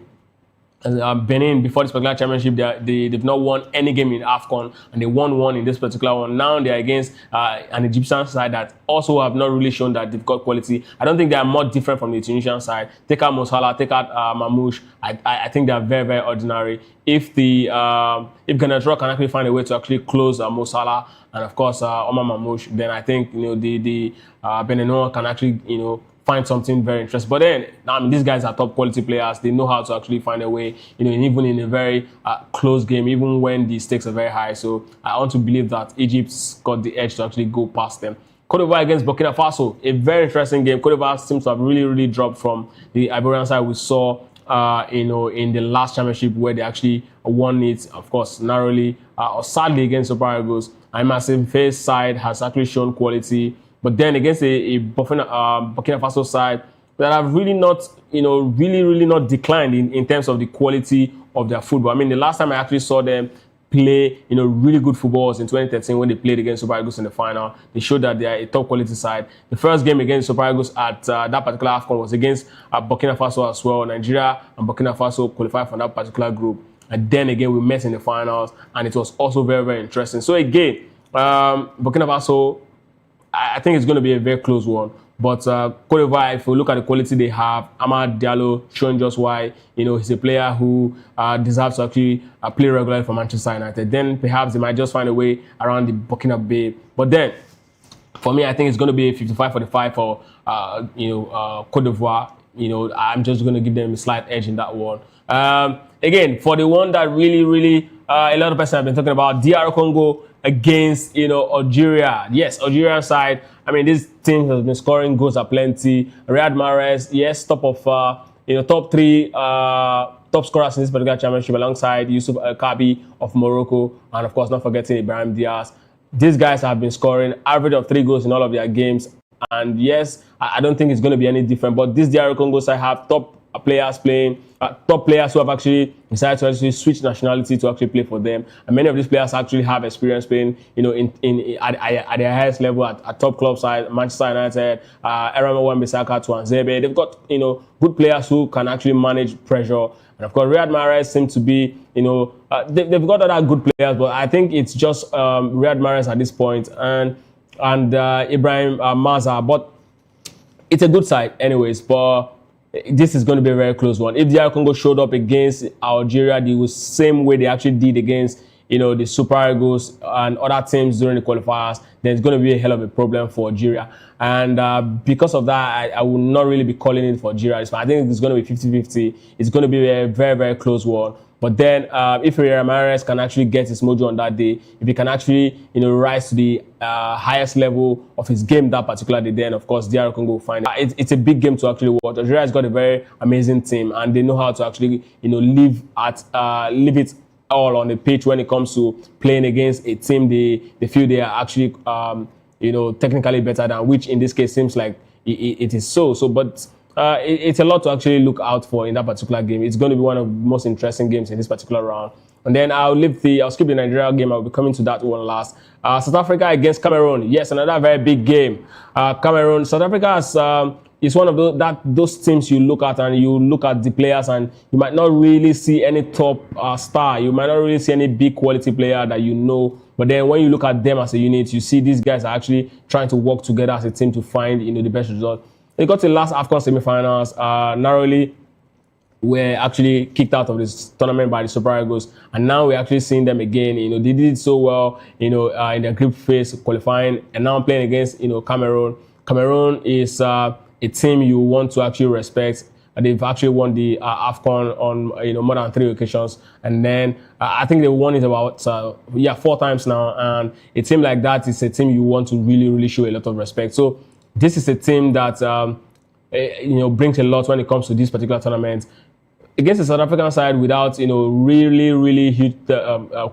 Benin, before this particular championship, they've not won any game in AFCON, and they won one in this particular one. Now they're against an Egyptian side that also have not really shown that they've got quality. I don't think they are more different from the Tunisian side. Take out Mo Salah, take out Mamouche. I think they are very, very ordinary. If Genotro can actually find a way to actually close Mo Salah and of course Omar Mamouche, then I think the Beninois can actually find something very interesting. But then, these guys are top quality players. They know how to actually find a way, even in a very close game, even when the stakes are very high. So I want to believe that Egypt's got the edge to actually go past them. Cote d'Ivoire against Burkina Faso, a very interesting game. Cote d'Ivoire seems to have really dropped from the Ivorian side we saw, in the last championship where they actually won it, of course, narrowly or sadly against Super Eagles. Massive Face side has actually shown quality. But then against a Burkina Faso side that have really not, really not declined in terms of the quality of their football. I mean, the last time I actually saw them play, really good football was in 2013 when they played against Super Eagles in the final. They showed that they are a top quality side. The first game against Super Eagles at that particular AFCON was against Burkina Faso as well. Nigeria and Burkina Faso qualified for that particular group. And then again, we met in the finals, and it was also very, very interesting. So again, Burkina Faso, I think it's going to be a very close one. But Cote d'Ivoire, if we look at the quality they have, Amad Diallo showing just why, he's a player who deserves to actually play regularly for Manchester United. Then perhaps they might just find a way around the Burkina Bay. But then, for me, I think it's going to be a 55-45 for, Cote d'Ivoire. I'm just going to give them a slight edge in that one. Again, for the one that really, a lot of persons have been talking about, DR Congo against, Algeria. Yes, Algerian side. I mean, this team has been scoring goals aplenty. Riyad Mahrez, yes, top of, top three top scorers in this particular championship alongside Yusuf El Kabi of Morocco. And of course, not forgetting Ibrahim Diaz. These guys have been scoring average of 3 goals in all of their games. And yes, I don't think it's going to be any different. But this DR Congo side have top players playing, top players who have actually decided to actually switch nationality to actually play for them. And many of these players actually have experience playing, at their highest level at top club side, Manchester United, Erama Wan-Bissaka, Tuanzebe. They've got, good players who can actually manage pressure. And of course, Riyad Mahrez seems to be, they've got other good players, but I think it's just Riyad Mahrez at this point and Ibrahim Maza. But it's a good side anyways, but this is going to be a very close one. If DR Congo showed up against Algeria the same way they actually did against, the Super Eagles and other teams during the qualifiers, there's going to be a hell of a problem for Algeria. And because of that, I will not really be calling it for Algeria. I think it's going to be 50-50. It's going to be a very, very close one. But then if Ramirez can actually get his mojo on that day, if he can actually, rise to the highest level of his game that particular day, then of course DR Congo will find it. It's a big game to actually watch. Algeria has got a very amazing team, and they know how to actually, leave it all on the pitch when it comes to playing against a team they feel they are actually, technically better than, which in this case seems like it is so. But it's a lot to actually look out for in that particular game. It's going to be one of the most interesting games in this particular round. And then I'll skip the Nigeria game. I'll be coming to that one last. South Africa against Cameroon. Yes, another very big game. Cameroon, South Africa is one of those teams you look at and you look at the players and you might not really see any top star. You might not really see any big quality player that you know. But then when you look at them as a unit, you see these guys are actually trying to work together as a team to find the best result. They got to the last AFCON semi-finals, narrowly were actually kicked out of this tournament by the Super Eagles, and now we're actually seeing them again. They did so well, in their group phase qualifying, and now playing against, Cameroon. Cameroon is a team you want to actually respect. They've actually won the AFCON on more than 3 occasions, and then I think they won it about 4 times now. And a team like that is a team you want to really, really show a lot of respect. So this is a team that brings a lot when it comes to this particular tournament. Against the South African side, without really, really huge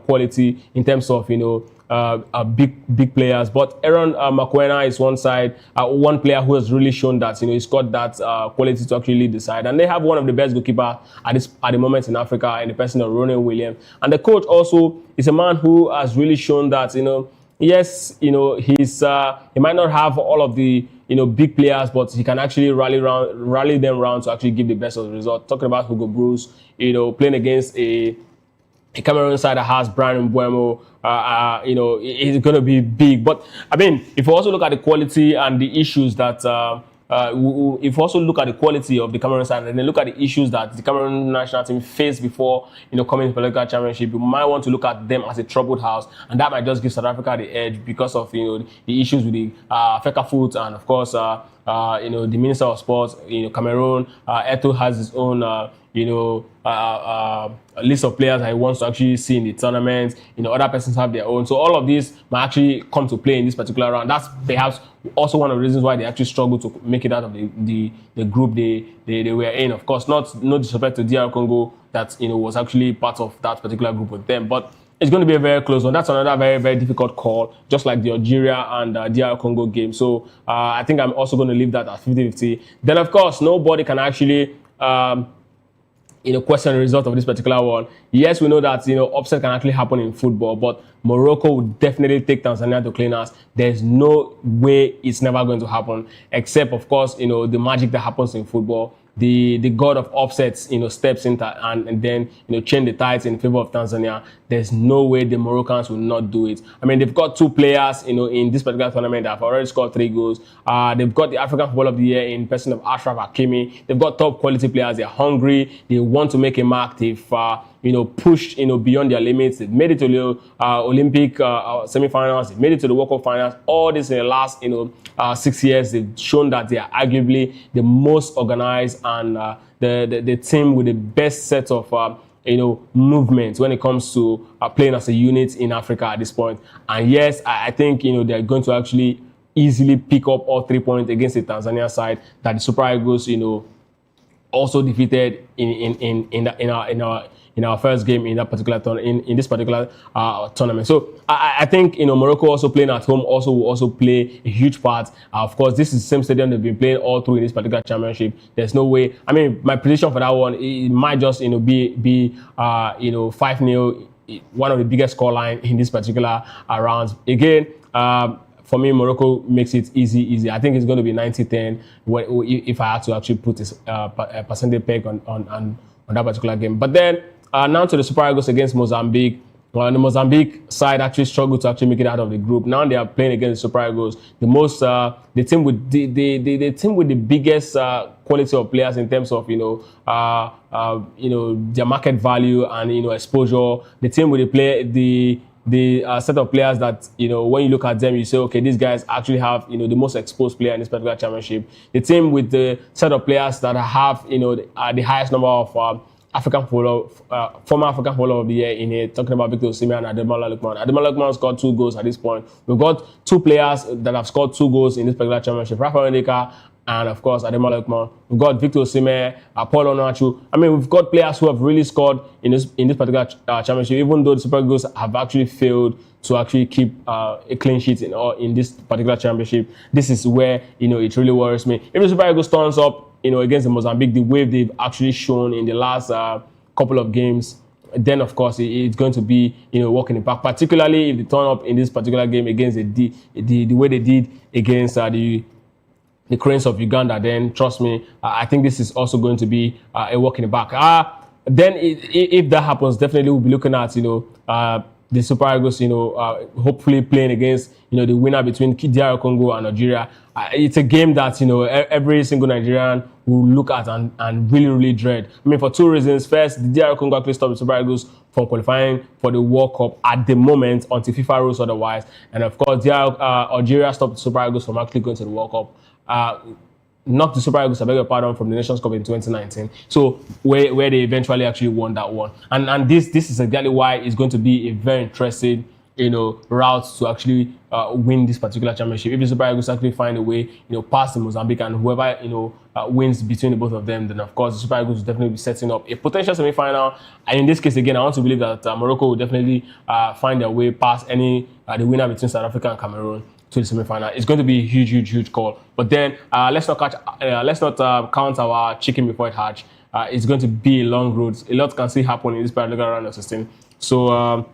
quality in terms of big players, but Aaron Makwena is one player who has really shown that he's got that quality to actually lead the side, and they have one of the best goalkeepers at the moment in Africa in the person of Ronan Williams. And the coach also is a man who has really shown that yes, he might not have all of the big players, but he can actually rally them around to actually give the best of the result. Talking about Hugo Bruce, playing against a Cameroon side that has Brian Mbeumo, it's going to be big. But I mean, if you also look at the quality and the issues that if you also look at the quality of the Cameroon side and then look at the issues that the Cameroon national team faced before coming to the political championship, you might want to look at them as a troubled house, and that might just give South Africa the edge because of the issues with the Fecafoot and of course the Minister of Sports. Cameroon, Eto'o has his own a list of players that he wants to actually see in the tournament. Other persons have their own. So all of these might actually come to play in this particular round. That's perhaps also one of the reasons why they actually struggled to make it out of the group they were in. Of course, no disrespect to DR Congo that was actually part of that particular group with them, but it's going to be a very close one. That's another very, very difficult call, just like the Algeria and DR Congo game. So I think I'm also going to leave that at 50-50. Then, of course, nobody can actually question the result of this particular one. Yes, we know that upset can actually happen in football, but Morocco would definitely take Tanzania to clean house. There's no way it's never going to happen, except of course the magic that happens in football. The god of upsets steps in and then change the tides in favor of Tanzania. There's no way the Moroccans will not do it. I mean, they've got 2 players in this particular tournament that have already scored 3 goals. They've got the African Footballer of the Year in person of Ashraf Hakimi. They've got top quality players. They're hungry. They want to make a mark. They've pushed beyond their limits. They've made it to the Olympic semi-finals. They've made it to the World Cup finals. All this in the last 6 years. They've shown that they are arguably the most organized and the team with the best set of movement when it comes to playing as a unit in Africa at this point. And yes, I think they're going to actually easily pick up all 3 points against the Tanzania side that the Super Eagles also defeated in our first game in that particular in this particular tournament. So I think Morocco also playing at home will also play a huge part. Of course, this is the same stadium they've been playing all through in this particular championship. There's no way. I mean, my prediction for that one, it might just be 5-0, one of the biggest scoreline in this particular rounds. Again, for me, Morocco makes it easy. I think it's going to be 90-10 if I had to actually put a percentage peg on that particular game. But then now to the Super Eagles against Mozambique. Well, the Mozambique side actually struggled to actually make it out of the group. Now they are playing against the Super Eagles, the team with the team with the biggest quality of players in terms of their market value and exposure. The team with the set of players that when you look at them, you say, okay, these guys actually have the most exposed player in this particular championship. The team with the set of players that have the highest number of former African Footballer of the Year in here, talking about Victor Osimhen and Ademola Lookman. Ademola Lookman scored 2 goals at this point. We've got 2 players that have scored 2 goals in this particular championship. Rafa Ndeka and, of course, Ademola Lookman. We've got Victor Osimhen, Paul Onuachu. I mean, we've got players who have really scored in this particular championship, even though the Super Eagles have actually failed to actually keep a clean sheet in this particular championship. This is where, it really worries me. If the Super Eagles turns up, against the Mozambique, the way they've actually shown in the last couple of games, then of course it's going to be walk in the park. Particularly if they turn up in this particular game against the way they did against the Cranes of Uganda, then trust me, I think this is also going to be a walk in the park. Then if that happens, definitely we'll be looking at the Super Eagles, hopefully playing against the winner between DR Congo and Nigeria. It's a game that every single Nigerian will look at and really dread. I mean, for 2 reasons. First, the DR Congo actually stopped the Super Eagles from qualifying for the World Cup at the moment until FIFA rules otherwise. And of course, Algeria stopped the Super Eagles from actually going to the World Cup. Knocked the Super Eagles, I beg your pardon, from the Nations Cup in 2019. So where they eventually actually won that one. And this is exactly why it's going to be a very interesting route to actually win this particular championship. If the Super Eagles actually find a way, past the Mozambique, and whoever wins between the both of them, then of course the Super Eagles will definitely be setting up a potential semi-final. And in this case, again, I want to believe that Morocco will definitely find their way past the winner between South Africa and Cameroon to the semi-final. It's going to be a huge call. But then let's not count our chicken before it hatch. It's going to be a long road. A lot can still happen in this particular round of 16. So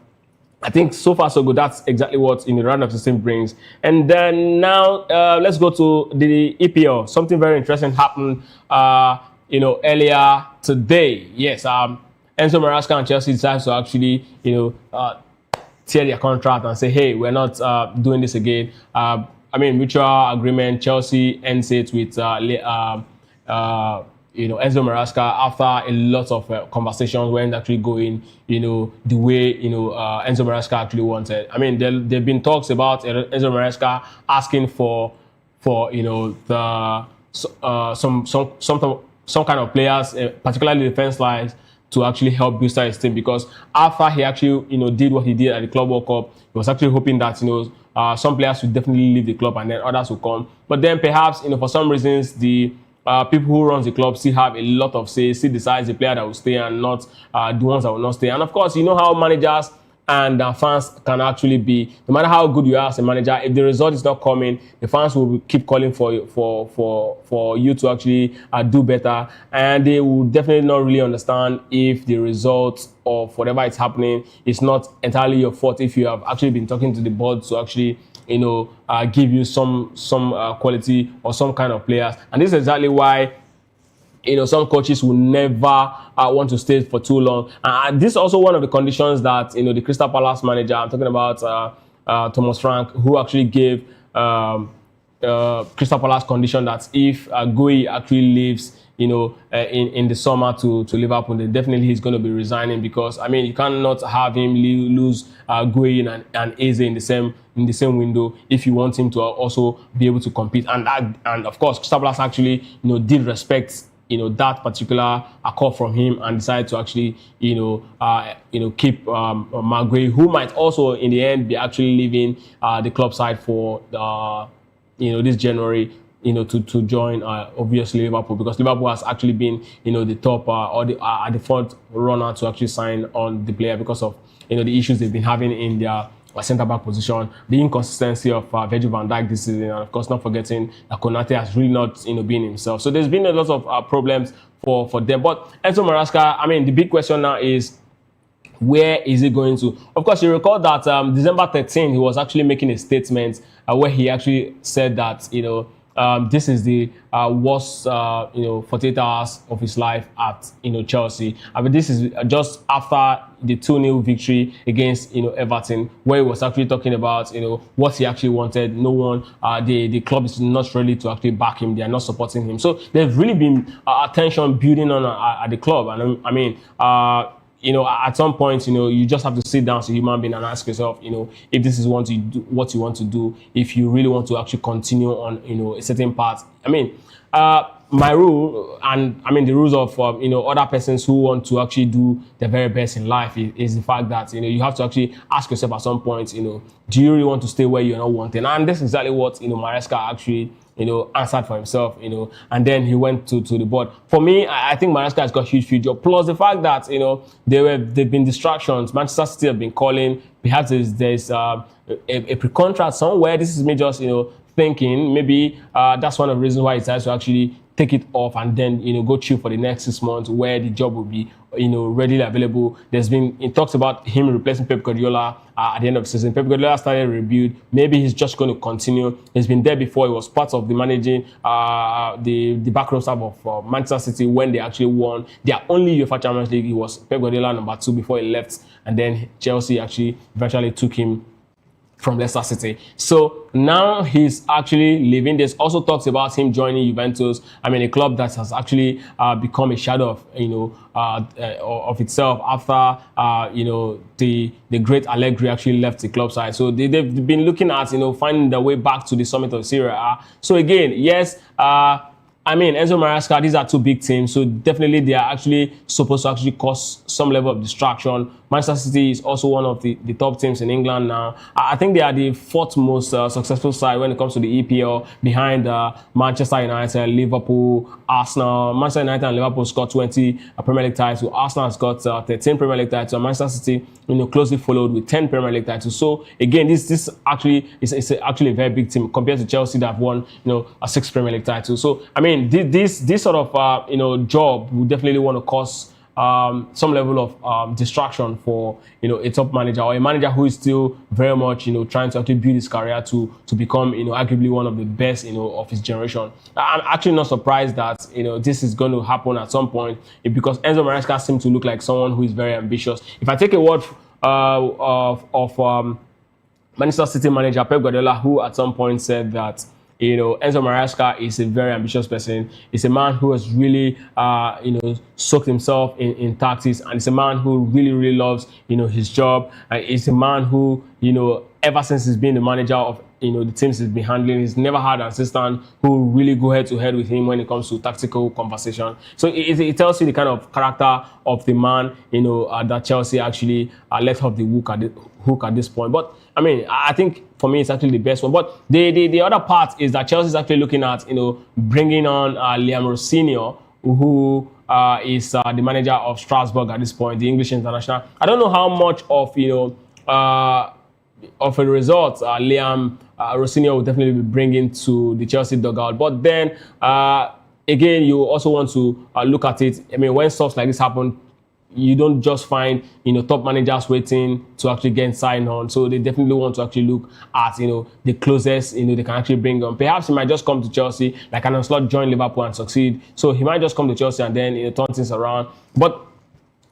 I think so far so good. That's exactly what the round of 16 brings. And then now let's go to the EPL. Something very interesting happened earlier today. Yes, Enzo Maresca and Chelsea decided to actually tear their contract and say, hey, we're not doing this again. I mean, mutual agreement. Chelsea ends it with Enzo Maresca after a lot of conversations weren't actually going, the way, Enzo Maresca actually wanted. I mean, there've been talks about Enzo Maresca asking for some kind of players, particularly defense lines, to actually help boost his team, because after he actually, did what he did at the Club World Cup, he was actually hoping that, some players would definitely leave the club and then others will come. But then perhaps, for some reasons, the people who run the club still have a lot of say, still decides the player that will stay and not the ones that will not stay. And of course, you know how managers and fans can actually be. No matter how good you are as a manager, if the result is not coming, the fans will keep calling for you to actually do better, and they will definitely not really understand if the result of whatever is happening is not entirely your fault. If you have actually been talking to the board to actually give you some quality or some kind of players. And this is exactly why some coaches will never want to stay for too long. This is also one of the conditions that the Crystal Palace manager, I'm talking about Thomas Frank, who actually gave Crystal Palace condition that if Gui actually leaves in the summer to Liverpool, then definitely he's going to be resigning, because I mean, you cannot have him lose Gui and Eze in the same window if you want him to also be able to compete. And of course, Crystal Palace actually did respect that particular call from him and decided to actually keep Maguire, who might also in the end be actually leaving the club side for this January, to join obviously Liverpool, because Liverpool has actually been the top or the front runner to actually sign on the player because of the issues they've been having in their centre-back position, the inconsistency of Virgil van Dijk this season, and of course not forgetting that Konate has really not been himself. So there's been a lot of problems for them. But Enzo Maresca, I mean, the big question now is, where is he going to? Of course, you recall that December 13, he was actually making a statement where he actually said that this is the worst 48 hours of his life at Chelsea. I mean, this is just after the 2-0 victory against Everton, where he was actually talking about what he actually wanted. No one, the club is not ready to actually back him. They are not supporting him. So there's really been attention building on at the club, and I mean. At some point, you just have to sit down as a human being and ask yourself, if this is what you want to do, if you really want to actually continue on, a certain path. I mean, my rule, and I mean the rules of other persons who want to actually do the very best in life is the fact that you have to actually ask yourself at some point, do you really want to stay where you're not wanted? And that's exactly what Maresca actually answered for himself, and then he went to the board. For me, I think Maresca has got a huge future. Plus the fact that there've been distractions. Manchester City have been calling. Perhaps there's a pre-contract somewhere. This is me just thinking maybe that's one of the reasons why he decided to actually take it off and then go chill for the next 6 months where the job will be readily available. There's been talks about him replacing Pep Guardiola at the end of the season. Pep Guardiola started a rebuild. Maybe he's just going to continue. He's been there before. He was part of the managing the backroom staff of Manchester City when they actually won their only UEFA Champions League. He was Pep Guardiola number 2 before he left, and then Chelsea actually eventually took him from Leicester City. So now he's actually leaving. There's also talks about him joining Juventus. I mean, a club that has actually become a shadow of of itself after the great Allegri actually left the club side. So they've been looking at finding their way back to the summit of Serie A. So again, yes. I mean, Enzo Maresca, these are 2 big teams, so definitely they are actually supposed to actually cause some level of distraction. Manchester City is also one of the top teams in England now. I think they are the 4th most successful side when it comes to the EPL, behind Manchester United, Liverpool, Arsenal. Manchester United and Liverpool scored 20 Premier League titles. Arsenal has got 13 Premier League titles, and Manchester City closely followed with 10 Premier League titles. So again, this actually is actually a very big team compared to Chelsea that have won a 6 Premier League titles. So I mean, this sort of job will definitely want to cause some level of distraction for a top manager or a manager who is still very much trying to actually build his career to become arguably one of the best of his generation. I'm actually not surprised that this is going to happen at some point, because Enzo Maresca seems to look like someone who is very ambitious. If I take a word of Manchester City manager Pep Guardiola, who at some point said that Enzo Maresca is a very ambitious person. He's a man who has really, soaked himself in tactics, and he's a man who really, really loves, his job. And he's a man who, ever since he's been the manager of, the teams he's been handling, he's never had an assistant who really go head to head with him when it comes to tactical conversation. So it tells you the kind of character of the man, that Chelsea actually let off the hook at this point. But I mean, I think for me, it's actually the best one. But the other part is that Chelsea is actually looking at, bringing on Liam Rossini, who is the manager of Strasbourg at this point, the English international. I don't know how much of, of a result Liam Rossini will definitely be bringing to the Chelsea dugout. But then, again, you also want to look at it. I mean, when stuff like this happen, you don't just find top managers waiting to actually get signed on. So they definitely want to actually look at the closest they can actually bring on. Perhaps he might just come to Chelsea, like an onslaught, join Liverpool and succeed. So he might just come to Chelsea and then turn things around. But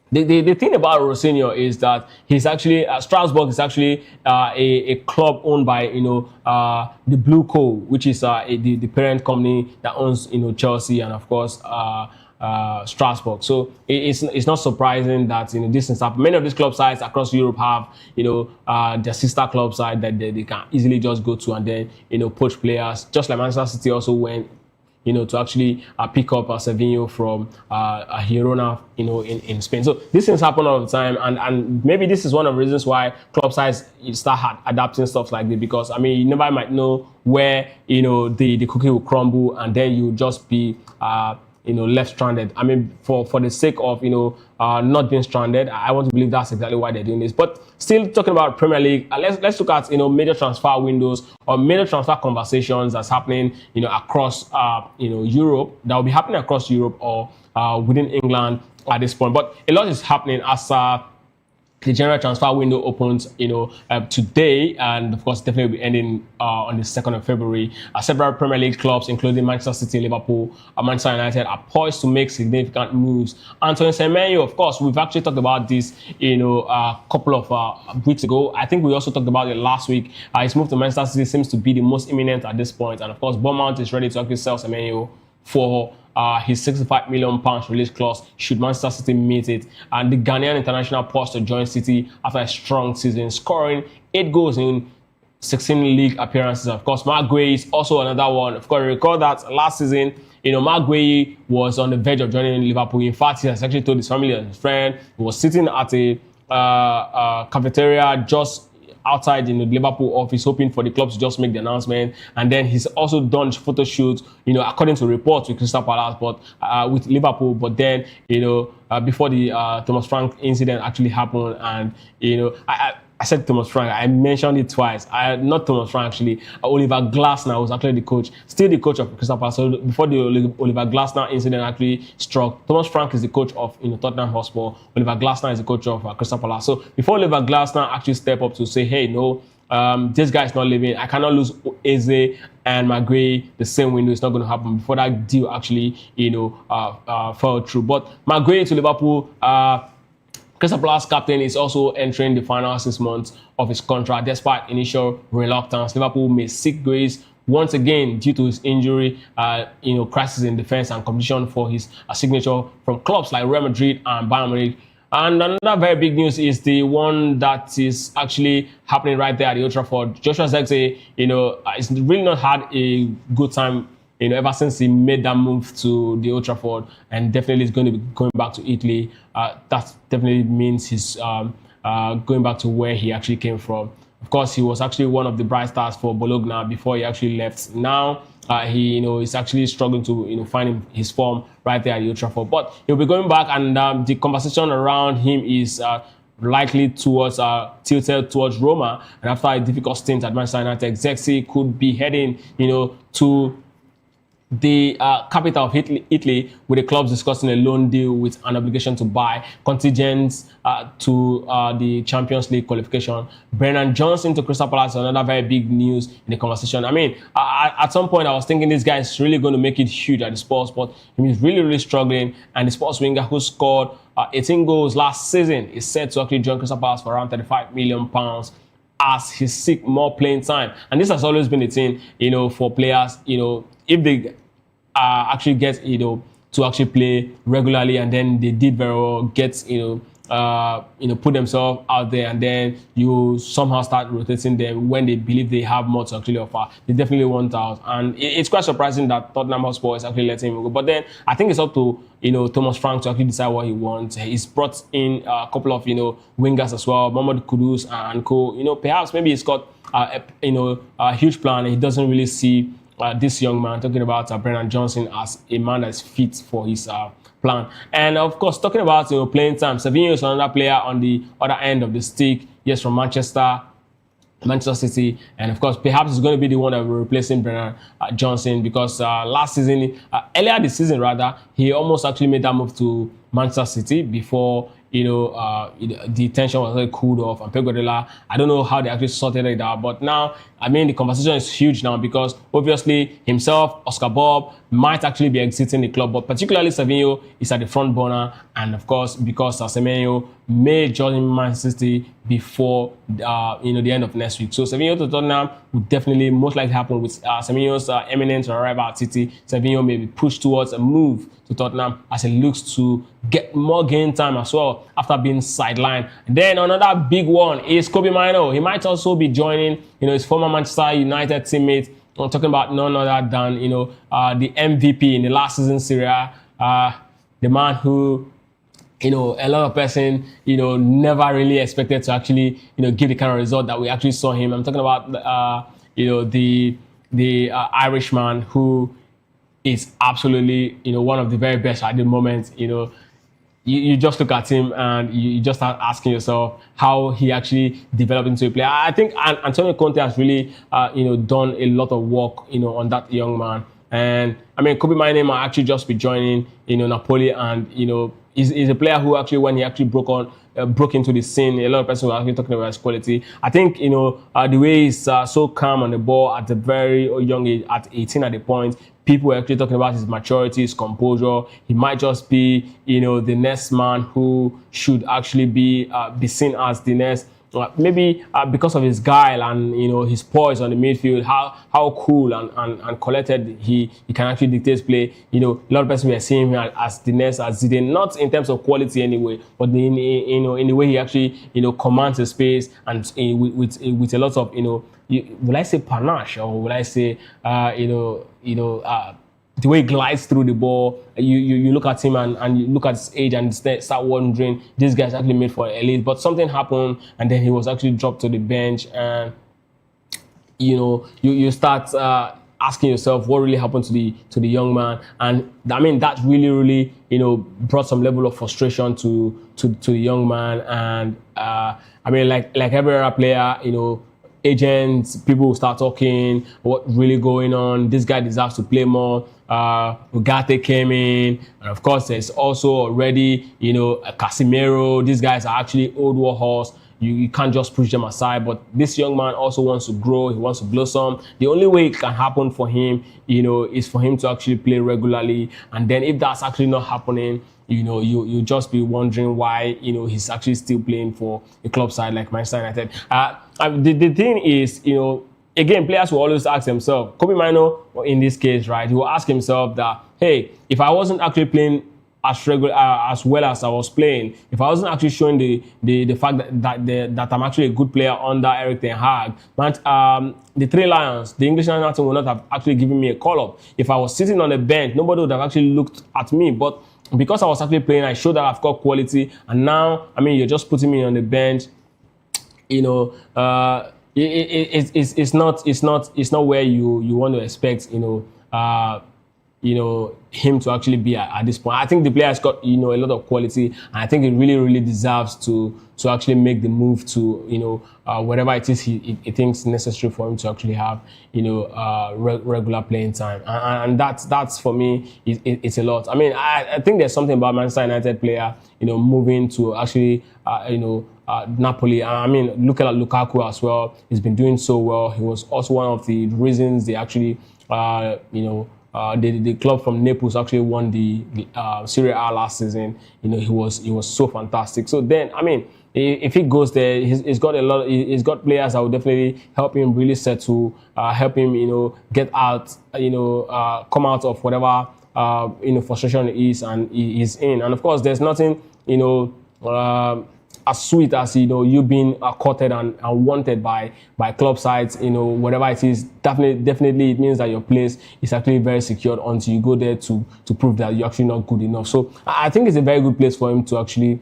the thing about Rossini is that he's actually Strasbourg is actually a club owned by the Blue Co, which is the parent company that owns Chelsea and of course Strasbourg. So it's not surprising that this is happening. Many of these club sides across Europe have their sister club side that they can easily just go to and then poach players. Just like Manchester City also went to actually pick up Savinho from Girona, in Spain. So these things happen all the time, and maybe this is one of the reasons why club sides start adapting stuff like this, because I mean, you never might know where the cookie will crumble, and then you just be left stranded. I mean, for the sake of not being stranded, I want to believe that's exactly why they're doing this. But still talking about Premier League, let's look at major transfer windows or major transfer conversations that's happening across Europe, that will be happening across Europe or within England at this point. But a lot is happening as the general transfer window opens, today, and of course, definitely will be ending on the 2nd of February. Several Premier League clubs, including Manchester City, Liverpool, Manchester United, are poised to make significant moves. Antoine Semenyo, of course, we've actually talked about this, a couple of weeks ago. I think we also talked about it last week. His move to Manchester City seems to be the most imminent at this point, and of course, Bournemouth is ready to actually sell Semenyo for his £65 million release clause should Manchester City meet it. And the Ghanaian international paused to join City after a strong season, scoring 8 goals in 16 league appearances. Of course, Mark Gueye is also another one. Of course, recall that last season, Mark Gueye was on the verge of joining Liverpool. In fact, he has actually told his family and his friend he was sitting at a cafeteria just outside in the Liverpool office, hoping for the club to just make the announcement. And then he's also done photo shoots, according to reports with Crystal Palace, but with Liverpool. But then, before the Thomas Frank incident actually happened, and I said Thomas Frank. I mentioned it twice. Not Thomas Frank, actually. Oliver Glasner was actually the coach, still the coach of Crystal Palace. So before the Oliver Glasner incident actually struck, Thomas Frank is the coach of Tottenham Hotspur. Oliver Glasner is the coach of Crystal Palace. So before Oliver Glasner actually stepped up to say, hey, no, this guy is not leaving. I cannot lose Eze and Maguire the same window. It's not going to happen. Before that deal actually, fell through. But Maguire to Liverpool, Crystal Palace captain is also entering the final 6 months of his contract. Despite initial reluctance, Liverpool may seek grace once again due to his injury, crisis in defense and competition for his signature from clubs like Real Madrid and Bayern Munich. And another very big news is the one that is actually happening right there at the Old Trafford. Joshua Zirkzee, it's really not had a good time ever since he made that move to the Old Trafford, and definitely is going to be going back to Italy. That definitely means he's going back to where he actually came from. Of course, he was actually one of the bright stars for Bologna before he actually left. Now, he is actually struggling to find his form right there at the Old Trafford. But he'll be going back, and the conversation around him is likely towards tilted towards Roma. And after a difficult stint at Manchester United, Zirkzee could be heading to the capital of Italy, with the clubs discussing a loan deal with an obligation to buy contingents to the Champions League qualification. Brennan Johnson to Crystal Palace, another very big news in the conversation. I mean, at some point I was thinking this guy is really going to make it huge at the Spurs, but he's really, really struggling. And the Spurs winger who scored 18 goals last season is set to actually join Crystal Palace for around £35 million as he seeks more playing time. And this has always been the thing, for players, if they actually get to actually play regularly, and then they did very well, get put themselves out there, and then you somehow start rotating them when they believe they have more to actually offer. They definitely want out, and it's quite surprising that Tottenham Hotspur is actually letting him go. But then I think it's up to Thomas Frank to actually decide what he wants. He's brought in a couple of wingers as well, Mohamed Kudus and co. Perhaps maybe he's got a huge plan, and he doesn't really see this young man, talking about Brennan Johnson, as a man that's fit for his plan. And of course, talking about playing time, Savinho is another player on the other end of the stick. Yes, from Manchester City, and of course, perhaps it's going to be the one that will be replacing Brennan Johnson, because last season, earlier this season rather, he almost actually made that move to Manchester City before the tension was really cooled off, and Pep Guardiola, I don't know how they actually sorted it out, but now, I mean, the conversation is huge now, because obviously himself, Oscar Bob, might actually be exiting the club, but particularly Savinho is at the front burner, and of course, because Semenyo may join Man City before the end of next week. So Savinho to Tottenham would definitely most likely happen with Semenyo's imminent arrival at City. Savinho may be pushed towards a move to Tottenham as he looks to get more game time as well after being sidelined. Then another big one is Kobe Mainoo. He might also be joining his former Manchester United teammate. I'm talking about none other than the MVP in the last season Serie A, the man who a lot of person never really expected to actually give the kind of result that we actually saw him. I'm talking about the Irishman who is absolutely one of the very best at the moment. You just look at him and you just start asking yourself how he actually developed into a player. I think Antonio Conte has really done a lot of work on that young man. And I mean, Kobe Mainoo might actually just be joining Napoli, and he's a player who actually, when he actually broke into the scene, a lot of people were actually talking about his quality. I think, the way he's so calm on the ball at a very young age, at 18 at the point, people were actually talking about his maturity, his composure. He might just be, the next man who should actually be seen as the next. Maybe because of his guile and his poise on the midfield, how cool and collected he can actually dictate play. A lot of people were seeing him as the next as Zidane, not in terms of quality anyway, but in the way he actually commands the space and with a lot of will I say panache, or will I say the way he glides through the ball. You look at him and you look at his age and start wondering, this guy's actually made for elite. But something happened and then he was actually dropped to the bench, and you start asking yourself what really happened to the young man. And I mean, that really brought some level of frustration to the young man. And I mean, like every other player, agents, people will start talking, what really going on, this guy deserves to play more. Ugarte came in, and of course there's also already, Casemiro. These guys are actually old war horse. You can't just push them aside, but this young man also wants to grow, he wants to blossom. The only way it can happen for him, is for him to actually play regularly. And then if that's actually not happening, you just be wondering why, he's actually still playing for a club side like Manchester United. The thing is, again, players will always ask themselves, Kobe Mino, in this case, right, he will ask himself that, hey, if I wasn't actually playing as well as I was playing, if I wasn't actually showing the fact that I'm actually a good player under Eric Ten Hag, the Three Lions, the English national team, would not have actually given me a call-up. If I was sitting on the bench, nobody would have actually looked at me. But because I was actually playing, I showed that I've got quality. And now, I mean, you're just putting me on the bench. It's not where you want to expect him to actually be at this point. I think the player has got a lot of quality, and I think it really deserves to actually make the move to whatever it is he thinks necessary for him to actually have regular playing time, and that's for me it's a lot. I mean, I think there's something about Manchester United player moving to actually Napoli. I mean, look at Lukaku as well. He's been doing so well. He was also one of the reasons they actually the club from Naples actually won the Serie A last season. He was so fantastic. So then, I mean, if he goes there, he's got he's got players that will definitely help him really settle, help him, get out, come out of whatever, frustration is, and he's in. And of course, there's nothing, as sweet as you being courted and wanted by club sides, whatever it is. Definitely it means that your place is actually very secured until you go there to prove that you're actually not good enough. So I think it's a very good place for him to actually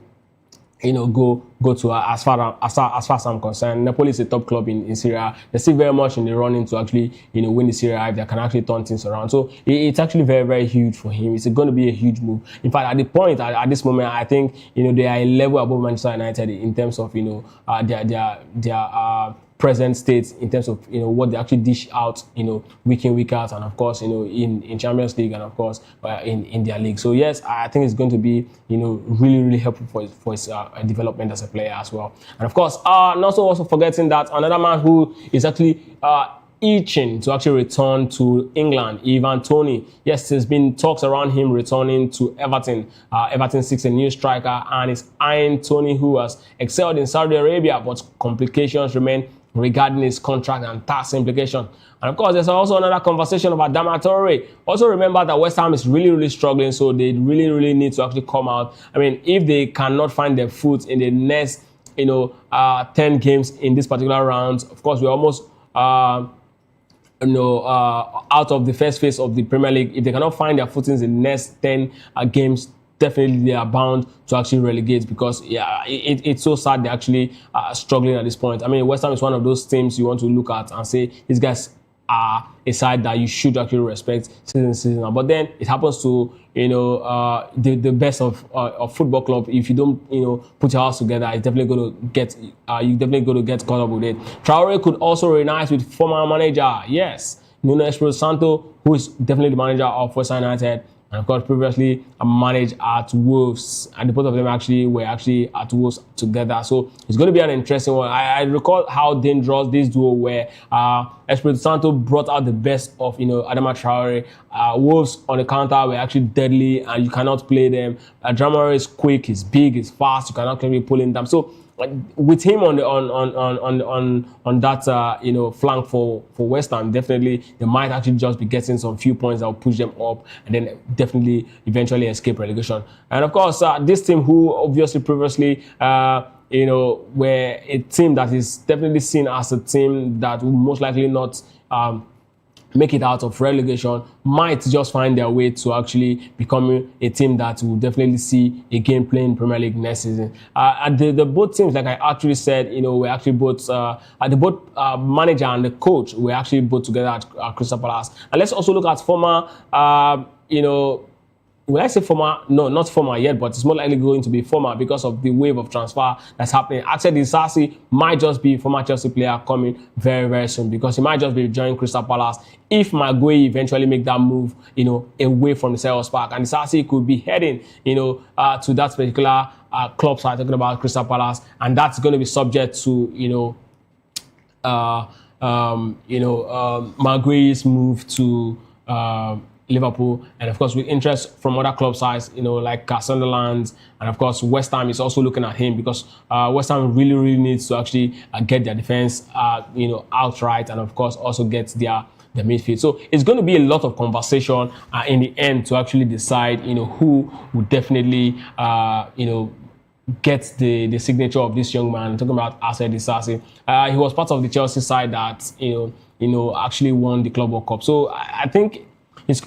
go to. As far as I'm concerned, Napoli is a top club in Serie A. They're still very much in the running to actually win the Serie A if they can actually turn things around. So it's actually very huge for him. It's going to be a huge move. In fact, at the point at this moment, I think they are a level above Manchester United in terms of their present state, in terms of what they actually dish out week in, week out, and of course in Champions League, and of course in their league. So yes, I think it's going to be really helpful for his development as a player as well. And of course, not also forgetting that another man who is actually itching to actually return to England, Ivan Toney. Yes, there's been talks around him returning to Everton. Everton seeks a new striker and is eyeing Toney, who has excelled in Saudi Arabia, but complications remain regarding his contract and tax implication. And of course, there's also another conversation about Adama Traoré. Also remember that West Ham is really struggling, so they really need to actually come out. I mean, if they cannot find their foot in the next 10 games in this particular round, of course, we're almost out of the first phase of the Premier League. If they cannot find their footings in the next 10 games, definitely they are bound to actually relegate, because it's so sad they're actually struggling at this point. I mean, West Ham is one of those teams you want to look at and say these guys are a side that you should actually respect season. But then it happens to the best of football club. If you don't put your house together, it's definitely going to get caught up with it. Traoré could also reunite with former manager, yes, Nuno Espirito Santo, who is definitely the manager of West Ham United. and of course previously managed at Wolves, and the both of them were actually at Wolves together. So it's going to be an interesting one. I recall how dangerous this duo were. Espirito Santo brought out the best of Adama Traore. Wolves on the counter were actually deadly, and you cannot play them. Dramare is quick, he's big, he's fast. You cannot really pull him down. So with him on that flank for West Ham, definitely they might actually just be getting some few points that will push them up, and then definitely eventually escape relegation. And of course, this team, who obviously previously were a team that is definitely seen as a team that will most likely not make it out of relegation, might just find their way to actually becoming a team that will definitely see a game playing Premier League next season. The both teams, like I actually said, were actually both the both manager and the coach were actually both together at Crystal Palace. And let's also look at former, will I say former? No, not former yet, but it's more likely going to be former because of the wave of transfer that's happening. Axel Disasi might just be a former Chelsea player coming very, very soon, because he might just be joining Crystal Palace if Maguire eventually make that move, away from the Selhurst Park. And Disasi could be heading, to that particular club side, talking about Crystal Palace, and that's going to be subject to, Maguire's move to Liverpool, and of course with interest from other club sides, like Sunderland, and of course West Ham is also looking at him, because West Ham really needs to actually get their defense, outright, and of course also get their midfield. So it's going to be a lot of conversation in the end to actually decide, who would definitely, get the signature of this young man. I'm talking about Axel Disasi. He was part of the Chelsea side that actually won the Club World Cup. So I think it's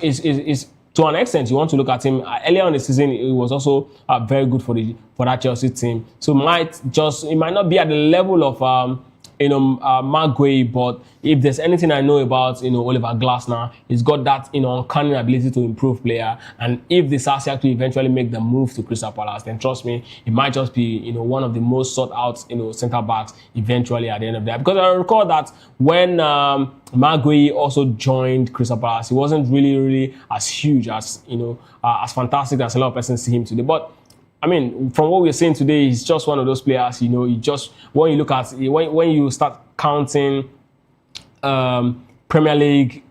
to an extent, you want to look at him. Earlier in the season, it was also very good for that Chelsea team. So it might not be at the level of Maguire, but if there's anything I know about Oliver Glasner, he's got that uncanny ability to improve player. And if the Disasi actually eventually make the move to Crystal Palace, then trust me, it might just be one of the most sought out centre backs eventually at the end of the day. Because I recall that when Maguire also joined Crystal Palace, he wasn't really as huge as as fantastic as a lot of persons see him today. But I mean, from what we're seeing today, he's just one of those players, you just, when you look at, when you start counting Premier League,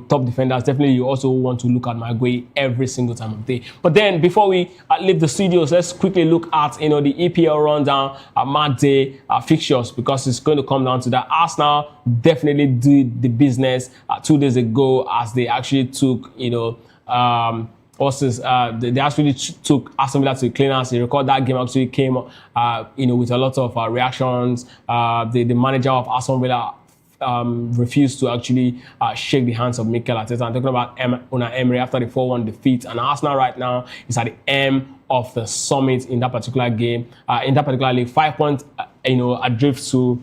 top defenders, definitely you also want to look at Maguire every single time of day. But then before we leave the studios, let's quickly look at, the EPL rundown, match day fixtures, because it's going to come down to that. Arsenal definitely did the business 2 days ago, as they actually took, they actually took Aston Villa to the cleaners. You recall that game actually came, with a lot of reactions. The manager of Aston Villa refused to actually shake the hands of Mikel Arteta. I'm talking about Unai Emery after the 4-1 defeat. And Arsenal right now is at the end of the summit in that particular game, in that particular league. 5 points, adrift to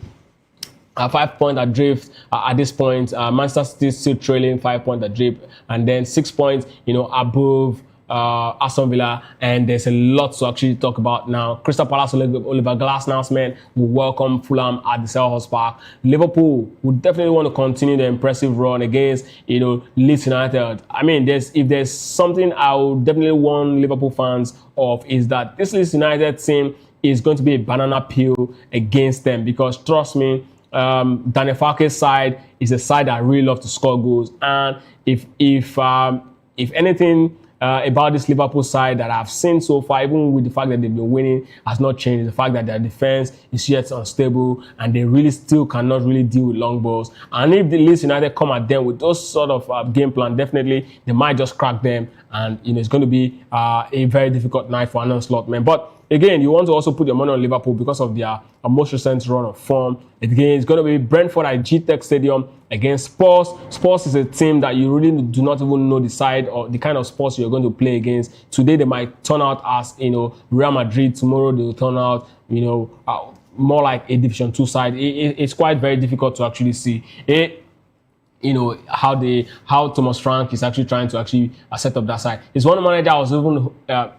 5 point adrift at this point. Manchester City still trailing 5 point adrift, and then 6 points, above Aston Villa, and there's a lot to actually talk about now. Crystal Palace, Oliver Glasner's men will welcome Fulham at the Selhurst Park. Liverpool would definitely want to continue the impressive run against, Leeds United. I mean, if there's something I would definitely warn Liverpool fans of, is that this Leeds United team is going to be a banana peel against them, because trust me, Daniel Farke's side is a side that really love to score goals, and if anything about this Liverpool side that I've seen so far, even with the fact that they've been winning, has not changed. The fact that their defense is yet unstable, and they really still cannot really deal with long balls. And if the Leeds United come at them with those sort of game plan, definitely they might just crack them, and it's going to be a very difficult night for Arne Slot, man. But again, you want to also put your money on Liverpool because of their most recent run of form. Again, it's going to be Brentford at G-Tech Stadium against Spurs. Spurs is a team that you really do not even know the side or the kind of Spurs you're going to play against. Today, they might turn out as, Real Madrid. Tomorrow, they will turn out, more like a Division 2 side. It's quite very difficult to actually see. how Thomas Frank is actually trying to actually set up that side. He's one manager I was even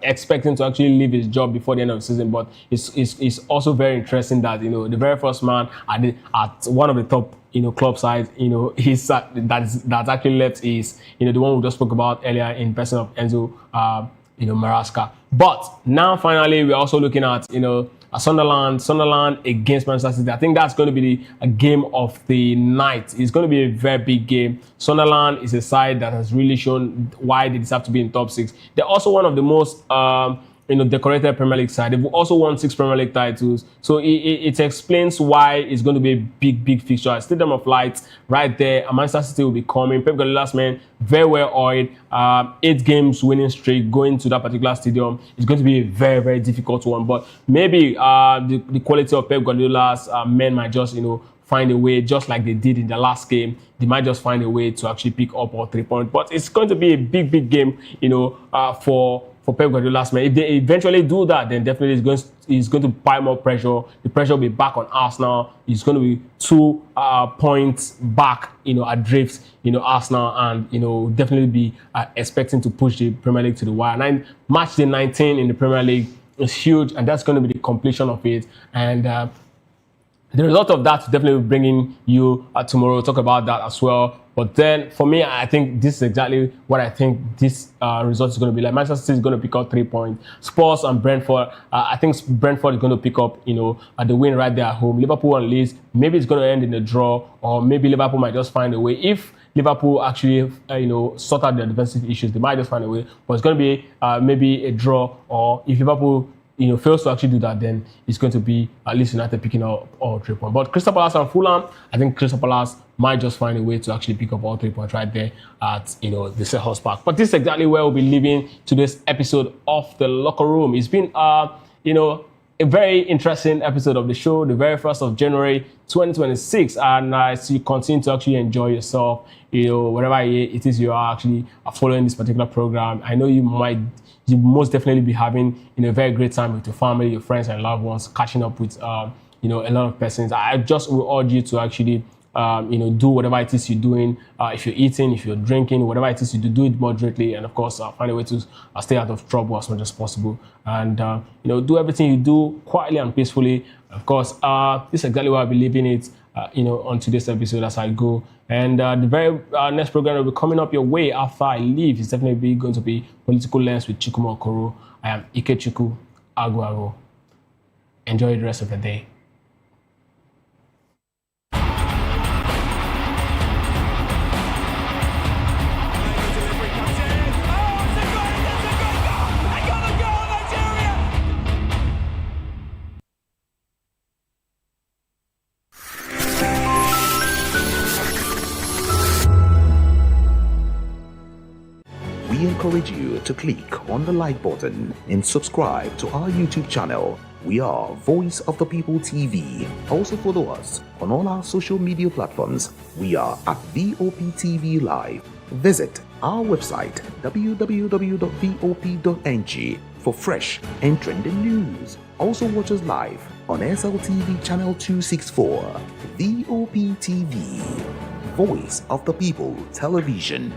expecting to actually leave his job before the end of the season, but it's also very interesting that the very first man at one of the top club sides, he's that's actually left is the one we just spoke about earlier in person of Enzo Maresca. But now finally we're also looking at Sunderland against Manchester City. I think that's going to be a game of the night. It's going to be a very big game. Sunderland is a side that has really shown why they deserve to be in top 6. They're also one of the most decorated Premier League side. They've also won 6 Premier League titles. So it explains why it's going to be a big fixture. At Stadium of Lights right there. Manchester City will be coming. Pep Guardiola's men very well oiled. 8 games winning streak going to that particular stadium. It's going to be a very difficult one. But maybe the quality of Pep Guardiola's men might just find a way, just like they did in the last game. They might just find a way to actually pick up all 3 points. But it's going to be a big game, for Pep Guardiola's men. If they eventually do that, then definitely it's going to pile more pressure. The pressure will be back on Arsenal. It's going to be 2 points back, adrift, Arsenal, and definitely be expecting to push the Premier League to the wire. Match day 19 in the Premier League is huge, and that's going to be the completion of it. And the result of that definitely be bringing you tomorrow. We'll talk about that as well. But then, for me, I think this is exactly what I think this result is going to be like. Manchester City is going to pick up 3 points. Spurs and Brentford, I think Brentford is going to pick up, the win right there at home. Liverpool and Leeds, maybe it's going to end in a draw, or maybe Liverpool might just find a way. If Liverpool actually, sort out their defensive issues, they might just find a way. But it's going to be maybe a draw, or if Liverpool fails to actually do that, then it's going to be at least United picking up all 3 points. But Crystal Palace and Fulham, I think Crystal Palace might just find a way to actually pick up all 3 points right there at the Selhurst Park. But this is exactly where we'll be leaving today's episode of The Locker Room. It's been a very interesting episode of the show, the very 1st of January 2026, and as you continue to actually enjoy yourself, wherever it is you are actually following this particular program, I know you most definitely be having a very great time with your family, your friends and loved ones, catching up with a lot of persons. I just will urge you to actually do whatever it is you're doing. If you're eating, if you're drinking, whatever it is you do it moderately, and of course find a way to stay out of trouble as much as possible, and do everything you do quietly and peacefully. Of course, this is exactly why I'll be leaving it on today's episode as I go. And the very next program will be coming up your way after I leave. It's definitely going to be Political Lens with Chukwuma Okoro. I am Ikechukwu Agwago. Enjoy the rest of the day. We encourage you to click on the like button and subscribe to our YouTube channel. We are Voice of the People TV. Also follow us on all our social media platforms. We are at VOPTV Live. Visit our website www.vop.ng for fresh and trending news. Also watch us live on SLTV channel 264. VOPTV, Voice of the People Television.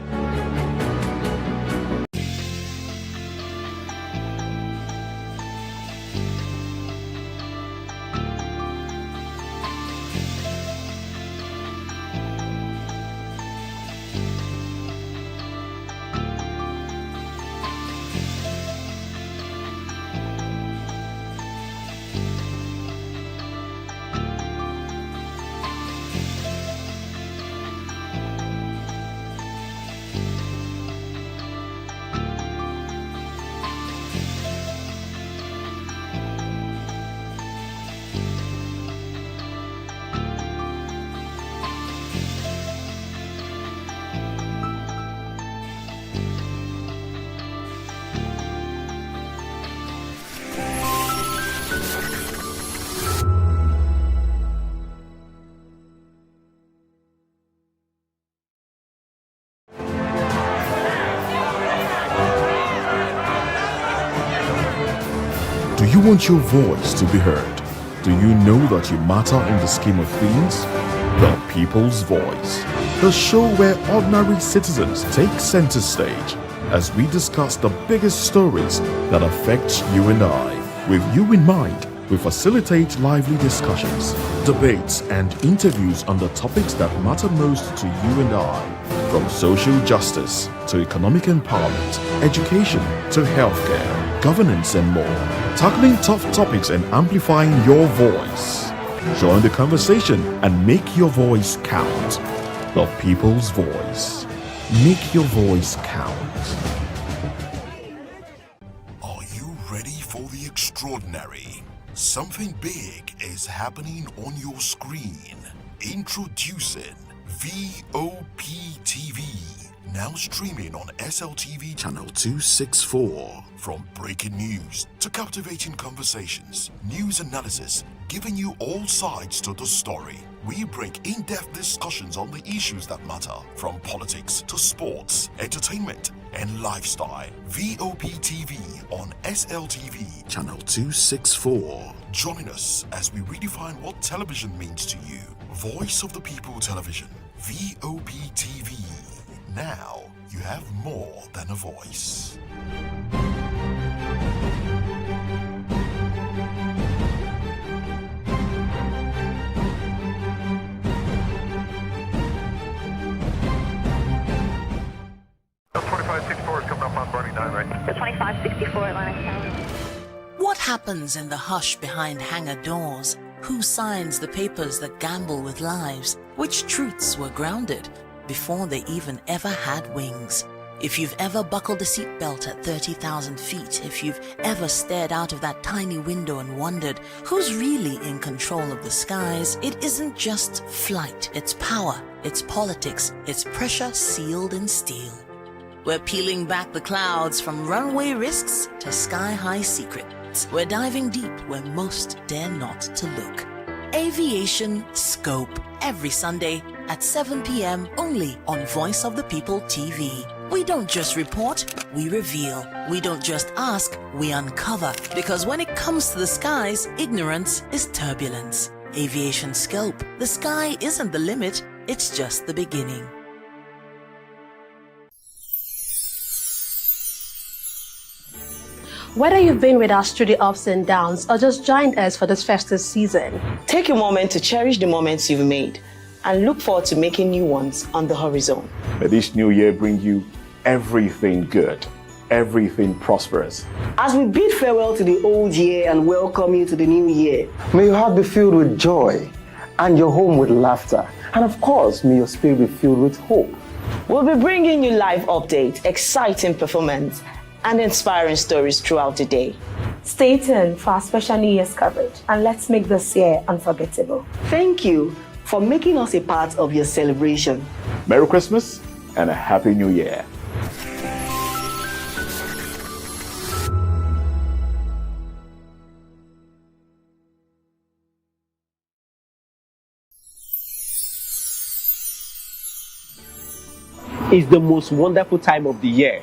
Do you want your voice to be heard? Do you know that you matter in the scheme of things? The People's Voice. the show where ordinary citizens take center stage as we discuss the biggest stories that affect you and I. With you in mind, we facilitate lively discussions, debates, and interviews on the topics that matter most to you and I, from social justice to economic empowerment, education to healthcare, governance, and more, tackling tough topics and amplifying your voice. Join the conversation and make your voice count. The people's voice. Make your voice count. Are you ready for the extraordinary? Something big is happening on your screen. Introducing VOP TV. Now streaming on SLTV channel 264. From breaking news to captivating conversations, news analysis, giving you all sides to the story. We bring in-depth discussions on the issues that matter, from politics to sports, entertainment, and lifestyle. VOP TV on SLTV channel 264. Join us as we redefine what television means to you. Voice of the People Television, VOP TV. Now you have more than a voice. The 2564 Atlantic Tower. What happens in the hush behind hangar doors? Who signs the papers that gamble with lives? Which truths were grounded before they even ever had wings? If you've ever buckled a seatbelt at 30,000 feet, if you've ever stared out of that tiny window and wondered who's really in control of the skies, it isn't just flight, it's power, it's politics, it's pressure sealed in steel. We're peeling back the clouds from runway risks to sky-high secrets. We're diving deep where most dare not to look. Aviation Scope, every Sunday at 7 p.m. only on Voice of the People TV. We don't just report, we reveal. We don't just ask, we uncover. Because when it comes to the skies, ignorance is turbulence. Aviation Scope, the sky isn't the limit, it's just the beginning. Whether you've been with us through the ups and downs or just joined us for this festive season, take a moment to cherish the moments you've made and look forward to making new ones on the horizon. May this new year bring you everything good, everything prosperous. As we bid farewell to the old year and welcome you to the new year, May your heart be filled with joy and your home with laughter. And of course, may your spirit be filled with hope. We'll be bringing you live updates, exciting performance, and inspiring stories throughout the day. Stay tuned for our special New Year's coverage and let's make this year unforgettable. Thank you for making us a part of your celebration. Merry Christmas and a Happy New Year. It's the most wonderful time of the year.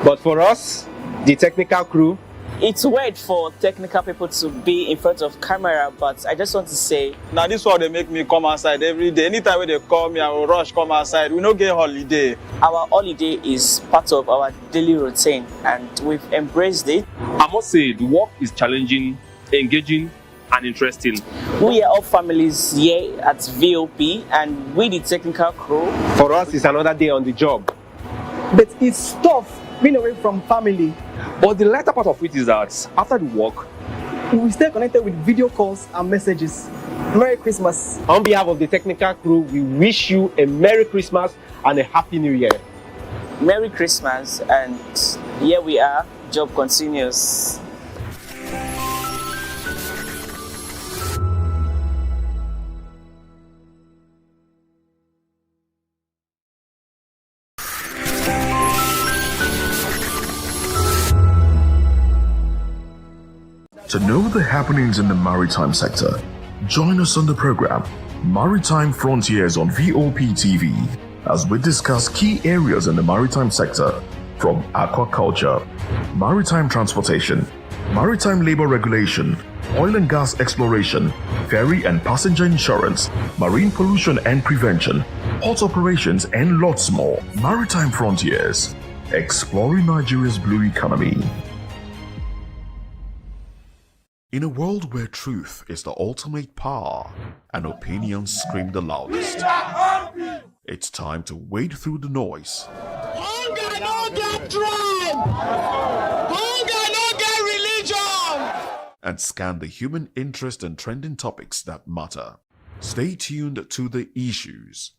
But for us, the technical crew, it's weird for technical people to be in front of camera, but I just want to say, now this one they make me come outside every day. Anytime when they call me, I will rush come outside. We don't get holiday. Our holiday is part of our daily routine and we've embraced it. I must say the work is challenging, engaging, and interesting. We are all families here at VOP and we the technical crew. For us, it's another day on the job. But it's tough being away from family. But the latter part of it is that after the work, we will stay connected with video calls and messages. Merry Christmas. On behalf of the technical crew, we wish you a Merry Christmas and a Happy New Year. Merry Christmas, and here we are, job continues. To know the happenings in the maritime sector, join us on the program Maritime Frontiers on VOP TV as we discuss key areas in the maritime sector from aquaculture, maritime transportation, maritime labor regulation, oil and gas exploration, ferry and passenger insurance, marine pollution and prevention, port operations, and lots more. Maritime Frontiers, exploring Nigeria's blue economy. In a world where truth is the ultimate power and opinions scream the loudest, it's time to wade through the noise. Hunger no get tribe. Hunger no get religion. And scan the human interest and trending topics that matter. Stay tuned to The Issues,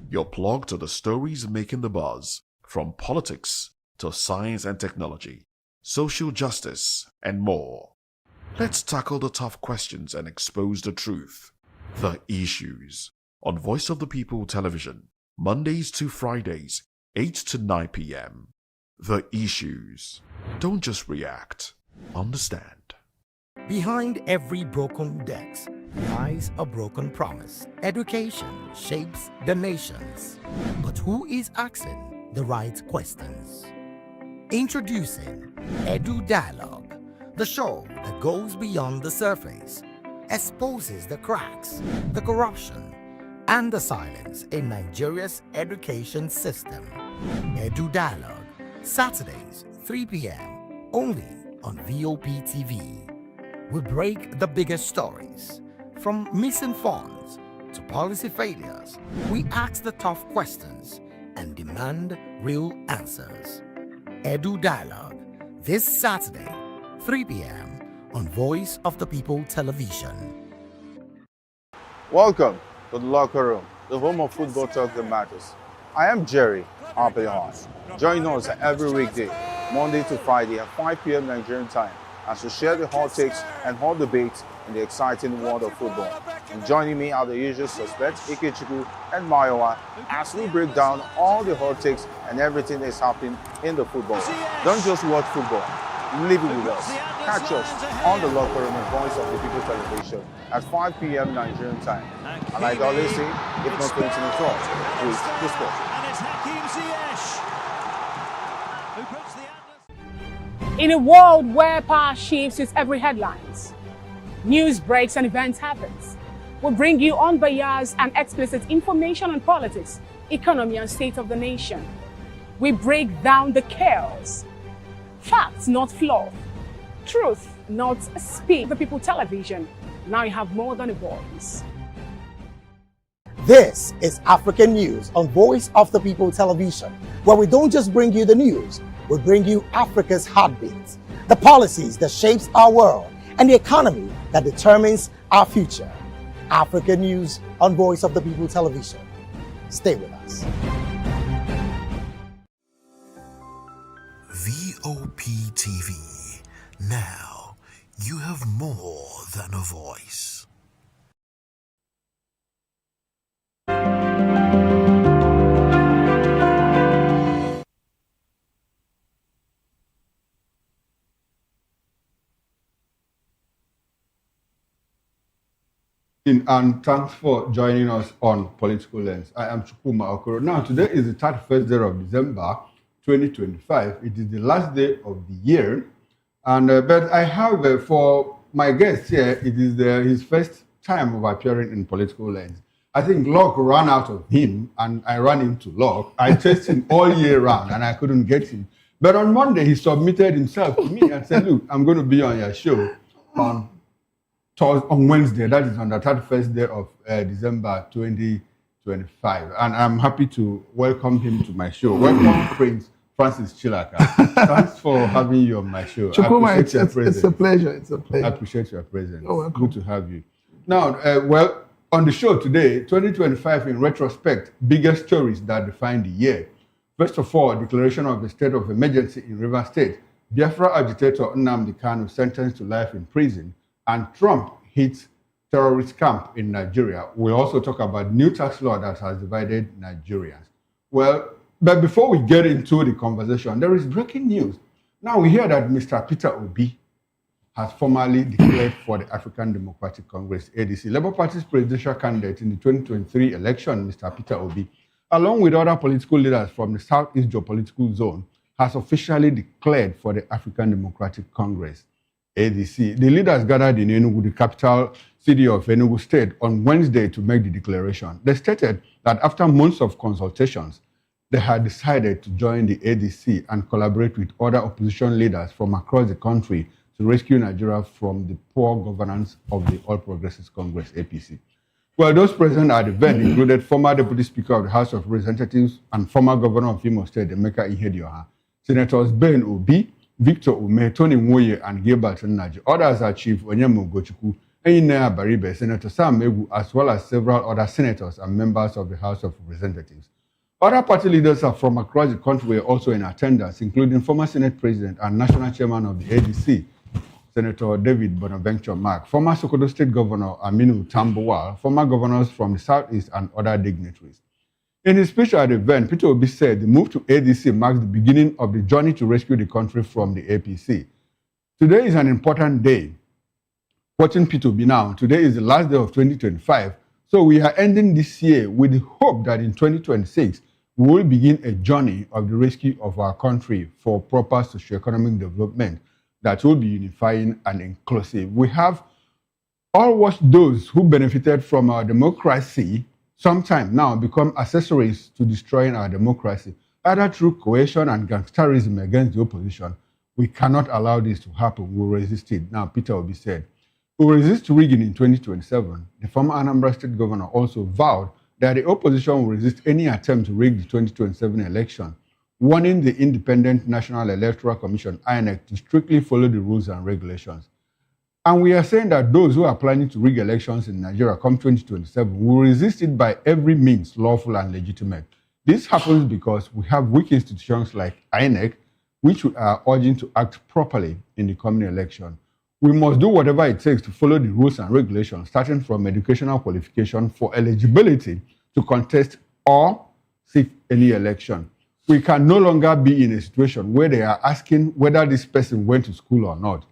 your plug to the stories making the buzz, from politics to science and technology, social justice, and more. Let's tackle the tough questions and expose the truth. The Issues on Voice of the People Television, Mondays to Fridays, 8 to 9 p.m. The Issues. Don't just react, understand. Behind every broken desk lies a broken promise. Education shapes the nations. But who is asking the right questions? Introducing Edu Dialogue, the show that goes beyond the surface, exposes the cracks, the corruption, and the silence in Nigeria's education system. Edu Dialogue, Saturdays, 3 p.m., only on VOP TV. We break the biggest stories, from missing funds to policy failures. We ask the tough questions and demand real answers. Edu Dialogue, this Saturday, 3 p.m. on Voice of the People Television. Welcome to the locker room, the home of football talk that matters. I am Jerry Apelhon. Join us every weekday, Monday to Friday at 5 p.m. Nigerian time, as we share the hot takes and hot debates in the exciting world of football. And joining me are the usual suspects, Ikechukwu and Mayowa, as we break down all the hot takes and everything that's happening in the football. Don't just watch football, live it with us. Catch us on the locker room and Voice of the People Television at 5 p.m. Nigerian time. And like I always say, if not going to the talk, please discuss. In a world where power shifts with every headlines, news breaks and events happens, we bring you unbiased and explicit information on politics, economy, and state of the nation. We break down the chaos. Facts, not fluff. Truth, not speak. The People Television. Now you have more than a voice. This is African News on Voice of the People Television, where we don't just bring you the news, we bring you Africa's heartbeat, the policies that shapes our world, and the economy that determines our future. African News on Voice of the People Television. Stay with us. VOP TV. Now, you have more than a voice. And thanks for joining us on Political Lens. I am Chukwuma Okoro. Now, today is the 31st day of December, 2025. It is the last day of the year. And but I have, for my guest here, it is his first time of appearing in Political Lens. I think luck ran out of him, and I ran into luck. I chased him all year round, and I couldn't get him. But on Monday, he submitted himself to me and said, look, I'm going to be on your show on Wednesday, that is on the 31st day of December 2025. And I'm happy to welcome him to my show. Welcome, Prince Francis Chilaka. Thanks for having you on my show. Chukuma, it's a pleasure. It's a pleasure. I appreciate your presence. Oh, welcome. Good to have you. Now, well, on the show today, 2025 in retrospect, biggest stories that define the year. First of all, declaration of a state of emergency in Rivers State. Biafra agitator Nnamdi Kanu sentenced to life in prison. And Trump hits terrorist camp in Nigeria. We'll also talk about new tax law that has divided Nigerians. Well, but before we get into the conversation, there is breaking news. Now we hear that Mr. Peter Obi has formally declared for the African Democratic Congress, ADC. Labour Party's presidential candidate in the 2023 election, Mr. Peter Obi, along with other political leaders from the Southeast geopolitical zone, has officially declared for the African Democratic Congress, ADC. The leaders gathered in Enugu, the capital city of Enugu State, on Wednesday to make the declaration. They stated that after months of consultations, they had decided to join the ADC and collaborate with other opposition leaders from across the country to rescue Nigeria from the poor governance of the All Progressives Congress, APC. Well, those present at the event included former Deputy Speaker of the House of Representatives and former Governor of Imo State, Emeka Ihedioha, Senators Ben Obi, Victor Ume, Tony Nwoye, and Gilbert Nnaji. Others are Chief Onyema Ugochukwu, Eyinaya Baribe, Senator Sam Egu, as well as several other senators and members of the House of Representatives. Other party leaders from across the country were also in attendance, including former Senate President and National Chairman of the ADC, Senator David Bonaventure Mark, former Sokoto State Governor Aminu Tambuwal, former governors from the Southeast, and other dignitaries. In his speech at the event, Peter Obi said the move to ADC marks the beginning of the journey to rescue the country from the APC. Today is an important day. Watching Peter Obi now, today is the last day of 2025, so we are ending this year with the hope that in 2026, we will begin a journey of the rescue of our country for proper socioeconomic development that will be unifying and inclusive. We have all watched those who benefited from our democracy sometime now become accessories to destroying our democracy, either through coercion and gangsterism against the opposition. We cannot allow this to happen. We'll resist it. Now, Peter Obi said, we will resist rigging in 2027. The former Anambra State Governor also vowed that the opposition will resist any attempt to rig the 2027 election, warning the Independent National Electoral Commission, INEC, to strictly follow the rules and regulations. And we are saying that those who are planning to rig elections in Nigeria come 2027 will resist it by every means lawful and legitimate. This happens because we have weak institutions like INEC, which we are urging to act properly in the coming election. We must do whatever it takes to follow the rules and regulations, starting from educational qualification for eligibility to contest or seek any election. We can no longer be in a situation where they are asking whether this person went to school or not.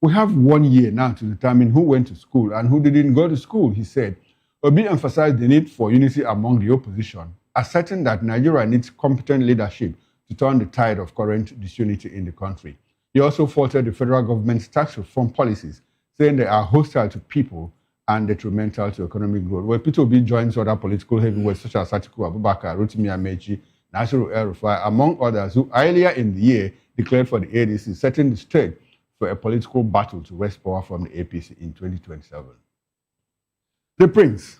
We have 1 year now to determine who went to school and who didn't go to school, he said. Obi emphasized the need for unity among the opposition, asserting that Nigeria needs competent leadership to turn the tide of current disunity in the country. He also faulted the federal government's tax reform policies, saying they are hostile to people and detrimental to economic growth. Well, Peter Obi joins other political heavyweights such as Atiku Abubakar, Rotimi Amechi, Nasiru El-Rufai, among others, who earlier in the year declared for the ADC, setting the stage for a political battle to wrest power from the APC in 2027. The Prince,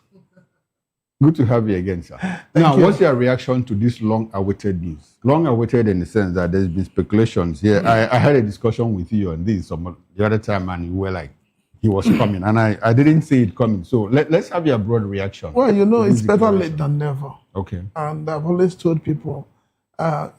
good to have you again, sir. Now, what's your reaction to this long-awaited news? Long-awaited in the sense that there's been speculations here. I had a discussion with you on this the other time, and you were like, he was coming, and I didn't see it coming. So let's have your broad reaction. Well, you know, it's better late than never. Okay. And I've always told people,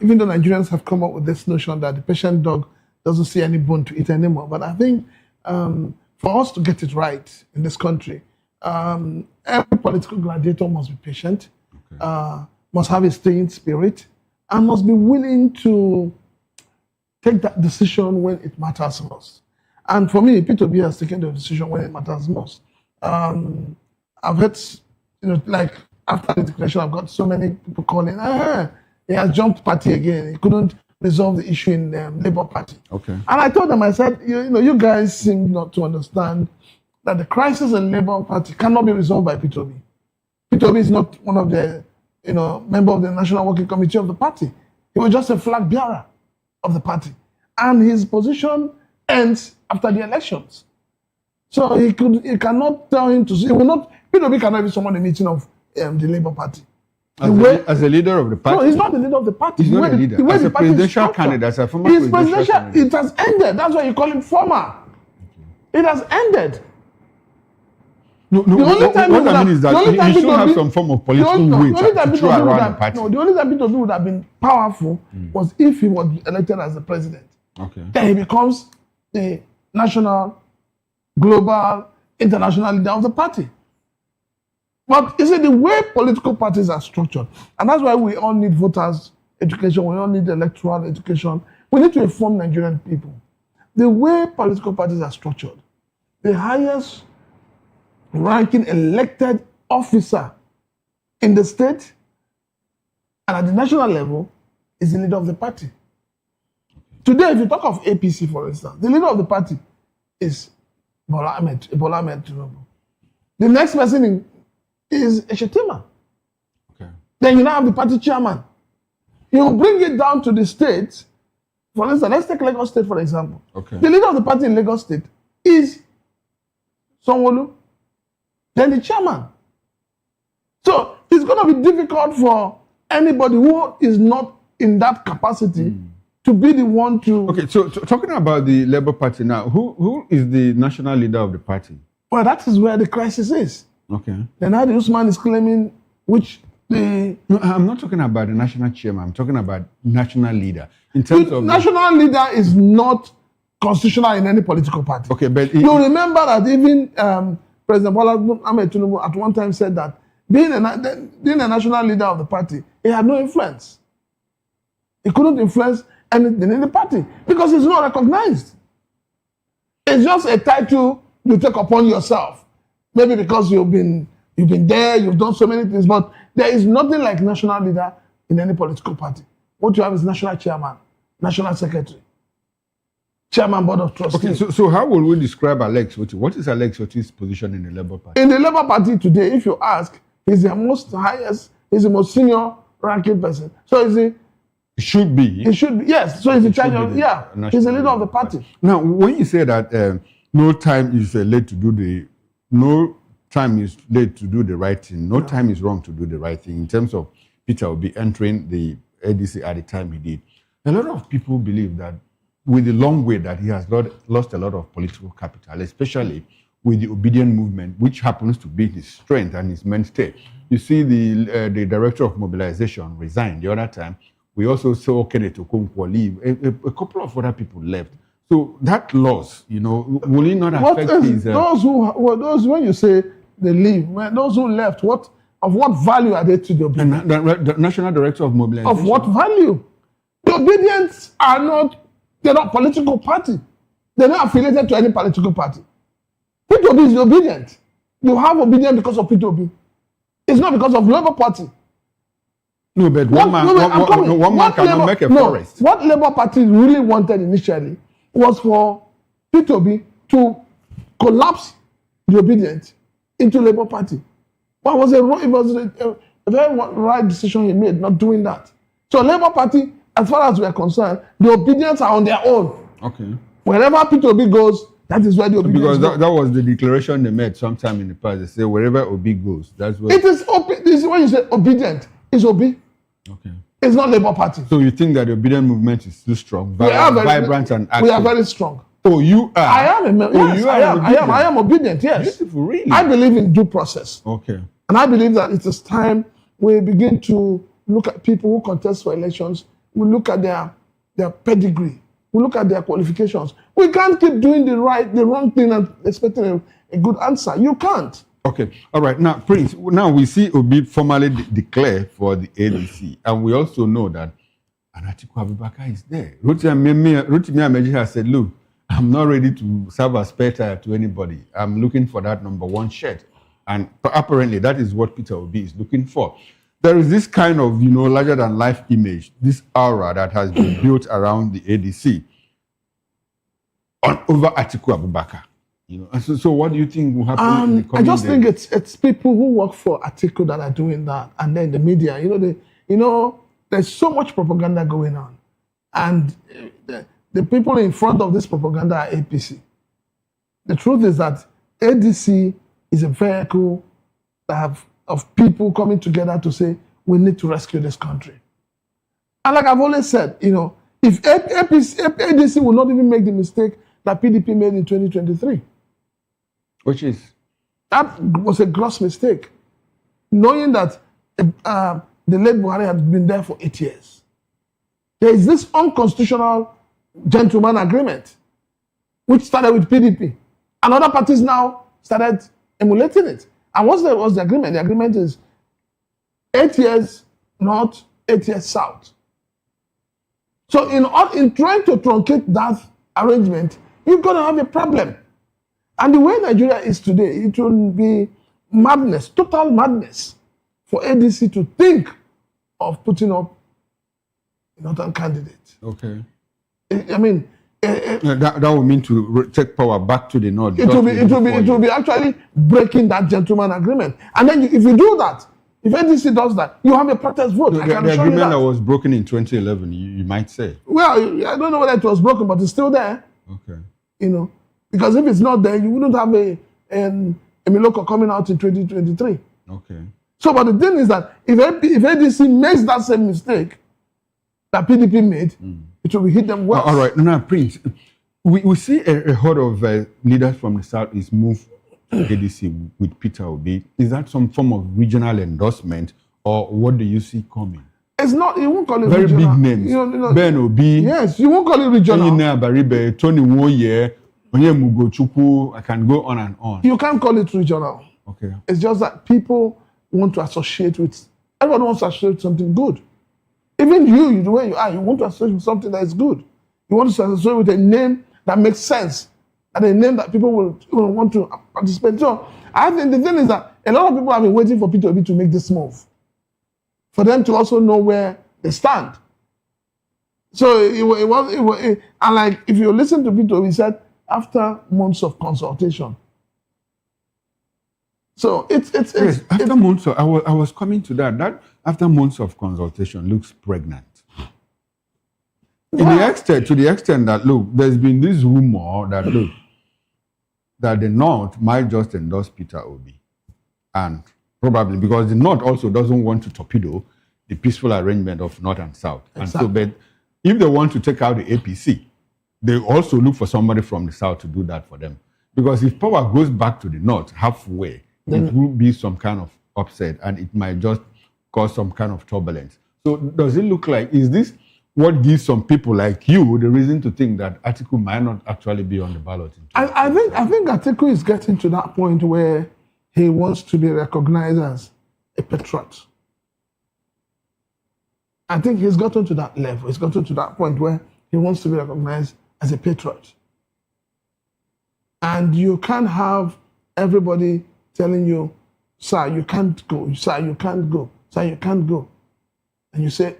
even though Nigerians have come up with this notion that the patient dog doesn't see any bone to eat anymore, but I think for us to get it right in this country, every political gladiator must be patient, must have a staying spirit, and must be willing to take that decision when it matters most. And for me, Peter Obi has taken the decision when it matters most. I've heard, like after the declaration, I've got so many people calling, he has jumped party again. He couldn't resolve the issue in the Labour Party. Okay. And I told them, I said, you guys seem not to understand that the crisis in the Labour Party cannot be resolved by Peter Obi. Peter Obi is not one of the, member of the National Working Committee of the party. He was just a flag bearer of the party. And his position ends after the elections. So he cannot tell him to, Peter Obi cannot be someone in the meeting of the Labour Party. As a leader of the party? No, he's not the leader of the party. He's not a leader. As a presidential candidate, as a former presidential candidate. It has ended. That's why you call him former. It has ended. No, what I mean is that he should have some form of political weight to throw around the party. No, the only time Peter Obi would have been powerful was if he was elected as the president. Okay. Then he becomes the national, global, international leader of the party. But you see, the way political parties are structured, and that's why we all need voters' education, we all need electoral education, we need to inform Nigerian people. The way political parties are structured, the highest ranking elected officer in the state and at the national level is the leader of the party. Today, if you talk of APC, for instance, the leader of the party is Bola Ahmed Tinubu. The next person is Eshetima. Okay. Then you now have the party chairman. You bring it down to the states. For instance, let's take Lagos State, for example. Okay. The leader of the party in Lagos State is Sanwo-Olu, then the chairman. So it's going to be difficult for anybody who is not in that capacity to be the one to... Okay, so talking about the Labour Party now, who is the national leader of the party? Well, that is where the crisis is. Okay. Then Hadi Usman is claiming which the... No, I'm not talking about the national chairman. I'm talking about national leader. In terms of... National leader is not constitutional in any political party. Okay, but... You remember that even President Bola Ahmed Tinubu at one time said that being a national leader of the party, he had no influence. He couldn't influence anything in the party because it's not recognized. It's just a title you take upon yourself. Maybe because you've been there, you've done so many things, but there is nothing like national leader in any political party. What you have is national chairman, national secretary, chairman board of trustees. Okay, so how will we describe Alex Otti? What is Alex Otti's position in the Labour Party? In the Labour Party today, if you ask, he's the most senior ranking person. So he should be. He should be, yes. So he's in charge of, he's the leader of the party. Now, when you say that no time is late to do the right thing, no time is wrong to do the right thing, in terms of Peter Obi entering the ADC at the time he did, a lot of people believe that with the long way that he has lost a lot of political capital, especially with the obedient movement, which happens to be his strength and his mainstay. You see the director of mobilization resigned the other time. We also saw Kenneth Okonkwo leave. A couple of other people left. So that loss, will it not affect his... when you say they leave, those who left, of what value are they to the obedient? The national director of mobilization. Of what value? The obedients they're not political party. They're not affiliated to any political party. P2B is obedient. You have obedient because of P2B. It's not because of Labour Party. No, but one man cannot make a forest. What Labour Party really wanted initially was for P2B to collapse the obedient into Labour Party. But it was a very right decision he made, not doing that. So Labour Party, as far as we are concerned, the obedience are on their own. Okay. Wherever P2B goes, that is where the obedience goes. Because that was the declaration they made sometime in the past. They say wherever Obi goes, that's where... This is when you say obedient, it's Obi. Okay. It's not Labour Party. So you think that the obedient movement is still strong, vibrant and active? We are very strong. Oh, you are? I am. I am obedient, yes. Beautiful, really? I believe in due process. Okay. And I believe that it is time we begin to look at people who contest for elections. We look at their pedigree. We look at their qualifications. We can't keep doing the wrong thing and expecting a good answer. You can't. Okay. All right. Now, Prince, now we see Obi formally declare for the ADC. And we also know that Atiku Abubakar is there. Rotimi Ameji has said, look, I'm not ready to serve as spare tire to anybody. I'm looking for that number one shirt. And apparently that is what Peter Obi is looking for. There is this kind of, larger than life image, this aura that has been built around the ADC over Atiku Abubakar. So what do you think will happen in the coming days? I just think it's people who work for Atiku that are doing that, and then the media. There's so much propaganda going on, and the people in front of this propaganda are APC. The truth is that ADC is a vehicle of people coming together to say we need to rescue this country. And like I've always said, if ADC will not even make the mistake that PDP made in 2023. Which is? That was a gross mistake. Knowing that the late Buhari had been there for 8 years. There is this unconstitutional gentleman agreement, which started with PDP. And other parties now started emulating it. And what was the agreement? The agreement is 8 years north, 8 years south. So in trying to truncate that arrangement, you're going to have a problem. And the way Nigeria is today, it will be madness, total madness, for ADC to think of putting up another candidate. Okay. I mean, That would mean to take power back to the north. It will be actually breaking that gentleman agreement. And then if you do that, if NDC does that, you have a protest vote. The agreement that was broken in 2011, you might say. Well, I don't know whether it was broken, but it's still there. Okay. You know, because if it's not there, you wouldn't have a Miloko coming out in 2023. Okay. So, but the thing is that if ADC makes that same mistake that PDP made, it will hit them well. All right. Now, Prince, we see a horde of leaders from the Southeast move to ADC with Peter Obi. Is that some form of regional endorsement, or what do you see coming? It's not, you won't call it very regional. Big names. You know, Ben Obi. Yes, you won't call it regional. Baribe, Tony Nwoye, Onyemugo Chukwu. I can go on and on. You can't call it regional. Okay. It's just that people want to associate with, everyone wants to associate with something good. Even you, the way you are, you want to associate with something that is good. You want to associate with a name that makes sense, and a name that people will want to participate. So I think the thing is that a lot of people have been waiting for Peter Obi to make this move, for them to also know where they stand. So and like if you listen to Peter Obi, he said after months of consultation. So it's yes, after months of, I was coming to that. That after months of consultation looks pregnant. To the extent that look, there's been this rumor that look, that the North might just endorse Peter Obi, and probably because the North also doesn't want to torpedo the peaceful arrangement of North and South. Exactly. And so, but if they want to take out the APC, they also look for somebody from the South to do that for them. Because if power goes back to the North halfway, it will be some kind of upset, and it might just cause some kind of turbulence. So does it look like, is this what gives some people like you the reason to think that Atiku might not actually be on the ballot? I think Atiku is getting to that point where he wants to be recognized as a patriot. I think he's gotten to that level. He's gotten to that point where he wants to be recognized as a patriot. And you can't have everybody telling you, sir, you can't go, sir, you can't go, sir, you can't go. And you say,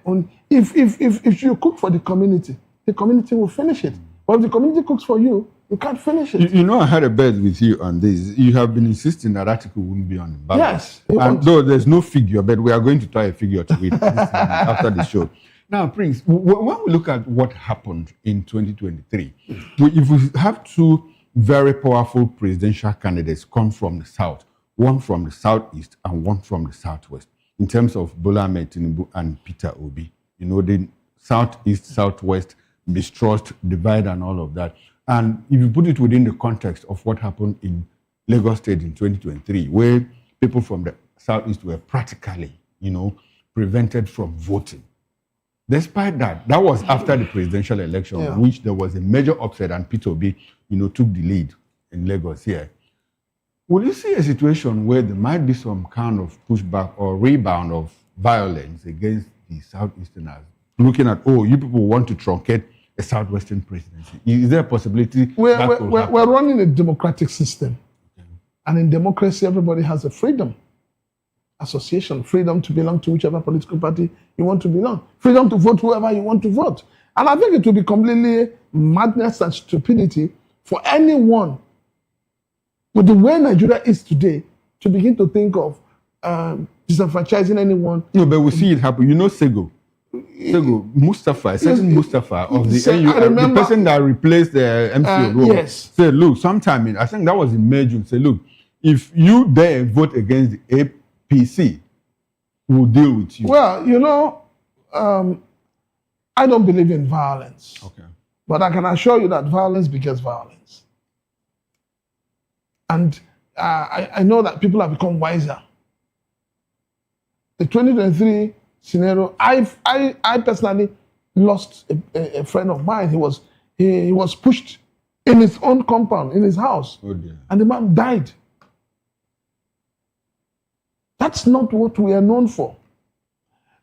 if you cook for the community will finish it. But if the community cooks for you, you can't finish it. You know, I had a bet with you on this. You have been insisting that Atiku wouldn't be on the ballot. Yes. And though there's no figure, but we are going to try a figure to it after the show. Now, Prince, when we look at what happened in 2023, if we have two very powerful presidential candidates come from the South, one from the Southeast and one from the Southwest, in terms of Bola Ahmed Tinubu and Peter Obi, you know, the Southeast, Southwest, mistrust, divide, and all of that. And if you put it within the context of what happened in Lagos State in 2023, where people from the Southeast were practically, you know, prevented from voting. Despite that, that was after the presidential election, in which there was a major upset and Peter Obi, you know, took the lead in Lagos here. Will you see a situation where there might be some kind of pushback or rebound of violence against the Southeasterners, looking at, oh, you people want to truncate a Southwestern presidency? Is there a possibility we're running a democratic system. Okay. And in democracy, everybody has a freedom. Association, freedom to belong to whichever political party you want to belong, freedom to vote whoever you want to vote. And I think it will be completely madness and stupidity for anyone with the way Nigeria is today to begin to think of disenfranchising anyone. No, but we see it happen. You know Sego Mustafa, a certain Mustafa of the NUR, the person that replaced the MCO role, said, look, sometime I think that was in May, June, say, look, if you dare vote against the APC, we'll deal with you. Well, you know, I don't believe in violence. Okay. But I can assure you that violence begets violence. And I know that people have become wiser. The 2023 scenario, I personally lost a friend of mine. He was pushed in his own compound, in his house. Oh dear. And the man died. That's not what we are known for.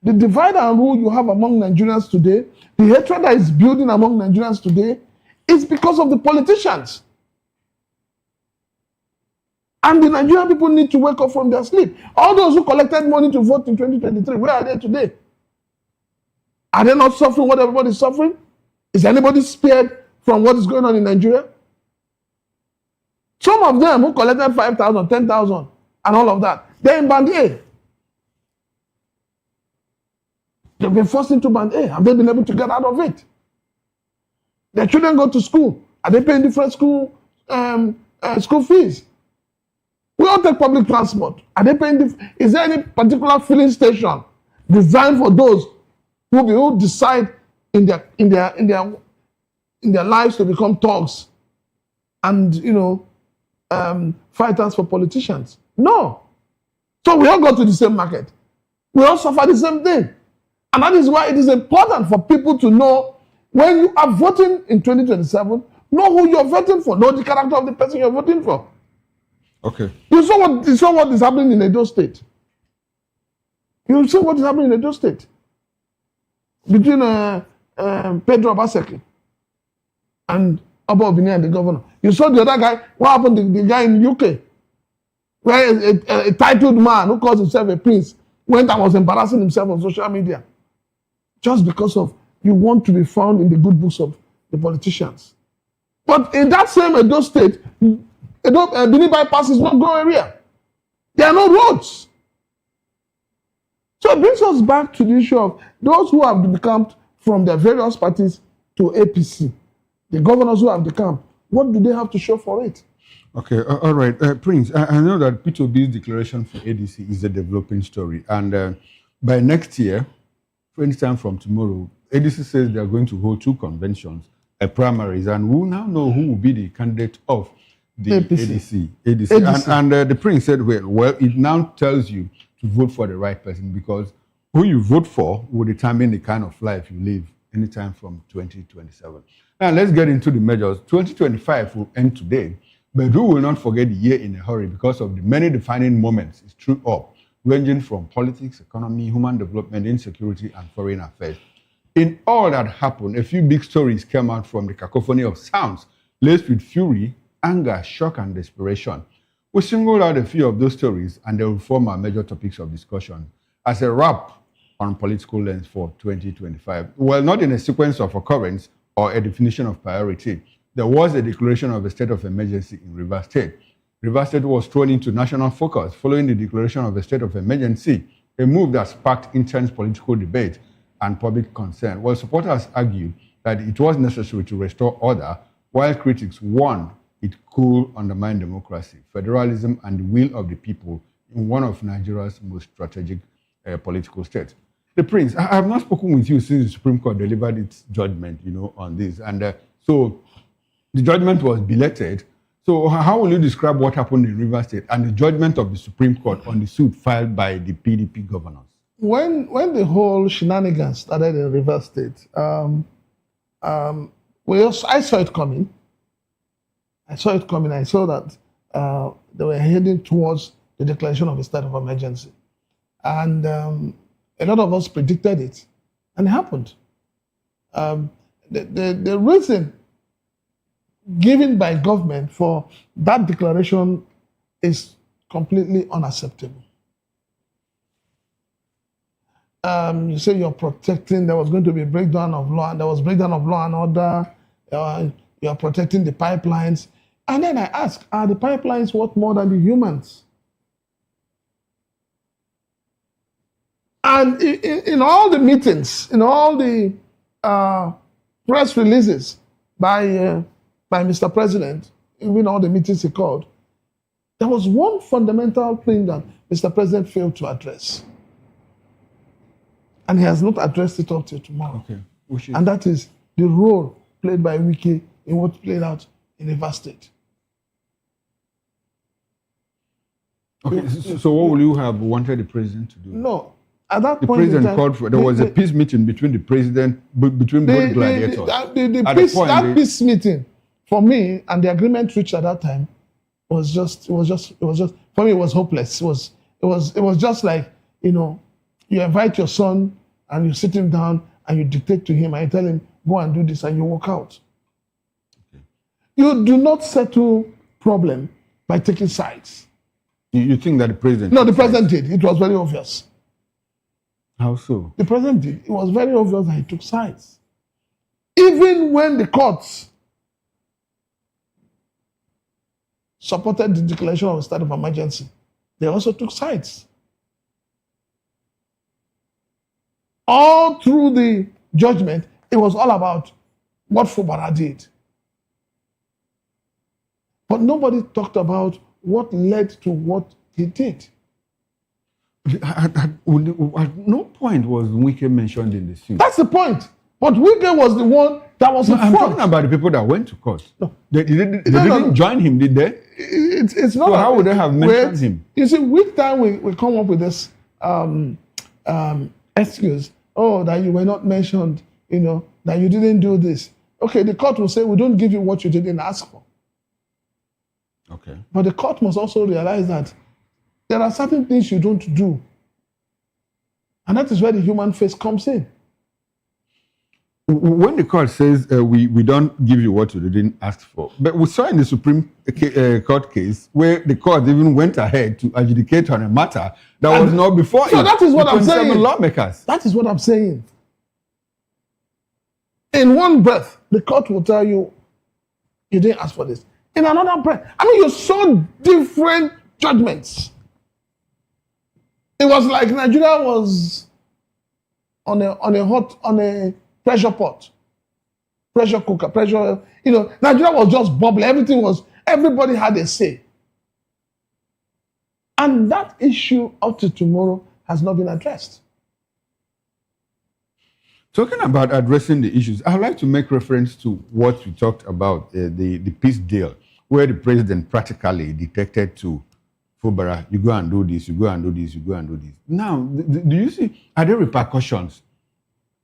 The divide and rule you have among Nigerians today, the hatred that is building among Nigerians today, is because of the politicians. And the Nigerian people need to wake up from their sleep. All those who collected money to vote in 2023, where are they today? Are they not suffering what everybody is suffering? Is anybody spared from what is going on in Nigeria? Some of them who collected 5,000, 10,000, and all of that, they're in Band A. They've been forced into Band A. Have they been able to get out of it? Their children go to school. Are they paying different school fees? We all take public transport. Are they paying? Is there any particular filling station designed for those who decide in their lives to become thugs and fighters for politicians? No. So we all go to the same market. We all suffer the same thing. And that is why it is important for people to know when you are voting in 2027, know who you're voting for, know the character of the person you're voting for. Okay. You saw what is happening in Edo State. You see what is happening in Edo State between Pedro Obaseki and Oba Obini and the governor. You saw the other guy. What happened to the guy in UK, where a titled man who calls himself a prince went and was embarrassing himself on social media, just because of you want to be found in the good books of the politicians. But in that same Edo State, Benin bypass is not go area. There are no roads. So it brings us back to the issue of those who have decamped from their various parties to APC, the governors who have decamped. What do they have to show for it? Okay, all right. Prince, I know that P2B's declaration for ADC is a developing story. And by next year, for any time from tomorrow, ADC says they are going to hold 2 conventions, primaries, and we'll now know who will be the candidate of the ADC. And the Prince said, well, it now tells you to vote for the right person, because who you vote for will determine the kind of life you live anytime from 2027. Now, let's get into the measures. 2025 will end today, but we will not forget the year in a hurry because of the many defining moments it threw up, ranging from politics, economy, human development, insecurity, and foreign affairs. In all that happened, a few big stories came out from the cacophony of sounds laced with fury, anger, shock, and desperation. We singled out a few of those stories, and they will form our major topics of discussion as a wrap on political lens for 2025. Well, not in a sequence of occurrence or a definition of priority. There was a declaration of a state of emergency in Rivers State. Rivers State was thrown into national focus following the declaration of a state of emergency, a move that sparked intense political debate and public concern. Well, supporters argued that it was necessary to restore order, while critics warned it could undermine democracy, federalism, and the will of the people in one of Nigeria's most strategic political states. The Prince, I have not spoken with you since the Supreme Court delivered its judgment, on this. And so the judgment was belated. So how will you describe what happened in Rivers State and the judgment of the Supreme Court on the suit filed by the PDP governors? When the whole shenanigans started in Rivers State, I saw it coming. I saw that they were heading towards the declaration of a state of emergency. And a lot of us predicted it, and it happened. The reason given by government for that declaration is completely unacceptable. You say you're protecting, there was going to be a breakdown of law, and there was breakdown of law and order. You're protecting the pipelines. And then I ask, are the pipelines worth more than the humans? And in all the meetings, in all the press releases by Mr. President, even all the meetings he called, there was one fundamental thing that Mr. President failed to address. And he has not addressed it up till tomorrow. Okay. And that is the role played by Wike in what played out in Rivers State. Okay, so what will you have wanted the president to do? No, at that the point president called for, there was a peace meeting between the president, between both gladiators. That peace meeting, for me, and the agreement reached at that time, was just for me, it was hopeless. It was just like, you invite your son and you sit him down and you dictate to him and you tell him, go and do this, and you walk out. Okay. You do not settle problem by taking sides. You think that the president... No, the president did. It was very obvious. How so? The president did. It was very obvious that he took sides. Even when the courts supported the declaration of a state of emergency, they also took sides. All through the judgment, it was all about what Fubara did. But nobody talked about what led to what he did. At no point was Wike mentioned in the suit. That's the point. But Wike was the one that was in I'm front. talking about the people that went to court. No. They didn't join him, did they? It's not. So how would they have mentioned him? You see, with time we come up with this excuse, that you were not mentioned, that you didn't do this. Okay, the court will say, we don't give you what you didn't ask for. Okay. But the court must also realize that there are certain things you don't do. And that is where the human face comes in. When the court says we don't give you what you didn't ask for, but we saw in the Supreme Court case where the court even went ahead to adjudicate on a matter that was not before. So that is what I'm saying. Lawmakers. That is what I'm saying. In one breath, the court will tell you, you didn't ask for this. In another breath, you saw different judgments. It was like Nigeria was on a pressure pot, pressure cooker, Nigeria was just bubbling. Everybody had a say. And that issue up to tomorrow has not been addressed. Talking about addressing the issues, I'd like to make reference to what you talked about, the peace deal, where the president practically dictated to Fubara, you go and do this, you go and do this, you go and do this. Now, do you see, are there repercussions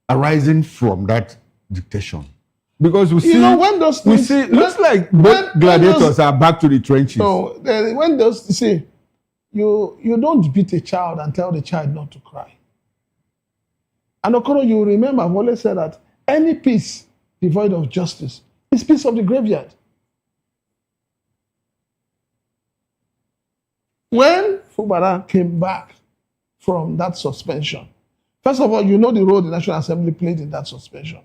arising from that dictation? Because we see, when those things, looks like both gladiators are back to the trenches. So when those, you don't beat a child and tell the child not to cry. And Okoro, you remember, I've always said that any peace devoid of justice is peace of the graveyard. When Fubara came back from that suspension, first of all, you know the role the National Assembly played in that suspension.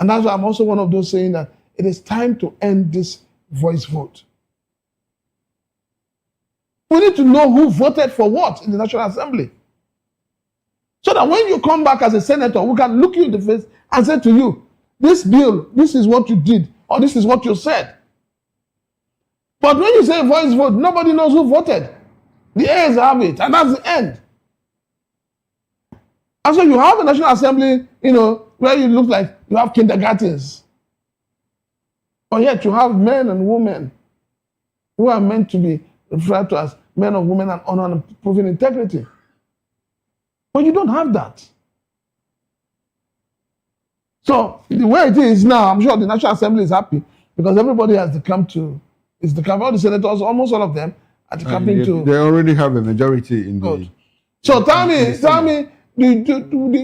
And that's why I'm also one of those saying that it is time to end this voice vote. We need to know who voted for what in the National Assembly. So that when you come back as a senator, we can look you in the face and say to you, this bill, this is what you did, or this is what you said. But when you say voice vote, nobody knows who voted. The heirs have it, and that's the end. And so you have a National Assembly, where you look like you have kindergartens. But yet you have men and women who are meant to be referred to as men or women and honor and proven integrity. But you don't have that. So the way it is now, I'm sure the National Assembly is happy because everybody has come to, all the senators, almost all of them, are coming to. They already have a majority in the. So tell me,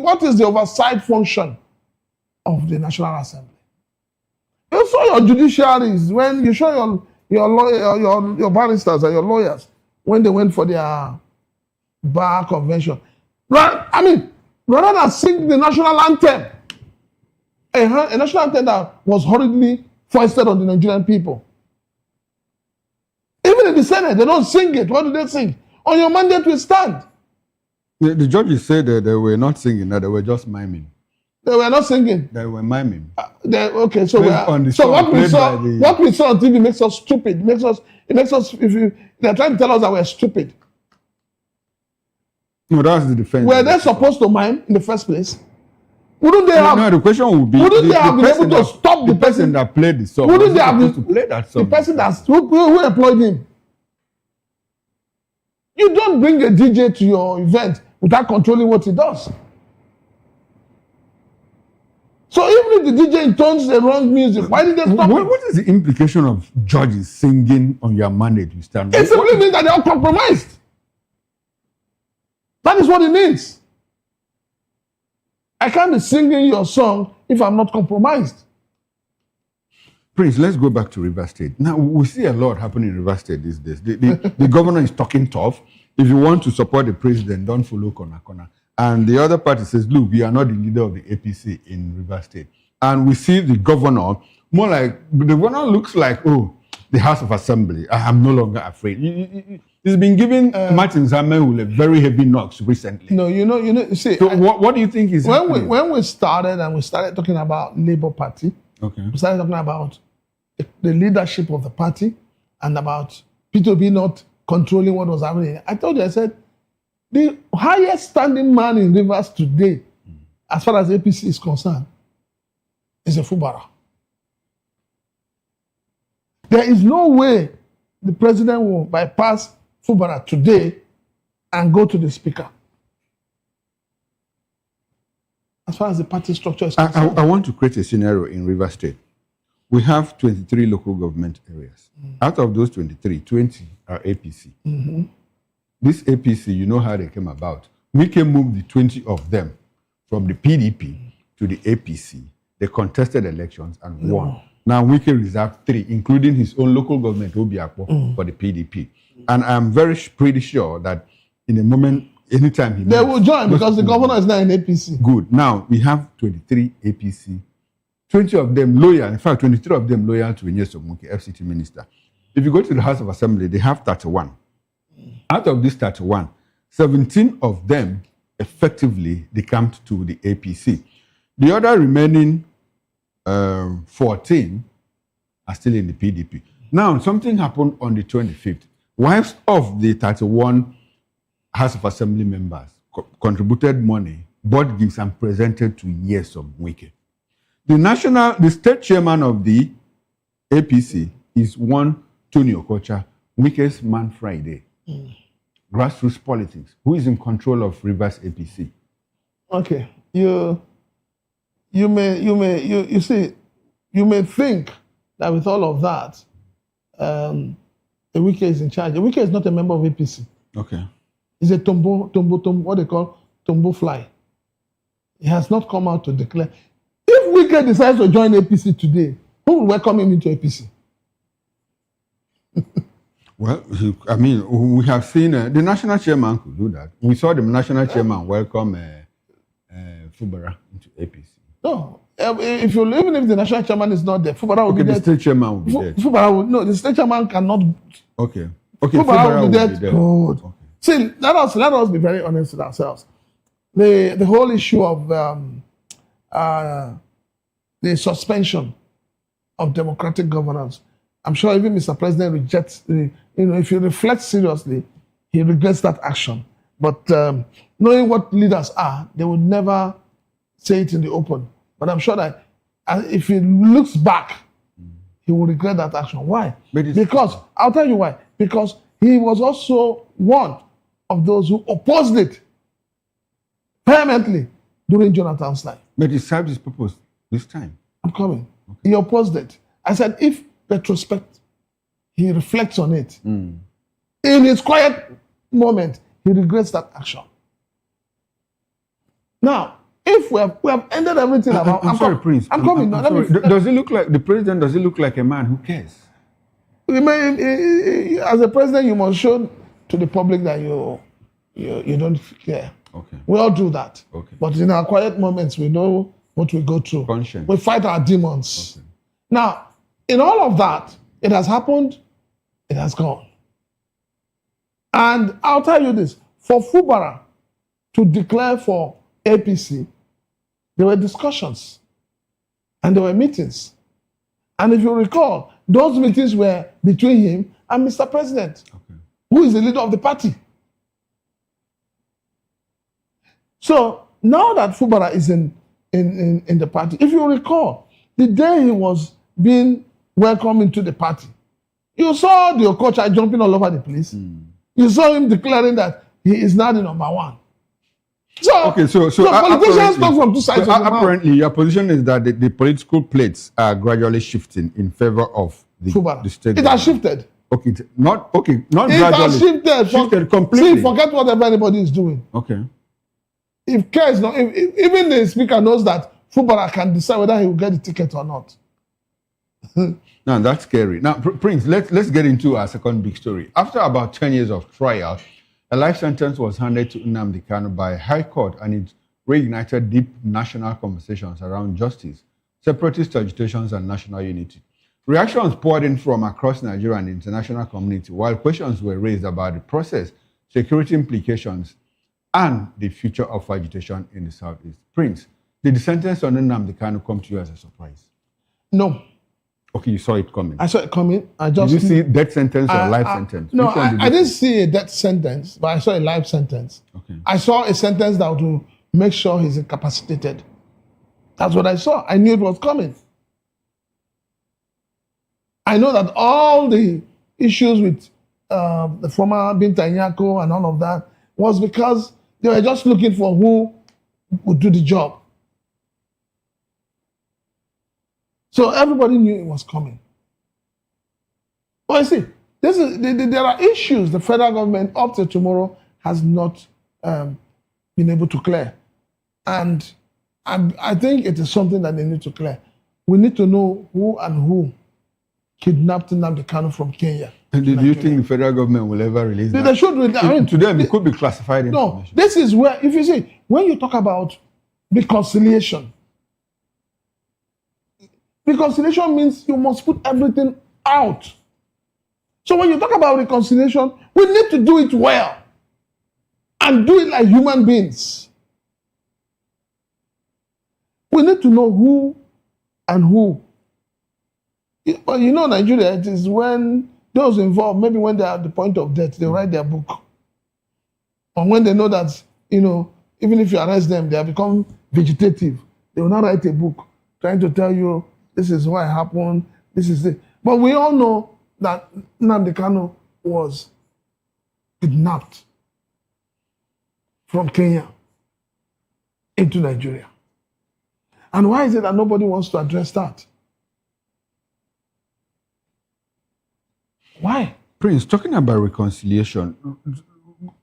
what is the oversight function of the National Assembly? You saw your judiciaries when you show your barristers and your lawyers when they went for their bar convention. Rather than sing the national anthem, a national anthem that was horribly foisted on the Nigerian people. Even in the Senate, they don't sing it. What do they sing? On your mandate we stand. The judges said that they were not singing, that they were just miming. They were not singing. They were miming. Okay, so what we saw on TV makes us stupid. It makes us. They're trying to tell us that we're stupid. No, that's the defense. Were they supposed to mime in the first place? Wouldn't they have? No, the question would be. Wouldn't they have been able to stop the person that played the song? Wouldn't they have been to play that song? The person who employed him. You don't bring a DJ to your event without controlling what he does. So even if the DJ intones the wrong music, why did they stop it? What is the implication of judges singing on your mandate? It simply means that they are compromised. That is what it means. I can't be singing your song if I'm not compromised. Prince, let's go back to River State. Now, we see a lot happening in River State these days. The governor is talking tough. If you want to support the president, don't follow Kona. And the other party says, look, we are not the leader of the APC in River State. And we see the governor, more like, the governor looks like, the House of Assembly, I am no longer afraid. He's been giving Martin Zamenhoul a very heavy knocks recently. No, you see. So what do you think is happening? When we started talking about Labour Party, we started talking about the leadership of the party and about P2P not controlling what was happening. I told you, I said, the highest standing man in Rivers today, as far as APC is concerned, is a Fubara. There is no way the president will bypass Fubara today and go to the speaker. As far as the party structure is concerned. I want to create a scenario in Rivers State. We have 23 local government areas. Out of those 23, 20 are APC. This APC, you know how they came about. We can move the 20 of them from the PDP to the APC. They contested elections and won. Now we can reserve 3, including his own local government, Obiakpo, for the PDP. And I'm pretty sure that in a moment, anytime they will join because the governor is now in APC. Good. Now we have 23 APC, 20 of them loyal. In fact, 23 of them loyal to Nyesom Monkey, FCT minister. If you go to the House of Assembly, they have 31. Out of these 31, 17 of them effectively decamped to the APC. The other remaining 14 are still in the PDP. Now, something happened on the 25th. Wives of the 31 House of Assembly members contributed money, bought gifts, and presented to Nyesom Wike. The state chairman of the APC is one Tony Okocha, Wike's Man Friday. Grassroots politics. Who is in control of Rivers APC? Okay, you may think that with all of that, Wike is in charge. Wike is not a member of APC. Okay. He's a what they call tombo fly. He has not come out to declare. If Wike decides to join APC today, who will welcome him into APC? Well, we have seen the national chairman could do that. We saw the national chairman welcome Fubara into APC. No, even if the national chairman is not there, Fubara will be there. The state chairman will be there. The state chairman cannot. Okay. Fubara will be there. Good. Okay. See, let us be very honest with ourselves. The whole issue of the suspension of democratic governance. I'm sure even Mr. President rejects, if you reflect seriously, he regrets that action. But knowing what leaders are, they would never say it in the open. But I'm sure that if he looks back, he will regret that action. Why? Because, I'll tell you why. Because he was also one of those who opposed it vehemently during Jonathan's life. But he served his purpose this time. I'm coming. Okay. He opposed it. I said, if retrospect, he reflects on it. In his quiet moment, he regrets that action. Now, if we have ended everything about... I'm sorry, Prince. I'm coming. Does it look like the president? Does it look like a man who cares? As a president, you must show to the public that you don't care. Okay. We all do that. Okay. But in our quiet moments, we know what we go through. Conscience. We fight our demons. Okay. Now, in all of that, it has happened, it has gone. And I'll tell you this, for Fubara to declare for APC, there were discussions and there were meetings. And if you recall, those meetings were between him and Mr. President, who is the leader of the party. So now that Fubara is in the party, if you recall, the day he was being welcomed into the party, you saw the Okocha jumping all over the place. You saw him declaring that he is now the number one. So politicians talk from two sides of the mouth. Apparently, your position is that the political plates are gradually shifting in favor of the state. It has shifted. Not gradually. It has shifted completely. See, forget whatever anybody is doing. Okay. If care is not, even the speaker knows that Fubara can decide whether he will get the ticket or not. Now that's scary. Now, Prince, let's get into our second big story. After about 10 years of trial, a life sentence was handed to Nnamdi Kanu by High Court, and it reignited deep national conversations around justice, separatist agitations, and national unity. Reactions poured in from across Nigeria and the international community, while questions were raised about the process, security implications, and the future of agitation in the Southeast. Prince, did the sentence on Nnamdi Kanu come to you as a surprise? No. Okay, you saw it coming. I saw it coming. Did you see death sentence or life sentence? No, I didn't see a death sentence, but I saw a life sentence. Okay. I saw a sentence that would make sure he's incapacitated. That's what I saw. I knew it was coming. I know that all the issues with the former Binta Nyako and all of that was because they were just looking for who would do the job. So everybody knew it was coming. But you see, there are issues the federal government up to tomorrow has not been able to clear. And I think it is something that they need to clear. We need to know who kidnapped Nnamdi Kanu from Kenya. Do you think the federal government will ever release that? They should. I mean, to them, it could be classified information. No, this is where, if you see, when you talk about reconciliation means you must put everything out. So when you talk about reconciliation, we need to do it well and do it like human beings. We need to know who and who. But you know, Nigeria, it is when those involved, maybe when they are at the point of death, they write their book. Or when they know that, even if you arrest them, they have become vegetative. They will not write a book trying to tell you, this is what happened, this is it. But we all know that Nnamdi Kanu was kidnapped from Kenya into Nigeria. And why is it that nobody wants to address that? Why? Prince, talking about reconciliation,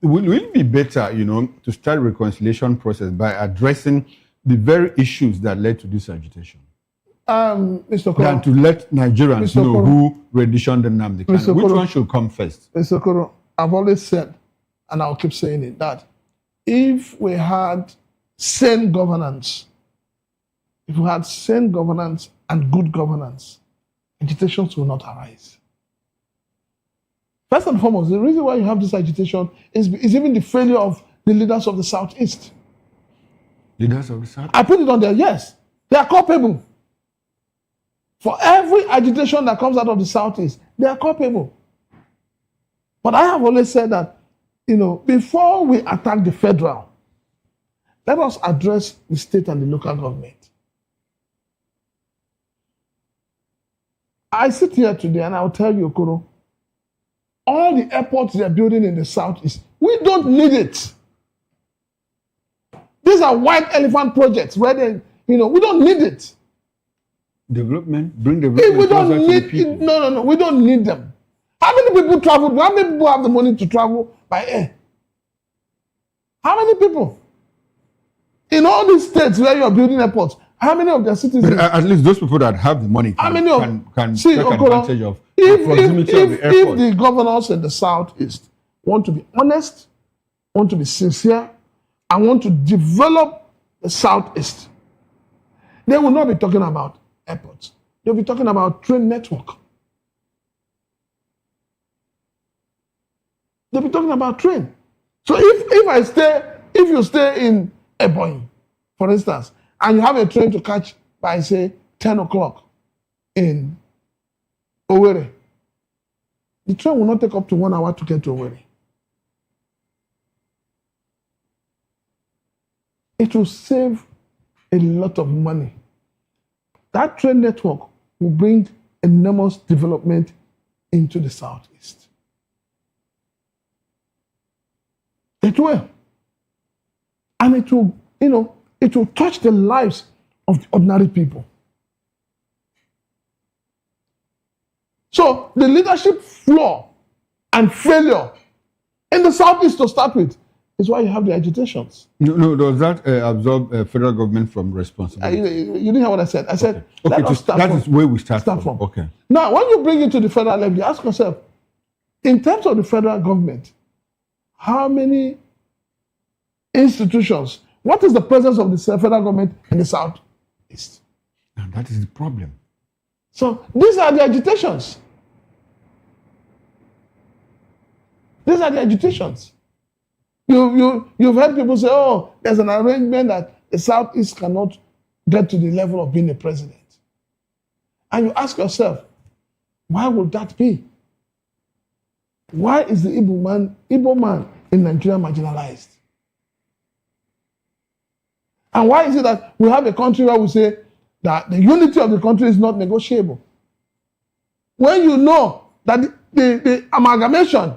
will it be better, to start reconciliation process by addressing the very issues that led to this agitation? Mr. Koro, than to let Nigerians know Koro, who renditioned the Nnamdi Kanu. Which one should come first? Mr. Koro, I've always said, and I'll keep saying it, that if we had sane governance, and good governance, agitations will not arise. First and foremost, the reason why you have this agitation is even the failure of the leaders of the Southeast. Leaders of the South? I put it on there, yes. They are culpable. For every agitation that comes out of the Southeast, they are culpable. But I have always said that, before we attack the federal, let us address the state and the local government. I sit here today and I'll tell you, Okoro, all the airports they're building in the Southeast, we don't need it. These are white elephant projects where we don't need it. Development, bring development we don't closer need to the people. No, we don't need them. How many people travel? How many people have the money to travel by air? How many people? In all these states where you're building airports, how many of their citizens? But at least those people that have the money can take advantage of the proximity of the airport. If the governors in the Southeast want to be honest, want to be sincere, and want to develop the Southeast, they will not be talking about airports. They'll be talking about train network. They'll be talking about train. So if you stay in Ebonyi, for instance, and you have a train to catch by, say, 10 o'clock in Owerri, the train will not take up to 1 hour to get to Owerri. It will save a lot of money. That train network will bring enormous development into the Southeast. It will. And it will, it will touch the lives of the ordinary people. So the leadership flaw and failure in the Southeast to start with is why you have the agitations. No, does that absorb federal government from responsibility? You didn't hear what I said. I said, that is where we start from. Okay. Now, when you bring it to the federal level, you ask yourself, in terms of the federal government, how many institutions, what is the presence of the federal government in the Southeast? And that is the problem. So these are the agitations. These are the agitations. You've heard people say, oh, there's an arrangement that the Southeast cannot get to the level of being a president. And you ask yourself, why would that be? Why is the Igbo man in Nigeria marginalized? And why is it that we have a country where we say that the unity of the country is not negotiable? When you know that the amalgamation,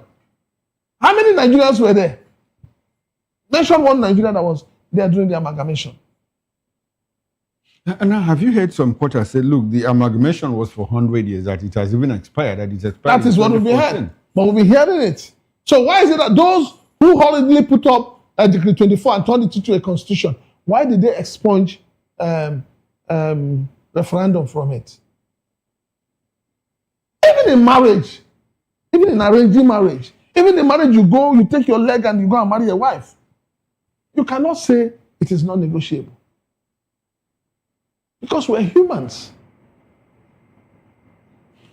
how many Nigerians were there? Mention one Nigerian that was there during the amalgamation. Now, have you heard some quarters say, look, the amalgamation was for 100 years, that it has even expired, that it's expired? That is what we've been hearing. But we'll be hearing it. So why is it that those who hurriedly put up Decree 24 and turned it into a constitution, why did they expunge referendum from it? Even in marriage, even in arranging marriage, even in marriage you take your leg and you go and marry a wife. You cannot say it is not negotiable. Because we're humans.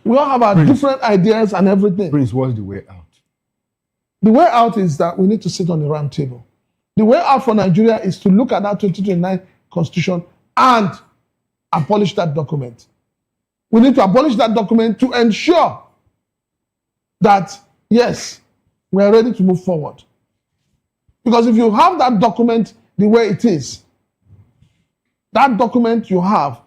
We all have our different ideas and everything. Prince, what's the way out? The way out is that we need to sit on the round table. The way out for Nigeria is to look at that 2029 constitution and abolish that document. We need to abolish that document to ensure that, yes, we are ready to move forward. Because if you have that document the way it is, that document you have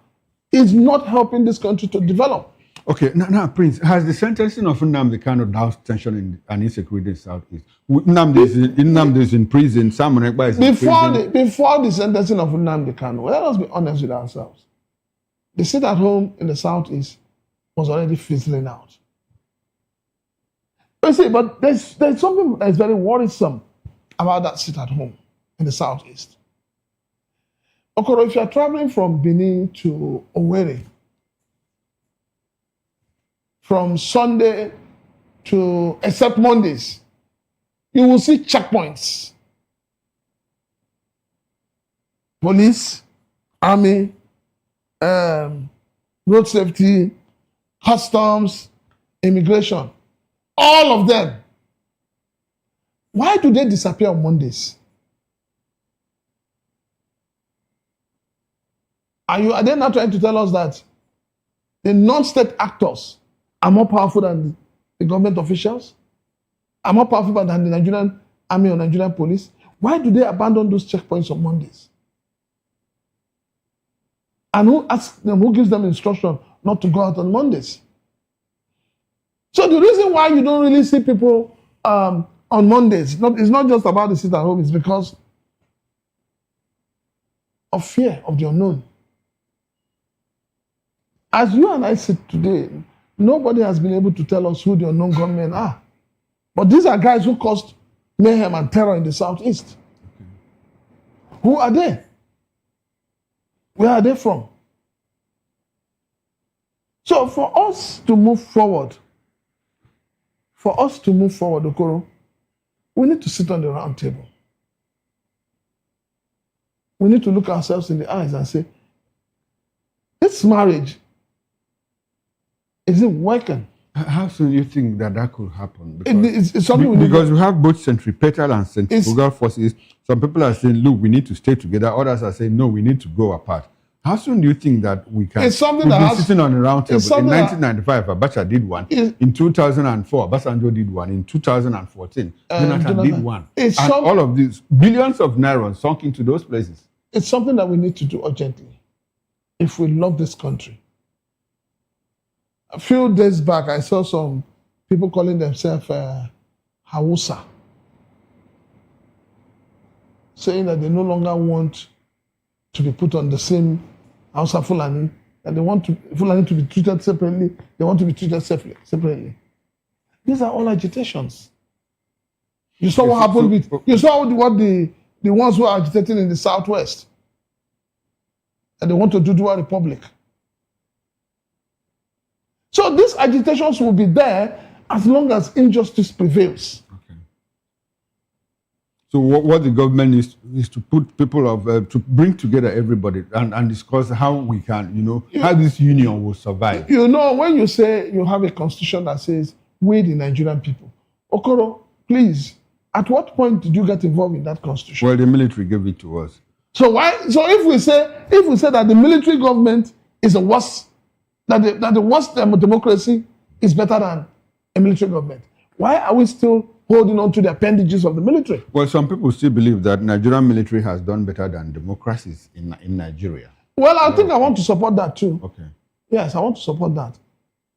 is not helping this country to develop. Okay, now, Prince, has the sentencing of Nnamdi Kanu doused tension and insecurity in Southeast? Nnamdi is in prison, Simon Ekpa is in prison. Before the sentencing of Nnamdi Kanu, let us be honest with ourselves. The sit at home in the Southeast was already fizzling out. But see, but there's something that is very worrisome about that sit at home in the Southeast. Okoro, if you are traveling from Benin to Owerri, from Sunday to, except Mondays, you will see checkpoints. Police, army, road safety, customs, immigration, all of them. Why do they disappear on Mondays? Are they not trying to tell us that the non-state actors are more powerful than the government officials? Are more powerful than the Nigerian army or Nigerian police? Why do they abandon those checkpoints on Mondays? And who asks them, who gives them instruction not to go out on Mondays? So the reason why you don't really see people on Mondays, it's not just about the sit at home, it's because of fear of the unknown. As you and I sit today, nobody has been able to tell us who the unknown gunmen are. But these are guys who caused mayhem and terror in the Southeast. Who are they? Where are they from? So for us to move forward, Okoro, we need to sit on the round table. We need to look ourselves in the eyes and say, this marriage, is it working? How soon do you think that could happen? It's something because we have both centripetal and centrifugal forces. Some people are saying, look, we need to stay together. Others are saying, no, we need to go apart. How soon do you think that we can? It's something We've that been sitting on a round table. In 1995, Abacha did one. In 2004, Obasanjo did one. In 2014, Jonathan did one. And all of these, billions of naira sunk into those places. It's something that we need to do urgently if we love this country. A few days back, I saw some people calling themselves Hausa, saying that they no longer want to be put on the same Hausa Fulani, and they want Fulani to be treated separately. They want to be treated separately. These are all agitations. You saw what happened with. You saw what the ones who are agitating in the Southwest, and they want to do Dual Republic. So these agitations will be there as long as injustice prevails. So what the government needs is to put people to bring together everybody and discuss how we can, how this union will survive. When you say you have a constitution that says we the Nigerian people, Okoro, please, at what point did you get involved in that constitution? Well, the military gave it to us. So why? So if we say that the military government is the worst, that the worst democracy is better than a military government, why are we still holding on to the appendages of the military? Well, some people still believe that Nigerian military has done better than democracies in Nigeria. Well, I think I want to support that too. Okay. Yes, I want to support that.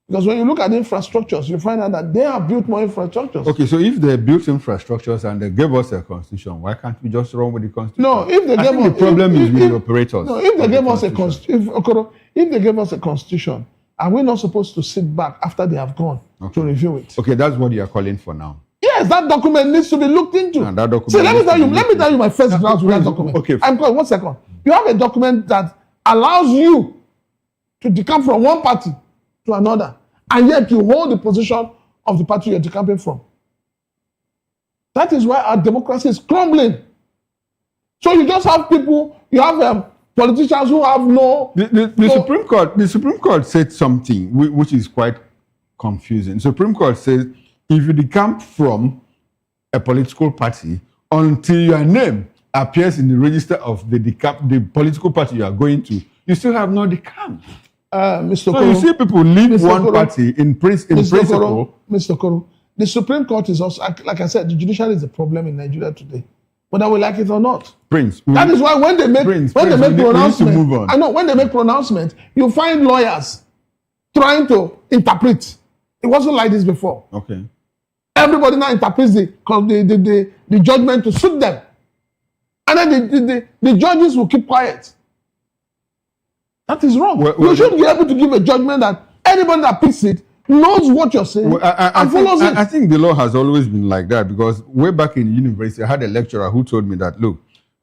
Because when you look at infrastructures, you find out that they have built more infrastructures. Okay, so if they built infrastructures and they gave us a constitution, why can't we just run with the constitution? No, if they gave us the problem is with the operators. No, if they gave us if they gave us a constitution, are we not supposed to sit back after they have gone to review it? Okay, that's what you are calling for now. Yes, that document needs to be looked into. And that document See, let me tell you my first draft with that document. Okay. I'm calling, 1 second. You have a document that allows you to decamp from one party to another, and yet you hold the position of the party you're decamping from. That is why our democracy is crumbling. So you just have people, you have politicians who have no... The Supreme Court said something which is quite confusing. Supreme Court says if you decamp from a political party until your name appears in the register of the political party you are going to, you still have no decamp. Mr. So you see people leave one party in principle. Mr. Koro, the Supreme Court is also, like I said, the judiciary is a problem in Nigeria today, whether we like it or not. That is why when they make pronouncement, I know when they make pronouncement, you find lawyers trying to interpret. It wasn't like this before. Okay. Everybody now interprets the judgment to suit them, and then the judges will keep quiet. That is wrong. You should be able to give a judgment that anybody that picks it knows what you're saying and follows it. I think the law has always been like that, because way back in university, I had a lecturer who told me that, look,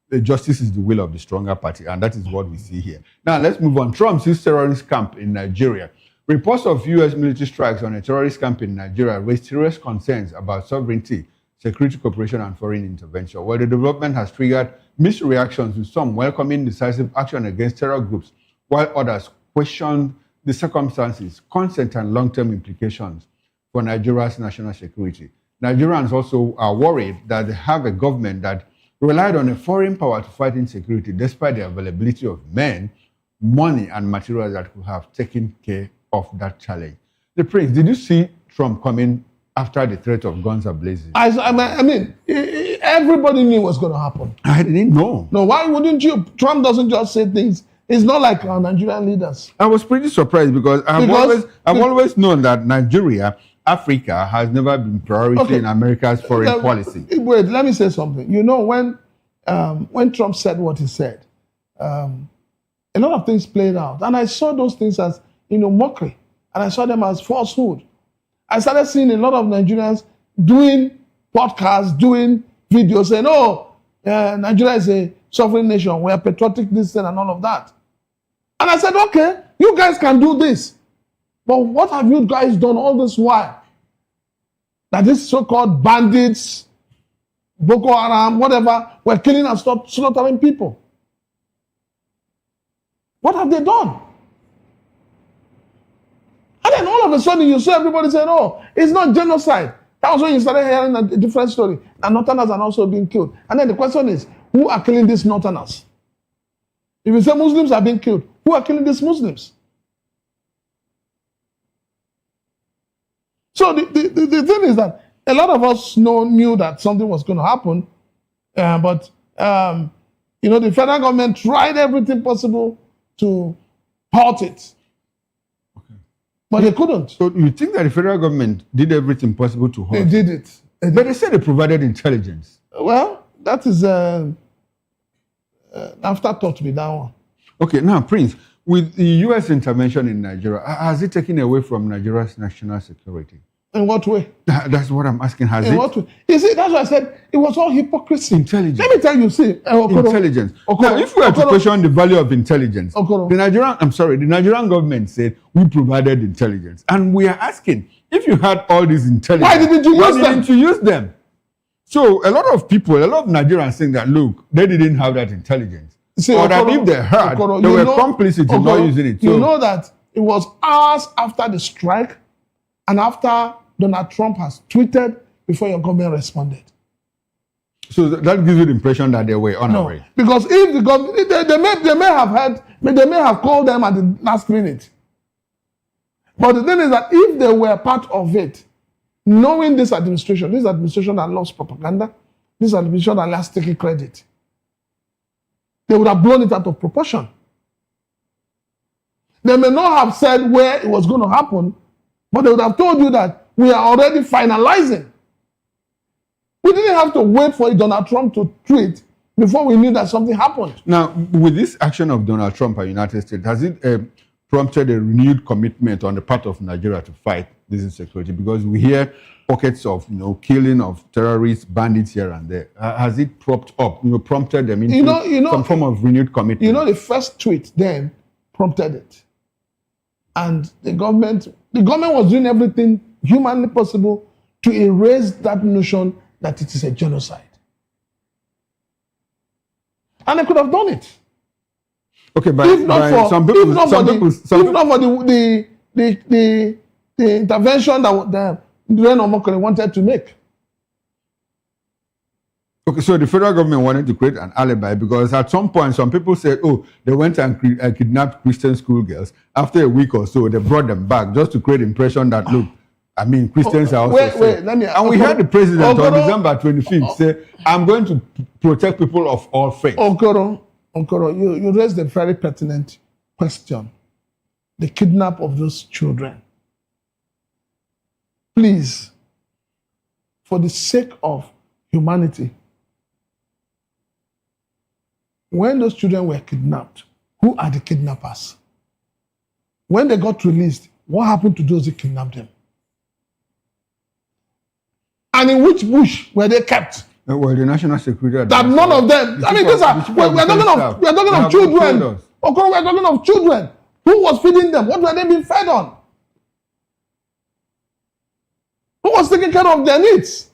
the justice is the will of the stronger party, and that is what we see here. Now, let's move on. Trump's terrorist camp in Nigeria. Reports of U.S. military strikes on a terrorist camp in Nigeria raised serious concerns about sovereignty, security cooperation, and foreign intervention. Well, the development has triggered mixed reactions, with some welcoming decisive action against terror groups, while others questioned the circumstances, consent, and long-term implications for Nigeria's national security. Nigerians also are worried that they have a government that relied on a foreign power to fight insecurity, despite the availability of men, money, and materials that could have taken care of that challenge. The Prince, did you see Trump coming after the threat of guns ablazing? I mean, everybody knew what's going to happen. I didn't know. No, why wouldn't you? Trump doesn't just say things. It's not like our Nigerian leaders. I was pretty surprised because I've always known that Nigeria, Africa, has never been priority in America's foreign policy. Wait, let me say something. You know, when Trump said what he said, a lot of things played out. And I saw those things as, mockery. And I saw them as falsehood. I started seeing a lot of Nigerians doing podcasts, doing videos, saying, Nigeria is a sovereign nation, we're patriotic, this and all of that. And I said, okay, you guys can do this. But what have you guys done all this while? That these so-called bandits, Boko Haram, whatever, were killing and slaughtering people. What have they done? And then all of a sudden you see everybody saying, it's not genocide. That was when you started hearing a different story. And Northerners are also being killed. And then the question is, who are killing these Northerners? If you say Muslims are being killed, who are killing these Muslims? So the thing is that a lot of us knew that something was going to happen. But the federal government tried everything possible to halt it. Okay. But they couldn't. So you think that the federal government did everything possible to halt it? They did it. But they said they provided intelligence. Well, that is afterthought with that one. Okay, now, Prince, with the U.S. intervention in Nigeria, has it taken away from Nigeria's national security? In what way? That's what I'm asking. In what way? You see, that's why I said it was all hypocrisy. Intelligence. Let me tell you, intelligence. Now, if we are to question the value of intelligence, the Nigerian government said we provided intelligence. And we are asking, if you had all this intelligence, why didn't you use them? So So a lot of people, a lot of Nigerians think that, look, they didn't have that intelligence. See, or that if they heard, they were complicit in not using it. So, you know that it was hours after the strike and after Donald Trump has tweeted before your government responded. So that gives you the impression that they were unaware. No, because if the government, they may have called them at the last minute. But the thing is that if they were part of it, knowing this administration that loves propaganda, this administration that loves taking credit, they would have blown it out of proportion. They may not have said where it was going to happen, but they would have told you that we are already finalizing. We didn't have to wait for Donald Trump to tweet before we knew that something happened. Now, with this action of Donald Trump and United States, has it prompted a renewed commitment on the part of Nigeria to fight this insecurity? Because we hear pockets of, killing of terrorists, bandits here and there. Has it propped up, prompted them into some form of renewed commitment? The first tweet then prompted it. And the government was doing everything humanly possible to erase that notion that it is a genocide. And they could have done it. Okay, but if not for the intervention that the Reno Mokore wanted to make. Okay, so the federal government wanted to create an alibi because at some point some people said, oh, they went and kidnapped Christian schoolgirls. After a week or so, they brought them back just to create the impression that, look, Christians are also safe. And we heard the president on December 25th say, I'm going to protect people of all faiths. Okoro, you raised a very pertinent question. The kidnap of those children. Please, for the sake of humanity, when those children were kidnapped, who are the kidnappers? When they got released, what happened to those who kidnapped them? And in which bush were they kept? Well, the national security. That none of them. We're talking of children. Okay, we're talking of children. Who was feeding them? What were they being fed on? Who was taking care of their needs?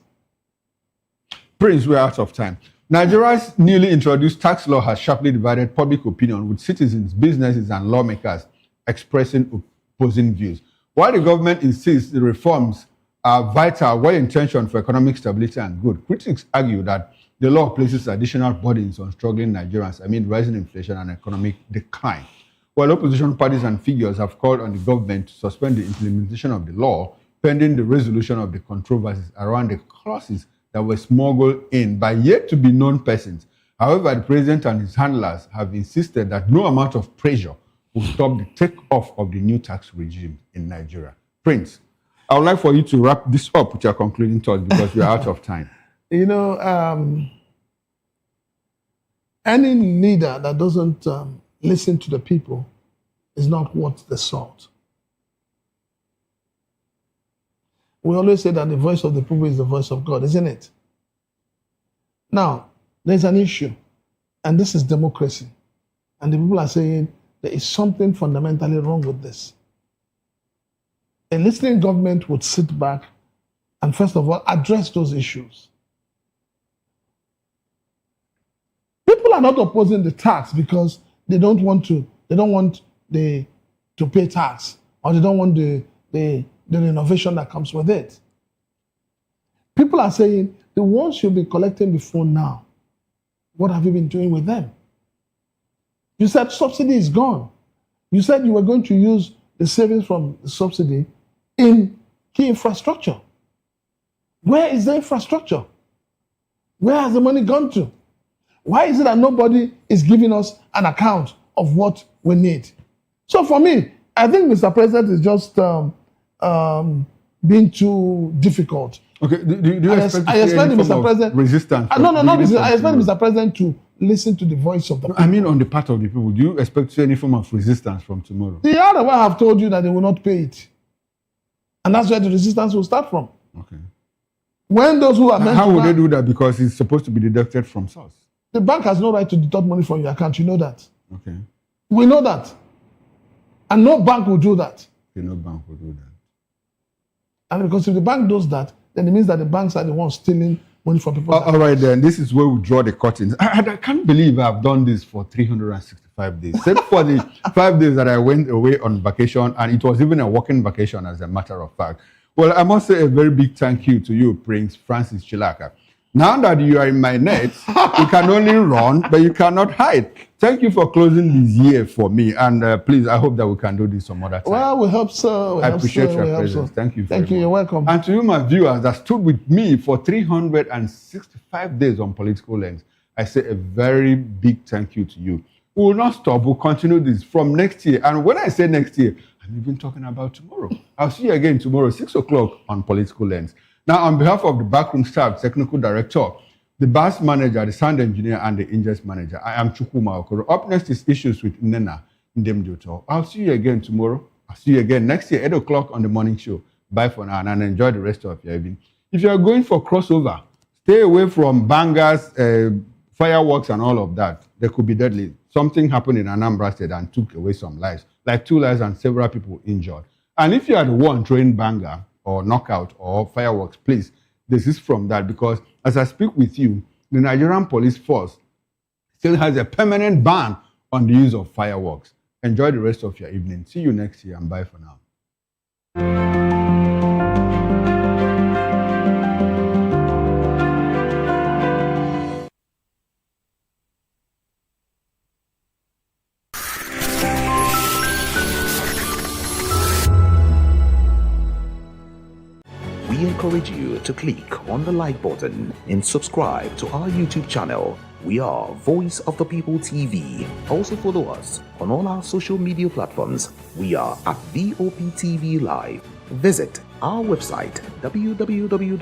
Prince, we're out of time. Nigeria's newly introduced tax law has sharply divided public opinion, with citizens, businesses, and lawmakers expressing opposing views. While the government insists the reforms are vital, well-intentioned for economic stability and growth, critics argue that the law places additional burdens on struggling Nigerians amid rising inflation and economic decline. While opposition parties and figures have called on the government to suspend the implementation of the law, pending the resolution of the controversies around the clauses that were smuggled in by yet-to-be-known persons. However, the president and his handlers have insisted that no amount of pressure will stop the take-off of the new tax regime in Nigeria. Prince, I would like for you to wrap this up with your concluding thoughts because we are out of time. Any leader that doesn't listen to the people is not worth the salt. We always say that the voice of the people is the voice of God, isn't it? Now, there's an issue, and this is democracy. And the people are saying there is something fundamentally wrong with this. A listening government would sit back and, first of all, address those issues. People are not opposing the tax because they don't want to pay tax, or they don't want the innovation that comes with it. People are saying, the ones you've been collecting before now, what have you been doing with them? You said subsidy is gone. You said you were going to use the savings from the subsidy in key infrastructure. Where is the infrastructure? Where has the money gone to? Why is it that nobody is giving us an account of what we need? So for me, I think Mr. President is just being too difficult. Okay, do you expect to see any form of resistance? I expect Mr. President to listen to the voice of the people. I mean, on the part of the people, do you expect to see any form of resistance from tomorrow? The other one have told you that they will not pay it. And that's where the resistance will start from. Okay. When those who are meant How would they do that? Because it's supposed to be deducted from source. The bank has no right to deduct money from your account. You know that. Okay. We know that. And no bank will do that. Okay, no bank will do that. And because if the bank does that, then it means that the banks are the ones stealing money from people. All right, then. This is where we draw the curtains. I can't believe I've done this for 365 days. Except for the 5 days that I went away on vacation, and it was even a working vacation, as a matter of fact. Well, I must say a very big thank you to you, Prince Francis Chilaka. Now that you are in my net, you can only run, but you cannot hide. Thank you for closing this year for me. And please, I hope that we can do this some other time. Well, we hope so. I appreciate your presence. Thank you very much. You're welcome. And to you, my viewers, that stood with me for 365 days on Political Lens, I say a very big thank you to you. We will not stop. We'll continue this from next year. And when I say next year, I'm even talking about tomorrow. I'll see you again tomorrow, 6 o'clock on Political Lens. Now, on behalf of the backroom staff, technical director, the bus manager, the sound engineer, and the ingest manager, I am Chukwuma Okoro. Up next is Issues with Nena Ndemjoto. I'll see you again tomorrow. I'll see you again next year, 8 o'clock on the morning show. Bye for now, and enjoy the rest of your evening. If you are going for crossover, stay away from bangers, fireworks, and all of that. They could be deadly. Something happened in Anambra State and took away some lives, like 2 lives and several people injured. And if you are the one throwing banger, or knockout or fireworks, please desist from that, because as I speak with you, the Nigerian police force still has a permanent ban on the use of fireworks. Enjoy the rest of your evening. See you next year, and bye for now. We encourage you to click on the like button and subscribe to our YouTube channel. We are Voice of the People TV. Also follow us on all our social media platforms. We are at VOPTV Live. Visit our website www.vop.ng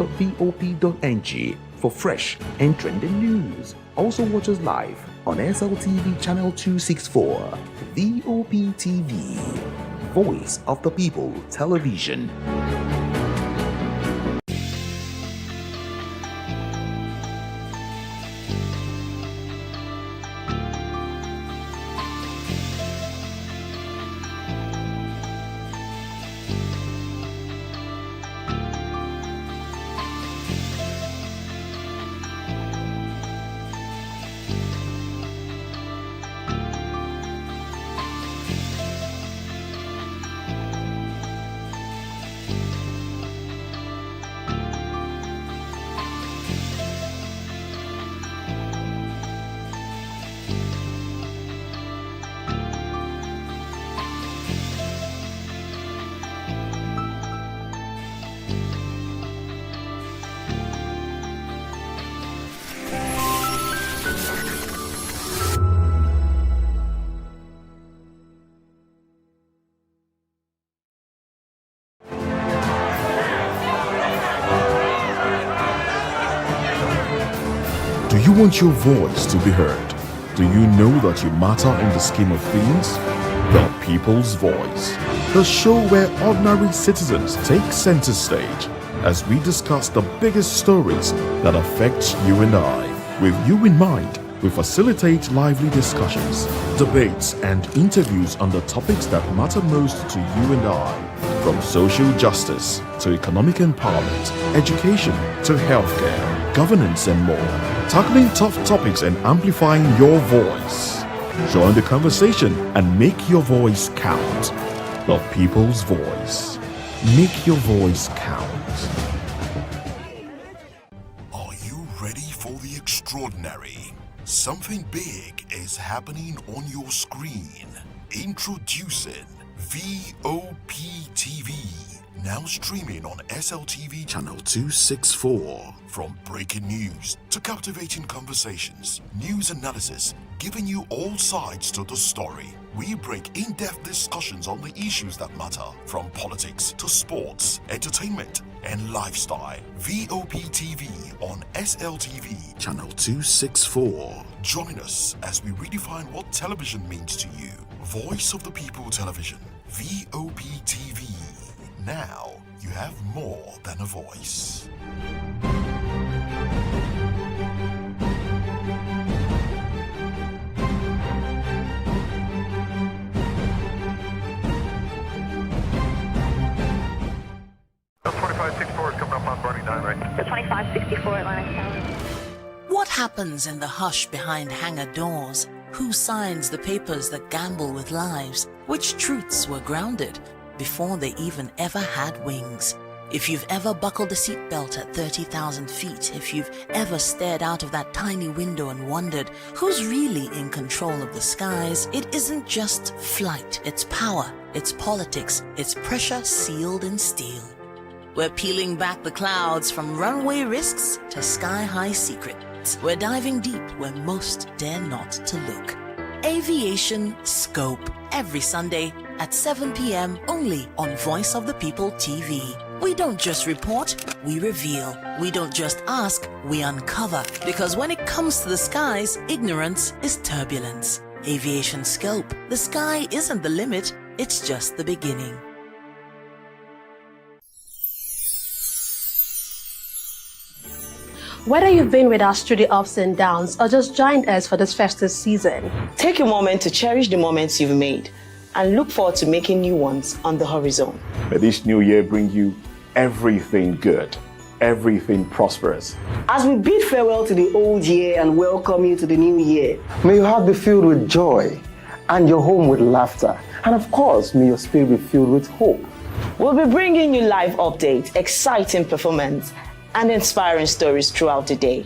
for fresh and trending news. Also watch us live on SLTV channel 264. VOPTV, Voice of the People Television. Do you want your voice to be heard? Do you know that you matter in the scheme of things? The People's Voice, the show where ordinary citizens take center stage as we discuss the biggest stories that affect you and I. With you in mind, we facilitate lively discussions, debates, and interviews on the topics that matter most to you and I. From social justice to economic empowerment, education to healthcare, governance, and more. Tackling tough topics and amplifying your voice. Join the conversation and make your voice count. The People's Voice. Make your voice count. Are you ready for the extraordinary? Something big is happening on your screen. Introducing VOPTV. Now streaming on SLTV channel 264. From breaking news to captivating conversations, news analysis, giving you all sides to the story. We break in-depth discussions on the issues that matter, from politics to sports, entertainment, and lifestyle. VOPTV on SLTV channel 264. Join us as we redefine what television means to you. Voice of the People Television, VOPTV. Now you have more than a voice. The 2564 is coming up on Bernie 9 right? The 2564 Atlantic Tower. happens in the hush behind hangar doors? Who signs the papers that gamble with lives? Which truths were grounded before they even ever had wings? If you've ever buckled a seatbelt at 30,000 feet, if you've ever stared out of that tiny window and wondered who's really in control of the skies, it isn't just flight, it's power, it's politics, it's pressure sealed in steel. We're peeling back the clouds from runway risks to sky-high secrets. We're diving deep where most dare not to look. Aviation Scope, every Sunday at 7 p.m. only on Voice of the People TV. We don't just report, we reveal. We don't just ask, we uncover. Because when it comes to the skies, ignorance is turbulence. Aviation Scope, the sky isn't the limit, it's just the beginning. Whether you've been with us through the ups and downs or just joined us for this festive season, take a moment to cherish the moments you've made and look forward to making new ones on the horizon. May this new year bring you everything good, everything prosperous. As we bid farewell to the old year and welcome you to the new year, May your heart be filled with joy and your home with laughter. And of course, may your spirit be filled with hope. We'll be bringing you live updates, exciting performance, and inspiring stories throughout the day.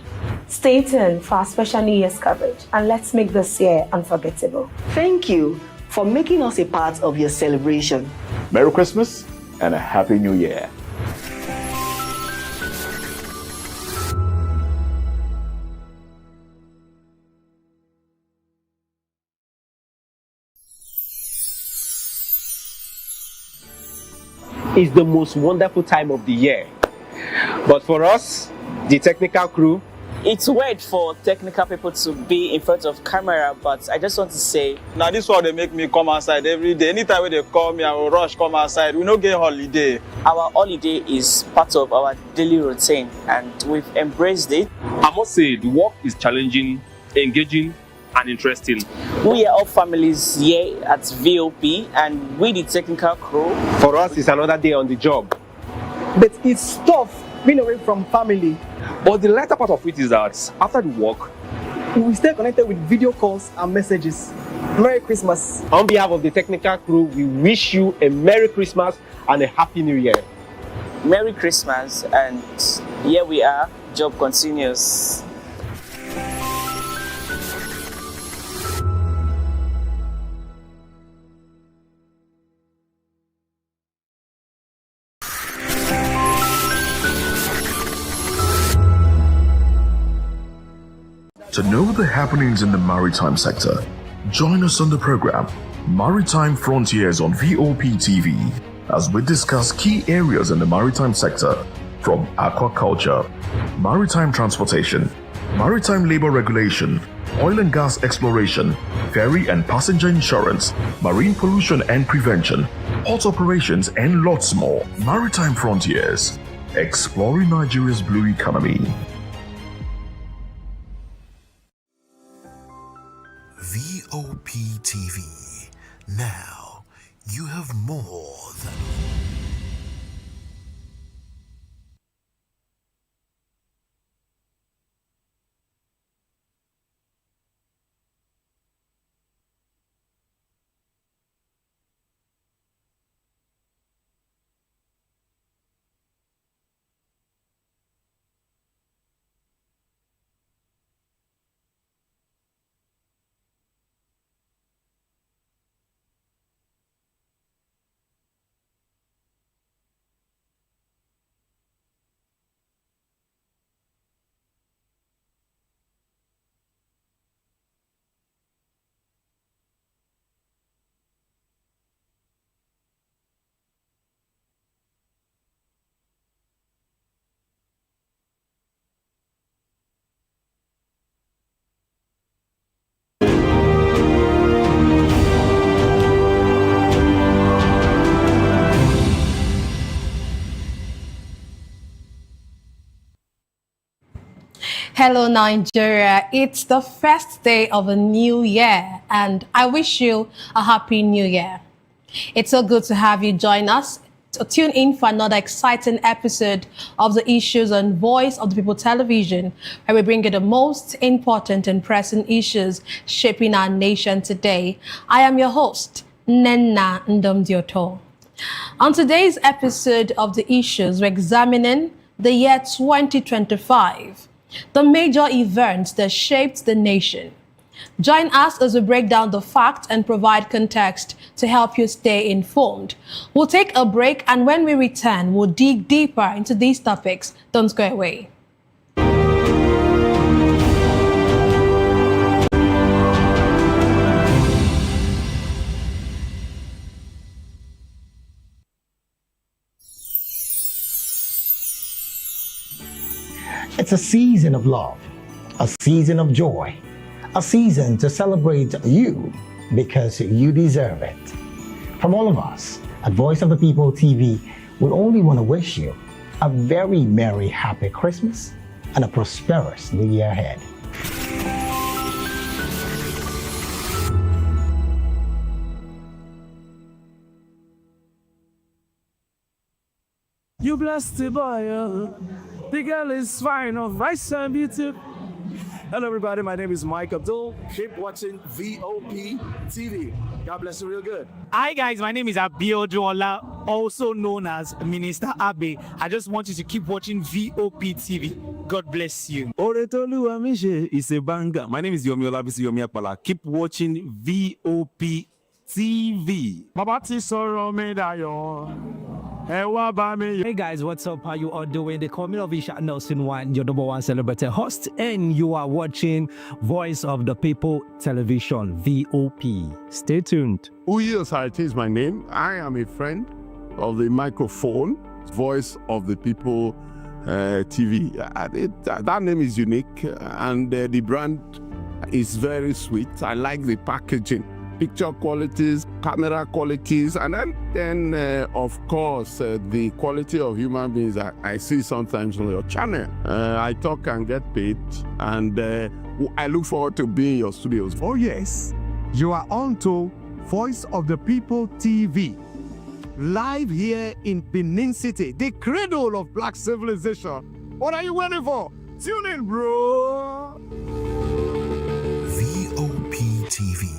Stay tuned for our special New Year's coverage and let's make this year unforgettable. Thank you for making us a part of your celebration. Merry Christmas and a Happy New Year. It's the most wonderful time of the year. But for us, the technical crew, It's weird for technical people to be in front of camera, but I just want to say, now this one they make me come outside every day. Anytime when they call me, I will rush come outside. We no get holiday. Our holiday is part of our daily routine, and we've embraced it. I must say, the work is challenging, engaging, and interesting. We are all families here at VOP, and we the technical crew. For us, it's another day on the job. But it's tough being away from family. But the latter part of it is that after the work, We will stay connected with video calls and messages. Merry Christmas. On behalf of the technical crew, we wish you a Merry Christmas and a Happy New Year. Merry Christmas, and here we are, job continues. To know the happenings in the maritime sector, join us on the program Maritime Frontiers on VOP TV as we discuss key areas in the maritime sector from aquaculture, maritime transportation, maritime labor regulation, oil and gas exploration, ferry and passenger insurance, marine pollution and prevention, port operations and lots more. Maritime Frontiers, exploring Nigeria's blue economy. VOP TV. Now, you have more than... Hello, Nigeria. It's the first day of a new year, and I wish you a happy new year. It's so good to have you join us So tune in for another exciting episode of the Issues on Voice of the People television, where we bring you the most important and pressing issues shaping our nation today. I am your host, Nenna Ndomdioto. On today's episode of the Issues, we're examining the year 2025, the major events that shaped the nation. Join us as we break down the facts and provide context to help you stay informed. We'll take a break, and when we return, we'll dig deeper into these topics. Don't go away. It's a season of love, a season of joy, a season to celebrate you because you deserve it. From all of us at Voice of the People TV, we only want to wish you a very merry, happy Christmas and a prosperous new year ahead. You blessed the boy, the girl is fine, of rice and beauty. Hello everybody, my name is Mike Abdul. Keep watching VOP TV. God bless you real good. Hi guys, my name is Abiodun, also known as Minister Abe. I just want you to keep watching VOP TV. God bless you. Oretolu Amishe is a banger. My name is Yomi Olabisi Yomi Akpala. Keep watching VOP TV. Babati Soro Medayo. Hey guys, what's up? How you all doing? They call me Ovisha Nelson One, your number one celebrity host, and you are watching Voice of the People Television, VOP. Stay tuned. Uyosite is my name. I am a friend of the microphone, Voice of the People TV. That name is unique, and the brand is very sweet. I like the packaging. Picture qualities, camera qualities, and then of course, the quality of human beings I see sometimes on your channel. I talk and get paid, and I look forward to being in your studios. Oh yes, you are on to Voice of the People TV, live here in Benin City, the cradle of black civilization. What are you waiting for? Tune in, bro. VOP TV.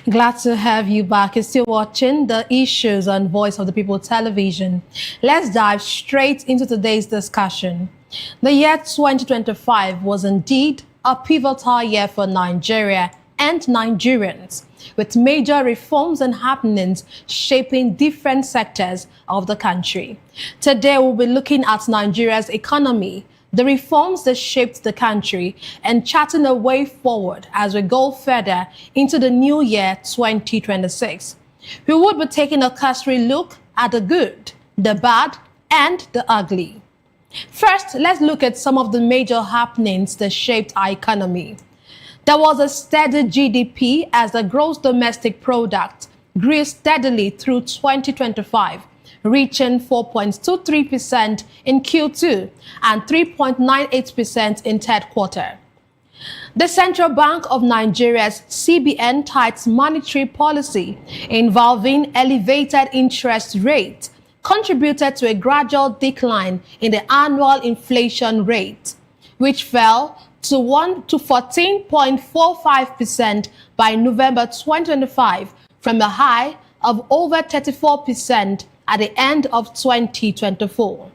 Glad to have you back. You're still watching the Issues on Voice of the People television. Let's dive straight into today's discussion. The year 2025 was indeed a pivotal year for Nigeria and Nigerians, with major reforms and happenings shaping different sectors of the country. Today, we'll be looking at Nigeria's economy, the reforms that shaped the country, and charting a way forward as we go further into the new year 2026. We would be taking a cursory look at the good, the bad, and the ugly. First, let's look at some of the major happenings that shaped our economy. There was a steady GDP as the gross domestic product grew steadily through 2025, reaching 4.23% in Q2 and 3.98% in third quarter. The Central Bank of Nigeria's CBN tightens monetary policy involving elevated interest rate contributed to a gradual decline in the annual inflation rate, which fell to 14.45% by November 2025 from a high of over 34% at the end of 2024.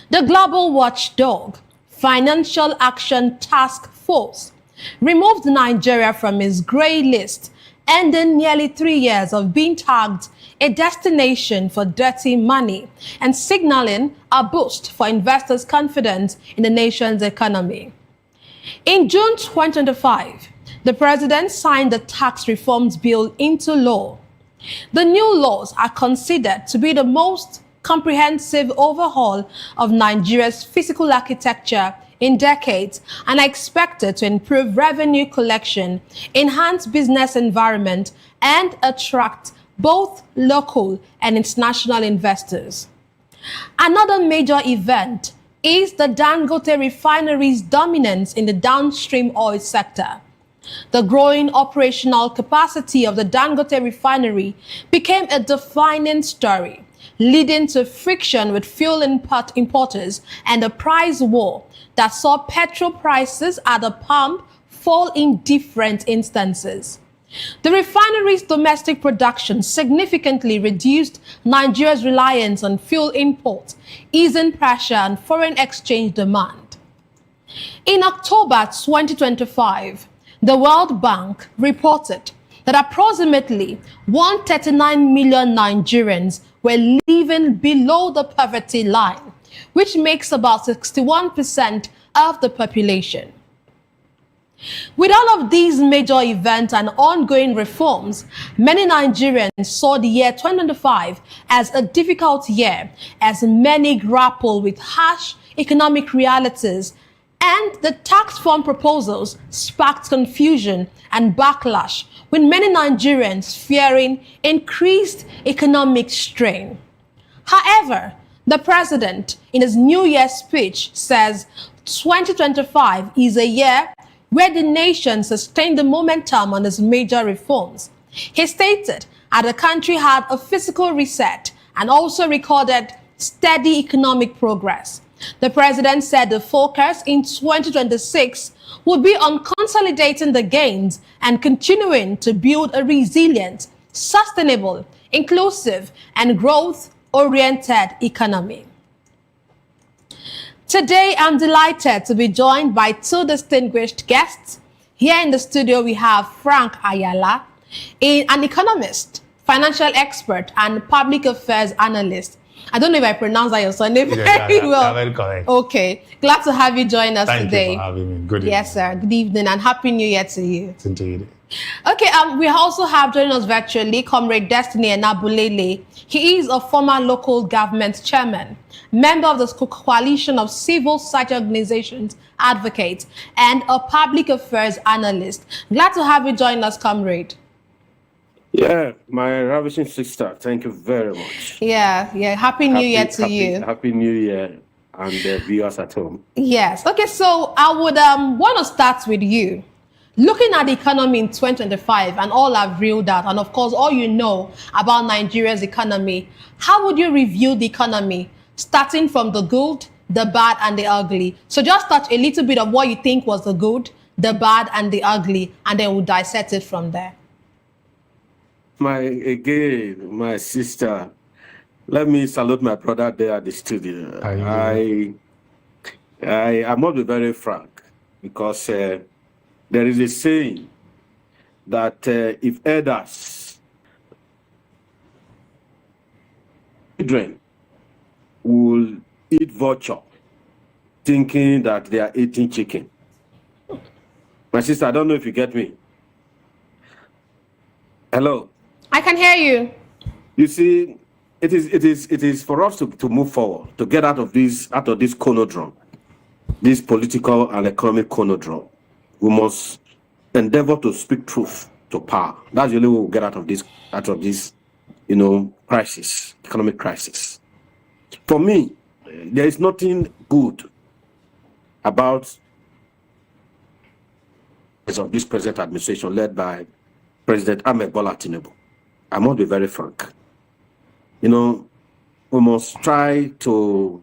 The global watchdog, Financial Action Task Force, removed Nigeria from its grey list, ending nearly 3 years of being tagged a destination for dirty money and signaling a boost for investors' confidence in the nation's economy. In June 2025, the president signed the tax reforms bill into law. The new laws are considered to be the most comprehensive overhaul of Nigeria's fiscal architecture in decades and are expected to improve revenue collection, enhance business environment, and attract both local and international investors. Another major event is the Dangote refinery's dominance in the downstream oil sector. The growing operational capacity of the Dangote refinery became a defining story, leading to friction with fuel importers and a price war that saw petrol prices at the pump fall in different instances. The refinery's domestic production significantly reduced Nigeria's reliance on fuel imports, easing pressure on foreign exchange demand. In October 2025, the World Bank reported that approximately 139 million Nigerians were living below the poverty line, which makes about 61% of the population. With all of these major events and ongoing reforms, many Nigerians saw the year 2025 as a difficult year as many grapple with harsh economic realities, and the tax reform proposals sparked confusion and backlash, with many Nigerians fearing increased economic strain. However, the president, in his New Year's speech, says 2025 is a year where the nation sustained the momentum on its major reforms. He stated that the country had a fiscal reset and also recorded steady economic progress. The president said the focus in 2026 would be on consolidating the gains and continuing to build a resilient, sustainable, inclusive, and growth-oriented economy. Today, I'm delighted to be joined by two distinguished guests. Here in the studio, we have Frank Ayala, an economist, financial expert, and public affairs analyst. I don't know if I pronounced that your surname very well. Very correct. Okay. Glad to have you join us today. Thank you for having me. Good evening. Yes, sir. Good evening and Happy New Year to you. Indeed. Okay, we also have joining us virtually Comrade Destiny Enabulele. He is a former local government chairman, member of the coalition of civil society organizations, advocates, and a public affairs analyst. Glad to have you join us, Comrade. Yeah, my ravishing sister, thank you very much. Yeah. Happy New Year to you. Happy New Year and the viewers at home. Yes. Okay, so I would want to start with you. Looking at the economy in 2025 and all I've reeled out, and of course, all you know about Nigeria's economy, how would you review the economy, starting from the good, the bad, and the ugly? So just touch a little bit of what you think was the good, the bad, and the ugly, and then we'll dissect it from there. My sister, let me salute my brother there at the studio. I must be very frank, because there is a saying that if elders, children will eat vulture thinking that they are eating chicken. My sister, I don't know if you get me. Hello? I can hear you. You see, it is for us to move forward, to get out of this conundrum, this political and economic conundrum. We must endeavor to speak truth to power. That's the only way we'll get out of this, crisis, economic crisis. For me, there is nothing good about this present administration led by President Ahmed Bola Tinubu. I must be very frank. We must try to.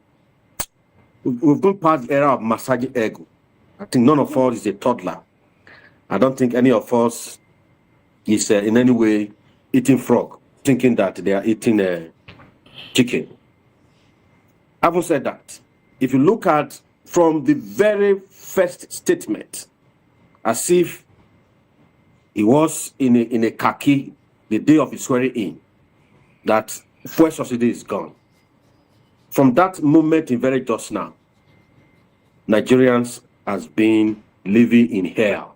We've gone past the era of massaging ego. I think none of us is a toddler. I don't think any of us is in any way eating frog, thinking that they are eating chicken. Having said that, if you look at from the very first statement, as if he was in a khaki the day of his swearing in, that fuel subsidy is gone. From that moment in very just now, Nigerians has been living in hell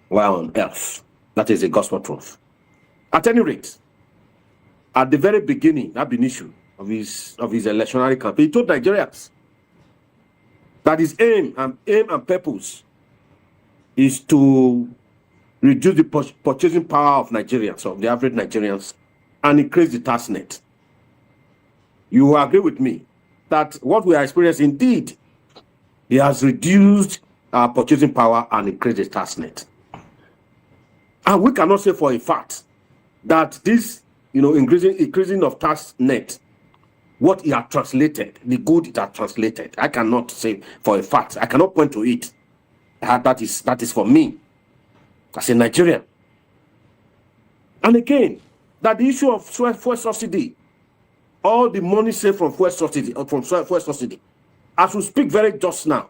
while on earth. That is a gospel truth. At any rate, at the very beginning, that issue of his electionary campaign, he told Nigerians that his aim and purpose is to reduce the purchasing power of Nigerians, of the average Nigerians, and increase the tax net. You will agree with me that what we are experiencing, indeed, it has reduced our purchasing power and increased the tax net. And we cannot say for a fact that this, increasing of tax net, what it has translated, the good it has translated, I cannot say for a fact. I cannot point to it. That is for me as a Nigerian. And again, that the issue of fuel subsidy, all the money saved from fuel subsidy, as we speak very just now,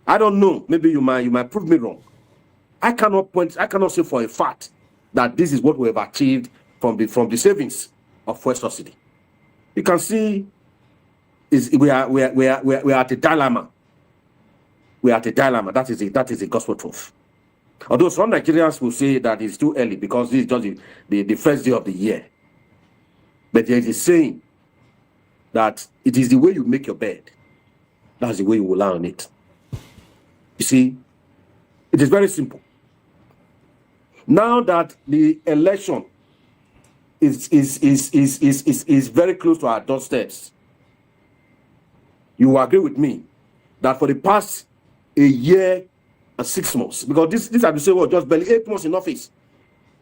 I don't know, maybe you might prove me wrong. I cannot say for a fact that this is what we have achieved from the savings of fuel subsidy. You can see we are at a dilemma. We are at a dilemma. That is a gospel truth. Although some Nigerians will say that it's too early because this is just the first day of the year. But there is a saying that it is the way you make your bed, that's the way you will lie on it. You see, it is very simple. Now that the election is very close to our doorsteps, you will agree with me that for the past a year and 6 months, because this I will say, well, just barely 8 months in office,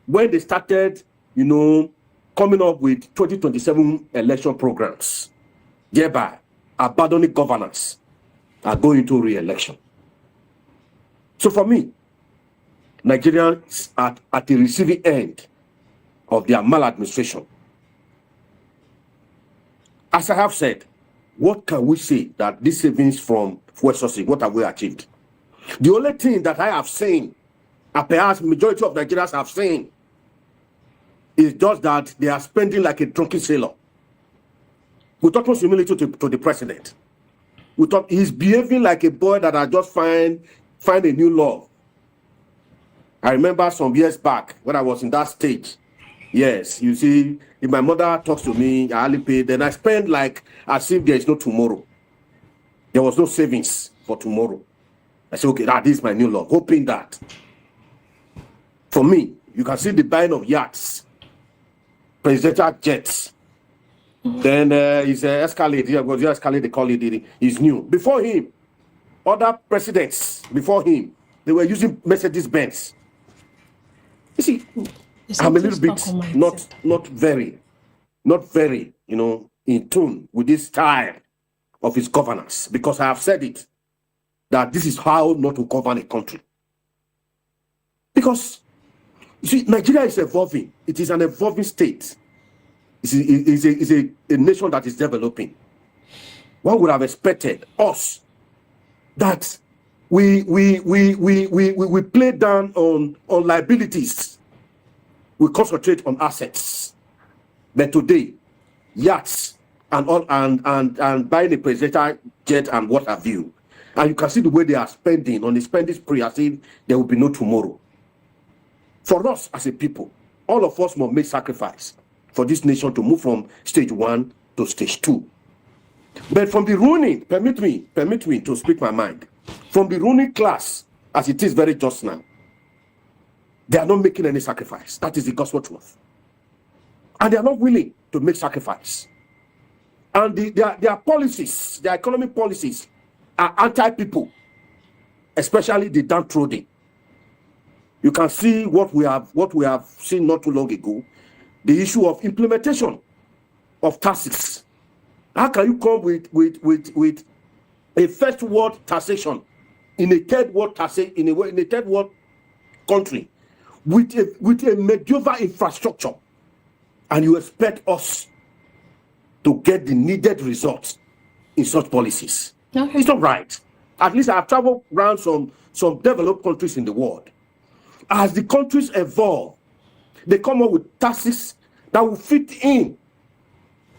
when they started, coming up with 2027 election programs, thereby abandoning governance and going into re-election. So for me, Nigerians are at the receiving end of their maladministration. As I have said, what can we say that these savings from fuel subsidy, what have we achieved? The only thing that I have seen, and perhaps majority of Nigerians have seen, is just that they are spending like a drunken sailor. We talk about humility to the president. We talk he's behaving like a boy that had just find a new love. I remember some years back when I was in that stage. Yes, you see, if my mother talks to me, I only pay, then I spend like as if there is no tomorrow. There was no savings for tomorrow. I say, okay, this is my new love, hoping that. For me, you can see the buying of yachts, presidential jets. Then his Escalade, because the Escalade they call it, is new. Before him, other presidents before him, they were using Mercedes-Benz. You see, I'm a little bit not very, in tune with this style of his governance, because I have said it, that this is how not to govern a country. Because, you see, Nigeria is evolving. It is an evolving state. It's a nation that is developing. One would have expected us that we play down on liabilities. We concentrate on assets. But today, yachts and buying a presidential jet and what have you, and you can see the way they are spending on the spending spree as if there will be no tomorrow. For us as a people, all of us must make sacrifice for this nation to move from stage 1 to stage 2. But from the ruling, permit me to speak my mind. From the ruling class, as it is very just now, they are not making any sacrifice. That is the gospel truth. And they are not willing to make sacrifice. And their policies, their economic policies, are anti-people, especially the downtrodden. You can see what we have seen not too long ago, the issue of implementation of taxes. How can you come with a first world taxation in a third world taxation in a third world country with a medieval infrastructure, and you expect us to get the needed results in such policies? Okay. It's not right. At least I've traveled around some developed countries in the world. As the countries evolve, they come up with taxes that will fit in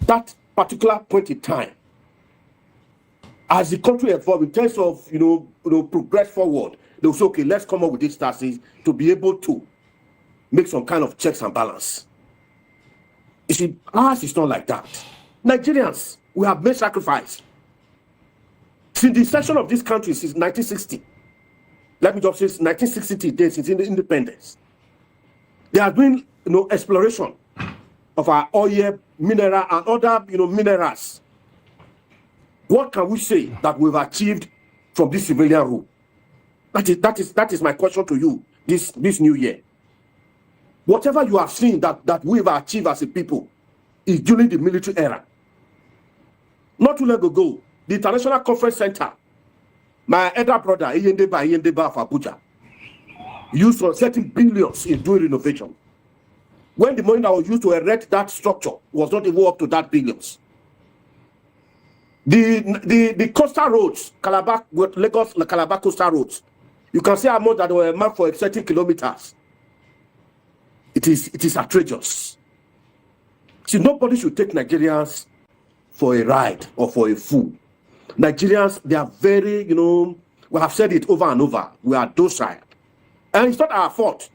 that particular point in time. As the country evolves in terms of progress forward, they'll say, okay, let's come up with these taxes to be able to make some kind of checks and balance. You see, ours is not like that. Nigerians, we have made sacrifice. Since the inception of this country, since 1960, let me just say 1960 days since independence, they are doing exploration of our oil, mineral, and other minerals. What can we say that we've achieved from this civilian rule? That is my question to you this new year. Whatever you have seen that we've achieved as a people is during the military era. Not too long ago, the International Conference Center, my elder brother, Iyendeba of Abuja, used certain billions in doing renovation. When the money that was used to erect that structure was not even up to that billions. The coastal roads, Calabar, Lagos, Calabar coastal roads, you can see amount that were marked for 30 kilometers. It is outrageous. See, nobody should take Nigerians for a ride or for a fool. Nigerians, they are very, we have said it over and over, we are docile. And it's not our fault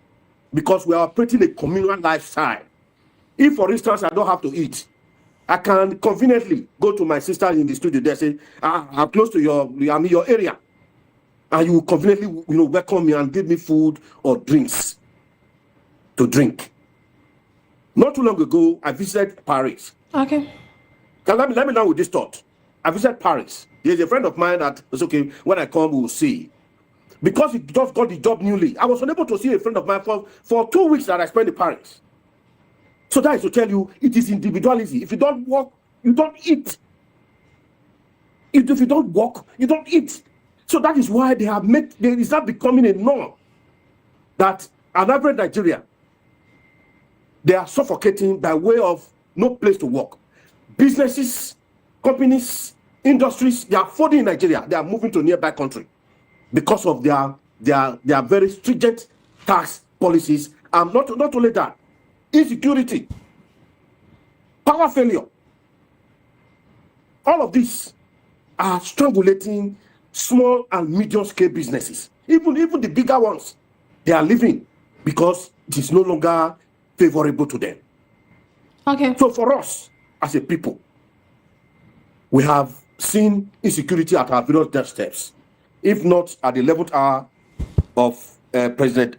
because we are operating a communal lifestyle. If, for instance, I don't have to eat, I can conveniently go to my sister in the studio there, say, I'm close to I'm in your area. And you will conveniently, welcome me and give me food or drinks to drink. Not too long ago, I visited Paris. Okay. Let me now with this thought. I visited Paris. There's a friend of mine that is okay. When I come, we'll see. Because he just got the job newly, I was unable to see a friend of mine for 2 weeks that I spent in Paris. So that is to tell you, it is individuality. If you don't work, you don't eat. If you don't work, you don't eat. So that is why there is not becoming a norm that an average Nigerian, they are suffocating by way of no place to work. Businesses, companies, industries, they are folding in Nigeria. They are moving to nearby country because of their very stringent tax policies. And not only that, insecurity, power failure. All of these are strangulating small and medium scale businesses. Even the bigger ones, they are leaving because it is no longer favorable to them. Okay. So for us as a people, we have seen insecurity at our various steps, if not at the 11th hour of President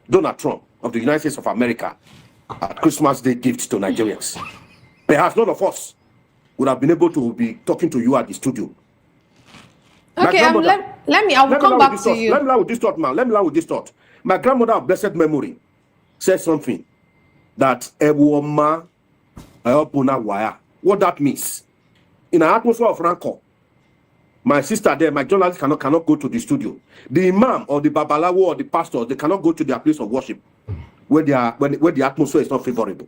Donald Trump of the United States of America at Christmas Day gift to Nigerians. Perhaps none of us would have been able to be talking to you at the studio. Okay, I will come back to you. Let me learn with this thought, man. Let me learn with this thought. My grandmother of blessed memory said something that what that means. In an atmosphere of rancor, my sister there, my journalist cannot go to the studio. The imam or the babalawo or the pastor, they cannot go to their place of worship where the atmosphere is not favorable.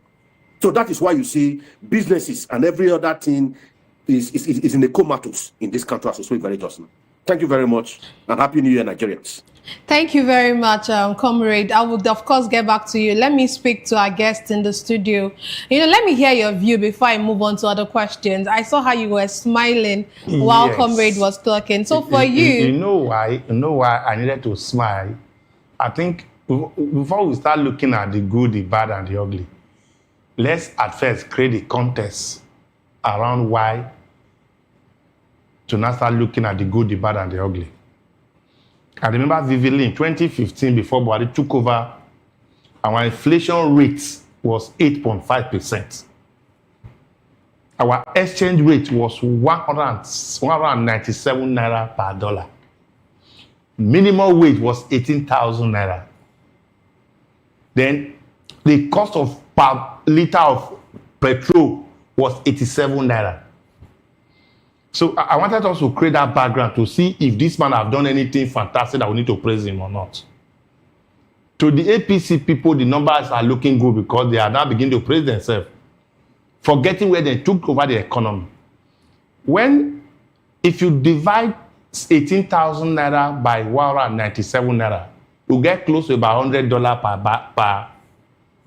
So that is why you see businesses and every other thing is in a comatose in this country, as we speak very just now. Thank you very much, and Happy New Year, Nigerians. Thank you very much, Comrade. I would, of course, get back to you. Let me speak to our guest in the studio. Let me hear your view before I move on to other questions. I saw how you were smiling while Yes. Comrade was talking. So for you... You know why I needed to smile? I think before we start looking at the good, the bad, and the ugly, let's at first create a context around why to now start looking at the good, the bad, and the ugly. I remember vividly in 2015, before Buhari took over, our inflation rate was 8.5%. Our exchange rate was 197 naira per dollar. Minimum wage was 18,000 naira. Then the cost of per liter of petrol was 87 naira. So I wanted us to create that background to see if this man have done anything fantastic that we need to praise him or not. To the APC people, the numbers are looking good because they are now beginning to praise themselves, forgetting where they took over the economy. If you divide 18,000 naira by 197 naira, you get close to about $100 per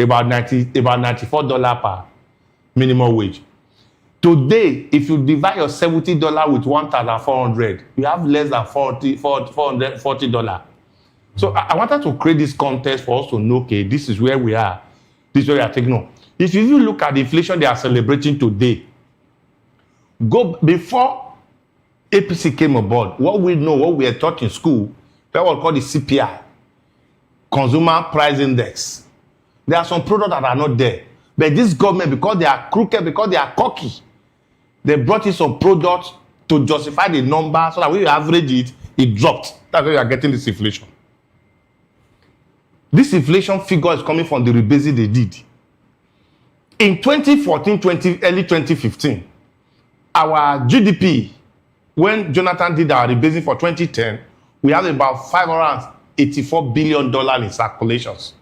about $94 per minimum wage. Today, if you divide your $70 with 1,400, you have less than $440. So I wanted to create this context for us to know, okay, this is where we are. This is where we are taking on. If you look at the inflation they are celebrating today, before APC came aboard, what we were taught in school, that was called the CPI, Consumer Price Index. There are some products that are not there. But this government, because they are crooked, because they are cocky, they brought in some products to justify the number so that when you average it, it dropped. That's why you are getting this inflation. This inflation figure is coming from the rebasing they did. In 2014, early 2015, our GDP, when Jonathan did our rebasing for 2010, we have about $584 billion in circulations.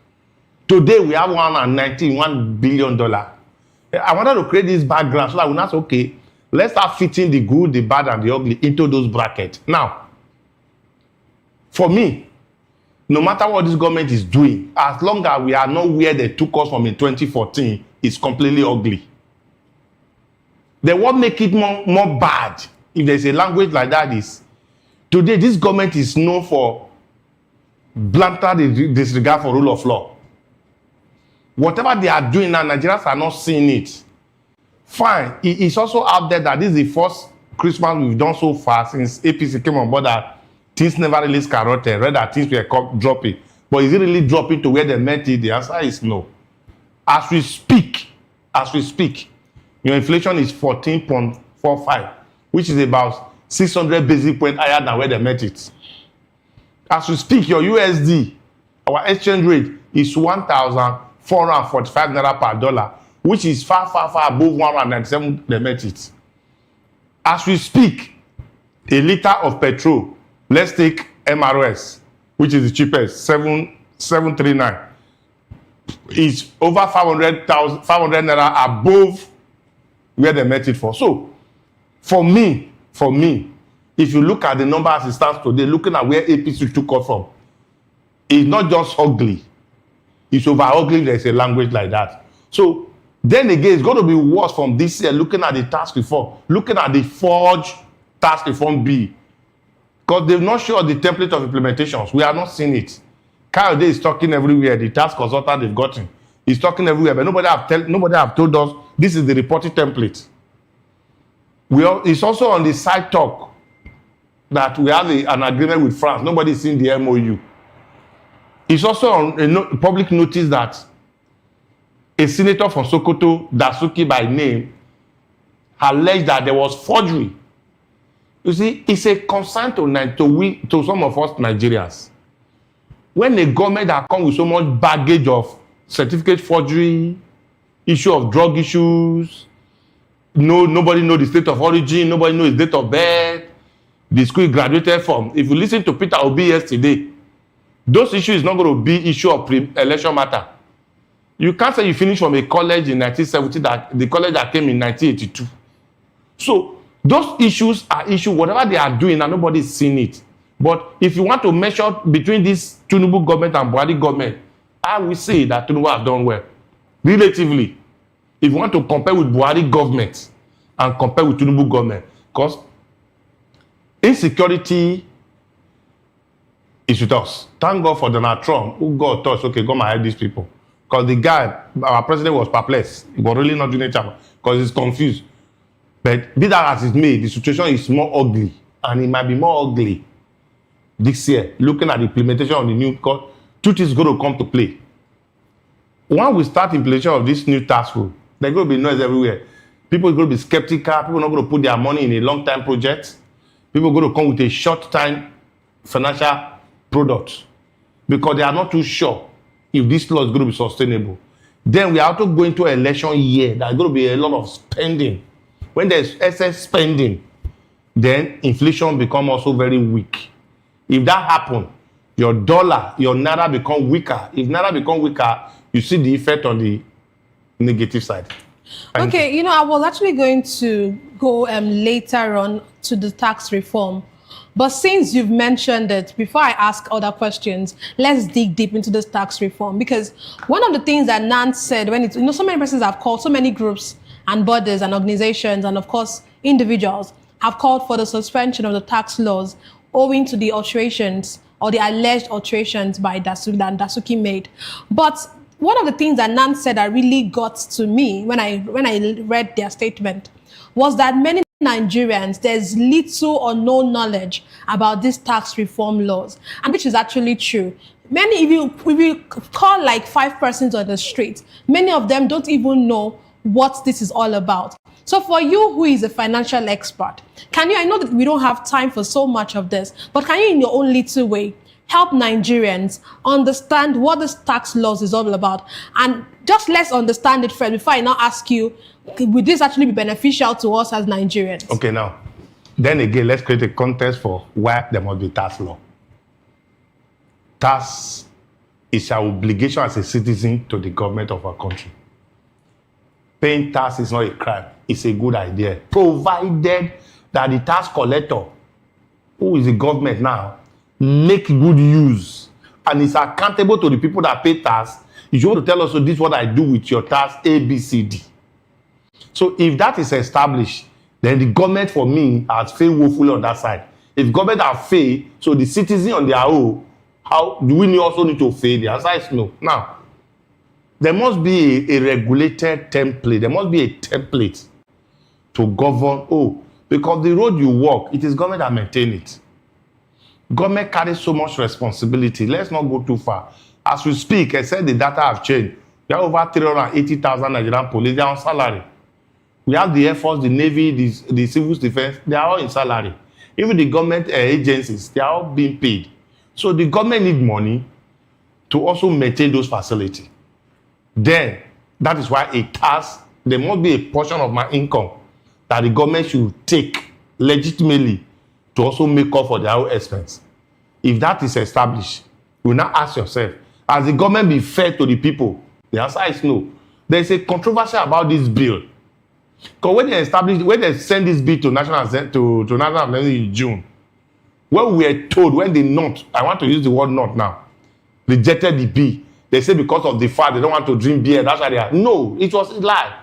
Today, we have $191 billion. I wanted to create this background so that we're not say, okay, let's start fitting the good, the bad, and the ugly into those brackets. Now, for me, no matter what this government is doing, as long as we are not where they took us from in 2014, it's completely ugly. Then what make it more bad, if there's a language like that, is today this government is known for blatant disregard for rule of law. Whatever they are doing now, Nigerians are not seeing it. Fine, it's also out there that this is the first Christmas we've done so far since APC came on board that things never really skyrocketed, rather things were dropping. But is it really dropping to where they meant it? The answer is no. As we speak, your inflation is 14.45, which is about 600 basis points higher than where they met it. As we speak, your USD, our exchange rate is 1,445 naira per dollar, which is far above 197 they met it. As we speak, a liter of petrol, let's take MRS, which is the cheapest, 739, is over 500 naira above where they met it for. So, for me, if you look at the number as it stands today, looking at where APC took us from, it's not just ugly. It's over ugly. There's a language like that. So, then again, it's going to be worse from this year, looking at the tax reform, looking at the forged tax reform bill. Because they've not shown the template of implementations. We are not seeing it. Kyle Day is talking everywhere. The tax consultant they've gotten is talking everywhere, but nobody have told us this is the reporting template. It's also on the side talk that we have an agreement with France. Nobody's seen the MOU. It's also on a public notice that a senator from Sokoto, Dasuki by name, alleged that there was forgery. You see, it's a concern to some of us Nigerians. When a government that comes with so much baggage of certificate forgery, issue of drug issues, nobody knows the state of origin, nobody knows his date of birth, the school he graduated from. If you listen to Peter Obi yesterday, those issues is not going to be issue of election matter. You can't say you finished from a college in 1970, that the college that came in 1982. So those issues are issues, whatever they are doing, and nobody's seen it. But if you want to measure between this Tinubu government and Buhari government, I will say that Tinubu have done well. Relatively. If you want to compare with Buhari government and compare with Tinubu government, because insecurity is with us. Thank God for Donald Trump, who God touched, okay, come and help these people. Because the guy, our president, was perplexed. He was really not doing it because he's confused. But be that as it's made, the situation is more ugly. And it might be more ugly this year, looking at the implementation of the new code. Truth is going to come to play. When we start implementation of this new task rule, there's going to be noise everywhere. People are going to be skeptical. People are not going to put their money in a long-time project. People are going to come with a short-time financial product because they are not too sure if this law is going to be sustainable. Then we are also going to an election year. There's going to be a lot of spending. When there's excess spending, then inflation becomes also very weak. If that happens, your dollar, your naira become weaker. If naira become weaker, you see the effect on the negative side. Okay, I was actually going to go later on to the tax reform. But since you've mentioned it, before I ask other questions, let's dig deep into this tax reform. Because one of the things that Nance said, when it's, so many persons have called, so many groups and bodies and organizations and, of course, individuals have called for the suspension of the tax laws owing to the alterations or the alleged alterations by Dasuki made. But one of the things that Nance said that really got to me when I read their statement was that many Nigerians, there's little or no knowledge about these tax reform laws, and which is actually true. Many, if you call like 5 persons on the street, many of them don't even know what this is all about. So for you, who is a financial expert, can you, I know that we don't have time for so much of this, but can you in your own little way help Nigerians understand what this tax laws is all about? And just let's understand it first before I now ask you, would this actually be beneficial to us as Nigerians? Okay, now, then again, let's create a context for why there must be tax law. Tax is our obligation as a citizen to the government of our country. Paying tax is not a crime. It's a good idea, provided that the tax collector, who is the government now, make good use and is accountable to the people that pay tax. You want to tell us, so this is what I do with your tax, A, B, C, D. So if that is established, then the government, for me, has failed woefully on that side. If government have failed, so the citizen on their own, how do we also need to fail? The answer is no. Now, there must be a regulated template. There must be a template to govern, because the road you walk, it is government that maintain it. Government carries so much responsibility. Let's not go too far. As we speak, I said the data have changed. There are over 380,000 Nigerian police. They are on salary. We have the Air Force, the Navy, the Civil Defense. They are all in salary. Even the government agencies, they are all being paid. So the government need money to also maintain those facilities. Then, that is why a tax, there must be a portion of my income that the government should take legitimately to also make up for their own expense. If that is established, you will now ask yourself, has the government been fair to the people? The answer is no. There is a controversy about this bill. Because when they send this bill to National Assembly in June, when we were told, when the North, I want to use the word North now, rejected the bill, they say because of the fact they don't want to drink beer, that's why they are. No, it was a lie.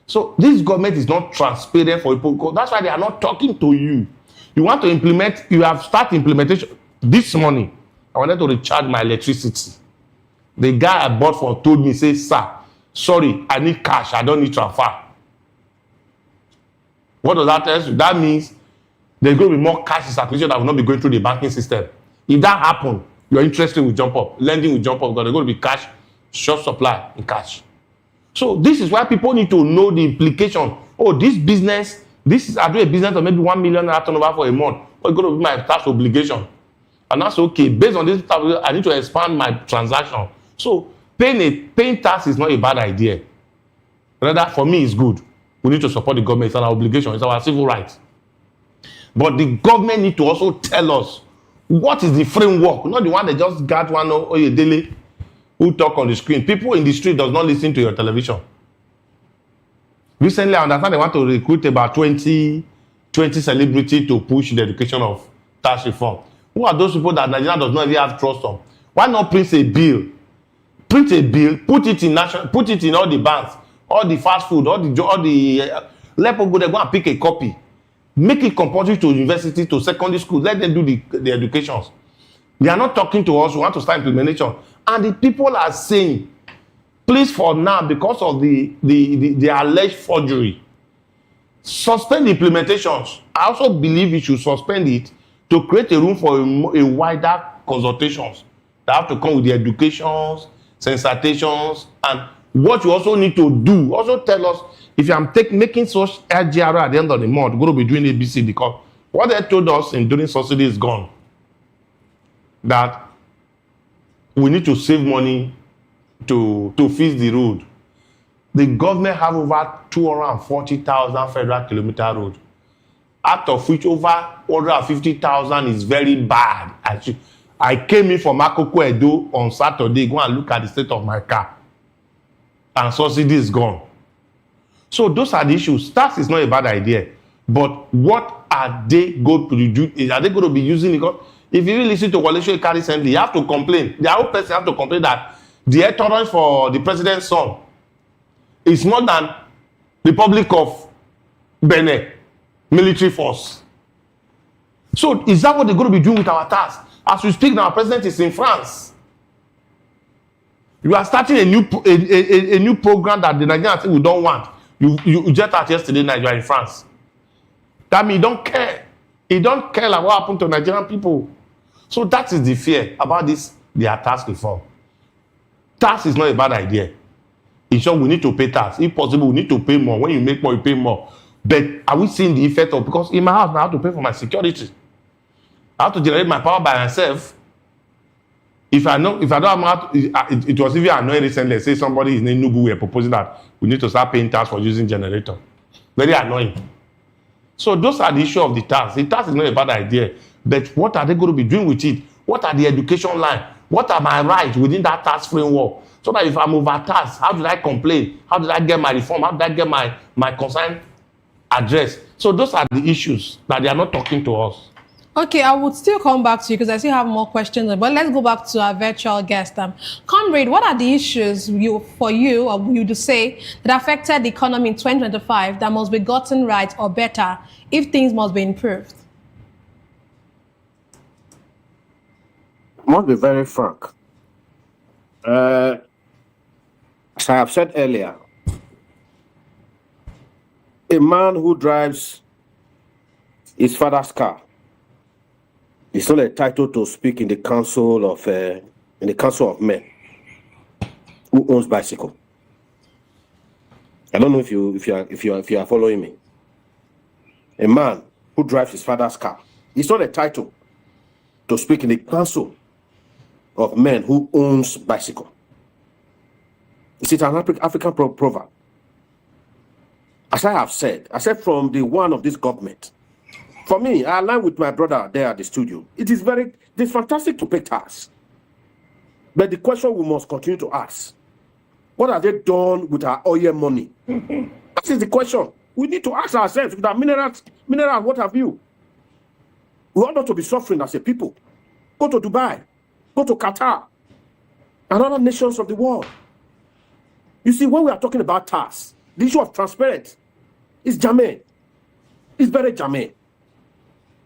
So this government is not transparent for people. That's why they are not talking to you. You want to implement, you have started implementation. This morning, I wanted to recharge my electricity. The guy I bought for told me, say, sir, sorry, I need cash, I don't need transfer. What does that tell you? That means there's going to be more cash in circulation that will not be going through the banking system. If that happens, your interest rate will jump up, lending will jump up, because there's going to be cash, short supply in cash. So this is why people need to know the implication. This business, I do a business of maybe 1 million turnover for a month. What's going to be my tax obligation? And that's okay. Based on this, I need to expand my transaction. So paying tax is not a bad idea. Rather, for me, it's good. We need to support the government. It's our obligation. It's our civil right. But the government need to also tell us what is the framework. Not the one that just got one or a daily who talk on the screen. People in the street does not listen to your television. Recently, I understand they want to recruit about 20 celebrities to push the education of tax reform. Who are those people that Nigeria does not even have trust on? Why not print a bill? Print a bill, put it in all the banks, all the fast food, let people go there, go and pick a copy. Make it compulsory to university, to secondary school. Let them do the educations. They are not talking to us. We want to start implementation. And the people are saying, please, for now, because of the alleged forgery, suspend the implementations. I also believe you should suspend it to create a room for a wider consultations that have to come with the educations, sensitizations, and what you also need to do. Also tell us, if I'm making such LGR at the end of the month, we're going to be doing ABC, because what they told us in during subsidy is gone. That we need to save money to fix the road. The government have over 240,000 federal kilometer road, out of which over 150,000 is very bad. I came in from Akoko Edo on Saturday, go and look at the state of my car, and subsidy is gone. So those are the issues. Tax is not a bad idea, but what are they going to do? Are they going to be using it? Because if you really listen to Wale Soyinka recently, you have to complain. The whole person have to complain that the entourage for the president's son is more than the Republic of Benin military force. So is that what they're going to be doing with our tax? As we speak now, our president is in France. You are starting a new program that the Nigerians think we don't want. You jet out yesterday night, you are in France. That means you don't care. You don't care like what happened to Nigerian people. So that is the fear about this, their tax reform. Tax is not a bad idea. In short, we need to pay tax. If possible, we need to pay more. When you make more, you pay more. But are we seeing the effect of, because in my house, I have to pay for my security. I have to generate my power by myself. If I don't have it was even annoying recently. Say somebody is named Nubu, we are proposing that we need to start paying tax for using generator. Very annoying. So those are the issue of the tax. The tax is not a bad idea, but what are they going to be doing with it? What are the education line? What are my rights within that tax framework? So that if I'm overtaxed, how did I complain? How did I get my reform? How did I get my concern addressed? So those are the issues that they are not talking to us. Okay, I would still come back to you because I still have more questions, but let's go back to our virtual guest. Comrade, what are the issues for you to say that affected the economy in 2025 that must be gotten right or better if things must be improved? I must be very frank. As I have said earlier, a man who drives his father's car is not entitled to speak in the council of men who owns bicycle. I don't know if you are following me. A man who drives his father's car is not entitled to speak in the council of men who owns bicycle. Is it an African proverb? As I have said, from the one of this government, for me, I align with my brother there at the studio. It's fantastic to pay tax. But the question we must continue to ask, what have they done with our oil money? That is the question. We need to ask ourselves, with our minerals, what have you? We ought not to be suffering as a people. Go to Dubai, go to Qatar, and other nations of the world. You see, when we are talking about tax, the issue of transparency is germane. It's very germane.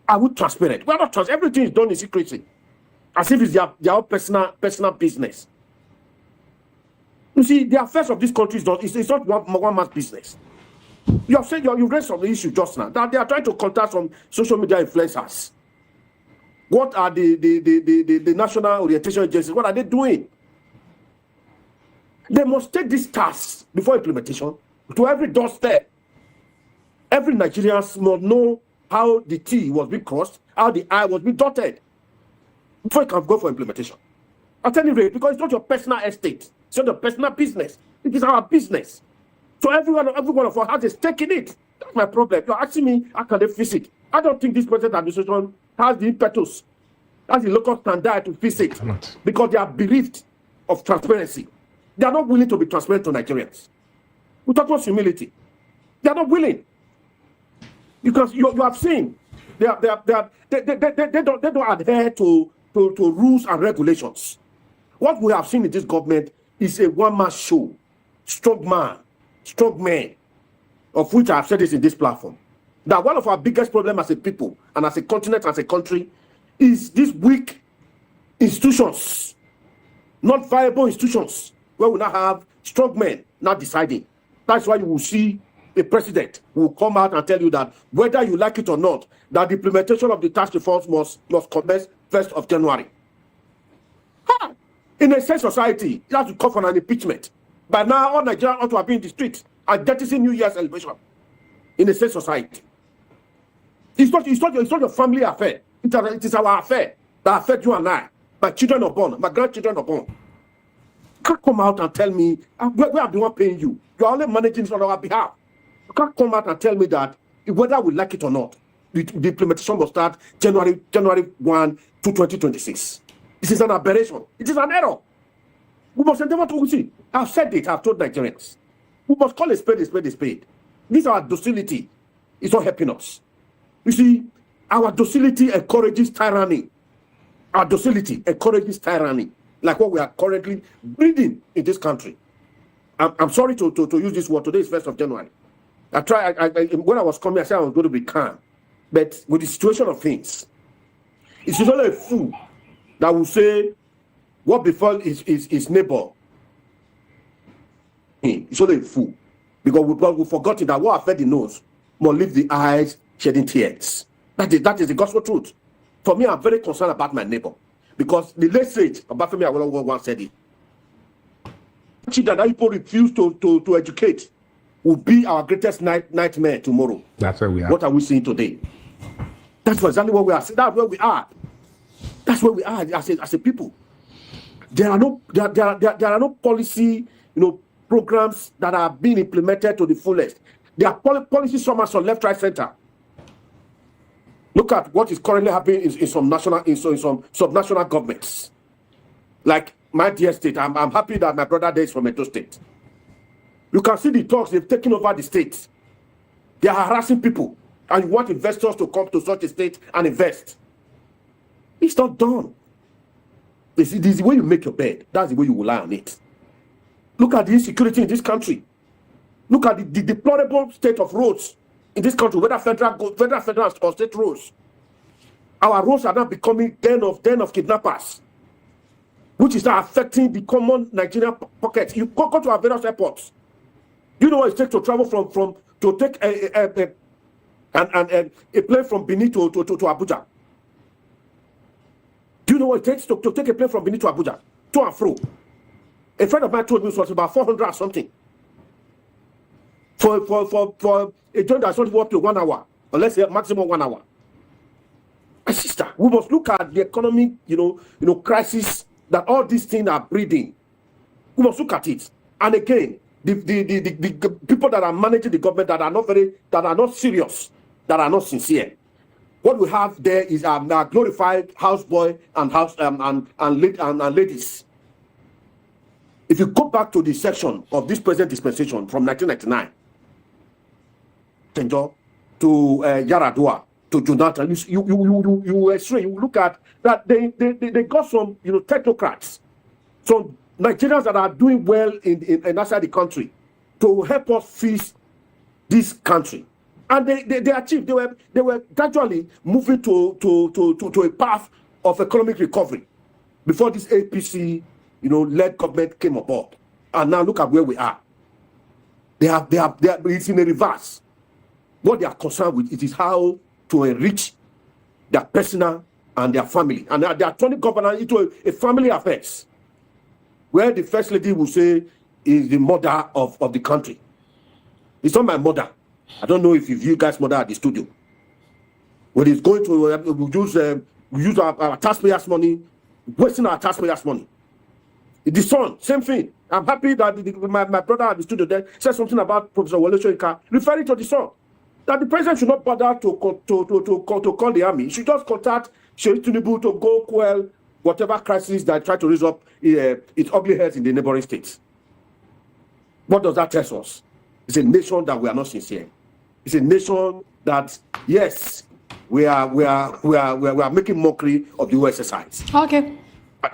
Are we transparent? We are not transparent. Everything is done in secrecy, as if it's their own personal business. You see, the affairs of this country is not one man's business. You have said you raised some issue just now that they are trying to contact some social media influencers. What are the national orientation agencies? What are they doing? They must take this task before implementation to every doorstep. Every Nigerian must know how the T was being crossed, how the I was being dotted, before you can go for implementation. At any rate, because it's not your personal estate, it's not your personal business, it is our business. So every one of us has a stake in it. That's my problem. You're asking me, how can they fix it? I don't think this present administration has the impetus, has the local standard to fix it, because they are bereft of transparency. They are not willing to be transparent to Nigerians. We talk about humility. They are not willing. Because you have seen, they don't adhere to rules and regulations. What we have seen in this government is a one-man show, strong men, of which I have said this in this platform. That one of our biggest problems as a people and as a continent, as a country, is these weak institutions, not viable institutions, where we now have strong men not deciding. That's why you will see a president who will come out and tell you that whether you like it or not, that the implementation of the tax reforms must commence 1st of January. In a safe society, it has to come for an impeachment. By now, all Nigerians ought to have been in the street and jettisoning New Year's celebration. In a safe society. It's not your family affair. It is our affair that affects you and I. My children are born. My grandchildren are born. You can't come out and tell me, where are the one paying you? You are only managing this on our behalf. You can't come out and tell me that whether we like it or not, the implementation will start January 1 to 2026. This is an aberration. It is an error. We must endeavor to see. I've said it. I've told Nigerians. We must call a spade a spade a spade. This our docility is not helping us. You see, our docility encourages tyranny. Our docility encourages tyranny, like what we are currently breeding in this country. I'm sorry to use this word. Today is 1st of January. When I was coming, I said I was going to be calm. But with the situation of things, it's only a fool that will say what befell his neighbor. It's only a fool. Because we've forgotten that what affects the nose must leave the eyes shedding tears. That is the gospel truth. For me, I'm very concerned about my neighbor. Because the late sage, Obafemi Awolowo once said it. children that people refuse to educate will be our greatest nightmare tomorrow. That's where we are. What are we seeing today? That's exactly what we are. That's where we are. That's where we are as a people. There are no policy, programs that are being implemented to the fullest. There are policies from us on left, right, center. Look at what is currently happening in some subnational governments. Like my dear state, I'm happy that my brother there is from Edo State. You can see the talks, they've taken over the state. They are harassing people, and you want investors to come to such a state and invest. It's not done. This is the way you make your bed. That's the way you will lie on it. Look at the insecurity in this country. Look at the deplorable state of roads in this country, whether federal or state roads. Our roads are now becoming den of kidnappers, which is now affecting the common Nigerian pocket. You go to our various airports. You know what it takes to travel to take a plane from Benin to Abuja? Do you know what it takes to take a plane from Benin to Abuja, to and fro? A friend of mine told me it was about 400 or something. For a journey that's not up to 1 hour, or let's say maximum 1 hour. My sister, we must look at the economic, crisis that all these things are breeding. We must look at it. And again, the people that are managing the government that are not serious, that are not sincere. What we have there is a glorified houseboy and ladies. If you go back to the section of this present dispensation from 1999, to Yaradua, to Jonathan, you X-ray, you look at that they got some technocrats, some Nigerians that are doing well in outside the country to help us fix this country. And they achieved, they were gradually moving to a path of economic recovery before this APC led government came aboard. And now look at where we are. It's in a reverse. What they are concerned with it is how to enrich their personal and their family. And they are turning governance into a family affairs, where the first lady will say is the mother of the country. It's not my mother. I don't know if you guys' mother at the studio. When it's going to we use our taxpayers' money, wasting our taxpayers' money. The son, same thing. I'm happy that my brother at the studio there said something about Professor Wole Soyinka, referring to the son. That the president should not bother to call the army. He should just contact Sheikh Tinubu to go quell whatever crisis that try to raise up its ugly heads in the neighboring states. What does that tell us? It's a nation that we are not sincere. It's a nation that, yes, we are making mockery of the USSR. Okay.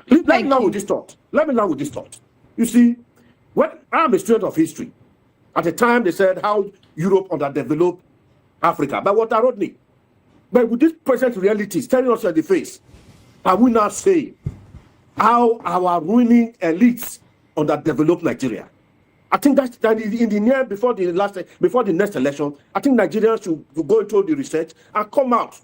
Let me now with this thought. You see, when I'm a student of history, at the time they said how Europe underdeveloped Africa by Walter Rodney. But with this present reality staring us in the face, are we now saying how our ruining elites underdeveloped Nigeria? I think that in the near before the next election, I think Nigerians should go into the research and come out.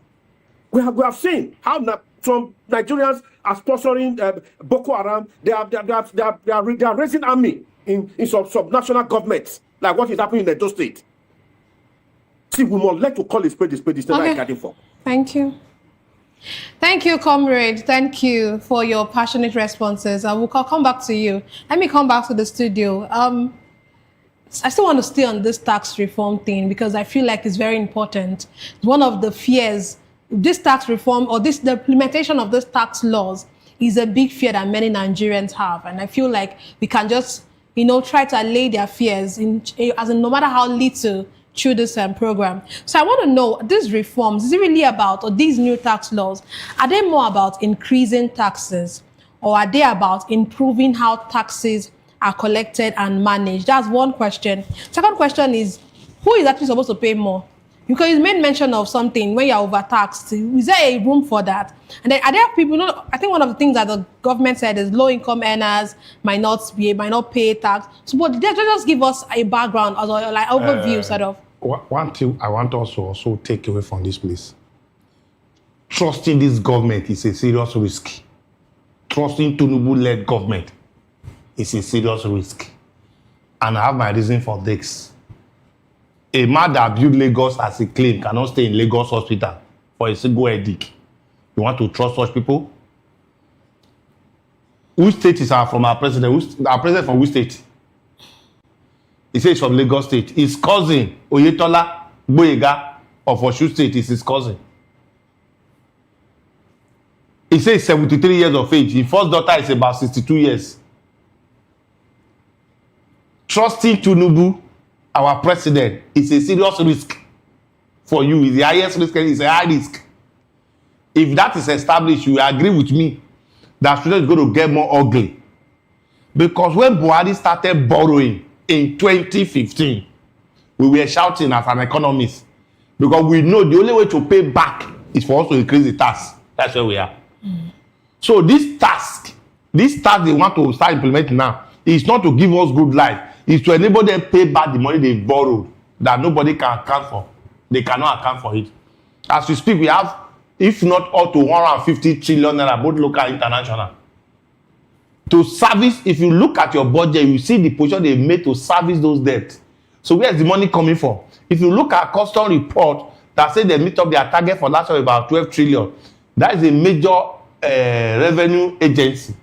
We have seen how some Nigerians are sponsoring Boko Haram. They are raising army in some subnational governments, like what is happening in Edo State. See, we must like to call a spade is not like getting for. Thank you. Thank you, comrade. Thank you for your passionate responses. I will come back to you. Let me come back to the studio. I still want to stay on this tax reform thing because I feel like it's very important. One of the fears, this tax reform or the implementation of these tax laws is a big fear that many Nigerians have. And I feel like we can just, try to allay their fears no matter how little through this program. So I want to know, these reforms, is it really about, or these new tax laws, are they more about increasing taxes or are they about improving how taxes are collected and managed? That's one question. Second question is, who is actually supposed to pay more? Because you made mention of something when you're overtaxed. Is there a room for that? And then are there people, I think one of the things that the government said is low income earners might not pay tax. So but just give us a background or like overview sort of. One thing I want us to also take away from this place. Trusting this government is a serious risk. Trusting Tinubu-led government is a serious risk. And I have my reason for this. A man that built Lagos as a claim cannot stay in Lagos hospital for a single headache. You want to trust such people? Which state is from our president? Our president from which state? He says from Lagos State. His cousin, Oyetola Gboyega of Osun State, is his cousin. He says 73 years of age. His first daughter is about 62 years. Trusting Tinubu, our president, is a serious risk for you. It's the highest risk and it's a high risk. If that is established, you agree with me that students is going to get more ugly. Because when Buhari started borrowing in 2015, we were shouting as an economist. Because we know the only way to pay back is for us to increase the tax. That's where we are. So this task they want to start implementing now is not to give us good life. It's to enable them pay back the money they borrowed that nobody can account for. They cannot account for it. As we speak, we have, if not up to 150 trillion naira, both local and international. To service, if you look at your budget, you see the position they made to service those debts. So where's the money coming from? If you look at custom report that say they meet up their target for last year about 12 trillion, that is a major revenue agency.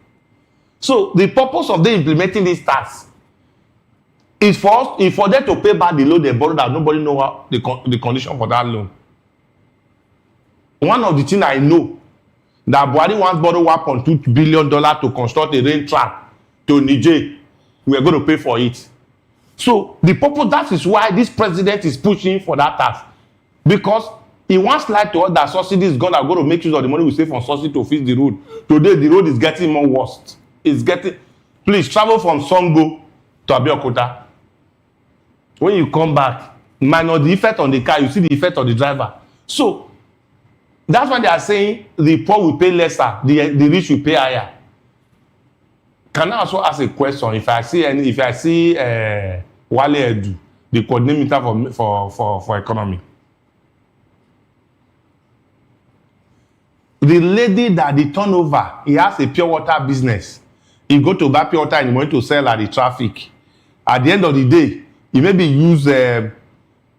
So the purpose of them implementing this tax is for them to pay back the loan they borrowed that nobody know what the condition for that loan. One of the things I know that Buhari once borrowed $1.2 billion to construct a rain trap to Niger. We are going to pay for it. So the purpose, that is why this president is pushing for that tax. Because he wants like to us that subsidy is going to make use of the money we save from subsidy to fix the road. Today the road is getting more worse. It's getting. Please travel from Songo to Abeokuta. When you come back, minus the effect on the car, you see the effect on the driver. So that's why they are saying the poor will pay lesser, the rich will pay higher. Can I also ask a question? If I see Wale Edu, the coordinator for economy, the lady that the turnover, he has a pure water business. He go to buy pure water and he want to sell at the traffic. At the end of the day, he maybe use 20,000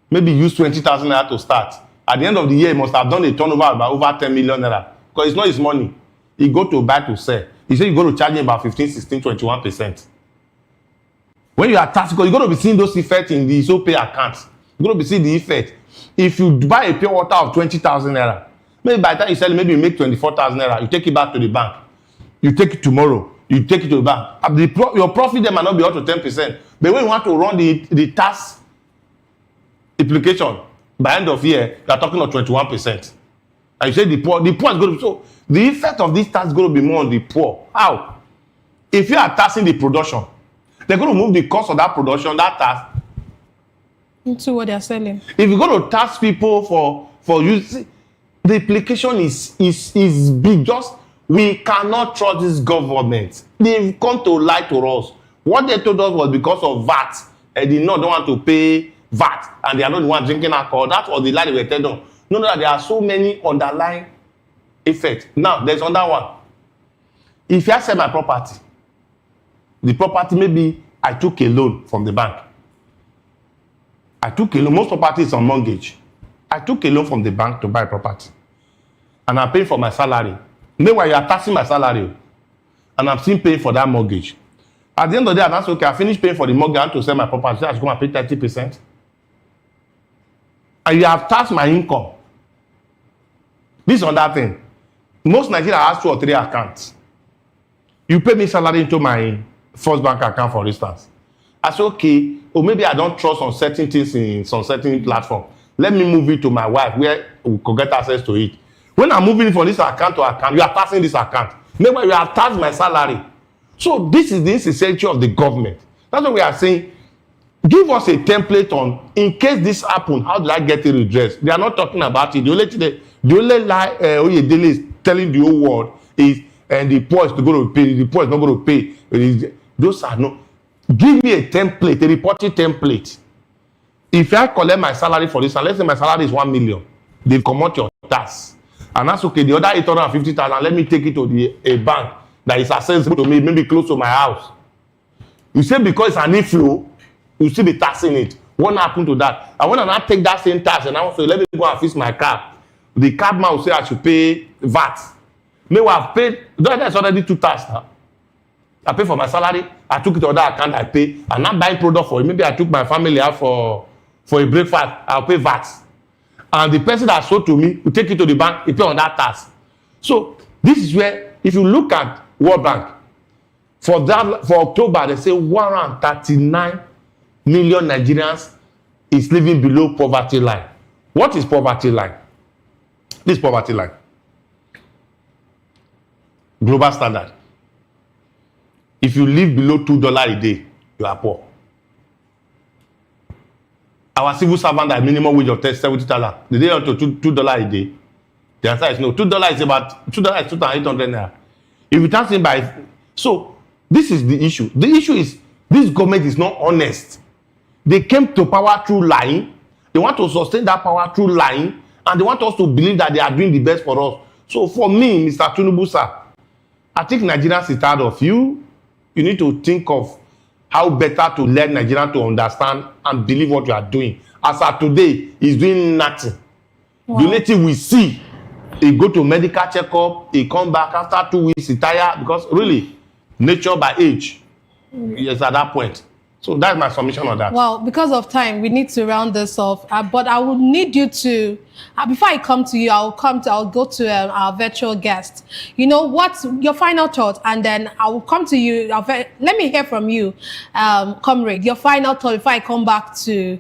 naira to start. At the end of the year, he must have done a turnover about over 10 million naira. Because it's not his money. He go to buy to sell. He said you go to charge him about 15, 16, 21%. When you are taxed, because you're going to be seeing those effects in the SOPay account. You're going to be seeing the effect. If you buy a pure water of 20,000 naira, maybe by the time you sell it, maybe you make 24,000 naira. You take it back to the bank. You take it tomorrow. You take it to the bank. Your profit there might not be up to 10%. But when you want to run the tax application, by end of year, you are talking of 21%. And you say the poor is going to be, so the effect of this tax is going to be more on the poor. How? If you are taxing the production, they're going to move the cost of that production, that tax, into what they're selling. If you're going to tax people for use, the implication is big. Just we cannot trust this government. They've come to lie to us. What they told us was because of VAT, and they don't want to pay VAT, and they are not the one drinking alcohol. That was the lie they were telling them. No, there are so many underlying effects. Now, there's another one. If I sell my property, the property, maybe I took a loan from the bank. I took a loan. Most property is on mortgage. I took a loan from the bank to buy property. And I'm paying for my salary. Meanwhile, you are taxing my salary. And I'm still paying for that mortgage. At the end of the day, that's okay. I finished paying for the mortgage. I have to sell my property. I should go and pay 30%. And you have taxed my income. This is another thing. Most Nigerians have 2 or 3 accounts. You pay me salary into my first bank account, for instance. I say, okay, or maybe I don't trust on certain things in some certain platform. Let me move it to my wife where we could get access to it. When I'm moving from this account to account, you are taxing this account. Meanwhile, you have taxed my salary. So this is the insincerity of the government. That's what we are saying. Give us a template on, in case this happens, how do I get it redressed? They are not talking about it. The only lie Oyedele is telling the whole world is, and the poor is going to pay, the poor is not going to pay. Those are no. Give me a template, a reporting template. If I collect my salary for this, and let's say my salary is 1 million, they come out your tax. And that's okay. The other 850,000, let me take it to a bank that is accessible to me, maybe close to my house. You say because it's an inflow, you still be taxing it. What happened to that? And when I now take that same tax and I want to let me go and fix my car, the cabman will say I should pay VAT. Meanwhile, I've paid, that's already 2 tax now. I pay for my salary, I took it to that account, I pay. I'm not buying product for it. Maybe I took my family out for a breakfast, I'll pay VAT. And the person that sold to me will take it to the bank, he pay on that tax. So this is where, if you look at World Bank, for October, they say 139 million Nigerians is living below poverty line. What is poverty line? This poverty line. Global standard. If you live below $2 a day, you are poor. Our civil servant at minimum wage of $70. Did they earn to $2 a day? The answer is no. $2 is about $2,800 naira. If you tax it by, so this is the issue. The issue is this government is not honest. They came to power through lying. They want to sustain that power through lying, and they want us to believe that they are doing the best for us. So for me, Mr. Tinubu, sir, I think Nigerians is tired of you. You need to think of how better to let Nigerians to understand and believe what you are doing. As of today, he's doing nothing. Wow. The only thing we see, he go to medical checkup, he come back after 2 weeks, he tired, because really, nature by age, yes, at that point. So that's my submission on that. Well, because of time, we need to round this off. But I would need you to, before I come to you, I'll go to our virtual guest. You know, what's your final thought? And then I will come to you. Let me hear from you, comrade. Your final thought before I come back to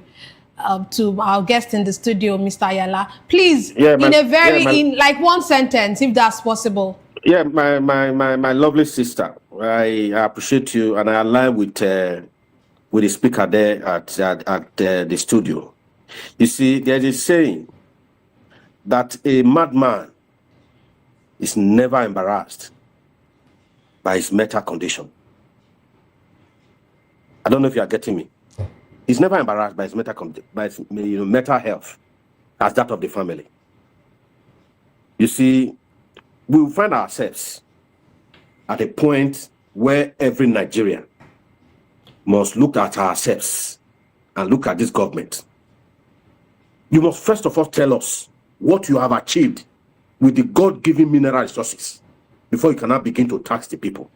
our guest in the studio, Mr. Ayala. Please, in like one sentence, if that's possible. Yeah, my lovely sister, I appreciate you, and I align with the speaker there at the studio. You see, there is a saying that a madman is never embarrassed by his mental condition. I don't know if you are getting me. He's never embarrassed by his mental health as that of the family. You see, we will find ourselves at a point where every Nigerian must look at ourselves and look at this government. You must first of all tell us what you have achieved with the God-given mineral resources before you cannot begin to tax the people.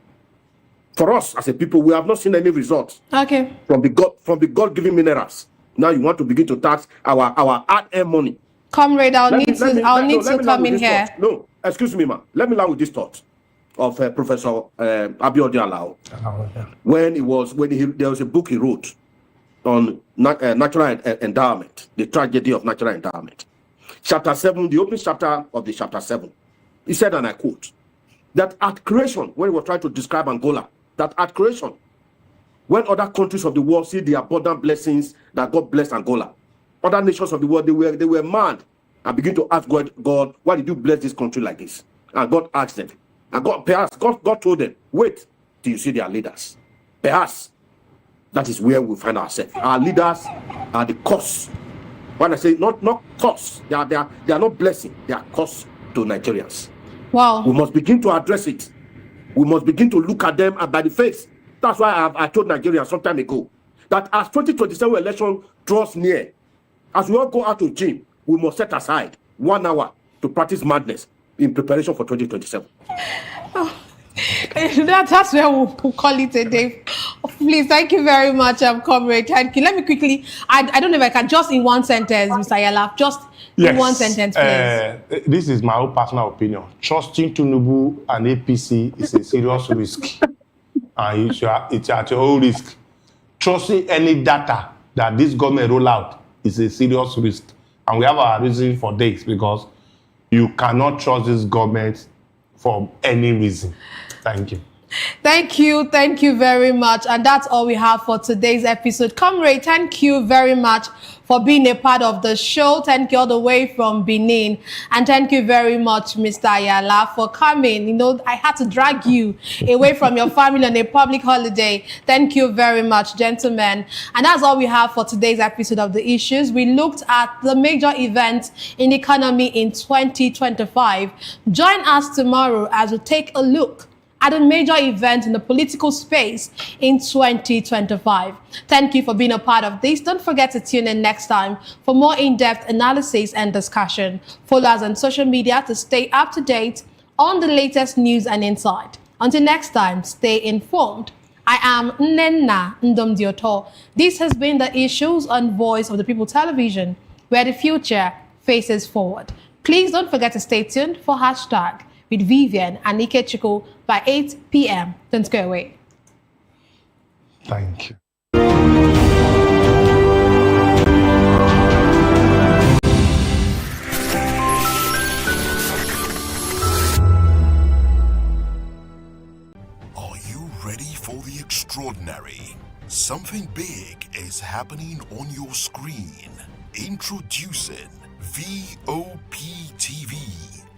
For us as a people, we have not seen any results from the God-given minerals. Now you want to begin to tax our hard-earned money. Comrade, I'll need to come in here. No, excuse me, ma'am. Let me learn with this thought of Professor Abiodun Alao. When there was a book he wrote on natural endowment, the tragedy of natural endowment. Chapter 7, the opening chapter of the chapter 7. He said, and I quote, that at creation, when we were trying to describe Angola, that at creation, when other countries of the world see the abundant blessings that God blessed Angola, other nations of the world, they were mad and begin to ask God, why did you bless this country like this? And God asked them. And God told them, wait till you see their leaders. Perhaps that is where we find ourselves. Our leaders are the cause. When I say not cause, they are not blessing, they are cause to Nigerians. Wow. We must begin to address it. We must begin to look at them and by the face. That's why I told Nigerians some time ago that as 2027 election draws near, as we all go out to gym, we must set aside 1 hour to practice madness in preparation for 2027. Oh, that's where we'll call it a day. Please, thank you very much, comrade. Thank you. Let me quickly, I don't know if I can, just in one sentence, Mr. Ayala, just in one sentence, please. This is my own personal opinion. Trusting Tinubu and APC is a serious risk. And it's at your own risk. Trusting any data that this government roll out is a serious risk. And we have our reason for this, because you cannot trust this government for any reason. Thank you. Thank you very much. And that's all we have for today's episode. Comrade, thank you very much for being a part of the show. Thank you all the way from Benin. And thank you very much, Mr. Ayala, for coming. You know, I had to drag you away from your family on a public holiday. Thank you very much, gentlemen. And that's all we have for today's episode of The Issues. We looked at the major events in the economy in 2025. Join us tomorrow as we take a look at a major event in the political space in 2025. Thank you for being a part of this. Don't forget to tune in next time for more in-depth analysis and discussion. Follow us on social media to stay up to date on the latest news and insight. Until next time, stay informed. I am Nnenna Ndomdioto. This has been the Issues on Voice of the People television, where the future faces forward. Please don't forget to stay tuned for hashtag with Vivian and Ikechukwu by 8 p.m. Don't go away. Thank you. For the extraordinary. Something big is happening on your screen. Introducing VOP TV.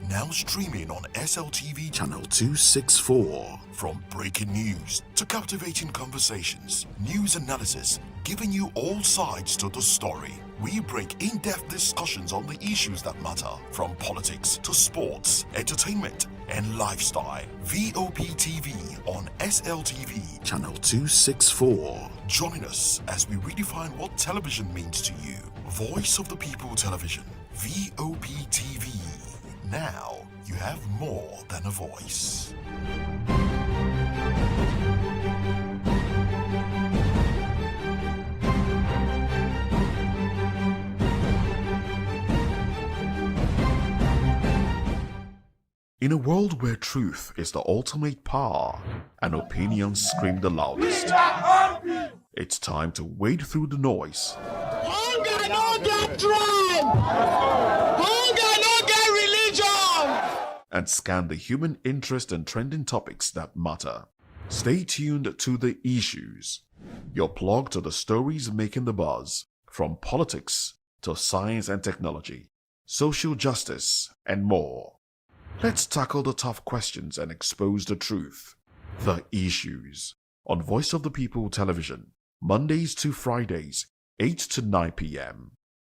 Now streaming on SLTV channel 264. From breaking news to captivating conversations, news analysis, giving you all sides to the story. We break in-depth discussions on the issues that matter, from politics to sports, entertainment, and lifestyle. VOP TV on SLTV channel 264. Join us as we redefine what television means to you. Voice of the People Television, VOP TV. Now you have more than a voice. In a world where truth is the ultimate power and opinions scream the loudest, it's time to wade through the noise. Hunger no get tribe! Hunger no get religion! And scan the human interest and trending topics that matter. Stay tuned to The Issues, your plug to the stories making the buzz, from politics to science and technology, social justice, and more. Let's tackle the tough questions and expose the truth. The Issues on Voice of the People Television, Mondays to Fridays, 8 to 9 p.m.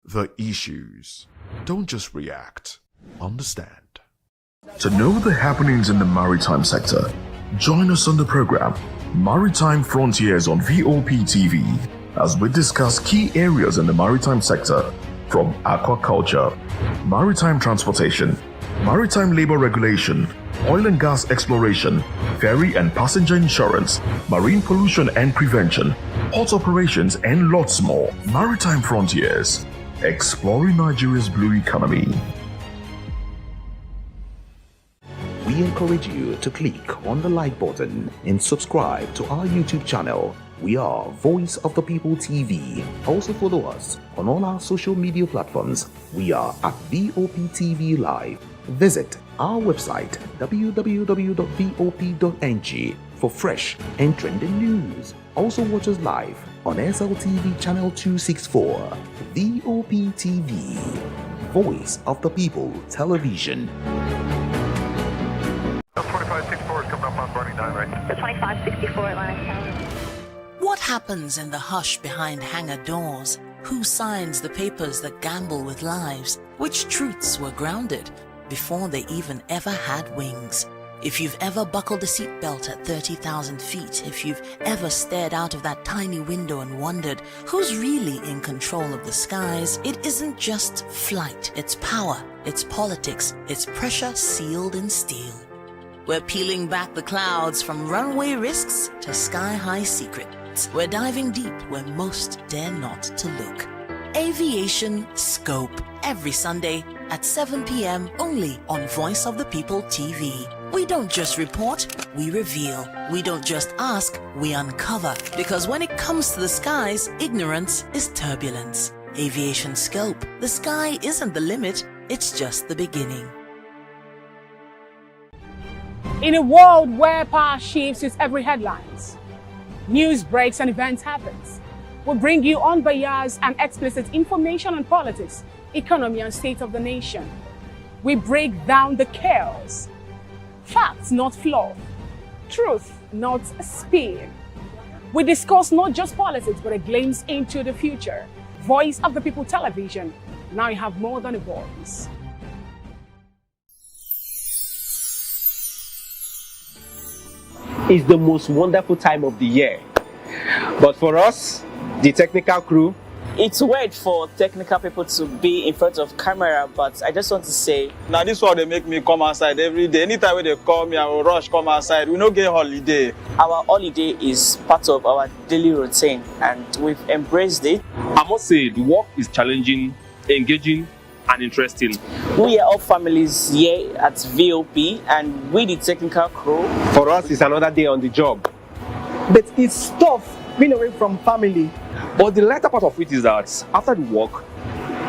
The Issues. Don't just react, understand. To know the happenings in the maritime sector, join us on the program Maritime Frontiers on VOP TV as we discuss key areas in the maritime sector, from aquaculture, maritime transportation, maritime labor regulation, oil and gas exploration, ferry and passenger insurance, marine pollution and prevention, port operations, and lots more. Maritime Frontiers, exploring Nigeria's blue economy. We encourage you to click on the like button and subscribe to our YouTube channel. We are Voice of the People TV. Also follow us on all our social media platforms. We are at VOP TV Live. Visit our website www.vop.ng for fresh and trending news. Also watch us live on SLTV channel 264. VOP TV, Voice of the People Television. 2564 is coming up on Bernie 9 right. The 2564 Atlantic Tower. What happens in the hush behind hangar doors? Who signs the papers that gamble with lives? Which truths were grounded before they even ever had wings? If you've ever buckled a seatbelt at 30,000 feet, if you've ever stared out of that tiny window and wondered who's really in control of the skies, it isn't just flight, it's power, it's politics, it's pressure sealed in steel. We're peeling back the clouds from runway risks to sky-high secrets. We're diving deep where most dare not to look. Aviation Scope, every Sunday at 7 p.m. only on Voice of the People TV. We don't just report, we reveal. We don't just ask, we uncover. Because when it comes to the skies, ignorance is turbulence. Aviation Scope, the sky isn't the limit, it's just the beginning. In a world where power shifts its every headlines, news breaks and events happens, we bring you unbiased and explicit information on politics, economy, and state of the nation. We break down the chaos. Facts, not fluff. Truth, not spin. We discuss not just politics, but a glimpse into the future. Voice of the People Television. Now you have more than a voice. is the most wonderful time of the year. But for us, the technical crew, It's weird for technical people to be in front of camera, but I just want to say, now this one they make me come outside every day. Anytime when they call me, I will rush come outside. We don't get holiday. Our holiday is part of our daily routine, and we've embraced it. I must say, the work is challenging, engaging, and interesting. We are all families here at VOP, and we the technical crew. for us, it's another day on the job. But it's tough being away from family. But the lighter part of it is that after the work,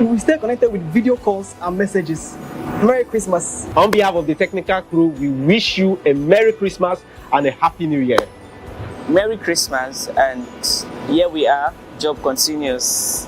We stay connected with video calls and messages. Merry Christmas. On behalf of the technical crew, we wish you a Merry Christmas and a Happy New Year. Merry Christmas, and here we are. Job continues.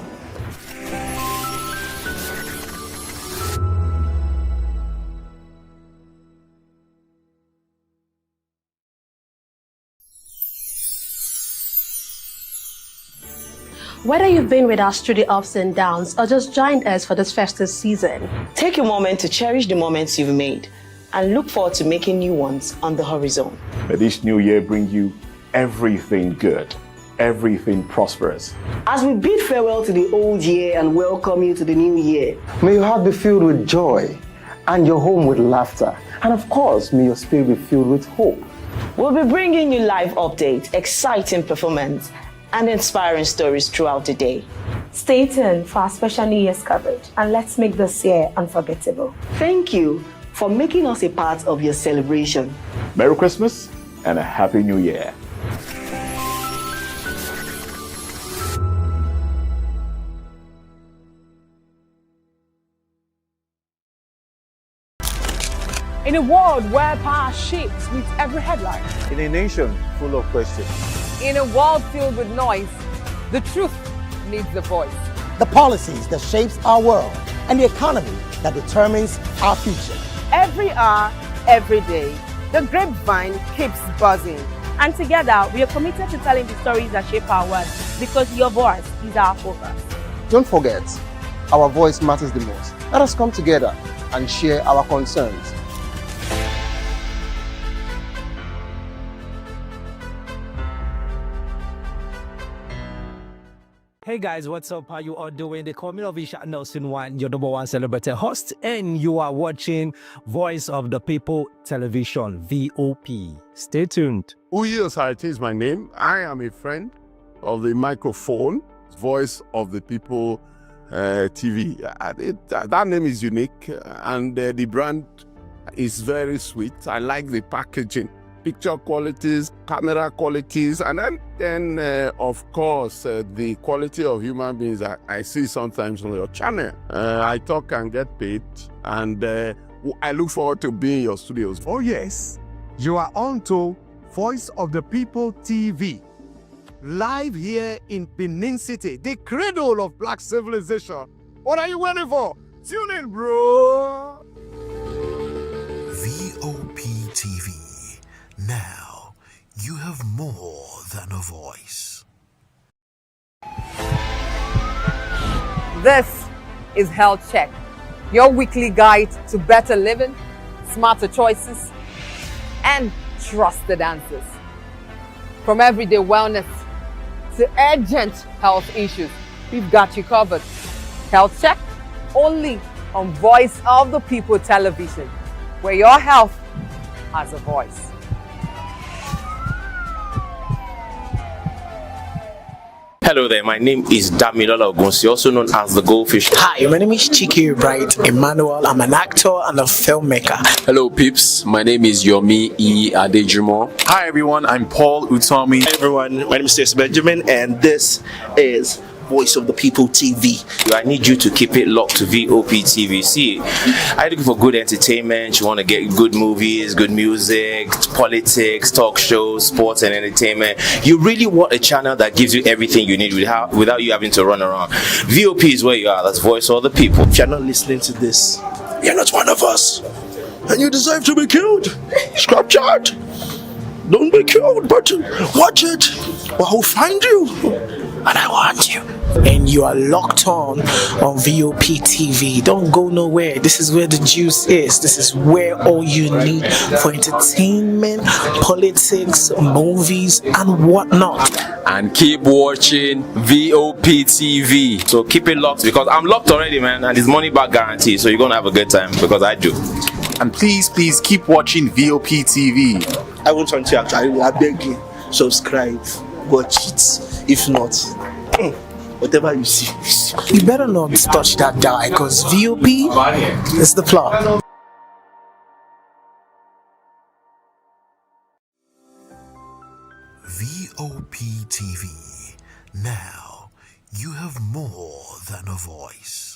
Whether you've been with us through the ups and downs or just joined us for this festive season, take a moment to cherish the moments you've made and look forward to making new ones on the horizon. May this new year bring you everything good, everything prosperous. As we bid farewell to the old year and welcome you to the new year, may your heart be filled with joy and your home with laughter. And of course, may your spirit be filled with hope. We'll be bringing you live updates, exciting performance, and inspiring stories throughout the day. stay tuned for our special New Year's coverage and let's make this year unforgettable. thank you for making us a part of your celebration. Merry Christmas and a Happy New Year. In a world where power shifts with every headline, In a nation full of questions, in a world filled with noise, the truth needs a voice. The policies that shapes our world and the economy that determines our future. Every hour, every day, the grapevine keeps buzzing. And together, we are committed to telling the stories that shape our world because your voice is our focus. don't forget, our voice matters the most. Let us come together and share our concerns. Hey guys, what's up? How you all doing? They call me Ovisha Nelson One, your number one celebrity host, and you are watching Voice of the People Television, VOP. Stay tuned. Uyi Osarate is my name. I am a friend of the microphone, Voice of the People TV. That name is unique, and the brand is very sweet. I like the packaging, picture qualities, camera qualities, and then of course, the quality of human beings that I see sometimes on your channel. I talk and get paid, and I look forward to being in your studios. Oh yes, you are on to Voice of the People TV. Live here in Benin City, the cradle of black civilization. What are you waiting for? Tune in, bro. VOP TV. Now, you have more than a voice. This is Health Check, your weekly guide to better living, smarter choices, and trusted answers. From everyday wellness to urgent health issues, we've got you covered. Health Check, only on Voice of the People Television, where your health has a voice. Hello there, my name is Damilola Ogunsi, also known as the Goldfish. Hi, my name is Chiki Bright Emmanuel. I'm an actor and a filmmaker. Hello peeps, my name is Yomi E. Adejumo. Hi everyone, I'm Paul Utomi. Hi everyone, my name is Stacey Benjamin and this is Voice of the People TV. I need you to keep it locked to VOP TV. See, are you looking for good entertainment? You want to get good movies, good music, politics, talk shows, sports and entertainment. You really want a channel that gives you everything you need without you having to run around. VOP is where you are. That's Voice of the People. If you're not listening to this, you're not one of us. And you deserve to be killed. Scrap chat. Don't be killed, but watch it. Or I'll find you. and I want you. And you are locked on VOP TV. Don't go nowhere. This is where the juice is. This is where all you need for entertainment, politics, movies, and whatnot. And keep watching VOP TV. So keep it locked because I'm locked already, man, and it's money back guarantee. So you're gonna have a good time because I do. And please keep watching VOP TV. I want something actually. I beg you, subscribe, watch it. If not, whatever you see. You better not touch that dial because VOP is the plot. VOP TV. Now you have more than a voice.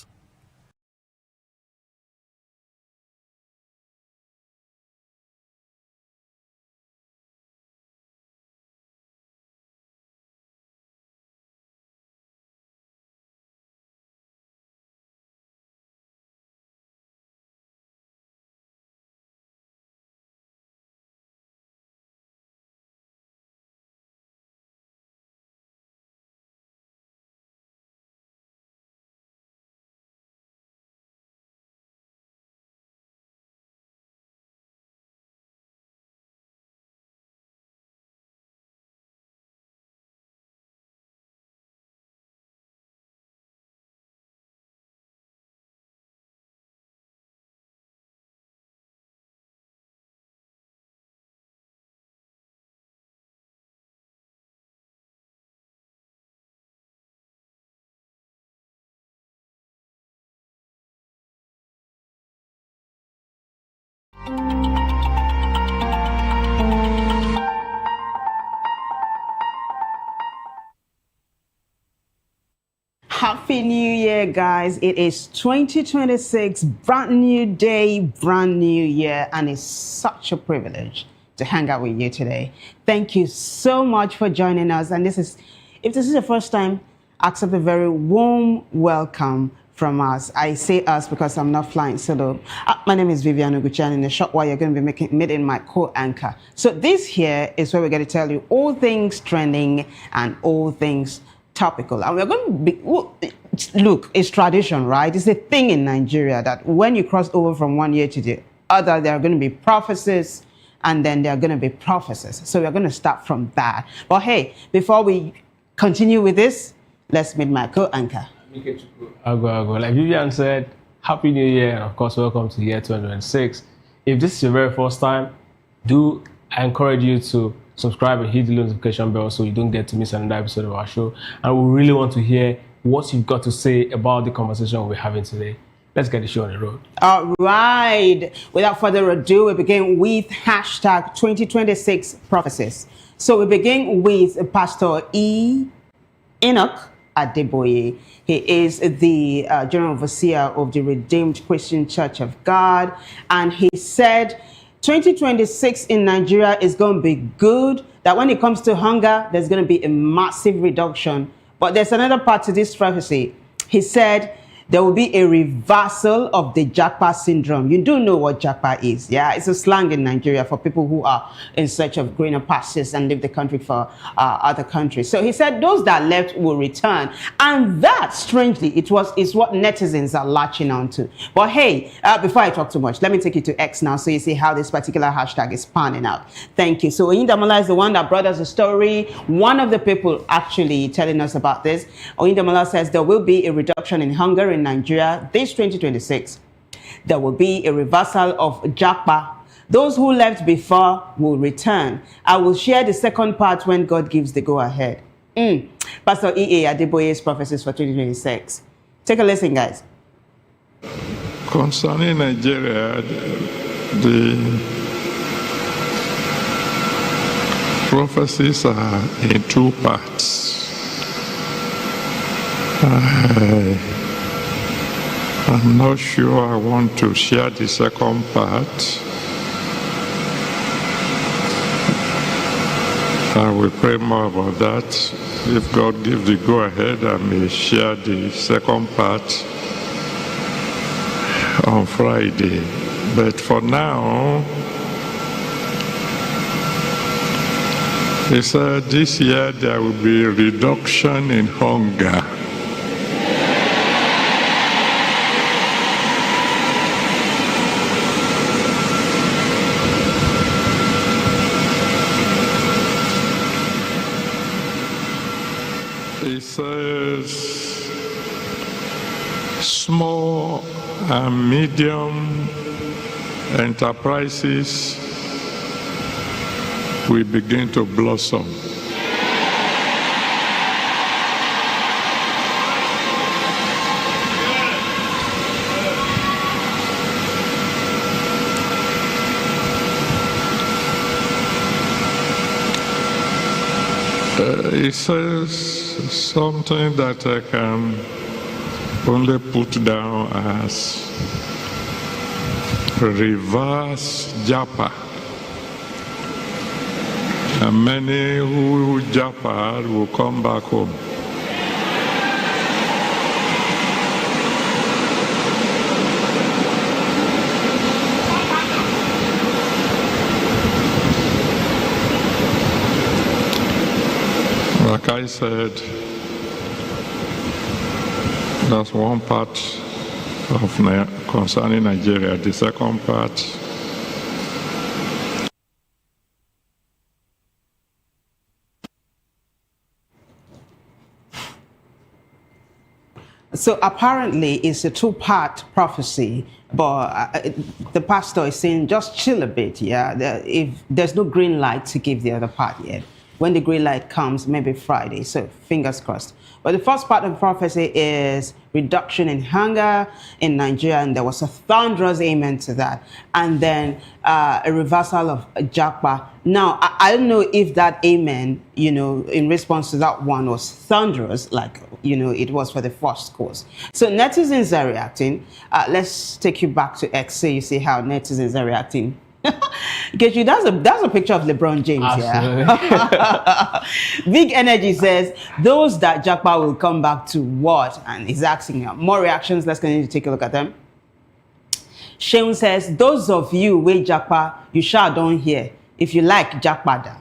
Happy New Year, guys. It is 2026, brand new day, brand new year, and it's such a privilege to hang out with you today. Thank you so much for joining us. And if this is your first time, accept a very warm welcome from us. I say us because I'm not flying solo. My name is Vivian Oguchi, and in a short while, you're going to be meeting my co-anchor. So this here is where we're going to tell you all things trending and all things topical. And we're going to be, look, it's tradition, right? It's a thing in Nigeria that when you cross over from one year to the other, there are going to be prophecies and then there are going to be prophecies. So we're going to start from that. But hey, before we continue with this, let's meet my co-anchor. Like Vivian said, Happy New Year, and of course, welcome to the year 2026. If this is your very first time, I encourage you to subscribe and hit the notification bell so you don't get to miss another episode of our show. And we really want to hear what you've got to say about the conversation we're having today. Let's get the show on the road. All right. Without further ado, we begin with hashtag 2026 prophecies. So we begin with Pastor Enoch Adeboye. He is the General Overseer of the Redeemed Christian Church of God. And he said 2026 in Nigeria is going to be good, that when it comes to hunger, there's going to be a massive reduction. But there's another part to this prophecy. He said there will be a reversal of the Japa syndrome. You do know what Japa is, yeah? It's a slang in Nigeria for people who are in search of greener pastures and leave the country for other countries. So he said those that left will return. And that, strangely, is what netizens are latching onto. But hey, before I talk too much, let me take you to X now so you see how this particular hashtag is panning out. Thank you. So Oyindamola is the one that brought us the story. One of the people actually telling us about this. Oyindamola says there will be a reduction in hunger in Nigeria this 2026. There will be a reversal of Japa. Those who left before will return. I will share the second part when God gives the go-ahead. Pastor E.A. Adeboye's prophecies for 2026. Take a listen, guys. Concerning Nigeria, the prophecies are in two parts. I'm not sure I want to share the second part. I will pray more about that. If God gives the go-ahead, I may share the second part on Friday. But for now, He said this year there will be a reduction in hunger. He says small and medium enterprises will begin to blossom. He says something that I can only put down as reverse japa. And many who japa will come back home. Like I said, that's one part of concerning Nigeria. The second part, so apparently it's a two-part prophecy, but the pastor is saying just chill a bit, yeah? If there's no green light to give the other part yet. When the green light comes, maybe Friday, so fingers crossed. But the first part of the prophecy is reduction in hunger in Nigeria, and there was a thunderous amen to that. And then a reversal of Japa. Now, I don't know if that amen, you know, in response to that one was thunderous, like, you know, it was for the first course. So netizens are reacting. Let's take you back to X so you see how netizens are reacting. Get you, that's a picture of LeBron James. Absolutely. Yeah. Big Energy says those that Japa will come back to what? And he's asking more reactions. Let's continue to take a look at them. Sheun says those of you way Japa, you shall don't hear if you like Japada.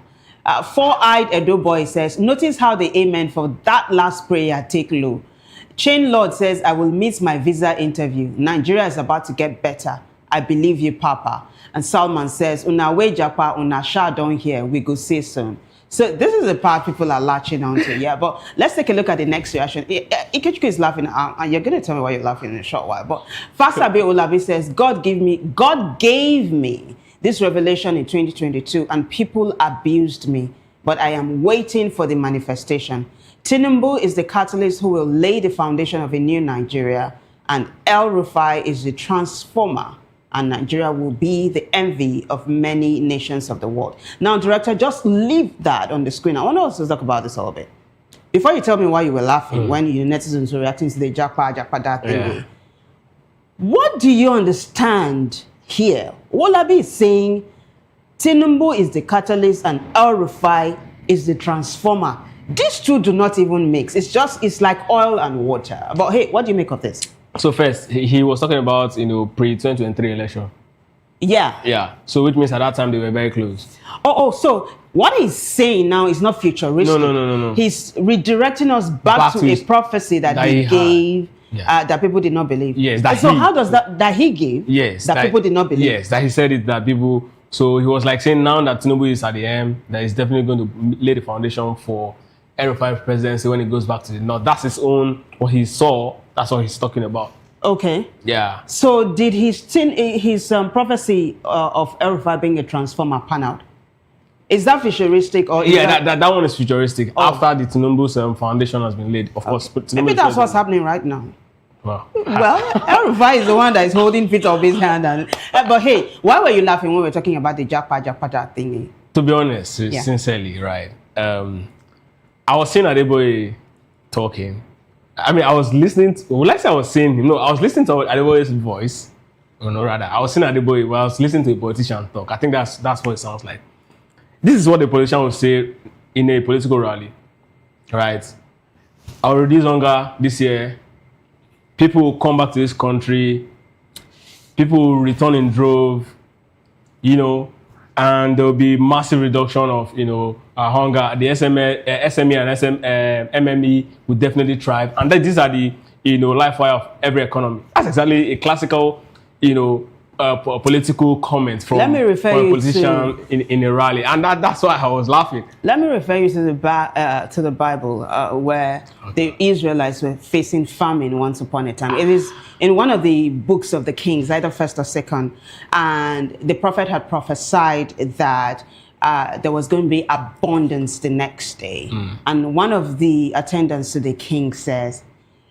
Four-eyed Edo Boy says notice how the amen for that last prayer take low. Chain Lord says I will miss my visa interview. Nigeria is about to get better. I believe you, Papa. And Salman says, Una way Japa, una sha don't hear, we go say soon. So this is the part people are latching onto, yeah. But let's take a look at the next reaction. Ikechukwu is laughing, and you're going to tell me why you're laughing in a short while. But Fasabe Olabi says, God gave me this revelation in 2022, and people abused me. But I am waiting for the manifestation. Tinubu is the catalyst who will lay the foundation of a new Nigeria, and El Rufai is the transformer. And Nigeria will be the envy of many nations of the world. Now, Director, just leave that on the screen. I want us to talk about this a little bit. Before you tell me why you were laughing when your netizens were reacting to the Japa that thing. Yeah. What do you understand here? Olabi is saying Tinubu is the catalyst and El Rufai is the transformer. These two do not even mix. It's like oil and water. But hey, what do you make of this? So first, he was talking about, you know, pre-2023 election. Yeah. Yeah. So which means at that time they were very close. So what he's saying now is not futuristic. No. He's redirecting us back to a prophecy that he gave that people did not believe. Yes. How does that he gave? Yes. That people did not believe. Yes. That he said it that people. So he was like saying now that Tinubu is at the end, that he's definitely going to lay the foundation for R5 presidency when he goes back to the north. That's his own, what he saw, that's what he's talking about. Okay. Yeah. So did his prophecy of R5 being a transformer pan out? Is that futuristic or is that one is futuristic. After the Tinubu's foundation has been laid, of course. Maybe that's what's happening right now. Wow. Well, R5 is the one that is holding feet of his hand. But hey, why were you laughing when we were talking about the Japa thingy? To be honest, sincerely, right? I was seeing Adeboye talking. I mean, I was listening to, I was saying him. No, I was listening to Adeboye's voice. Or no, rather, I was seeing Adeboye, but I was listening to a politician talk. I think that's what it sounds like. This is what the politician would say in a political rally, right? I'll reduce hunger this year. People will come back to this country. People will return in drove. You know, and there will be massive reduction of hunger. The SME and MME will definitely thrive, and these are the life wire of every economy. That's exactly a classical political comment from a politician in a rally, and that's why I was laughing. Let me refer you to the Bible, where the Israelites were facing famine once upon a time. It is in one of the books of the Kings, either first or second, and the prophet had prophesied that there was going to be abundance the next day. And one of the attendants to the king says,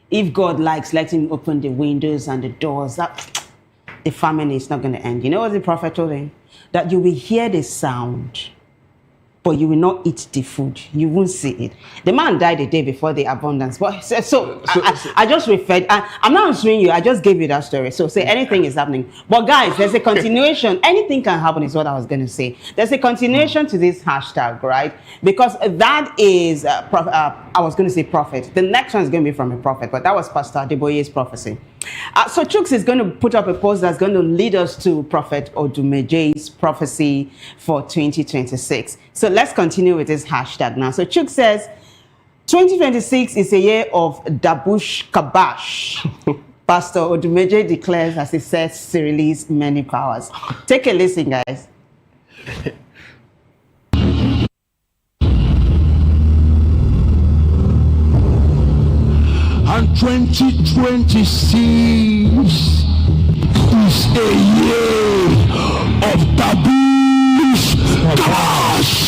if God likes, let him open the windows and the doors. The famine is not going to end. You know what the prophet told him? That you will hear the sound, but you will not eat the food. You won't see it. The man died a day before the abundance. But I just referred. I'm not answering you. I just gave you that story. So say anything is happening. But guys, there's a continuation. Anything can happen is what I was going to say. There's a continuation to this hashtag, right? Because that is, I was going to say prophet. The next one is going to be from a prophet, but that was Pastor Adeboye's prophecy. So Chooks is going to put up a post that's going to lead us to Prophet Odumeje's prophecy for 2026. So let's continue with this hashtag now. So Chooks says, 2026 is a year of Dabush Kabash. Pastor Odumeje declares as he sets to release many powers. Take a listen, guys. And 2026 is a year of Dabush Kabash.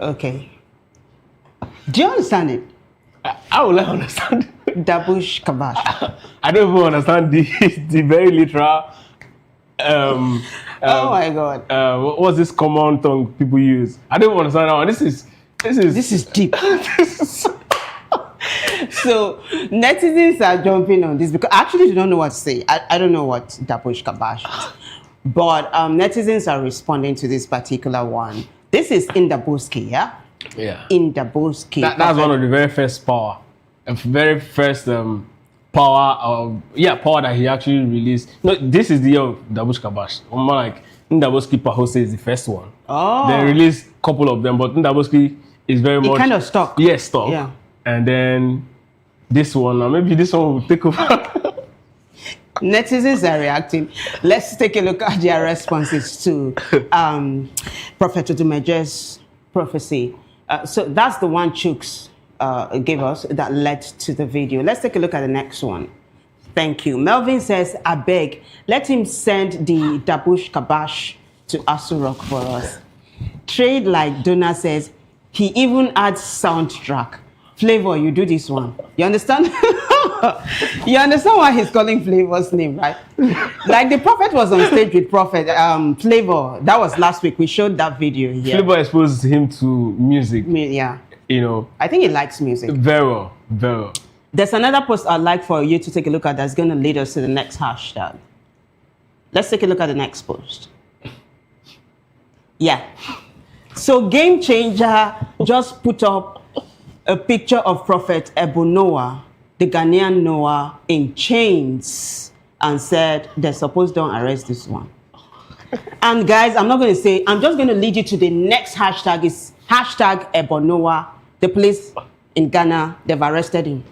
Okay. Do you understand it? How will I understand? Dabush Kabash. I don't even understand the very literal. Oh my God. What's this common tongue people use? I don't even understand that one. This is deep. So netizens are jumping on this because I actually don't know what to say. I don't know what Dabush Kabash is. But netizens are responding to this particular one. This is in Dabuski, yeah? Yeah. In Dabuski. That's one of the very first power. Very first power that he actually released. No, this is the year of Dabush Kabash. More like Ndabuski Pahose is the first one. Oh. They released a couple of them, but Ndabuski is very much... It kind of stuck. Yes, stuck. Yeah. And then this one, maybe this one will take over. Netizens are reacting. Let's take a look at their responses to Prophet Odumeje's prophecy. So that's the one Chooks gave us that led to the video. Let's take a look at the next one. Thank you. Melvin says, I beg, let him send the Dabush Kabash to Asurok for us. Trade Like Donna says, he even adds soundtrack. Flavor, you do this one. You understand? You understand why he's calling Flavor's name, right? Like the prophet was on stage with Prophet Flavor. That was last week. We showed that video here. Flavor exposed him to music. Yeah. You know. I think he likes music. Very well. Very well. There's another post I'd like for you to take a look at that's going to lead us to the next hashtag. Let's take a look at the next post. Yeah. So Game Changer just put up a picture of Prophet Ebu Noah, the Ghanaian Noah, in chains, and said they're supposed to arrest this one. And guys, I'm not going to say, I'm just going to lead you to the next hashtag. Is hashtag Ebu Noah, the police in Ghana, they've arrested him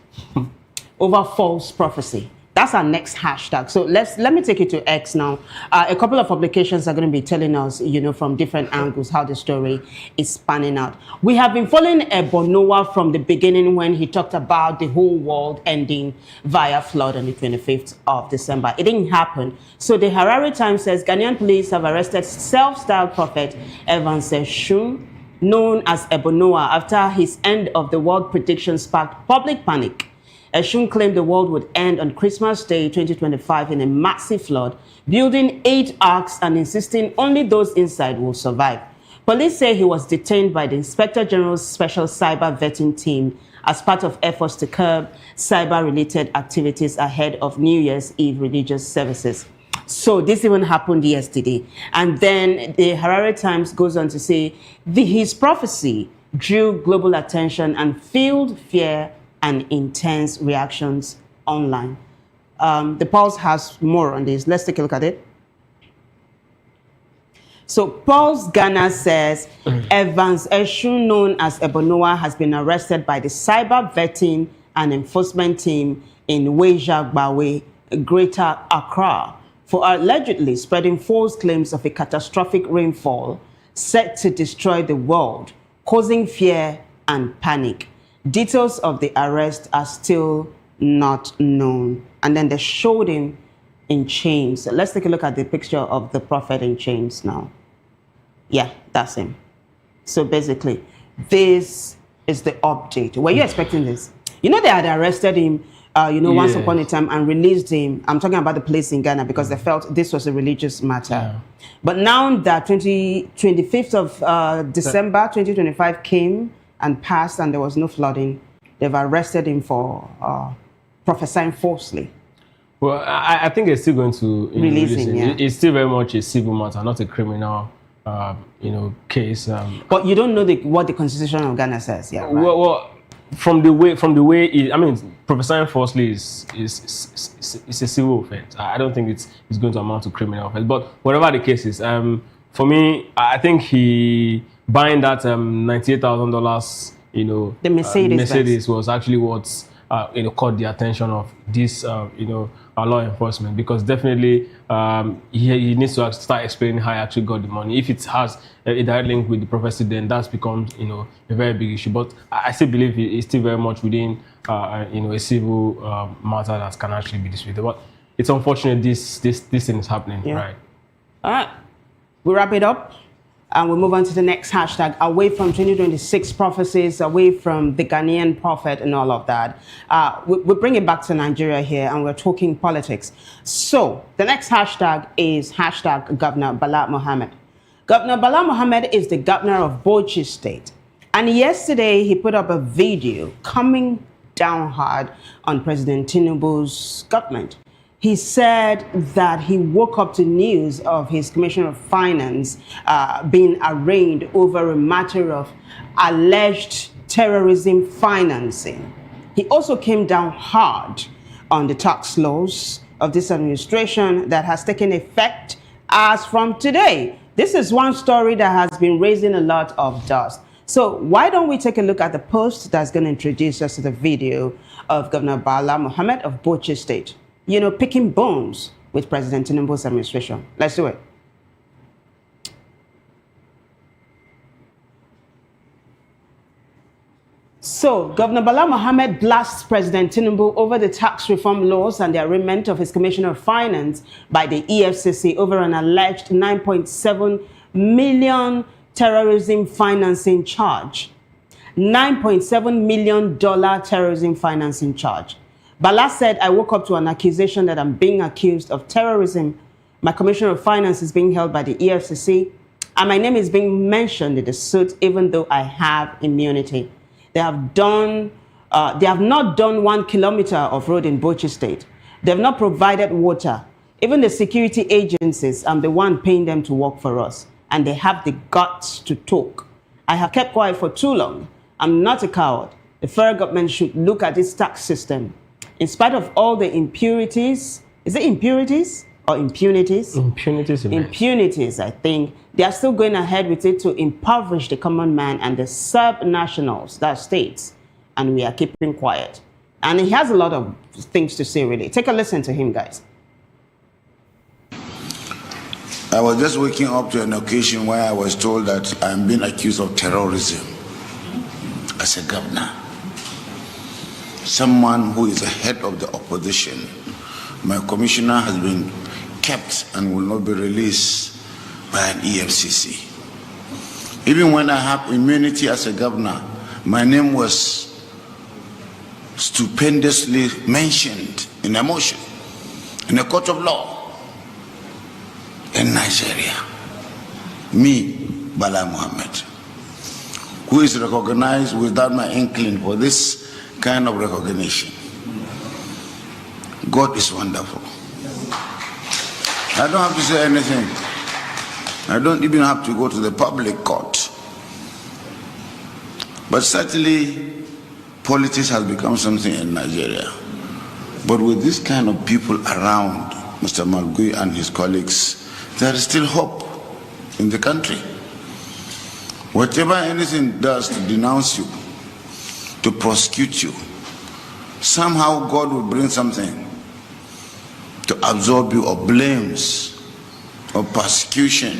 over false prophecy. That's our next hashtag. So let me take you to X now. A couple of publications are going to be telling us, from different angles how the story is panning out. We have been following Ebonowa from the beginning when he talked about the whole world ending via flood on the 25th of December. It didn't happen. So the Harare Times says Ghanaian police have arrested self-styled prophet Evans Eshun, known as Ebonowa, after his end of the world prediction sparked public panic. Eshun claimed the world would end on Christmas Day 2025 in a massive flood, building 8 arks and insisting only those inside will survive. Police say he was detained by the Inspector General's Special Cyber Vetting Team as part of efforts to curb cyber-related activities ahead of New Year's Eve religious services. So this even happened yesterday. And then the Harare Times goes on to say his prophecy drew global attention and fueled fear and intense reactions online. The Pulse has more on this. Let's take a look at it. So Pulse Ghana says Evans Eshun, known as Ebonowa, has been arrested by the Cyber Vetting and Enforcement Team in Wejagbawe, Greater Accra, for allegedly spreading false claims of a catastrophic rainfall set to destroy the world, causing fear and panic. Details of the arrest are still not known. And then they showed him in chains. So let's take a look at the picture of the prophet in chains now. Yeah, that's him. So basically, this is the update. Were you expecting this? They had arrested him, once upon a time and released him. I'm talking about the police in Ghana because they felt this was a religious matter. Yeah. But now that 25th of December 2025 came and passed and there was no flooding, they've arrested him for prophesying falsely. Well, I think it's still going to release him. Yeah. It's still very much a civil matter, not a criminal, case. But you don't know what the Constitution of Ghana says, yeah? Right? Well, from the way, prophesying falsely is a civil offense. I don't think it's going to amount to criminal offense. But whatever the case is, for me, I think he buying that $98,000, the Mercedes was actually what's caught the attention of this, our law enforcement, because definitely he needs to start explaining how he actually got the money. If it has a direct link with the prophecy, then that's becomes a very big issue. But I still believe it's still very much within a civil matter that can actually be disputed. But it's unfortunate this thing is happening, right? All right, we wrap it up. And we move on to the next hashtag, away from 2026 prophecies, away from the Ghanaian prophet and all of that. We bring it back to Nigeria here and we're talking politics. So the next hashtag is hashtag Governor Bala Mohammed. Governor Bala Mohammed is the governor of Bauchi State. And yesterday he put up a video coming down hard on President Tinubu's government. He said that he woke up to news of his Commissioner of Finance being arraigned over a matter of alleged terrorism financing. He also came down hard on the tax laws of this administration that has taken effect as from today. This is one story that has been raising a lot of dust. So why don't we take a look at the post that's going to introduce us to the video of Governor Bala Mohammed of Bauchi State, picking bones with President Tinubu's administration. Let's do it. So, Governor Bala Mohammed blasts President Tinubu over the tax reform laws and the arraignment of his Commissioner of Finance by the EFCC over an alleged $9.7 million terrorism financing charge. $9.7 million terrorism financing charge. Bala said, I woke up to an accusation that I'm being accused of terrorism. My Commissioner of Finance is being held by the EFCC, and my name is being mentioned in the suit, even though I have immunity. They have not done 1 kilometer of road in Bauchi State. They have not provided water. Even the security agencies, I'm the one paying them to work for us, and they have the guts to talk. I have kept quiet for too long. I'm not a coward. The federal government should look at this tax system. In spite of all the impurities, is it impurities or impunities? Impunities. Impunities, I think. They are still going ahead with it to impoverish the common man and the sub-nationals, that states. And we are keeping quiet. And he has a lot of things to say, really. Take a listen to him, guys. I was just waking up to an occasion where I was told that I'm being accused of terrorism as a governor. Someone who is the head of the opposition. My commissioner has been kept and will not be released by an EFCC. Even when I have immunity as a governor, my name was stupendously mentioned in a motion in a court of law in Nigeria. Me, Bala Muhammad, who is recognized without my inkling for this kind of recognition. God is wonderful. I don't have to say anything. I don't even have to go to the public court. But certainly, politics has become something in Nigeria. But with this kind of people around, Mr. Malgui and his colleagues, there is still hope in the country. Whatever anything does to denounce you, to prosecute you, somehow God will bring something to absorb you of blames, of persecution.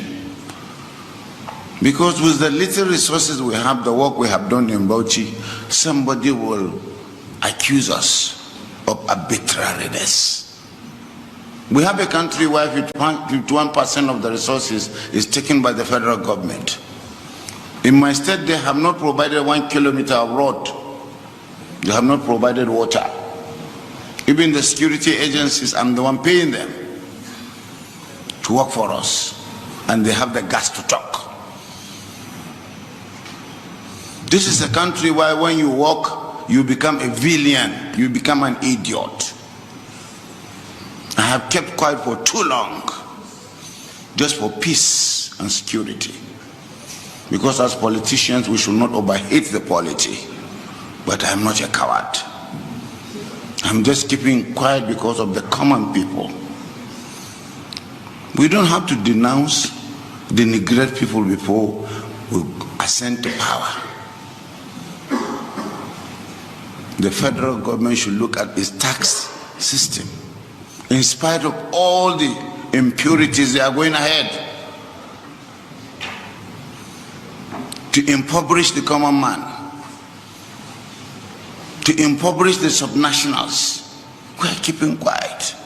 Because with the little resources we have, the work we have done in Bauchi, somebody will accuse us of arbitrariness. We have a country where 51% of the resources is taken by the federal government. In my state, they have not provided 1 kilometer of road. They have not provided water. Even the security agencies, I'm the one paying them to work for us. And they have the guts to talk. This is a country where when you walk, you become a villain, you become an idiot. I have kept quiet for too long, just for peace and security. Because as politicians, we should not overhate the polity. But I'm not a coward. I'm just keeping quiet because of the common people. We don't have to denounce, denigrate people before we ascend to power. The federal government should look at its tax system. In spite of all the impurities, they are going ahead to impoverish the common man, to impoverish the subnationals. We are keeping quiet.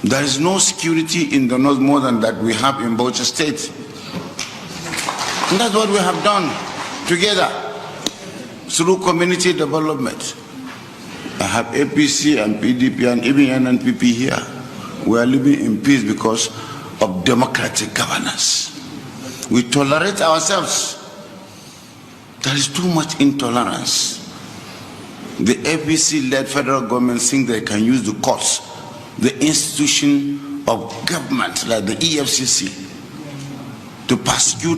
There is no security in the north more than that we have in Bauchi State. And that's what we have done together through community development. I have APC and PDP and even NNPP here. We are living in peace because of democratic governance. We tolerate ourselves. There is too much intolerance. The APC-led federal government think they can use the courts, the institution of government like the EFCC, to persecute